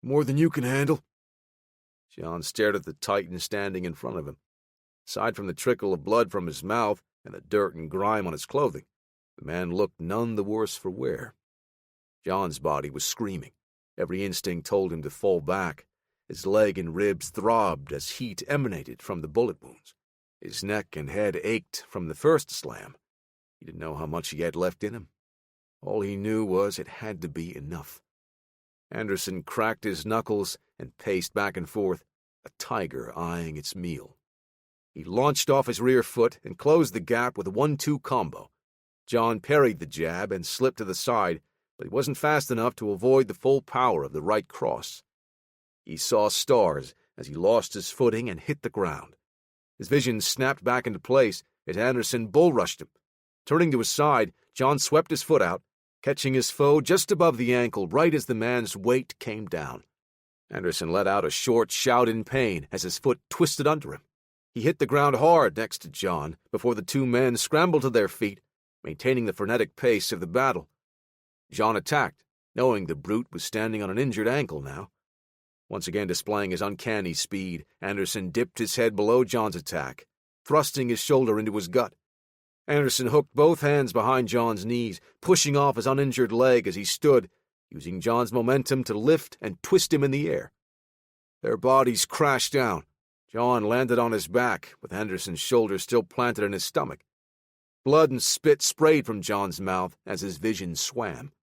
Speaker 1: "More than you can handle." John stared at the Titan standing in front of him. Aside from the trickle of blood from his mouth and the dirt and grime on his clothing, the man looked none the worse for wear. John's body was screaming. Every instinct told him to fall back. His leg and ribs throbbed as heat emanated from the bullet wounds. His neck and head ached from the first slam. He didn't know how much he had left in him. All he knew was it had to be enough. Anderson cracked his knuckles and paced back and forth, a tiger eyeing its meal. He launched off his rear foot and closed the gap with a 1-2 combo. John parried the jab and slipped to the side, but he wasn't fast enough to avoid the full power of the right cross. He saw stars as he lost his footing and hit the ground. His vision snapped back into place as Anderson bull-rushed him. Turning to his side, John swept his foot out, catching his foe just above the ankle right as the man's weight came down. Anderson let out a short shout in pain as his foot twisted under him. He hit the ground hard next to John before the two men scrambled to their feet, maintaining the frenetic pace of the battle. John attacked, knowing the brute was standing on an injured ankle now. Once again displaying his uncanny speed, Anderson dipped his head below John's attack, thrusting his shoulder into his gut. Anderson hooked both hands behind John's knees, pushing off his uninjured leg as he stood, using John's momentum to lift and twist him in the air. Their bodies crashed down. John landed on his back, with Anderson's shoulder still planted in his stomach. Blood and spit sprayed from John's mouth as his vision swam.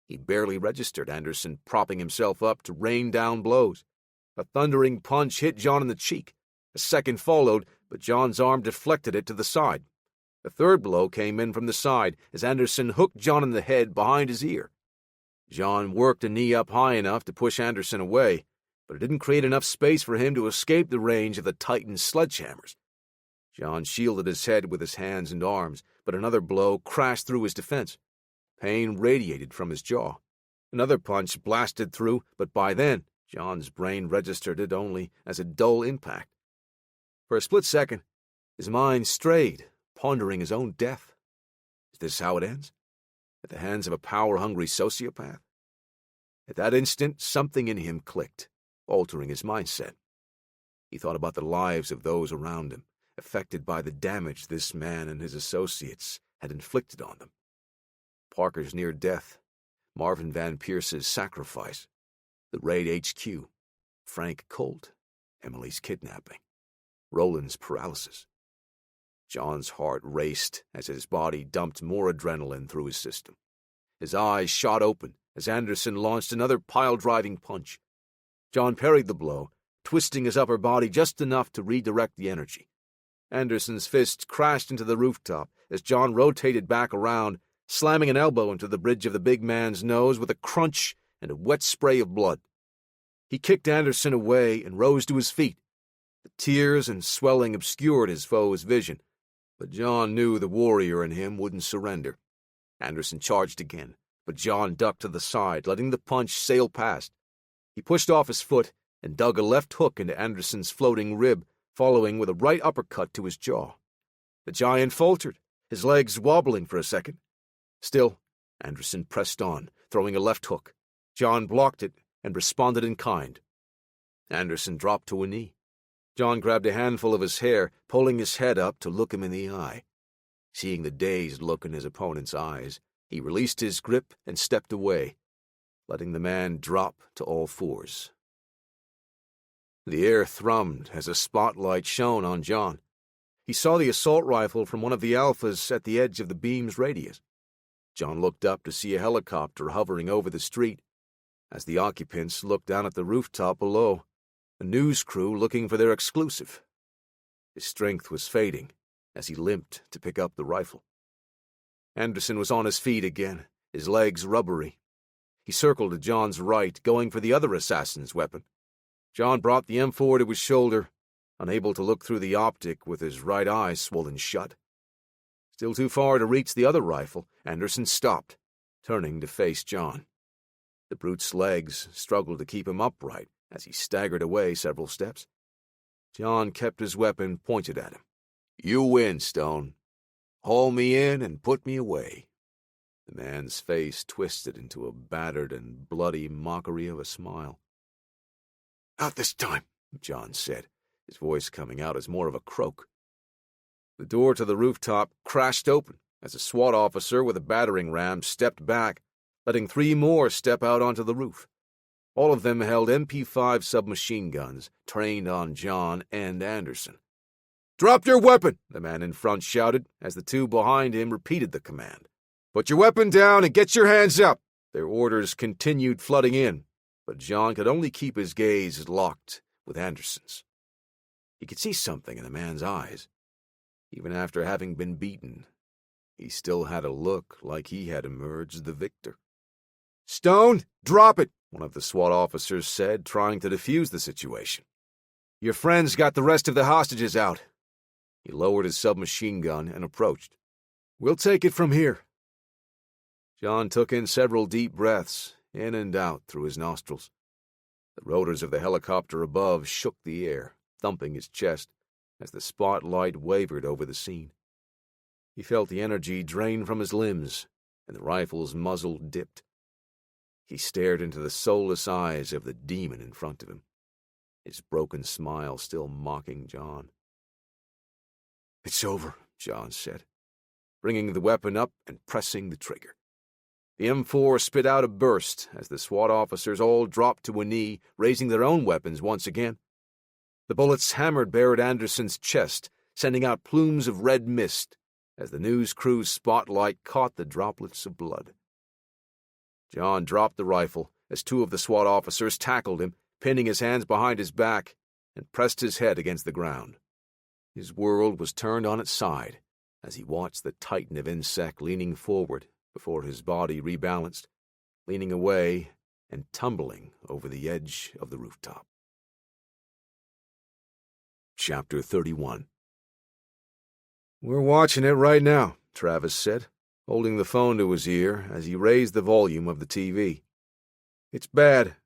Speaker 1: He barely registered Anderson propping himself up to rain down blows. A thundering punch hit John in the cheek. A second followed, but John's arm deflected it to the side. A third blow came in from the side as Anderson hooked John in the head behind his ear. John worked a knee up high enough to push Anderson away, but it didn't create enough space for him to escape the range of the Titan's sledgehammers. John shielded his head with his hands and arms, but another blow crashed through his defense. Pain radiated from his jaw. Another punch blasted through, but by then, John's brain registered it only as a dull impact. For a split second, his mind strayed, pondering his own death. Is this how it ends? At the hands of a power-hungry sociopath? At that instant, something in him clicked, altering his mindset. He thought about the lives of those around him, affected by the damage this man and his associates had inflicted on them. Parker's near death, Marvin Van Pierce's sacrifice, the raid HQ, Frank Colt, Emily's kidnapping, Roland's paralysis. John's heart raced as his body dumped more adrenaline through his system. His eyes shot open as Anderson launched another pile-driving punch. John parried the blow, twisting his upper body just enough to redirect the energy. Anderson's fist crashed into the rooftop as John rotated back around, slamming an elbow into the bridge of the big man's nose with a crunch and a wet spray of blood. He kicked Anderson away and rose to his feet. The tears and swelling obscured his foe's vision, but John knew the warrior in him wouldn't surrender. Anderson charged again, but John ducked to the side, letting the punch sail past. He pushed off his foot
Speaker 4: and dug a left hook into Anderson's floating rib, following with a right uppercut to his jaw. The giant faltered, his legs wobbling for a second. Still, Anderson pressed on, throwing a left hook. John blocked it and responded in kind. Anderson dropped to a knee. John grabbed a handful of his hair, pulling his head up to look him in the eye. Seeing the dazed look in his opponent's eyes, he released his grip and stepped away, letting the man drop to all fours. The air thrummed as a spotlight shone on John. He saw the assault rifle from one of the Alphas at the edge of the beam's radius. John looked up to see a helicopter hovering over the street. As the occupants looked down at the rooftop below, a news crew looking for their exclusive. His strength was fading as he limped to pick up the rifle. Anderson was on his feet again, his legs rubbery. He circled to John's right, going for the other assassin's weapon. John brought the M4 to his shoulder, unable to look through the optic with his right eye swollen shut. Still too far to reach the other rifle, Anderson stopped, turning to face John. The brute's legs struggled to keep him upright as he staggered away several steps. John kept his weapon pointed at him. "You win, Stone. Haul me in and put me away." The man's face twisted into a battered and bloody mockery of a smile. "Not this time," John said, his voice coming out as more of a croak. The door to the rooftop crashed open as a SWAT officer with a battering ram stepped back, letting 3 more step out onto the roof. All of them held MP5 submachine guns, trained on John and Anderson. "Drop your weapon," the man in front shouted, as the 2 behind him repeated the command. "Put your weapon down and get your hands up." Their orders continued flooding in, but John could only keep his gaze locked with Anderson's. He could see something in the man's eyes. Even after having been beaten, he still had a look like he had emerged the victor. "Stone, drop it," one of the SWAT officers said, trying to defuse the situation. "Your friend's got the rest of the hostages out." He lowered his submachine gun and approached. "We'll take it from here." John took in several deep breaths, in and out through his nostrils. The rotors of the helicopter above shook the air, thumping his chest, as the spotlight wavered over the scene. He felt the energy drain from his limbs, and the rifle's muzzle dipped. He stared into the soulless eyes of the demon in front of him, his broken smile still mocking John. "It's over," John said, bringing the weapon up and pressing the trigger. The M4 spit out a burst as the SWAT officers all dropped to a knee, raising their own weapons once again. The bullets hammered Barrett Anderson's chest, sending out plumes of red mist as the news crew's spotlight caught the droplets of blood. John dropped the rifle as 2 of the SWAT officers tackled him, pinning his hands behind his back, and pressed his head against the ground. His world was turned on its side as he watched the titan of insect leaning forward before his body rebalanced, leaning away and tumbling over the edge of the rooftop. Chapter 31. "We're watching it right now," Travis said, holding the phone to his ear as he raised the volume of the TV. "It's bad.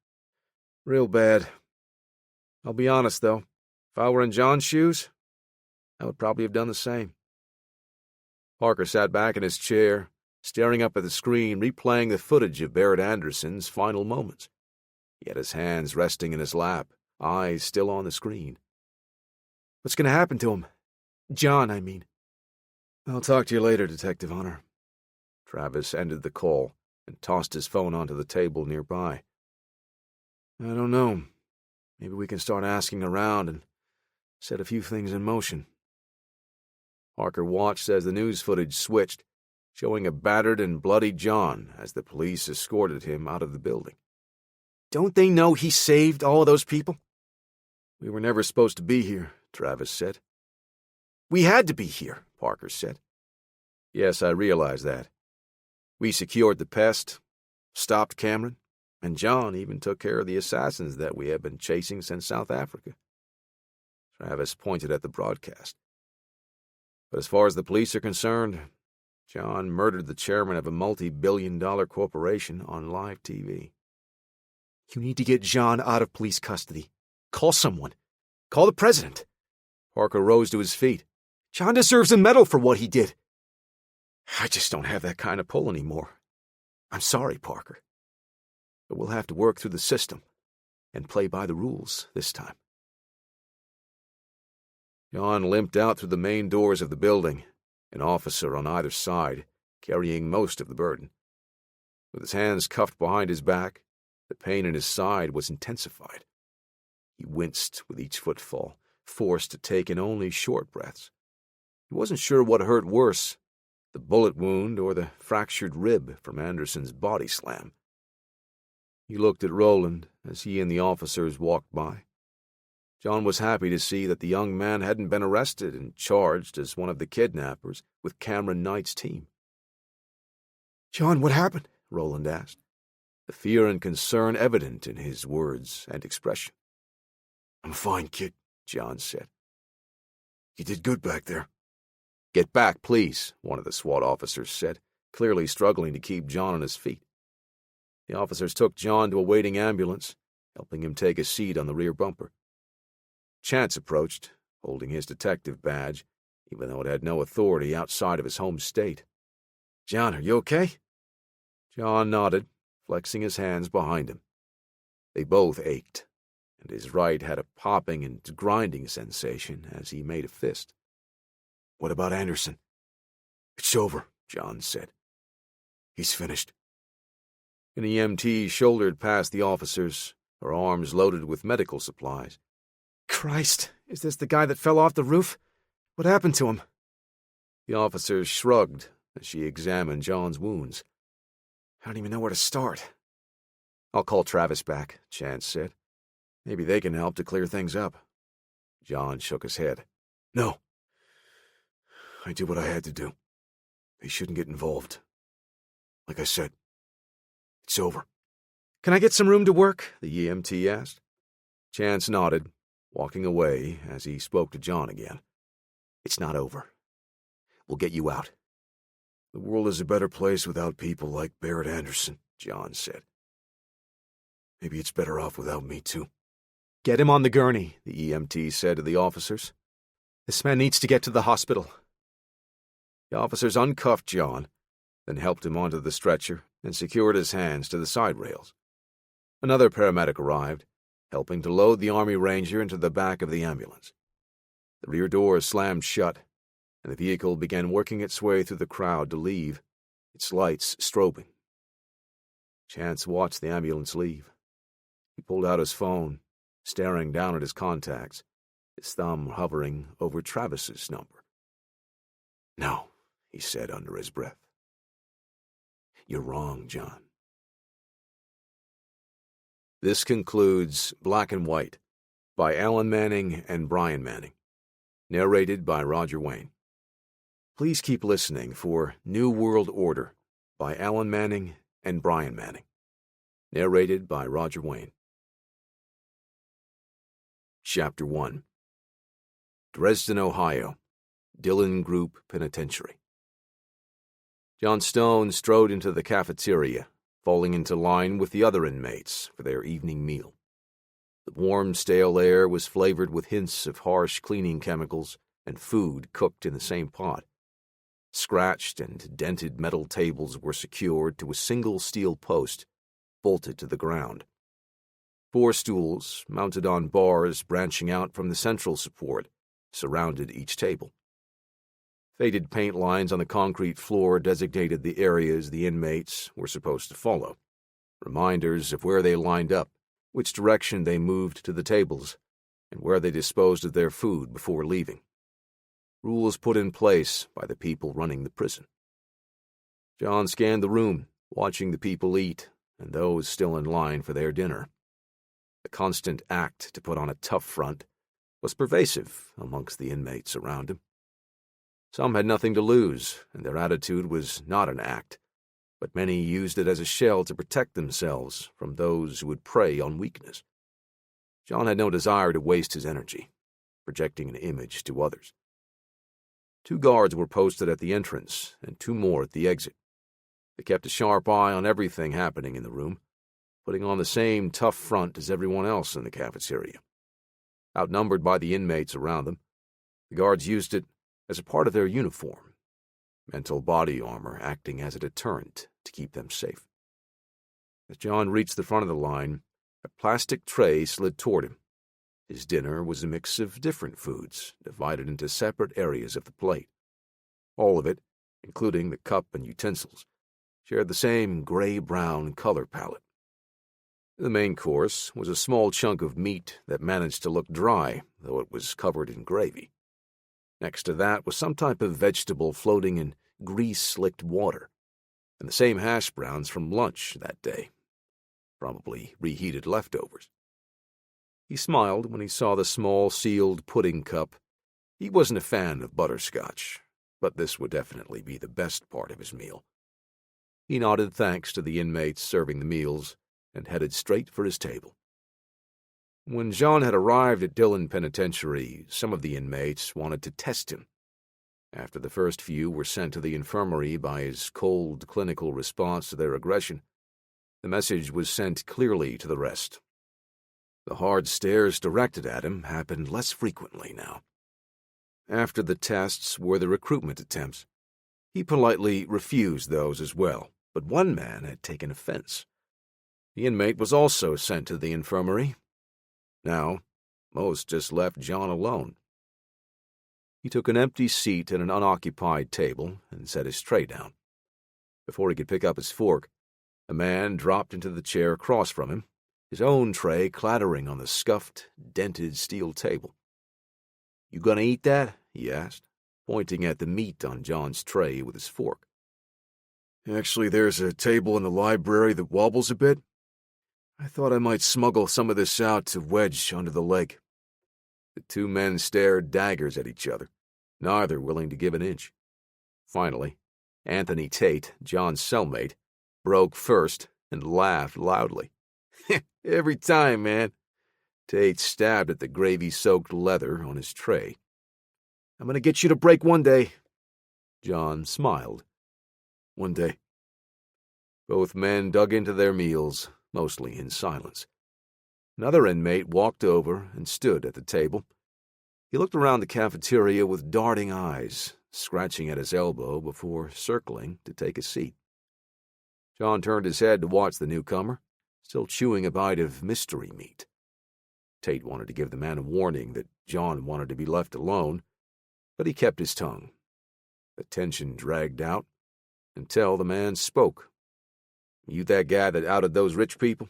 Speaker 4: Real bad. I'll be honest, though. If I were in John's shoes, I would probably have done the same." Parker sat back in his chair, staring up at the screen, replaying the footage of Barrett Anderson's final moments. He had his hands resting in his lap, eyes still on the screen. "What's going to happen to him? John, I mean." "I'll talk to you later, Detective Hunter." Travis ended the call and tossed his phone onto the table nearby. "I don't know. Maybe we can start asking around and set a few things in motion." Parker watched as the news footage switched, showing a battered and bloody John as the police escorted him out of the building. "Don't they know he saved all of those people?" "We were never supposed to be here," Travis said. "We had to be here," Parker said. "Yes, I realize that. We secured the pest, stopped Cameron, and John even took care of the assassins that we have been chasing since South Africa." Travis pointed at the broadcast. "But as far as the police are concerned, John murdered the chairman of a multi-billion-dollar corporation on live TV." "You need to get John out of police custody,"
Speaker 2: Call someone. Call the president.
Speaker 4: Parker rose to his feet.
Speaker 2: John deserves a medal for what he did.
Speaker 4: I just don't have that kind of pull anymore.
Speaker 2: I'm sorry, Parker.
Speaker 4: But we'll have to work through the system and play by the rules this time. John limped out through the main doors of the building, an officer on either side, carrying most of the burden. With his hands cuffed behind his back, the pain in his side was intensified. He winced with each footfall, forced to take in only short breaths. He wasn't sure what hurt worse, the bullet wound or the fractured rib from Anderson's body slam. He looked at Roland as he and the officers walked by. John was happy to see that the young man hadn't been arrested and charged as one of the kidnappers with Cameron Knight's team.
Speaker 2: John, what happened?
Speaker 4: Roland asked, the fear and concern evident in his words and expression.
Speaker 3: I'm fine, kid,
Speaker 4: John said.
Speaker 3: You did good back there.
Speaker 4: Get back, please, one of the SWAT officers said, clearly struggling to keep John on his feet. The officers took John to a waiting ambulance, helping him take a seat on the rear bumper. Chance approached, holding his detective badge, even though it had no authority outside of his home state.
Speaker 2: John, are you okay?
Speaker 4: John nodded, flexing his hands behind him. They both ached, and his right had a popping and grinding sensation as he made a fist.
Speaker 3: What about Anderson? It's over, John said. He's finished.
Speaker 4: An EMT shouldered past the officers, her arms loaded with medical supplies.
Speaker 2: Christ, is this the guy that fell off the roof? What happened to him?
Speaker 4: The officers shrugged as she examined John's wounds.
Speaker 2: I don't even know where to start.
Speaker 4: I'll call Travis back, Chance said. Maybe they can help to clear things up. John shook his head.
Speaker 3: No. I did what I had to do. They shouldn't get involved. Like I said, it's over.
Speaker 2: Can I get some room to work?
Speaker 4: The EMT asked. Chance nodded, walking away as he spoke to John again. It's not over. We'll get you out.
Speaker 3: The world is a better place without people like Barrett Anderson, John said. Maybe it's better off without me, too.
Speaker 2: Get him on the gurney,
Speaker 4: the EMT said to the officers.
Speaker 2: This man needs to get to the hospital.
Speaker 4: The officers uncuffed John, then helped him onto the stretcher and secured his hands to the side rails. Another paramedic arrived, helping to load the Army Ranger into the back of the ambulance. The rear doors slammed shut, and the vehicle began working its way through the crowd to leave, its lights strobing. Chance watched the ambulance leave. He pulled out his phone, staring down at his contacts, his thumb hovering over Travis's number.
Speaker 3: No, he said under his breath. You're wrong, John.
Speaker 4: This concludes Black and White by Alan Manning and Brian Manning, narrated by Roger Wayne. Please keep listening for New World Order by Alan Manning and Brian Manning, narrated by Roger Wayne. Chapter 1. Dresden, Ohio, Dillon Group Penitentiary. John Stone strode into the cafeteria, falling into line with the other inmates for their evening meal. The warm, stale air was flavored with hints of harsh cleaning chemicals and food cooked in the same pot. Scratched and dented metal tables were secured to a single steel post, bolted to the ground. 4 stools, mounted on bars branching out from the central support, surrounded each table. Faded paint lines on the concrete floor designated the areas the inmates were supposed to follow, reminders of where they lined up, which direction they moved to the tables, and where they disposed of their food before leaving. Rules put in place by the people running the prison. John scanned the room, watching the people eat and those still in line for their dinner. The constant act to put on a tough front was pervasive amongst the inmates around him. Some had nothing to lose, and their attitude was not an act, but many used it as a shell to protect themselves from those who would prey on weakness. John had no desire to waste his energy, projecting an image to others. 2 guards were posted at the entrance, and 2 more at the exit. They kept a sharp eye on everything happening in the room, putting on the same tough front as everyone else in the cafeteria.
Speaker 1: Outnumbered by the inmates around them, the guards used it as a part of their uniform, mental body armor acting as a deterrent to keep them safe. As John reached the front of the line, a plastic tray slid toward him. His dinner was a mix of different foods, divided into separate areas of the plate. All of it, including the cup and utensils, shared the same gray-brown color palette. The main course was a small chunk of meat that managed to look dry, though it was covered in gravy. Next to that was some type of vegetable floating in grease-slicked water, and the same hash browns from lunch that day, probably reheated leftovers. He smiled when he saw the small sealed pudding cup. He wasn't a fan of butterscotch, but this would definitely be the best part of his meal. He nodded thanks to the inmates serving the meals and headed straight for his table. When John had arrived at Dillon Penitentiary, some of the inmates wanted to test him. After the first few were sent to the infirmary by his cold, clinical response to their aggression, the message was sent clearly to the rest. The hard stares directed at him happened less frequently now. After the tests were the recruitment attempts. He politely refused those as well, but one man had taken offense. The inmate was also sent to the infirmary. Now, most just left John alone. He took an empty seat at an unoccupied table and set his tray down. Before he could pick up his fork, a man dropped into the chair across from him, his own tray clattering on the scuffed, dented steel table. "You gonna eat that?" he asked, pointing at the meat on John's tray with his fork. "Actually, there's a table in the library that wobbles a bit. I thought I might smuggle some of this out to wedge under the leg." The two men stared daggers at each other, neither willing to give an inch. Finally, Anthony Tate, John's cellmate, broke first and laughed loudly. "Every time, man." Tate stabbed at the gravy-soaked leather on his tray. "I'm going to get you to break one day." John smiled. "One day." Both men dug into their meals, mostly in silence. Another inmate walked over and stood at the table. He looked around the cafeteria with darting eyes, scratching at his elbow before circling to take a seat. John turned his head to watch the newcomer, still chewing a bite of mystery meat. Tate wanted to give the man a warning that John wanted to be left alone, but he kept his tongue. The tension dragged out until the man spoke. "You that guy that outed those rich people?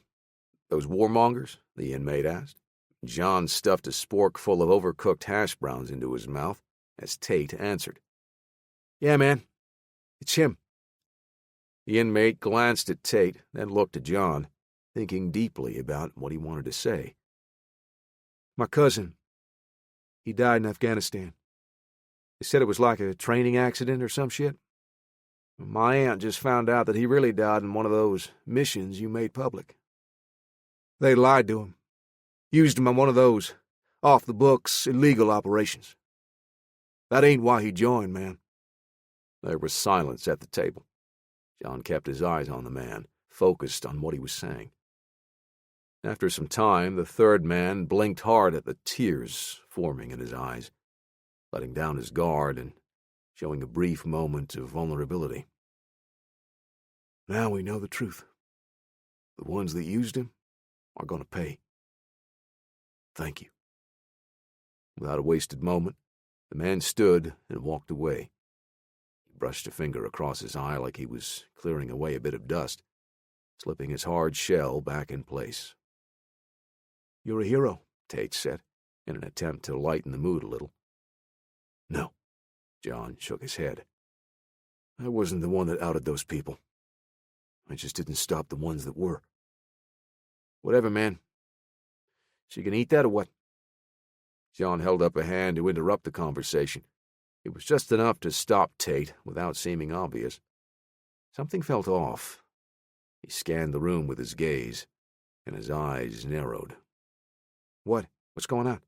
Speaker 1: Those warmongers?" the inmate asked. John stuffed a spork full of overcooked hash browns into his mouth as Tate answered. "Yeah, man. It's him." The inmate glanced at Tate, then looked at John, thinking deeply about what he wanted to say. "My cousin. He died in Afghanistan. They said it was like a training accident or some shit. My aunt just found out that he really died in one of those missions you made public. They lied to him. Used him on one of those off-the-books illegal operations. That ain't why he joined, man." There was silence at the table. John kept his eyes on the man, focused on what he was saying. After some time, the third man blinked hard at the tears forming in his eyes, letting down his guard and showing a brief moment of vulnerability. "Now we know the truth. The ones that used him are going to pay. Thank you." Without a wasted moment, the man stood and walked away. He brushed a finger across his eye like he was clearing away a bit of dust, slipping his hard shell back in place. "You're a hero," Tate said, in an attempt to lighten the mood a little. "No." John shook his head. "I wasn't the one that outed those people. I just didn't stop the ones that were." "Whatever, man. So you can eat that or what?" John held up a hand to interrupt the conversation. It was just enough to stop Tate without seeming obvious. Something felt off. He scanned the room with his gaze, and his eyes narrowed. "What? What's going on?"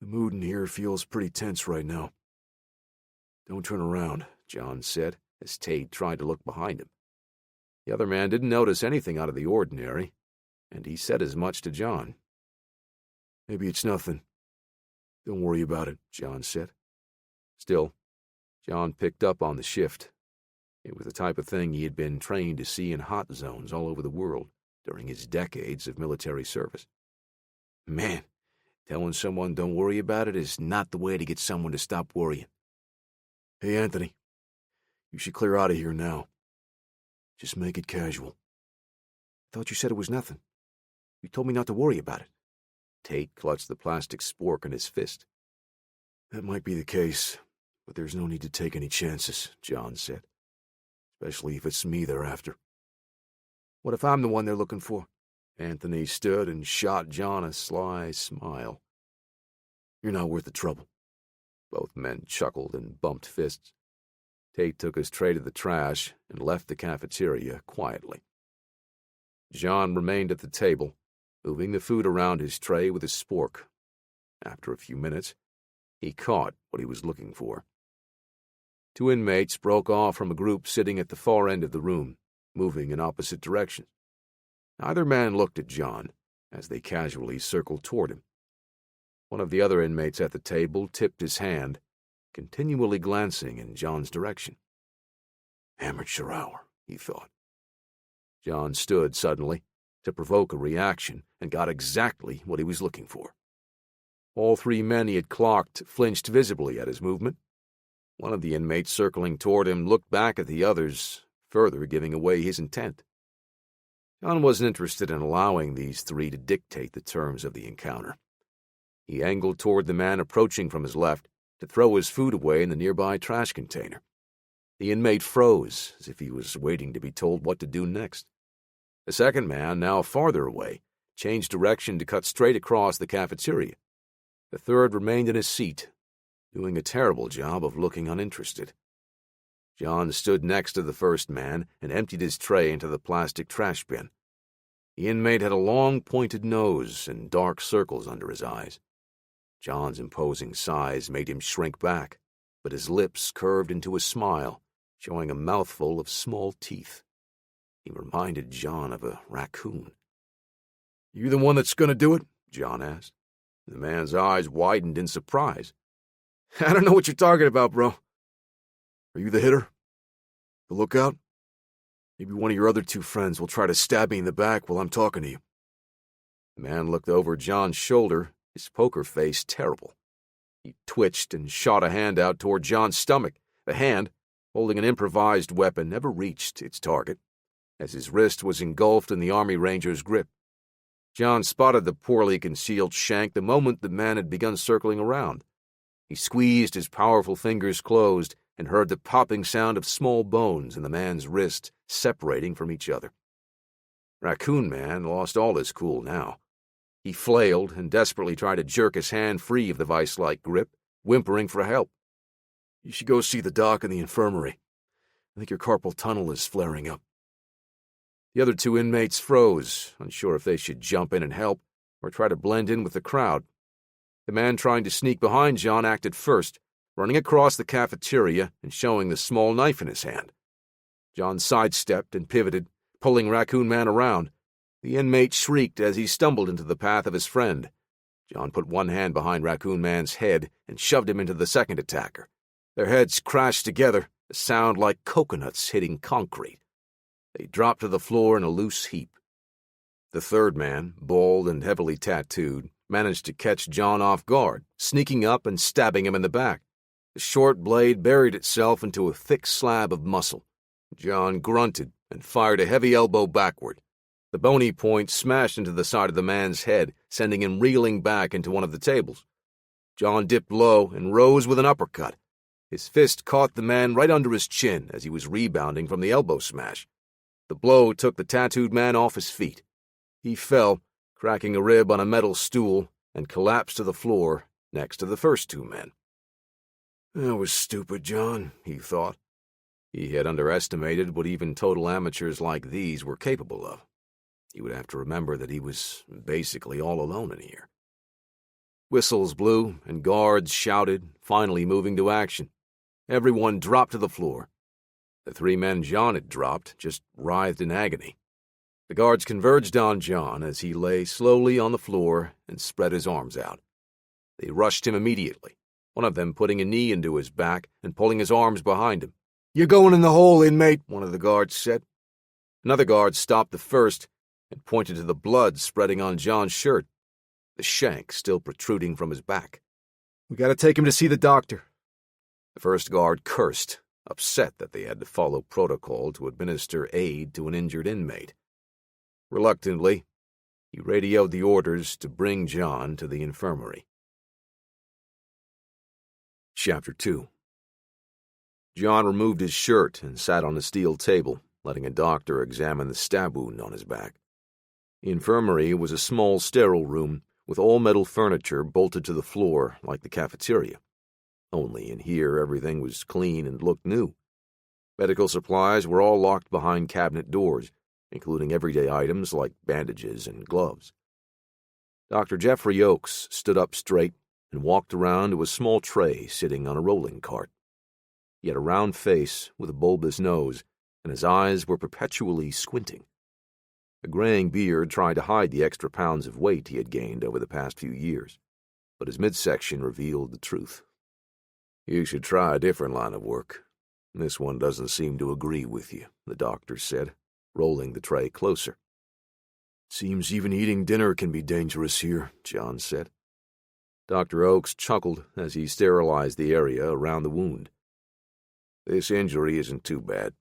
Speaker 1: "The mood in here feels pretty tense right now." "Don't turn around," John said, as Tate tried to look behind him. The other man didn't notice anything out of the ordinary, and he said as much to John. Maybe it's nothing. Don't worry about it, John said. Still, John picked up on the shift. It was the type of thing he had been trained to see in hot zones all over the world during his decades of military service. Man, telling someone don't worry about it is not the way to get someone to stop worrying. Hey, Anthony, you should clear out of here now. Just make it casual.
Speaker 2: I thought you said it was nothing. You told me not to worry about it.
Speaker 1: Tate clutched the plastic spork in his fist.
Speaker 3: That might be the case, but there's no need to take any chances, John said. Especially if it's me they're after.
Speaker 2: What if I'm the one they're looking for?
Speaker 3: Anthony stood and shot John a sly smile. You're not worth the trouble.
Speaker 1: Both men chuckled and bumped fists. Tate took his tray to the trash and left the cafeteria quietly. John remained at the table, moving the food around his tray with his spork. After a few minutes, he caught what he was looking for. Two inmates broke off from a group sitting at the far end of the room, moving in opposite directions. Neither man looked at John as they casually circled toward him. One of the other inmates at the table tipped his hand, continually glancing in John's direction.
Speaker 3: Amateur hour, he thought.
Speaker 1: John stood suddenly to provoke a reaction and got exactly what he was looking for. All three men he had clocked flinched visibly at his movement. One of the inmates circling toward him looked back at the others, further giving away his intent. John wasn't interested in allowing these three to dictate the terms of the encounter. He angled toward the man approaching from his left to throw his food away in the nearby trash container. The inmate froze, as if he was waiting to be told what to do next. The second man, now farther away, changed direction to cut straight across the cafeteria. The third remained in his seat, doing a terrible job of looking uninterested. John stood next to the first man and emptied his tray into the plastic trash bin. The inmate had a long, pointed nose and dark circles under his eyes. John's imposing size made him shrink back, but his lips curved into a smile, showing a mouthful of small teeth. He reminded John of a raccoon.
Speaker 3: You the one that's going to do it?
Speaker 1: John asked. The man's eyes widened in surprise.
Speaker 3: I don't know what you're talking about, bro. Are you the hitter? The lookout? Maybe one of your other two friends will try to stab me in the back while I'm talking to you.
Speaker 1: The man looked over John's shoulder, his poker face terrible. He twitched and shot a hand out toward John's stomach. The hand, holding an improvised weapon, never reached its target, as his wrist was engulfed in the Army Ranger's grip. John spotted the poorly concealed shank the moment the man had begun circling around. He squeezed his powerful fingers closed and heard the popping sound of small bones in the man's wrist separating from each other. Raccoon Man lost all his cool now. He flailed and desperately tried to jerk his hand free of the vice-like grip, whimpering for help.
Speaker 3: You should go see the doc in the infirmary. I think your carpal tunnel is flaring up.
Speaker 1: The other two inmates froze, unsure if they should jump in and help or try to blend in with the crowd. The man trying to sneak behind John acted first, running across the cafeteria and showing the small knife in his hand. John sidestepped and pivoted, pulling Raccoon Man around. The inmate shrieked as he stumbled into the path of his friend. John put one hand behind Raccoon Man's head and shoved him into the second attacker. Their heads crashed together, a sound like coconuts hitting concrete. They dropped to the floor in a loose heap. The third man, bald and heavily tattooed, managed to catch John off guard, sneaking up and stabbing him in the back. The short blade buried itself into a thick slab of muscle. John grunted and fired a heavy elbow backward. The bony point smashed into the side of the man's head, sending him reeling back into one of the tables. John dipped low and rose with an uppercut. His fist caught the man right under his chin as he was rebounding from the elbow smash. The blow took the tattooed man off his feet. He fell, cracking a rib on a metal stool, and collapsed to the floor next to the first two men.
Speaker 3: That was stupid, John, he thought.
Speaker 1: He had underestimated what even total amateurs like these were capable of. He would have to remember that he was basically all alone in here. Whistles blew, and guards shouted, finally moving to action. Everyone dropped to the floor. The three men John had dropped just writhed in agony. The guards converged on John as he lay slowly on the floor and spread his arms out. They rushed him immediately, one of them putting a knee into his back and pulling his arms behind him.
Speaker 3: "You're going in the hole, inmate,"
Speaker 1: one of the guards said. Another guard stopped the first and pointed to the blood spreading on John's shirt, the shank still protruding from his back.
Speaker 3: "We gotta take him to see the doctor."
Speaker 1: The first guard cursed, upset that they had to follow protocol to administer aid to an injured inmate. Reluctantly, he radioed the orders to bring John to the infirmary. Chapter 2. John removed his shirt and sat on a steel table, letting a doctor examine the stab wound on his back. The infirmary was a small, sterile room with all-metal furniture bolted to the floor like the cafeteria. Only in here everything was clean and looked new. Medical supplies were all locked behind cabinet doors, including everyday items like bandages and gloves. Dr. Jeffrey Oakes stood up straight and walked around to a small tray sitting on a rolling cart. He had a round face with a bulbous nose, and his eyes were perpetually squinting. A graying beard tried to hide the extra pounds of weight he had gained over the past few years, but his midsection revealed the truth. "You should try a different line of work. This one doesn't seem to agree with you," the doctor said, rolling the tray closer.
Speaker 3: "Seems even eating dinner can be dangerous here,"
Speaker 1: John said. Dr. Oakes chuckled as he sterilized the area around the wound. "This injury isn't too bad.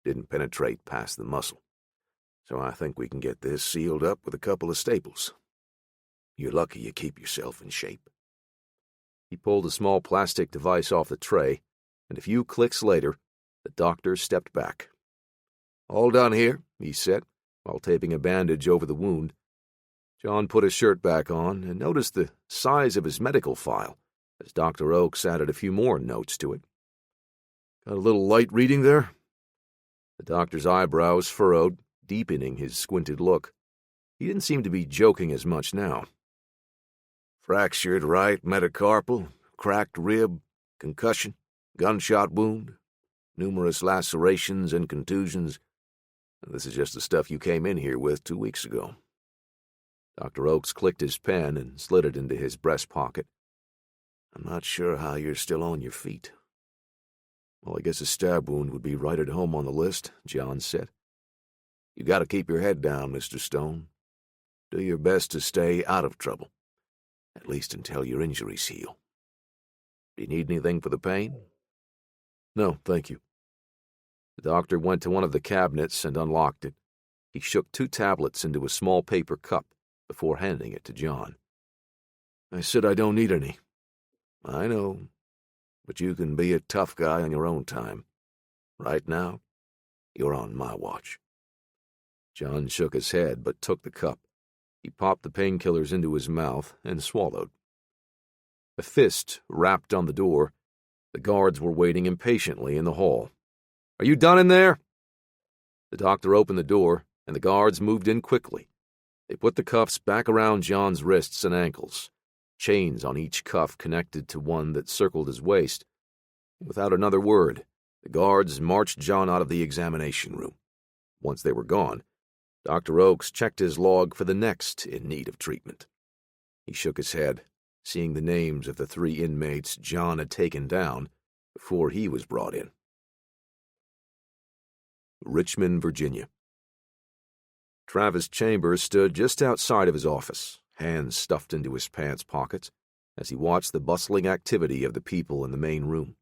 Speaker 1: Didn't penetrate past the muscle. So I think we can get this sealed up with a couple of staples. You're lucky you keep yourself in shape." He pulled a small plastic device off the tray, and a few clicks later, the doctor stepped back. "All done here," he said, while taping a bandage over the wound. John put his shirt back on and noticed the size of his medical file as Dr. Oakes added a few more notes to it. "Got a little light reading there?" The doctor's eyebrows furrowed, deepening his squinted look. He didn't seem to be joking as much now. "Fractured right metacarpal, cracked rib, concussion, gunshot wound, numerous lacerations and contusions. This is just the stuff you came in here with 2 weeks ago." Dr. Oakes clicked his pen and slid it into his breast pocket. "I'm not sure how you're still on your feet." "Well, I guess a stab wound would be right at home on the list," John said. "You got to keep your head down, Mr. Stone. Do your best to stay out of trouble, at least until your injuries heal. Do you need anything for the pain?"
Speaker 3: "No, thank you."
Speaker 1: The doctor went to one of the cabinets and unlocked it. He shook 2 tablets into a small paper cup before handing it to John.
Speaker 3: "I said I don't need any."
Speaker 1: "I know, but you can be a tough guy on your own time. Right now, you're on my watch." John shook his head but took the cup. He popped the painkillers into his mouth and swallowed. A fist rapped on the door. The guards were waiting impatiently in the hall. "Are you done in there?" The doctor opened the door, and the guards moved in quickly. They put the cuffs back around John's wrists and ankles, chains on each cuff connected to one that circled his waist. Without another word, the guards marched John out of the examination room. Once they were gone, Dr. Oakes checked his log for the next in need of treatment. He shook his head, seeing the names of the 3 inmates John had taken down before he was brought in. Richmond, Virginia. Travis Chambers stood just outside of his office, hands stuffed into his pants pockets, as he watched the bustling activity of the people in the main room.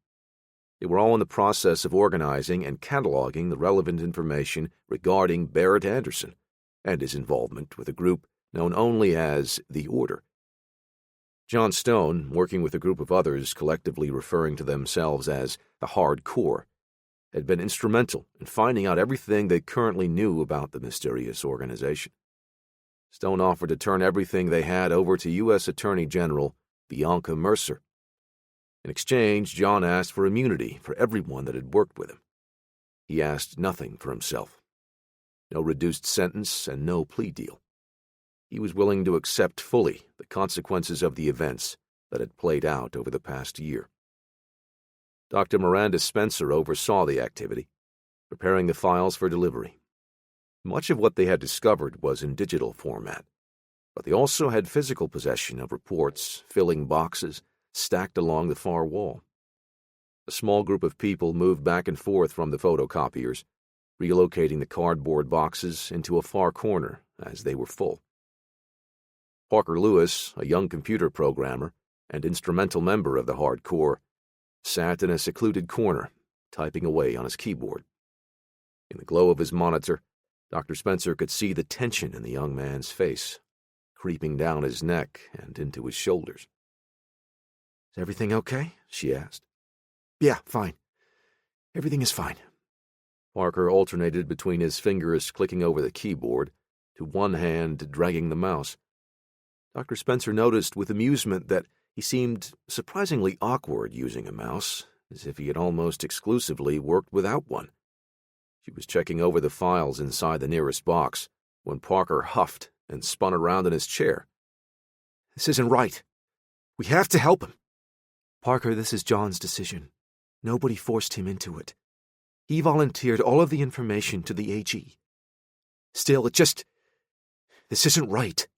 Speaker 1: They were all in the process of organizing and cataloging the relevant information regarding Barrett Anderson and his involvement with a group known only as the Order. John Stone, working with a group of others collectively referring to themselves as the Hard Core, had been instrumental in finding out everything they currently knew about the mysterious organization. Stone offered to turn everything they had over to U.S. Attorney General Bianca Mercer. In exchange, John asked for immunity for everyone that had worked with him. He asked nothing for himself. No reduced sentence and no plea deal. He was willing to accept fully the consequences of the events that had played out over the past year. Dr. Miranda Spencer oversaw the activity, preparing the files for delivery. Much of what they had discovered was in digital format, but they also had physical possession of reports filling boxes stacked along the far wall. A small group of people moved back and forth from the photocopiers, relocating the cardboard boxes into a far corner as they were full. Parker Lewis, a young computer programmer and instrumental member of the hardcore, sat in a secluded corner, typing away on his keyboard. In the glow of his monitor, Dr. Spencer could see the tension in the young man's face, creeping down his neck and into his shoulders.
Speaker 2: "Is everything okay?" she asked.
Speaker 3: "Yeah, fine. Everything is fine."
Speaker 1: Parker alternated between his fingers clicking over the keyboard to one hand dragging the mouse. Dr. Spencer noticed with amusement that he seemed surprisingly awkward using a mouse, as if he had almost exclusively worked without one. She was checking over the files inside the nearest box when Parker huffed and spun around in his chair.
Speaker 2: "This isn't right. We have to help him."
Speaker 3: "Parker, this is John's decision. Nobody forced him into it.
Speaker 2: He volunteered all of the information to the AG. Still, this isn't right."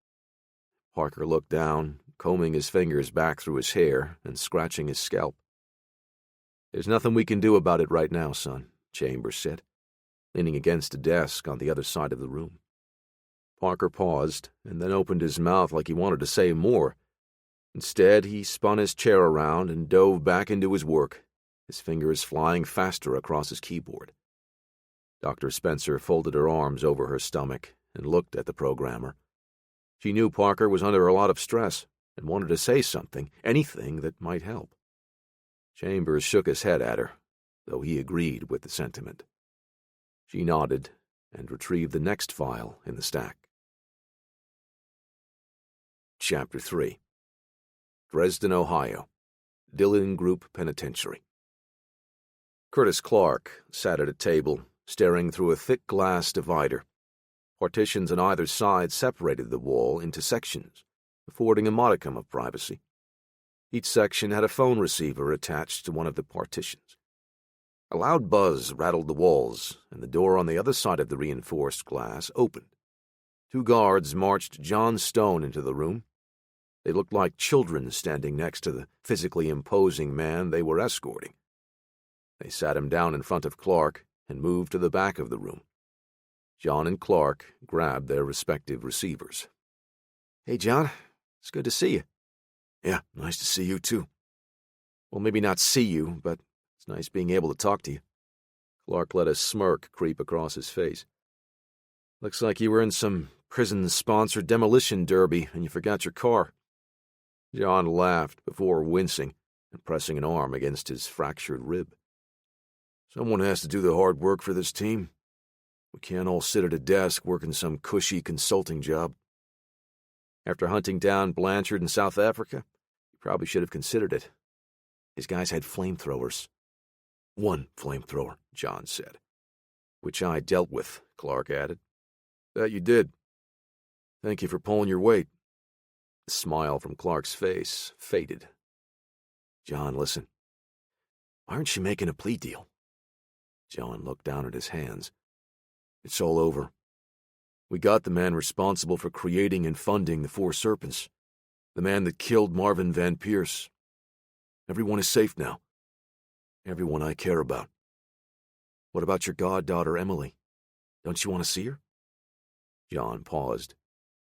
Speaker 1: Parker looked down, combing his fingers back through his hair and scratching his scalp. "There's nothing we can do about it right now, son," Chambers said, leaning against a desk on the other side of the room. Parker paused and then opened his mouth like he wanted to say more. Instead, he spun his chair around and dove back into his work, his fingers flying faster across his keyboard. Dr. Spencer folded her arms over her stomach and looked at the programmer. She knew Parker was under a lot of stress and wanted to say something, anything that might help. Chambers shook his head at her, though he agreed with the sentiment. She nodded and retrieved the next file in the stack. Chapter 3. Dresden, Ohio. Dillon Group Penitentiary. Curtis Clark sat at a table, staring through a thick glass divider. Partitions on either side separated the wall into sections, affording a modicum of privacy. Each section had a phone receiver attached to one of the partitions. A loud buzz rattled the walls, and the door on the other side of the reinforced glass opened. 2 guards marched John Stone into the room. They looked like children standing next to the physically imposing man they were escorting. They sat him down in front of Clark and moved to the back of the room. John and Clark grabbed their respective receivers.
Speaker 2: "Hey, John. It's good to see you."
Speaker 3: "Yeah, nice to see you, too."
Speaker 2: "Well, maybe not see you, but it's nice being able to talk to you."
Speaker 1: Clark let a smirk creep across his face.
Speaker 2: "Looks like you were in some prison-sponsored demolition derby and you forgot your car."
Speaker 1: John laughed before wincing and pressing an arm against his fractured rib.
Speaker 3: "Someone has to do the hard work for this team. We can't all sit at a desk working some cushy consulting job."
Speaker 2: After hunting down Blanchard in South Africa, you probably should have considered it. His guys had flamethrowers.
Speaker 3: "One flamethrower,"
Speaker 1: John said.
Speaker 2: "Which I dealt with," Clark added.
Speaker 3: "That you did. Thank you for pulling your weight."
Speaker 1: The smile from Clark's face faded.
Speaker 2: "John, listen. Why aren't you making a plea deal?"
Speaker 1: John looked down at his hands.
Speaker 3: "It's all over. We got the man responsible for creating and funding the Four Serpents, the man that killed Marvin Van Pierce. Everyone is safe now. Everyone I care about."
Speaker 2: "What about your goddaughter, Emily? Don't you want to see her?"
Speaker 1: John paused.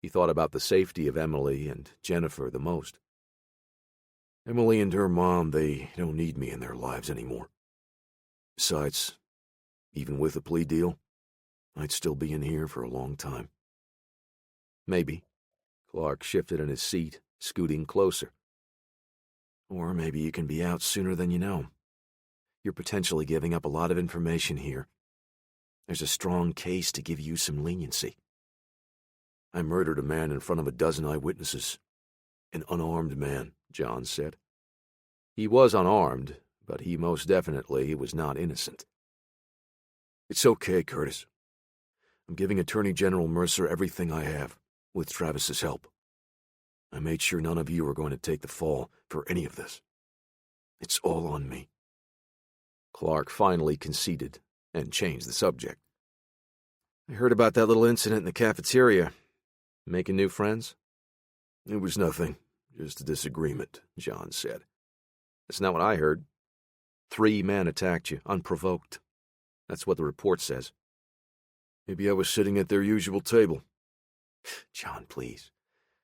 Speaker 1: He thought about the safety of Emily and Jennifer the most.
Speaker 3: "Emily and her mom, they don't need me in their lives anymore. Besides, even with a plea deal, I'd still be in here for a long time."
Speaker 1: "Maybe." Clark shifted in his seat, scooting closer.
Speaker 2: "Or maybe you can be out sooner than you know. You're potentially giving up a lot of information here. There's a strong case to give you some leniency."
Speaker 3: "I murdered a man in front of a dozen eyewitnesses. An unarmed man," John said.
Speaker 1: He was unarmed, but he most definitely was not innocent.
Speaker 3: "It's okay, Curtis. I'm giving Attorney General Mercer everything I have, with Travis's help. I made sure none of you are going to take the fall for any of this. It's all on me."
Speaker 1: Clark finally conceded and changed the subject.
Speaker 4: I heard about that little incident in the cafeteria. Making new friends?
Speaker 1: It was nothing, just a disagreement, John said.
Speaker 4: That's not what I heard. 3 men attacked you, unprovoked. That's what the report says.
Speaker 1: Maybe I was sitting at their usual table.
Speaker 4: John, please.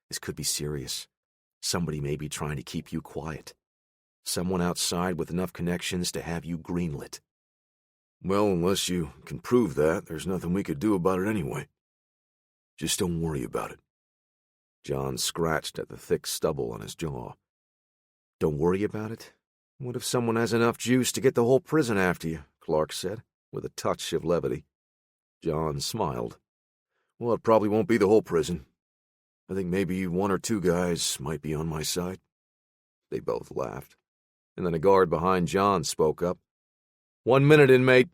Speaker 4: This could be serious. Somebody may be trying to keep you quiet. Someone outside with enough connections to have you greenlit.
Speaker 1: Well, unless you can prove that, there's nothing we could do about it anyway. Just don't worry about it.
Speaker 4: John scratched at the thick stubble on his jaw. Don't worry about it? What if someone has enough juice to get the whole prison after you? Clark said, with a touch of levity. John smiled.
Speaker 1: Well, it probably won't be the whole prison. I think maybe 1 or 2 guys might be on my side.
Speaker 4: They both laughed. And then a guard behind John spoke up. 1 minute, inmate.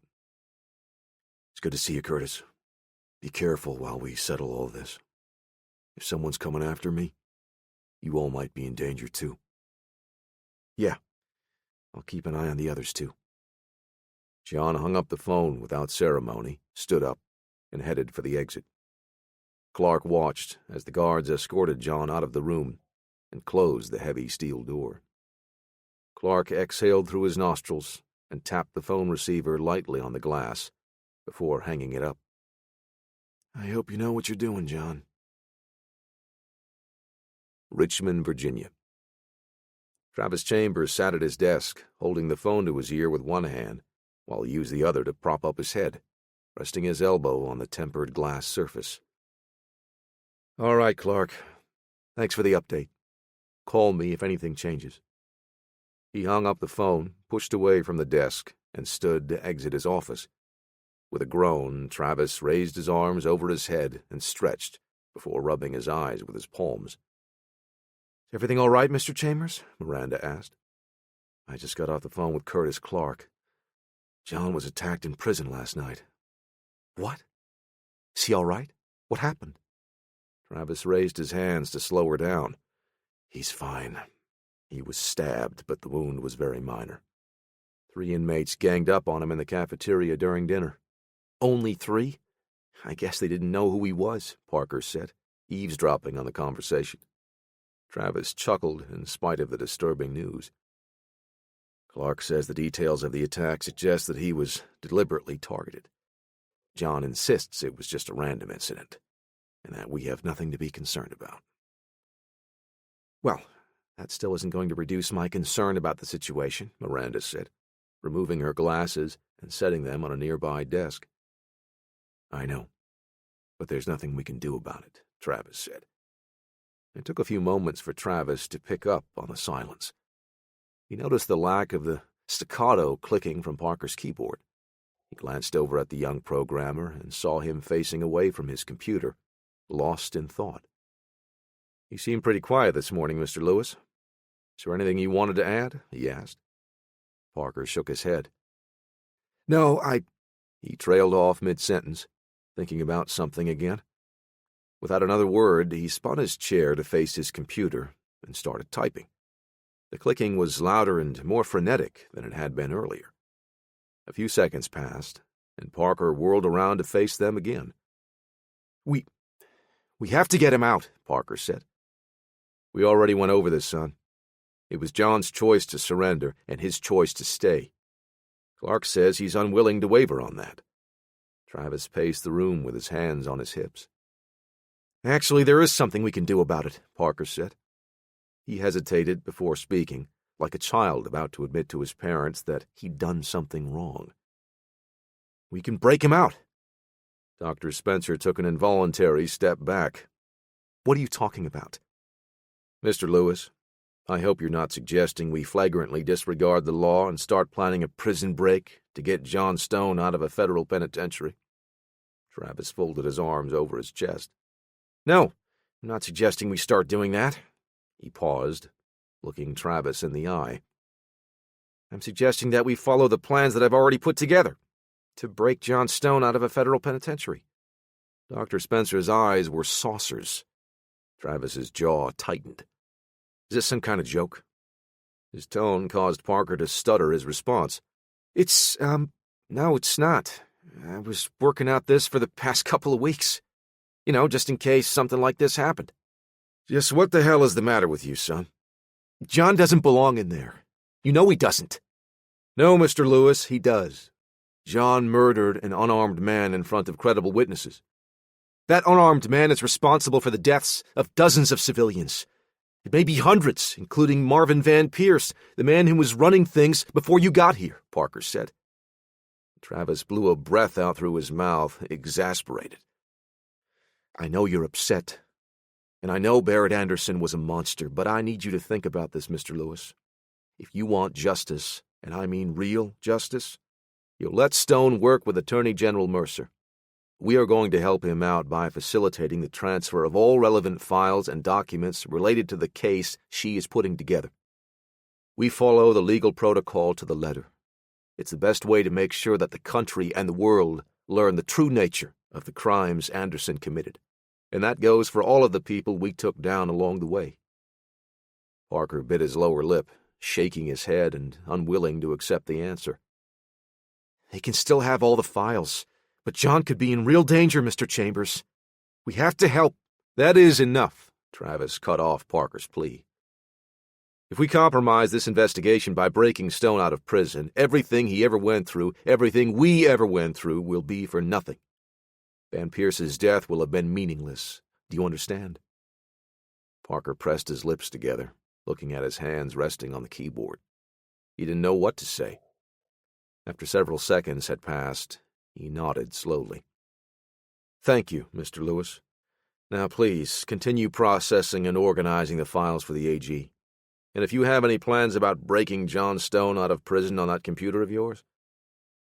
Speaker 1: It's good to see you, Curtis. Be careful while we settle all this. If someone's coming after me, you all might be in danger too.
Speaker 4: Yeah. I'll keep an eye on the others too. John hung up the phone without ceremony, stood up, and headed for the exit. Clark watched as the guards escorted John out of the room and closed the heavy steel door. Clark exhaled through his nostrils and tapped the phone receiver lightly on the glass before hanging it up.
Speaker 1: I hope you know what you're doing, John.
Speaker 4: Richmond, Virginia. Travis Chambers sat at his desk, holding the phone to his ear with one hand, while he used the other to prop up his head, resting his elbow on the tempered glass surface. All right, Clark. Thanks for the update. Call me if anything changes. He hung up the phone, pushed away from the desk, and stood to exit his office. With a groan, Travis raised his arms over his head and stretched before rubbing his eyes with his palms. Everything all right, Mr. Chambers? Miranda asked. I just got off the phone with Curtis Clark. John was attacked in prison last night. What? Is he all right? What happened? Travis raised his hands to slow her down. He's fine. He was stabbed, but the wound was very minor. 3 inmates ganged up on him in the cafeteria during dinner. Only 3? I guess they didn't know who he was, Parker said, eavesdropping on the conversation. Travis chuckled in spite of the disturbing news. Clark says the details of the attack suggest that he was deliberately targeted. John insists it was just a random incident, and that we have nothing to be concerned about. Well, that still isn't going to reduce my concern about the situation, Miranda said, removing her glasses and setting them on a nearby desk. I know, but there's nothing we can do about it, Travis said. It took a few moments for Travis to pick up on the silence. He noticed the lack of the staccato clicking from Parker's keyboard. He glanced over at the young programmer and saw him facing away from his computer, lost in thought. You seem pretty quiet this morning, Mr. Lewis. Is there anything you wanted to add? He asked. Parker shook his head. No, He trailed off mid-sentence, thinking about something again. Without another word, he spun his chair to face his computer and started typing. The clicking was louder and more frenetic than it had been earlier. A few seconds passed, and Parker whirled around to face them again. We have to get him out, Parker said. We already went over this, son. It was John's choice to surrender and his choice to stay. Clark says he's unwilling to waver on that. Travis paced the room with his hands on his hips. Actually, there is something we can do about it, Parker said. He hesitated before speaking, like a child about to admit to his parents that he'd done something wrong. We can break him out. Dr. Spencer took an involuntary step back. What are you talking about? Mr. Lewis, I hope you're not suggesting we flagrantly disregard the law and start planning a prison break to get John Stone out of a federal penitentiary. Travis folded his arms over his chest. No, I'm not suggesting we start doing that. He paused, looking Travis in the eye. I'm suggesting that we follow the plans that I've already put together to break John Stone out of a federal penitentiary. Dr. Spencer's eyes were saucers. Travis's jaw tightened. Is this some kind of joke? His tone caused Parker to stutter his response. No, it's not. I was working out this for the past couple of weeks. You know, just in case something like this happened.
Speaker 1: Just what the hell is the matter with you, son?
Speaker 2: John doesn't belong in there. You know he doesn't.
Speaker 1: No, Mr. Lewis, he does. John murdered an unarmed man in front of credible witnesses.
Speaker 2: That unarmed man is responsible for the deaths of dozens of civilians. It may be hundreds, including Marvin Van Pierce, the man who was running things before you got here, Parker said.
Speaker 1: Travis blew a breath out through his mouth, exasperated.
Speaker 2: I know you're upset, and I know Barrett Anderson was a monster, but I need you to think about this, Mr. Lewis. If you want justice, and I mean real justice, you'll let Stone work with Attorney General Mercer. We are going to help him out by facilitating the transfer of all relevant files and documents related to the case she is putting together. We follow the legal protocol to the letter. It's the best way to make sure that the country and the world learn the true nature of the crimes Anderson committed. And that goes for all of the people we took down along the way.
Speaker 1: Parker bit his lower lip, shaking his head and unwilling to accept the answer.
Speaker 2: They can still have all the files, but John could be in real danger, Mr. Chambers. We have to help.
Speaker 1: That is enough, Travis cut off Parker's plea. If we compromise this investigation by breaking Stone out of prison, everything he ever went through, everything we ever went through, will be for nothing. Van Pierce's death will have been meaningless. Do you understand? Parker pressed his lips together, looking at his hands resting on the keyboard. He didn't know what to say. After several seconds had passed, he nodded slowly. Thank you, Mr. Lewis. Now please, continue processing and organizing the files for the AG. And if you have any plans about breaking John Stone out of prison on that computer of yours,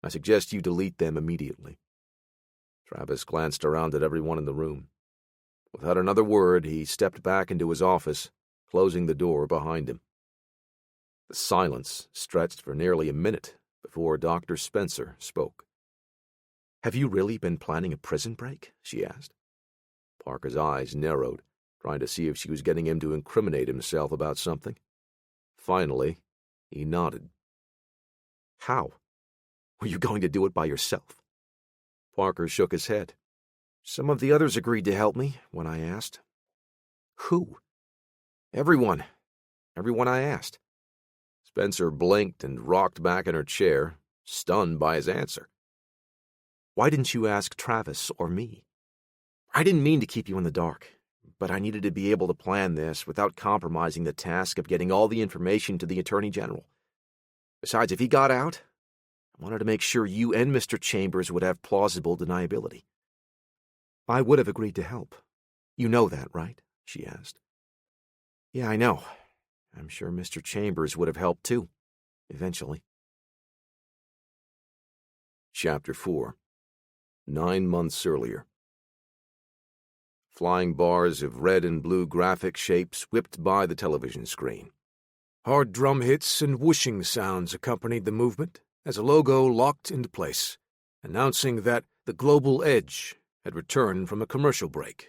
Speaker 1: I suggest you delete them immediately. Travis glanced around at everyone in the room. Without another word, he stepped back into his office, closing the door behind him. The silence stretched for nearly a minute before Dr. Spencer spoke.
Speaker 2: Have you really been planning a prison break? She asked.
Speaker 1: Parker's eyes narrowed, trying to see if she was getting him to incriminate himself about something. Finally, he nodded.
Speaker 2: How? Were you going to do it by yourself?
Speaker 1: Parker shook his head.
Speaker 2: Some of the others agreed to help me when I asked.
Speaker 1: Who?
Speaker 2: Everyone. Everyone I asked.
Speaker 1: Spencer blinked and rocked back in her chair, stunned by his answer.
Speaker 2: Why didn't you ask Travis or me? I didn't mean to keep you in the dark, but I needed to be able to plan this without compromising the task of getting all the information to the Attorney General. Besides, if he got out, I wanted to make sure you and Mr. Chambers would have plausible deniability. I would have agreed to help. You know that, right? She asked. Yeah, I know. I'm sure Mr. Chambers would have helped too, eventually.
Speaker 1: Chapter 4. 9 months earlier. Flying bars of red and blue graphic shapes whipped by the television screen. Hard drum hits and whooshing sounds accompanied the movement as a logo locked into place, announcing that the Global Edge had returned from a commercial break.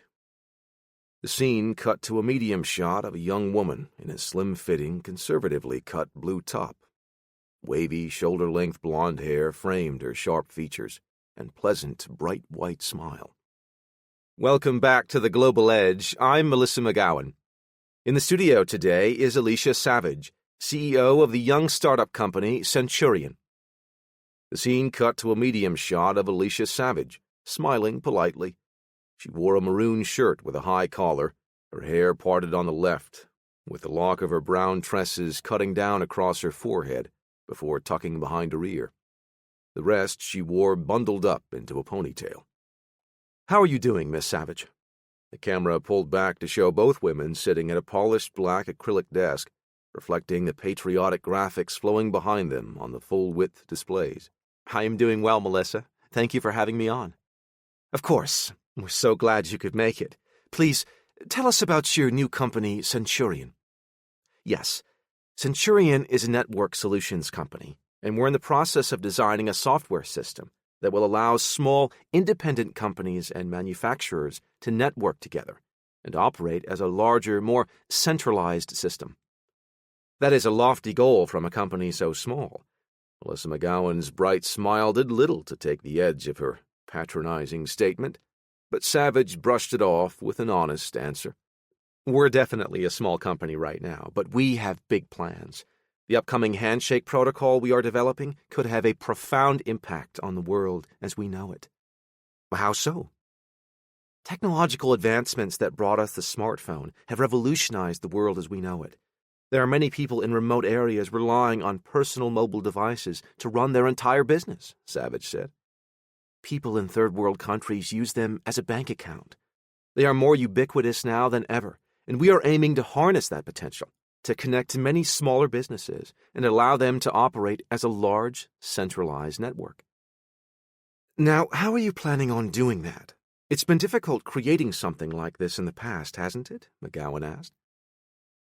Speaker 1: The scene cut to a medium shot of a young woman in a slim-fitting, conservatively cut blue top. Wavy, shoulder-length blonde hair framed her sharp features and pleasant, bright white smile.
Speaker 4: Welcome back to the Global Edge. I'm Melissa McGowan. In the studio today is Alicia Savage, CEO of the young startup company Centurion.
Speaker 1: The scene cut to a medium shot of Alicia Savage, smiling politely. She wore a maroon shirt with a high collar, her hair parted on the left, with the lock of her brown tresses cutting down across her forehead before tucking behind her ear. The rest she wore bundled up into a ponytail.
Speaker 4: How are you doing, Miss Savage?
Speaker 1: The camera pulled back to show both women sitting at a polished black acrylic desk, reflecting the patriotic graphics flowing behind them on the full-width displays.
Speaker 4: I am doing well, Melissa. Thank you for having me on. Of course. We're so glad you could make it. Please, tell us about your new company, Centurion. Yes, Centurion is a network solutions company, and we're in the process of designing a software system that will allow small, independent companies and manufacturers to network together and operate as a larger, more centralized system. That is a lofty goal from a company so small.
Speaker 1: Melissa McGowan's bright smile did little to take the edge of her patronizing statement, but Savage brushed it off with an honest answer.
Speaker 4: We're definitely a small company right now, but we have big plans. The upcoming handshake protocol we are developing could have a profound impact on the world as we know it. How so? Technological advancements that brought us the smartphone have revolutionized the world as we know it. There are many people in remote areas relying on personal mobile devices to run their entire business, Savage said. People in third world countries use them as a bank account. They are more ubiquitous now than ever, and we are aiming to harness that potential to connect many smaller businesses and allow them to operate as a large, centralized network. Now, how are you planning on doing that? It's been difficult creating something like this in the past, hasn't it? McGowan asked.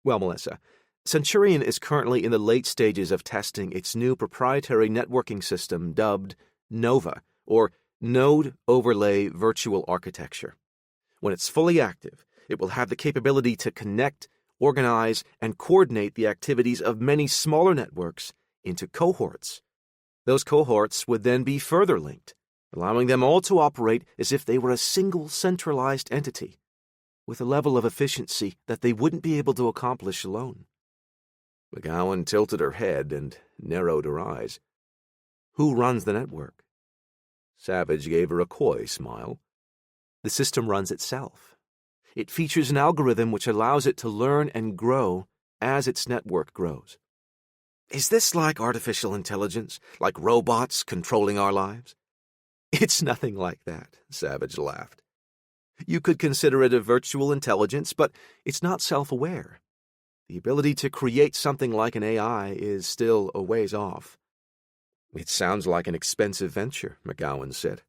Speaker 4: Well, Melissa, Centurion is currently in the late stages of testing its new proprietary networking system dubbed NOVA, or Node Overlay Virtual Architecture. When it's fully active, it will have the capability to connect, organize, and coordinate the activities of many smaller networks into cohorts. Those cohorts would then be further linked, allowing them all to operate as if they were a single centralized entity, with a level of efficiency that they wouldn't be able to accomplish alone.
Speaker 1: McGowan tilted her head and narrowed her eyes.
Speaker 4: Who runs the network?
Speaker 1: Savage gave her a coy smile.
Speaker 4: The system runs itself. It features an algorithm which allows it to learn and grow as its network grows. Is this like artificial intelligence, like robots controlling our lives? It's nothing like that, Savage laughed. You could consider it a virtual intelligence, but it's not self-aware. The ability to create something like an AI is still a ways off.
Speaker 1: It sounds like an expensive venture, McGowan said.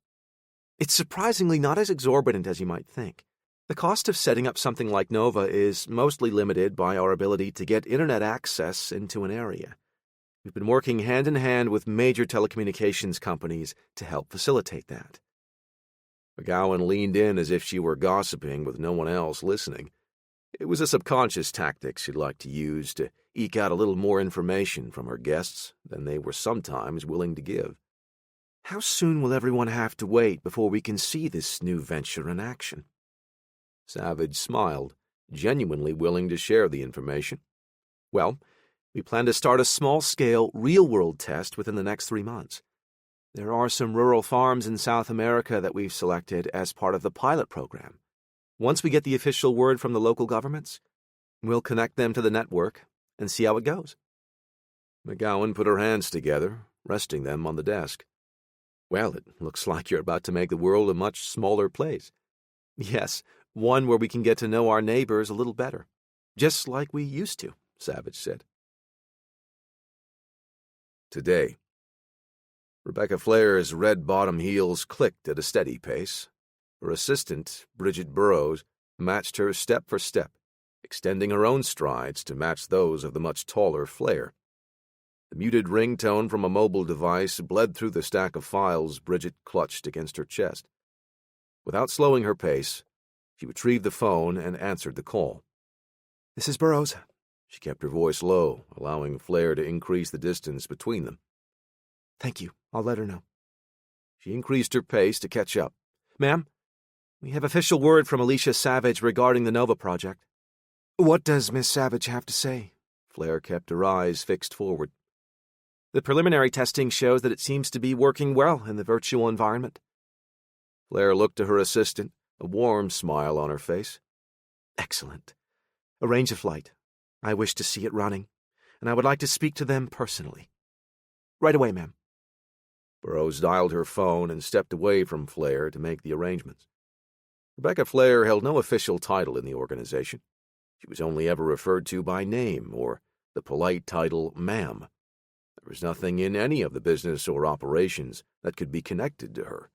Speaker 4: It's surprisingly not as exorbitant as you might think. The cost of setting up something like NOVA is mostly limited by our ability to get internet access into an area. We've been working hand in hand with major telecommunications companies to help facilitate that.
Speaker 1: McGowan leaned in as if she were gossiping with no one else listening. It was a subconscious tactic she'd like to use to eke out a little more information from her guests than they were sometimes willing to give.
Speaker 4: How soon will everyone have to wait before we can see this new venture in action?
Speaker 1: Savage smiled, genuinely willing to share the information.
Speaker 4: Well, we plan to start a small-scale, real-world test within the next 3 months. There are some rural farms in South America that we've selected as part of the pilot program. Once we get the official word from the local governments, we'll connect them to the network and see how it goes.
Speaker 1: McGowan put her hands together, resting them on the desk.
Speaker 4: Well, it looks like you're about to make the world a much smaller place. Yes, one where we can get to know our neighbors a little better, just like we used to, Savage said.
Speaker 1: Today. Rebecca Flair's red bottom heels clicked at a steady pace. Her assistant, Bridget Burrows, matched her step for step, extending her own strides to match those of the much taller Flair. The muted ringtone from a mobile device bled through the stack of files Bridget clutched against her chest. Without slowing her pace, she retrieved the phone and answered the call.
Speaker 2: "This is Burrows."
Speaker 1: She kept her voice low, allowing Flair to increase the distance between them.
Speaker 2: "Thank you. I'll let her know."
Speaker 1: She increased her pace to catch up.
Speaker 4: "Ma'am, we have official word from Alicia Savage regarding the NOVA project."
Speaker 2: "What does Miss Savage have to say?"
Speaker 1: Flair kept her eyes fixed forward.
Speaker 4: "The preliminary testing shows that it seems to be working well in the virtual environment."
Speaker 1: Flair looked to her assistant, a warm smile on her face.
Speaker 4: "Excellent. Arrange a flight. I wish to see it running, and I would like to speak to them personally. Right away, ma'am."
Speaker 1: Burrows dialed her phone and stepped away from Flair to make the arrangements. Rebecca Flair held no official title in the organization. She was only ever referred to by name or the polite title ma'am. There was nothing in any of the business or operations that could be connected to her.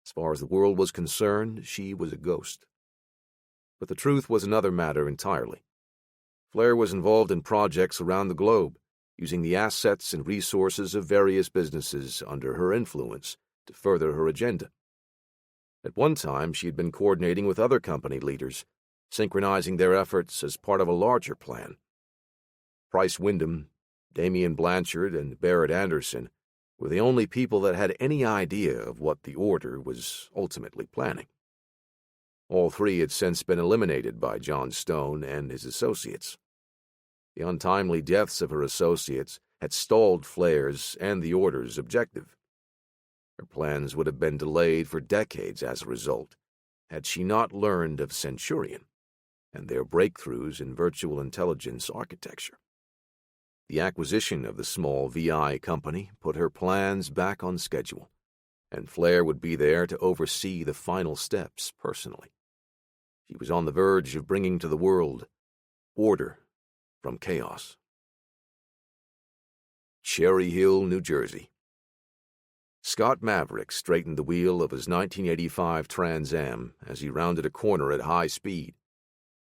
Speaker 1: As far as the world was concerned, she was a ghost. But the truth was another matter entirely. Flair was involved in projects around the globe, using the assets and resources of various businesses under her influence to further her agenda. At one time, she had been coordinating with other company leaders, synchronizing their efforts as part of a larger plan. Price Wyndham, Damian Blanchard, and Barrett Anderson were the only people that had any idea of what the Order was ultimately planning. All three had since been eliminated by John Stone and his associates. The untimely deaths of her associates had stalled Flair's and the Order's objective. Her plans would have been delayed for decades as a result, had she not learned of Centurion and their breakthroughs in virtual intelligence architecture. The acquisition of the small VI company put her plans back on schedule, and Flair would be there to oversee the final steps personally. She was on the verge of bringing to the world order from chaos. Cherry Hill, New Jersey. Scott Maverick straightened the wheel of his 1985 Trans Am as he rounded a corner at high speed.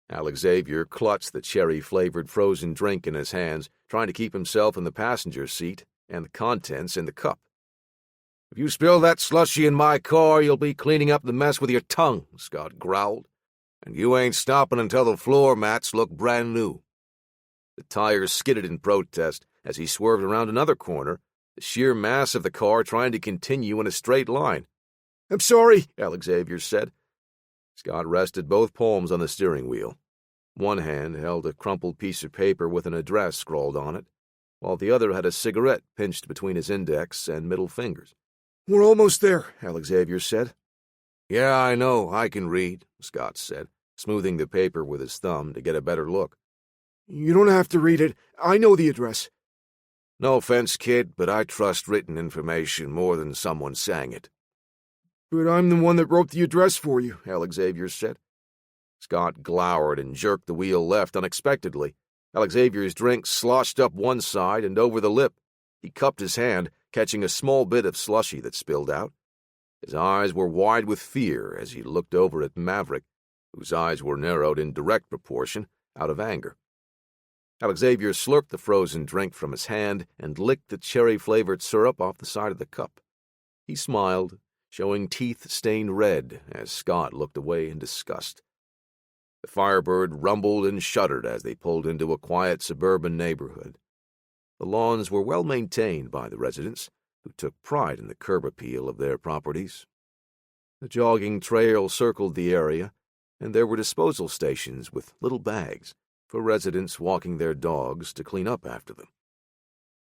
Speaker 1: Alex Xavier clutched the cherry-flavored frozen drink in his hands, trying to keep himself in the passenger seat and the contents in the cup. "If you spill that slushy in my car, you'll be cleaning up the mess with your tongue," Scott growled. "And you ain't stopping until the floor mats look brand new." The tires skidded in protest as he swerved around another corner, the sheer mass of the car trying to continue in a straight line.
Speaker 2: "I'm sorry,"
Speaker 1: Alex Xavier said. Scott rested both palms on the steering wheel. One hand held a crumpled piece of paper with an address scrawled on it, while the other had a cigarette pinched between his index and middle fingers.
Speaker 2: "We're almost there," Alex Xavier said.
Speaker 1: "Yeah, I know, I can read," Scott said, smoothing the paper with his thumb to get a better look.
Speaker 2: "You don't have to read it. I know the address."
Speaker 1: "No offense, kid, but I trust written information more than someone saying it."
Speaker 2: "But I'm the one that wrote the address for you,"
Speaker 1: Alex Xavier said. Scott glowered and jerked the wheel left unexpectedly. Alex Xavier's drink sloshed up one side and over the lip. He cupped his hand, catching a small bit of slushy that spilled out. His eyes were wide with fear as he looked over at Maverick, whose eyes were narrowed in direct proportion, out of anger. Alex Xavier slurped the frozen drink from his hand and licked the cherry-flavored syrup off the side of the cup. He smiled, showing teeth stained red as Scott looked away in disgust. The Firebird rumbled and shuddered as they pulled into a quiet suburban neighborhood. The lawns were well maintained by the residents, who took pride in the curb appeal of their properties. The jogging trail circled the area, and there were disposal stations with little bags for residents walking their dogs to clean up after them.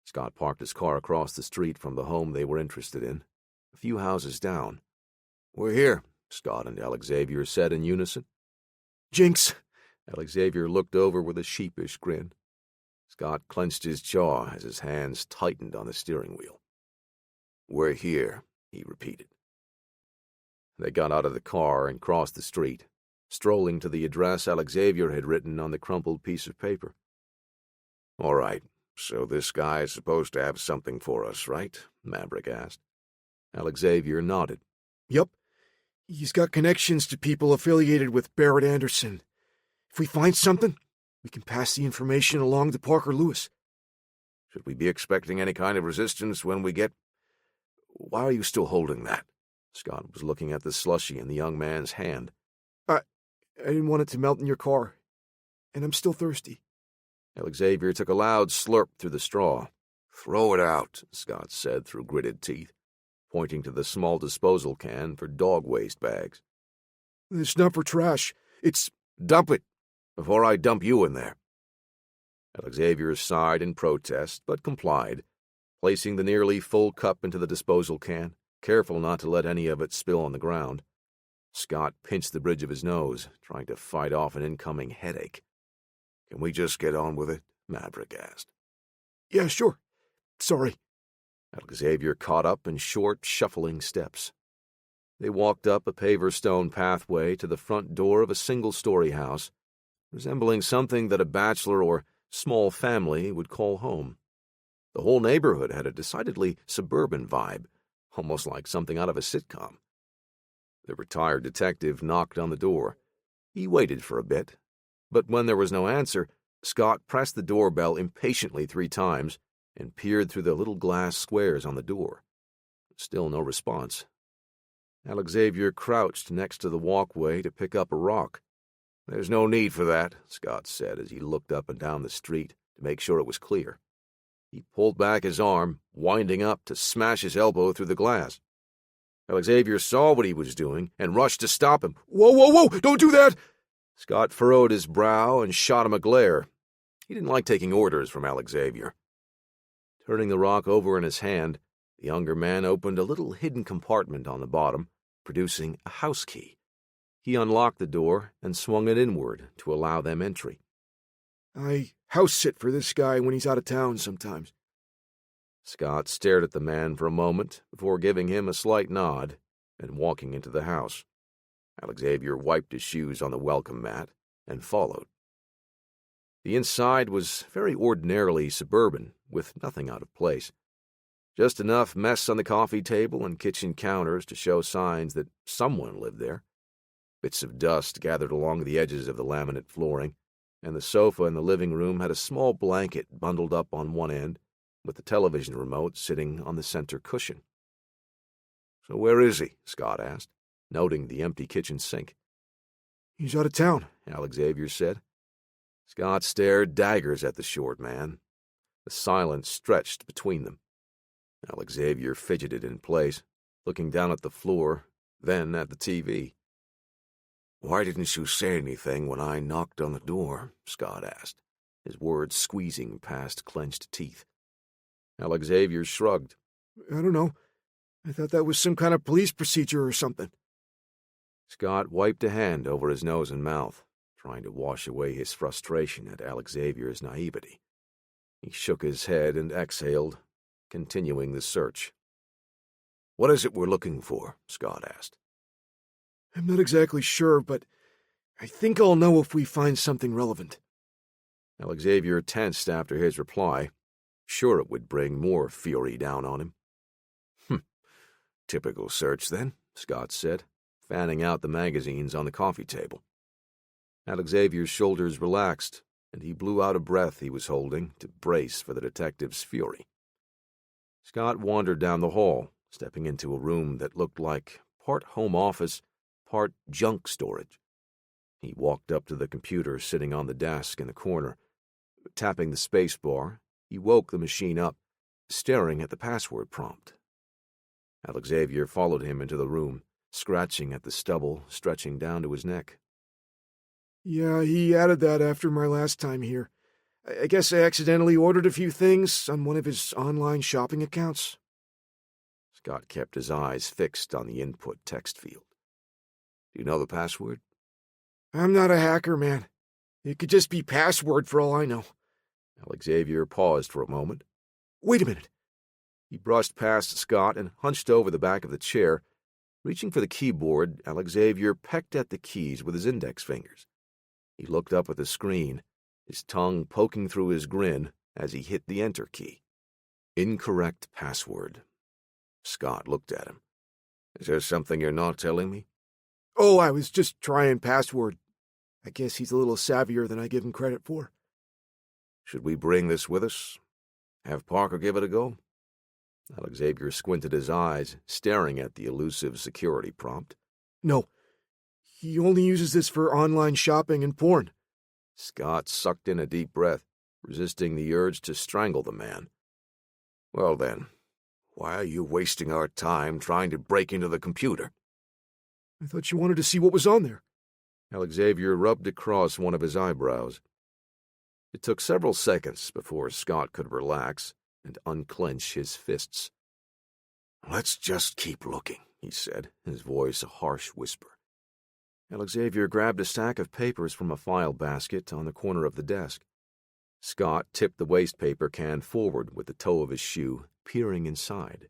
Speaker 1: Scott parked his car across the street from the home they were interested in, a few houses down. "We're here," Scott and Alex Xavier said in unison.
Speaker 2: "Jinx."
Speaker 1: Alex Xavier looked over with a sheepish grin. Scott clenched his jaw as his hands tightened on the steering wheel. "We're here," he repeated. They got out of the car and crossed the street, strolling to the address Alex Xavier had written on the crumpled piece of paper. "All right, so this guy is supposed to have something for us, right?" Maverick asked. Alex Xavier nodded.
Speaker 2: "Yep. He's got connections to people affiliated with Barrett Anderson. If we find something, we can pass the information along to Parker Lewis."
Speaker 1: "Should we be expecting any kind of resistance when we get... Why are you still holding that?" Scott was looking at the slushy in the young man's hand.
Speaker 2: I didn't want it to melt in your car, and I'm still thirsty."
Speaker 1: Alex Xavier took a loud slurp through the straw. "Throw it out," Scott said through gritted teeth, pointing to the small disposal can for dog waste bags.
Speaker 2: "It's not for trash. It's—"
Speaker 1: "Dump it, before I dump you in there." Alex Xavier sighed in protest, but complied, placing the nearly full cup into the disposal can, careful not to let any of it spill on the ground. Scott pinched the bridge of his nose, trying to fight off an incoming headache. "Can we just get on with it?" Maverick asked.
Speaker 2: "Yeah, sure. Sorry."
Speaker 1: Alex Xavier caught up in short, shuffling steps. They walked up a paver stone pathway to the front door of a single-story house, resembling something that a bachelor or small family would call home. The whole neighborhood had a decidedly suburban vibe, almost like something out of a sitcom. The retired detective knocked on the door. He waited for a bit, but when there was no answer, Scott pressed the doorbell impatiently 3 times and peered through the little glass squares on the door. Still no response. Alex Xavier crouched next to the walkway to pick up a rock. "There's no need for that," Scott said as he looked up and down the street to make sure it was clear. He pulled back his arm, winding up to smash his elbow through the glass. Alexavier saw what he was doing and rushed to stop him.
Speaker 3: Whoa, whoa, whoa! Don't do that!
Speaker 1: Scott furrowed his brow and shot him a glare. He didn't like taking orders from Alexavier. Turning the rock over in his hand, the younger man opened a little hidden compartment on the bottom, producing a house key. He unlocked the door and swung it inward to allow them entry.
Speaker 3: I house sit for this guy when he's out of town sometimes.
Speaker 1: Scott stared at the man for a moment before giving him a slight nod and walking into the house. Alexavier wiped his shoes on the welcome mat and followed. The inside was very ordinarily suburban, with nothing out of place. Just enough mess on the coffee table and kitchen counters to show signs that someone lived there. Bits of dust gathered along the edges of the laminate flooring, and the sofa in the living room had a small blanket bundled up on one end, with the television remote sitting on the center cushion. "So where is he?" Scott asked, noting the empty kitchen sink.
Speaker 3: He's out of town,
Speaker 1: Alexavier said. Scott stared daggers at the short man. The silence stretched between them. Alexavier fidgeted in place, looking down at the floor, then at the TV. "Why didn't you say anything when I knocked on the door?" Scott asked, his words squeezing past clenched teeth. Alexavier shrugged.
Speaker 3: I don't know. I thought that was some kind of police procedure or something.
Speaker 1: Scott wiped a hand over his nose and mouth, trying to wash away his frustration at Alexavier's naivety. He shook his head and exhaled, continuing the search. "What is it we're looking for?" Scott asked.
Speaker 3: I'm not exactly sure, but I think I'll know if we find something relevant.
Speaker 1: Alexavier tensed after his reply, sure it would bring more fury down on him. Typical search, then," Scott said, fanning out the magazines on the coffee table. Alexavier's shoulders relaxed, and he blew out a breath he was holding to brace for the detective's fury. Scott wandered down the hall, stepping into a room that looked like part home office, part junk storage. He walked up to the computer sitting on the desk in the corner. Tapping the space bar, he woke the machine up, staring at the password prompt. Alexavier followed him into the room, scratching at the stubble stretching down to his neck.
Speaker 3: Yeah, he added that after my last time here. I guess I accidentally ordered a few things on one of his online shopping accounts.
Speaker 1: Scott kept his eyes fixed on the input text field. "Do you know the password?"
Speaker 3: I'm not a hacker, man. It could just be password for all I know.
Speaker 1: Alexavier paused for a moment.
Speaker 3: Wait a minute.
Speaker 1: He brushed past Scott and hunched over the back of the chair. Reaching for the keyboard, Alexavier pecked at the keys with his index fingers. He looked up at the screen, his tongue poking through his grin as he hit the enter key. Incorrect password. Scott looked at him. "Is there something you're not telling me?"
Speaker 3: Oh, I was just trying password. I guess he's a little savvier than I give him credit for.
Speaker 1: "Should we bring this with us? Have Parker give it a go?" Alexavier squinted his eyes, staring at the elusive security prompt.
Speaker 3: No. He only uses this for online shopping and porn.
Speaker 1: Scott sucked in a deep breath, resisting the urge to strangle the man. "Well then, why are you wasting our time trying to break into the computer?"
Speaker 3: I thought you wanted to see what was on there.
Speaker 1: Alexavier rubbed across one of his eyebrows. It took several seconds before Scott could relax and unclench his fists. "Let's just keep looking," he said, his voice a harsh whisper. Alexavier grabbed a stack of papers from a file basket on the corner of the desk. Scott tipped the waste paper can forward with the toe of his shoe, peering inside.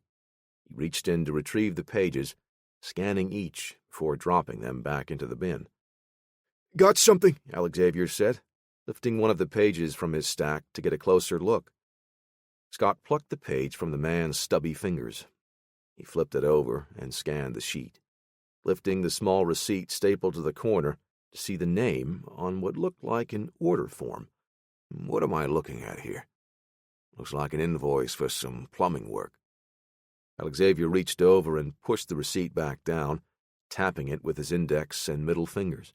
Speaker 1: He reached in to retrieve the pages, scanning each before dropping them back into the bin.
Speaker 3: Got something,
Speaker 1: Alexavier said, lifting one of the pages from his stack to get a closer look. Scott plucked the page from the man's stubby fingers. He flipped it over and scanned the sheet, lifting the small receipt stapled to the corner to see the name on what looked like an order form. "What am I looking at here? Looks like an invoice for some plumbing work." Alexavier reached over and pushed the receipt back down, tapping it with his index and middle fingers.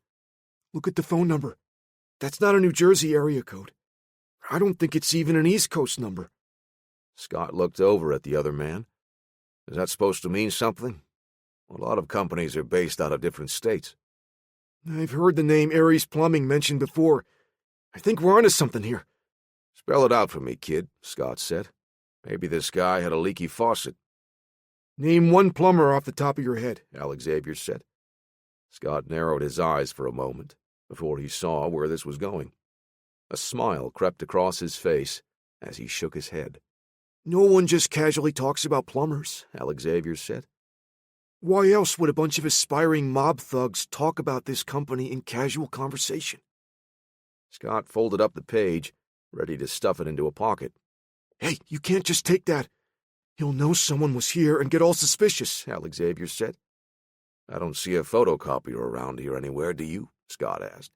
Speaker 3: Look at the phone number. That's not a New Jersey area code. I don't think it's even an East Coast number.
Speaker 1: Scott looked over at the other man. Is that supposed to mean something? A lot of companies are based out of different states.
Speaker 3: I've heard the name Ares Plumbing mentioned before. I think we're onto something here.
Speaker 1: Spell it out for me, kid, Scott said. Maybe this guy had a leaky faucet.
Speaker 3: Name one plumber off the top of your head,
Speaker 1: Alexavier said. Scott narrowed his eyes for a moment before he saw where this was going. A smile crept across his face as he shook his head.
Speaker 3: No one just casually talks about plumbers,
Speaker 1: Alexavier said.
Speaker 3: Why else would a bunch of aspiring mob thugs talk about this company in casual conversation?
Speaker 1: Scott folded up the page, ready to stuff it into a pocket.
Speaker 3: Hey, you can't just take that. He'll know someone was here and get all suspicious, Alexavier said.
Speaker 1: I don't see a photocopier around here anywhere, do you? Scott asked.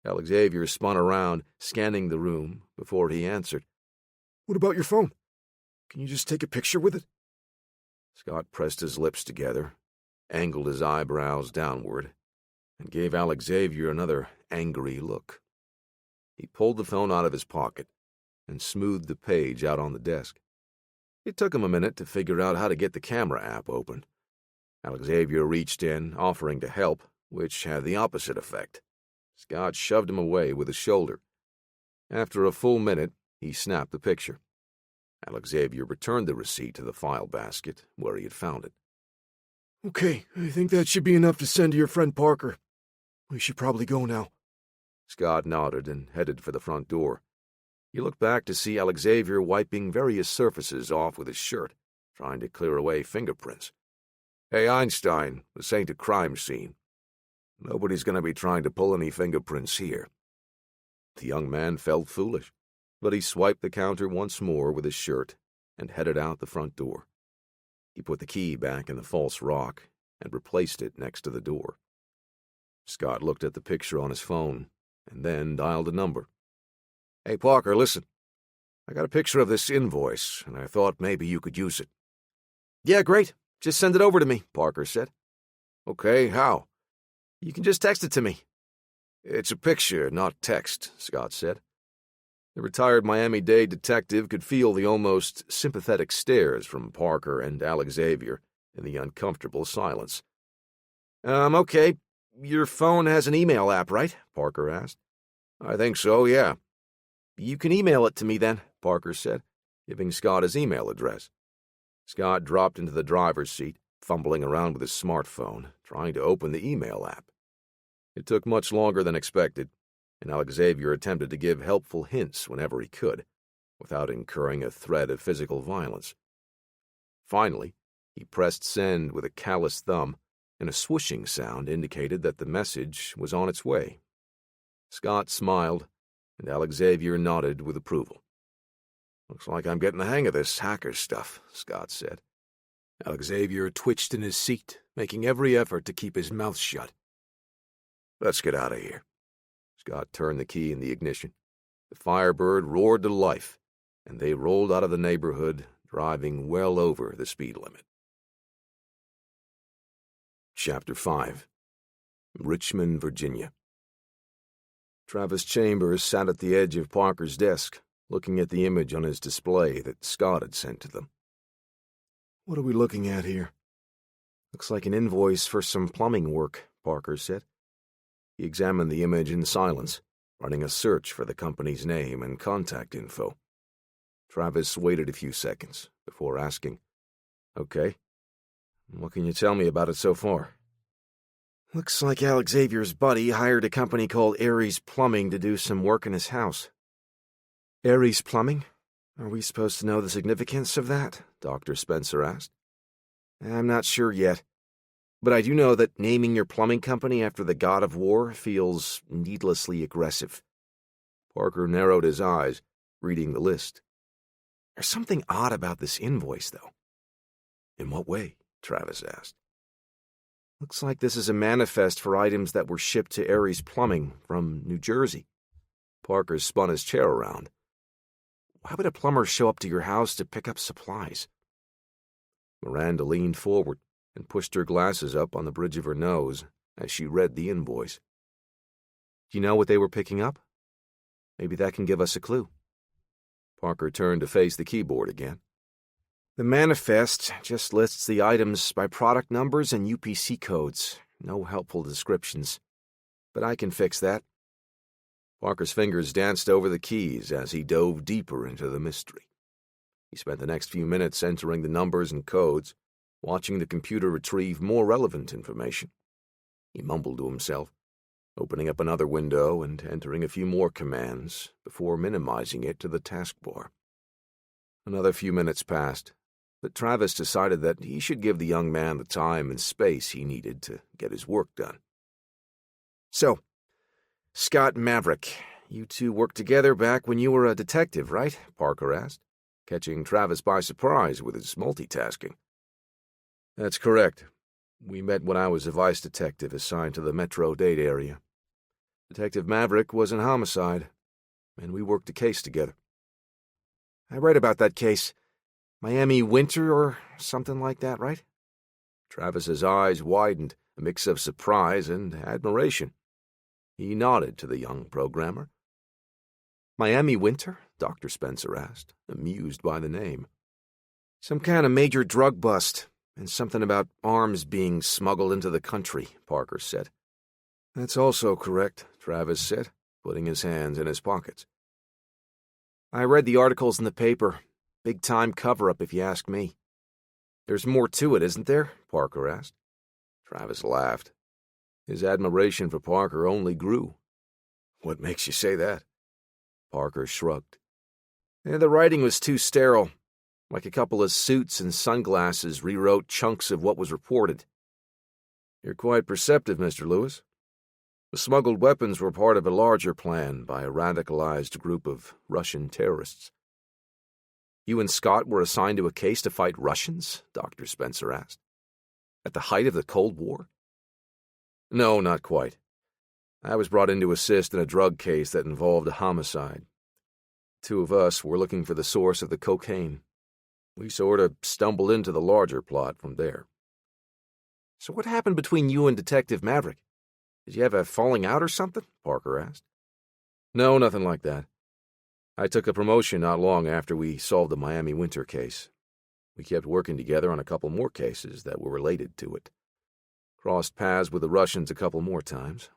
Speaker 1: Alexavier spun around, scanning the room, before he answered.
Speaker 3: What about your phone? Can you just take a picture with it?
Speaker 1: Scott pressed his lips together, angled his eyebrows downward, and gave Alexavier another angry look. He pulled the phone out of his pocket and smoothed the page out on the desk. It took him a minute to figure out how to get the camera app open. Alexavier reached in, offering to help, which had the opposite effect. Scott shoved him away with his shoulder. After a full minute, he snapped the picture. Alexavier returned the receipt to the file basket where he had found it.
Speaker 3: Okay, I think that should be enough to send to your friend Parker. We should probably go now.
Speaker 1: Scott nodded and headed for the front door. He looked back to see Alexavier wiping various surfaces off with his shirt, trying to clear away fingerprints. Hey, Einstein, this ain't a crime scene. Nobody's going to be trying to pull any fingerprints here. The young man felt foolish, but he swiped the counter once more with his shirt and headed out the front door. He put the key back in the false rock and replaced it next to the door. Scott looked at the picture on his phone and then dialed a number. Hey, Parker, listen. I got a picture of this invoice, and I thought maybe you could use it.
Speaker 4: Yeah, great. Just send it over to me, Parker said.
Speaker 1: Okay, how?
Speaker 4: You can just text it to me.
Speaker 1: It's a picture, not text, Scott said. The retired Miami-Dade detective could feel the almost sympathetic stares from Parker and Alexavier in the uncomfortable silence.
Speaker 4: Okay. Your phone has an email app, right? Parker asked.
Speaker 1: I think so, yeah.
Speaker 4: You can email it to me then, Parker said,
Speaker 1: giving Scott his email address. Scott dropped into the driver's seat, fumbling around with his smartphone, trying to open the email app. It took much longer than expected, and Alexavier attempted to give helpful hints whenever he could, without incurring a threat of physical violence. Finally, he pressed send with a callous thumb, and a swooshing sound indicated that the message was on its way. Scott smiled, and Alexavier nodded with approval. Looks like I'm getting the hang of this hacker stuff, Scott said.
Speaker 3: Alexavier twitched in his seat, making every effort to keep his mouth shut.
Speaker 1: Let's get out of here. Scott turned the key in the ignition. The Firebird roared to life, and they rolled out of the neighborhood, driving well over the speed limit. Chapter 5. Richmond, Virginia. Travis Chambers sat at the edge of Parker's desk, looking at the image on his display that Scott had sent to them.
Speaker 3: What are we looking at here?
Speaker 4: Looks like an invoice for some plumbing work, Parker said.
Speaker 1: He examined the image in silence, running a search for the company's name and contact info. Travis waited a few seconds before asking, Okay, what can you tell me about it so far?
Speaker 4: Looks like Alexavier's buddy hired a company called Ares Plumbing to do some work in his house.
Speaker 3: Ares Plumbing?
Speaker 4: Are we supposed to know the significance of that? Dr. Spencer asked.
Speaker 3: I'm not sure yet,
Speaker 4: but I do know that naming your plumbing company after the god of war feels needlessly aggressive.
Speaker 1: Parker narrowed his eyes, reading the list.
Speaker 4: There's something odd about this invoice, though.
Speaker 1: In what way? Travis asked.
Speaker 4: Looks like this is a manifest for items that were shipped to Ares Plumbing from New Jersey.
Speaker 1: Parker spun his chair around.
Speaker 4: Why would a plumber show up to your house to pick up supplies?
Speaker 1: Miranda leaned forward and pushed her glasses up on the bridge of her nose as she read the invoice.
Speaker 4: Do you know what they were picking up? Maybe that can give us a clue.
Speaker 1: Parker turned to face the keyboard again.
Speaker 4: The manifest just lists the items by product numbers and UPC codes. No helpful descriptions. But I can fix that. Parker's fingers danced over the keys as he dove deeper into the mystery. He spent the next few minutes entering the numbers and codes, watching the computer retrieve more relevant information. He mumbled to himself, opening up another window and entering a few more commands before minimizing it to the taskbar. Another few minutes passed, but Travis decided that he should give the young man the time and space he needed to get his work done. So, Scott and Maverick, you two worked together back when you were a detective, right? Parker asked, catching Travis by surprise with his multitasking. That's correct. We met when I was a vice detective assigned to the Metro-Dade area. Detective Maverick was in homicide, and we worked a case together. I read about that case. Miami Winter or something like that, right? Travis's eyes widened, a mix of surprise and admiration. He nodded to the young programmer. Miami Winter? Dr. Spencer asked, amused by the name. Some kind of major drug bust, and something about arms being smuggled into the country, Parker said. That's also correct, Travis said, putting his hands in his pockets. I read the articles in the paper. Big-time cover-up, if you ask me. There's more to it, isn't there? Parker asked. Travis laughed. His admiration for Parker only grew. What makes you say that? Parker shrugged. The writing was too sterile. Like a couple of suits and sunglasses rewrote chunks of what was reported. You're quite perceptive, Mr. Lewis. The smuggled weapons were part of a larger plan by a radicalized group of Russian terrorists. You and Scott were assigned to a case to fight Russians? Dr. Spencer asked. At the height of the Cold War? No, not quite. I was brought in to assist in a drug case that involved a homicide. Two of us were looking for the source of the cocaine. We sort of stumbled into the larger plot from there. So what happened between you and Detective Maverick? Did you have a falling out or something? Parker asked. No, nothing like that. I took a promotion not long after we solved the Miami Winter case. We kept working together on a couple more cases that were related to it. Crossed paths with the Russians a couple more times.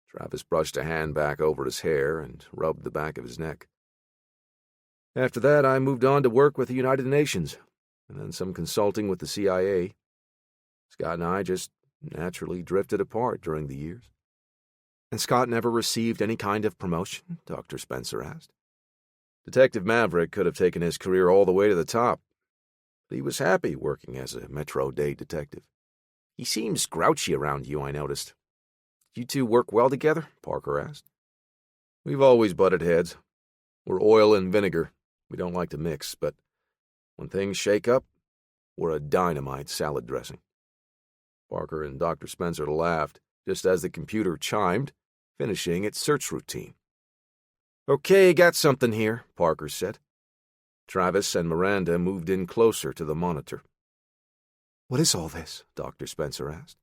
Speaker 4: Travis brushed a hand back over his hair and rubbed the back of his neck. After that, I moved on to work with the United Nations, and then some consulting with the CIA. Scott and I just naturally drifted apart during the years. And Scott never received any kind of promotion? Dr. Spencer asked. Detective Maverick could have taken his career all the way to the top, but he was happy working as a Metro-Dade detective. He seems grouchy around you, I noticed. You two work well together? Parker asked. We've always butted heads. We're oil and vinegar. We don't like to mix, but when things shake up, we're a dynamite salad dressing. Parker and Dr. Spencer laughed just as the computer chimed, finishing its search routine. Okay, got something here, Parker said. Travis and Miranda moved in closer to the monitor. What is all this? Dr. Spencer asked.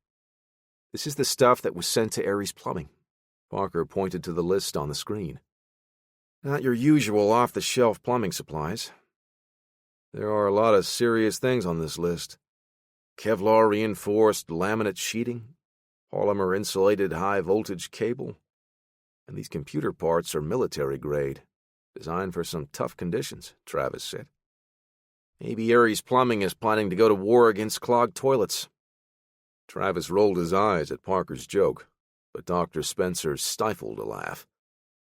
Speaker 4: This is the stuff that was sent to Ares Plumbing. Parker pointed to the list on the screen. Not your usual off-the-shelf plumbing supplies. There are a lot of serious things on this list. Kevlar-reinforced laminate sheeting, polymer-insulated high-voltage cable, and these computer parts are military-grade, designed for some tough conditions, Travis said. Maybe Ares Plumbing is planning to go to war against clogged toilets. Travis rolled his eyes at Parker's joke, but Dr. Spencer stifled a laugh.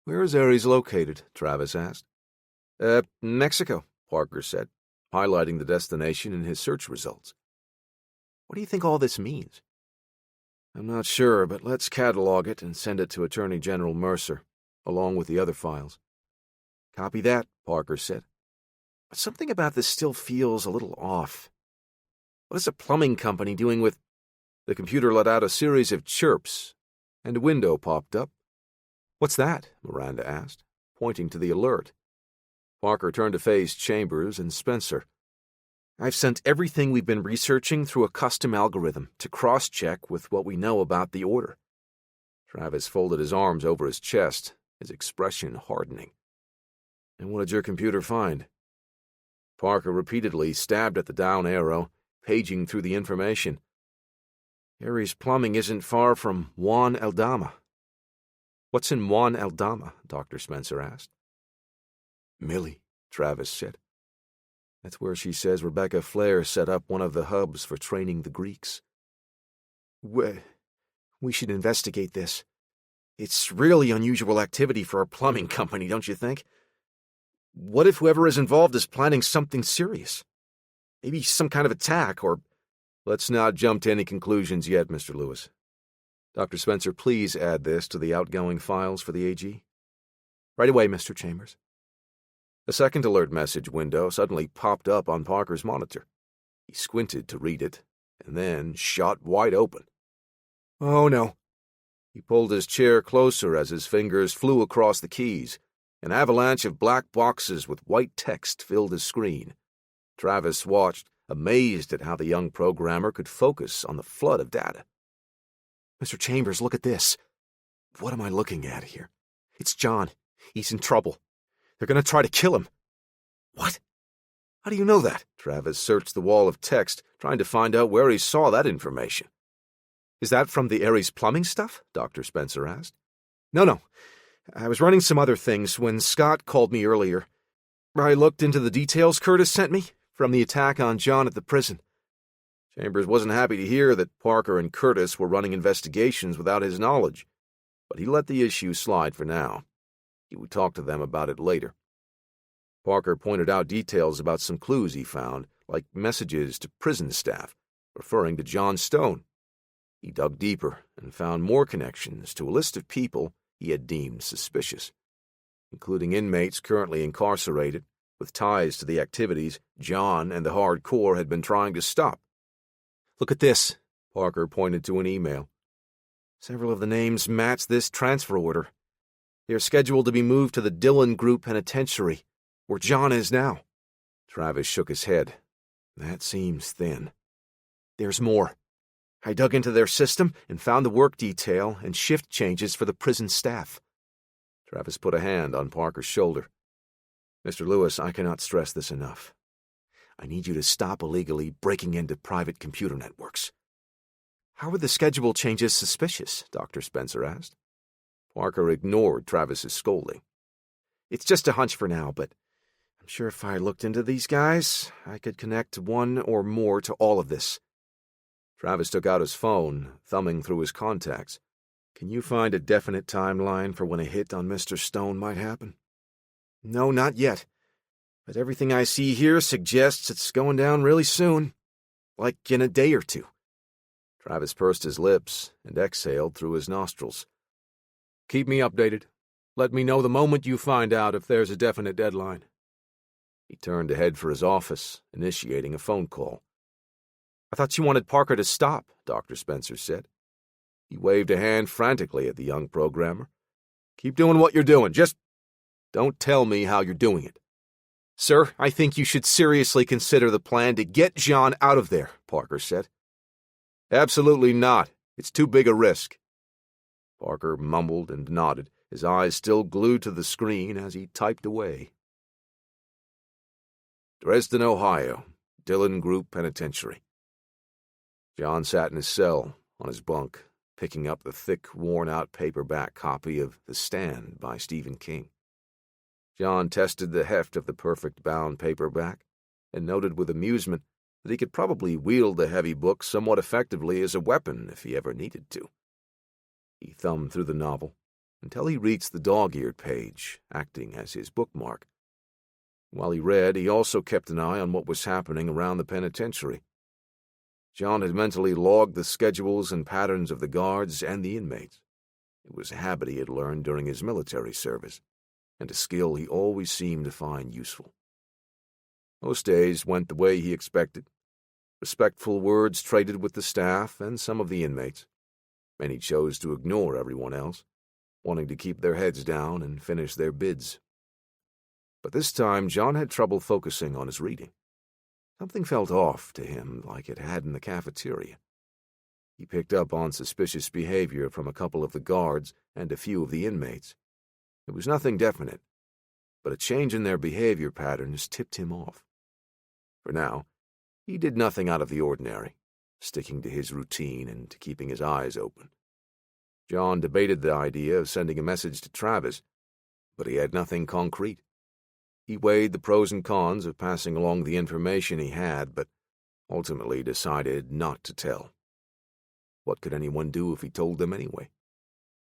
Speaker 4: Where is Ares located? Travis asked. Mexico, Parker said, highlighting the destination in his search results. What do you think all this means? I'm not sure, but let's catalog it and send it to Attorney General Mercer, along with the other files. Copy that, Parker said. But something about this still feels a little off. What is a plumbing company doing with... The computer let out a series of chirps, and a window popped up. What's that? Miranda asked, pointing to the alert. Parker turned to face Chambers and Spencer. I've sent everything we've been researching through a custom algorithm to cross-check with what we know about the order. Travis folded his arms over his chest, his expression hardening. And what did your computer find?
Speaker 1: Parker repeatedly stabbed at the down arrow, paging through the information.
Speaker 4: Ares Plumbing isn't far from Juan Aldama. What's in Juan Aldama? Dr. Spencer asked.
Speaker 1: Millie, Travis said.
Speaker 4: That's where she says Rebecca Flair set up one of the hubs for training the Greeks.
Speaker 2: We should investigate this.
Speaker 4: It's really unusual activity for a plumbing company, don't you think? What if whoever is involved is planning something serious? Maybe some kind of attack, or...
Speaker 1: Let's not jump to any conclusions yet, Mr. Lewis. Dr. Spencer, please add this to the outgoing files for the AG.
Speaker 4: Right away, Mr. Chambers.
Speaker 1: A second alert message window suddenly popped up on Parker's monitor. He squinted to read it, and then shot wide open.
Speaker 2: Oh, no.
Speaker 1: He pulled his chair closer as his fingers flew across the keys. An avalanche of black boxes with white text filled his screen. Travis watched, amazed at how the young programmer could focus on the flood of data.
Speaker 2: Mr. Chambers, look at this.
Speaker 1: What am I looking at here?
Speaker 2: It's John. He's in trouble. They're going to try to kill him.
Speaker 1: What? How do you know that? Travis searched the wall of text, trying to find out where he saw that information.
Speaker 4: Is that from the Ares Plumbing stuff? Dr. Spencer asked.
Speaker 2: No. I was running some other things when Scott called me earlier. I looked into the details Curtis sent me from the attack on John at the prison.
Speaker 1: Chambers wasn't happy to hear that Parker and Curtis were running investigations without his knowledge, but he let the issue slide for now. He would talk to them about it later. Parker pointed out details about some clues he found, like messages to prison staff, referring to John Stone. He dug deeper and found more connections to a list of people he had deemed suspicious, including inmates currently incarcerated, with ties to the activities John and the hardcore had been trying to stop.
Speaker 2: Look at this.
Speaker 1: Parker pointed to an email.
Speaker 2: Several of the names match this transfer order. They are scheduled to be moved to the Dillon Group Penitentiary, where John is now.
Speaker 1: Travis shook his head. That seems thin.
Speaker 2: There's more. I dug into their system and found the work detail and shift changes for the prison staff.
Speaker 1: Travis put a hand on Parker's shoulder. Mr. Lewis, I cannot stress this enough. I need you to stop illegally breaking into private computer networks.
Speaker 2: How are the schedule changes suspicious? Dr. Spencer asked.
Speaker 1: Parker ignored Travis's scolding.
Speaker 2: It's just a hunch for now, but I'm sure if I looked into these guys, I could connect one or more to all of this.
Speaker 1: Travis took out his phone, thumbing through his contacts. Can you find a definite timeline for when a hit on Mr. Stone might happen?
Speaker 2: No, not yet. But everything I see here suggests it's going down really soon. Like in a day or two.
Speaker 1: Travis pursed his lips and exhaled through his nostrils. Keep me updated. Let me know the moment you find out if there's a definite deadline. He turned to head for his office, initiating a phone call.
Speaker 2: I thought you wanted Parker to stop,
Speaker 1: Dr. Spencer said. He waved a hand frantically at the young programmer. Keep doing what you're doing. Just don't tell me how you're doing it.
Speaker 2: Sir, I think you should seriously consider the plan to get John out of there, Parker said.
Speaker 1: Absolutely not. It's too big a risk. Parker mumbled and nodded, his eyes still glued to the screen as he typed away. Dresden, Ohio, Dillon Group Penitentiary. John sat in his cell, on his bunk, picking up the thick, worn-out paperback copy of The Stand by Stephen King. John tested the heft of the perfect bound paperback and noted with amusement that he could probably wield the heavy book somewhat effectively as a weapon if he ever needed to. He thumbed through the novel until he reached the dog-eared page, acting as his bookmark. While he read, he also kept an eye on what was happening around the penitentiary. John had mentally logged the schedules and patterns of the guards and the inmates. It was a habit he had learned during his military service, and a skill he always seemed to find useful. Most days went the way he expected. Respectful words traded with the staff and some of the inmates. Many chose to ignore everyone else, wanting to keep their heads down and finish their bids. But this time John had trouble focusing on his reading. Something felt off to him, like it had in the cafeteria. He picked up on suspicious behavior from a couple of the guards and a few of the inmates. It was nothing definite, but a change in their behavior patterns tipped him off. For now, he did nothing out of the ordinary, sticking to his routine and keeping his eyes open. John debated the idea of sending a message to Travis, but he had nothing concrete. He weighed the pros and cons of passing along the information he had, but ultimately decided not to tell. What could anyone do if he told them anyway?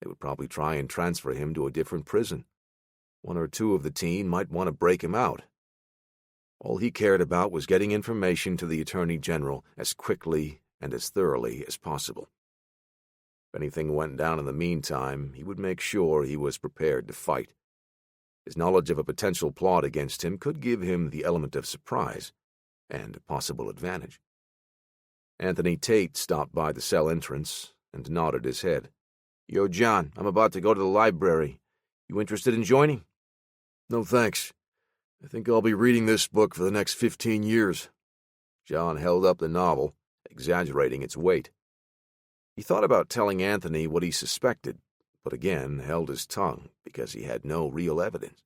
Speaker 1: They would probably try and transfer him to a different prison. One or two of the team might want to break him out. All he cared about was getting information to the Attorney General as quickly and as thoroughly as possible. If anything went down in the meantime, he would make sure he was prepared to fight. His knowledge of a potential plot against him could give him the element of surprise and a possible advantage. Anthony Tate stopped by the cell entrance and nodded his head. "Yo, John, I'm about to go to the library. You interested in joining?" "No, thanks. I think I'll be reading this book for the next 15 years. John held up the novel, exaggerating its weight. He thought about telling Anthony what he suspected, but again held his tongue because he had no real evidence.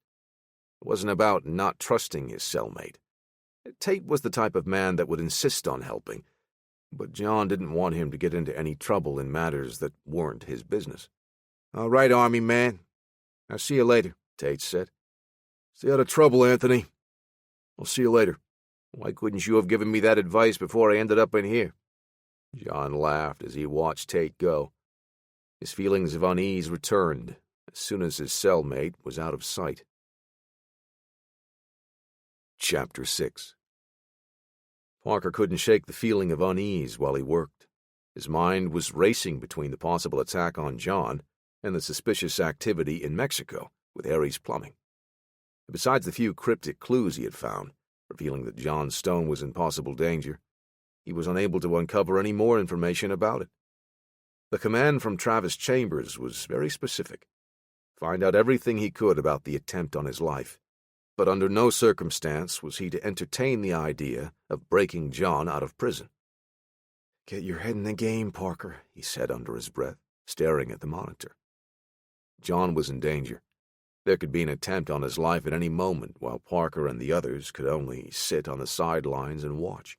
Speaker 1: It wasn't about not trusting his cellmate. Tate was the type of man that would insist on helping, but John didn't want him to get into any trouble in matters that weren't his business. "All right, Army man. I'll see you later," Tate said. "Stay out of trouble, Anthony. I'll see you later. Why couldn't you have given me that advice before I ended up in here?" John laughed as he watched Tate go. His feelings of unease returned as soon as his cellmate was out of sight. Chapter 6. Parker couldn't shake the feeling of unease while he worked. His mind was racing between the possible attack on John and the suspicious activity in Mexico with Harry's plumbing. Besides the few cryptic clues he had found, revealing that John Stone was in possible danger, he was unable to uncover any more information about it. The command from Travis Chambers was very specific. Find out everything he could about the attempt on his life, but under no circumstance was he to entertain the idea of breaking John out of prison. "Get your head in the game, Parker," he said under his breath, staring at the monitor. John was in danger. There could be an attempt on his life at any moment, while Parker and the others could only sit on the sidelines and watch.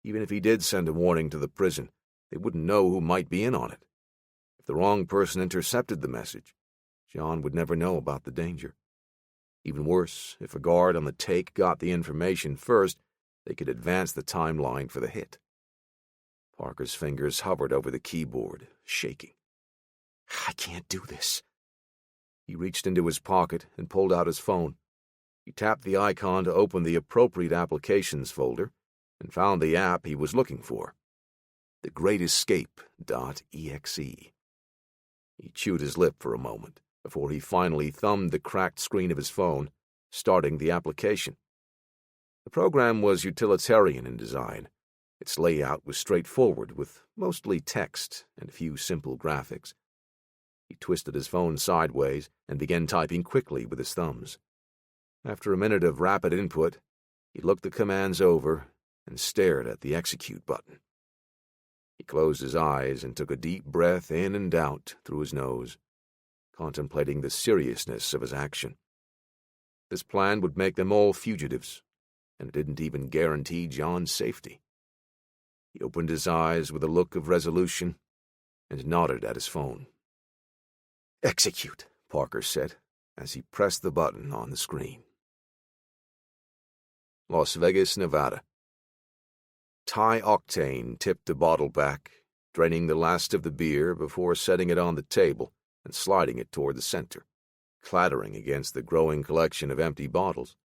Speaker 1: Even if he did send a warning to the prison, they wouldn't know who might be in on it. If the wrong person intercepted the message, John would never know about the danger. Even worse, if a guard on the take got the information first, they could advance the timeline for the hit. Parker's fingers hovered over the keyboard, shaking. "I can't do this." He reached into his pocket and pulled out his phone. He tapped the icon to open the appropriate applications folder and found the app he was looking for, thegreatescape.exe. He chewed his lip for a moment before he finally thumbed the cracked screen of his phone, starting the application. The program was utilitarian in design. Its layout was straightforward, with mostly text and a few simple graphics. He twisted his phone sideways and began typing quickly with his thumbs. After a minute of rapid input, he looked the commands over and stared at the execute button. He closed his eyes and took a deep breath in and out through his nose, contemplating the seriousness of his action. This plan would make them all fugitives, and it didn't even guarantee John's safety. He opened his eyes with a look of resolution and nodded at his phone. "Execute," Parker said, as he pressed the button on the screen. Las Vegas, Nevada. Ty Octane tipped the bottle back, draining the last of the beer before setting it on the table and sliding it toward the center, clattering against the growing collection of empty bottles.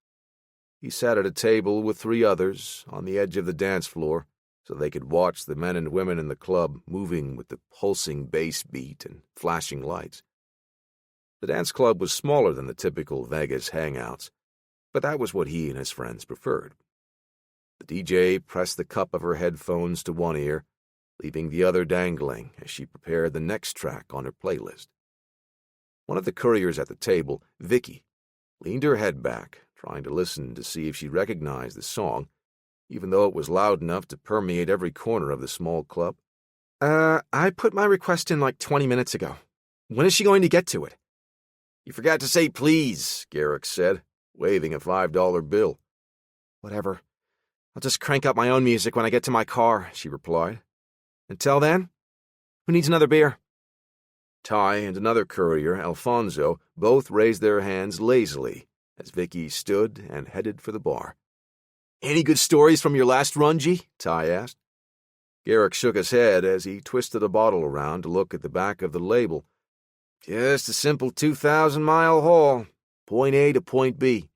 Speaker 1: He sat at a table with three others on the edge of the dance floor so they could watch the men and women in the club moving with the pulsing bass beat and flashing lights. The dance club was smaller than the typical Vegas hangouts, but that was what he and his friends preferred. The DJ pressed the cup of her headphones to one ear, leaving the other dangling as she prepared the next track on her playlist. One of the couriers at the table, Vicky, leaned her head back, trying to listen to see if she recognized the song, even though it was loud enough to permeate every corner of the small club. I put my request in like 20 minutes ago. When is she going to get to it?" "You forgot to say please," Garrick said, waving a $5 bill. "Whatever.
Speaker 4: I'll just crank up my own music when I get to my car, she replied. Until then, who needs another beer? Ty and another courier, Alfonso, both raised their hands lazily as Vicky stood and headed for the bar. Any good stories from your last run, G? Ty asked. Garrick shook his head as he twisted a bottle around to look at the back of the label. Just a simple 2,000-mile haul, point A to point B.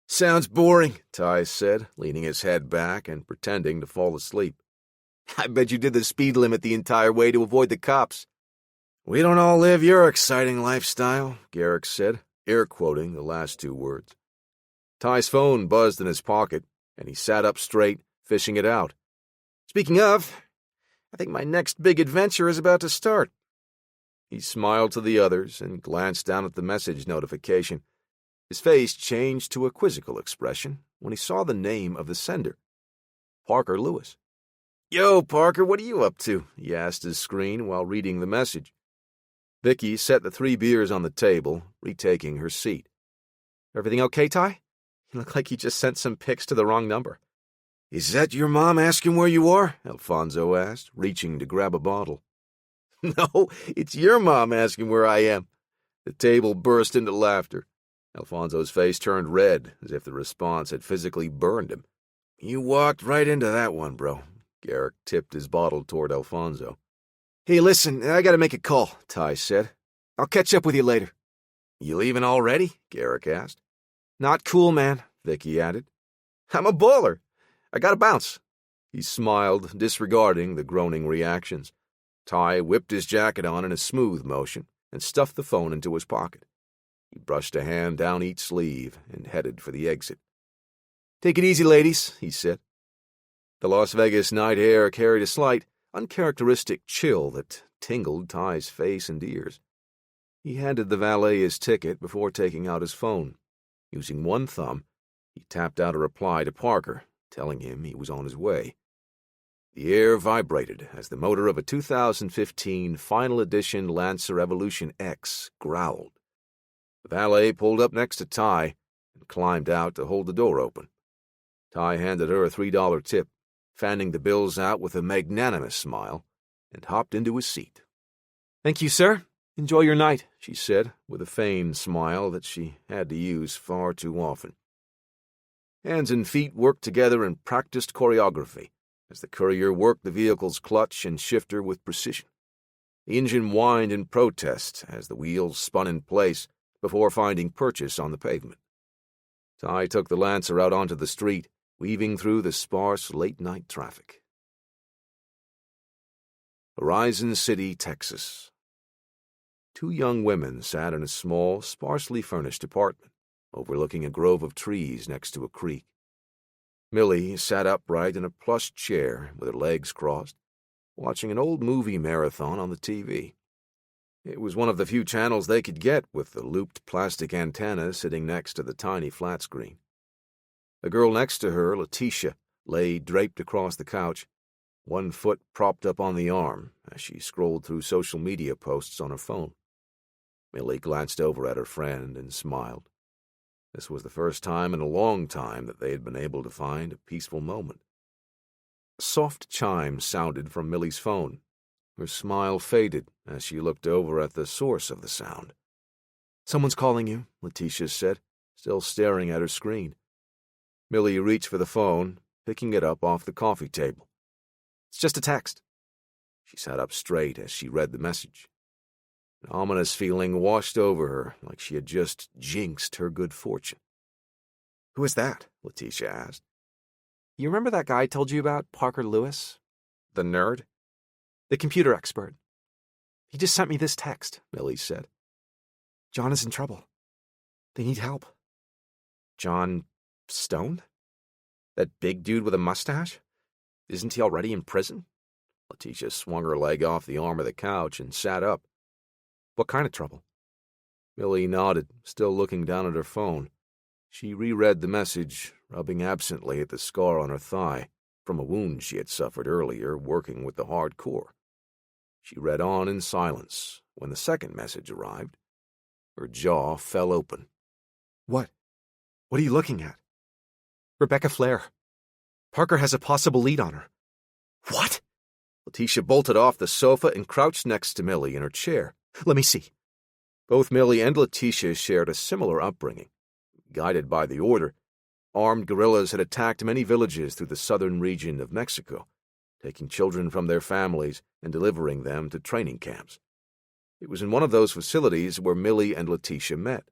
Speaker 4: Sounds boring, Ty said, leaning his head back and pretending to fall asleep. I bet you did the speed limit the entire way to avoid the cops. We don't all live your exciting lifestyle, Garrick said, air-quoting the last two words. Ty's phone buzzed in his pocket, and he sat up straight, fishing it out. Speaking of, I think my next big adventure is about to start. He smiled to the others and glanced down at the message notification. His face changed to a quizzical expression when he saw the name of the sender, Parker Lewis. Yo, Parker, what are you up to? He asked his screen while reading the message. Vicky set the 3 beers on the table, retaking her seat. Everything okay, Ty? You look like you just sent some pics to the wrong number. Is that your mom asking where you are? Alfonso asked, reaching to grab a bottle. No, it's your mom asking where I am. The table burst into laughter. Alfonso's face turned red, as if the response had physically burned him. You walked right into that one, bro. Garrick tipped his bottle toward Alfonso. Hey, listen, I gotta make a call, Ty said. I'll catch up with you later. You leaving already? Garrick asked. Not cool, man, Vicky added. I'm a baller. I gotta bounce. He smiled, disregarding the groaning reactions. Ty whipped his jacket on in a smooth motion and stuffed the phone into his pocket. He brushed a hand down each sleeve and headed for the exit. Take it easy, ladies, he said. The Las Vegas night air carried a slight, uncharacteristic chill that tingled Ty's face and ears. He handed the valet his ticket before taking out his phone. Using one thumb, he tapped out a reply to Parker, telling him he was on his way. The air vibrated as the motor of a 2015 Final Edition Lancer Evolution X growled. The valet pulled up next to Ty and climbed out to hold the door open. Ty handed her a $3 tip, fanning the bills out with a magnanimous smile, and hopped into his seat. Thank you, sir. Enjoy your night, she said, with a feigned smile that she had to use far too often. Hands and feet worked together in practiced choreography as the courier worked the vehicle's clutch and shifter with precision. The engine whined in protest as the wheels spun in place before finding purchase on the pavement. Ty took the Lancer out onto the street, weaving through the sparse late-night traffic. Horizon City, Texas. 2 young women sat in a small, sparsely furnished apartment, overlooking a grove of trees next to a creek. Millie sat upright in a plush chair with her legs crossed, watching an old movie marathon on the TV. It was one of the few channels they could get with the looped plastic antenna sitting next to the tiny flat screen. The girl next to her, Letitia, lay draped across the couch, one foot propped up on the arm as she scrolled through social media posts on her phone. Millie glanced over at her friend and smiled. This was the first time in a long time that they had been able to find a peaceful moment. A soft chime sounded from Millie's phone. Her smile faded as she looked over at the source of the sound. Someone's calling you, Letitia said, still staring at her screen. Millie reached for the phone, picking it up off the coffee table. It's just a text. She sat up straight as she read the message. An ominous feeling washed over her, like she had just jinxed her good fortune. Who is that? Letitia asked. You remember that guy I told you about, Parker Lewis? The nerd? The computer expert. He just sent me this text, Millie said. John is in trouble. They need help. John Stone? That big dude with a mustache? Isn't he already in prison? Letitia swung her leg off the arm of the couch and sat up. What kind of trouble? Millie nodded, still looking down at her phone. She reread the message, rubbing absently at the scar on her thigh from a wound she had suffered earlier working with the hardcore. She read on in silence when the second message arrived. Her jaw fell open. What? What are you looking at? Rebecca Flair.
Speaker 2: Parker has a possible lead on her.
Speaker 4: What? Letitia bolted off the sofa and crouched next to Millie in her chair.
Speaker 2: Let me see.
Speaker 4: Both Millie and Letitia shared a similar upbringing. Guided by the order, armed guerrillas had attacked many villages through the southern region of Mexico, taking children from their families and delivering them to training camps. It was in one of those facilities where Millie and Letitia met.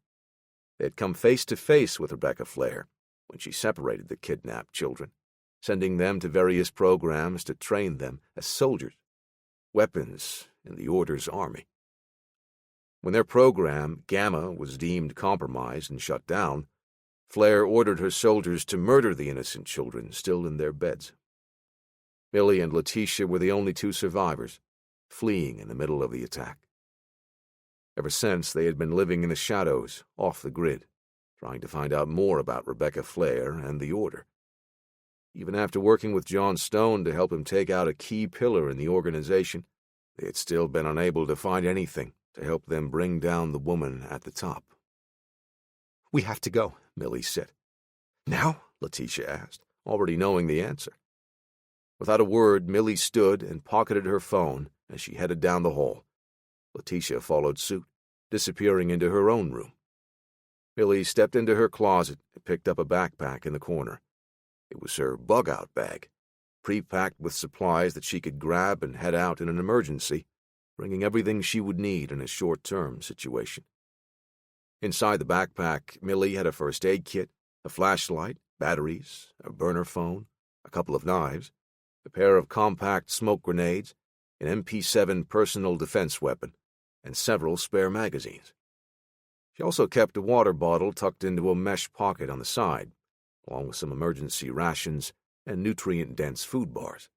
Speaker 4: They had come face to face with Rebecca Flair when she separated the kidnapped children, sending them to various programs to train them as soldiers, weapons in the Order's army. When their program, Gamma, was deemed compromised and shut down, Flair ordered her soldiers to murder the innocent children still in their beds. Millie and Letitia were the only two survivors, fleeing in the middle of the attack. Ever since, they had been living in the shadows, off the grid, trying to find out more about Rebecca Flair and the Order. Even after working with John Stone to help him take out a key pillar in the organization, they had still been unable to find anything to help them bring down the woman at the top.
Speaker 2: We have to go,
Speaker 4: Millie said.
Speaker 2: Now?
Speaker 4: Letitia asked, already knowing the answer. Without a word, Millie stood and pocketed her phone as she headed down the hall. Letitia followed suit, disappearing into her own room. Millie stepped into her closet and picked up a backpack in the corner. It was her bug-out bag, pre-packed with supplies that she could grab and head out in an emergency, bringing everything she would need in a short-term situation. Inside the backpack, Millie had a first aid kit, a flashlight, batteries, a burner phone, a couple of knives, a pair of compact smoke grenades, an MP7 personal defense weapon, and several spare magazines. She also kept a water bottle tucked into a mesh pocket on the side, along with some emergency rations and nutrient-dense food bars.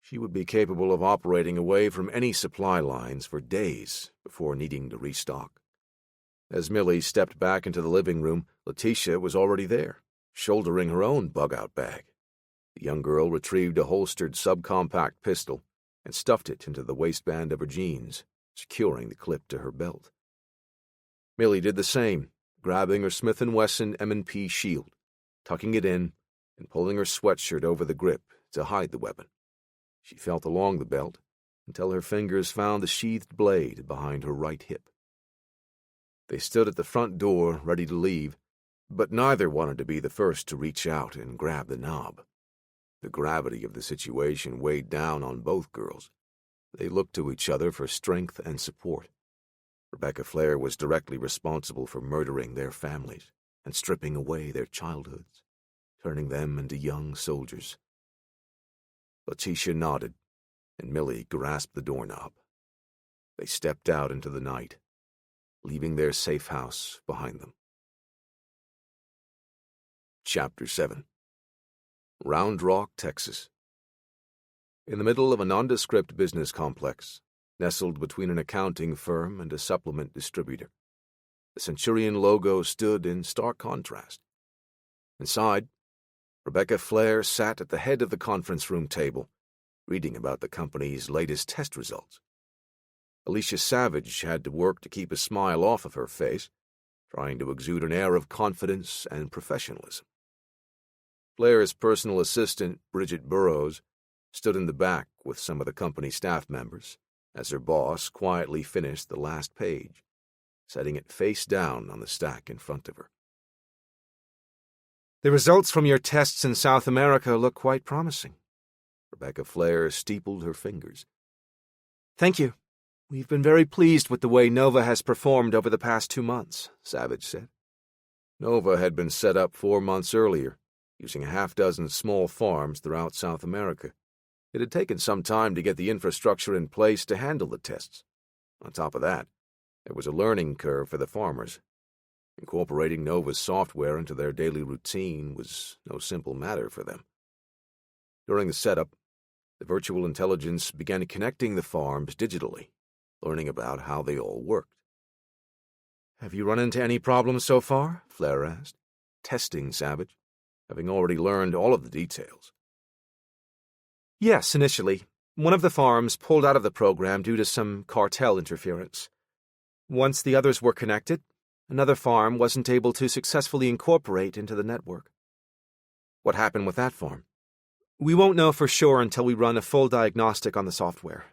Speaker 4: She would be capable of operating away from any supply lines for days before needing to restock. As Millie stepped back into the living room, Letitia was already there, shouldering her own bug-out bag. The young girl retrieved a holstered subcompact pistol and stuffed it into the waistband of her jeans, securing the clip to her belt. Millie did the same, grabbing her Smith & Wesson M&P shield, tucking it in, and pulling her sweatshirt over the grip to hide the weapon. She felt along the belt until her fingers found the sheathed blade behind her right hip. They stood at the front door, ready to leave, but neither wanted to be the first to reach out and grab the knob. The gravity of the situation weighed down on both girls. They looked to each other for strength and support. Rebecca Flair was directly responsible for murdering their families and stripping away their childhoods, turning them into young soldiers. Letitia nodded, and Millie grasped the doorknob. They stepped out into the night, leaving their safe house behind them. Chapter 7. Round Rock, Texas. In the middle of a nondescript business complex, nestled between an accounting firm and a supplement distributor, the Centurion logo stood in stark contrast. Inside, Rebecca Flair sat at the head of the conference room table, reading about the company's latest test results. Alicia Savage had to work to keep a smile off of her face, trying to exude an air of confidence and professionalism. Flair's personal assistant, Bridget Burrows, stood in the back with some of the company staff members as her boss quietly finished the last page, setting it face down on the stack in front of her.
Speaker 2: The results from your tests in South America look quite promising.
Speaker 4: Rebecca Flair steepled her fingers.
Speaker 2: Thank you. We've been very pleased with the way Nova has performed over the past 2 months, Savage said.
Speaker 4: Nova had been set up 4 months earlier, using a half-dozen small farms throughout South America. It had taken some time to get the infrastructure in place to handle the tests. On top of that, there was a learning curve for the farmers. Incorporating Nova's software into their daily routine was no simple matter for them. During the setup, the virtual intelligence began connecting the farms digitally, learning about how they all worked.
Speaker 2: Have you run into any problems so far?
Speaker 4: Flair asked, testing Savage, having already learned all of the details.
Speaker 2: Yes, initially. One of the farms pulled out of the program due to some cartel interference. Once the others were connected, another farm wasn't able to successfully incorporate into the network.
Speaker 4: What happened with that farm?
Speaker 2: We won't know for sure until we run a full diagnostic on the software.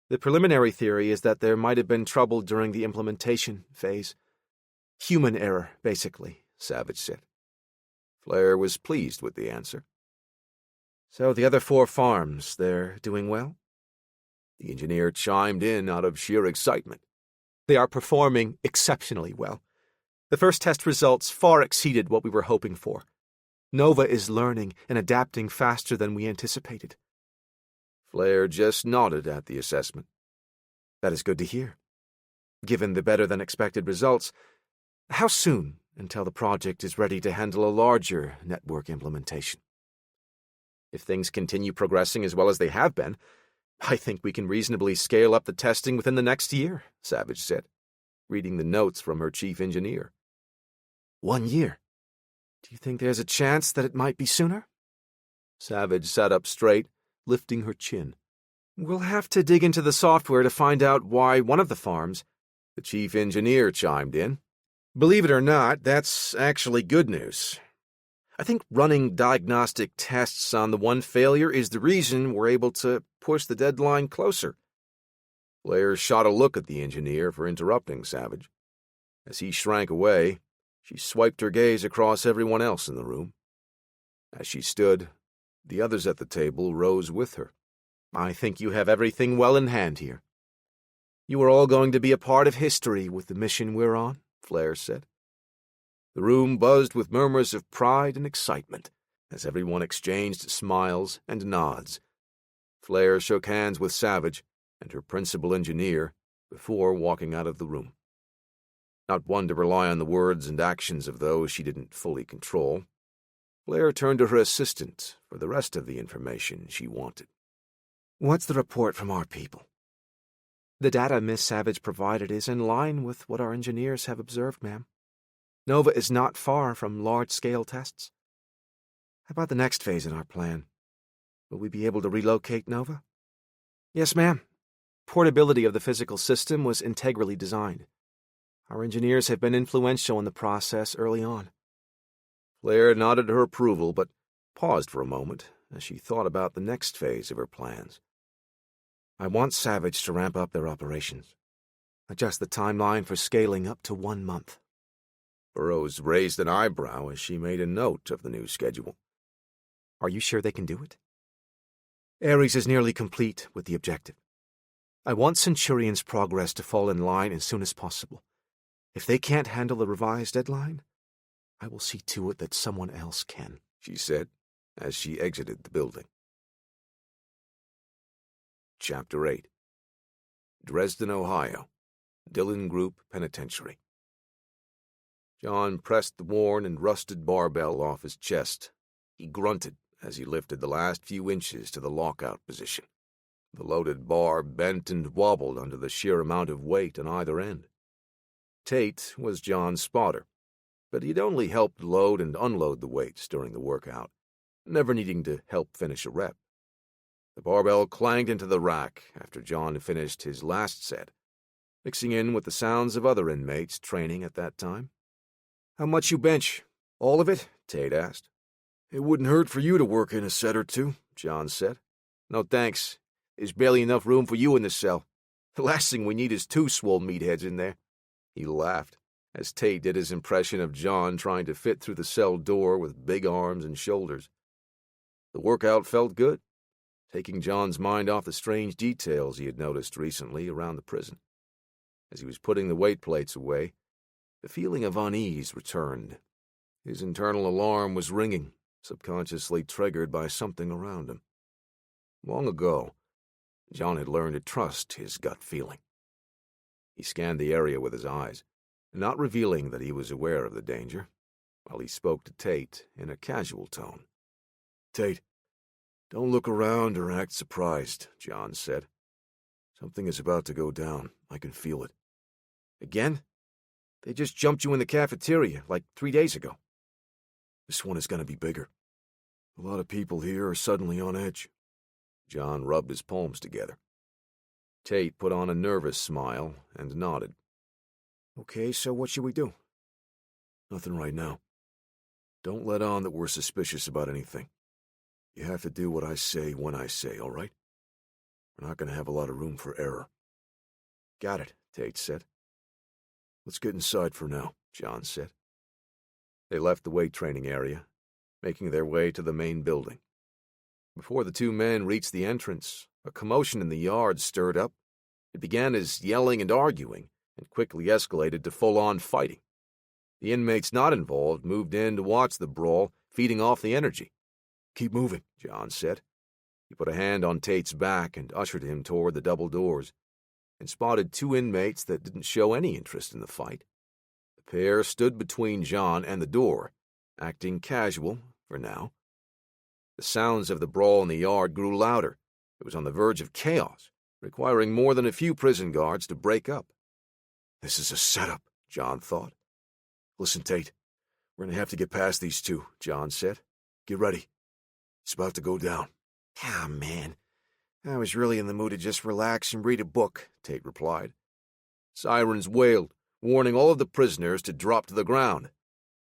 Speaker 2: The preliminary theory is that there might have been trouble during the implementation phase. Human error, basically, Savage said.
Speaker 1: Flair was pleased with the answer.
Speaker 2: So the other 4 farms, they're doing well?
Speaker 1: The engineer chimed in out of sheer excitement.
Speaker 2: They are performing exceptionally well. The first test results far exceeded what we were hoping for. Nova is learning and adapting faster than we anticipated.
Speaker 1: Flair just nodded at the assessment.
Speaker 2: That is good to hear. Given the better-than-expected results, how soon until the project is ready to handle a larger network implementation? If things continue progressing as well as they have been, I think we can reasonably scale up the testing within the next year, Savage said, reading the notes from her chief engineer. 1 year? Do you think there's a chance that it might be sooner?
Speaker 1: Savage sat up straight, lifting her chin.
Speaker 2: We'll have to dig into the software to find out why one of the farms.
Speaker 1: The chief engineer chimed in.
Speaker 2: Believe it or not, that's actually good news. I think running diagnostic tests on the one failure is the reason we're able to push the deadline closer.
Speaker 1: Flair shot a look at the engineer for interrupting Savage. As he shrank away, she swiped her gaze across everyone else in the room. As she stood, the others at the table rose with her.
Speaker 2: I think you have everything well in hand here. You are all going to be a part of history with the mission we're on, Flair said.
Speaker 1: The room buzzed with murmurs of pride and excitement as everyone exchanged smiles and nods. Flair shook hands with Savage and her principal engineer before walking out of the room. Not one to rely on the words and actions of those she didn't fully control, Flair turned to her assistant for the rest of the information she wanted.
Speaker 2: What's the report from our people? The data Miss Savage provided is in line with what our engineers have observed, ma'am. Nova is not far from large-scale tests. How about the next phase in our plan? Will we be able to relocate Nova? Yes, ma'am. Portability of the physical system was integrally designed. Our engineers have been influential in the process early on.
Speaker 1: Flair nodded her approval, but paused for a moment as she thought about the next phase of her plans.
Speaker 2: I want Savage to ramp up their operations. Adjust the timeline for scaling up to 1 month.
Speaker 1: Burroughs raised an eyebrow as she made a note of the new schedule.
Speaker 2: Are you sure they can do it? Ares is nearly complete with the objective. I want Centurion's progress to fall in line as soon as possible. If they can't handle the revised deadline, I will see to it that someone else can,
Speaker 1: she said as she exited the building. Chapter 8. Dresden, Ohio. Dillon Group Penitentiary. John pressed the worn and rusted barbell off his chest. He grunted as he lifted the last few inches to the lockout position. The loaded bar bent and wobbled under the sheer amount of weight on either end. Tate was John's spotter, but he'd only helped load and unload the weights during the workout, never needing to help finish a rep. The barbell clanged into the rack after John finished his last set, mixing in with the sounds of other inmates training at that time.
Speaker 2: How much you bench? All of it?
Speaker 1: Tate asked.
Speaker 3: It wouldn't hurt for you to work in a set or two, John said.
Speaker 2: No thanks. There's barely enough room for you in the cell. The last thing we need is 2 swole meatheads in there.
Speaker 1: He laughed as Tate did his impression of John trying to fit through the cell door with big arms and shoulders. The workout felt good, taking John's mind off the strange details he had noticed recently around the prison. As he was putting the weight plates away, the feeling of unease returned. His internal alarm was ringing, subconsciously triggered by something around him. Long ago, John had learned to trust his gut feeling. He scanned the area with his eyes, not revealing that he was aware of the danger, while he spoke to Tate in a casual tone.
Speaker 3: Tate, don't look around or act surprised, John said. Something is about to go down. I can feel it.
Speaker 2: Again? They just jumped you in the cafeteria like 3 days ago.
Speaker 3: This one is going to be bigger. A lot of people here are suddenly on edge.
Speaker 1: John rubbed his palms together. Tate put on a nervous smile and nodded.
Speaker 2: Okay, so what should we do?
Speaker 3: Nothing right now. Don't let on that we're suspicious about anything.
Speaker 1: You have to do what I say when I say, all right? We're not going to have a lot of room for error.
Speaker 4: Got it, Tate said.
Speaker 1: Let's get inside for now, John said.
Speaker 4: They left the weight training area, making their way to the main building. Before the two men reached the entrance, a commotion in the yard stirred up. It began as yelling and arguing, and quickly escalated to full-on fighting. The inmates not involved moved in to watch the brawl, feeding off the energy.
Speaker 1: Keep moving,
Speaker 4: John said. He put a hand on Tate's back and ushered him toward the double doors, and spotted two inmates that didn't show any interest in the fight. The pair stood between John and the door, acting casual for now. The sounds of the brawl in the yard grew louder. It was on the verge of chaos, requiring more than a few prison guards to break up.
Speaker 1: This is a setup, John thought. Listen, Tate, we're going to have to get past these two, John said. Get ready. It's about to go down.
Speaker 2: Ah, man. I was really in the mood to just relax and read a book, Tate replied.
Speaker 4: Sirens wailed, warning all of the prisoners to drop to the ground.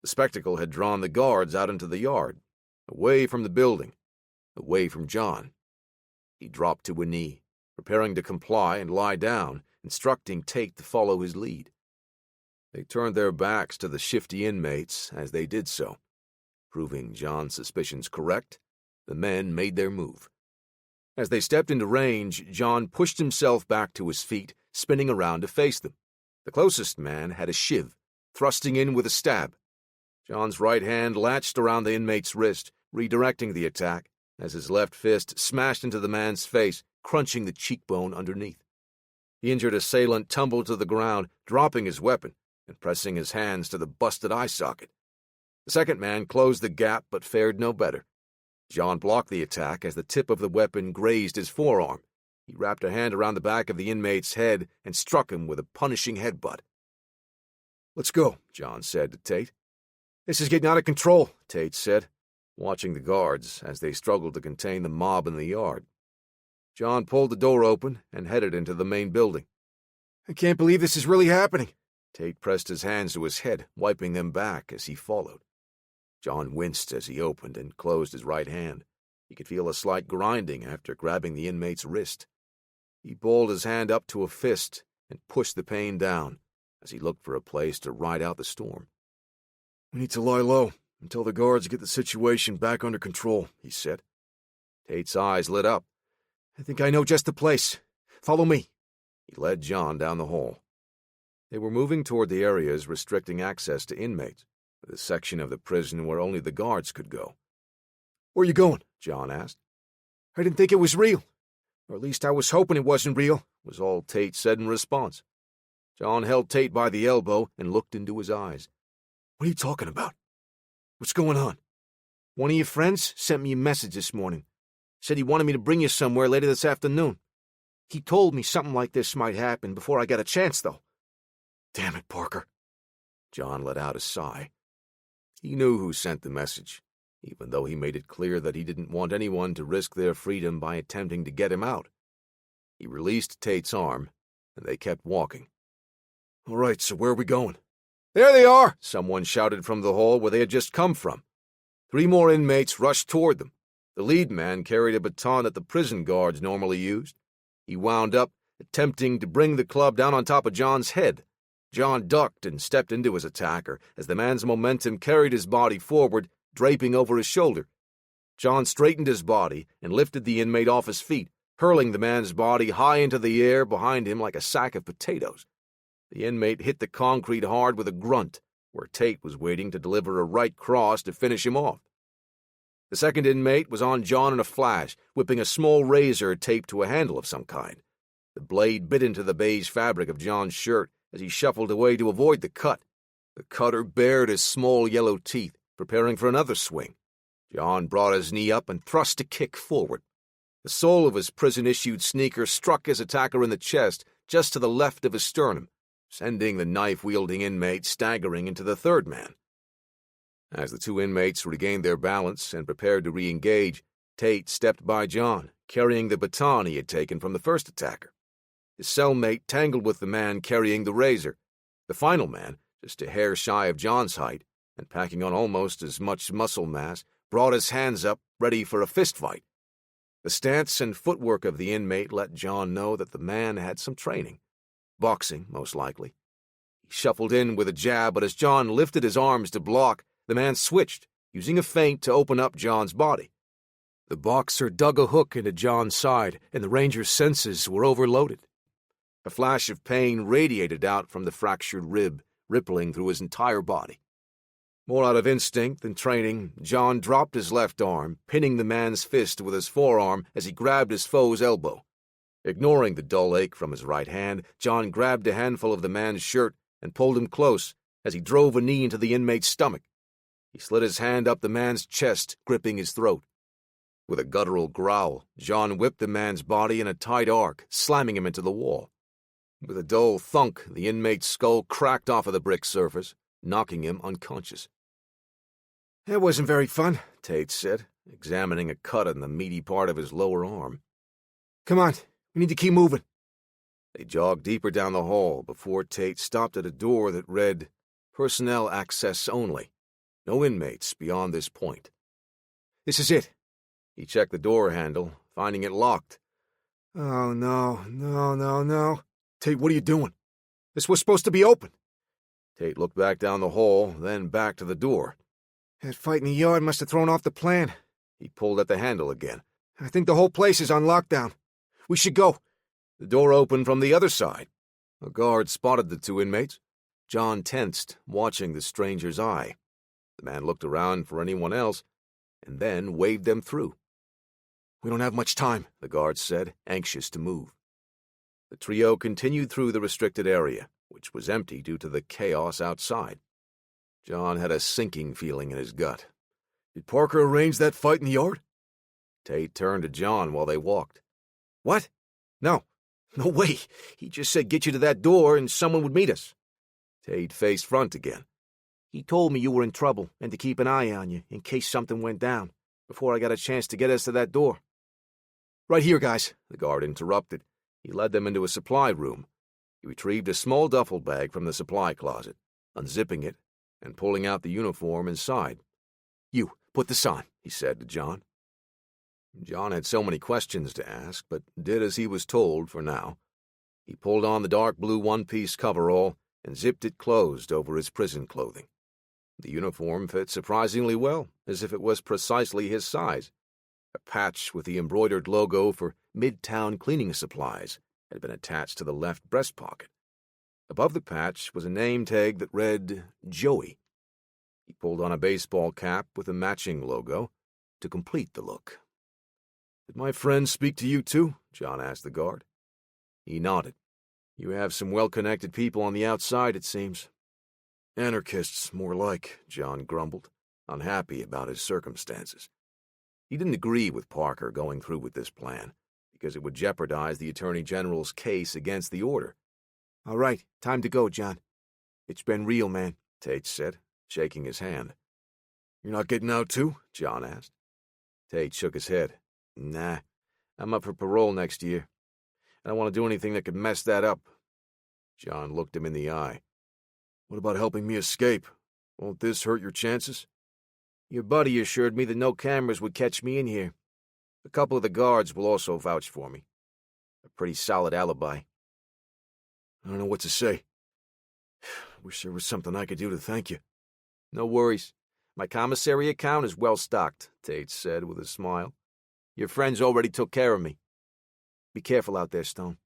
Speaker 4: The spectacle had drawn the guards out into the yard, away from the building, away from John. He dropped to a knee, preparing to comply and lie down, instructing Tate to follow his lead. They turned their backs to the shifty inmates as they did so. Proving John's suspicions correct, the men made their move. As they stepped into range, John pushed himself back to his feet, spinning around to face them. The closest man had a shiv, thrusting in with a stab. John's right hand latched around the inmate's wrist, redirecting the attack, as his left fist smashed into the man's face, crunching the cheekbone underneath. The injured assailant tumbled to the ground, dropping his weapon and pressing his hands to the busted eye socket. The second man closed the gap but fared no better. John blocked the attack as the tip of the weapon grazed his forearm. He wrapped a hand around the back of the inmate's head and struck him with a punishing headbutt.
Speaker 1: Let's go, John said to Tate.
Speaker 4: This is getting out of control, Tate said, watching the guards as they struggled to contain the mob in the yard. John pulled the door open and headed into the main building.
Speaker 2: I can't believe this is really happening.
Speaker 4: Tate pressed his hands to his head, wiping them back as he followed. John winced as he opened and closed his right hand. He could feel a slight grinding after grabbing the inmate's wrist. He balled his hand up to a fist and pushed the pain down as he looked for a place to ride out the storm.
Speaker 1: We need to lie low until the guards get the situation back under control, he said.
Speaker 4: Tate's eyes lit up.
Speaker 2: I think I know just the place. Follow me.
Speaker 4: He led John down the hall. They were moving toward the areas restricting access to inmates, the section of the prison where only the guards could go.
Speaker 2: Where are you going?
Speaker 4: John asked.
Speaker 2: I didn't think it was real. Or at least I was hoping it wasn't real,
Speaker 4: was all Tate said in response. John held Tate by the elbow and looked into his eyes.
Speaker 1: What are you talking about? What's going on?
Speaker 2: One of your friends sent me a message this morning. Said he wanted me to bring you somewhere later this afternoon. He told me something like this might happen before I got a chance, though.
Speaker 1: Damn it, Parker.
Speaker 4: John let out a sigh. He knew who sent the message, even though he made it clear that he didn't want anyone to risk their freedom by attempting to get him out. He released Tate's arm, and they kept walking.
Speaker 1: All right, so where are we going?
Speaker 4: There they are! Someone shouted from the hall where they had just come from. 3 more inmates rushed toward them. The lead man carried a baton that the prison guards normally used. He wound up, attempting to bring the club down on top of John's head. John ducked and stepped into his attacker as the man's momentum carried his body forward, draping over his shoulder. John straightened his body and lifted the inmate off his feet, hurling the man's body high into the air behind him like a sack of potatoes. The inmate hit the concrete hard with a grunt, where Tate was waiting to deliver a right cross to finish him off. The second inmate was on John in a flash, whipping a small razor taped to a handle of some kind. The blade bit into the beige fabric of John's shirt as he shuffled away to avoid the cut. The cutter bared his small yellow teeth, preparing for another swing. John brought his knee up and thrust a kick forward. The sole of his prison-issued sneaker struck his attacker in the chest, just to the left of his sternum, sending the knife-wielding inmate staggering into the third man. As the 2 inmates regained their balance and prepared to re-engage, Tate stepped by John, carrying the baton he had taken from the first attacker. His cellmate tangled with the man carrying the razor. The final man, just a hair shy of John's height, and packing on almost as much muscle mass,
Speaker 1: brought his hands up, ready for a fistfight. The stance and footwork of the inmate let John know that the man had some training. Boxing, most likely. He shuffled in with a jab, but as John lifted his arms to block, the man switched, using a feint to open up John's body. The boxer dug a hook into John's side, and the ranger's senses were overloaded. A flash of pain radiated out from the fractured rib, rippling through his entire body. More out of instinct than training, John dropped his left arm, pinning the man's fist with his forearm as he grabbed his foe's elbow. Ignoring the dull ache from his right hand, John grabbed a handful of the man's shirt and pulled him close as he drove a knee into the inmate's stomach. He slid his hand up the man's chest, gripping his throat. With a guttural growl, John whipped the man's body in a tight arc, slamming him into the wall. With a dull thunk, the inmate's skull cracked off of the brick surface, knocking him unconscious.
Speaker 4: "That wasn't very fun," Tate said, examining a cut on the meaty part of his lower arm. "Come on, we need to keep moving." They jogged deeper down the hall before Tate stopped at a door that read, "Personnel access only. No inmates beyond this point." "This is it." He checked the door handle, finding it locked. "Oh, no. Tate, what are you doing? This was supposed to be open." Tate looked back down the hall, then back to the door. "That fight in the yard must have thrown off the plan." He pulled at the handle again. "I think the whole place is on lockdown. We should go." The door opened from the other side. A guard spotted the two inmates. John tensed, watching the stranger's eye. The man looked around for anyone else, and then waved them through. "We don't have much time," the guard said, anxious to move. The trio continued through the restricted area, which was empty due to the chaos outside. John had a sinking feeling in his gut. "Did Parker arrange that fight in the yard?" Tate turned to John while they walked. "What? No way. He just said get you to that door and someone would meet us." Tate faced front again. "He told me you were in trouble and to keep an eye on you in case something went down, before I got a chance to get us to that door." "Right here, guys," the guard interrupted. He led them into a supply room. He retrieved a small duffel bag from the supply closet, unzipping it and pulling out the uniform inside. "You, put this on," he said to John. John had so many questions to ask, but did as he was told for now. He pulled on the dark blue one-piece coverall and zipped it closed over his prison clothing. The uniform fit surprisingly well, as if it was precisely his size. A patch with the embroidered logo for Midtown Cleaning Supplies had been attached to the left breast pocket. Above the patch was a name tag that read Joey. He pulled on a baseball cap with a matching logo to complete the look. "Did my friend speak to you too?" John asked the guard. He nodded. "You have some well-connected people on the outside, it seems." "Anarchists, more like," John grumbled, unhappy about his circumstances. He didn't agree with Parker going through with this plan, because it would jeopardize the Attorney General's case against the order. "All right, time to go, John. It's been real, man," Tate said, shaking his hand. "You're not getting out too?" John asked. Tate shook his head. "Nah, I'm up for parole next year. I don't want to do anything that could mess that up." John looked him in the eye. "What about helping me escape? Won't this hurt your chances?" "Your buddy assured me that no cameras would catch me in here. A couple of the guards will also vouch for me. A pretty solid alibi." "I don't know what to say. Wish there was something I could do to thank you." "No worries. My commissary account is well stocked," Tate said with a smile. "Your friends already took care of me. Be careful out there, Stone."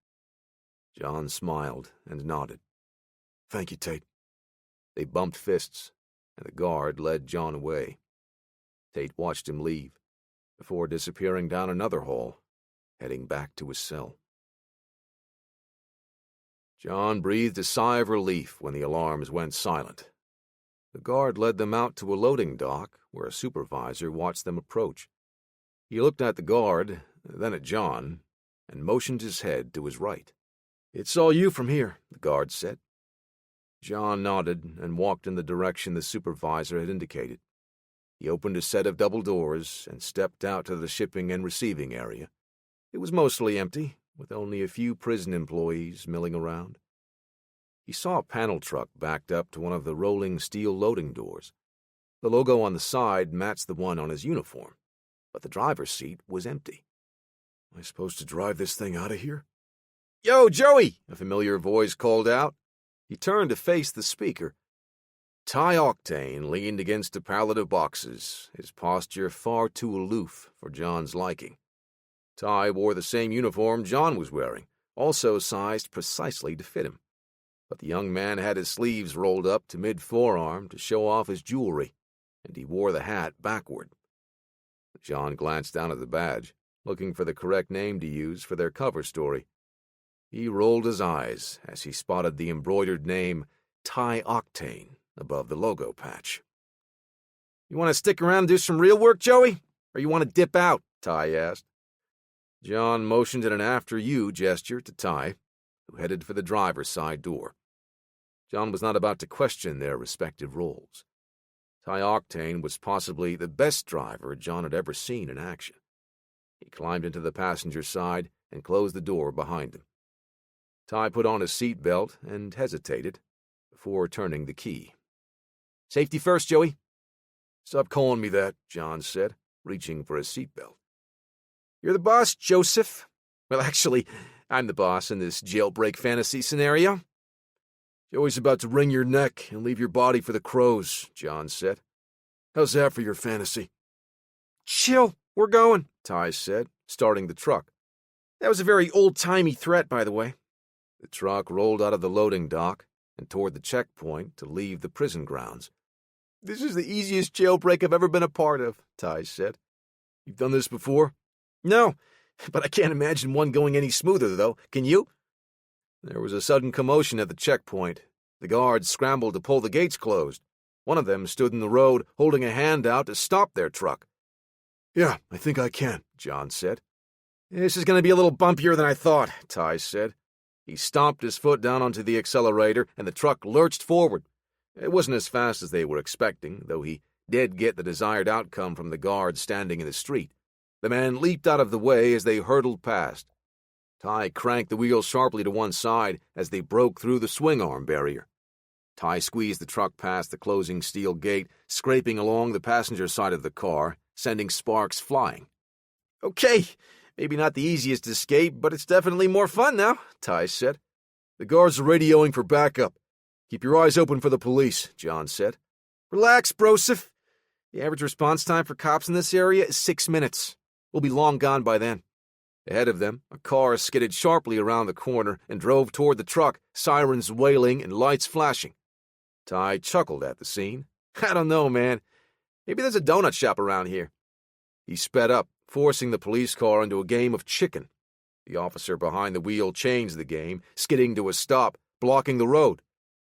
Speaker 4: John smiled and nodded. "Thank you, Tate." They bumped fists, and the guard led John away. Tate watched him leave, before disappearing down another hall, heading back to his cell. John breathed a sigh of relief when the alarms went silent. The guard led them out to a loading dock where a supervisor watched them approach. He looked at the guard, then at John, and motioned his head to his right. "It's all you from here," the guard said. John nodded and walked in the direction the supervisor had indicated. He opened a set of double doors and stepped out to the shipping and receiving area. It was mostly empty, with only a few prison employees milling around. He saw a panel truck backed up to one of the rolling steel loading doors.
Speaker 1: The logo on the side matched the one on his uniform, but the driver's seat was empty. Am I supposed to drive this thing out of here?
Speaker 4: "Yo, Joey!" a familiar voice called out. He turned to face the speaker. Ty Octane leaned against a pallet of boxes, his posture far too aloof for John's liking. Ty wore the same uniform John was wearing, also sized precisely to fit him. But the young man had his sleeves rolled up to mid-forearm to show off his jewelry, and he wore the hat backward. John glanced down at the badge, looking for the correct name to use for their cover story. He rolled his eyes as he spotted the embroidered name Ty Octane above the logo patch. "You want to stick around and do some real work, Joey? Or you want to dip out?" Ty asked. John motioned in an after-you gesture to Ty, who headed for the driver's side door. John was not about to question their respective roles. Ty Octane was possibly the best driver John had ever seen in action. He climbed into the passenger side and closed the door behind him. Ty put on his seat belt and hesitated before turning the key. "Safety first, Joey."
Speaker 1: "Stop calling me that," John said, reaching for his seat belt.
Speaker 4: "You're the boss, Joseph. Well, actually, I'm the boss in this jailbreak fantasy scenario."
Speaker 1: "Joey's about to wring your neck and leave your body for the crows," John said. "How's that for your fantasy?"
Speaker 4: "Chill, we're going," Ty said, starting the truck. "That was a very old-timey threat, by the way."
Speaker 1: The truck rolled out of the loading dock and toward the checkpoint to leave the prison grounds.
Speaker 4: "This is the easiest jailbreak I've ever been a part of," Ty said.
Speaker 1: "You've done this before?"
Speaker 4: "No, but I can't imagine one going any smoother, though. Can you?"
Speaker 1: There was a sudden commotion at the checkpoint. The guards scrambled to pull the gates closed. One of them stood in the road, holding a hand out to stop their truck.
Speaker 3: "Yeah, I think I can," John said.
Speaker 4: "This is going to be a little bumpier than I thought,"
Speaker 1: Ty said. He stomped his foot down onto the accelerator, and the truck lurched forward. It wasn't as fast as they were expecting, though he did get the desired outcome from the guards standing in the street. The man leaped out of the way as they hurtled past. Ty cranked the wheel sharply to one side as they broke through the swing-arm barrier. Ty squeezed the truck past the closing steel gate, scraping along the passenger side of the car, sending sparks flying.
Speaker 4: "Okay, maybe not the easiest escape, but it's definitely more fun now," Ty said.
Speaker 1: "The guards are radioing for backup. Keep your eyes open for the police," John said.
Speaker 4: "Relax, Broseph. The average response time for cops in this area is 6 minutes. We'll be long gone by then."
Speaker 1: Ahead of them, a car skidded sharply around the corner and drove toward the truck, sirens wailing and lights flashing. Ty chuckled at the scene.
Speaker 4: "I don't know, man. Maybe there's a donut shop around here."
Speaker 1: He sped up, forcing the police car into a game of chicken. The officer behind the wheel changed the game, skidding to a stop, blocking the road.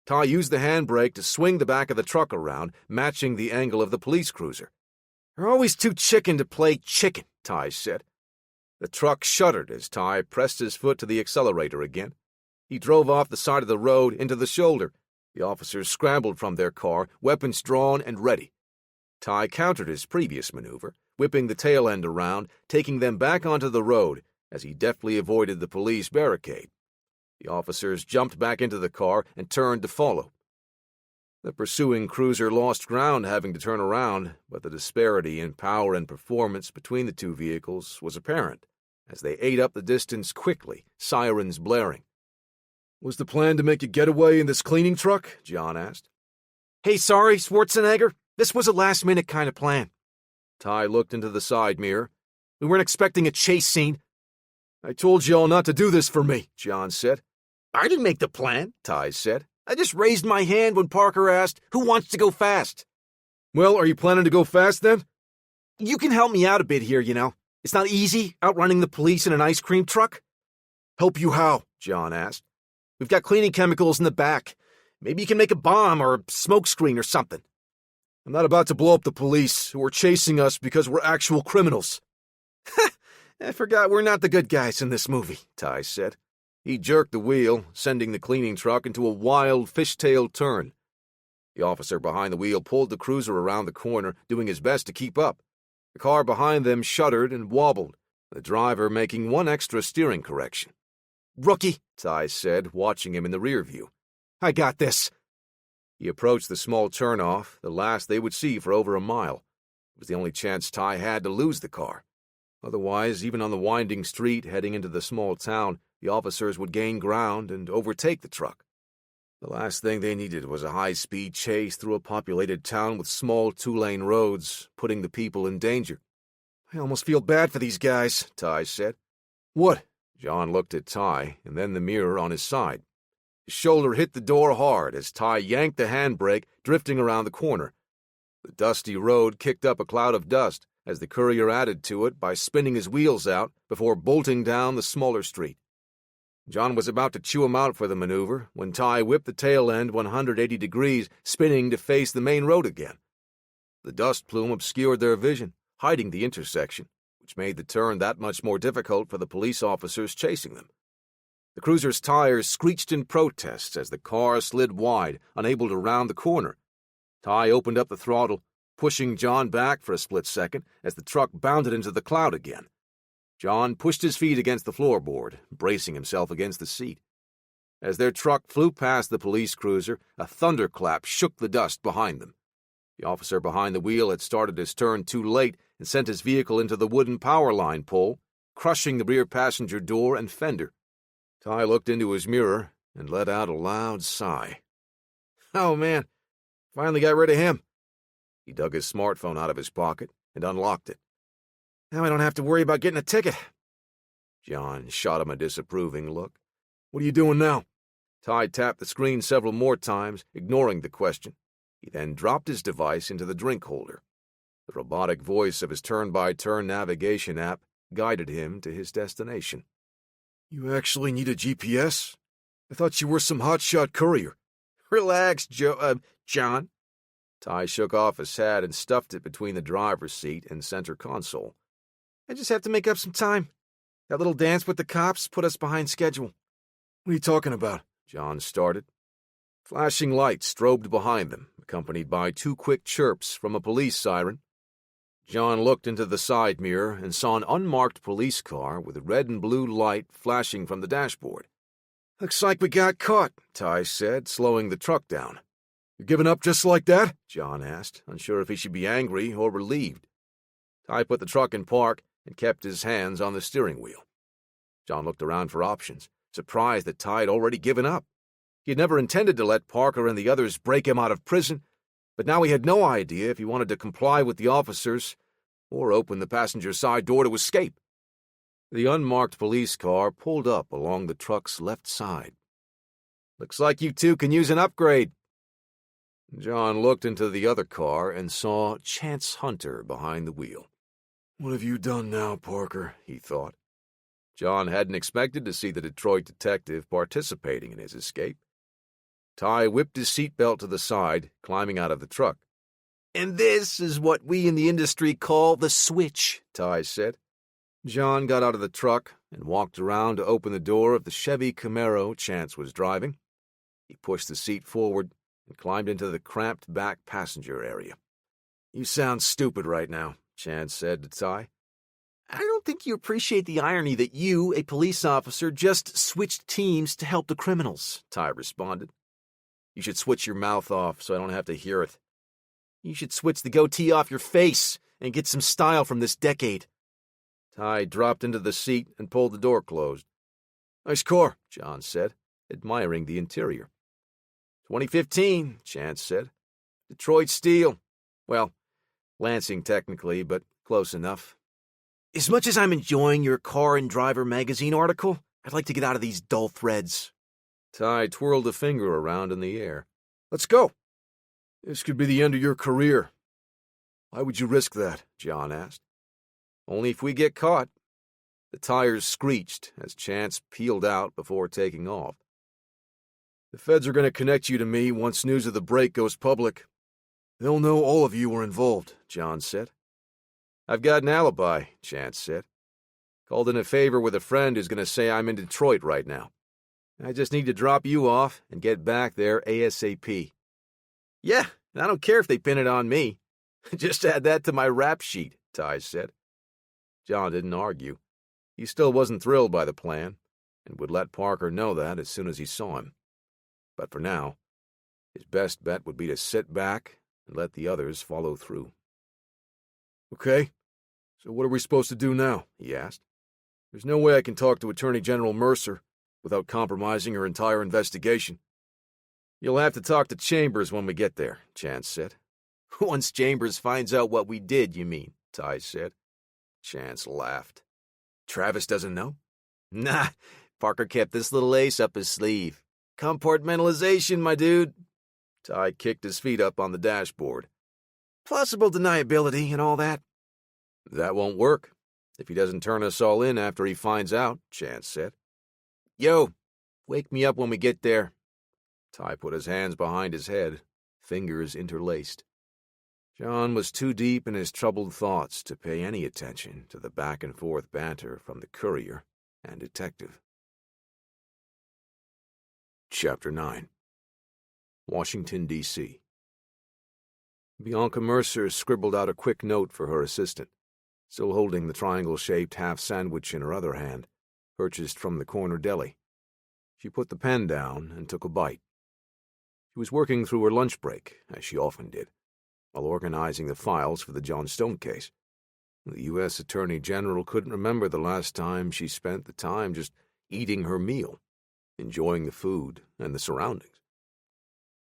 Speaker 1: Ty used the handbrake to swing the back of the truck around, matching the angle of the police cruiser.
Speaker 4: "You're always too chicken to play chicken," Ty said.
Speaker 1: The truck shuddered as Ty pressed his foot to the accelerator again. He drove off the side of the road into the shoulder. The officers scrambled from their car, weapons drawn and ready. Ty countered his previous maneuver, whipping the tail end around, taking them back onto the road as he deftly avoided the police barricade. The officers jumped back into the car and turned to follow. The pursuing cruiser lost ground having to turn around, but the disparity in power and performance between the two vehicles was apparent as they ate up the distance quickly, sirens blaring. "Was the plan to make a getaway in this cleaning truck?" John asked.
Speaker 4: "Hey, sorry, Schwarzenegger. This was a last-minute kind of plan."
Speaker 1: Ty looked into the side mirror.
Speaker 4: "We weren't expecting a chase scene."
Speaker 1: "I told you all not to do this for me," John said.
Speaker 4: "I didn't make the plan," Ty said. "I just raised my hand when Parker asked, 'Who wants to go fast?'"
Speaker 1: "Well, are you planning to go fast then?"
Speaker 4: "You can help me out a bit here, you know. It's not easy outrunning the police in an ice cream truck."
Speaker 1: "Help you how?" John asked.
Speaker 4: "We've got cleaning chemicals in the back. Maybe you can make a bomb or a smoke screen or something."
Speaker 1: "I'm not about to blow up the police who are chasing us because we're actual criminals."
Speaker 4: "I forgot we're not the good guys in this movie," Ty said.
Speaker 1: He jerked the wheel, sending the cleaning truck into a wild fishtail turn. The officer behind the wheel pulled the cruiser around the corner, doing his best to keep up. The car behind them shuddered and wobbled, the driver making one extra steering correction.
Speaker 4: "Rookie,"
Speaker 1: Ty said, watching him in the rear view.
Speaker 4: "I got this."
Speaker 1: He approached the small turnoff, the last they would see for over a mile. It was the only chance Ty had to lose the car. Otherwise, even on the winding street heading into the small town, the officers would gain ground and overtake the truck. The last thing they needed was a high-speed chase through a populated town with small two-lane roads, putting the people in danger.
Speaker 2: I almost feel bad for these guys,
Speaker 1: Ty said.
Speaker 2: What?
Speaker 1: John looked at Ty and then the mirror on his side. His shoulder hit the door hard as Ty yanked the handbrake, drifting around the corner. The dusty road kicked up a cloud of dust as the courier added to it by spinning his wheels out before bolting down the smaller street. John was about to chew him out for the maneuver when Ty whipped the tail end 180 degrees, spinning to face the main road again. The dust plume obscured their vision, hiding the intersection, which made the turn that much more difficult for the police officers chasing them. The cruiser's tires screeched in protest as the car slid wide, unable to round the corner. Ty opened up the throttle, pushing John back for a split second as the truck bounded into the cloud again. John pushed his feet against the floorboard, bracing himself against the seat. As their truck flew past the police cruiser, a thunderclap shook the dust behind them. The officer behind the wheel had started his turn too late and sent his vehicle into the wooden power line pole, crushing the rear passenger door and fender. Ty looked into his mirror and let out a loud sigh.
Speaker 2: Oh, man. Finally got rid of him.
Speaker 1: He dug his smartphone out of his pocket and unlocked it.
Speaker 2: Now I don't have to worry about getting a ticket.
Speaker 1: John shot him a disapproving look.
Speaker 2: What are you doing now?
Speaker 1: Ty tapped the screen several more times, ignoring the question. He then dropped his device into the drink holder. The robotic voice of his turn-by-turn navigation app guided him to his destination.
Speaker 2: You actually need a GPS? I thought you were some hotshot courier.
Speaker 4: Relax, John.
Speaker 1: Ty shook off his hat and stuffed it between the driver's seat and center console.
Speaker 2: I just have to make up some time. That little dance with the cops put us behind schedule. What are you talking about?
Speaker 1: John started. Flashing lights strobed behind them, accompanied by 2 quick chirps from a police siren. John looked into the side mirror and saw an unmarked police car with a red and blue light flashing from the dashboard.
Speaker 2: Looks like we got caught,
Speaker 1: Ty said, slowing the truck down.
Speaker 2: You giving up just like that?
Speaker 1: John asked, unsure if he should be angry or relieved. Ty put the truck in park and kept his hands on the steering wheel. John looked around for options, surprised that Ty had already given up. He had never intended to let Parker and the others break him out of prison, but now he had no idea if he wanted to comply with the officers or open the passenger side door to escape. The unmarked police car pulled up along the truck's left side.
Speaker 2: Looks like you two can use an upgrade.
Speaker 1: John looked into the other car and saw Chance Hunter behind the wheel.
Speaker 2: What have you done now, Parker?
Speaker 1: He thought. John hadn't expected to see the Detroit detective participating in his escape. Ty whipped his seatbelt to the side, climbing out of the truck.
Speaker 4: And this is what we in the industry call the switch, Ty said.
Speaker 1: John got out of the truck and walked around to open the door of the Chevy Camaro Chance was driving. He pushed the seat forward and climbed into the cramped back passenger area.
Speaker 2: You sound stupid right now,
Speaker 1: Chance said to Ty.
Speaker 4: I don't think you appreciate the irony that you, a police officer, just switched teams to help the criminals, Ty responded.
Speaker 1: You should switch your mouth off so I don't have to hear it.
Speaker 4: You should switch the goatee off your face and get some style from this decade.
Speaker 1: Ty dropped into the seat and pulled the door closed.
Speaker 2: Nice car,
Speaker 1: John said, admiring the interior.
Speaker 2: 2015, Chance said.
Speaker 1: Detroit steel. Well, Lansing technically, but close enough.
Speaker 4: As much as I'm enjoying your Car and Driver magazine article, I'd like to get out of these dull threads.
Speaker 1: Ty twirled a finger around in the air.
Speaker 2: Let's go. This could be the end of your career. Why would you risk that?
Speaker 1: John asked. Only if we get caught. The tires screeched as Chance peeled out before taking off.
Speaker 2: The feds are going to connect you to me once news of the break goes public. They'll know all of you were involved, John said.
Speaker 1: I've got an alibi, Chance said. Called in a favor with a friend who's going to say I'm in Detroit right now. I just need to drop you off and get back there ASAP.
Speaker 4: Yeah, and I don't care if they pin it on me.
Speaker 1: Just add that to my rap sheet, Ty said. John didn't argue. He still wasn't thrilled by the plan, and would let Parker know that as soon as he saw him. But for now, His best bet would be to sit back and let the others follow through. "Okay, so what are we supposed to do now?" he asked. "There's no way I can talk to Attorney General Mercer without compromising her entire investigation." "You'll have to talk to Chambers when we get there," Chance said. "Once Chambers finds out what we did, you mean?" Ty said. Chance laughed. "Travis doesn't know?" "Nah, Parker kept this little ace up his sleeve. Compartmentalization, my dude." Ty kicked his feet up on the dashboard. "Plausible deniability and all that." "That won't work if he doesn't turn us all in after he finds out," Chance said. "Yo, wake me up when we get there." Ty put his hands behind his head, fingers interlaced. John was too deep in his troubled thoughts to pay any attention to the back-and-forth banter from the courier and detective. Chapter 9. Washington, D.C. Bianca Mercer scribbled out a quick note for her assistant, still holding the triangle-shaped half-sandwich in her other hand, purchased from the corner deli. She put the pen down and took a bite. She was working through her lunch break, as she often did, while organizing the files for the John Stone case. The U.S. Attorney General couldn't remember the last time she spent the time just eating her meal, enjoying the food and the surroundings.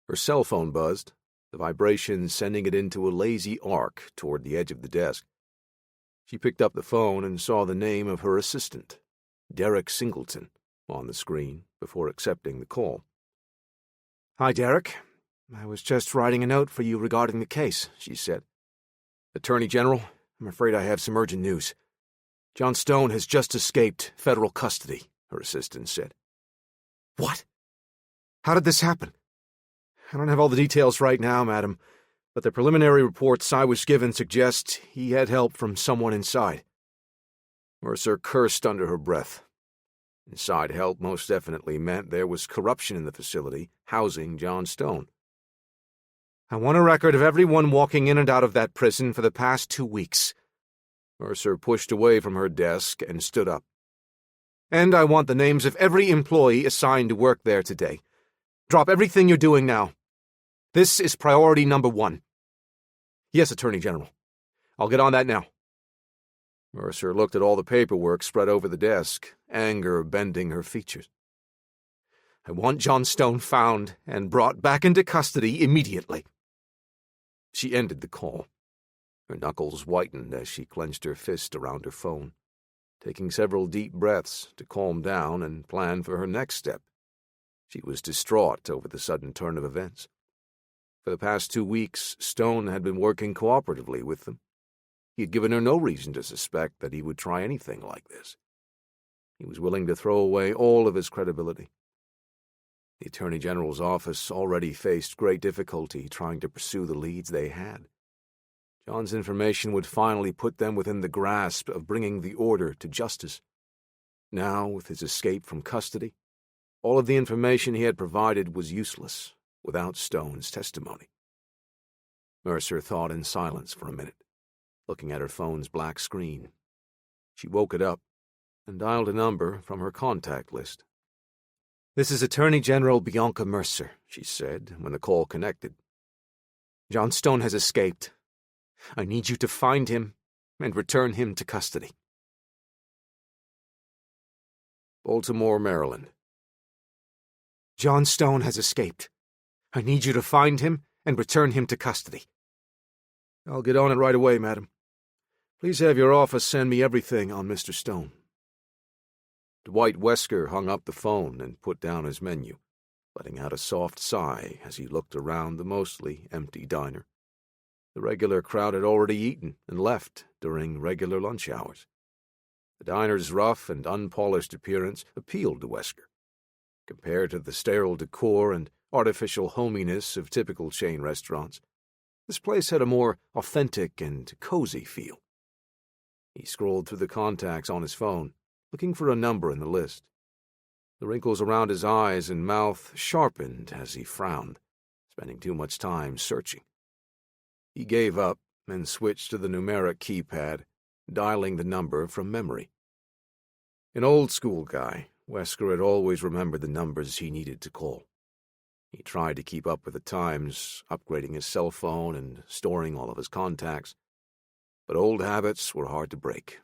Speaker 1: Her cell phone buzzed, the vibration sending it into a lazy arc toward the edge of the desk. She picked up the phone and saw the name of her assistant, Derek Singleton, on the screen before accepting the call.
Speaker 2: "Hi, Derek. I was just writing a note for you regarding the case," she said.
Speaker 3: "Attorney General, I'm afraid I have some urgent news. John Stone has just escaped federal custody," her assistant said.
Speaker 2: "What? How did this happen?"
Speaker 3: "I don't have all the details right now, madam, but the preliminary reports I was given suggest he had help from someone inside." Mercer cursed under her breath. Inside help most definitely meant there was corruption in the facility housing John Stone.
Speaker 2: "I want a record of everyone walking in and out of that prison for the past 2 weeks.
Speaker 3: Mercer pushed away from her desk and stood up.
Speaker 2: "And I want the names of every employee assigned to work there today. Drop everything you're doing now. This is priority number 1.
Speaker 3: "Yes, Attorney General. I'll get on that now." Mercer looked at all the paperwork spread over the desk, anger bending her features.
Speaker 2: "I want John Stone found and brought back into custody immediately."
Speaker 3: She ended the call. Her knuckles whitened as she clenched her fist around her phone, taking several deep breaths to calm down and plan for her next step. She was distraught over the sudden turn of events. For the past 2 weeks, Stone had been working cooperatively with them. He had given her no reason to suspect that he would try anything like this. He was willing to throw away all of his credibility. The Attorney General's office already faced great difficulty trying to pursue the leads they had. John's information would finally put them within the grasp of bringing the order to justice. Now, with his escape from custody, all of the information he had provided was useless without Stone's testimony. Mercer thought in silence for a minute, looking at her phone's black screen. She woke it up and dialed a number from her contact list.
Speaker 2: "This is Attorney General Bianca Mercer,"
Speaker 3: she said when the call connected.
Speaker 2: "John Stone has escaped. I need you to find him and return him to custody."
Speaker 3: Baltimore, Maryland.
Speaker 2: "John Stone has escaped. I need you to find him and return him to custody."
Speaker 3: "I'll get on it right away, madam. Please have your office send me everything on Mr. Stone." Dwight Wesker hung up the phone and put down his menu, letting out a soft sigh as he looked around the mostly empty diner. The regular crowd had already eaten and left during regular lunch hours. The diner's rough and unpolished appearance appealed to Wesker. Compared to the sterile decor and artificial hominess of typical chain restaurants, this place had a more authentic and cozy feel. He scrolled through the contacts on his phone, looking for a number in the list. The wrinkles around his eyes and mouth sharpened as he frowned, spending too much time searching. He gave up and switched to the numeric keypad, dialing the number from memory. An old-school guy, Wesker had always remembered the numbers he needed to call.
Speaker 1: He tried to keep up with the times, upgrading his cell phone and storing all of his contacts, but old habits were hard to break.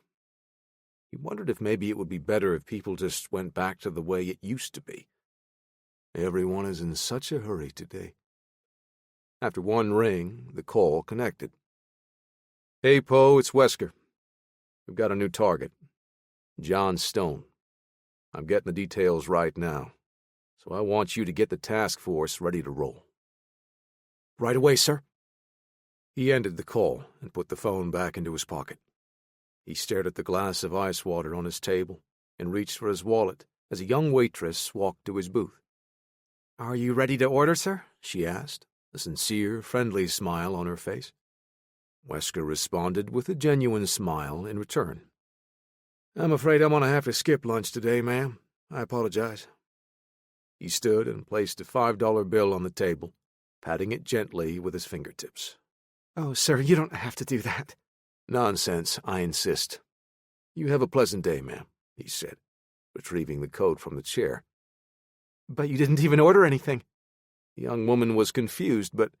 Speaker 1: He wondered if maybe it would be better if people just went back to the way it used to be. Everyone is in such a hurry today. After one ring, the call connected. "Hey, Poe, it's Wesker. We've got a new target. John Stone. I'm getting the details right now, so I want you to get the task force ready to roll."
Speaker 2: "Right away, sir."
Speaker 1: He ended the call and put the phone back into his pocket. He stared at the glass of ice water on his table and reached for his wallet as a young waitress walked to his booth.
Speaker 2: "Are you ready to order, sir?"
Speaker 1: she asked, a sincere, friendly smile on her face. Wesker responded with a genuine smile in return. "I'm afraid I'm going to have to skip lunch today, ma'am. I apologize." He stood and placed a $5 bill on the table, patting it gently with his fingertips.
Speaker 2: "Oh, sir, you don't have to do that."
Speaker 1: "Nonsense, I insist. You have a pleasant day, ma'am," he said, retrieving the coat from the chair.
Speaker 2: "But you didn't even order anything."
Speaker 1: The young woman was confused, but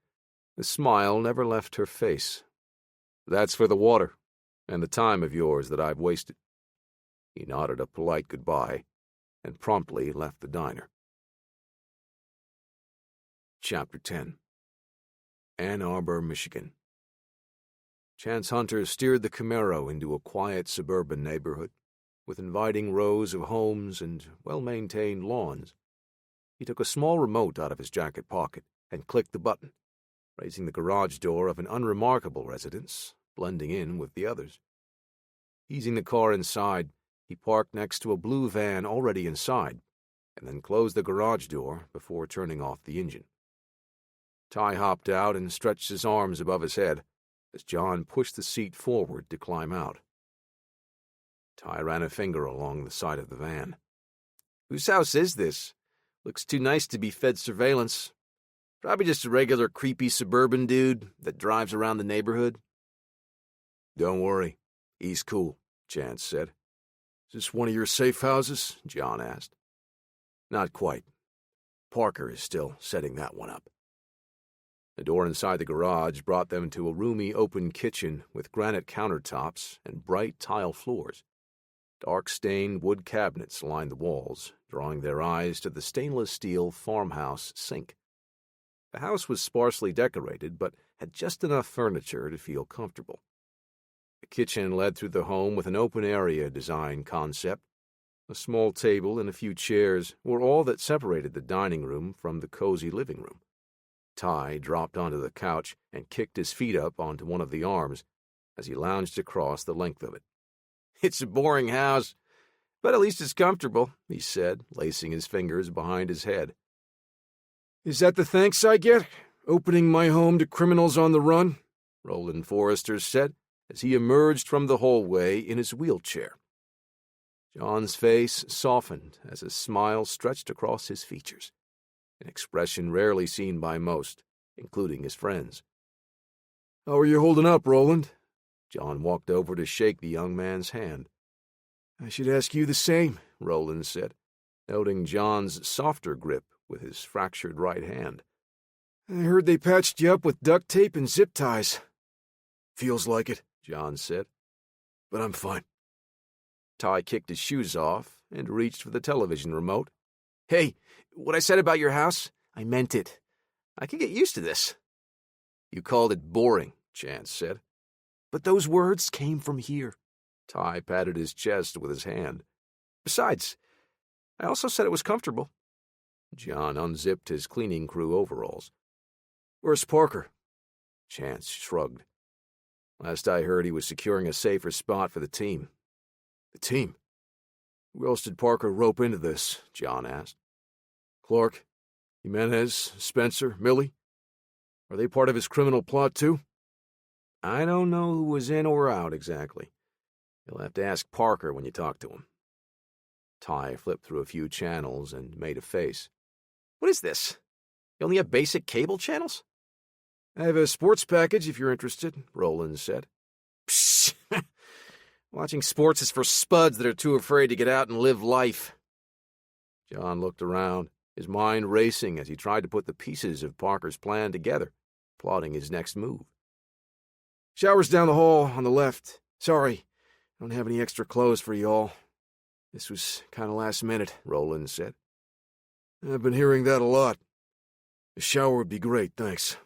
Speaker 1: the smile never left her face. "That's for the water and the time of yours that I've wasted." He nodded a polite goodbye and promptly left the diner. Chapter 10. Ann Arbor, Michigan. Chance Hunter steered the Camaro into a quiet suburban neighborhood with inviting rows of homes and well-maintained lawns. He took a small remote out of his jacket pocket and clicked the button, raising the garage door of an unremarkable residence, blending in with the others. Easing the car inside, he parked next to a blue van already inside, and then closed the garage door before turning off the engine. Ty hopped out and stretched his arms above his head as John pushed the seat forward to climb out. Ty ran a finger along the side of the van. "Whose house is this? Looks too nice to be Fed surveillance. Probably just a regular creepy suburban dude that drives around the neighborhood." "Don't worry, he's cool," Chance said. "Is this one of your safe houses?" John asked. "Not quite. Parker is still setting that one up." The door inside the garage brought them to a roomy open kitchen with granite countertops and bright tile floors. Dark-stained wood cabinets lined the walls, drawing their eyes to the stainless steel farmhouse sink. The house was sparsely decorated, but had just enough furniture to feel comfortable. The kitchen led through the home with an open-area design concept. A small table and a few chairs were all that separated the dining room from the cozy living room. Ty dropped onto the couch and kicked his feet up onto one of the arms as he lounged across the length of it. "It's a boring house, but at least it's comfortable," he said, lacing his fingers behind his head.
Speaker 2: "Is that the thanks I get? Opening my home to criminals on the run?"
Speaker 1: Roland Forrester said as he emerged from the hallway in his wheelchair. John's face softened as a smile stretched across his features, an expression rarely seen by most, including his friends.
Speaker 2: "How are you holding up, Roland?"
Speaker 1: John walked over to shake the young man's hand.
Speaker 2: "I should ask you the same,"
Speaker 1: Roland said, noting John's softer grip with his fractured right hand.
Speaker 2: "I heard they patched you up with duct tape and zip ties."
Speaker 3: "Feels like it,"
Speaker 1: John said.
Speaker 3: "but I'm fine."
Speaker 1: Ty kicked his shoes off and reached for the television remote. "Hey, what I said about your house, I meant it. I can get used to this." "You called it boring," Chance said.
Speaker 2: "But those words came from here."
Speaker 1: Ty patted his chest with his hand. "Besides, I also said it was comfortable." John unzipped his cleaning crew overalls.
Speaker 3: "Where's Parker?"
Speaker 1: Chance shrugged. "Last I heard, he was securing a safer spot for the team."
Speaker 3: "The team? Who else did Parker rope into this?" John asked. "Clark? Jimenez? Spencer? Millie? Are they part of his criminal plot, too?"
Speaker 1: "I don't know who was in or out exactly. You'll have to ask Parker when you talk to him." Ty flipped through a few channels and made a face. "What is this? You only have basic cable channels?"
Speaker 2: "I have a sports package if you're interested,"
Speaker 1: Roland said.
Speaker 2: "Psst.
Speaker 1: Watching sports is for spuds that are too afraid to get out and live life." John looked around, his mind racing as he tried to put the pieces of Parker's plan together, plotting his next move.
Speaker 4: "Shower's down the hall on the left. Sorry, I don't have any extra clothes for y'all. This was kind of last minute,"
Speaker 1: Roland said.
Speaker 3: "I've been hearing that a lot. A shower would be great, thanks."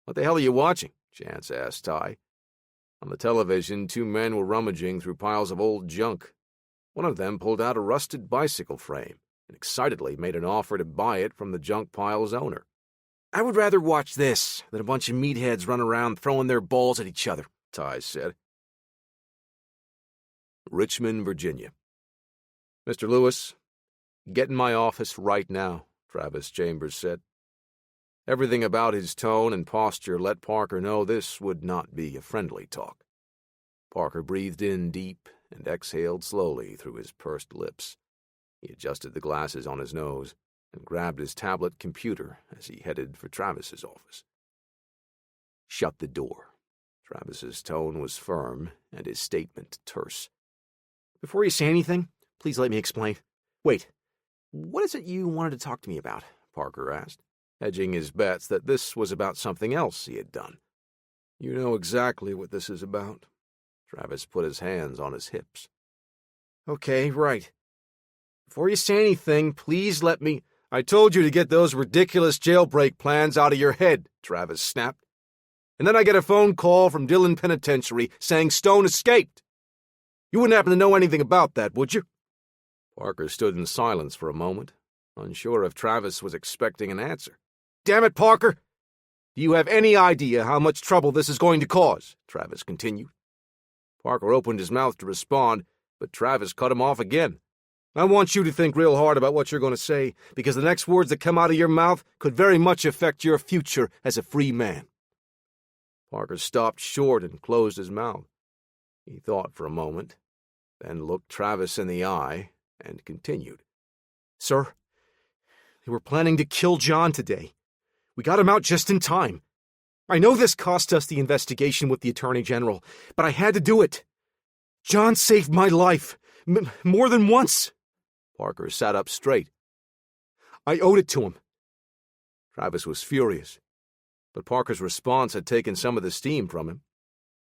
Speaker 1: "What the hell are you watching?" Chance asked Ty. On the television, 2 men were rummaging through piles of old junk. One of them pulled out a rusted bicycle frame and excitedly made an offer to buy it from the junk pile's owner.
Speaker 4: "I would rather watch this than a bunch of meatheads run around throwing their balls at each other,"
Speaker 1: Ty said. Richmond, Virginia. "Mr. Lewis, get in my office right now," Travis Chambers said. Everything about his tone and posture let Parker know this would not be a friendly talk. Parker breathed in deep and exhaled slowly through his pursed lips. He adjusted the glasses on his nose and grabbed his tablet computer as he headed for Travis's office. "Shut the door." Travis's tone was firm and his statement terse.
Speaker 4: "Before you say anything, please let me explain. Wait, what is it you wanted to talk to me about?"
Speaker 1: Parker asked, hedging his bets that this was about something else he had done.
Speaker 3: "You know exactly what this is about."
Speaker 1: Travis put his hands on his hips.
Speaker 4: "Okay, right. Before you say anything, please let me—"
Speaker 1: "I told you to get those ridiculous jailbreak plans out of your head," Travis snapped. "And then I get a phone call from Dillon Penitentiary saying Stone escaped. You wouldn't happen to know anything about that, would you?" Parker stood in silence for a moment, unsure if Travis was expecting an answer.
Speaker 4: "Damn it, Parker! Do you have any idea how much trouble this is going to cause?" Travis continued.
Speaker 1: Parker opened his mouth to respond, but Travis cut him off again.
Speaker 4: "I want you to think real hard about what you're going to say, because the next words that come out of your mouth could very much affect your future as a free man."
Speaker 1: Parker stopped short and closed his mouth. He thought for a moment, then looked Travis in the eye and continued.
Speaker 4: "Sir, they were planning to kill John today. We got him out just in time. I know this cost us the investigation with the Attorney General, but I had to do it. John saved my life, more than once."
Speaker 1: Parker sat up straight.
Speaker 4: "I owed it to him."
Speaker 1: Travis was furious, but Parker's response had taken some of the steam from him.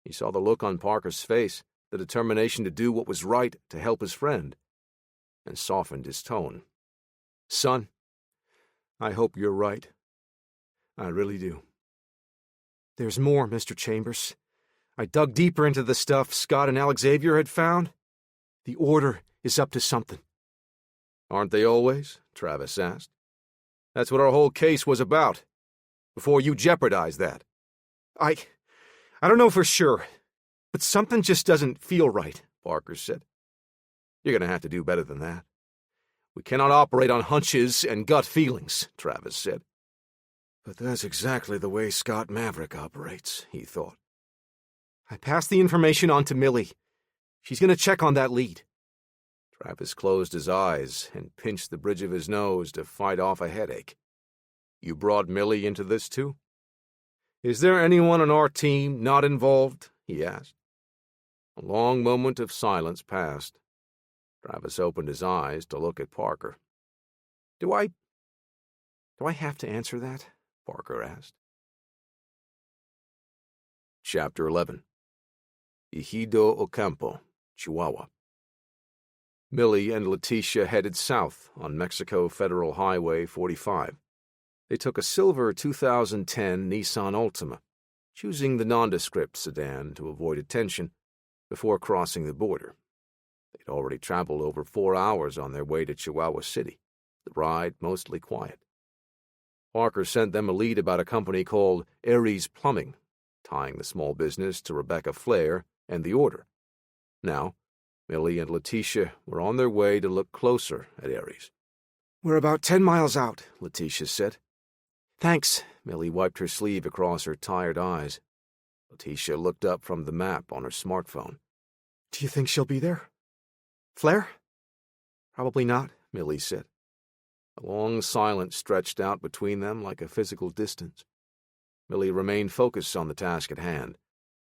Speaker 1: He saw the look on Parker's face, the determination to do what was right to help his friend, and softened his tone.
Speaker 3: "Son, I hope you're right. I really do."
Speaker 4: "There's more, Mr. Chambers. I dug deeper into the stuff Scott and Alex Xavier had found. The Order is up to something."
Speaker 1: "Aren't they always?" Travis asked. "That's what our whole case was about, before you jeopardized that."
Speaker 4: I don't know for sure, but something just doesn't feel right,"
Speaker 1: Parker said. "You're going to have to do better than that. We cannot operate on hunches and gut feelings," Travis said.
Speaker 3: "But that's exactly the way Scott Maverick operates," he thought.
Speaker 4: "I passed the information on to Millie. She's going to check on that lead."
Speaker 1: Travis closed his eyes and pinched the bridge of his nose to fight off a headache. "You brought Millie into this, too? Is there anyone on our team not involved?" he asked. A long moment of silence passed. Travis opened his eyes to look at Parker.
Speaker 4: Do I have to answer that?" Parker asked.
Speaker 1: Chapter 11. Ejido Ocampo, Chihuahua. Millie and Letitia headed south on Mexico Federal Highway 45. They took a silver 2010 Nissan Altima, choosing the nondescript sedan to avoid attention before crossing the border. They'd already traveled over 4 hours on their way to Chihuahua City, the ride mostly quiet. Parker sent them a lead about a company called Aries Plumbing, tying the small business to Rebecca Flair and the Order. Now, Millie and Letitia were on their way to look closer at Aries.
Speaker 4: "We're about 10 miles out," Letitia said.
Speaker 1: "Thanks." Millie wiped her sleeve across her tired eyes. Letitia looked up from the map on her smartphone.
Speaker 4: "Do you think she'll be there? Flair?"
Speaker 1: "Probably not," Millie said. A long silence stretched out between them like a physical distance. Millie remained focused on the task at hand.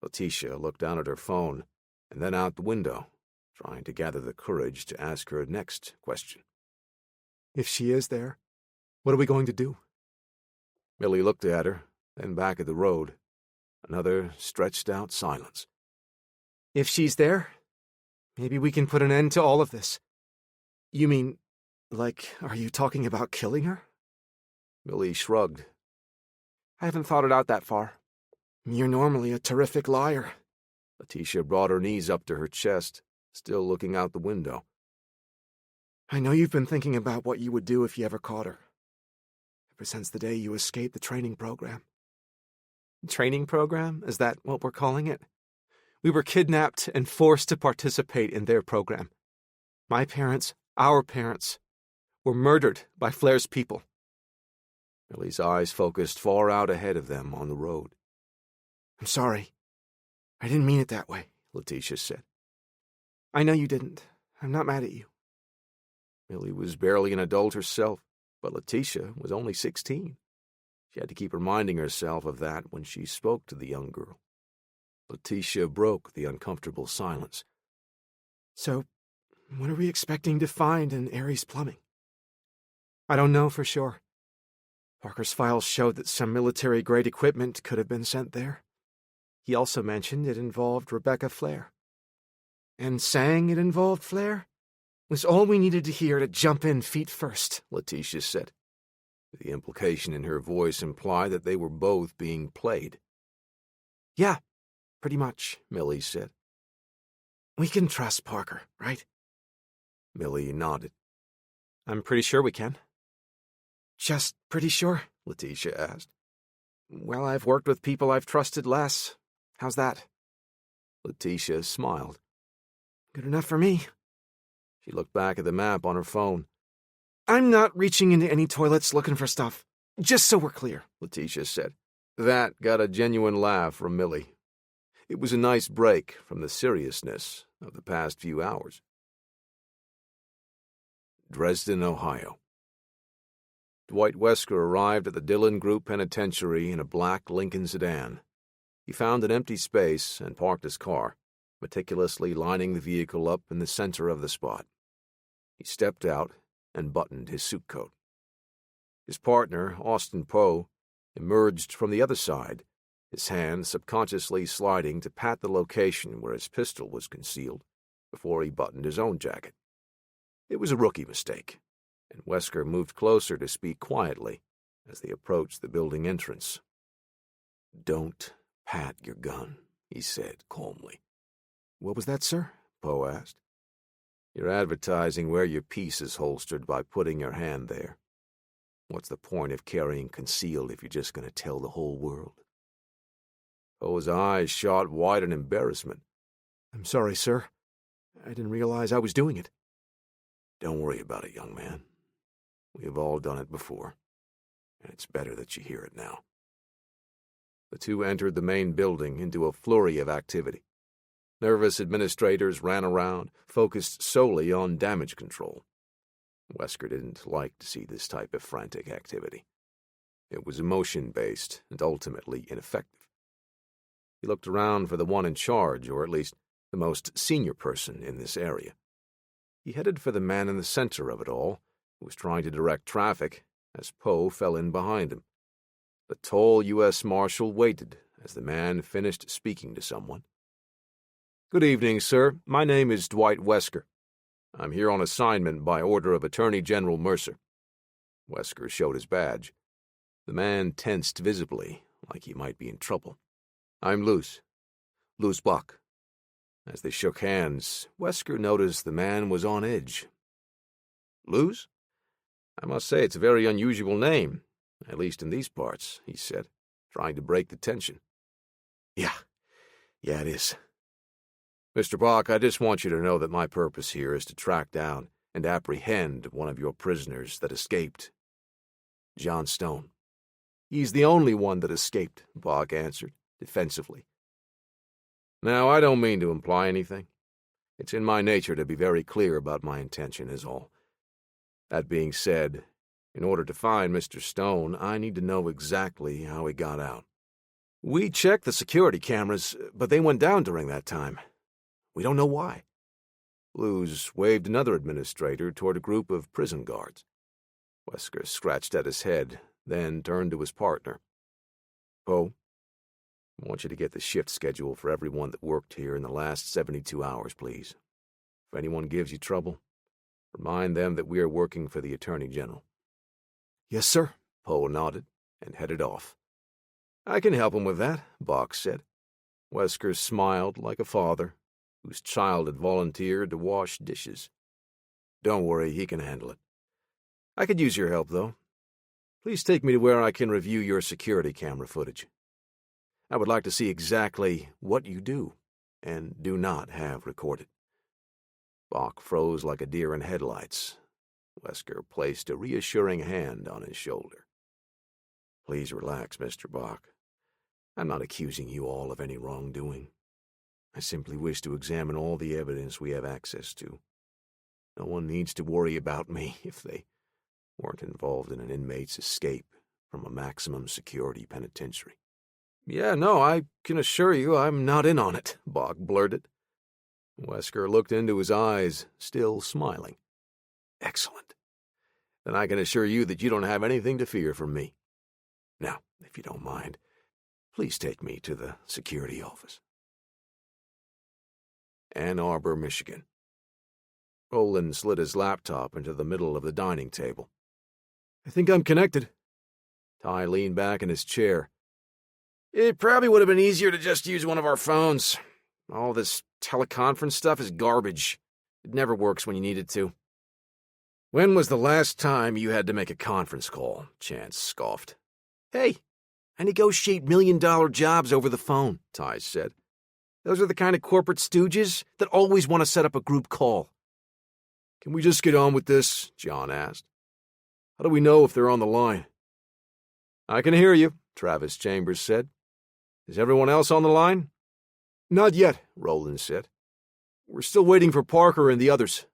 Speaker 1: Letitia looked down at her phone and then out the window, trying to gather the courage to ask her next question.
Speaker 4: "If she is there,
Speaker 2: What are we going to do?
Speaker 1: Millie looked at her, then back at the road. Another stretched-out silence.
Speaker 2: If she's there, maybe we can put an end to all of this. You mean, are you talking about killing her?
Speaker 1: Millie shrugged.
Speaker 2: I haven't thought it out that far. You're normally a terrific liar.
Speaker 1: Letitia brought her knees up to her chest, still looking out the window.
Speaker 2: I know you've been thinking about what you would do if you ever caught her. Ever since the day you escaped the training program. Training program? Is that what we're calling it? We were kidnapped and forced to participate in their program. My parents, our parents, were murdered by Flair's people.
Speaker 1: Millie's eyes focused far out ahead of them on the road.
Speaker 2: I'm sorry. I didn't mean it that way, Letitia said. I know you didn't. I'm not mad at you.
Speaker 1: Millie was barely an adult herself, but Letitia was only 16. She had to keep reminding herself of that when she spoke to the young girl. Letitia broke the uncomfortable silence.
Speaker 2: So, what are we expecting to find in Ares Plumbing? I don't know for sure. Parker's files showed that some military-grade equipment could have been sent there. He also mentioned it involved Rebecca Flair. And saying it involved Flair was all we needed to hear to jump in feet first, Letitia said.
Speaker 1: The implication in her voice implied that they were both being played.
Speaker 2: Yeah, pretty much,
Speaker 1: Millie said.
Speaker 2: We can trust Parker, right?
Speaker 1: Millie nodded.
Speaker 2: I'm pretty sure we can. Just pretty sure?
Speaker 1: Letitia asked.
Speaker 2: Well, I've worked with people I've trusted less. How's that?
Speaker 1: Letitia smiled.
Speaker 2: Good enough for me.
Speaker 1: She looked back at the map on her phone.
Speaker 2: I'm not reaching into any toilets looking for stuff. Just so we're clear, Letitia said.
Speaker 1: That got a genuine laugh from Millie. It was a nice break from the seriousness of the past few hours. Dresden, Ohio. Dwight Wesker arrived at the Dillon Group Penitentiary in a black Lincoln sedan. He found an empty space and parked his car, meticulously lining the vehicle up in the center of the spot. He stepped out and buttoned his suit coat. His partner, Austin Poe, emerged from the other side, his hand subconsciously sliding to pat the location where his pistol was concealed before he buttoned his own jacket. It was a rookie mistake, and Wesker moved closer to speak quietly as they approached the building entrance. "Don't pat your gun," he said calmly.
Speaker 2: "What was that, sir?"
Speaker 1: Poe asked. "You're advertising where your piece is holstered by putting your hand there. What's the point of carrying concealed if you're just going to tell the whole world?" Poe's eyes shot wide in embarrassment.
Speaker 2: "I'm sorry, sir. I didn't realize I was doing it."
Speaker 1: "Don't worry about it, young man. We've all done it before, and it's better that you hear it now." The two entered the main building into a flurry of activity. Nervous administrators ran around, focused solely on damage control. Wesker didn't like to see this type of frantic activity. It was emotion-based and ultimately ineffective. He looked around for the one in charge, or at least the most senior person in this area. He headed for the man in the center of it all, who was trying to direct traffic, as Poe fell in behind him. The tall U.S. Marshal waited as the man finished speaking to someone. "Good evening, sir. My name is Dwight Wesker. I'm here on assignment by order of Attorney General Mercer." Wesker showed his badge. The man tensed visibly, like he might be in trouble. "I'm Luce Buck." As they shook hands, Wesker noticed the man was on edge. "Luce? I must say it's a very unusual name, at least in these parts," he said, trying to break the tension.
Speaker 2: Yeah, it is."
Speaker 1: "Mr. Buck, I just want you to know that my purpose here is to track down and apprehend one of your prisoners that escaped. John Stone."
Speaker 2: "He's the only one that escaped," Buck answered, defensively.
Speaker 1: "Now, I don't mean to imply anything. It's in my nature to be very clear about my intention, is all. That being said, in order to find Mr. Stone, I need to know exactly how he got out."
Speaker 2: "We checked the security cameras, but they went down during that time. We don't know why."
Speaker 1: Luz waved another administrator toward a group of prison guards. Wesker scratched at his head, then turned to his partner. Poe, I want you to get the shift schedule for everyone that worked here in the last 72 hours, please. If anyone gives you trouble, remind them that we are working for the Attorney General.
Speaker 2: Yes, sir.
Speaker 1: Poe nodded and headed off. I can help him with that, Bach said. Wesker smiled like a father whose child had volunteered to wash dishes. Don't worry, he can handle it. I could use your help, though. Please take me to where I can review your security camera footage. I would like to see exactly what you do and do not have recorded. Bach froze like a deer in headlights. Wesker placed a reassuring hand on his shoulder. Please relax, Mr. Bach. I'm not accusing you all of any wrongdoing. I simply wish to examine all the evidence we have access to. No one needs to worry about me if they weren't involved in an inmate's escape from a maximum security penitentiary. Yeah, no, I can assure you I'm not in on it, Bach blurted. Wesker looked into his eyes, still smiling. Excellent. Then I can assure you that you don't have anything to fear from me. Now, if you don't mind, please take me to the security office. Ann Arbor, Michigan. Roland slid his laptop into the middle of the dining table. I think I'm connected. Ty leaned back in his chair. It probably would have been easier to just use one of our phones. All this teleconference stuff is garbage. It never works when you need it to. When was the last time you had to make a conference call? Chance scoffed. Hey, I negotiate million-dollar jobs over the phone, Ty said. Those are the kind of corporate stooges that always want to set up a group call. Can we just get on with this? John asked. How do we know if they're on the line? I can hear you, Travis Chambers said. Is everyone else on the line? Not yet, Roland said. We're still waiting for Parker and the others.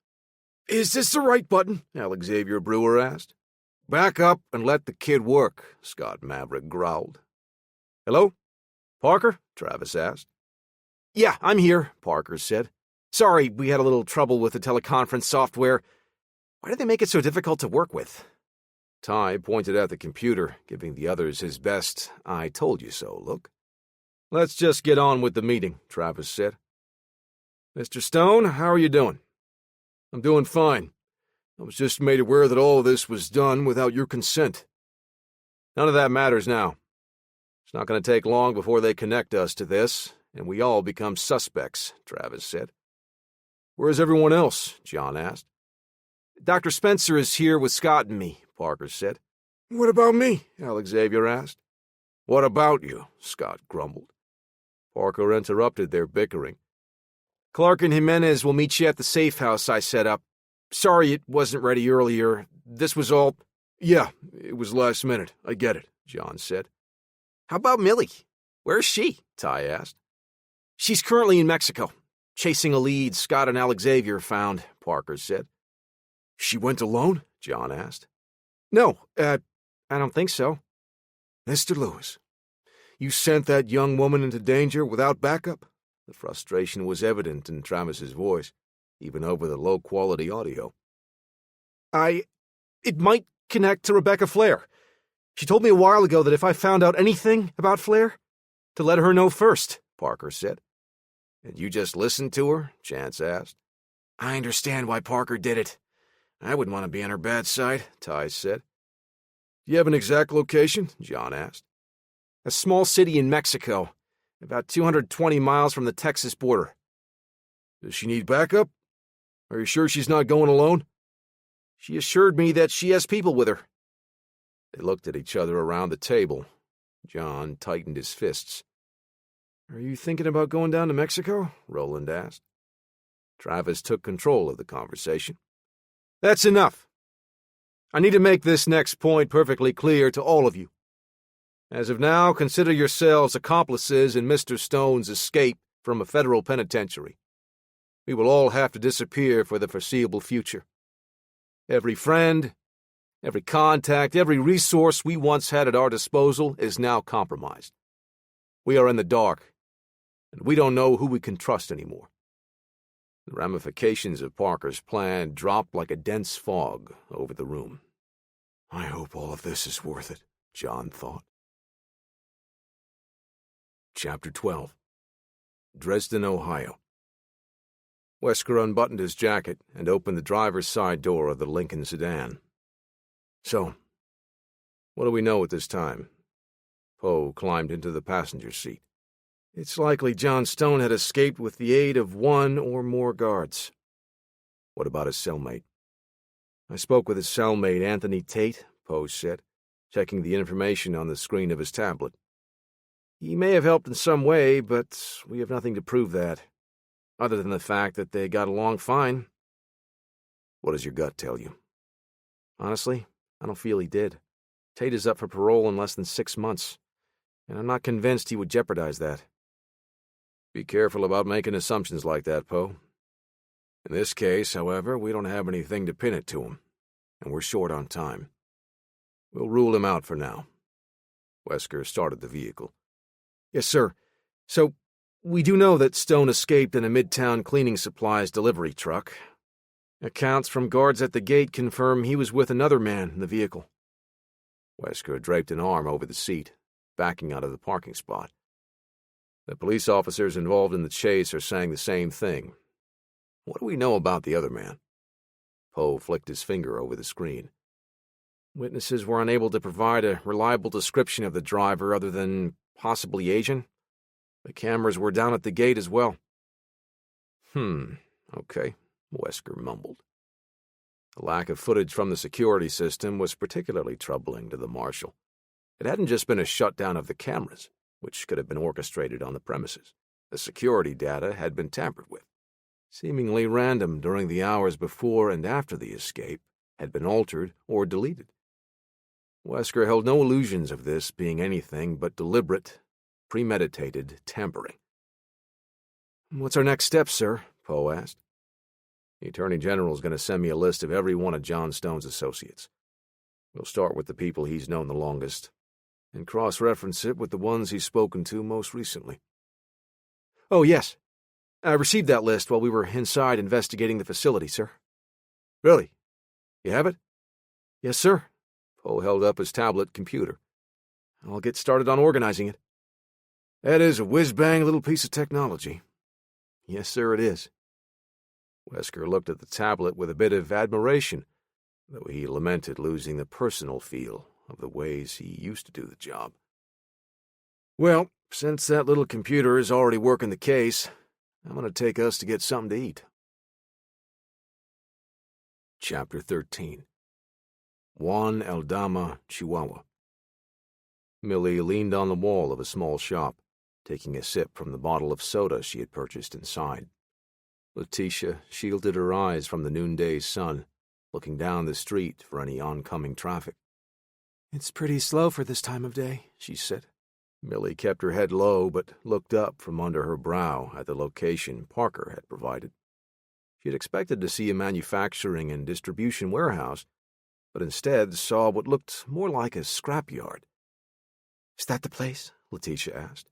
Speaker 1: Is this the right button? Alexavier Brewer asked. Back up and let the kid work, Scott Maverick growled. Hello? Parker? Travis asked. Yeah, I'm here, Parker said. Sorry, we had a little trouble with the teleconference software. Why do they make it so difficult to work with? Ty pointed at the computer, giving the others his best I told you so look. Let's just get on with the meeting, Travis said. Mr. Stone, how are you doing? I'm doing fine. I was just made aware that all of this was done without your consent. None of that matters now. It's not going to take long before they connect us to this, and we all become suspects, Travis said. Where's everyone else? John asked. Dr. Spencer is here with Scott and me, Parker said. What about me? Alexavier asked. What about you? Scott grumbled. Parker interrupted their bickering. Clark and Jimenez will meet you at the safe house I set up. Sorry it wasn't ready earlier. This was all... Yeah, it was last minute. I get it, John said. How about Millie? Where's she? Ty asked. She's currently in Mexico, chasing a lead Scott and Alexavier found, Parker said. She went alone? John asked. No, I don't think so. Mr. Lewis, you sent that young woman into danger without backup? The frustration was evident in Travis's voice, even over the low-quality audio. It might connect to Rebecca Flair. She told me a while ago that if I found out anything about Flair, to let her know first, Parker said. And you just listened to her? Chance asked. I understand why Parker did it. I wouldn't want to be on her bad side, Ty said. Do you have an exact location? John asked. A small city in Mexico, about 220 miles from the Texas border. Does she need backup? Are you sure she's not going alone? She assured me that she has people with her. They looked at each other around the table. John tightened his fists. Are you thinking about going down to Mexico? Roland asked. Travis took control of the conversation. That's enough. I need to make this next point perfectly clear to all of you. As of now, consider yourselves accomplices in Mr. Stone's escape from a federal penitentiary. We will all have to disappear for the foreseeable future. Every friend, every contact, every resource we once had at our disposal is now compromised. We are in the dark, and we don't know who we can trust anymore. The ramifications of Parker's plan dropped like a dense fog over the room. I hope all of this is worth it, John thought. Chapter 12. Dresden, Ohio. Wesker unbuttoned his jacket and opened the driver's side door of the Lincoln sedan. So, what do we know at this time? Poe climbed into the passenger seat. It's likely John Stone had escaped with the aid of one or more guards. What about his cellmate? I spoke with his cellmate, Anthony Tate, Poe said, checking the information on the screen of his tablet. He may have helped in some way, but we have nothing to prove that, other than the fact that they got along fine. What does your gut tell you? Honestly, I don't feel he did. Tate is up for parole in less than 6 months, and I'm not convinced he would jeopardize that. Be careful about making assumptions like that, Poe. In this case, however, we don't have anything to pin it to him, and we're short on time. We'll rule him out for now. Wesker started the vehicle. Yes, sir. So, we do know that Stone escaped in a Midtown cleaning supplies delivery truck. Accounts from guards at the gate confirm he was with another man in the vehicle. Wesker draped an arm over the seat, backing out of the parking spot. The police officers involved in the chase are saying the same thing. What do we know about the other man? Poe flicked his finger over the screen. Witnesses were unable to provide a reliable description of the driver other than possibly Asian. The cameras were down at the gate as well. Okay, Wesker mumbled. The lack of footage from the security system was particularly troubling to the marshal. It hadn't just been a shutdown of the cameras, which could have been orchestrated on the premises. The security data had been tampered with. Seemingly random during the hours before and after the escape, had been altered or deleted. Wesker held no illusions of this being anything but deliberate, premeditated tampering. What's our next step, sir? Poe asked. The Attorney General's going to send me a list of every one of John Stone's associates. We'll start with the people he's known the longest, and cross-reference it with the ones he's spoken to most recently. Oh, yes. I received that list while we were inside investigating the facility, sir. Really? You have it? Yes, sir. Poe held up his tablet computer. I'll get started on organizing it. That is a whiz-bang little piece of technology. Yes, sir, it is. Wesker looked at the tablet with a bit of admiration, though he lamented losing the personal feel of the ways he used to do the job. Well, since that little computer is already working the case, I'm going to take us to get something to eat. Chapter 13. Juan Aldama, Chihuahua. Millie leaned on the wall of a small shop, taking a sip from the bottle of soda she had purchased inside. Letitia shielded her eyes from the noonday sun, looking down the street for any oncoming traffic. It's pretty slow for this time of day, she said. Millie kept her head low but looked up from under her brow at the location Parker had provided. She had expected to see a manufacturing and distribution warehouse, but instead saw what looked more like a scrapyard. Is that the place? Letitia asked.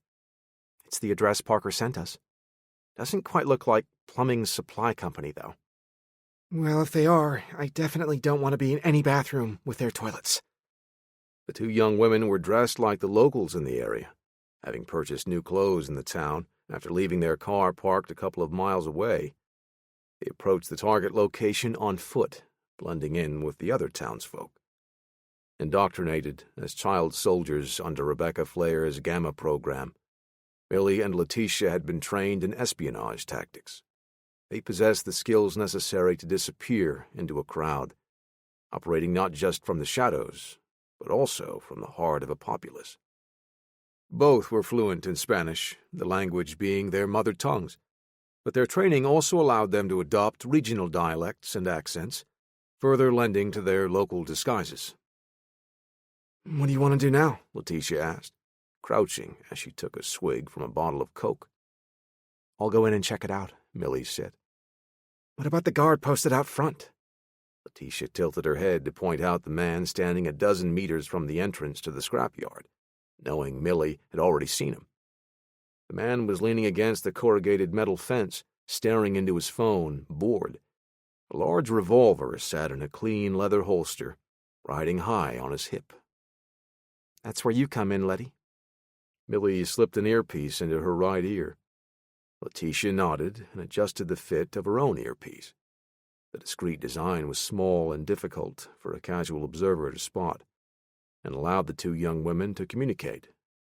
Speaker 1: It's the address Parker sent us. Doesn't quite look like Plumbing Supply Company, though. Well, if they are, I definitely don't want to be in any bathroom with their toilets. The two young women were dressed like the locals in the area, having purchased new clothes in the town after leaving their car parked a couple of miles away. They approached the target location on foot, blending in with the other townsfolk. Indoctrinated as child soldiers under Rebecca Flair's Gamma program, Millie and Letitia had been trained in espionage tactics. They possessed the skills necessary to disappear into a crowd, operating not just from the shadows, but also from the heart of a populace. Both were fluent in Spanish, the language being their mother tongues, but their training also allowed them to adopt regional dialects and accents, further lending to their local disguises. What do you want to do now? Letitia asked, crouching as she took a swig from a bottle of Coke. I'll go in and check it out, Millie said. What about the guard posted out front? Letitia tilted her head to point out the man standing a dozen meters from the entrance to the scrapyard, knowing Millie had already seen him. The man was leaning against the corrugated metal fence, staring into his phone, bored. A large revolver sat in a clean leather holster, riding high on his hip.
Speaker 4: "That's where you come in, Letty."
Speaker 1: Millie slipped an earpiece into her right ear. Letitia nodded and adjusted the fit of her own earpiece. The discreet design was small and difficult for a casual observer to spot, and allowed the two young women to communicate,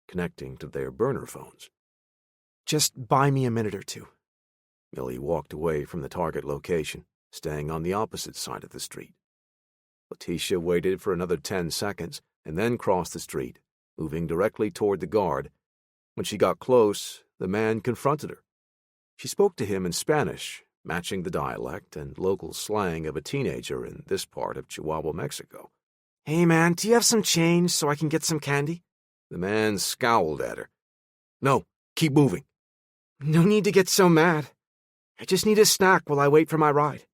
Speaker 1: connecting to their burner phones.
Speaker 4: "Just buy me a minute or two."
Speaker 1: Millie walked away from the target location, staying on the opposite side of the street. Letitia waited for another 10 seconds and then crossed the street, moving directly toward the guard. When she got close, the man confronted her. She spoke to him in Spanish, matching the dialect and local slang of a teenager in this part of Chihuahua, Mexico.
Speaker 4: "Hey, man, do you have some change so I can get some candy?"
Speaker 1: The man scowled at her. "No, keep moving."
Speaker 4: "No need to get so mad. I just need a snack while I wait for my ride."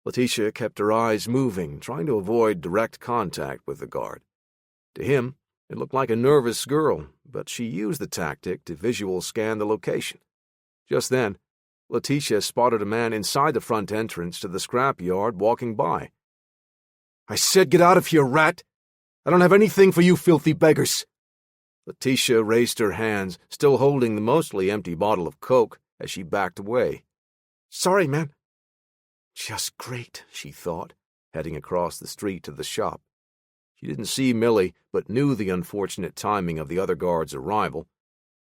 Speaker 1: Letitia kept her eyes moving, trying to avoid direct contact with the guard. To him, it looked like a nervous girl, but she used the tactic to visual scan the location. Just then, Letitia spotted a man inside the front entrance to the scrapyard walking by.
Speaker 2: "I said get out of here, rat! I don't have anything for you filthy beggars!"
Speaker 1: Letitia raised her hands, still holding the mostly empty bottle of Coke, as she backed away.
Speaker 4: "Sorry, man."
Speaker 1: Just great, she thought, heading across the street to the shop. She didn't see Millie, but knew the unfortunate timing of the other guard's arrival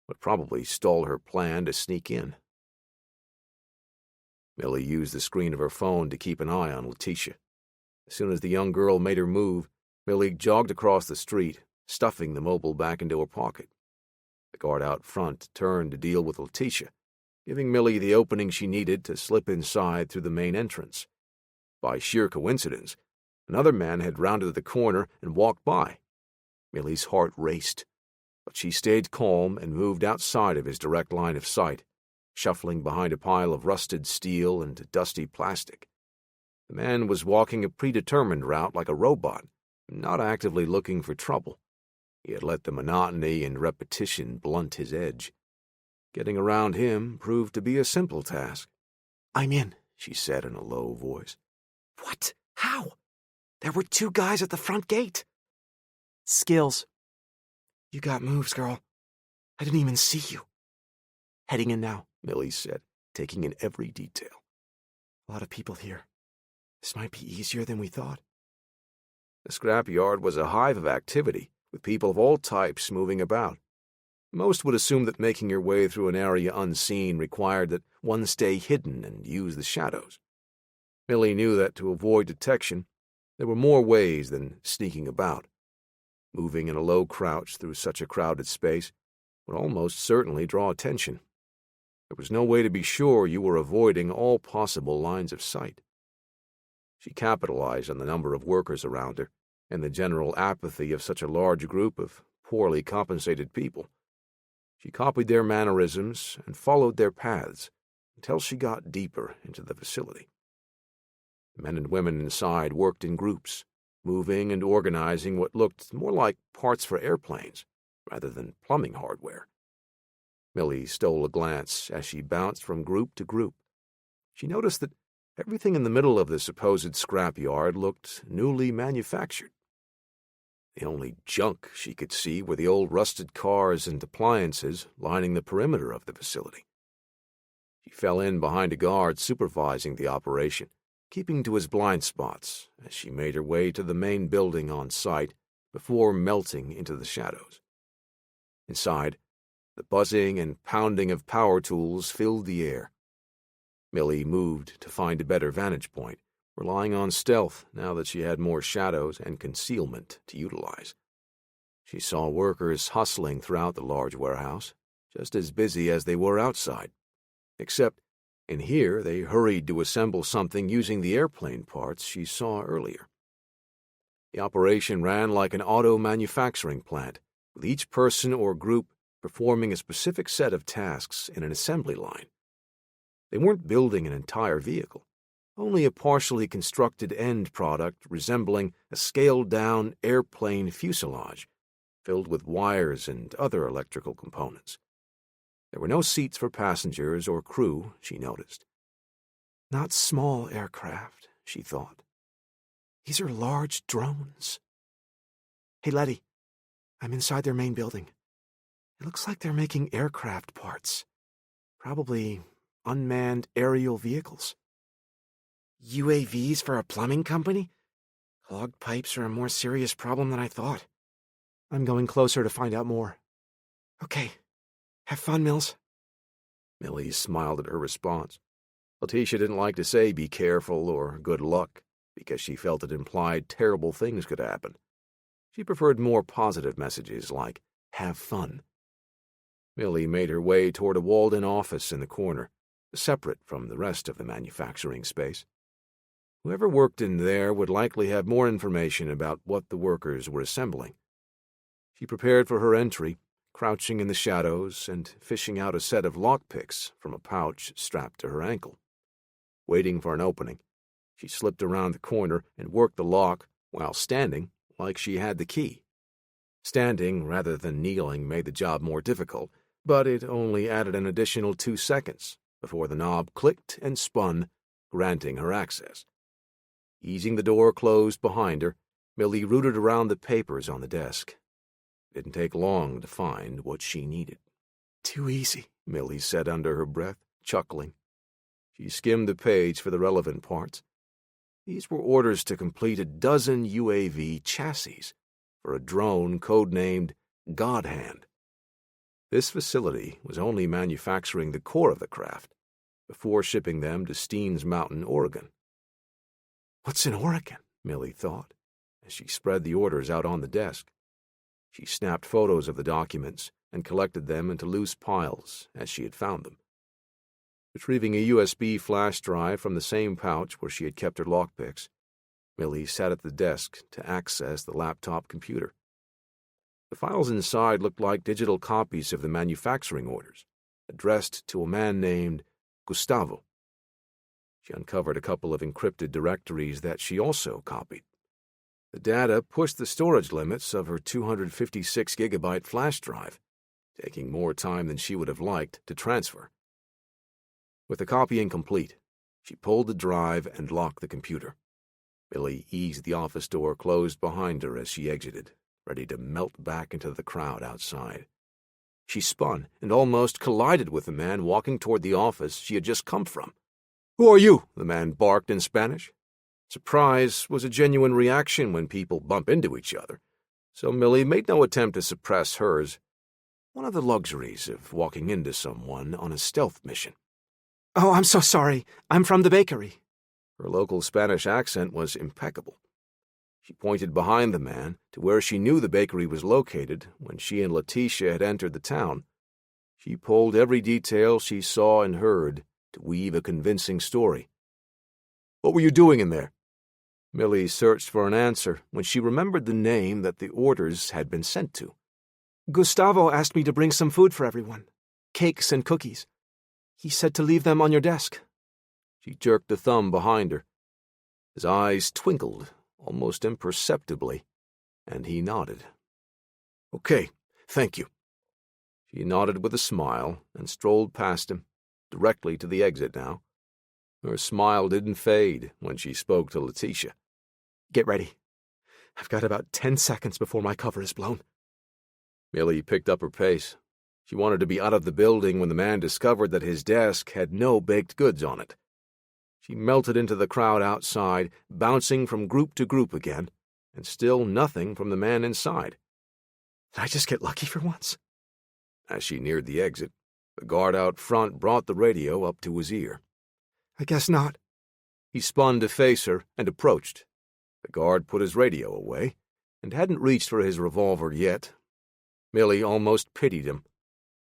Speaker 1: would probably stall her plan to sneak in. Millie used the screen of her phone to keep an eye on Letitia. As soon as the young girl made her move, Millie jogged across the street, stuffing the mobile back into her pocket. The guard out front turned to deal with Letitia, giving Millie the opening she needed to slip inside through the main entrance. By sheer coincidence, another man had rounded the corner and walked by. Millie's heart raced, but she stayed calm and moved outside of his direct line of sight, shuffling behind a pile of rusted steel and dusty plastic. The man was walking a predetermined route like a robot, not actively looking for trouble. He had let the monotony and repetition blunt his edge. Getting around him proved to be a simple task.
Speaker 4: "I'm in,"
Speaker 1: she said in a low voice.
Speaker 4: "What? How? There were 2 guys at the front gate." "Skills." "You got moves, girl. I didn't even see you." "Heading in now,"
Speaker 1: Millie said, taking in every detail.
Speaker 4: "A lot of people here. This might be easier than we thought."
Speaker 1: The scrapyard was a hive of activity, with people of all types moving about. Most would assume that making your way through an area unseen required that one stay hidden and use the shadows. Millie knew that to avoid detection, there were more ways than sneaking about. Moving in a low crouch through such a crowded space would almost certainly draw attention. There was no way to be sure you were avoiding all possible lines of sight. She capitalized on the number of workers around her and the general apathy of such a large group of poorly compensated people. She copied their mannerisms and followed their paths until she got deeper into the facility. The men and women inside worked in groups, moving and organizing what looked more like parts for airplanes rather than plumbing hardware. Millie stole a glance as she bounced from group to group. She noticed that everything in the middle of the supposed scrapyard looked newly manufactured. The only junk she could see were the old rusted cars and appliances lining the perimeter of the facility. She fell in behind a guard supervising the operation, keeping to his blind spots as she made her way to the main building on site before melting into the shadows. Inside, the buzzing and pounding of power tools filled the air. Millie moved to find a better vantage point, relying on stealth now that she had more shadows and concealment to utilize. She saw workers hustling throughout the large warehouse, just as busy as they were outside, except in here they hurried to assemble something using the airplane parts she saw earlier. The operation ran like an auto manufacturing plant, with each person or group performing a specific set of tasks in an assembly line. They weren't building an entire vehicle, only a partially constructed end product resembling a scaled-down airplane fuselage, filled with wires and other electrical components. There were no seats for passengers or crew, she noticed. Not small aircraft, she thought.
Speaker 2: These are large drones. Hey, Letty, I'm inside their main building. It looks like they're making aircraft parts. Probably unmanned aerial vehicles. UAVs for a plumbing company? Clogged pipes are a more serious problem than I thought. I'm going closer to find out more. Okay. Have fun, Mills.
Speaker 1: Millie smiled at her response. Letitia didn't like to say be careful or good luck, because she felt it implied terrible things could happen. She preferred more positive messages like, have fun. Millie made her way toward a walled-in office in the corner, separate from the rest of the manufacturing space. Whoever worked in there would likely have more information about what the workers were assembling. She prepared for her entry, crouching in the shadows and fishing out a set of lockpicks from a pouch strapped to her ankle. Waiting for an opening, she slipped around the corner and worked the lock while standing like she had the key. Standing rather than kneeling made the job more difficult, but it only added an additional 2 seconds before the knob clicked and spun, granting her access. Easing the door closed behind her, Millie rooted around the papers on the desk. It didn't take long to find what she needed.
Speaker 2: Too easy,
Speaker 1: Millie said under her breath, chuckling. She skimmed the page for the relevant parts. These were orders to complete a dozen UAV chassis for a drone codenamed Godhand. This facility was only manufacturing the core of the craft before shipping them to Steens Mountain, Oregon.
Speaker 2: What's in Oregon?
Speaker 1: Millie thought, as she spread the orders out on the desk. She snapped photos of the documents and collected them into loose piles as she had found them. Retrieving a USB flash drive from the same pouch where she had kept her lockpicks, Millie sat at the desk to access the laptop computer. The files inside looked like digital copies of the manufacturing orders, addressed to a man named Gustavo. She uncovered a couple of encrypted directories that she also copied. The data pushed the storage limits of her 256-gigabyte flash drive, taking more time than she would have liked to transfer. With the copying complete, she pulled the drive and locked the computer. Millie eased the office door closed behind her as she exited, ready to melt back into the crowd outside. She spun and almost collided with the man walking toward the office she had just come from. "Who are you?" the man barked in Spanish. Surprise was a genuine reaction when people bump into each other, so Millie made no attempt to suppress hers, one of the luxuries of walking into someone on a stealth mission.
Speaker 2: Oh, I'm so sorry. I'm from the bakery.
Speaker 1: Her local Spanish accent was impeccable. She pointed behind the man to where she knew the bakery was located when she and Letitia had entered the town. She pulled every detail she saw and heard to weave a convincing story. "What were you doing in there?" Millie searched for an answer when she remembered the name that the orders had been sent to.
Speaker 2: Gustavo asked me to bring some food for everyone. Cakes and cookies. He said to leave them on your desk.
Speaker 1: She jerked a thumb behind her. His eyes twinkled, almost imperceptibly, and he nodded. "Okay, thank you." She nodded with a smile and strolled past him, directly to the exit now. Her smile didn't fade when she spoke to Letitia.
Speaker 2: "Get ready. I've got about 10 seconds before my cover is blown."
Speaker 1: Millie picked up her pace. She wanted to be out of the building when the man discovered that his desk had no baked goods on it. She melted into the crowd outside, bouncing from group to group again, and still nothing from the man inside.
Speaker 2: Did I just get lucky for once?
Speaker 1: As she neared the exit, the guard out front brought the radio up to his ear.
Speaker 2: I guess not.
Speaker 1: He spun to face her and approached. The guard put his radio away and hadn't reached for his revolver yet. Millie almost pitied him.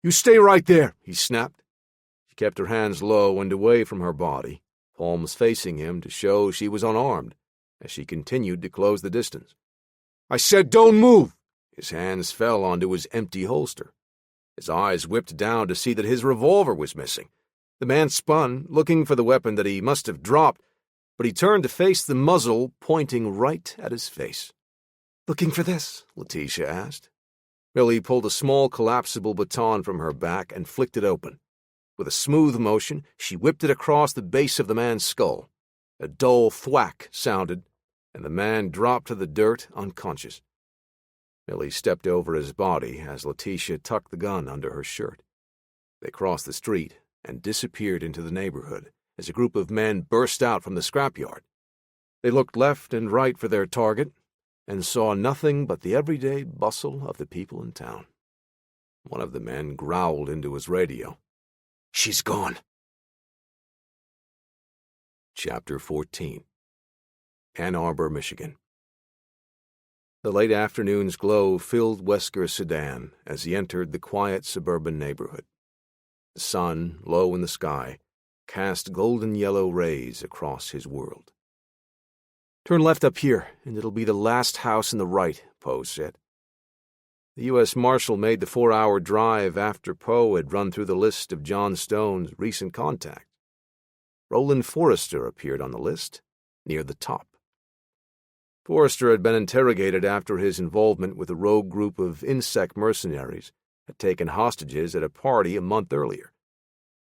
Speaker 1: "You stay right there," he snapped. She kept her hands low and away from her body, palms facing him to show she was unarmed, as she continued to close the distance. "I said don't move!" His hands fell onto his empty holster. His eyes whipped down to see that his revolver was missing. The man spun, looking for the weapon that he must have dropped, but he turned to face the muzzle pointing right at his face.
Speaker 2: "Looking for this?"
Speaker 1: Letitia asked. Millie pulled a small collapsible baton from her back and flicked it open. With a smooth motion, she whipped it across the base of the man's skull. A dull thwack sounded, and the man dropped to the dirt unconscious. Millie stepped over his body as Letitia tucked the gun under her shirt. They crossed the street and disappeared into the neighborhood as a group of men burst out from the scrapyard. They looked left and right for their target and saw nothing but the everyday bustle of the people in town. One of the men growled into his radio. "She's gone." Chapter 14. Ann Arbor, Michigan. The late afternoon's glow filled Wesker's sedan as he entered the quiet suburban neighborhood. The sun, low in the sky, cast golden-yellow rays across his world. "Turn left up here, and it'll be the last house on the right," Poe said. The U.S. Marshal made the 4-hour drive after Poe had run through the list of John Stone's recent contacts. Roland Forrester appeared on the list, near the top. Forrester had been interrogated after his involvement with a rogue group of insect mercenaries had taken hostages at a party a month earlier,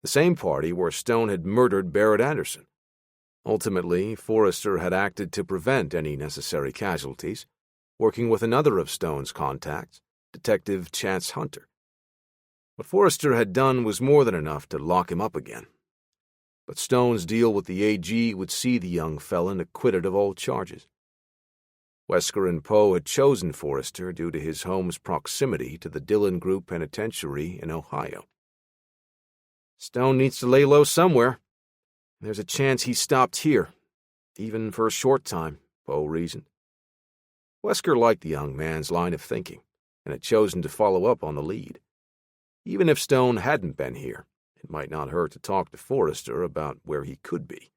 Speaker 1: the same party where Stone had murdered Barrett Anderson. Ultimately, Forrester had acted to prevent any necessary casualties, working with another of Stone's contacts, Detective Chance Hunter. What Forrester had done was more than enough to lock him up again. But Stone's deal with the AG would see the young felon acquitted of all charges. Wesker and Poe had chosen Forrester due to his home's proximity to the Dillon Group Penitentiary in Ohio. "Stone needs to lay low somewhere. There's a chance he stopped here, even for a short time," Poe reasoned. Wesker liked the young man's line of thinking, and had chosen to follow up on the lead. Even if Stone hadn't been here, it might not hurt to talk to Forrester about where he could be.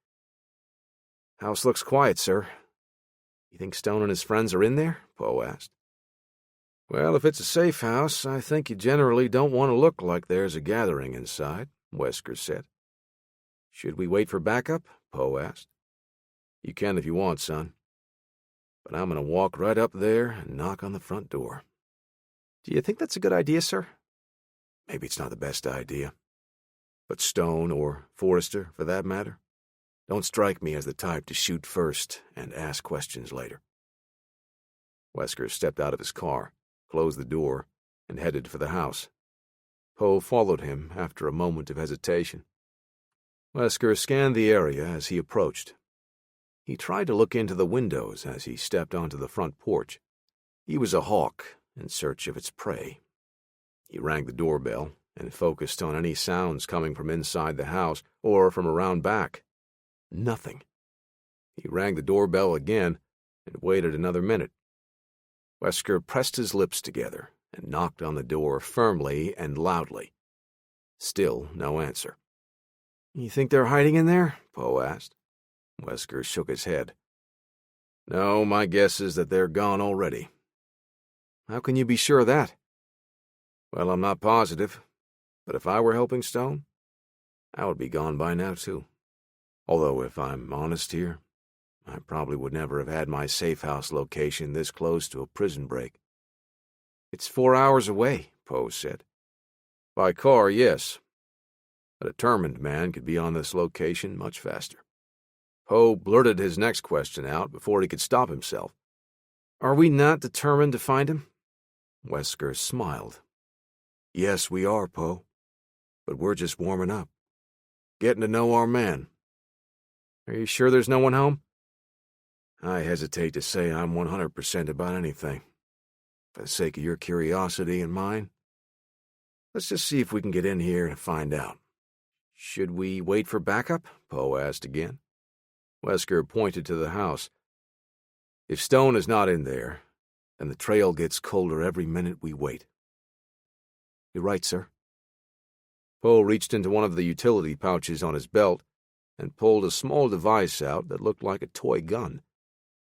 Speaker 1: "House looks quiet, sir. You think Stone and his friends are in there?" Poe asked. "Well, if it's a safe house, I think you generally don't want to look like there's a gathering inside," Wesker said. "Should we wait for backup?" Poe asked. "You can if you want, son. But I'm going to walk right up there and knock on the front door." "Do you think that's a good idea, sir?" "Maybe it's not the best idea. But Stone, or Forrester, for that matter, don't strike me as the type to shoot first and ask questions later." Wesker stepped out of his car, closed the door, and headed for the house. Poe followed him after a moment of hesitation. Wesker scanned the area as he approached. He tried to look into the windows as he stepped onto the front porch. He was a hawk in search of its prey. He rang the doorbell and focused on any sounds coming from inside the house or from around back. Nothing. He rang the doorbell again and waited another minute. Wesker pressed his lips together and knocked on the door firmly and loudly. Still no answer. "You think they're hiding in there?" Poe asked. Wesker shook his head. "No, my guess is that they're gone already." "How can you be sure of that?" "Well, I'm not positive, but if I were helping Stone, I would be gone by now, too. Although, if I'm honest here, I probably would never have had my safe house location this close to a prison break." "It's 4 hours away," Poe said. "By car, yes. A determined man could be on this location much faster." Poe blurted his next question out before he could stop himself. "Are we not determined to find him?" Wesker smiled. "Yes, we are, Poe. But we're just warming up. Getting to know our man." "Are you sure there's no one home?" "I hesitate to say I'm 100% about anything. For the sake of your curiosity and mine, let's just see if we can get in here and find out." "Should we wait for backup?" Poe asked again. Wesker pointed to the house. "If Stone is not in there, then the trail gets colder every minute we wait." "You're right, sir." Poe reached into one of the utility pouches on his belt and pulled a small device out that looked like a toy gun.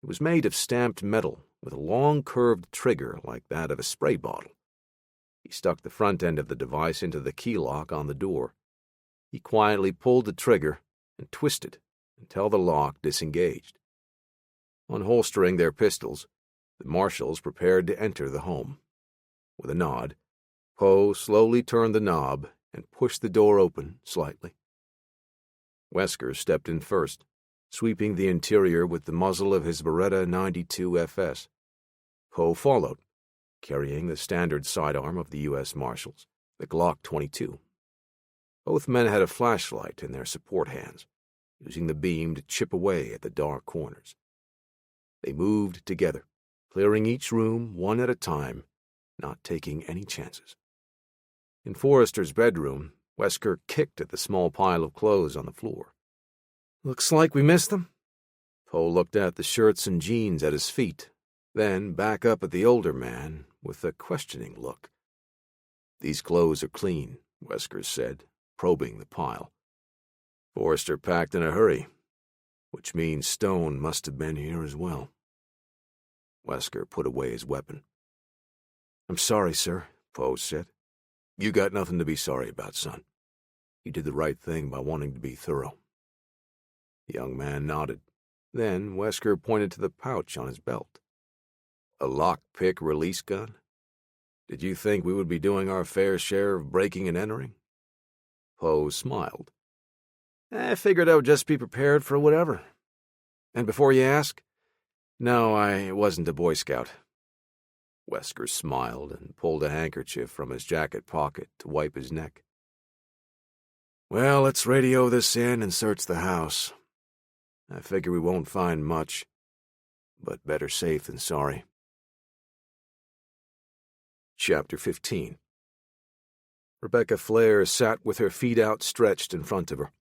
Speaker 1: It was made of stamped metal with a long curved trigger like that of a spray bottle. He stuck the front end of the device into the key lock on the door. He quietly pulled the trigger and twisted until the lock disengaged. Unholstering their pistols, the marshals prepared to enter the home. With a nod, Poe slowly turned the knob and pushed the door open slightly. Wesker stepped in first. sweeping the interior with the muzzle of his Beretta 92 FS. Poe followed, carrying the standard sidearm of the U.S. Marshals, the Glock 22. Both men had a flashlight in their support hands, using the beam to chip away at the dark corners. They moved together, clearing each room one at a time, not taking any chances. In Forrester's bedroom, Wesker kicked at the small pile of clothes on the floor. "Looks like we missed them." Poe looked at the shirts and jeans at his feet, then back up at the older man with a questioning look. "These clothes are clean," Wesker said, probing the pile. "Forrester packed in a hurry, which means Stone must have been here as well." Wesker put away his weapon. "I'm sorry, sir," Poe said. "You got nothing to be sorry about, son. You did the right thing by wanting to be thorough." The young man nodded. Then Wesker pointed to the pouch on his belt. "A lock-pick release gun? Did you think we would be doing our fair share of breaking and entering?" Poe smiled. "I figured I would just be prepared for whatever. And before you ask, no, I wasn't a Boy Scout." Wesker smiled and pulled a handkerchief from his jacket pocket to wipe his neck. "Well, let's radio this in and search the house. I figure we won't find much, but better safe than sorry." Chapter 15. Rebecca Flair sat with her feet outstretched in front of her.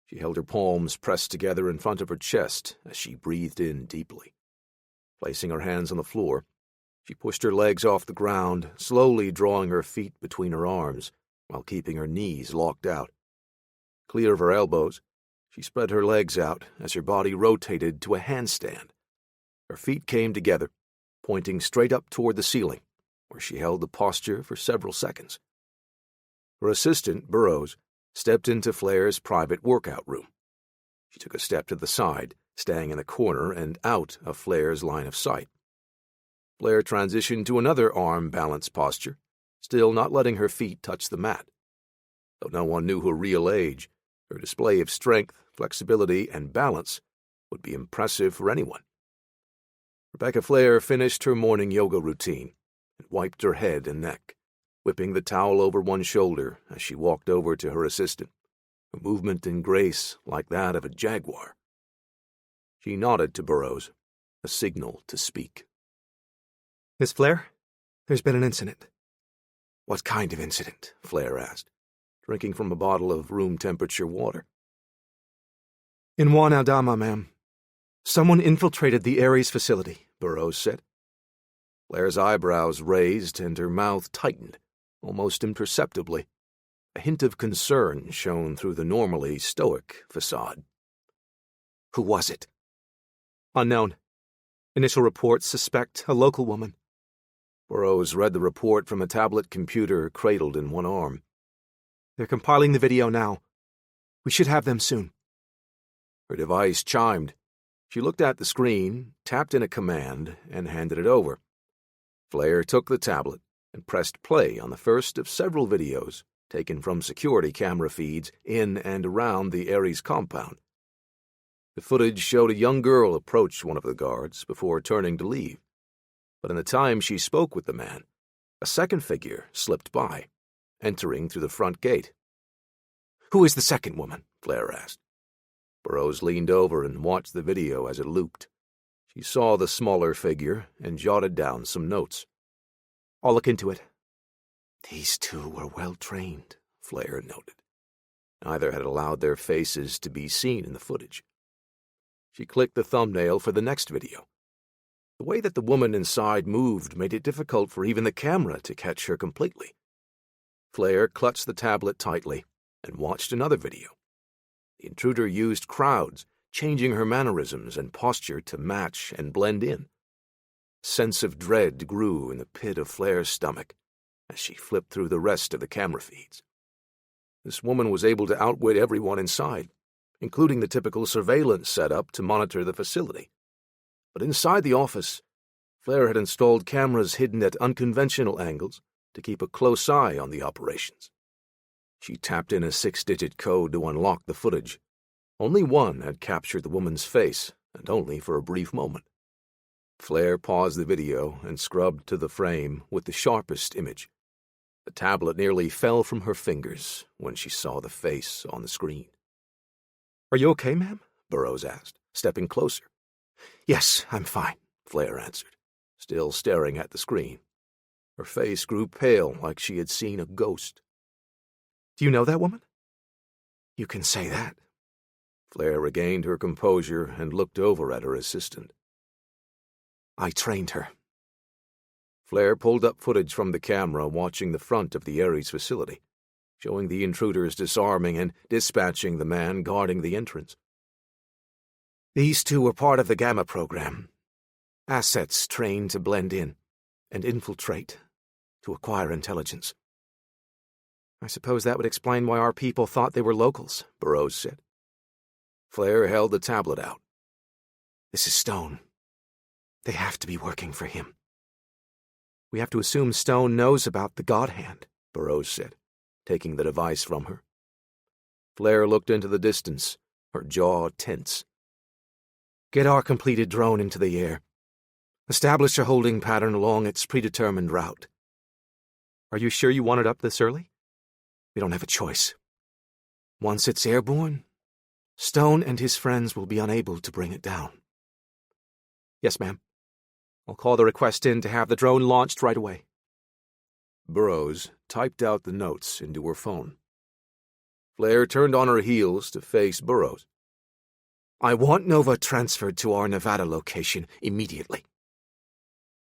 Speaker 1: She held her palms pressed together in front of her chest as she breathed in deeply. Placing her hands on the floor, she pushed her legs off the ground, slowly drawing her feet between her arms while keeping her knees locked out. Clear of her elbows, she spread her legs out as her body rotated to a handstand. Her feet came together, pointing straight up toward the ceiling, where she held the posture for several seconds. Her assistant, Burroughs, stepped into Flair's private workout room. She took a step to the side, staying in the corner and out of Flair's line of sight. Flair transitioned to another arm balance posture, still not letting her feet touch the mat. Though no one knew her real age, her display of strength, flexibility, and balance would be impressive for anyone. Rebecca Flair finished her morning yoga routine and wiped her head and neck, whipping the towel over one shoulder as she walked over to her assistant, a movement and grace like that of a jaguar. She nodded to Burroughs, a signal to speak.
Speaker 2: "Miss Flair, there's been an incident."
Speaker 1: "What kind of incident?" Flair asked, drinking from a bottle of room-temperature water.
Speaker 2: "In Juan Aldama, ma'am. Someone infiltrated the Ares facility," Burroughs said.
Speaker 1: Flair's eyebrows raised and her mouth tightened, almost imperceptibly. A hint of concern shone through the normally stoic facade.
Speaker 2: "Who was it?" "Unknown. Initial reports suspect a local woman."
Speaker 1: Burroughs read the report from a tablet computer cradled in one arm.
Speaker 2: "They're compiling the video now. We should have them soon."
Speaker 1: Her device chimed. She looked at the screen, tapped in a command, and handed it over. Flair took the tablet and pressed play on the first of several videos taken from security camera feeds in and around the Ares compound. The footage showed a young girl approach one of the guards before turning to leave. But in the time she spoke with the man, a second figure slipped by, entering through the front gate.
Speaker 2: "Who is the second woman?"
Speaker 1: Flair asked. Burroughs leaned over and watched the video as it looped. She saw the smaller figure and jotted down some notes.
Speaker 2: "I'll look into it."
Speaker 1: "These two were well trained," Flair noted. Neither had allowed their faces to be seen in the footage. She clicked the thumbnail for the next video. The way that the woman inside moved made it difficult for even the camera to catch her completely. Flair clutched the tablet tightly and watched another video. The intruder used crowds, changing her mannerisms and posture to match and blend in. A sense of dread grew in the pit of Flair's stomach as she flipped through the rest of the camera feeds. This woman was able to outwit everyone inside, including the typical surveillance setup to monitor the facility. But inside the office, Flair had installed cameras hidden at unconventional angles to keep a close eye on the operations. She tapped in a 6-digit code to unlock the footage, Only one had captured the woman's face, and only for a brief moment. Flair paused the video and scrubbed to the frame with the sharpest image. The tablet nearly fell from her fingers when she saw the face on the screen.
Speaker 2: "Are you okay, ma'am?"
Speaker 1: Burroughs asked, stepping closer.
Speaker 2: "Yes, I'm fine,"
Speaker 1: Flair answered, still staring at the screen. Her face grew pale like she had seen a ghost.
Speaker 2: "Do you know that woman?"
Speaker 3: "You can say that."
Speaker 1: Flair regained her composure and looked over at her assistant.
Speaker 3: "I trained her."
Speaker 1: Flair pulled up footage from the camera watching the front of the Ares facility, showing the intruders disarming and dispatching the man guarding the entrance.
Speaker 3: "These two were part of the Gamma program. Assets trained to blend in and infiltrate, to acquire intelligence."
Speaker 2: "I suppose that would explain why our people thought they were locals," Burroughs said.
Speaker 1: Flair held the tablet out.
Speaker 3: "This is Stone. They have to be working for him."
Speaker 2: "We have to assume Stone knows about the God Hand,"
Speaker 1: Burroughs said, taking the device from her. Flair looked into the distance, her jaw tense.
Speaker 3: "Get our completed drone into the air. Establish a holding pattern along its predetermined route."
Speaker 2: "Are you sure you want it up this early?"
Speaker 3: "We don't have a choice. Once it's airborne, Stone and his friends will be unable to bring it down."
Speaker 2: "Yes, ma'am. I'll call the request in to have the drone launched right away."
Speaker 1: Burroughs typed out the notes into her phone. Flair turned on her heels to face Burroughs.
Speaker 3: "I want Nova transferred to our Nevada location immediately."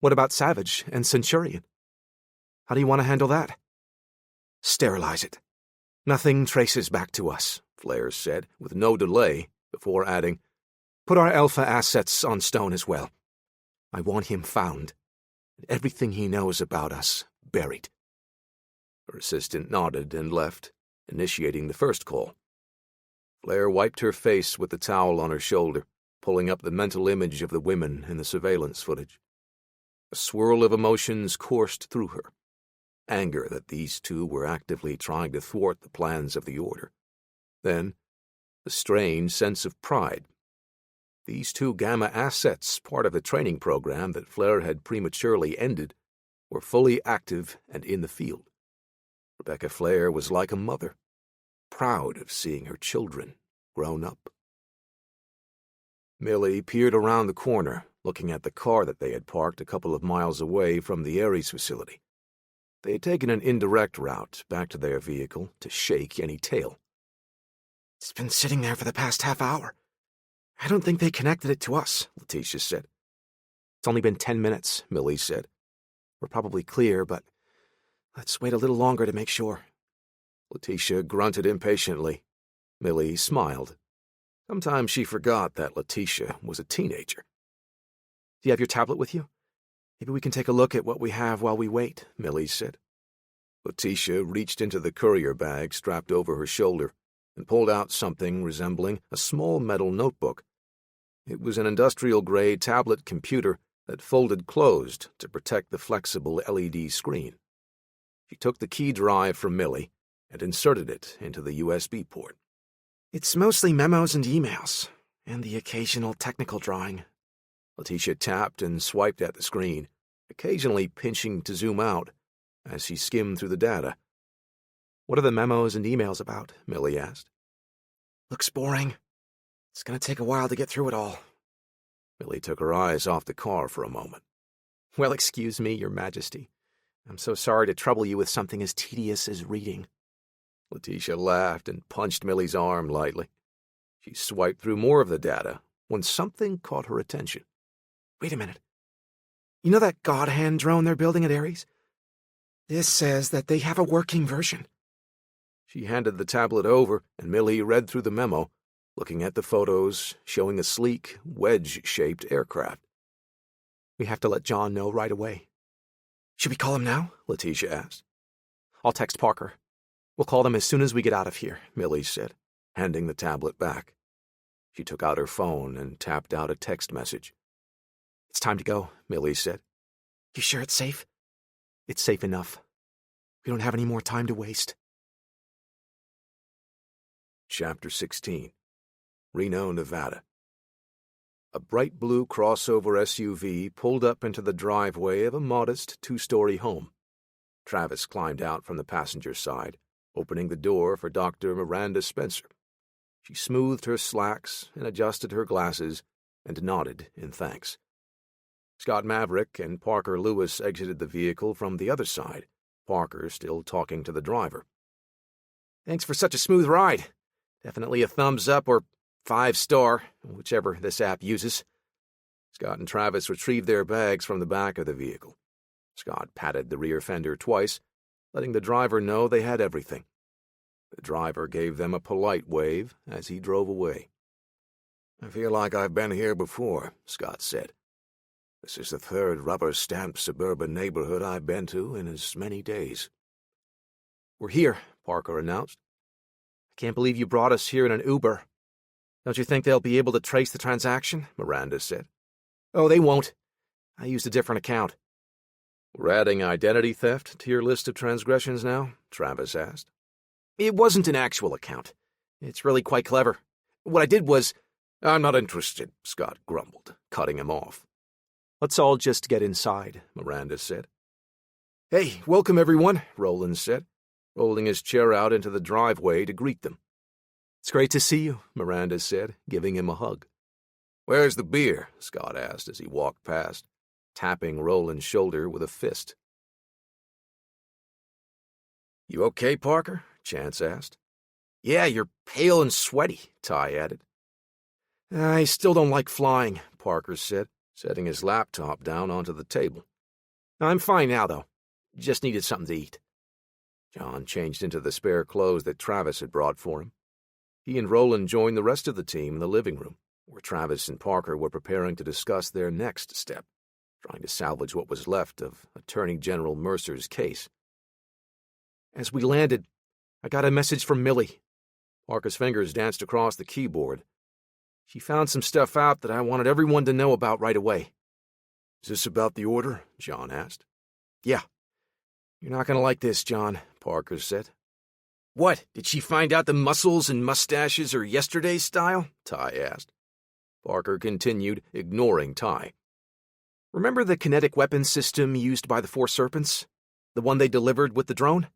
Speaker 2: "What about Savage and Centurion? How do you want to handle that?"
Speaker 3: "Sterilize it. Nothing traces back to us,"
Speaker 1: Flair said, with no delay, before adding,
Speaker 3: "Put our Alpha assets on Stone as well. I want him found, and everything he knows about us buried."
Speaker 1: Her assistant nodded and left, initiating the first call. Flair wiped her face with the towel on her shoulder, pulling up the mental image of the women in the surveillance footage. A swirl of emotions coursed through her. Anger that these two were actively trying to thwart the plans of the Order. Then, a strange sense of pride. These two Gamma assets, part of the training program that Flair had prematurely ended, were fully active and in the field. Rebecca Flair was like a mother, proud of seeing her children grown up. Millie peered around the corner, looking at the car that they had parked a couple of miles away from the Ares facility. They had taken an indirect route back to their vehicle to shake any tail.
Speaker 3: "It's been sitting there for the past half hour. I don't think they connected it to us," Letitia said.
Speaker 2: "It's only been 10 minutes, Millie said.
Speaker 3: "We're probably clear, but let's wait a little longer to make sure."
Speaker 1: Letitia grunted impatiently. Millie smiled. Sometimes she forgot that Letitia was a teenager.
Speaker 2: "Do you have your tablet with you? Maybe we can take a look at what we have while we wait," Millie said.
Speaker 1: Letitia reached into the courier bag strapped over her shoulder and pulled out something resembling a small metal notebook. It was an industrial-grade tablet computer that folded closed to protect the flexible LED screen. She took the key drive from Millie and inserted it into the USB port.
Speaker 3: "It's mostly memos and emails, and the occasional technical drawing."
Speaker 1: Letitia tapped and swiped at the screen, occasionally pinching to zoom out as she skimmed through the data.
Speaker 2: "What are the memos and emails about?" Millie asked.
Speaker 3: "Looks boring. It's going to take a while to get through it all."
Speaker 1: Millie took her eyes off the car for a moment.
Speaker 2: "Well, excuse me, Your Majesty. I'm so sorry to trouble you with something as tedious as reading."
Speaker 1: Letitia laughed and punched Millie's arm lightly. She swiped through more of the data when something caught her attention.
Speaker 3: "Wait a minute. You know that God Hand drone they're building at Ares? This says that they have a working version."
Speaker 1: She handed the tablet over, and Millie read through the memo, looking at the photos showing a sleek, wedge-shaped aircraft.
Speaker 2: "We have to let John know right away."
Speaker 3: "Should we call him now?"
Speaker 1: Letitia asked.
Speaker 2: "I'll text Parker. We'll call them as soon as we get out of here,"
Speaker 1: Millie said, handing the tablet back. She took out her phone and tapped out a text message.
Speaker 2: "It's time to go," Millie said.
Speaker 3: "You sure it's safe?"
Speaker 2: "It's safe enough. We don't have any more time to waste."
Speaker 1: Chapter 16. Reno, Nevada. A bright blue crossover SUV pulled up into the driveway of a modest two-story home. Travis climbed out from the passenger side, opening the door for Dr. Miranda Spencer. She smoothed her slacks and adjusted her glasses and nodded in thanks. Scott Maverick and Parker Lewis exited the vehicle from the other side, Parker still talking to the driver. "Thanks for such a smooth ride. Definitely a thumbs up or 5-star, whichever this app uses." Scott and Travis retrieved their bags from the back of the vehicle. Scott patted the rear fender twice, letting the driver know they had everything. The driver gave them a polite wave as he drove away. "I feel like I've been here before," Scott said. "This is the third rubber-stamped suburban neighborhood I've been to in as many days." "We're here," Parker announced. "I can't believe you brought us here in an Uber. Don't you think they'll be able to trace the transaction?" Miranda said. "Oh, they won't. I used a different account." "We're adding identity theft to your list of transgressions now?" Travis asked. "It wasn't an actual account. It's really quite clever. What I did was—" "I'm not interested," Scott grumbled, cutting him off. "Let's all just get inside," Miranda said. "Hey, welcome everyone," Roland said, rolling his chair out into the driveway to greet them. "It's great to see you," Miranda said, giving him a hug. "Where's the beer?" Scott asked as he walked past, tapping Roland's shoulder with a fist. "You okay, Parker?" Chance asked. "Yeah, you're pale and sweaty," Ty added. "I still don't like flying," Parker said, setting his laptop down onto the table. "I'm fine now, though. Just needed something to eat." John changed into the spare clothes that Travis had brought for him. He and Roland joined the rest of the team in the living room, where Travis and Parker were preparing to discuss their next step, trying to salvage what was left of Attorney General Mercer's case. "As we landed, I got a message from Millie." Parker's fingers danced across the keyboard. "She found some stuff out that I wanted everyone to know about right away." "Is this about the order?" John asked. "Yeah." "You're not going to like this, John," Parker said. "What, did she find out the muscles and mustaches are yesterday's style?" Ty asked. Parker continued, ignoring Ty. "Remember the kinetic weapons system used by the Four Serpents? The one they delivered with the drone?"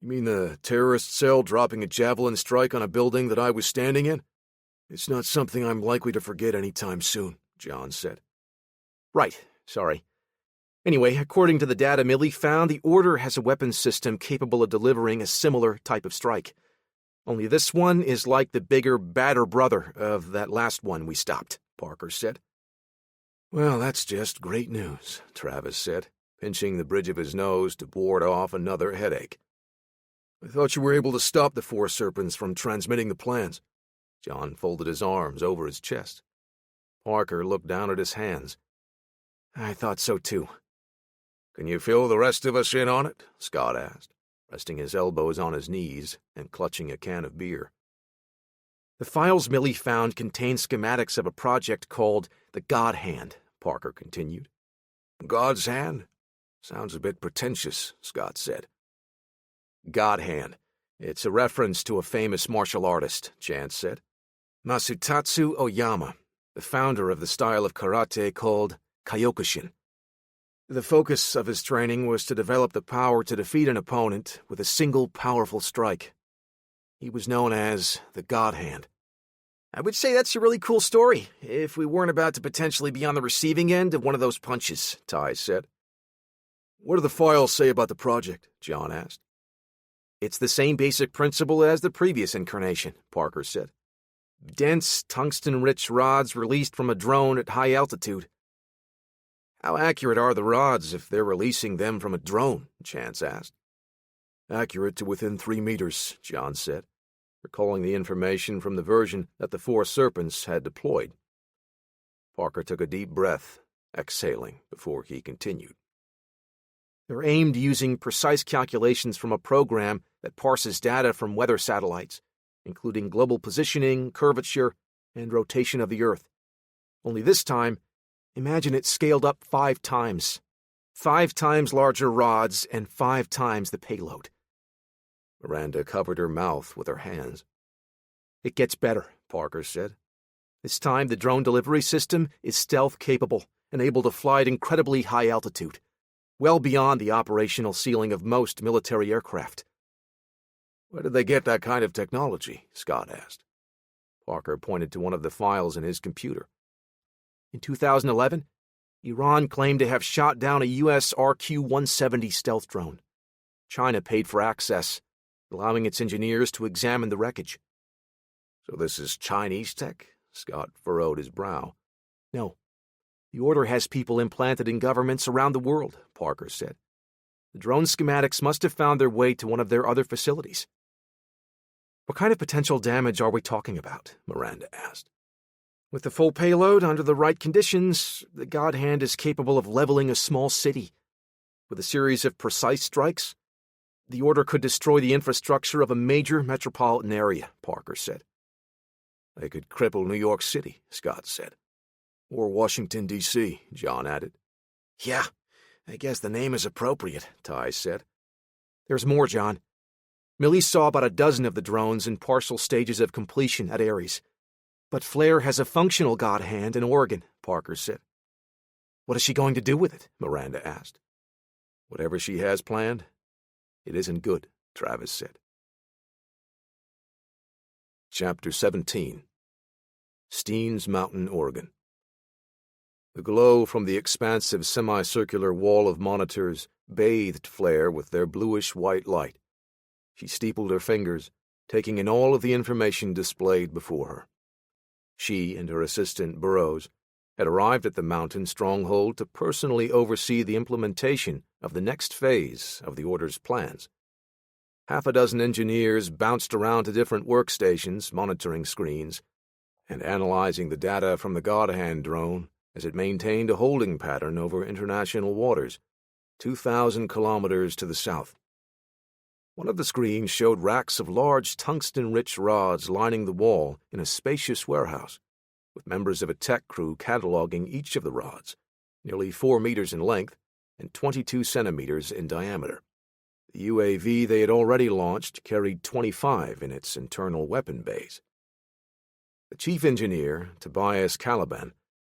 Speaker 1: "You mean the terrorist cell dropping a javelin strike on a building that I was standing in? It's not something I'm likely to forget anytime soon," John said. "Right, sorry. Anyway, according to the data Millie found, the Order has a weapons system capable of delivering a similar type of strike. Only this one is like the bigger, badder brother of that last one we stopped," Parker said. "Well, that's just great news," Travis said, pinching the bridge of his nose to ward off another headache. "I thought you were able to stop the Four Serpents from transmitting the plans." John folded his arms over his chest. Parker looked down at his hands. "I thought so, too." "Can you fill the rest of us in on it?" Scott asked, resting his elbows on his knees and clutching a can of beer. "The files Millie found contain schematics of a project called the God Hand," Parker continued. "God's Hand? Sounds a bit pretentious," Scott said. "God Hand. It's a reference to a famous martial artist," Chance said. "Masutatsu Oyama, the founder of the style of karate called Kyokushin. The focus of his training was to develop the power to defeat an opponent with a single powerful strike. He was known as the God Hand." "I would say that's a really cool story, if we weren't about to potentially be on the receiving end of one of those punches," Ty said. "What do the files say about the project?" John asked. "It's the same basic principle as the previous incarnation," Parker said. "Dense, tungsten-rich rods released from a drone at high altitude." "How accurate are the rods if they're releasing them from a drone?" Chance asked. "Accurate to within 3 meters, John said, recalling the information from the version that the Four Serpents had deployed. Parker took a deep breath, exhaling before he continued. "They're aimed using precise calculations from a program that parses data from weather satellites, including global positioning, curvature, and rotation of the Earth. Only this time, imagine it scaled up 5 times. 5 times larger rods and 5 times the payload." Miranda covered her mouth with her hands. "It gets better,"
Speaker 4: Parker said. "This time the drone delivery system is stealth-capable and able to fly at incredibly high altitude, well beyond the operational ceiling of most military aircraft."
Speaker 1: "Where did they get that kind of technology?" Scott asked.
Speaker 4: Parker pointed to one of the files in his computer. "In 2011, Iran claimed to have shot down a U.S. RQ-170 stealth drone. China paid for access, allowing its engineers to examine the wreckage."
Speaker 1: "So this is Chinese tech?" Scott furrowed his brow.
Speaker 4: "No. The order has people implanted in governments around the world," Parker said. "The drone schematics must have found their way to one of their other facilities." "What kind of potential damage are we talking about?" Miranda asked. "With the full payload, under the right conditions, the God Hand is capable of leveling a small city. With a series of precise strikes, the order could destroy the infrastructure of a major metropolitan area," Parker said.
Speaker 1: "They could cripple New York City," Scott said.
Speaker 3: "Or Washington, D.C., John added.
Speaker 4: "Yeah, I guess the name is appropriate," Ty said. "There's more, John. Millie saw about a dozen of the drones in partial stages of completion at Ares. But Flair has a functional God Hand in Oregon," Parker said. "What is she going to do with it?" Miranda asked.
Speaker 1: "Whatever she has planned, it isn't good," Travis said. Chapter 17. Steens Mountain, Oregon. The glow from the expansive semicircular wall of monitors bathed Flair with their bluish-white light. She steepled her fingers, taking in all of the information displayed before her. She and her assistant, Burroughs, had arrived at the mountain stronghold to personally oversee the implementation of the next phase of the Order's plans. Half a dozen engineers bounced around to different workstations, monitoring screens, and analyzing the data from the God Hand drone as it maintained a holding pattern over international waters, 2,000 kilometers to the south. One of the screens showed racks of large tungsten-rich rods lining the wall in a spacious warehouse, with members of a tech crew cataloging each of the rods, nearly 4 meters in length and 22 centimeters in diameter. The UAV they had already launched carried 25 in its internal weapon bays. The chief engineer, Tobias Caliban,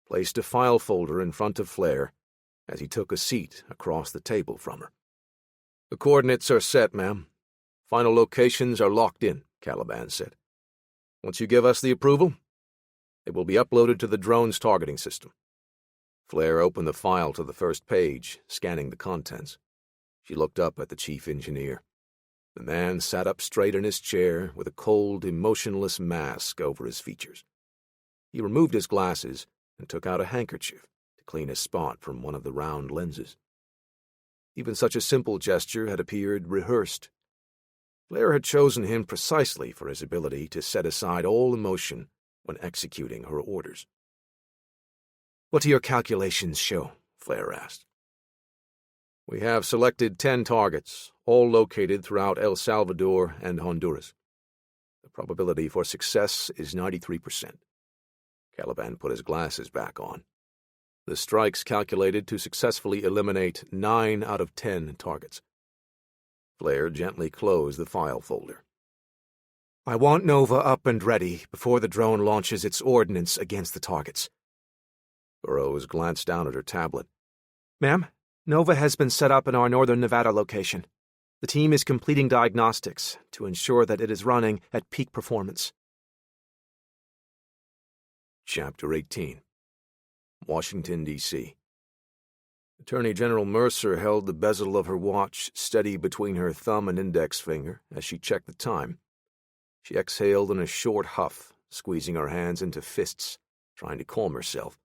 Speaker 1: placed a file folder in front of Flair as he took a seat across the table from her. "The coordinates are set, ma'am. Final locations are locked in," Caliban said. "Once you give us the approval, it will be uploaded to the drone's targeting system." Flair opened the file to the first page, scanning the contents. She looked up at the chief engineer. The man sat up straight in his chair with a cold, emotionless mask over his features. He removed his glasses and took out a handkerchief to clean a spot from one of the round lenses. Even such a simple gesture had appeared rehearsed. Flair had chosen him precisely for his ability to set aside all emotion when executing her orders. "What do your calculations show?" Flair asked. "We have selected 10 targets, all located throughout El Salvador and Honduras. The probability for success is 93%. Caliban put his glasses back on. "The strike's calculated to successfully eliminate 9 out of 10 targets." Flair gently closed the file folder. "I want Nova up and ready before the drone launches its ordnance against the targets." Burroughs glanced down at her tablet. "Ma'am, Nova has been set up in our northern Nevada location. The team is completing diagnostics to ensure that it is running at peak performance." Chapter 18. Washington, D.C. Attorney General Mercer held the bezel of her watch steady between her thumb and index finger as she checked the time. She exhaled in a short huff, squeezing her hands into fists, trying to calm herself.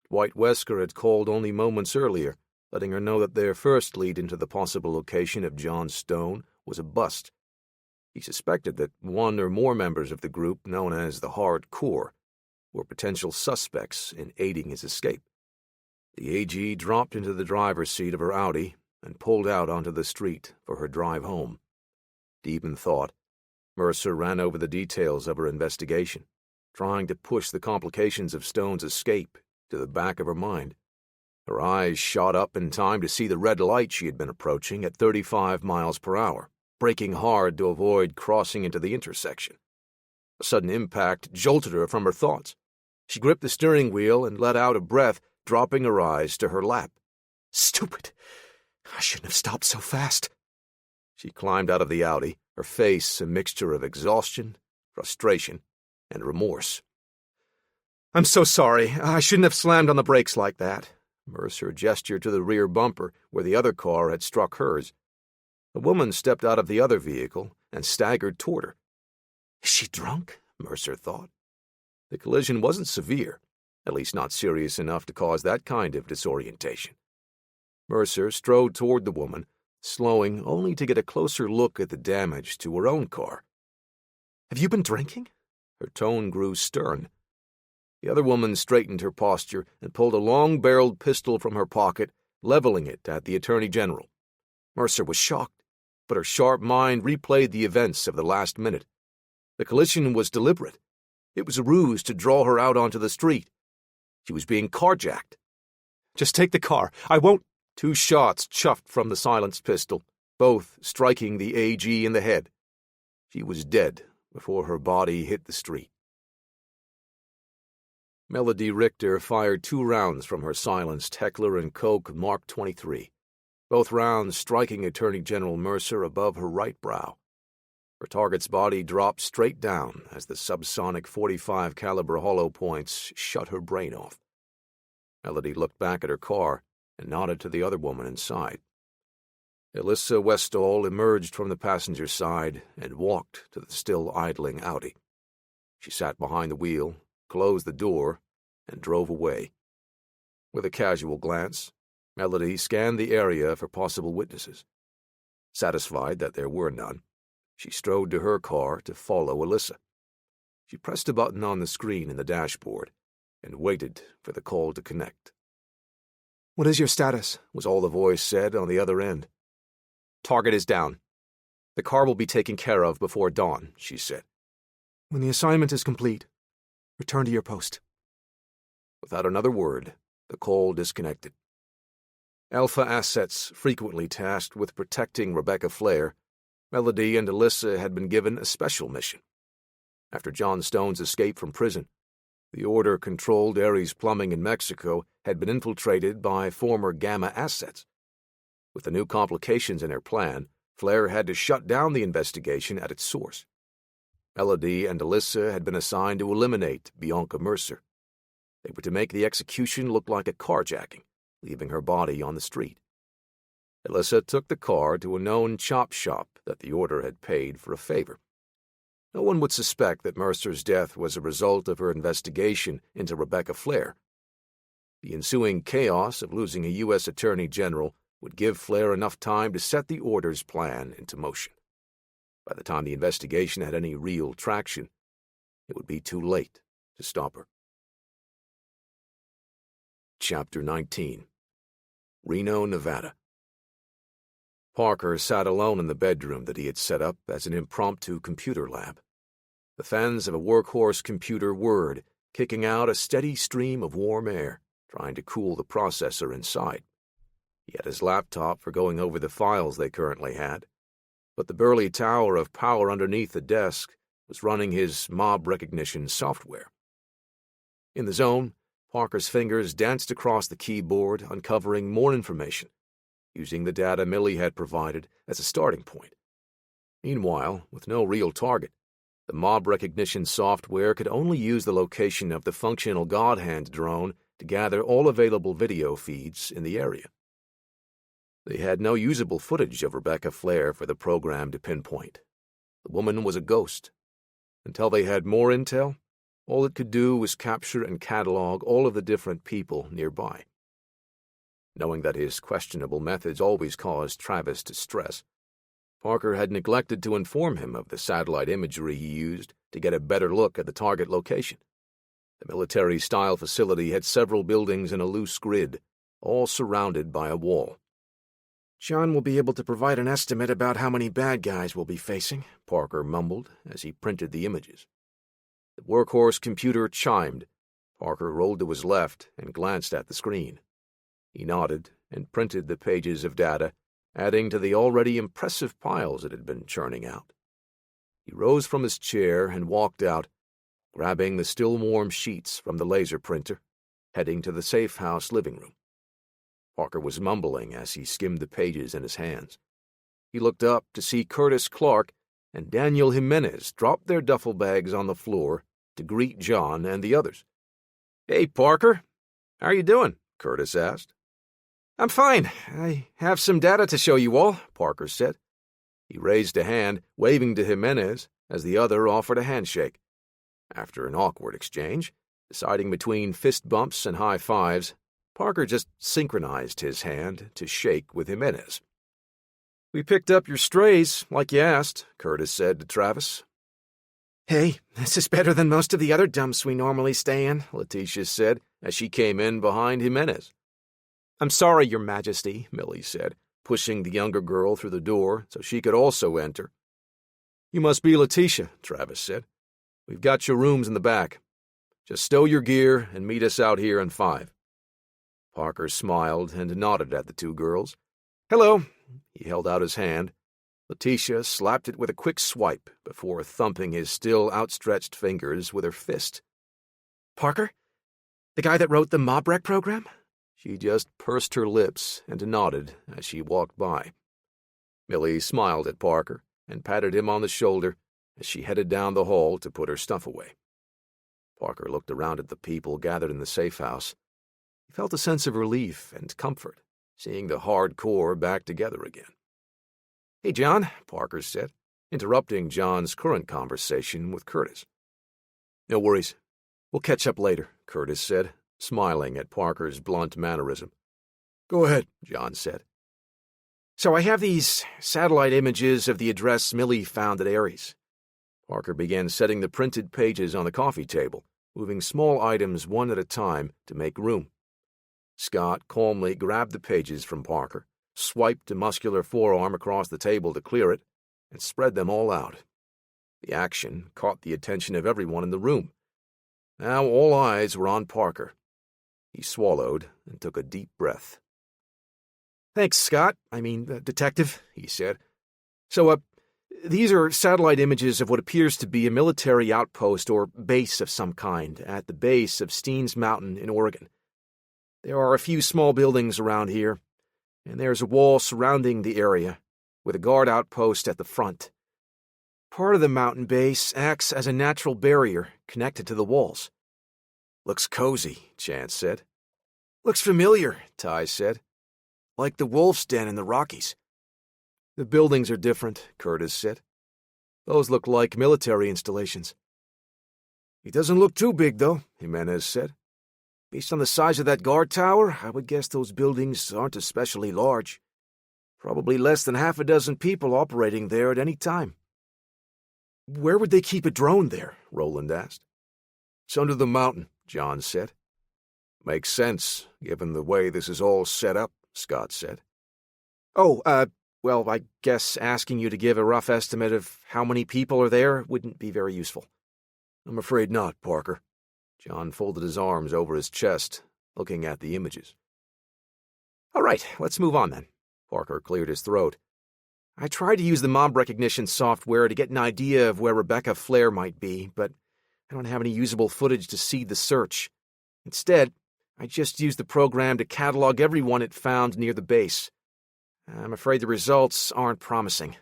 Speaker 1: Dwight Wesker had called only moments earlier, letting her know that their first lead into the possible location of John Stone was a bust. He suspected that one or more members of the group known as the Hard Core were potential suspects in aiding his escape. The AG dropped into the driver's seat of her Audi and pulled out onto the street for her drive home. Deep in thought, Mercer ran over the details of her investigation, trying to push the complications of Stone's escape to the back of her mind. Her eyes shot up in time to see the red light she had been approaching at 35 miles per hour, braking hard to avoid crossing into the intersection. A sudden impact jolted her from her thoughts. She gripped the steering wheel and let out a breath, dropping her eyes to her lap.
Speaker 2: Stupid! I shouldn't have stopped so fast.
Speaker 1: She climbed out of the Audi, her face a mixture of exhaustion, frustration, and remorse.
Speaker 2: I'm so sorry. I shouldn't have slammed on the brakes like that.
Speaker 1: Mercer gestured to the rear bumper where the other car had struck hers. A woman stepped out of the other vehicle and staggered toward her.
Speaker 2: Is she drunk?
Speaker 1: Mercer thought. The collision wasn't severe, at least not serious enough to cause that kind of disorientation. Mercer strode toward the woman, slowing only to get a closer look at the damage to her own car.
Speaker 2: Have you been drinking?
Speaker 1: Her tone grew stern. The other woman straightened her posture and pulled a long-barreled pistol from her pocket, leveling it at the Attorney General. Mercer was shocked, but her sharp mind replayed the events of the last minute. The collision was deliberate. It was a ruse to draw her out onto the street. She was being carjacked.
Speaker 2: Just take the car. I won't.
Speaker 1: 2 shots chuffed from the silenced pistol, both striking the AG in the head. She was dead before her body hit the street. Melody Richter fired 2 rounds from her silenced Heckler & Koch Mark 23, both rounds striking Attorney General Mercer above her right brow. Her target's body dropped straight down as the subsonic .45 caliber hollow points shut her brain off. Melody looked back at her car and nodded to the other woman inside. Alyssa Westall emerged from the passenger side and walked to the still idling Audi. She sat behind the wheel, closed the door, and drove away. With a casual glance, Melody scanned the area for possible witnesses. Satisfied that there were none, she strode to her car to follow Alyssa. She pressed a button on the screen in the dashboard and waited for the call to connect.
Speaker 2: What is your status?
Speaker 1: Was all the voice said on the other end.
Speaker 4: Target is down. The car will be taken care of before dawn, she said.
Speaker 2: When the assignment is complete, return to your post.
Speaker 1: Without another word, the call disconnected. Alpha assets frequently tasked with protecting Rebecca Flair, Melody and Alyssa had been given a special mission. After John Stone's escape from prison, the order-controlled Ares Plumbing in Mexico had been infiltrated by former Gamma assets. With the new complications in her plan, Flair had to shut down the investigation at its source. Melody and Alyssa had been assigned to eliminate Bianca Mercer. They were to make the execution look like a carjacking, leaving her body on the street. Alyssa took the car to a known chop shop that the order had paid for a favor. No one would suspect that Mercer's death was a result of her investigation into Rebecca Flair. The ensuing chaos of losing a U.S. Attorney General would give Flair enough time to set the order's plan into motion. By the time the investigation had any real traction, it would be too late to stop her. Chapter 19. Reno, Nevada. Parker sat alone in the bedroom that he had set up as an impromptu computer lab. The fans of a workhorse computer whirred, kicking out a steady stream of warm air, trying to cool the processor inside. He had his laptop for going over the files they currently had, but the burly tower of power underneath the desk was running his mob recognition software. In the zone, Parker's fingers danced across the keyboard, uncovering more information, using the data Millie had provided as a starting point. Meanwhile, with no real target, the mob recognition software could only use the location of the functional God Hand drone to gather all available video feeds in the area. They had no usable footage of Rebecca Flair for the program to pinpoint. The woman was a ghost. Until they had more intel, all it could do was capture and catalog all of the different people nearby. Knowing that his questionable methods always caused Travis distress, Parker had neglected to inform him of the satellite imagery he used to get a better look at the target location. The military-style facility had several buildings in a loose grid, all surrounded by a wall.
Speaker 2: John will be able to provide an estimate about how many bad guys we'll be facing,
Speaker 1: Parker mumbled as he printed the images. The workhorse computer chimed. Parker rolled to his left and glanced at the screen. He nodded and printed the pages of data, adding to the already impressive piles it had been churning out. He rose from his chair and walked out, grabbing the still-warm sheets from the laser printer, heading to the safe house living room. Parker was mumbling as he skimmed the pages in his hands. He looked up to see Curtis Clark and Daniel Jimenez drop their duffel bags on the floor to greet John and the others. "Hey, Parker. How are you doing?" Curtis asked. "I'm fine. I have some data to show you all," Parker said. He raised a hand, waving to Jimenez, as the other offered a handshake. After an awkward exchange, deciding between fist bumps and high fives, Parker just synchronized his hand to shake with Jimenez. "We picked up your strays, like you asked," Curtis said to Travis. "Hey, this is better than most of the other dumps we normally stay in," Letitia said, as she came in behind Jimenez. "I'm sorry, Your Majesty," Millie said, pushing the younger girl through the door so she could also enter. "You must be Letitia," Travis said. "We've got your rooms in the back. Just stow your gear and meet us out here in 5. Parker smiled and nodded at the two girls. "Hello." He held out his hand. Letitia slapped it with a quick swipe before thumping his still outstretched fingers with her fist. "Parker? The guy that wrote the mob rec program?" She just pursed her lips and nodded as she walked by. Millie smiled at Parker and patted him on the shoulder as she headed down the hall to put her stuff away. Parker looked around at the people gathered in the safe house. He felt a sense of relief and comfort, seeing the hardcore back together again. "Hey, John," Parker said, interrupting John's current conversation with Curtis. "No worries. We'll catch up later," Curtis said, smiling at Parker's blunt mannerism. "Go ahead," John said. "So I have these satellite images of the address Millie found at Ares." Parker began setting the printed pages on the coffee table, moving small items one at a time to make room. Scott calmly grabbed the pages from Parker, swiped a muscular forearm across the table to clear it, and spread them all out. The action caught the attention of everyone in the room. Now all eyes were on Parker. He swallowed and took a deep breath. "Thanks, Scott. Detective," he said. "So, these are satellite images of what appears to be a military outpost or base of some kind at the base of Steens Mountain in Oregon. There are a few small buildings around here, and there's a wall surrounding the area, with a guard outpost at the front. Part of the mountain base acts as a natural barrier connected to the walls." "Looks cozy," Chance said. "Looks familiar," Ty said. "Like the Wolf's Den in the Rockies." "The buildings are different," Curtis said. "Those look like military installations." "It doesn't look too big, though," Jimenez said. "Based on the size of that guard tower, I would guess those buildings aren't especially large. Probably less than half a dozen people operating there at any time." "Where would they keep a drone there?" Roland asked. "It's under the mountain," John said. "Makes sense, given the way this is all set up," Scott said. Well, I guess asking you to give a rough estimate of how many people are there wouldn't be very useful." "I'm afraid not, Parker." John folded his arms over his chest, looking at the images. "All right, let's move on then." Parker cleared his throat. "I tried to use the mob recognition software to get an idea of where Rebecca Flair might be, but I don't have any usable footage to seed the search. Instead, I just used the program to catalog everyone it found near the base. I'm afraid the results aren't promising."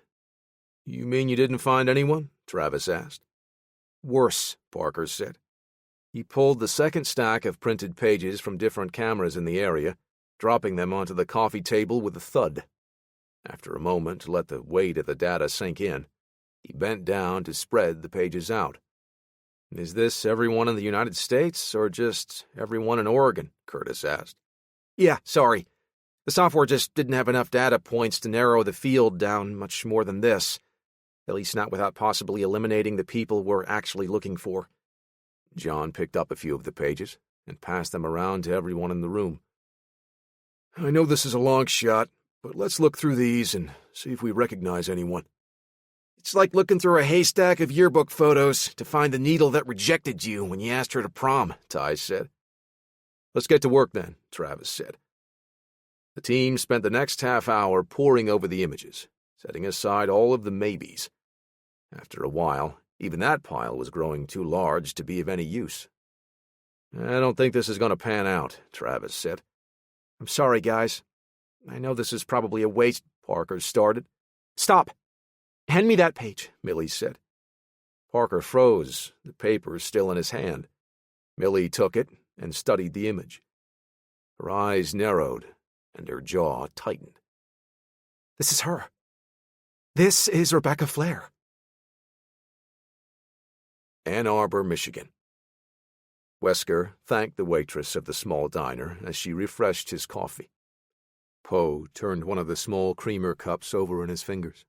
Speaker 1: "You mean you didn't find anyone?" Travis asked. "Worse," Parker said. He pulled the second stack of printed pages from different cameras in the area, dropping them onto the coffee table with a thud. After a moment to let the weight of the data sink in, he bent down to spread the pages out. "Is this everyone in the United States, or just everyone in Oregon?" Curtis asked. "Yeah, sorry. The software just didn't have enough data points to narrow the field down much more than this, at least not without possibly eliminating the people we're actually looking for." John picked up a few of the pages and passed them around to everyone in the room. "I know this is a long shot, but let's look through these and see if we recognize anyone." "It's like looking through a haystack of yearbook photos to find the needle that rejected you when you asked her to prom," Ty said. "Let's get to work then," Travis said. The team spent the next half hour poring over the images, setting aside all of the maybes. After a while, even that pile was growing too large to be of any use. "I don't think this is going to pan out," Travis said.
Speaker 4: "I'm sorry, guys. I know this is probably a waste," Parker started. "Stop! Hand me that page," Millie said.
Speaker 1: Parker froze, the paper still in his hand. Millie took it and studied the image. Her eyes narrowed, and her jaw tightened.
Speaker 4: "This is her. This is Rebecca Flair."
Speaker 1: Ann Arbor, Michigan. Wesker thanked the waitress of the small diner as she refreshed his coffee. Poe turned one of the small creamer cups over in his fingers,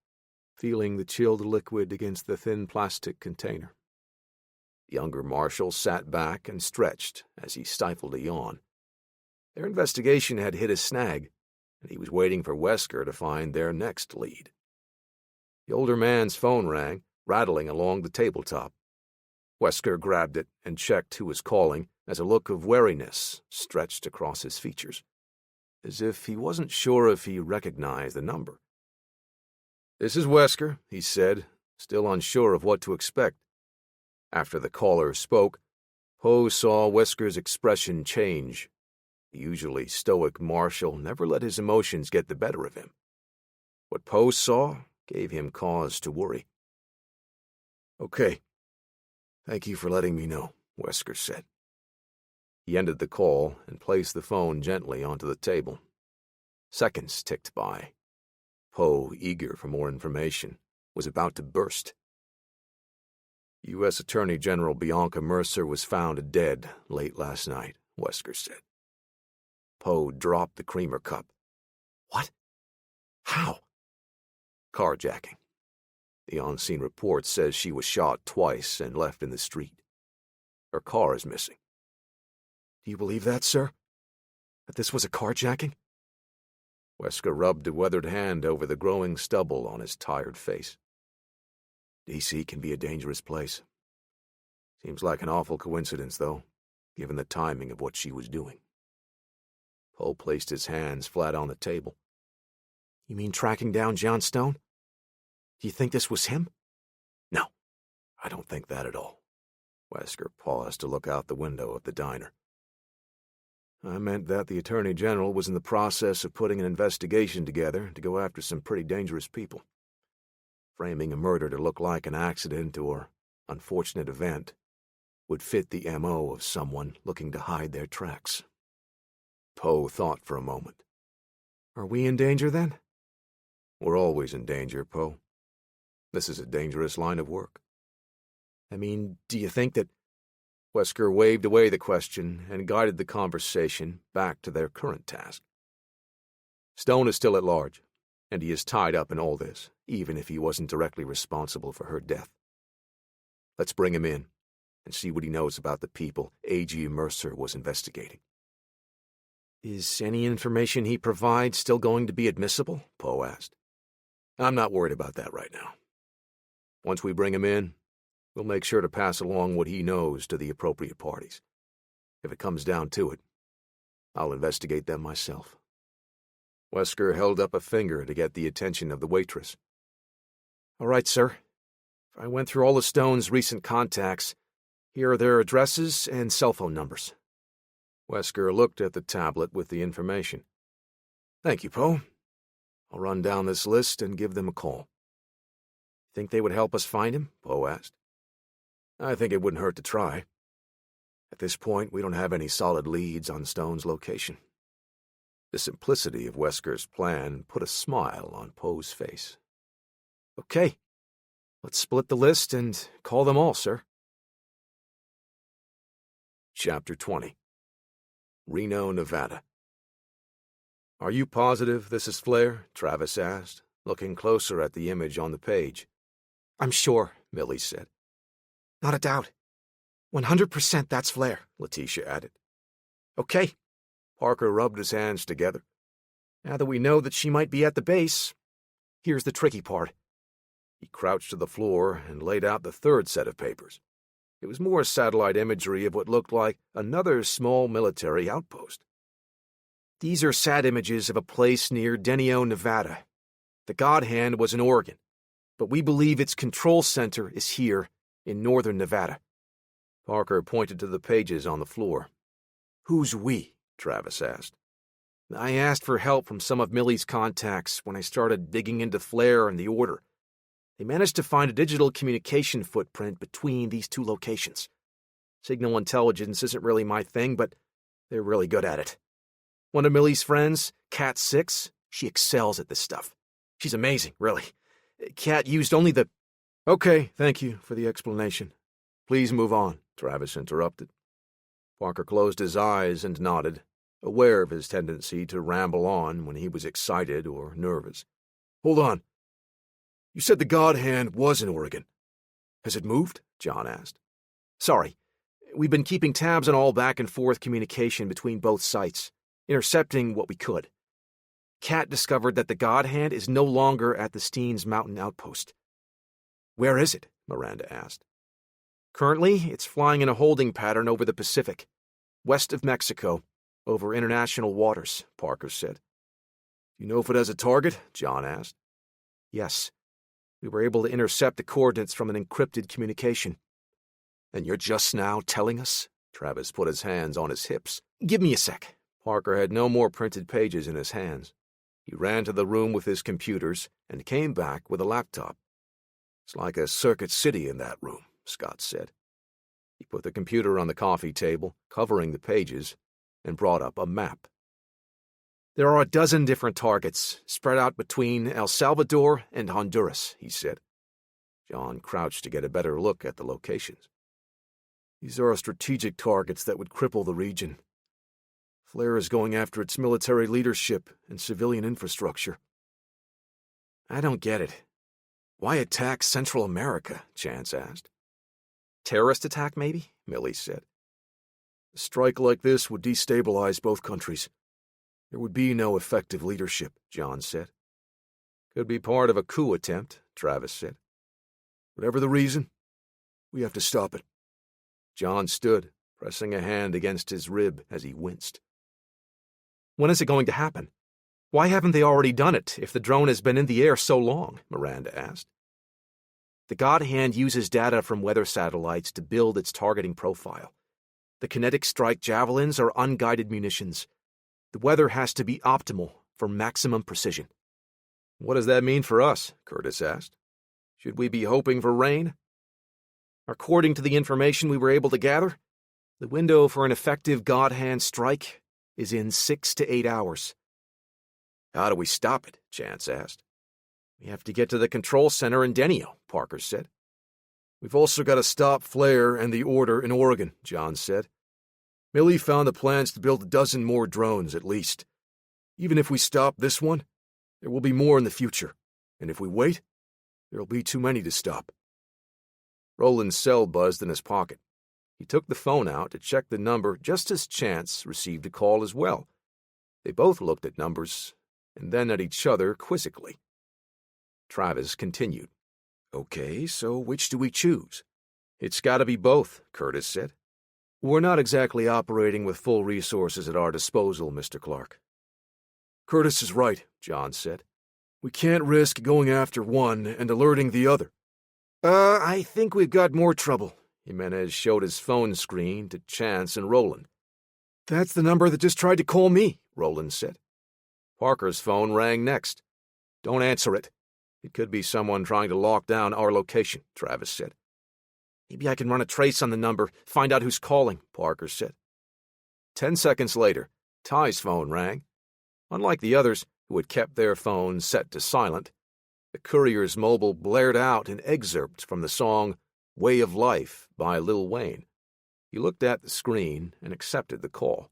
Speaker 1: feeling the chilled liquid against the thin plastic container. The younger marshal sat back and stretched as he stifled a yawn. Their investigation had hit a snag, and he was waiting for Wesker to find their next lead. The older man's phone rang, rattling along the tabletop. Wesker grabbed it and checked who was calling as a look of wariness stretched across his features, as if he wasn't sure if he recognized the number. "This is Wesker," he said, still unsure of what to expect. After the caller spoke, Poe saw Wesker's expression change. The usually stoic marshal never let his emotions get the better of him. What Poe saw gave him cause to worry. "Okay. Thank you for letting me know," Wesker said. He ended the call and placed the phone gently onto the table. Seconds ticked by. Poe, eager for more information, was about to burst. U.S. Attorney General Bianca Mercer was found dead late last night, Wesker said. Poe dropped the creamer cup. "What? How?" "Carjacking. The on-scene report says she was shot twice and left in the street. Her car is missing."
Speaker 4: "Do you believe that, sir? That this was a carjacking?"
Speaker 1: Wesker rubbed a weathered hand over the growing stubble on his tired face. "D.C. can be a dangerous place. Seems like an awful coincidence, though, given the timing of what she was doing." Poe placed his hands flat on the table.
Speaker 4: "You mean tracking down John Stone? Do you think this was him?"
Speaker 1: "No, I don't think that at all." Wesker paused to look out the window of the diner. "I meant that the Attorney General was in the process of putting an investigation together to go after some pretty dangerous people. Framing a murder to look like an accident or unfortunate event would fit the M.O. of someone looking to hide their tracks." Poe thought for a moment.
Speaker 4: "Are we in danger, then?"
Speaker 1: "We're always in danger, Poe. This is a dangerous line of work."
Speaker 4: "I mean, do you think that—"
Speaker 1: Wesker waved away the question and guided the conversation back to their current task. "Stone is still at large, and he is tied up in all this, even if he wasn't directly responsible for her death. Let's bring him in and see what he knows about the people A.G. Mercer was investigating."
Speaker 4: "Is any information he provides still going to be admissible?"
Speaker 1: Poe asked. "I'm not worried about that right now. Once we bring him in, we'll make sure to pass along what he knows to the appropriate parties. If it comes down to it, I'll investigate them myself." Wesker held up a finger to get the attention of the waitress.
Speaker 4: "All right, sir. I went through all the Stones' recent contacts. Here are their addresses and cell phone numbers."
Speaker 1: Wesker looked at the tablet with the information. "Thank you, Poe. I'll run down this list and give them a call."
Speaker 4: "Think they would help us find him?"
Speaker 1: Poe asked. "I think it wouldn't hurt to try. At this point, we don't have any solid leads on Stone's location." The simplicity of Wesker's plan put a smile on Poe's face.
Speaker 4: "Okay. Let's split the list and call them all, sir."
Speaker 1: Chapter 20. Reno, Nevada. "Are you positive this is Flair?" Travis asked, looking closer at the image on the page.
Speaker 4: "I'm sure," Millie said. "Not a doubt. 100% that's Flair," Letitia added. "Okay." Parker rubbed his hands together. "Now that we know that she might be at the base, here's the tricky part."
Speaker 1: He crouched to the floor and laid out the third set of papers. It was more satellite imagery of what looked like another small military outpost.
Speaker 4: "These are sat images of a place near Denio, Nevada. The God Hand was in Oregon. but we believe its control center is here in northern Nevada.
Speaker 1: Parker pointed to the pages on the floor.
Speaker 4: Who's we?
Speaker 1: Travis asked.
Speaker 4: I asked for help from some of Millie's contacts when I started digging into Flair and the Order. They managed to find a digital communication footprint between these two locations. Signal intelligence isn't really my thing, but they're really good at it. One of Millie's friends, Cat 6, she excels at this stuff. She's amazing, really. Cat used only the...
Speaker 1: Okay, thank you for the explanation. Please move on, Travis interrupted. Parker closed his eyes and nodded, aware of his tendency to ramble on when he was excited or nervous. Hold on. You said the God Hand was in Oregon. Has it moved? John asked.
Speaker 4: Sorry. We've been keeping tabs on all back-and-forth communication between both sites, intercepting what we could. Cat discovered that the God Hand is no longer at the Steens Mountain outpost.
Speaker 1: Where is it? Miranda asked.
Speaker 4: Currently, it's flying in a holding pattern over the Pacific, west of Mexico, over international waters, Parker said.
Speaker 1: You know if it has a target? John asked.
Speaker 4: Yes. We were able to intercept the coordinates from an encrypted communication.
Speaker 1: And you're just now telling us? Travis put his hands on his hips.
Speaker 4: Give me a sec.
Speaker 1: Parker had no more printed pages in his hands. He ran to the room with his computers and came back with a laptop. It's like a circuit city in that room, Scott said. He put the computer on the coffee table, covering the pages, and brought up a map.
Speaker 4: There are a dozen different targets, spread out between El Salvador and Honduras, he said.
Speaker 1: John crouched to get a better look at the locations. These are strategic targets that would cripple the region. Flair is going after its military leadership and civilian infrastructure.
Speaker 4: I don't get it.
Speaker 1: Why attack Central America? Chance asked.
Speaker 4: Terrorist attack, maybe? Millie said.
Speaker 1: A strike like this would destabilize both countries. There would be no effective leadership, John said.
Speaker 4: Could be part of a coup attempt, Travis said.
Speaker 1: Whatever the reason, we have to stop it.
Speaker 4: John stood, pressing a hand against his rib as he winced.
Speaker 3: When is it going to happen? Why haven't they already done it if the drone has been in the air so long? Miranda asked.
Speaker 4: The God Hand uses data from weather satellites to build its targeting profile. The kinetic strike javelins are unguided munitions. The weather has to be optimal for maximum precision.
Speaker 1: What does that mean for us? Curtis asked. Should we be hoping for rain?
Speaker 4: According to the information we were able to gather, the window for an effective God Hand strike is in 6 to 8 hours.
Speaker 1: How do we stop it? Chance asked.
Speaker 4: We have to get to the control center in Denio, Parker said.
Speaker 1: We've also got to stop Flair and the Order in Oregon, John said. Millie found the plans to build a dozen more drones at least. Even if we stop this one, there will be more in the future. And if we wait, there'll be too many to stop.
Speaker 4: Roland's cell buzzed in his pocket. He took the phone out to check the number just as Chance received a call as well. They both looked at numbers and then at each other quizzically. Travis continued.
Speaker 1: Okay, so which do we choose?
Speaker 4: It's got to be both, Curtis said.
Speaker 1: We're not exactly operating with full resources at our disposal, Mr. Clark. Curtis is right, John said. We can't risk going after one and alerting the other.
Speaker 4: I think we've got more trouble. Jimenez showed his phone screen to Chance and Roland.
Speaker 1: That's the number that just tried to call me, Roland said.
Speaker 4: Parker's phone rang next.
Speaker 1: Don't answer it.
Speaker 4: It could be someone trying to lock down our location, Travis said. Maybe I can run a trace on the number, find out who's calling, Parker said. 10 seconds later, Ty's phone rang. Unlike the others, who had kept their phones set to silent, the courier's mobile blared out an excerpt from the song Way of Life by Lil Wayne. He looked at the screen and accepted the call.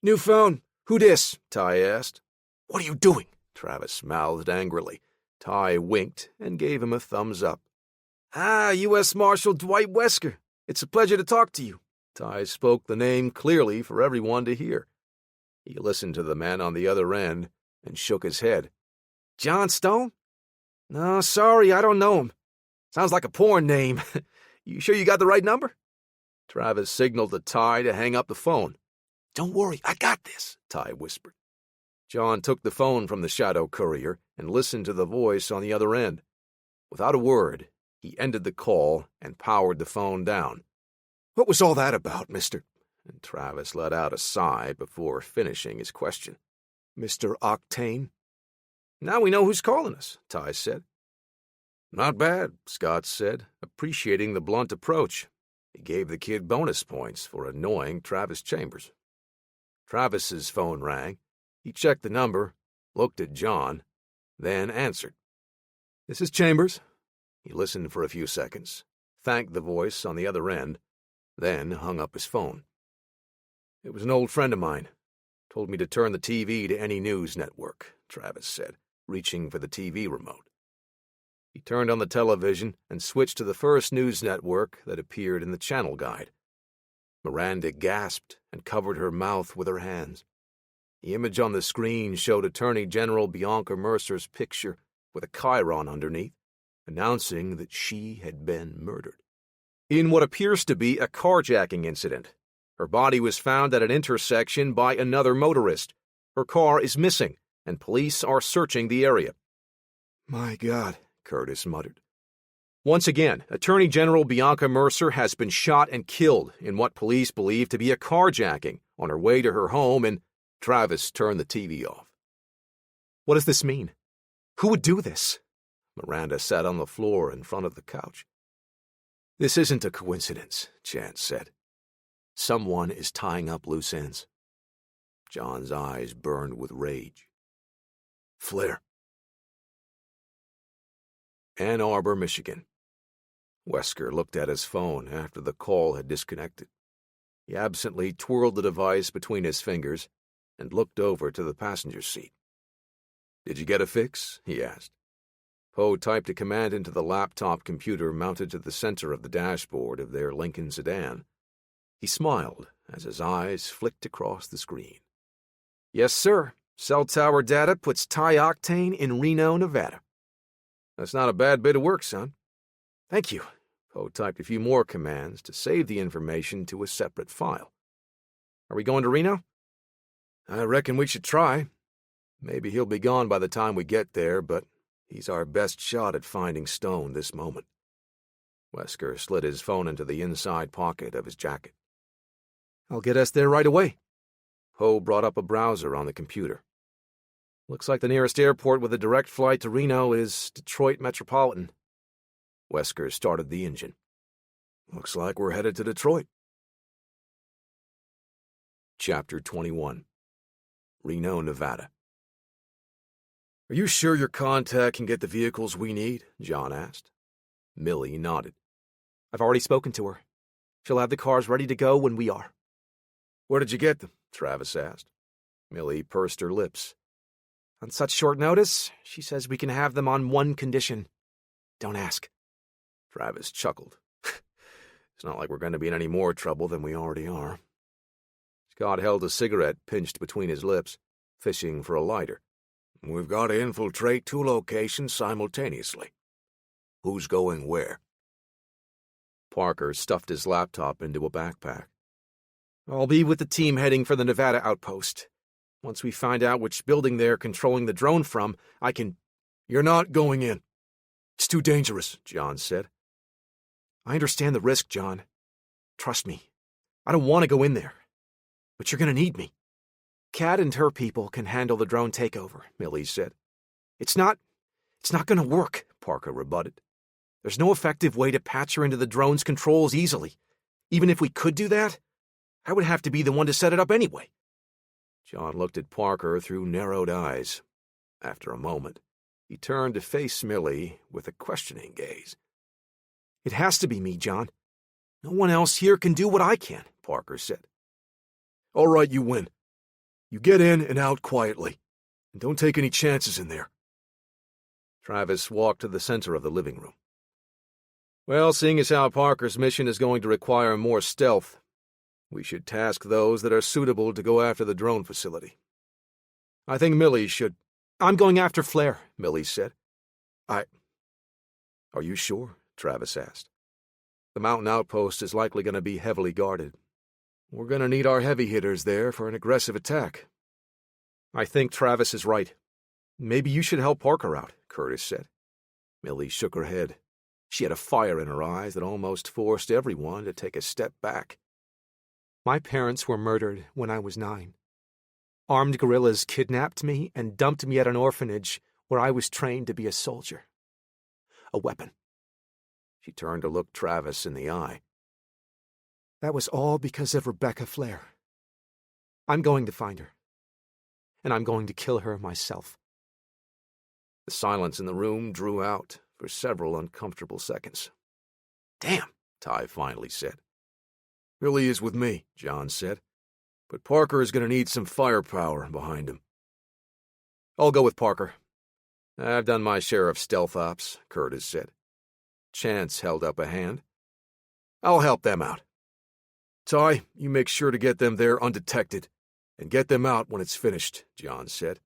Speaker 1: New phone. Who dis?
Speaker 4: Ty asked.
Speaker 1: What are you doing?
Speaker 4: Travis mouthed angrily. Ty winked and gave him a thumbs up.
Speaker 1: U.S. Marshal Dwight Wesker. It's a pleasure to talk to you.
Speaker 4: Ty spoke the name clearly for everyone to hear. He listened to the man on the other end and shook his head.
Speaker 1: John Stone? No, sorry, I don't know him. Sounds like a porn name. You sure you got the right number?
Speaker 4: Travis signaled to Ty to hang up the phone.
Speaker 1: Don't worry, I got this, Ty whispered.
Speaker 4: John took the phone from the shadow courier and listened to the voice on the other end.
Speaker 1: Without a word, he ended the call and powered the phone down.
Speaker 3: What was all that about, Mr.
Speaker 1: And Travis let out a sigh before finishing his question.
Speaker 3: Mr. Octane?
Speaker 1: Now we know who's calling us, Ty said. Not bad, Scott said, appreciating the blunt approach. He gave the kid bonus points for annoying Travis Chambers. Travis's phone rang. He checked the number, looked at John, then answered.
Speaker 3: This is Chambers.
Speaker 1: He listened for a few seconds, thanked the voice on the other end, then hung up his phone. It was an old friend of mine. Told me to turn the TV to any news network, Travis said, reaching for the TV remote. He turned on the television and switched to the first news network that appeared in the channel guide. Miranda gasped and covered her mouth with her hands. The image on the screen showed Attorney General Bianca Mercer's picture with a chyron underneath, announcing that she had been murdered. In what appears to be a carjacking incident, her body was found at an intersection by another motorist. Her car is missing, and police are searching the area.
Speaker 3: My God,
Speaker 1: Curtis muttered. Once again, Attorney General Bianca Mercer has been shot and killed in what police believe to be a carjacking on her way to her home, and Travis turned the TV off.
Speaker 2: What does this mean? Who would do this?
Speaker 1: Miranda sat on the floor in front of the couch.
Speaker 3: This isn't a coincidence, Chance said. Someone is tying up loose ends.
Speaker 1: John's eyes burned with rage.
Speaker 3: Flair.
Speaker 1: Ann Arbor, Michigan. Wesker looked at his phone after the call had disconnected. He absently twirled the device between his fingers and looked over to the passenger seat. Did you get a fix? He asked. Poe typed a command into the laptop computer mounted to the center of the dashboard of their Lincoln sedan. He smiled as his eyes flicked across the screen.
Speaker 2: Yes, sir. Cell tower data puts Ty Octane in Reno, Nevada.
Speaker 1: That's not a bad bit of work, son.
Speaker 2: Thank you.
Speaker 1: Poe typed a few more commands to save the information to a separate file.
Speaker 2: Are we going to Reno?
Speaker 1: I reckon we should try. Maybe he'll be gone by the time we get there, but he's our best shot at finding Stone this moment. Wesker slid his phone into the inside pocket of his jacket.
Speaker 2: I'll get us there right away.
Speaker 1: Poe brought up a browser on the computer. Looks like the nearest airport with a direct flight to Reno is Detroit Metropolitan. Wesker started the engine. Looks like we're headed to Detroit. Chapter 21. Reno, Nevada. Are you sure your contact can get the vehicles we need? John asked. Millie nodded.
Speaker 2: I've already spoken to her. She'll have the cars ready to go when we are.
Speaker 1: Where did you get them? Travis asked. Millie pursed her lips.
Speaker 2: On such short notice, she says we can have them on one condition. Don't ask.
Speaker 1: Travis chuckled. It's not like we're going to be in any more trouble than we already are. Scott held a cigarette pinched between his lips, fishing for a lighter. We've got to infiltrate 2 locations simultaneously. Who's going where? Parker stuffed his laptop into a backpack.
Speaker 2: I'll be with the team heading for the Nevada outpost. Once we find out which building they're controlling the drone from, I can...
Speaker 3: You're not going in. It's too dangerous, John said.
Speaker 2: I understand the risk, John. Trust me. I don't want to go in there. But you're going to need me. Kat and her people can handle the drone takeover, Millie said. It's not going to work, Parker rebutted. There's no effective way to patch her into the drone's controls easily. Even if we could do that, I would have to be the one to set it up anyway.
Speaker 1: John looked at Parker through narrowed eyes. After a moment, he turned to face Millie with a questioning gaze.
Speaker 2: It has to be me, John. No one else here can do what I can, Parker said.
Speaker 3: All right, you win. You get in and out quietly, and don't take any chances in there.
Speaker 1: Travis walked to the center of the living room. Well, seeing as how Parker's mission is going to require more stealth, we should task those that are suitable to go after the drone facility. I think Millie should...
Speaker 2: I'm going after Flair, Millie said.
Speaker 1: Are you sure? Travis asked. The mountain outpost is likely going to be heavily guarded. We're going to need our heavy hitters there for an aggressive attack.
Speaker 2: I think Travis is right. Maybe you should help Parker out, Curtis said.
Speaker 1: Millie shook her head. She had a fire in her eyes that almost forced everyone to take a step back.
Speaker 2: My parents were murdered when I was 9. Armed guerrillas kidnapped me and dumped me at an orphanage where I was trained to be a soldier. A weapon.
Speaker 1: She turned to look Travis in the eye.
Speaker 2: That was all because of Rebecca Flair. I'm going to find her. And I'm going to kill her myself.
Speaker 1: The silence in the room drew out for several uncomfortable seconds. Damn, Ty finally said. Billy is with me, John said. But Parker is going to need some firepower behind him. I'll go with Parker. I've done my share of stealth ops, Curtis said. Chance held up a hand. I'll help them out. Ty, you make sure to get them there undetected, and get them out when it's finished, John said.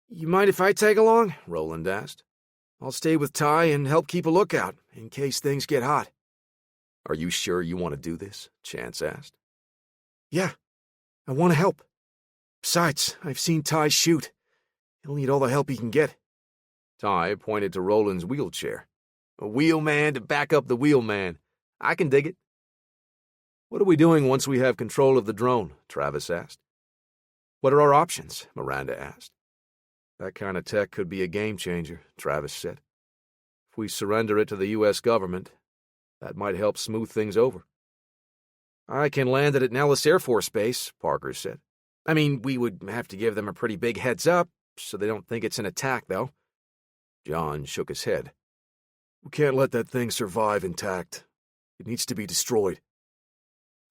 Speaker 1: You mind if I tag along? Roland asked. I'll stay with Ty and help keep a lookout, in case things get hot. Are you sure you want to do this? Chance asked.
Speaker 2: Yeah, I want to help. Besides, I've seen Ty shoot. He'll need all the help he can get.
Speaker 1: Ty pointed to Roland's wheelchair. A wheelman to back up the wheelman. I can dig it. What are we doing once we have control of the drone? Travis asked.
Speaker 2: What are our options?
Speaker 1: Miranda asked. That kind of tech could be a game changer, Travis said. If we surrender it to the U.S. government, that might help smooth things over.
Speaker 2: I can land it at Nellis Air Force Base, Parker said. I mean, we would have to give them a pretty big heads up, so they don't think it's an attack, though.
Speaker 1: John shook his head. We can't let that thing survive intact. It needs to be destroyed.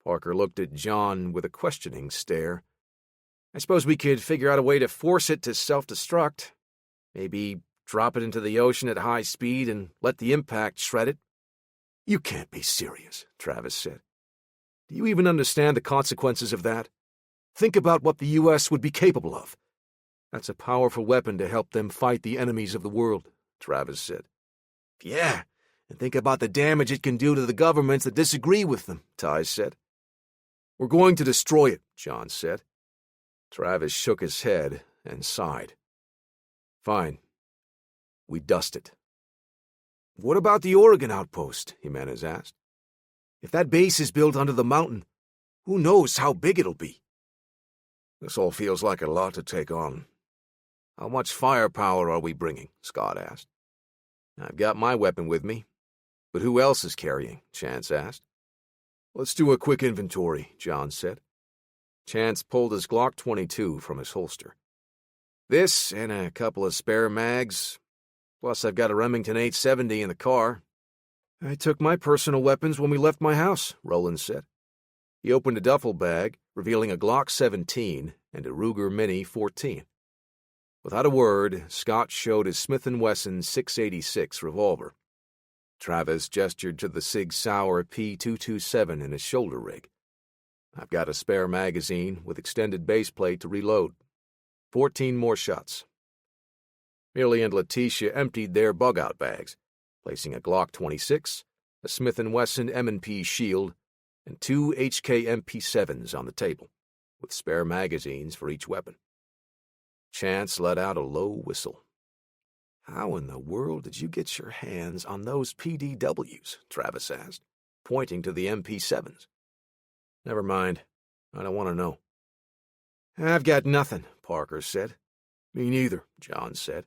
Speaker 1: Parker looked at John with a questioning stare.
Speaker 2: I suppose we could figure out a way to force it to self-destruct. Maybe drop it into the ocean at high speed and let the impact shred it.
Speaker 1: You can't be serious, Travis said. Do you even understand the consequences of that? Think about what the U.S. would be capable of. That's a powerful weapon to help them fight the enemies of the world, Travis said.
Speaker 2: Yeah, and think about the damage it can do to the governments that disagree with them, Ty said.
Speaker 1: We're going to destroy it, John said. Travis shook his head and sighed. Fine. We dust it.
Speaker 2: What about the Oregon outpost? Jimenez asked. If that base is built under the mountain, who knows how big it'll be?
Speaker 1: This all feels like a lot to take on. How much firepower are we bringing? Scott asked. I've got my weapon with me. But who else is carrying? Chance asked. Let's do a quick inventory, John said. Chance pulled his Glock 22 from his holster. This and a couple of spare mags. Plus I've got a Remington 870 in the car.
Speaker 2: I took my personal weapons when we left my house,
Speaker 1: Roland said. He opened a duffel bag, revealing a Glock 17 and a Ruger Mini 14. Without a word, Scott showed his Smith & Wesson 686 revolver. Travis gestured to the Sig Sauer P227 in his shoulder rig. I've got a spare magazine with extended base plate to reload. 14 more shots. Millie and Letitia emptied their bug-out bags, placing a Glock 26, a Smith & Wesson M&P Shield, and 2 HK MP7s on the table, with spare magazines for each weapon. Chance let out a low whistle. How in the world did you get your hands on those PDWs? Travis asked, pointing to the MP7s. Never mind. I don't want to know.
Speaker 2: I've got nothing,
Speaker 1: Parker said. Me neither, John said.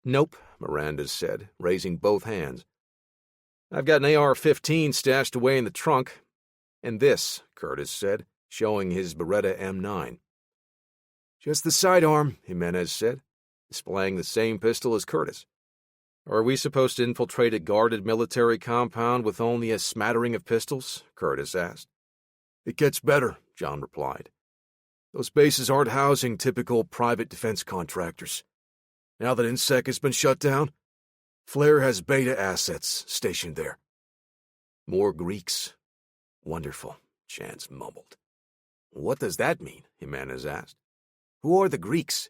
Speaker 2: Nope,
Speaker 1: Miranda said, raising both hands.
Speaker 2: I've got an AR-15 stashed away in the trunk.
Speaker 1: And this, Curtis said, showing his Beretta M9.
Speaker 2: Just the sidearm,
Speaker 1: Jimenez said, displaying the same pistol as Curtis.
Speaker 2: Are we supposed to infiltrate a guarded military compound with only a smattering of pistols? Curtis asked.
Speaker 1: It gets better, John replied. Those bases aren't housing typical private defense contractors. Now that INSEC has been shut down, Flair has beta assets stationed there.
Speaker 2: More Greeks.
Speaker 1: Wonderful, Chance mumbled.
Speaker 2: What does that mean? Jimenez asked.
Speaker 1: Who are the Greeks?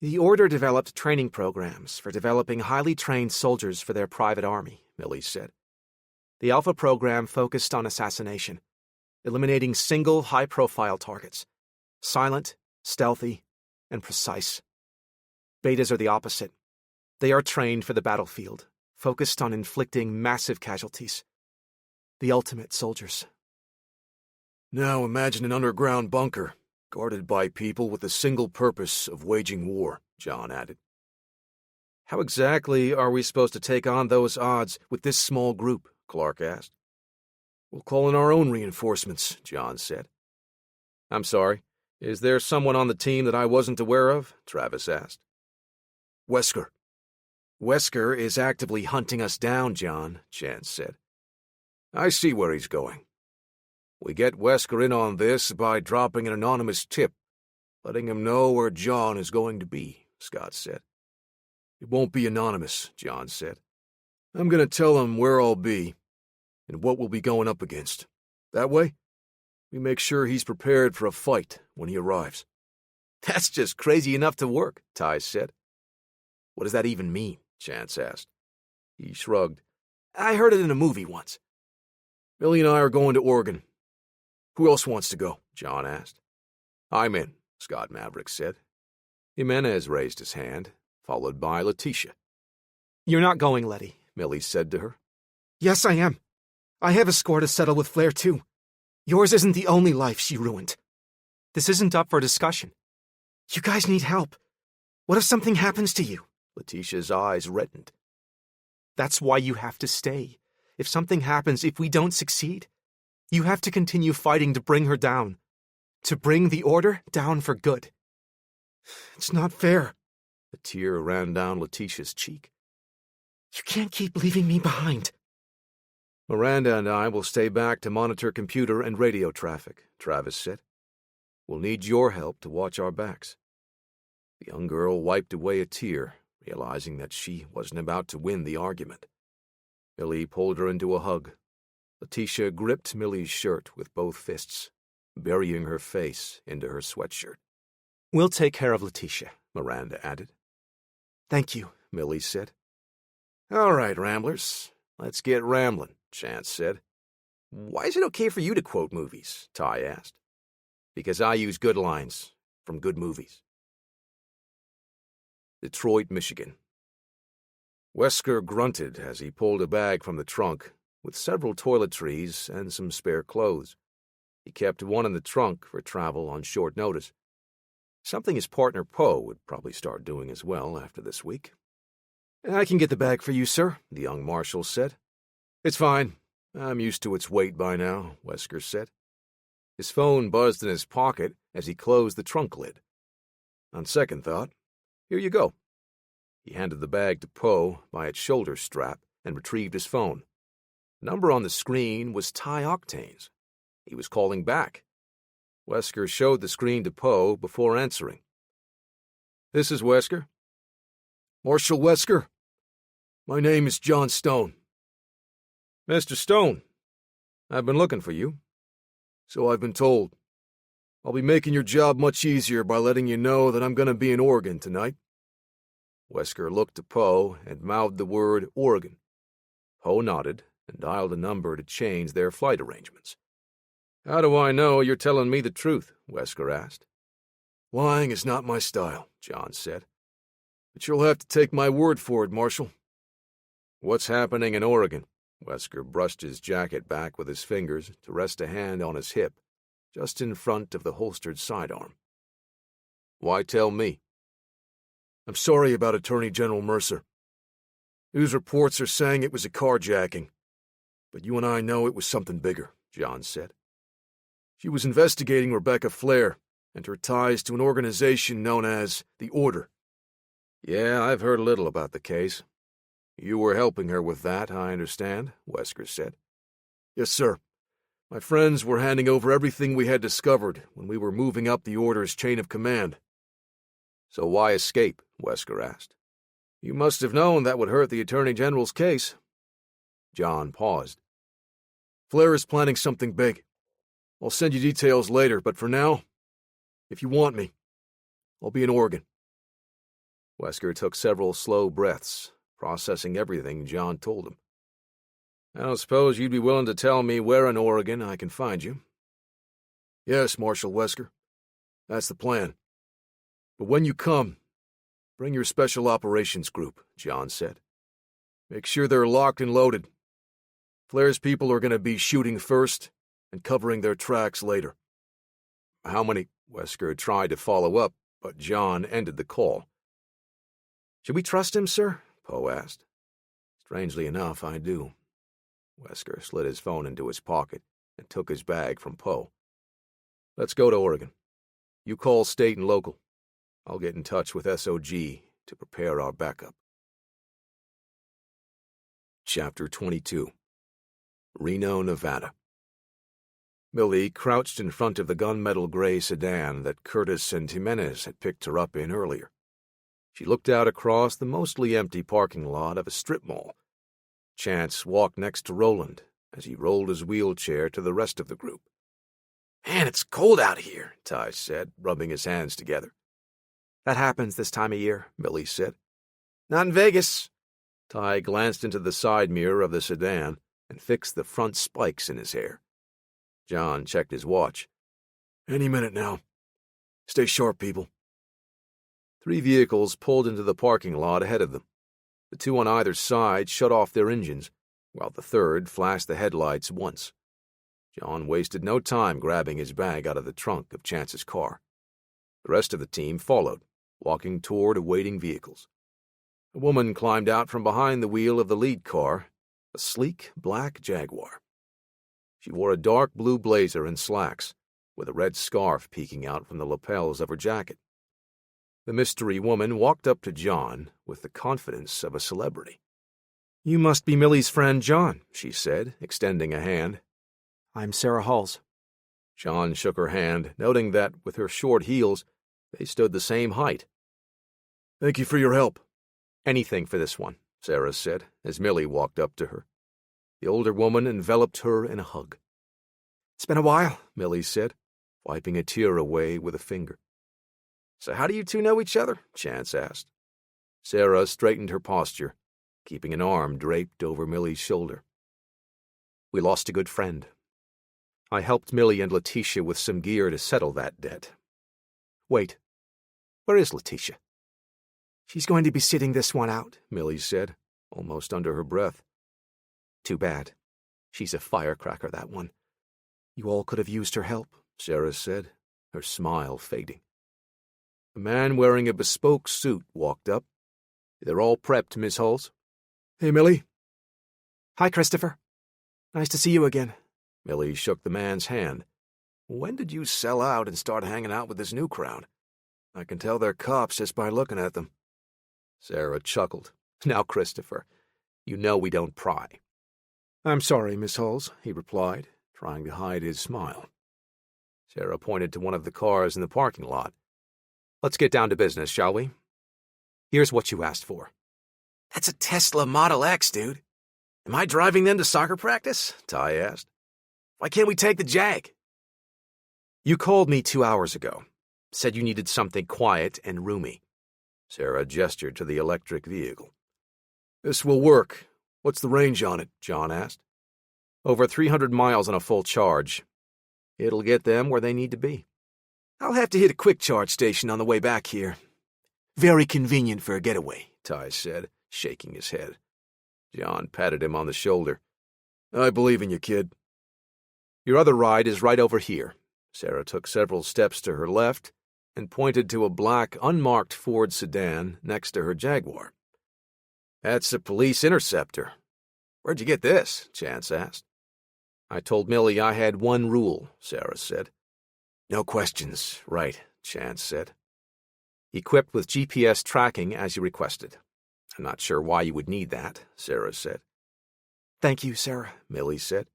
Speaker 2: The Order developed training programs for developing highly trained soldiers for their private army, Millie said. The Alpha program focused on assassination, eliminating single high-profile targets. Silent, stealthy, and precise. Betas are the opposite. They are trained for the battlefield, focused on inflicting massive casualties. The ultimate soldiers.
Speaker 1: Now imagine an underground bunker, guarded by people with the single purpose of waging war, John added.
Speaker 4: How exactly are we supposed to take on those odds with this small group? Clark asked.
Speaker 1: We'll call in our own reinforcements, John said.
Speaker 4: I'm sorry, is there someone on the team that I wasn't aware of? Travis asked.
Speaker 1: Wesker.
Speaker 4: Wesker is actively hunting us down, John, Chance said.
Speaker 1: I see where he's going. We get Wesker in on this by dropping an anonymous tip, letting him know where John is going to be, Scott said. It won't be anonymous, John said. I'm going to tell him where I'll be and what we'll be going up against. That way, we make sure he's prepared for a fight when he arrives.
Speaker 4: That's just crazy enough to work, Ty said. What does that even mean? Chance asked.
Speaker 1: He shrugged.
Speaker 4: I heard it in a movie once.
Speaker 1: Millie and I are going to Oregon. Who else wants to go? John asked.
Speaker 4: I'm in, Scott Maverick said. Jimenez raised his hand, followed by Letitia.
Speaker 2: You're not going, Letty,
Speaker 4: Millie said to her.
Speaker 2: Yes, I am. I have a score to settle with Flair, too. Yours isn't the only life she ruined. This isn't up for discussion. You guys need help. What if something happens to you?
Speaker 4: Letitia's eyes reddened.
Speaker 2: That's why you have to stay. If something happens, if we don't succeed, you have to continue fighting to bring her down. To bring the Order down for good. It's not fair.
Speaker 4: A tear ran down Letitia's cheek.
Speaker 2: You can't keep leaving me behind.
Speaker 1: Miranda and I will stay back to monitor computer and radio traffic, Travis said. We'll need your help to watch our backs.
Speaker 4: The young girl wiped away a tear, realizing that she wasn't about to win the argument. Millie pulled her into a hug. Letitia gripped Millie's shirt with both fists, burying her face into her sweatshirt.
Speaker 2: We'll take care of Letitia,
Speaker 4: Miranda added.
Speaker 2: Thank you,
Speaker 4: Millie said. All right, Ramblers, let's get rambling, Chance said. Why is it okay for you to quote movies? Ty asked. Because I use good lines from good movies. Detroit, Michigan. Wesker grunted as he pulled a bag from the trunk with several toiletries and some spare clothes. He kept one in the trunk for travel on short notice. Something his partner Poe would probably start doing as well after this week.
Speaker 1: I can get the bag for you, sir, the young marshal said.
Speaker 4: It's fine. I'm used to its weight by now, Wesker said. His phone buzzed in his pocket as he closed the trunk lid. On second thought, here you go. He handed the bag to Poe by its shoulder strap and retrieved his phone. The number on the screen was Ty Octane's. He was calling back. Wesker showed the screen to Poe before answering. This is Wesker.
Speaker 1: Marshal Wesker. My name is John Stone.
Speaker 4: Mr. Stone, I've been looking for you.
Speaker 1: So I've been told. I'll be making your job much easier by letting you know that I'm going to be in Oregon tonight.
Speaker 4: Wesker looked to Poe and mouthed the word Oregon. Poe nodded and dialed a number to change their flight arrangements. How do I know you're telling me the truth? Wesker asked.
Speaker 1: Lying is not my style, John said. But you'll have to take my word for it, Marshal.
Speaker 4: What's happening in Oregon? Wesker brushed his jacket back with his fingers to rest a hand on his hip, just in front of the holstered sidearm. Why tell me?
Speaker 1: I'm sorry about Attorney General Mercer. News reports are saying it was a carjacking, but you and I know it was something bigger, John said. She was investigating Rebecca Flair and her ties to an organization known as the Order.
Speaker 4: Yeah, I've heard a little about the case. You were helping her with that, I understand, Wesker said.
Speaker 1: Yes, sir. My friends were handing over everything we had discovered when we were moving up the Order's chain of command.
Speaker 4: So why escape? Wesker asked. You must have known that would hurt the Attorney General's case. John paused.
Speaker 1: Flair is planning something big. I'll send you details later, but for now, if you want me, I'll be in Oregon.
Speaker 4: Wesker took several slow breaths, processing everything John told him. I don't suppose you'd be willing to tell me where in Oregon I can find you?
Speaker 1: Yes, Marshal Wesker. That's the plan. But when you come, Bring your special operations group, John said. Make sure they're locked and loaded. Flair's people are going to be shooting first and covering their tracks later. How many? Wesker tried to follow up, but John ended the call.
Speaker 4: Should we trust him, sir?
Speaker 1: Poe asked. Strangely enough, I do. Wesker slid his phone into his pocket and took his bag from Poe. Let's go to Oregon. You call state and local. I'll get in touch with SOG to prepare our backup. Chapter 22. Reno, Nevada. Millie crouched in front of the gunmetal gray sedan that Curtis and Jimenez had picked her up in earlier. She looked out across the mostly empty parking lot of a strip mall. Chance walked next to Roland as he rolled his wheelchair to the rest of the group.
Speaker 4: Man, it's cold out here,
Speaker 1: Ty said, rubbing his hands together.
Speaker 4: That happens this time of year,
Speaker 1: Millie said.
Speaker 4: Not in Vegas.
Speaker 1: Ty glanced into the side mirror of the sedan and fixed the front spikes in his hair. John checked his watch. Any minute now. Stay sharp, people. 3 vehicles pulled into the parking lot ahead of them. The 2 on either side shut off their engines, while the third flashed the headlights once. John wasted no time grabbing his bag out of the trunk of Chance's car. The rest of the team followed, walking toward awaiting vehicles. A woman climbed out from behind the wheel of the lead car, a sleek black Jaguar. She wore a dark blue blazer and slacks, with a red scarf peeking out from the lapels of her jacket. The mystery woman walked up to John with the confidence of a celebrity.
Speaker 4: You must be Millie's friend John,
Speaker 1: she said, extending a hand.
Speaker 4: I'm Sarah Halls.
Speaker 1: John shook her hand, noting that, with her short heels, they stood the same height. Thank you for your help.
Speaker 4: Anything for this one,
Speaker 1: Sarah said, as Millie walked up to her. The older woman enveloped her in a hug.
Speaker 4: It's been a while,
Speaker 1: Millie said, wiping a tear away with a finger.
Speaker 4: So how do you 2 know each other?
Speaker 1: Chance asked. Sarah straightened her posture, keeping an arm draped over Millie's shoulder.
Speaker 4: We lost a good friend. I helped Millie and Letitia with some gear to settle that debt. Wait, where is Letitia? She's going to be sitting this one out,
Speaker 1: Millie said, almost under her breath.
Speaker 4: Too bad. She's a firecracker, that one. You all could have used her help,
Speaker 1: Sarah said, her smile fading. A man wearing a bespoke suit walked up. They're all prepped, Miss Halls.
Speaker 2: Hey, Millie.
Speaker 4: Hi, Christopher. Nice to see you again.
Speaker 1: Millie shook the man's hand. When did you sell out and start hanging out with this new crowd? I can tell they're cops just by looking at them.
Speaker 4: Sarah chuckled. Now, Christopher, you know we don't pry.
Speaker 2: I'm sorry, Miss Halls,
Speaker 1: he replied, trying to hide his smile. Sarah pointed to one of the cars in the parking lot.
Speaker 4: Let's get down to business, shall we? Here's what you asked for.
Speaker 5: That's a Tesla Model X, dude. Am I driving them to soccer practice?
Speaker 1: Ty asked.
Speaker 5: Why can't we take the Jag?
Speaker 4: You called me 2 hours ago. Said you needed something quiet and roomy.
Speaker 1: Sarah gestured to the electric vehicle. This will work. What's the range on it? John asked.
Speaker 4: Over 300 miles on a full charge. It'll get them where they need to be.
Speaker 5: I'll have to hit a quick charge station on the way back here. Very convenient for a getaway,
Speaker 1: Ty said, shaking his head. John patted him on the shoulder. I believe in you, kid.
Speaker 4: Your other ride is right over here.
Speaker 1: Sarah took several steps to her left and pointed to a black, unmarked Ford sedan next to her Jaguar. That's a police interceptor. Where'd you get this? Chance asked.
Speaker 4: I told Millie I had one rule, Sarah said.
Speaker 1: No questions, right, Chance said.
Speaker 4: Equipped with GPS tracking as you requested. I'm not sure why you would need that, Sarah said.
Speaker 5: Thank you, Sarah,
Speaker 1: Millie said.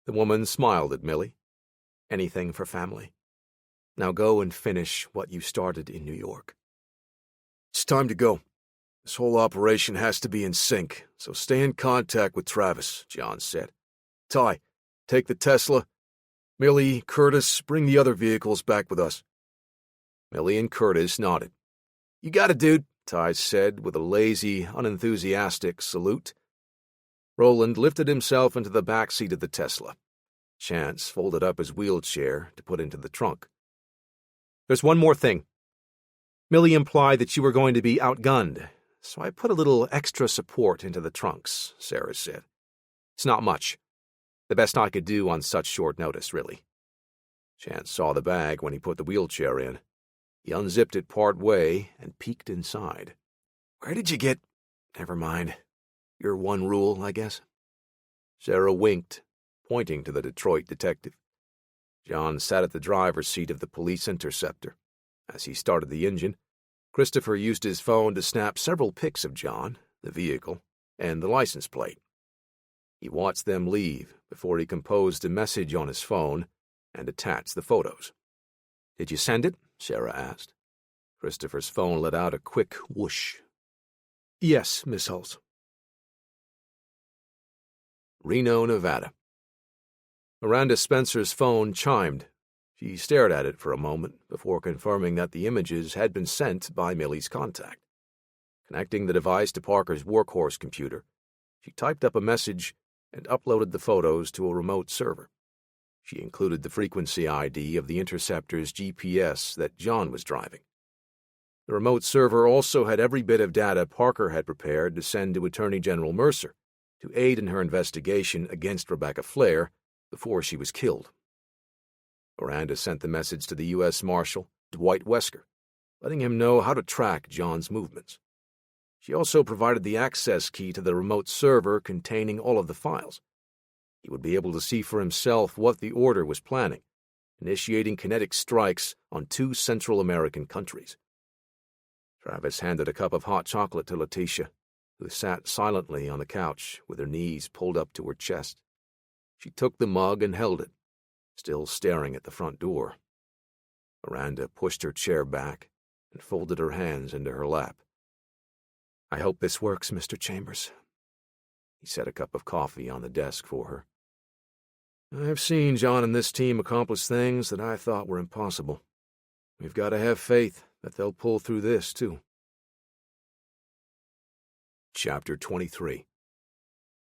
Speaker 1: The woman smiled at Millie.
Speaker 4: Anything for family. Now go and finish what you started in New York.
Speaker 1: It's time to go. This whole operation has to be in sync, so stay in contact with Travis, John said. Ty, take the Tesla. Millie, Curtis, bring the other vehicles back with us. Millie and Curtis nodded. You got it, dude, Ty said with a lazy, unenthusiastic salute. Roland lifted himself into the back seat of the Tesla. Chance folded up his wheelchair to put into the trunk.
Speaker 4: There's one more thing.
Speaker 1: Millie implied that you were going to be outgunned, so I put a little extra support into the trunks, Sarah said. It's not much. The best I could do on such short notice, really. Chance saw the bag when he put the wheelchair in. He unzipped it part way and peeked inside. Where did you get... Never mind. Your one rule, I guess. Sarah winked, pointing to the Detroit detective. John sat at the driver's seat of the police interceptor. As he started the engine, Christopher used his phone to snap several pics of John, the vehicle, and the license plate. He watched them leave before he composed a message on his phone and attached the photos. Did you send it? Sarah asked. Christopher's phone let out a quick whoosh.
Speaker 2: Yes, Miss Hulse.
Speaker 1: Reno, Nevada. Miranda Spencer's phone chimed. She stared at it for a moment before confirming that the images had been sent by Millie's contact. Connecting the device to Parker's workhorse computer, she typed up a message and uploaded the photos to a remote server. She included the frequency ID of the interceptor's GPS that John was driving. The remote server also had every bit of data Parker had prepared to send to Attorney General Mercer to aid in her investigation against Rebecca Flair before she was killed. Miranda sent the message to the U.S. Marshal, Dwight Wesker, letting him know how to track John's movements. She also provided the access key to the remote server containing all of the files. He would be able to see for himself what the order was planning, initiating kinetic strikes on 2 Central American countries. Travis handed a cup of hot chocolate to Letitia, who sat silently on the couch with her knees pulled up to her chest. She took the mug and held it, still staring at the front door. Miranda pushed her chair back and folded her hands into her lap.
Speaker 2: I hope this works, Mr. Chambers.
Speaker 1: He set a cup of coffee on the desk for her. I've seen John and this team accomplish things that I thought were impossible. We've got to have faith that they'll pull through this, too. Chapter 23.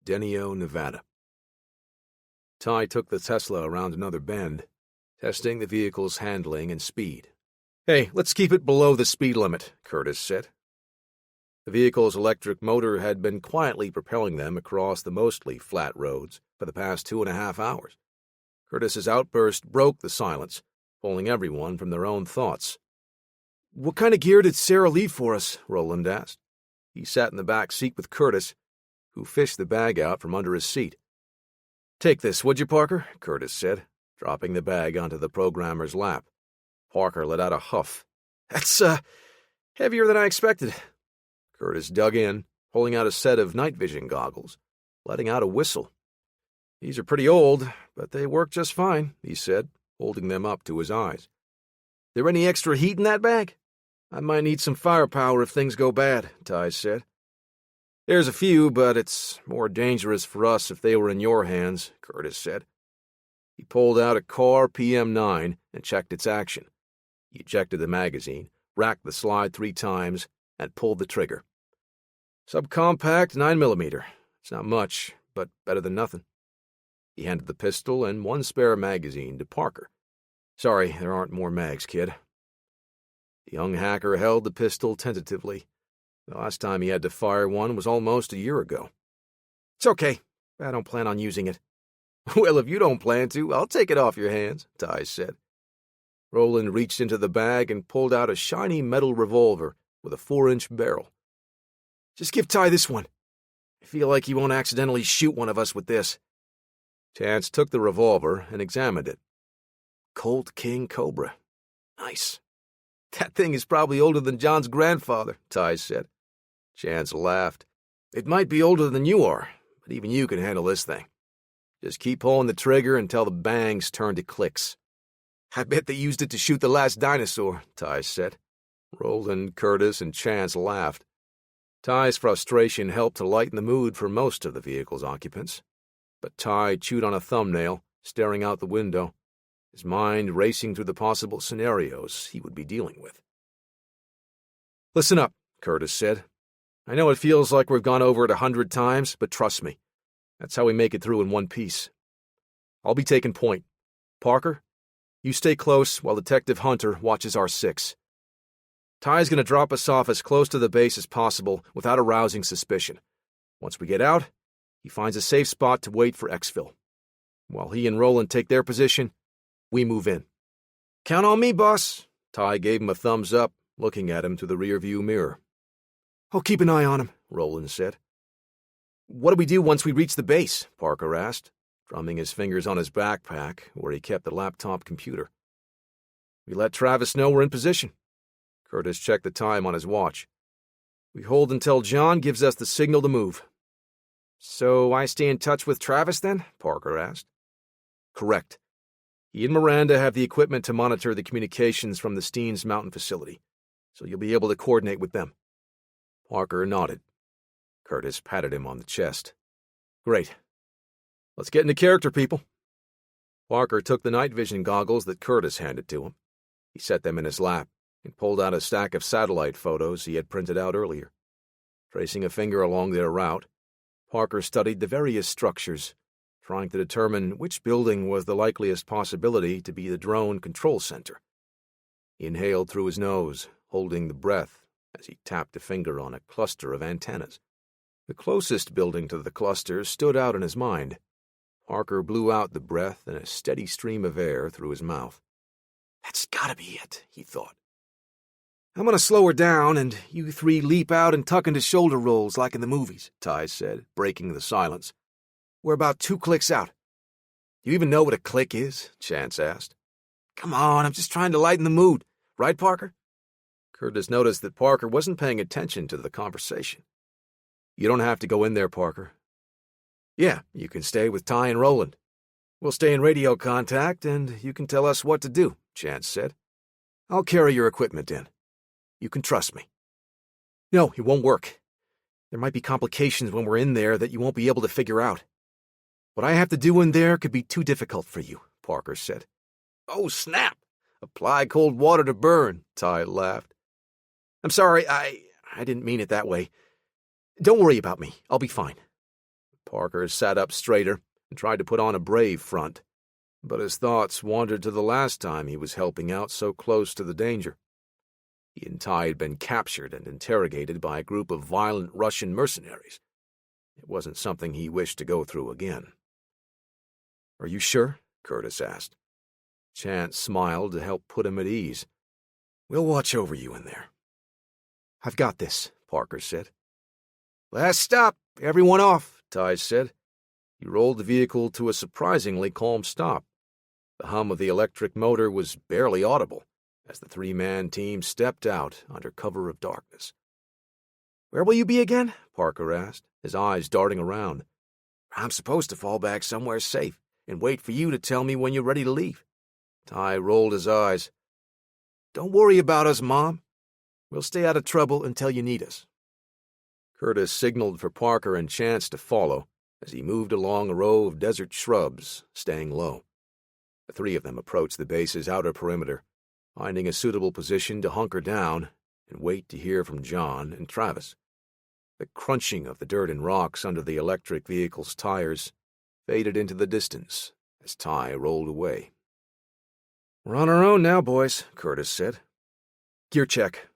Speaker 1: Denio, Nevada. Ty took the Tesla around another bend, testing the vehicle's handling and speed. Hey, let's keep it below the speed limit, Curtis said. The vehicle's electric motor had been quietly propelling them across the mostly flat roads for the past 2.5 hours. Curtis's outburst broke the silence, pulling everyone from their own thoughts. What kind of gear did Sarah leave for us? Roland asked. He sat in the back seat with Curtis, who fished the bag out from under his seat. Take this, would you, Parker? Curtis said, dropping the bag onto the programmer's lap. Parker let out a huff. That's, heavier than I expected. Curtis dug in, pulling out a set of night vision goggles, letting out a whistle. These are pretty old, but they work just fine, he said, holding them up to his eyes. There any extra heat in that bag? I might need some firepower if things go bad, Ty said. There's a few, but it's more dangerous for us if they were in your hands, Curtis said. He pulled out a Car PM9 and checked its action. He ejected the magazine, racked the slide 3 times, and pulled the trigger. Subcompact 9mm. It's not much, but better than nothing. He handed the pistol and 1 spare magazine to Parker. Sorry, there aren't more mags, kid. The young hacker held the pistol tentatively. The last time he had to fire one was almost a year ago. It's okay. I don't plan on using it. Well, if you don't plan to, I'll take it off your hands, Ty said. Roland reached into the bag and pulled out a shiny metal revolver with a 4-inch barrel. Just give Ty this one. I feel like he won't accidentally shoot one of us with this. Chance took the revolver and examined it. Colt King Cobra. Nice. That thing is probably older than John's grandfather, Ty said. Chance laughed. It might be older than you are, but even you can handle this thing. Just keep pulling the trigger until the bangs turn to clicks. I bet they used it to shoot the last dinosaur, Ty said. Roland, Curtis, and Chance laughed. Ty's frustration helped to lighten the mood for most of the vehicle's occupants. But Ty chewed on a thumbnail, staring out the window, his mind racing through the possible scenarios he would be dealing with. Listen up, Curtis said. I know it feels like we've gone over it 100 times, but trust me. That's how we make it through in one piece. I'll be taking point. Parker, you stay close while Detective Hunter watches our 6. Ty's going to drop us off as close to the base as possible without arousing suspicion. Once we get out, he finds a safe spot to wait for exfil. While he and Roland take their position, we move in. Count on me, boss. Ty gave him a thumbs up, looking at him through the rearview mirror.
Speaker 2: I'll keep an eye on him,
Speaker 1: Roland said. What do we do once we reach the base? Parker asked, drumming his fingers on his backpack where he kept the laptop computer. We let Travis know we're in position. Curtis checked the time on his watch. We hold until John gives us the signal to move. So I stay in touch with Travis then? Parker asked. Correct. He and Miranda have the equipment to monitor the communications from the Steens Mountain facility, so you'll be able to coordinate with them. Parker nodded. Curtis patted him on the chest. Great. Let's get into character, people. Parker took the night vision goggles that Curtis handed to him. He set them in his lap and pulled out a stack of satellite photos he had printed out earlier. Tracing a finger along their route, Parker studied the various structures, trying to determine which building was the likeliest possibility to be the drone control center. He inhaled through his nose, holding the breath as he tapped a finger on a cluster of antennas. The closest building to the cluster stood out in his mind. Parker blew out the breath in a steady stream of air through his mouth. That's gotta be it, he thought. I'm gonna slow her down, and you three leap out and tuck into shoulder rolls like in the movies, Ty said, breaking the silence. We're about 2 clicks out. Do you even know what a click is? Chance asked. Come on, I'm just trying to lighten the mood. Right, Parker? Curtis noticed that Parker wasn't paying attention to the conversation. You don't have to go in there, Parker. Yeah, you can stay with Ty and Roland. We'll stay in radio contact, and you can tell us what to do, Chance said. I'll carry your equipment in. You can trust me. No, it won't work. There might be complications when we're in there that you won't be able to figure out. What I have to do in there could be too difficult for you, Parker said. Oh, snap! Apply cold water to burn, Ty laughed. I'm sorry, I didn't mean it that way. Don't worry about me. I'll be fine. Parker sat up straighter and tried to put on a brave front, but his thoughts wandered to the last time he was helping out so close to the danger. He and Ty had been captured and interrogated by a group of violent Russian mercenaries. It wasn't something he wished to go through again. Are you sure? Curtis asked. Chance smiled to help put him at ease. We'll watch over you in there. I've got this, Parker said. Last stop. Everyone off, Ty said. He rolled the vehicle to a surprisingly calm stop. The hum of the electric motor was barely audible as the 3-man team stepped out under cover of darkness. Where will you be again? Parker asked, his eyes darting around. I'm supposed to fall back somewhere safe and wait for you to tell me when you're ready to leave. Ty rolled his eyes. Don't worry about us, Mom. We'll stay out of trouble until you need us. Curtis signaled for Parker and Chance to follow as he moved along a row of desert shrubs, staying low. The 3 of them approached the base's outer perimeter, finding a suitable position to hunker down and wait to hear from John and Travis. The crunching of the dirt and rocks under the electric vehicle's tires faded into the distance as Ty rolled away. We're on our own now, boys, Curtis said. Gear check.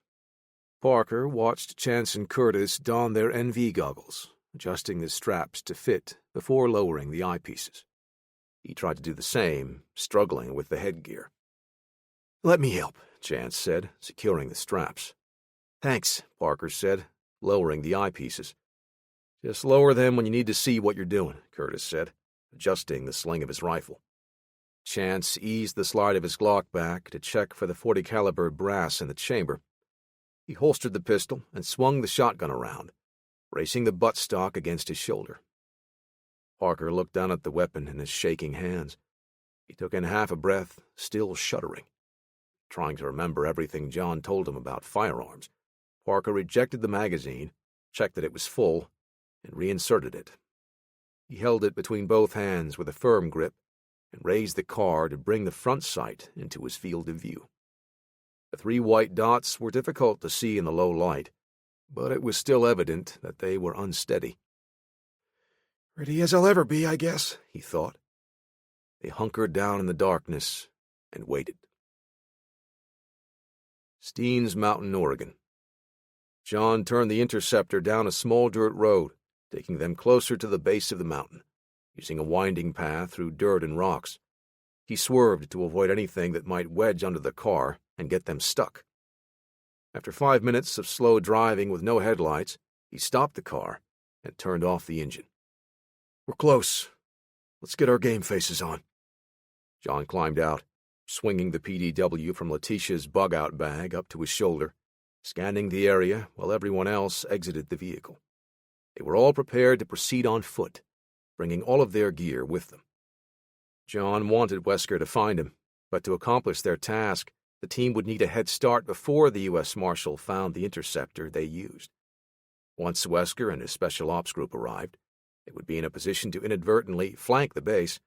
Speaker 1: Parker watched Chance and Curtis don their NV goggles, adjusting the straps to fit before lowering the eyepieces. He tried to do the same, struggling with the headgear. Let me help, Chance said, securing the straps. Thanks, Parker said, lowering the eyepieces. Just lower them when you need to see what you're doing, Curtis said, adjusting the sling of his rifle. Chance eased the slide of his Glock back to check for the .40 caliber brass in the chamber. He holstered the pistol and swung the shotgun around, bracing the buttstock against his shoulder. Parker looked down at the weapon in his shaking hands. He took in half a breath, still shuddering. Trying to remember everything John told him about firearms, Parker ejected the magazine, checked that it was full, and reinserted it. He held it between both hands with a firm grip and raised the car to bring the front sight into his field of view. The 3 white dots were difficult to see in the low light, but it was still evident that they were unsteady. Ready as I'll ever be, I guess, he thought. They hunkered down in the darkness and waited. Steens Mountain, Oregon. John turned the interceptor down a small dirt road, taking them closer to the base of the mountain, using a winding path through dirt and rocks. He swerved to avoid anything that might wedge under the car and get them stuck. After 5 minutes of slow driving with no headlights, he stopped the car and turned off the engine.
Speaker 3: We're close. Let's get our game faces on.
Speaker 1: John climbed out, swinging the PDW from Letitia's bug-out bag up to his shoulder, scanning the area while everyone else exited the vehicle. They were all prepared to proceed on foot, bringing all of their gear with them. John wanted Wesker to find him, but to accomplish their task, the team would need a head start before the U.S. Marshal found the interceptor they used. Once Wesker and his Special Ops group arrived, they would be in a position to inadvertently flank the base,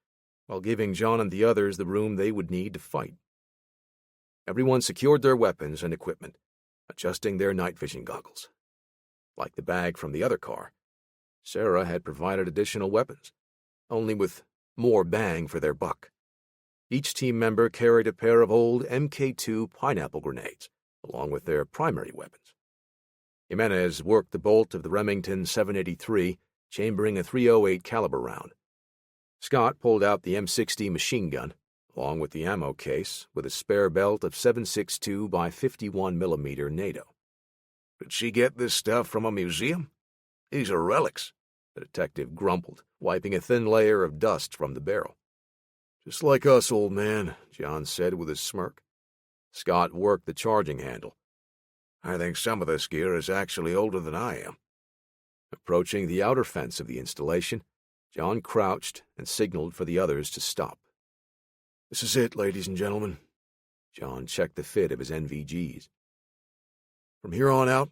Speaker 1: while giving John and the others the room they would need to fight. Everyone secured their weapons and equipment, adjusting their night vision goggles. Like the bag from the other car, Sarah had provided additional weapons, only with more bang for their buck. Each team member carried a pair of old Mk2 pineapple grenades, along with their primary weapons. Jimenez worked the bolt of the Remington 783, chambering a .308 caliber round. Scott pulled out the M60 machine gun, along with the ammo case, with a spare belt of 7.62 by 51 mm NATO.
Speaker 3: Did she get this stuff from a museum? These are relics,
Speaker 1: the detective grumbled, wiping a thin layer of dust from the barrel.
Speaker 3: Just like us, old man,
Speaker 1: John said with a smirk. Scott worked the charging handle.
Speaker 3: I think some of this gear is actually older than I am.
Speaker 1: Approaching the outer fence of the installation, John crouched and signaled for the others to stop.
Speaker 3: This is it, ladies and gentlemen.
Speaker 1: John checked the fit of his NVGs.
Speaker 3: From here on out,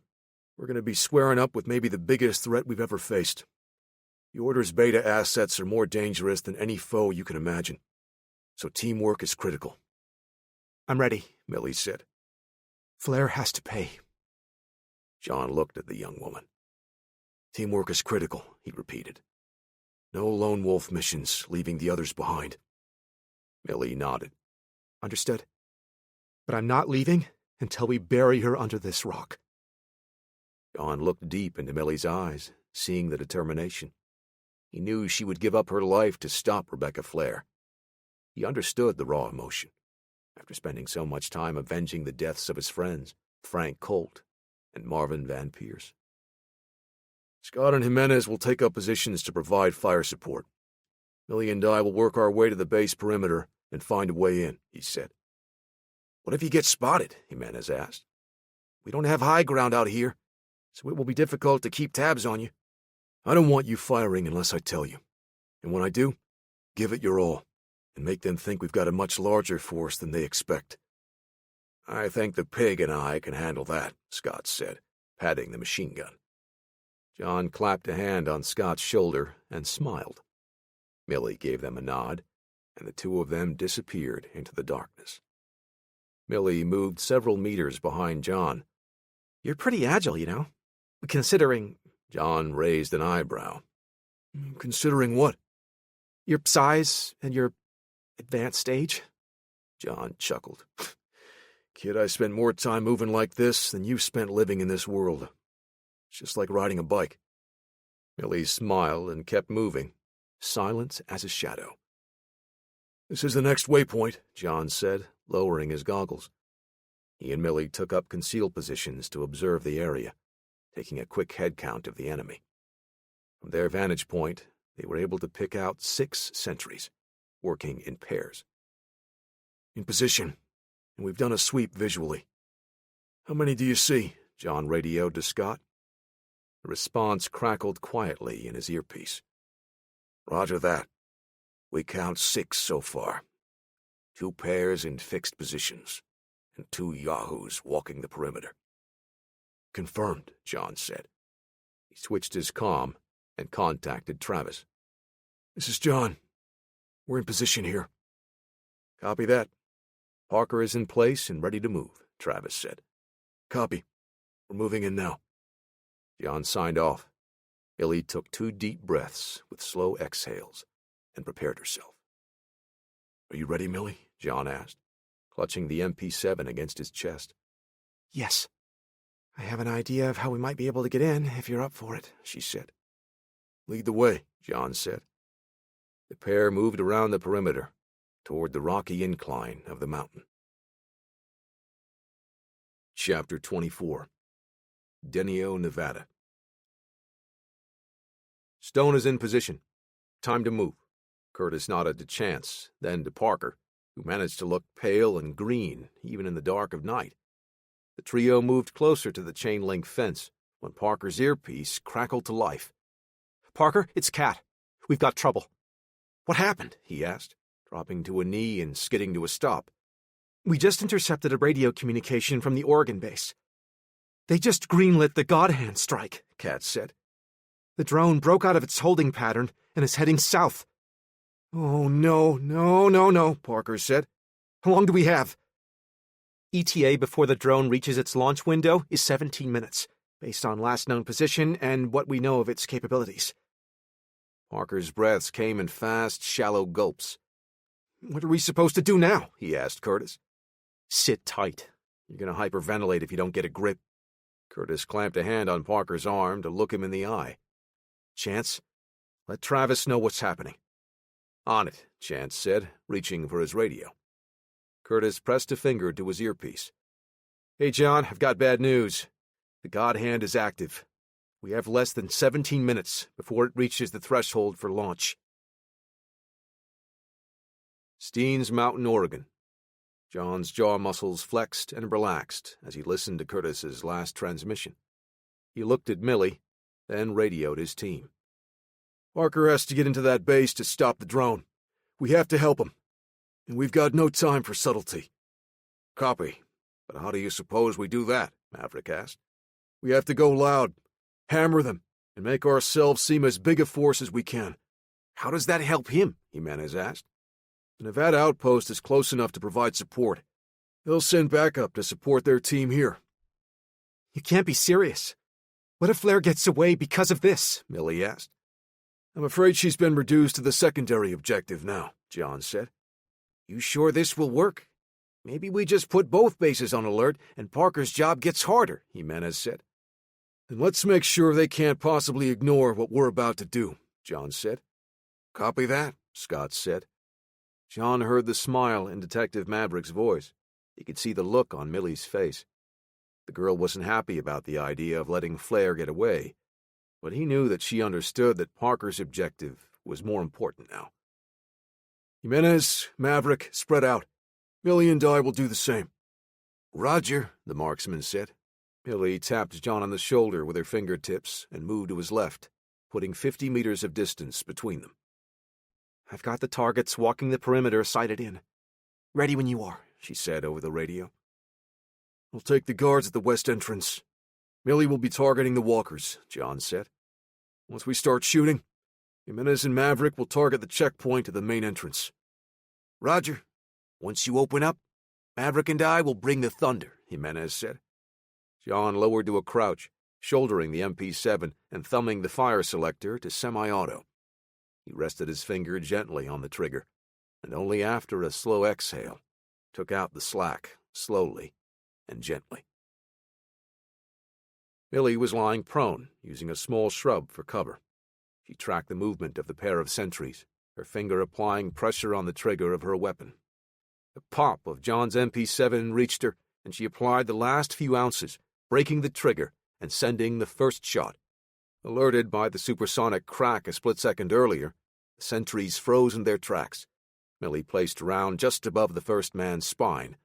Speaker 3: we're going to be squaring up with maybe the biggest threat we've ever faced. The Order's beta assets are more dangerous than any foe you can imagine, so teamwork is critical.
Speaker 2: I'm ready,
Speaker 3: Millie said.
Speaker 2: Flair has to pay.
Speaker 1: John looked at the young woman.
Speaker 3: Teamwork is critical, he repeated. No lone wolf missions, leaving the others behind.
Speaker 1: Millie nodded.
Speaker 2: Understood. But I'm not leaving until we bury her under this rock.
Speaker 1: John looked deep into Millie's eyes, seeing the determination. He knew she would give up her life to stop Rebecca Flair. He understood the raw emotion, after spending so much time avenging the deaths of his friends, Frank Colt and Marvin Van Pierce.
Speaker 3: Scott and Jimenez will take up positions to provide fire support. Millie and I will work our way to the base perimeter and find a way in, he said.
Speaker 5: What if you get spotted? Jimenez asked. We don't have high ground out here, so it will be difficult to keep tabs on you.
Speaker 3: I don't want you firing unless I tell you. And when I do, give it your all, and make them think we've got a much larger force than they expect.
Speaker 1: I think the pig and I can handle that, Scott said, patting the machine gun. John clapped a hand on Scott's shoulder and smiled. Millie gave them a nod, and the two of them disappeared into the darkness. Millie moved several meters behind John.
Speaker 2: You're pretty agile, you know, considering...
Speaker 1: John raised an eyebrow.
Speaker 3: Considering what?
Speaker 2: Your size and your advanced stage?
Speaker 1: John chuckled.
Speaker 3: Kid, I spent more time moving like this than you've spent living in this world. It's just like riding a bike.
Speaker 1: Millie smiled and kept moving, silent as a shadow.
Speaker 3: This is the next waypoint,
Speaker 1: John said, lowering his goggles. He and Millie took up concealed positions to observe the area, taking a quick head count of the enemy. From their vantage point, they were able to pick out 6 sentries, working in pairs.
Speaker 3: In position, and we've done a sweep visually. How many do you see?
Speaker 1: John radioed to Scott. The response crackled quietly in his earpiece.
Speaker 5: Roger that. We count 6 so far. 2 pairs in fixed positions, and 2 yahoos walking the perimeter.
Speaker 1: Confirmed, John said. He switched his comm and contacted Travis.
Speaker 3: This is John. We're in position here.
Speaker 1: Copy that. Parker is in place and ready to move, Travis said.
Speaker 3: Copy. We're moving in now.
Speaker 1: John signed off. Millie took 2 deep breaths with slow exhales and prepared herself.
Speaker 3: Are you ready, Millie?
Speaker 1: John asked, clutching the MP7 against his chest.
Speaker 3: Yes. I have an idea of how we might be able to get in, if you're up for it, she said.
Speaker 5: Lead the way, John said. The pair moved around the perimeter, toward the rocky incline of the mountain. Chapter 24. Denio, Nevada.
Speaker 1: Stone is in position. Time to move. Curtis nodded to Chance, then to Parker, who managed to look pale and green even in the dark of night. The trio moved closer to the chain-link fence when Parker's earpiece crackled to life.
Speaker 2: Parker, it's Kat. We've got trouble.
Speaker 1: What happened? He asked, dropping to a knee and skidding to a stop.
Speaker 2: We just intercepted a radio communication from the Oregon base. They just greenlit the God Hand strike,
Speaker 1: Kat said.
Speaker 2: The drone broke out of its holding pattern and is heading south.
Speaker 3: Oh, no, Parker said.
Speaker 2: How long do we have? ETA before the drone reaches its launch window is 17 minutes, based on last known position and what we know of its capabilities.
Speaker 1: Parker's breaths came in fast, shallow gulps.
Speaker 3: What are we supposed to do now?
Speaker 1: He asked Curtis.
Speaker 2: Sit tight.
Speaker 1: You're going to hyperventilate if you don't get a grip. Curtis clamped a hand on Parker's arm to look him in the eye. Chance, let Travis know what's happening. On it, Chance said, reaching for his radio. Curtis pressed a finger to his earpiece. Hey, John, I've got bad news. The God Hand is active. We have less than 17 minutes before it reaches the threshold for launch. Steens Mountain, Oregon. John's jaw muscles flexed and relaxed as he listened to Curtis's last transmission. He looked at Millie, then radioed his team. Parker has to get into that base to stop the drone. We have to help him. And we've got no time for subtlety. Copy. But how do you suppose we do that? Maverick asked. We have to go loud, hammer them, and make ourselves seem as big a force as we can. How does that help him? Jimenez asked. The Nevada outpost is close enough to provide support. They'll send backup to support their team here.
Speaker 2: You can't be serious. What if Flair gets away because of this?
Speaker 1: Millie asked. I'm afraid she's been reduced to the secondary objective now, John said. You sure this will work? Maybe we just put both bases on alert and Parker's job gets harder, Jimenez said. Then let's make sure they can't possibly ignore what we're about to do, John said. Copy that, Scott said. John heard the smile in Detective Maverick's voice. He could see the look on Millie's face. The girl wasn't happy about the idea of letting Flair get away, but he knew that she understood that Parker's objective was more important now. Jimenez, Maverick, spread out. Millie and I will do the same. Roger, the marksman said. Millie tapped John on the shoulder with her fingertips and moved to his left, putting 50 meters of distance between them.
Speaker 2: I've got the targets walking the perimeter sighted in. Ready when you are,
Speaker 1: she said over the radio. We'll take the guards at the west entrance. Millie will be targeting the walkers, John said. Once we start shooting, Jimenez and Maverick will target the checkpoint at the main entrance. Roger. Once you open up, Maverick and I will bring the thunder, Jimenez said. John lowered to a crouch, shouldering the MP7 and thumbing the fire selector to semi-auto. He rested his finger gently on the trigger, and only after a slow exhale, took out the slack, slowly and gently. Millie was lying prone, using a small shrub for cover. She tracked the movement of the pair of sentries, her finger applying pressure on the trigger of her weapon. The pop of John's MP7 reached her, and she applied the last few ounces, breaking the trigger and sending the first shot. Alerted by the supersonic crack a split second earlier, the sentries froze in their tracks. Millie placed a round just above the first man's spine.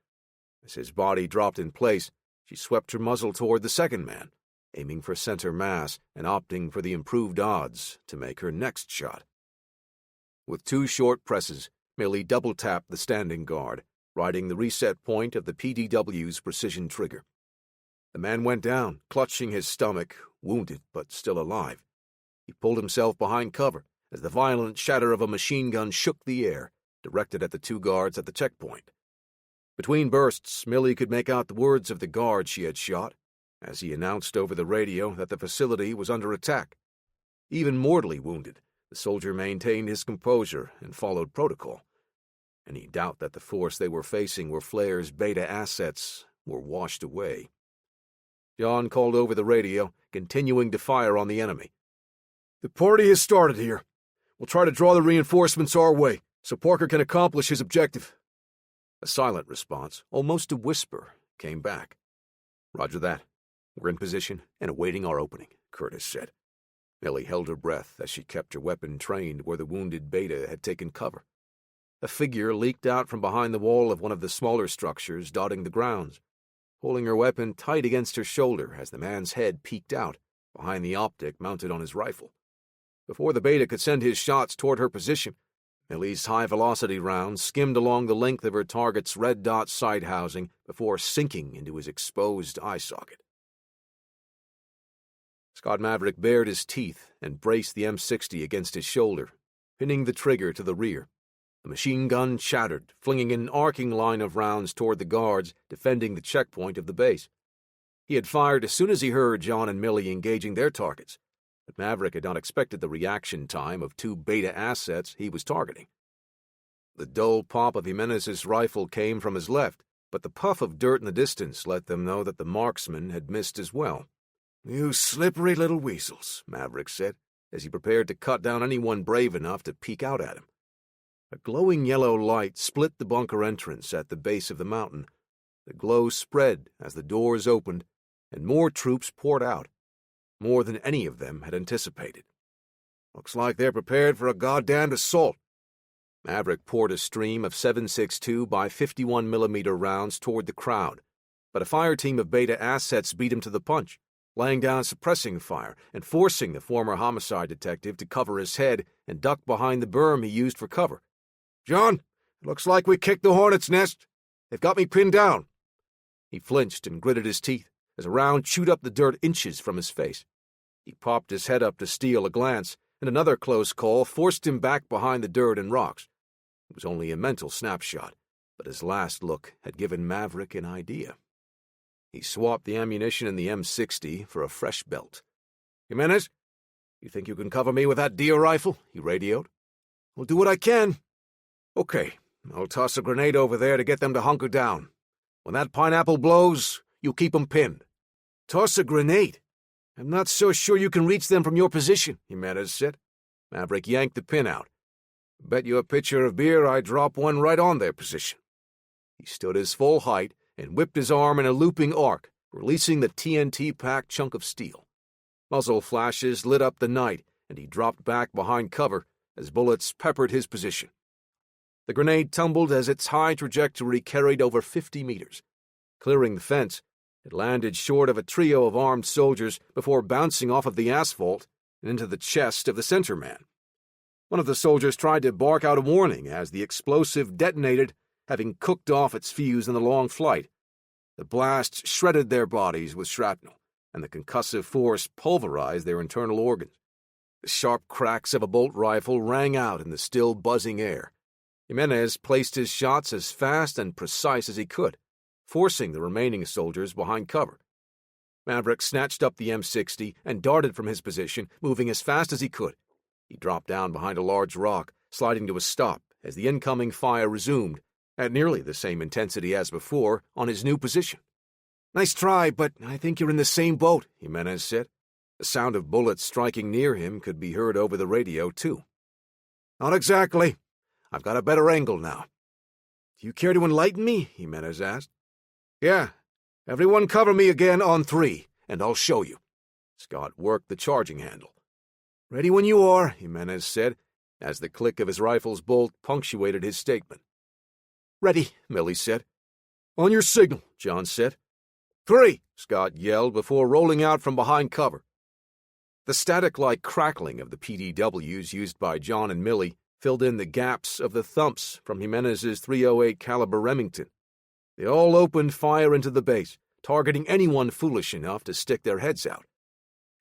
Speaker 1: As his body dropped in place, she swept her muzzle toward the second man, aiming for center mass and opting for the improved odds to make her next shot. With 2 short presses, Millie double-tapped the standing guard, riding the reset point of the PDW's precision trigger. The man went down, clutching his stomach, wounded but still alive. He pulled himself behind cover as the violent shatter of a machine gun shook the air, directed at the 2 guards at the checkpoint. Between bursts, Millie could make out the words of the guard she had shot, as he announced over the radio that the facility was under attack. Even mortally wounded, the soldier maintained his composure and followed protocol. Any doubt that the force they were facing were Flair's beta assets were washed away. John called over the radio, continuing to fire on the enemy.
Speaker 5: The party has started here. We'll try to draw the reinforcements our way, so Parker can accomplish his objective.
Speaker 1: A silent response, almost a whisper, came back. Roger that. We're in position and awaiting our opening, Curtis said. Millie held her breath as she kept her weapon trained where the wounded Beta had taken cover. A figure leaked out from behind the wall of one of the smaller structures dotting the grounds, holding her weapon tight against her shoulder as the man's head peeked out behind the optic mounted on his rifle. Before the Beta could send his shots toward her position, Millie's high-velocity round skimmed along the length of her target's red dot sight housing before sinking into his exposed eye socket. Scott Maverick bared his teeth and braced the M60 against his shoulder, pinning the trigger to the rear. The machine gun chattered, flinging an arcing line of rounds toward the guards defending the checkpoint of the base. He had fired as soon as he heard John and Millie engaging their targets, but Maverick had not expected the reaction time of two Beta assets he was targeting. The dull pop of Jimenez's rifle came from his left, but the puff of dirt in the distance let them know that the marksman had missed as well.
Speaker 5: "You slippery little weasels,"
Speaker 1: Maverick said, as he prepared to cut down anyone brave enough to peek out at him. A glowing yellow light split the bunker entrance at the base of the mountain. The glow spread as the doors opened, and more troops poured out, more than any of them had anticipated.
Speaker 5: "Looks like they're prepared for a goddamned assault."
Speaker 1: Maverick poured a stream of 7.62 by 51mm rounds toward the crowd, but a fire team of Beta assets beat him to the punch, laying down suppressing fire and forcing the former homicide detective to cover his head and duck behind the berm he used for cover.
Speaker 5: "John, it looks like we kicked the hornet's nest. They've got me pinned down."
Speaker 1: He flinched and gritted his teeth as a round chewed up the dirt inches from his face. He popped his head up to steal a glance, and another close call forced him back behind the dirt and rocks. It was only a mental snapshot, but his last look had given Maverick an idea. He swapped the ammunition in the M60 for a fresh belt.
Speaker 5: "Jimenez, you think you can cover me with that deer rifle?" he radioed. "I'll do what I can." "Okay, I'll toss a grenade over there to get them to hunker down. When that pineapple blows, you keep 'em pinned." "Toss a grenade? I'm not so sure you can reach them from your position," Jimenez said.
Speaker 1: Maverick yanked the pin out.
Speaker 5: "Bet you a pitcher of beer I drop one right on their position."
Speaker 1: He stood his full height and whipped his arm in a looping arc, releasing the TNT-packed chunk of steel. Muzzle flashes lit up the night, and he dropped back behind cover as bullets peppered his position. The grenade tumbled as its high trajectory carried over 50 meters. Clearing the fence, it landed short of a trio of armed soldiers before bouncing off of the asphalt and into the chest of the center man. One of the soldiers tried to bark out a warning as the explosive detonated, having cooked off its fuse in the long flight. The blast shredded their bodies with shrapnel, and the concussive force pulverized their internal organs. The sharp cracks of a bolt rifle rang out in the still buzzing air. Jimenez placed his shots as fast and precise as he could, forcing the remaining soldiers behind cover. Maverick snatched up the M60 and darted from his position, moving as fast as he could. He dropped down behind a large rock, sliding to a stop as the incoming fire resumed, at nearly the same intensity as before, on his new position.
Speaker 5: "Nice try, but I think you're in the same boat,"
Speaker 1: Jimenez said. The sound of bullets striking near him could be heard over the radio, too.
Speaker 5: "Not exactly. I've got a better angle now."
Speaker 3: "Do you care to enlighten me?" Jimenez asked.
Speaker 5: "Yeah. Everyone cover me again on 3, and I'll show you."
Speaker 1: Scott worked the charging handle.
Speaker 3: "Ready when you are," Jimenez said,
Speaker 1: as the click of his rifle's bolt punctuated his statement.
Speaker 3: "Ready," Millie said.
Speaker 5: "On your signal," John said. 3, Scott yelled before rolling out from behind cover.
Speaker 1: The static-like crackling of the PDWs used by John and Millie filled in the gaps of the thumps from Jimenez's .308 caliber Remington. They all opened fire into the base, targeting anyone foolish enough to stick their heads out.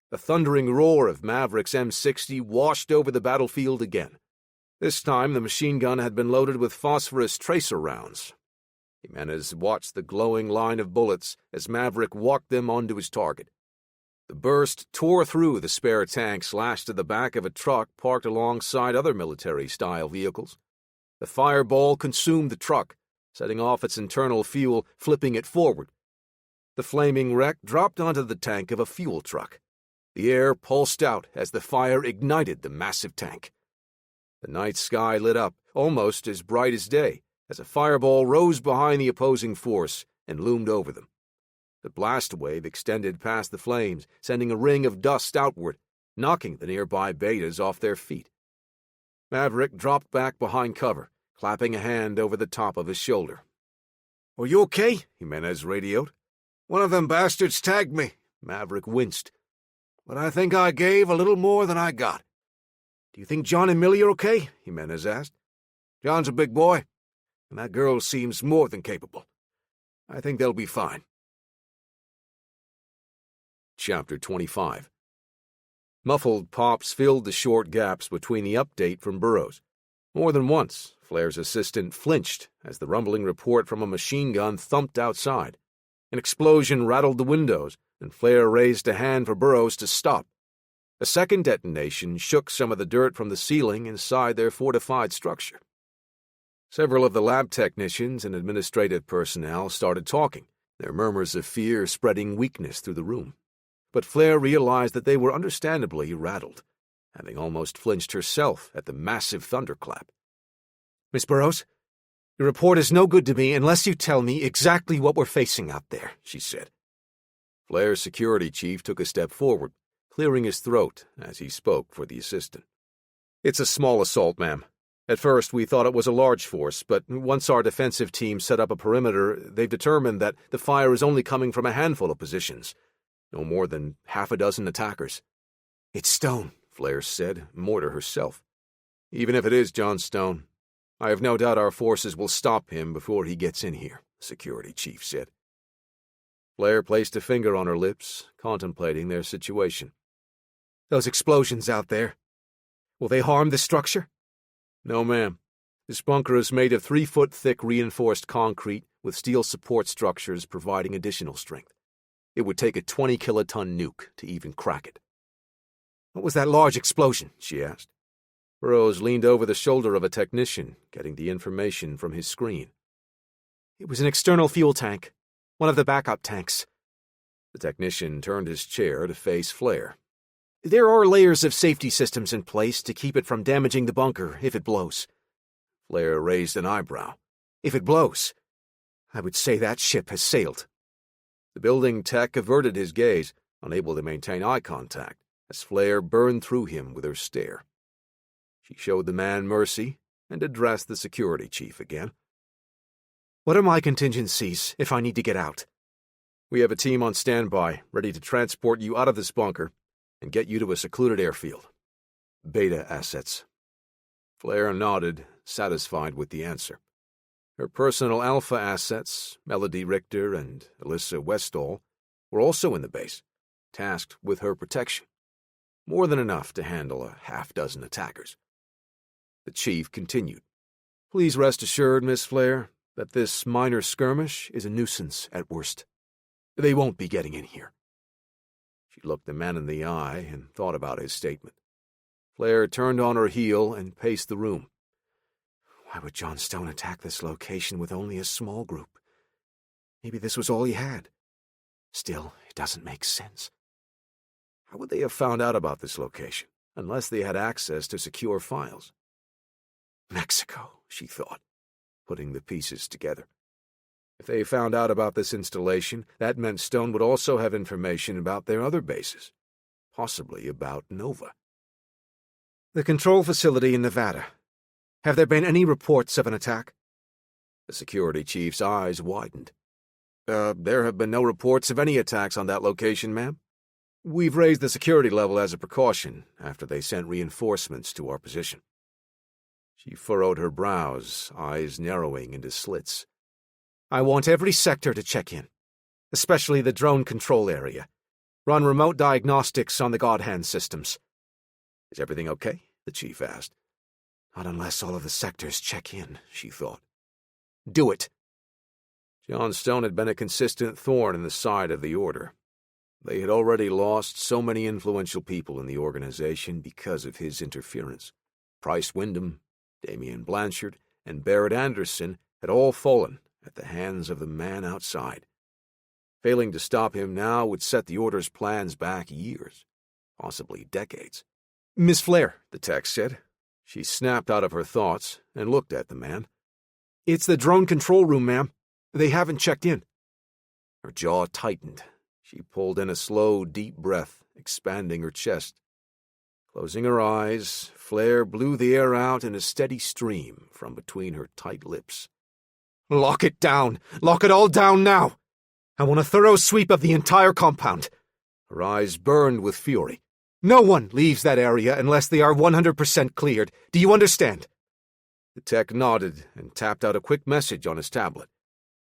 Speaker 1: The thundering roar of Maverick's M60 washed over the battlefield again. This time the machine gun had been loaded with phosphorus tracer rounds. Jimenez watched the glowing line of bullets as Maverick walked them onto his target. The burst tore through the spare tanks lashed to the back of a truck parked alongside other military-style vehicles. The fireball consumed the truck, setting off its internal fuel, flipping it forward. The flaming wreck dropped onto the tank of a fuel truck. The air pulsed out as the fire ignited the massive tank. The night sky lit up, almost as bright as day, as a fireball rose behind the opposing force and loomed over them. The blast wave extended past the flames, sending a ring of dust outward, knocking the nearby betas off their feet. Maverick dropped back behind cover, clapping a hand over the top of his shoulder.
Speaker 5: "Are you okay?"
Speaker 1: Jimenez radioed.
Speaker 5: "One of them bastards tagged me."
Speaker 1: Maverick winced.
Speaker 5: "But I think I gave a little more than I got."
Speaker 1: "Do you think John and Millie are okay?" Jimenez asked.
Speaker 5: "John's a big boy, and that girl seems more than capable. I think they'll be fine."
Speaker 1: Chapter 25. Muffled pops filled the short gaps between the update from Burroughs. More than once, Flair's assistant flinched as the rumbling report from a machine gun thumped outside. An explosion rattled the windows, and Flair raised a hand for Burroughs to stop. A second detonation shook some of the dirt from the ceiling inside their fortified structure. Several of the lab technicians and administrative personnel started talking, their murmurs of fear spreading weakness through the room. But Flair realized that they were understandably rattled, having almost flinched herself at the massive thunderclap.
Speaker 2: "Miss Burroughs, your report is no good to me unless you tell me exactly what we're facing out there," she said.
Speaker 1: Flair's security chief took a step forward, clearing his throat as he spoke for the assistant. "It's a small assault, ma'am. At first, we thought it was a large force, but once our defensive team set up a perimeter, they've determined that the fire is only coming from a handful of positions. No more than half a dozen attackers."
Speaker 2: "It's Stone,"
Speaker 1: Flair said, more to herself. "Even if it is John Stone, I have no doubt our forces will stop him before he gets in here," the security chief said. Flair placed a finger on her lips, contemplating their situation.
Speaker 2: "Those explosions out there, will they harm the structure?"
Speaker 1: "No, ma'am. This bunker is made of 3-foot-thick reinforced concrete with steel support structures providing additional strength. It would take a 20-kiloton nuke to even crack it."
Speaker 2: "What was that large explosion?"
Speaker 1: she asked. Burroughs leaned over the shoulder of a technician, getting the information from his screen.
Speaker 2: "It was an external fuel tank, one of the backup tanks."
Speaker 1: The technician turned his chair to face Flair.
Speaker 2: "There are layers of safety systems in place to keep it from damaging the bunker if it blows."
Speaker 1: Flair raised an eyebrow.
Speaker 2: "If it blows, I would say that ship has sailed."
Speaker 1: The building tech averted his gaze, unable to maintain eye contact, as Flair burned through him with her stare. She showed the man mercy and addressed the security chief again.
Speaker 2: "What are my contingencies if I need to get out?"
Speaker 1: "We have a team on standby, ready to transport you out of this bunker and get you to a secluded airfield. Beta assets." Flair nodded, satisfied with the answer. Her personal alpha assets, Melody Richter and Alyssa Westall, were also in the base, tasked with her protection. More than enough to handle a half-dozen attackers. The chief continued. "Please rest assured, Miss Flair, that this minor skirmish is a nuisance at worst. They won't be getting in here." She looked the man in the eye and thought about his statement. Flair turned on her heel and paced the room.
Speaker 2: Why would John Stone attack this location with only a small group? Maybe this was all he had. Still, it doesn't make sense.
Speaker 1: How would they have found out about this location, unless they had access to secure files? Mexico, she thought, putting the pieces together. If they found out about this installation, that meant Stone would also have information about their other bases, possibly about Nova.
Speaker 2: The control facility in Nevada. Have there been any reports of an attack?
Speaker 1: The security chief's eyes widened. There have been no reports of any attacks on that location, ma'am. We've raised the security level as a precaution after they sent reinforcements to our position. She furrowed her brows, eyes narrowing into slits.
Speaker 2: I want every sector to check in, especially the drone control area. Run remote diagnostics on the God Hand systems.
Speaker 1: Is everything okay? The chief asked.
Speaker 2: Not unless all of the sectors check in, she thought. Do it.
Speaker 1: John Stone had been a consistent thorn in the side of the Order. They had already lost so many influential people in the organization because of his interference. Price Wyndham, Damian Blanchard, and Barrett Anderson had all fallen at the hands of the man outside. Failing to stop him now would set the Order's plans back years, possibly decades.
Speaker 4: Miss Flair,
Speaker 1: the text said. She snapped out of her thoughts and looked at the man.
Speaker 4: It's the drone control room, ma'am. They haven't checked in.
Speaker 1: Her jaw tightened. She pulled in a slow, deep breath, expanding her chest. Closing her eyes, Flair blew the air out in a steady stream from between her tight lips.
Speaker 4: Lock it down! Lock it all down now! I want a thorough sweep of the entire compound.
Speaker 1: Her eyes burned with fury.
Speaker 4: No one leaves that area unless they are 100% cleared. Do you understand?
Speaker 1: The tech nodded and tapped out a quick message on his tablet.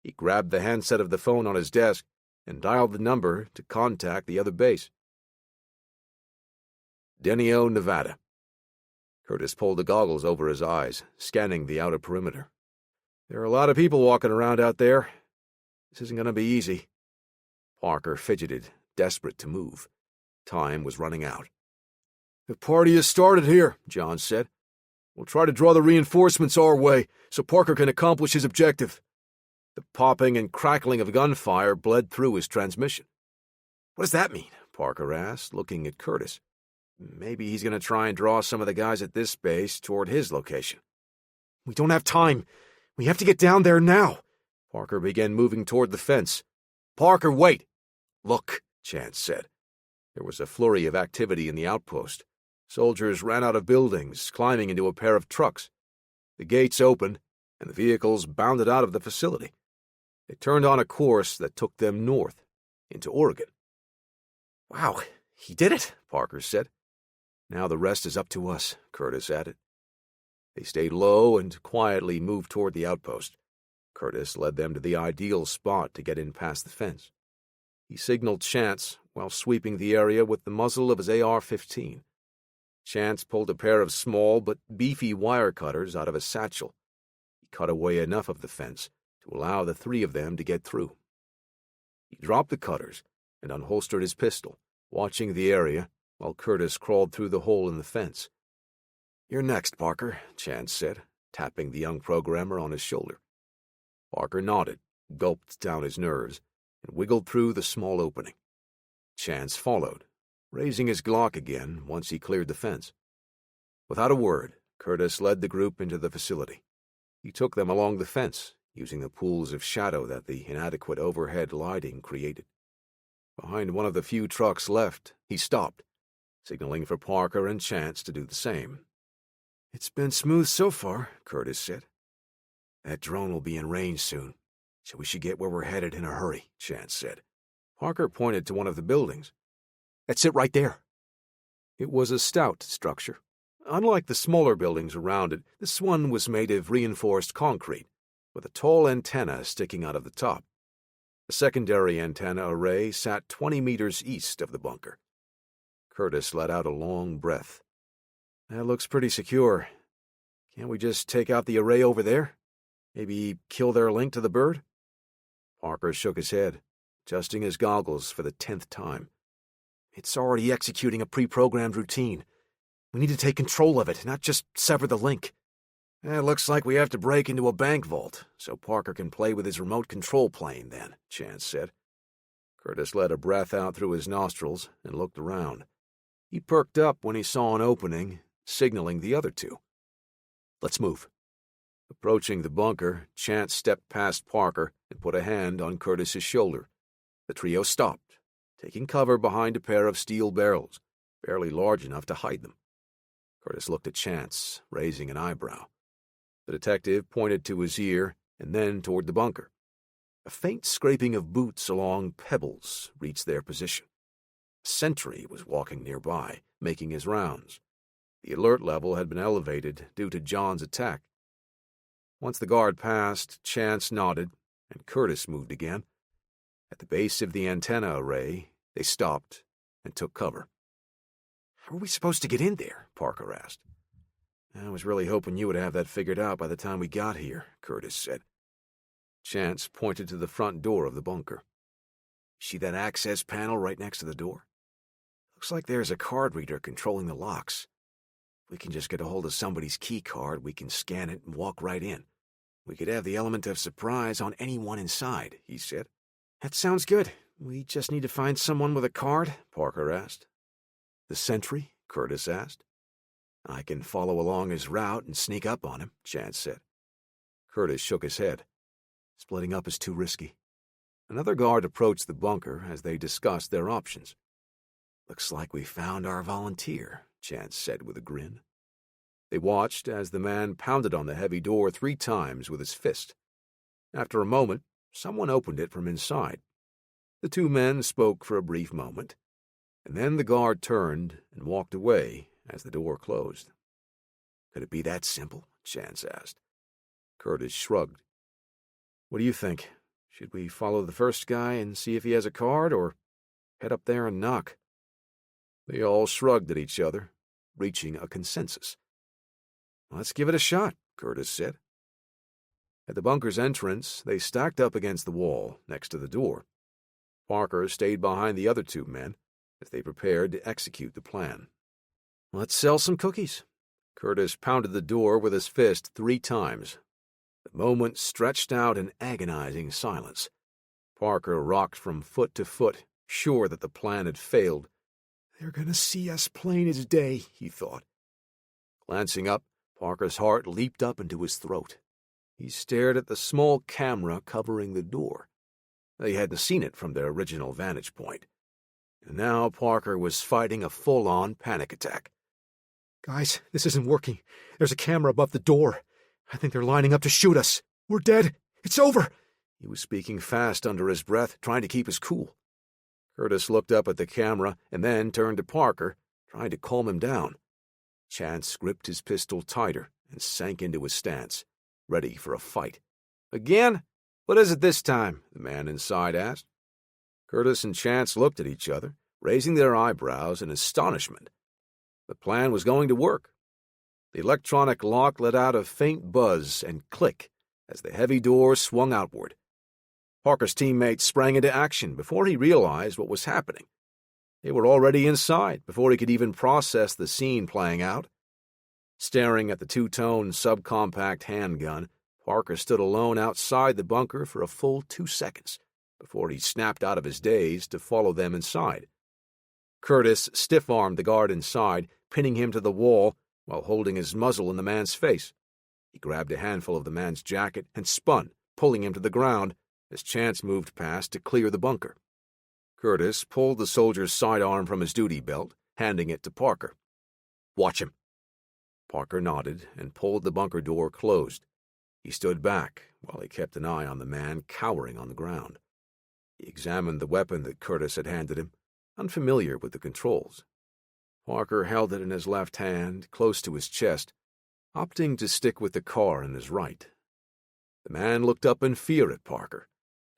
Speaker 1: He grabbed the handset of the phone on his desk and dialed the number to contact the other base. Denio, Nevada. Curtis pulled the goggles over his eyes, scanning the outer perimeter. There are a lot of people walking around out there. This isn't going to be easy. Parker fidgeted, desperate to move. Time was running out. The party has started here, John said. We'll try to draw the reinforcements our way so Parker can accomplish his objective. The popping and crackling of gunfire bled through his transmission. What does that mean? Parker asked, looking at Curtis. Maybe he's going to try and draw some of the guys at this base toward his location.
Speaker 4: We don't have time. We have to get down there now.
Speaker 1: Parker began moving toward the fence. Parker, wait! Look, Chance said. There was a flurry of activity in the outpost. Soldiers ran out of buildings, climbing into a pair of trucks. The gates opened, and the vehicles bounded out of the facility. They turned on a course that took them north, into Oregon.
Speaker 4: Wow, he did it,
Speaker 1: Parker said. Now the rest is up to us, Curtis added. They stayed low and quietly moved toward the outpost. Curtis led them to the ideal spot to get in past the fence. He signaled Chance while sweeping the area with the muzzle of his AR-15. Chance pulled a pair of small but beefy wire cutters out of his satchel. He cut away enough of the fence to allow the three of them to get through. He dropped the cutters and unholstered his pistol, watching the area while Curtis crawled through the hole in the fence. You're next, Parker, Chance said, tapping the young programmer on his shoulder. Parker nodded, gulped down his nerves, and wiggled through the small opening. Chance followed, raising his Glock again once he cleared the fence. Without a word, Curtis led the group into the facility. He took them along the fence, using the pools of shadow that the inadequate overhead lighting created. Behind one of the few trucks left, he stopped, signaling for Parker and Chance to do the same. It's been smooth so far, Curtis said. That drone will be in range soon, so we should get where we're headed in a hurry, Chance said. Parker pointed to one of the buildings.
Speaker 4: That's it right there.
Speaker 1: It was a stout structure. Unlike the smaller buildings around it, this one was made of reinforced concrete, with a tall antenna sticking out of the top. A secondary antenna array sat 20 meters east of the bunker. Curtis let out a long breath. That looks pretty secure. Can't we just take out the array over there? Maybe kill their link to the bird? Parker shook his head, adjusting his goggles for the 10th time.
Speaker 4: It's already executing a pre-programmed routine. We need to take control of it, not just sever the link.
Speaker 1: It looks like we have to break into a bank vault, so Parker can play with his remote control plane then, Chance said. Curtis let a breath out through his nostrils and looked around. He perked up when he saw an opening, signaling the other two.
Speaker 4: Let's move.
Speaker 1: Approaching the bunker, Chance stepped past Parker and put a hand on Curtis's shoulder. The trio stopped, taking cover behind a pair of steel barrels, barely large enough to hide them. Curtis looked at Chance, raising an eyebrow. The detective pointed to his ear and then toward the bunker. A faint scraping of boots along pebbles reached their position. A sentry was walking nearby, making his rounds. The alert level had been elevated due to John's attack. Once the guard passed, Chance nodded, and Curtis moved again. At the base of the antenna array, they stopped and took cover.
Speaker 4: How are we supposed to get in there?
Speaker 1: Parker asked. I was really hoping you would have that figured out by the time we got here, Curtis said. Chance pointed to the front door of the bunker. See that access panel right next to the door? Looks like there's a card reader controlling the locks. If we can just get a hold of somebody's key card, we can scan it and walk right in. We could have the element of surprise on anyone inside, he said.
Speaker 5: That sounds good. We just need to find someone with a card, Parker asked.
Speaker 1: The sentry? Curtis asked. I can follow along his route and sneak up on him, Chance said. Curtis shook his head. Splitting up is too risky. Another guard approached the bunker as they discussed their options. Looks like we found our volunteer, Chance said with a grin. They watched as the man pounded on the heavy door 3 times with his fist. After a moment, someone opened it from inside. The 2 men spoke for a brief moment, and then the guard turned and walked away as the door closed. Could it be that simple? Chance asked. Curtis shrugged. What do you think? Should we follow the first guy and see if he has a card, or head up there and knock? They all shrugged at each other, reaching a consensus. Let's give it a shot, Curtis said. At the bunker's entrance, they stacked up against the wall next to the door. Parker stayed behind the other 2 men as they prepared to execute the plan. Let's sell some cookies. Curtis pounded the door with his fist 3 times. The moment stretched out in agonizing silence. Parker rocked from foot to foot, sure that the plan had failed. They're going to see us plain as day, he thought. Glancing up, Parker's heart leaped up into his throat. He stared at the small camera covering the door. They hadn't seen it from their original vantage point. And now Parker was fighting a full-on panic attack.
Speaker 2: Guys, this isn't working. There's a camera above the door. I think they're lining up to shoot us. We're dead. It's over.
Speaker 1: He was speaking fast under his breath, trying to keep his cool. Curtis looked up at the camera and then turned to Parker, trying to calm him down. Chance gripped his pistol tighter and sank into his stance, ready for a fight. Again? What is it this time? The man inside asked. Curtis and Chance looked at each other, raising their eyebrows in astonishment. The plan was going to work. The electronic lock let out a faint buzz and click as the heavy door swung outward. Parker's teammates sprang into action before he realized what was happening. They were already inside before he could even process the scene playing out. Staring at the 2-tone subcompact handgun, Parker stood alone outside the bunker for a full 2 seconds before he snapped out of his daze to follow them inside. Curtis stiff-armed the guard inside, pinning him to the wall while holding his muzzle in the man's face. He grabbed a handful of the man's jacket and spun, pulling him to the ground as Chance moved past to clear the bunker. Curtis pulled the soldier's sidearm from his duty belt, handing it to Parker. Watch him. Parker nodded and pulled the bunker door closed. He stood back while he kept an eye on the man cowering on the ground. He examined the weapon that Curtis had handed him, unfamiliar with the controls. Parker held it in his left hand, close to his chest, opting to stick with the car in his right. The man looked up in fear at Parker,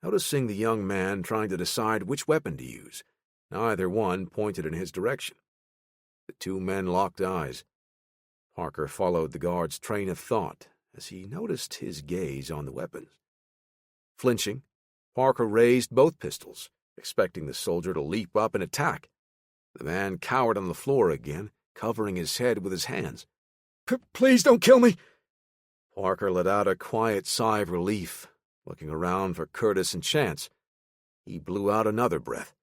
Speaker 1: noticing the young man trying to decide which weapon to use. Neither one pointed in his direction. The 2 men locked eyes. Parker followed the guard's train of thought as he noticed his gaze on the weapons. Flinching, Parker raised both pistols, expecting the soldier to leap up and attack. The man cowered on the floor again, covering his head with his hands.
Speaker 2: Please don't kill me!
Speaker 1: Parker let out a quiet sigh of relief, looking around for Curtis and Chance. He blew out another breath.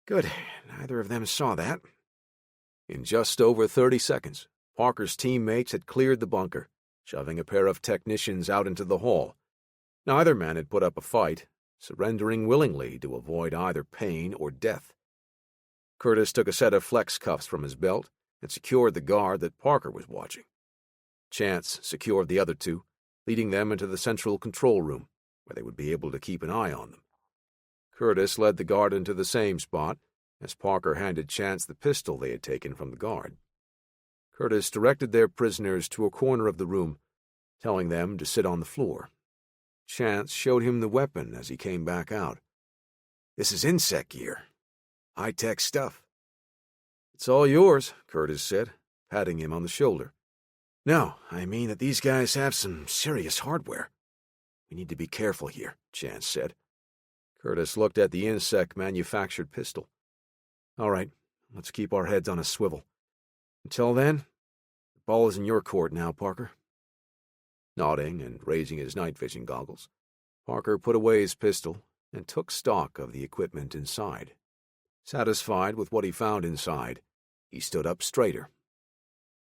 Speaker 1: Good, neither of them saw that. In just over 30 seconds, Parker's teammates had cleared the bunker, shoving a pair of technicians out into the hall. Neither man had put up a fight, surrendering willingly to avoid either pain or death. Curtis took a set of flex cuffs from his belt and secured the guard that Parker was watching. Chance secured the other 2, leading them into the central control room, where they would be able to keep an eye on them. Curtis led the guard into the same spot, as Parker handed Chance the pistol they had taken from the guard. Curtis directed their prisoners to a corner of the room, telling them to sit on the floor. Chance showed him the weapon as he came back out. This is insect gear. High-tech stuff. It's all yours, Curtis said, patting him on the shoulder. No, I mean that these guys have some serious hardware. We need to be careful here, Chance said. Curtis looked at the insect-manufactured pistol. All right, let's keep our heads on a swivel. Until then, the ball is in your court now, Parker. Nodding and raising his night vision goggles, Parker put away his pistol and took stock of the equipment inside. Satisfied with what he found inside, he stood up straighter.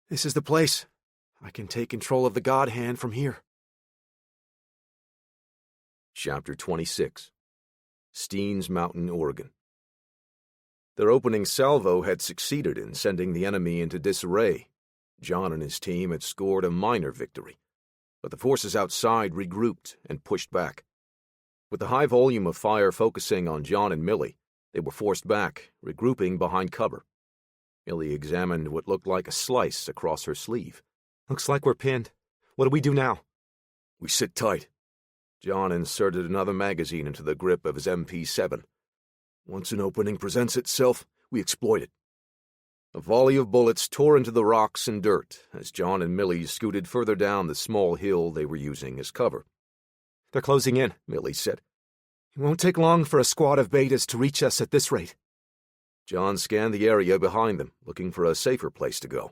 Speaker 2: This is the place. I can take control of the God Hand from here.
Speaker 1: Chapter 26. Steens Mountain, Oregon. Their opening salvo had succeeded in sending the enemy into disarray. John and his team had scored a minor victory, but the forces outside regrouped and pushed back. With the high volume of fire focusing on John and Millie, they were forced back, regrouping behind cover. Millie examined what looked like a slice across her sleeve.
Speaker 2: Looks like we're pinned. What do we do now?
Speaker 1: We sit tight. John inserted another magazine into the grip of his MP7. Once an opening presents itself, we exploit it. A volley of bullets tore into the rocks and dirt as John and Millie scooted further down the small hill they were using as cover.
Speaker 2: They're closing in, Millie said. It won't take long for a squad of betas to reach us at this rate.
Speaker 1: John scanned the area behind them, looking for a safer place to go.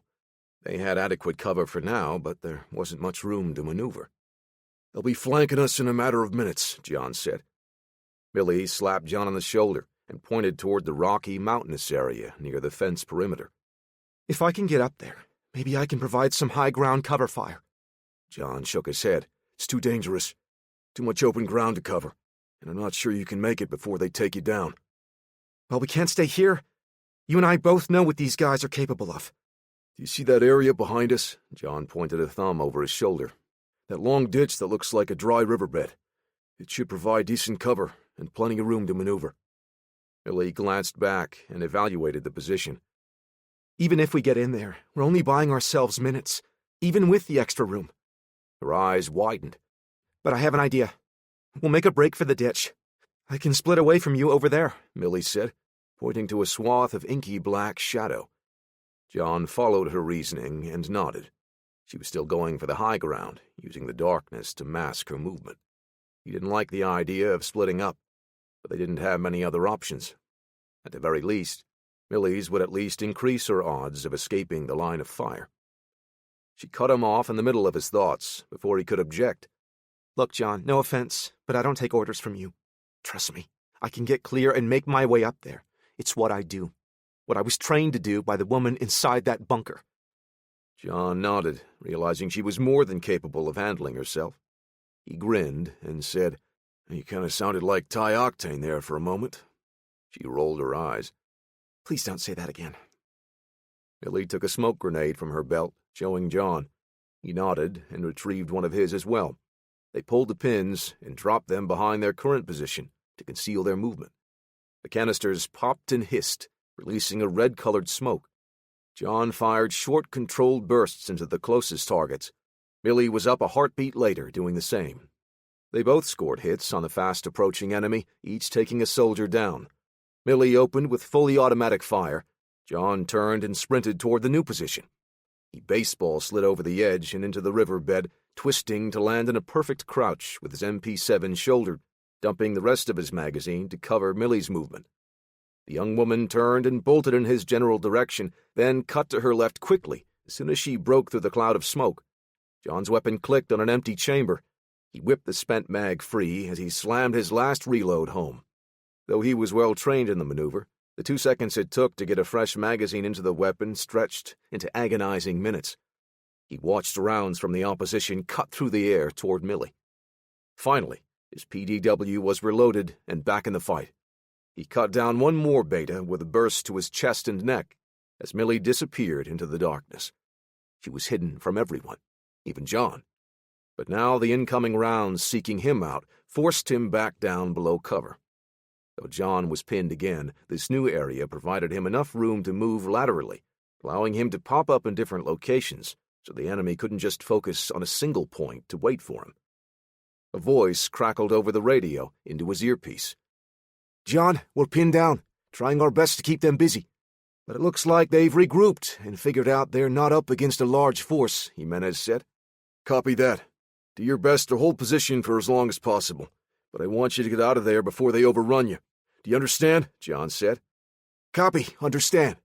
Speaker 1: They had adequate cover for now, but there wasn't much room to maneuver. They'll be flanking us in a matter of minutes, John said. Millie slapped John on the shoulder and pointed toward the rocky, mountainous area near the fence perimeter.
Speaker 2: If I can get up there, maybe I can provide some high-ground cover fire.
Speaker 1: John shook his head. It's too dangerous. Too much open ground to cover, and I'm not sure you can make it before they take you down.
Speaker 2: Well, we can't stay here. You and I both know what these guys are capable of.
Speaker 1: Do you see that area behind us? John pointed a thumb over his shoulder. That long ditch that looks like a dry riverbed. It should provide decent cover and plenty of room to maneuver. Millie glanced back and evaluated the position.
Speaker 2: Even if we get in there, we're only buying ourselves minutes, even with the extra room.
Speaker 1: Her eyes widened.
Speaker 2: But I have an idea. We'll make a break for the ditch. I can split away from you over there,
Speaker 1: Millie said, pointing to a swath of inky black shadow. John followed her reasoning and nodded. She was still going for the high ground, using the darkness to mask her movement. He didn't like the idea of splitting up, but they didn't have many other options. At the very least, Millie's would at least increase her odds of escaping the line of fire. She cut him off in the middle of his thoughts before he could object.
Speaker 2: Look, John, no offense, but I don't take orders from you. Trust me, I can get clear and make my way up there. It's what I do. What I was trained to do by the woman inside that bunker.
Speaker 1: John nodded, realizing she was more than capable of handling herself. He grinned and said, "You kind of sounded like Ty Octane there for a moment." She rolled her eyes.
Speaker 2: Please don't say that again.
Speaker 1: Millie took a smoke grenade from her belt, showing John. He nodded and retrieved one of his as well. They pulled the pins and dropped them behind their current position to conceal their movement. The canisters popped and hissed, releasing a red-colored smoke. John fired short, controlled bursts into the closest targets. Millie was up a heartbeat later, doing the same. They both scored hits on the fast-approaching enemy, each taking a soldier down. Millie opened with fully automatic fire. John turned and sprinted toward the new position. He baseball slid over the edge and into the riverbed, twisting to land in a perfect crouch with his MP7 shouldered, dumping the rest of his magazine to cover Millie's movement. The young woman turned and bolted in his general direction, then cut to her left quickly as soon as she broke through the cloud of smoke. John's weapon clicked on an empty chamber. He whipped the spent mag free as he slammed his last reload home. Though he was well trained in the maneuver, the 2 seconds it took to get a fresh magazine into the weapon stretched into agonizing minutes. He watched rounds from the opposition cut through the air toward Millie. Finally, his PDW was reloaded and back in the fight. He cut down one more beta with a burst to his chest and neck as Millie disappeared into the darkness. She was hidden from everyone, even John. But now the incoming rounds seeking him out forced him back down below cover. Though John was pinned again, this new area provided him enough room to move laterally, allowing him to pop up in different locations so the enemy couldn't just focus on a single point to wait for him. A voice crackled over the radio into his earpiece.
Speaker 2: John, we're pinned down, trying our best to keep them busy.
Speaker 1: But it looks like they've regrouped and figured out they're not up against a large force, Jimenez said. Copy that. Do your best to hold position for as long as possible, but I want you to get out of there before they overrun you. Do you understand? John said.
Speaker 2: Copy, understand.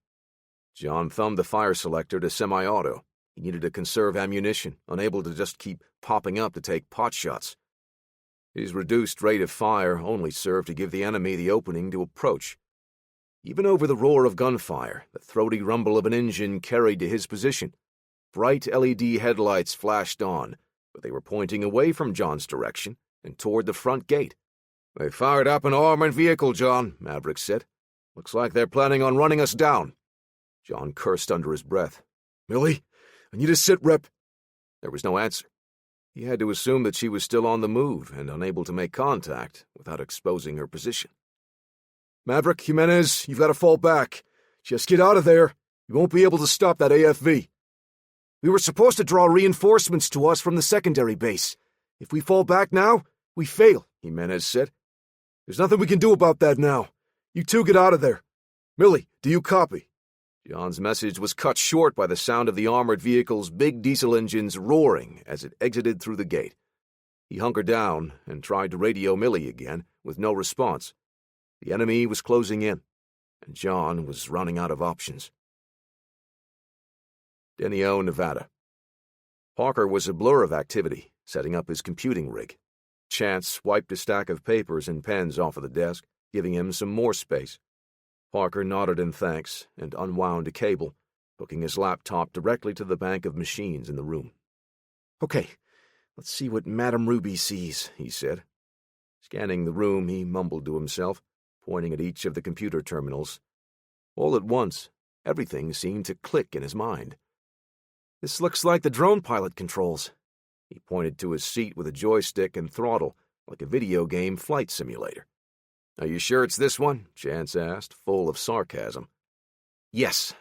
Speaker 1: John thumbed the fire selector to semi-auto. He needed to conserve ammunition, unable to just keep popping up to take pot shots. His reduced rate of fire only served to give the enemy the opening to approach. Even over the roar of gunfire, the throaty rumble of an engine carried to his position. Bright LED headlights flashed on, but they were pointing away from John's direction and toward the front gate. "They fired up an armored vehicle, John," Maverick said. "Looks like they're planning on running us down." John cursed under his breath.
Speaker 5: "Millie, I need a sit rep."
Speaker 1: There was no answer. He had to assume that she was still on the move and unable to make contact without exposing her position.
Speaker 5: "Maverick, Jimenez, you've got to fall back. Just get out of there. You won't be able to stop that AFV."
Speaker 2: We were supposed to draw reinforcements to us from the secondary base. If we fall back now, we fail,
Speaker 1: Jimenez said.
Speaker 5: "There's nothing we can do about that now. You two get out of there. Millie, do you copy?"
Speaker 1: John's message was cut short by the sound of the armored vehicle's big diesel engines roaring as it exited through the gate. He hunkered down and tried to radio Millie again, with no response. The enemy was closing in, and John was running out of options. Denio, Nevada. Parker was a blur of activity, setting up his computing rig. Chance wiped a stack of papers and pens off of the desk, giving him some more space. Parker nodded in thanks and unwound a cable, hooking his laptop directly to the bank of machines in the room.
Speaker 2: "Okay, let's see what Madame Ruby sees," he said.
Speaker 1: Scanning the room, he mumbled to himself, pointing at each of the computer terminals. All at once, everything seemed to click in his mind.
Speaker 2: "This looks like the drone pilot controls."
Speaker 1: He pointed to his seat with a joystick and throttle, like a video game flight simulator. "Are you sure it's this one?" Chance asked, full of sarcasm.
Speaker 2: "Yes,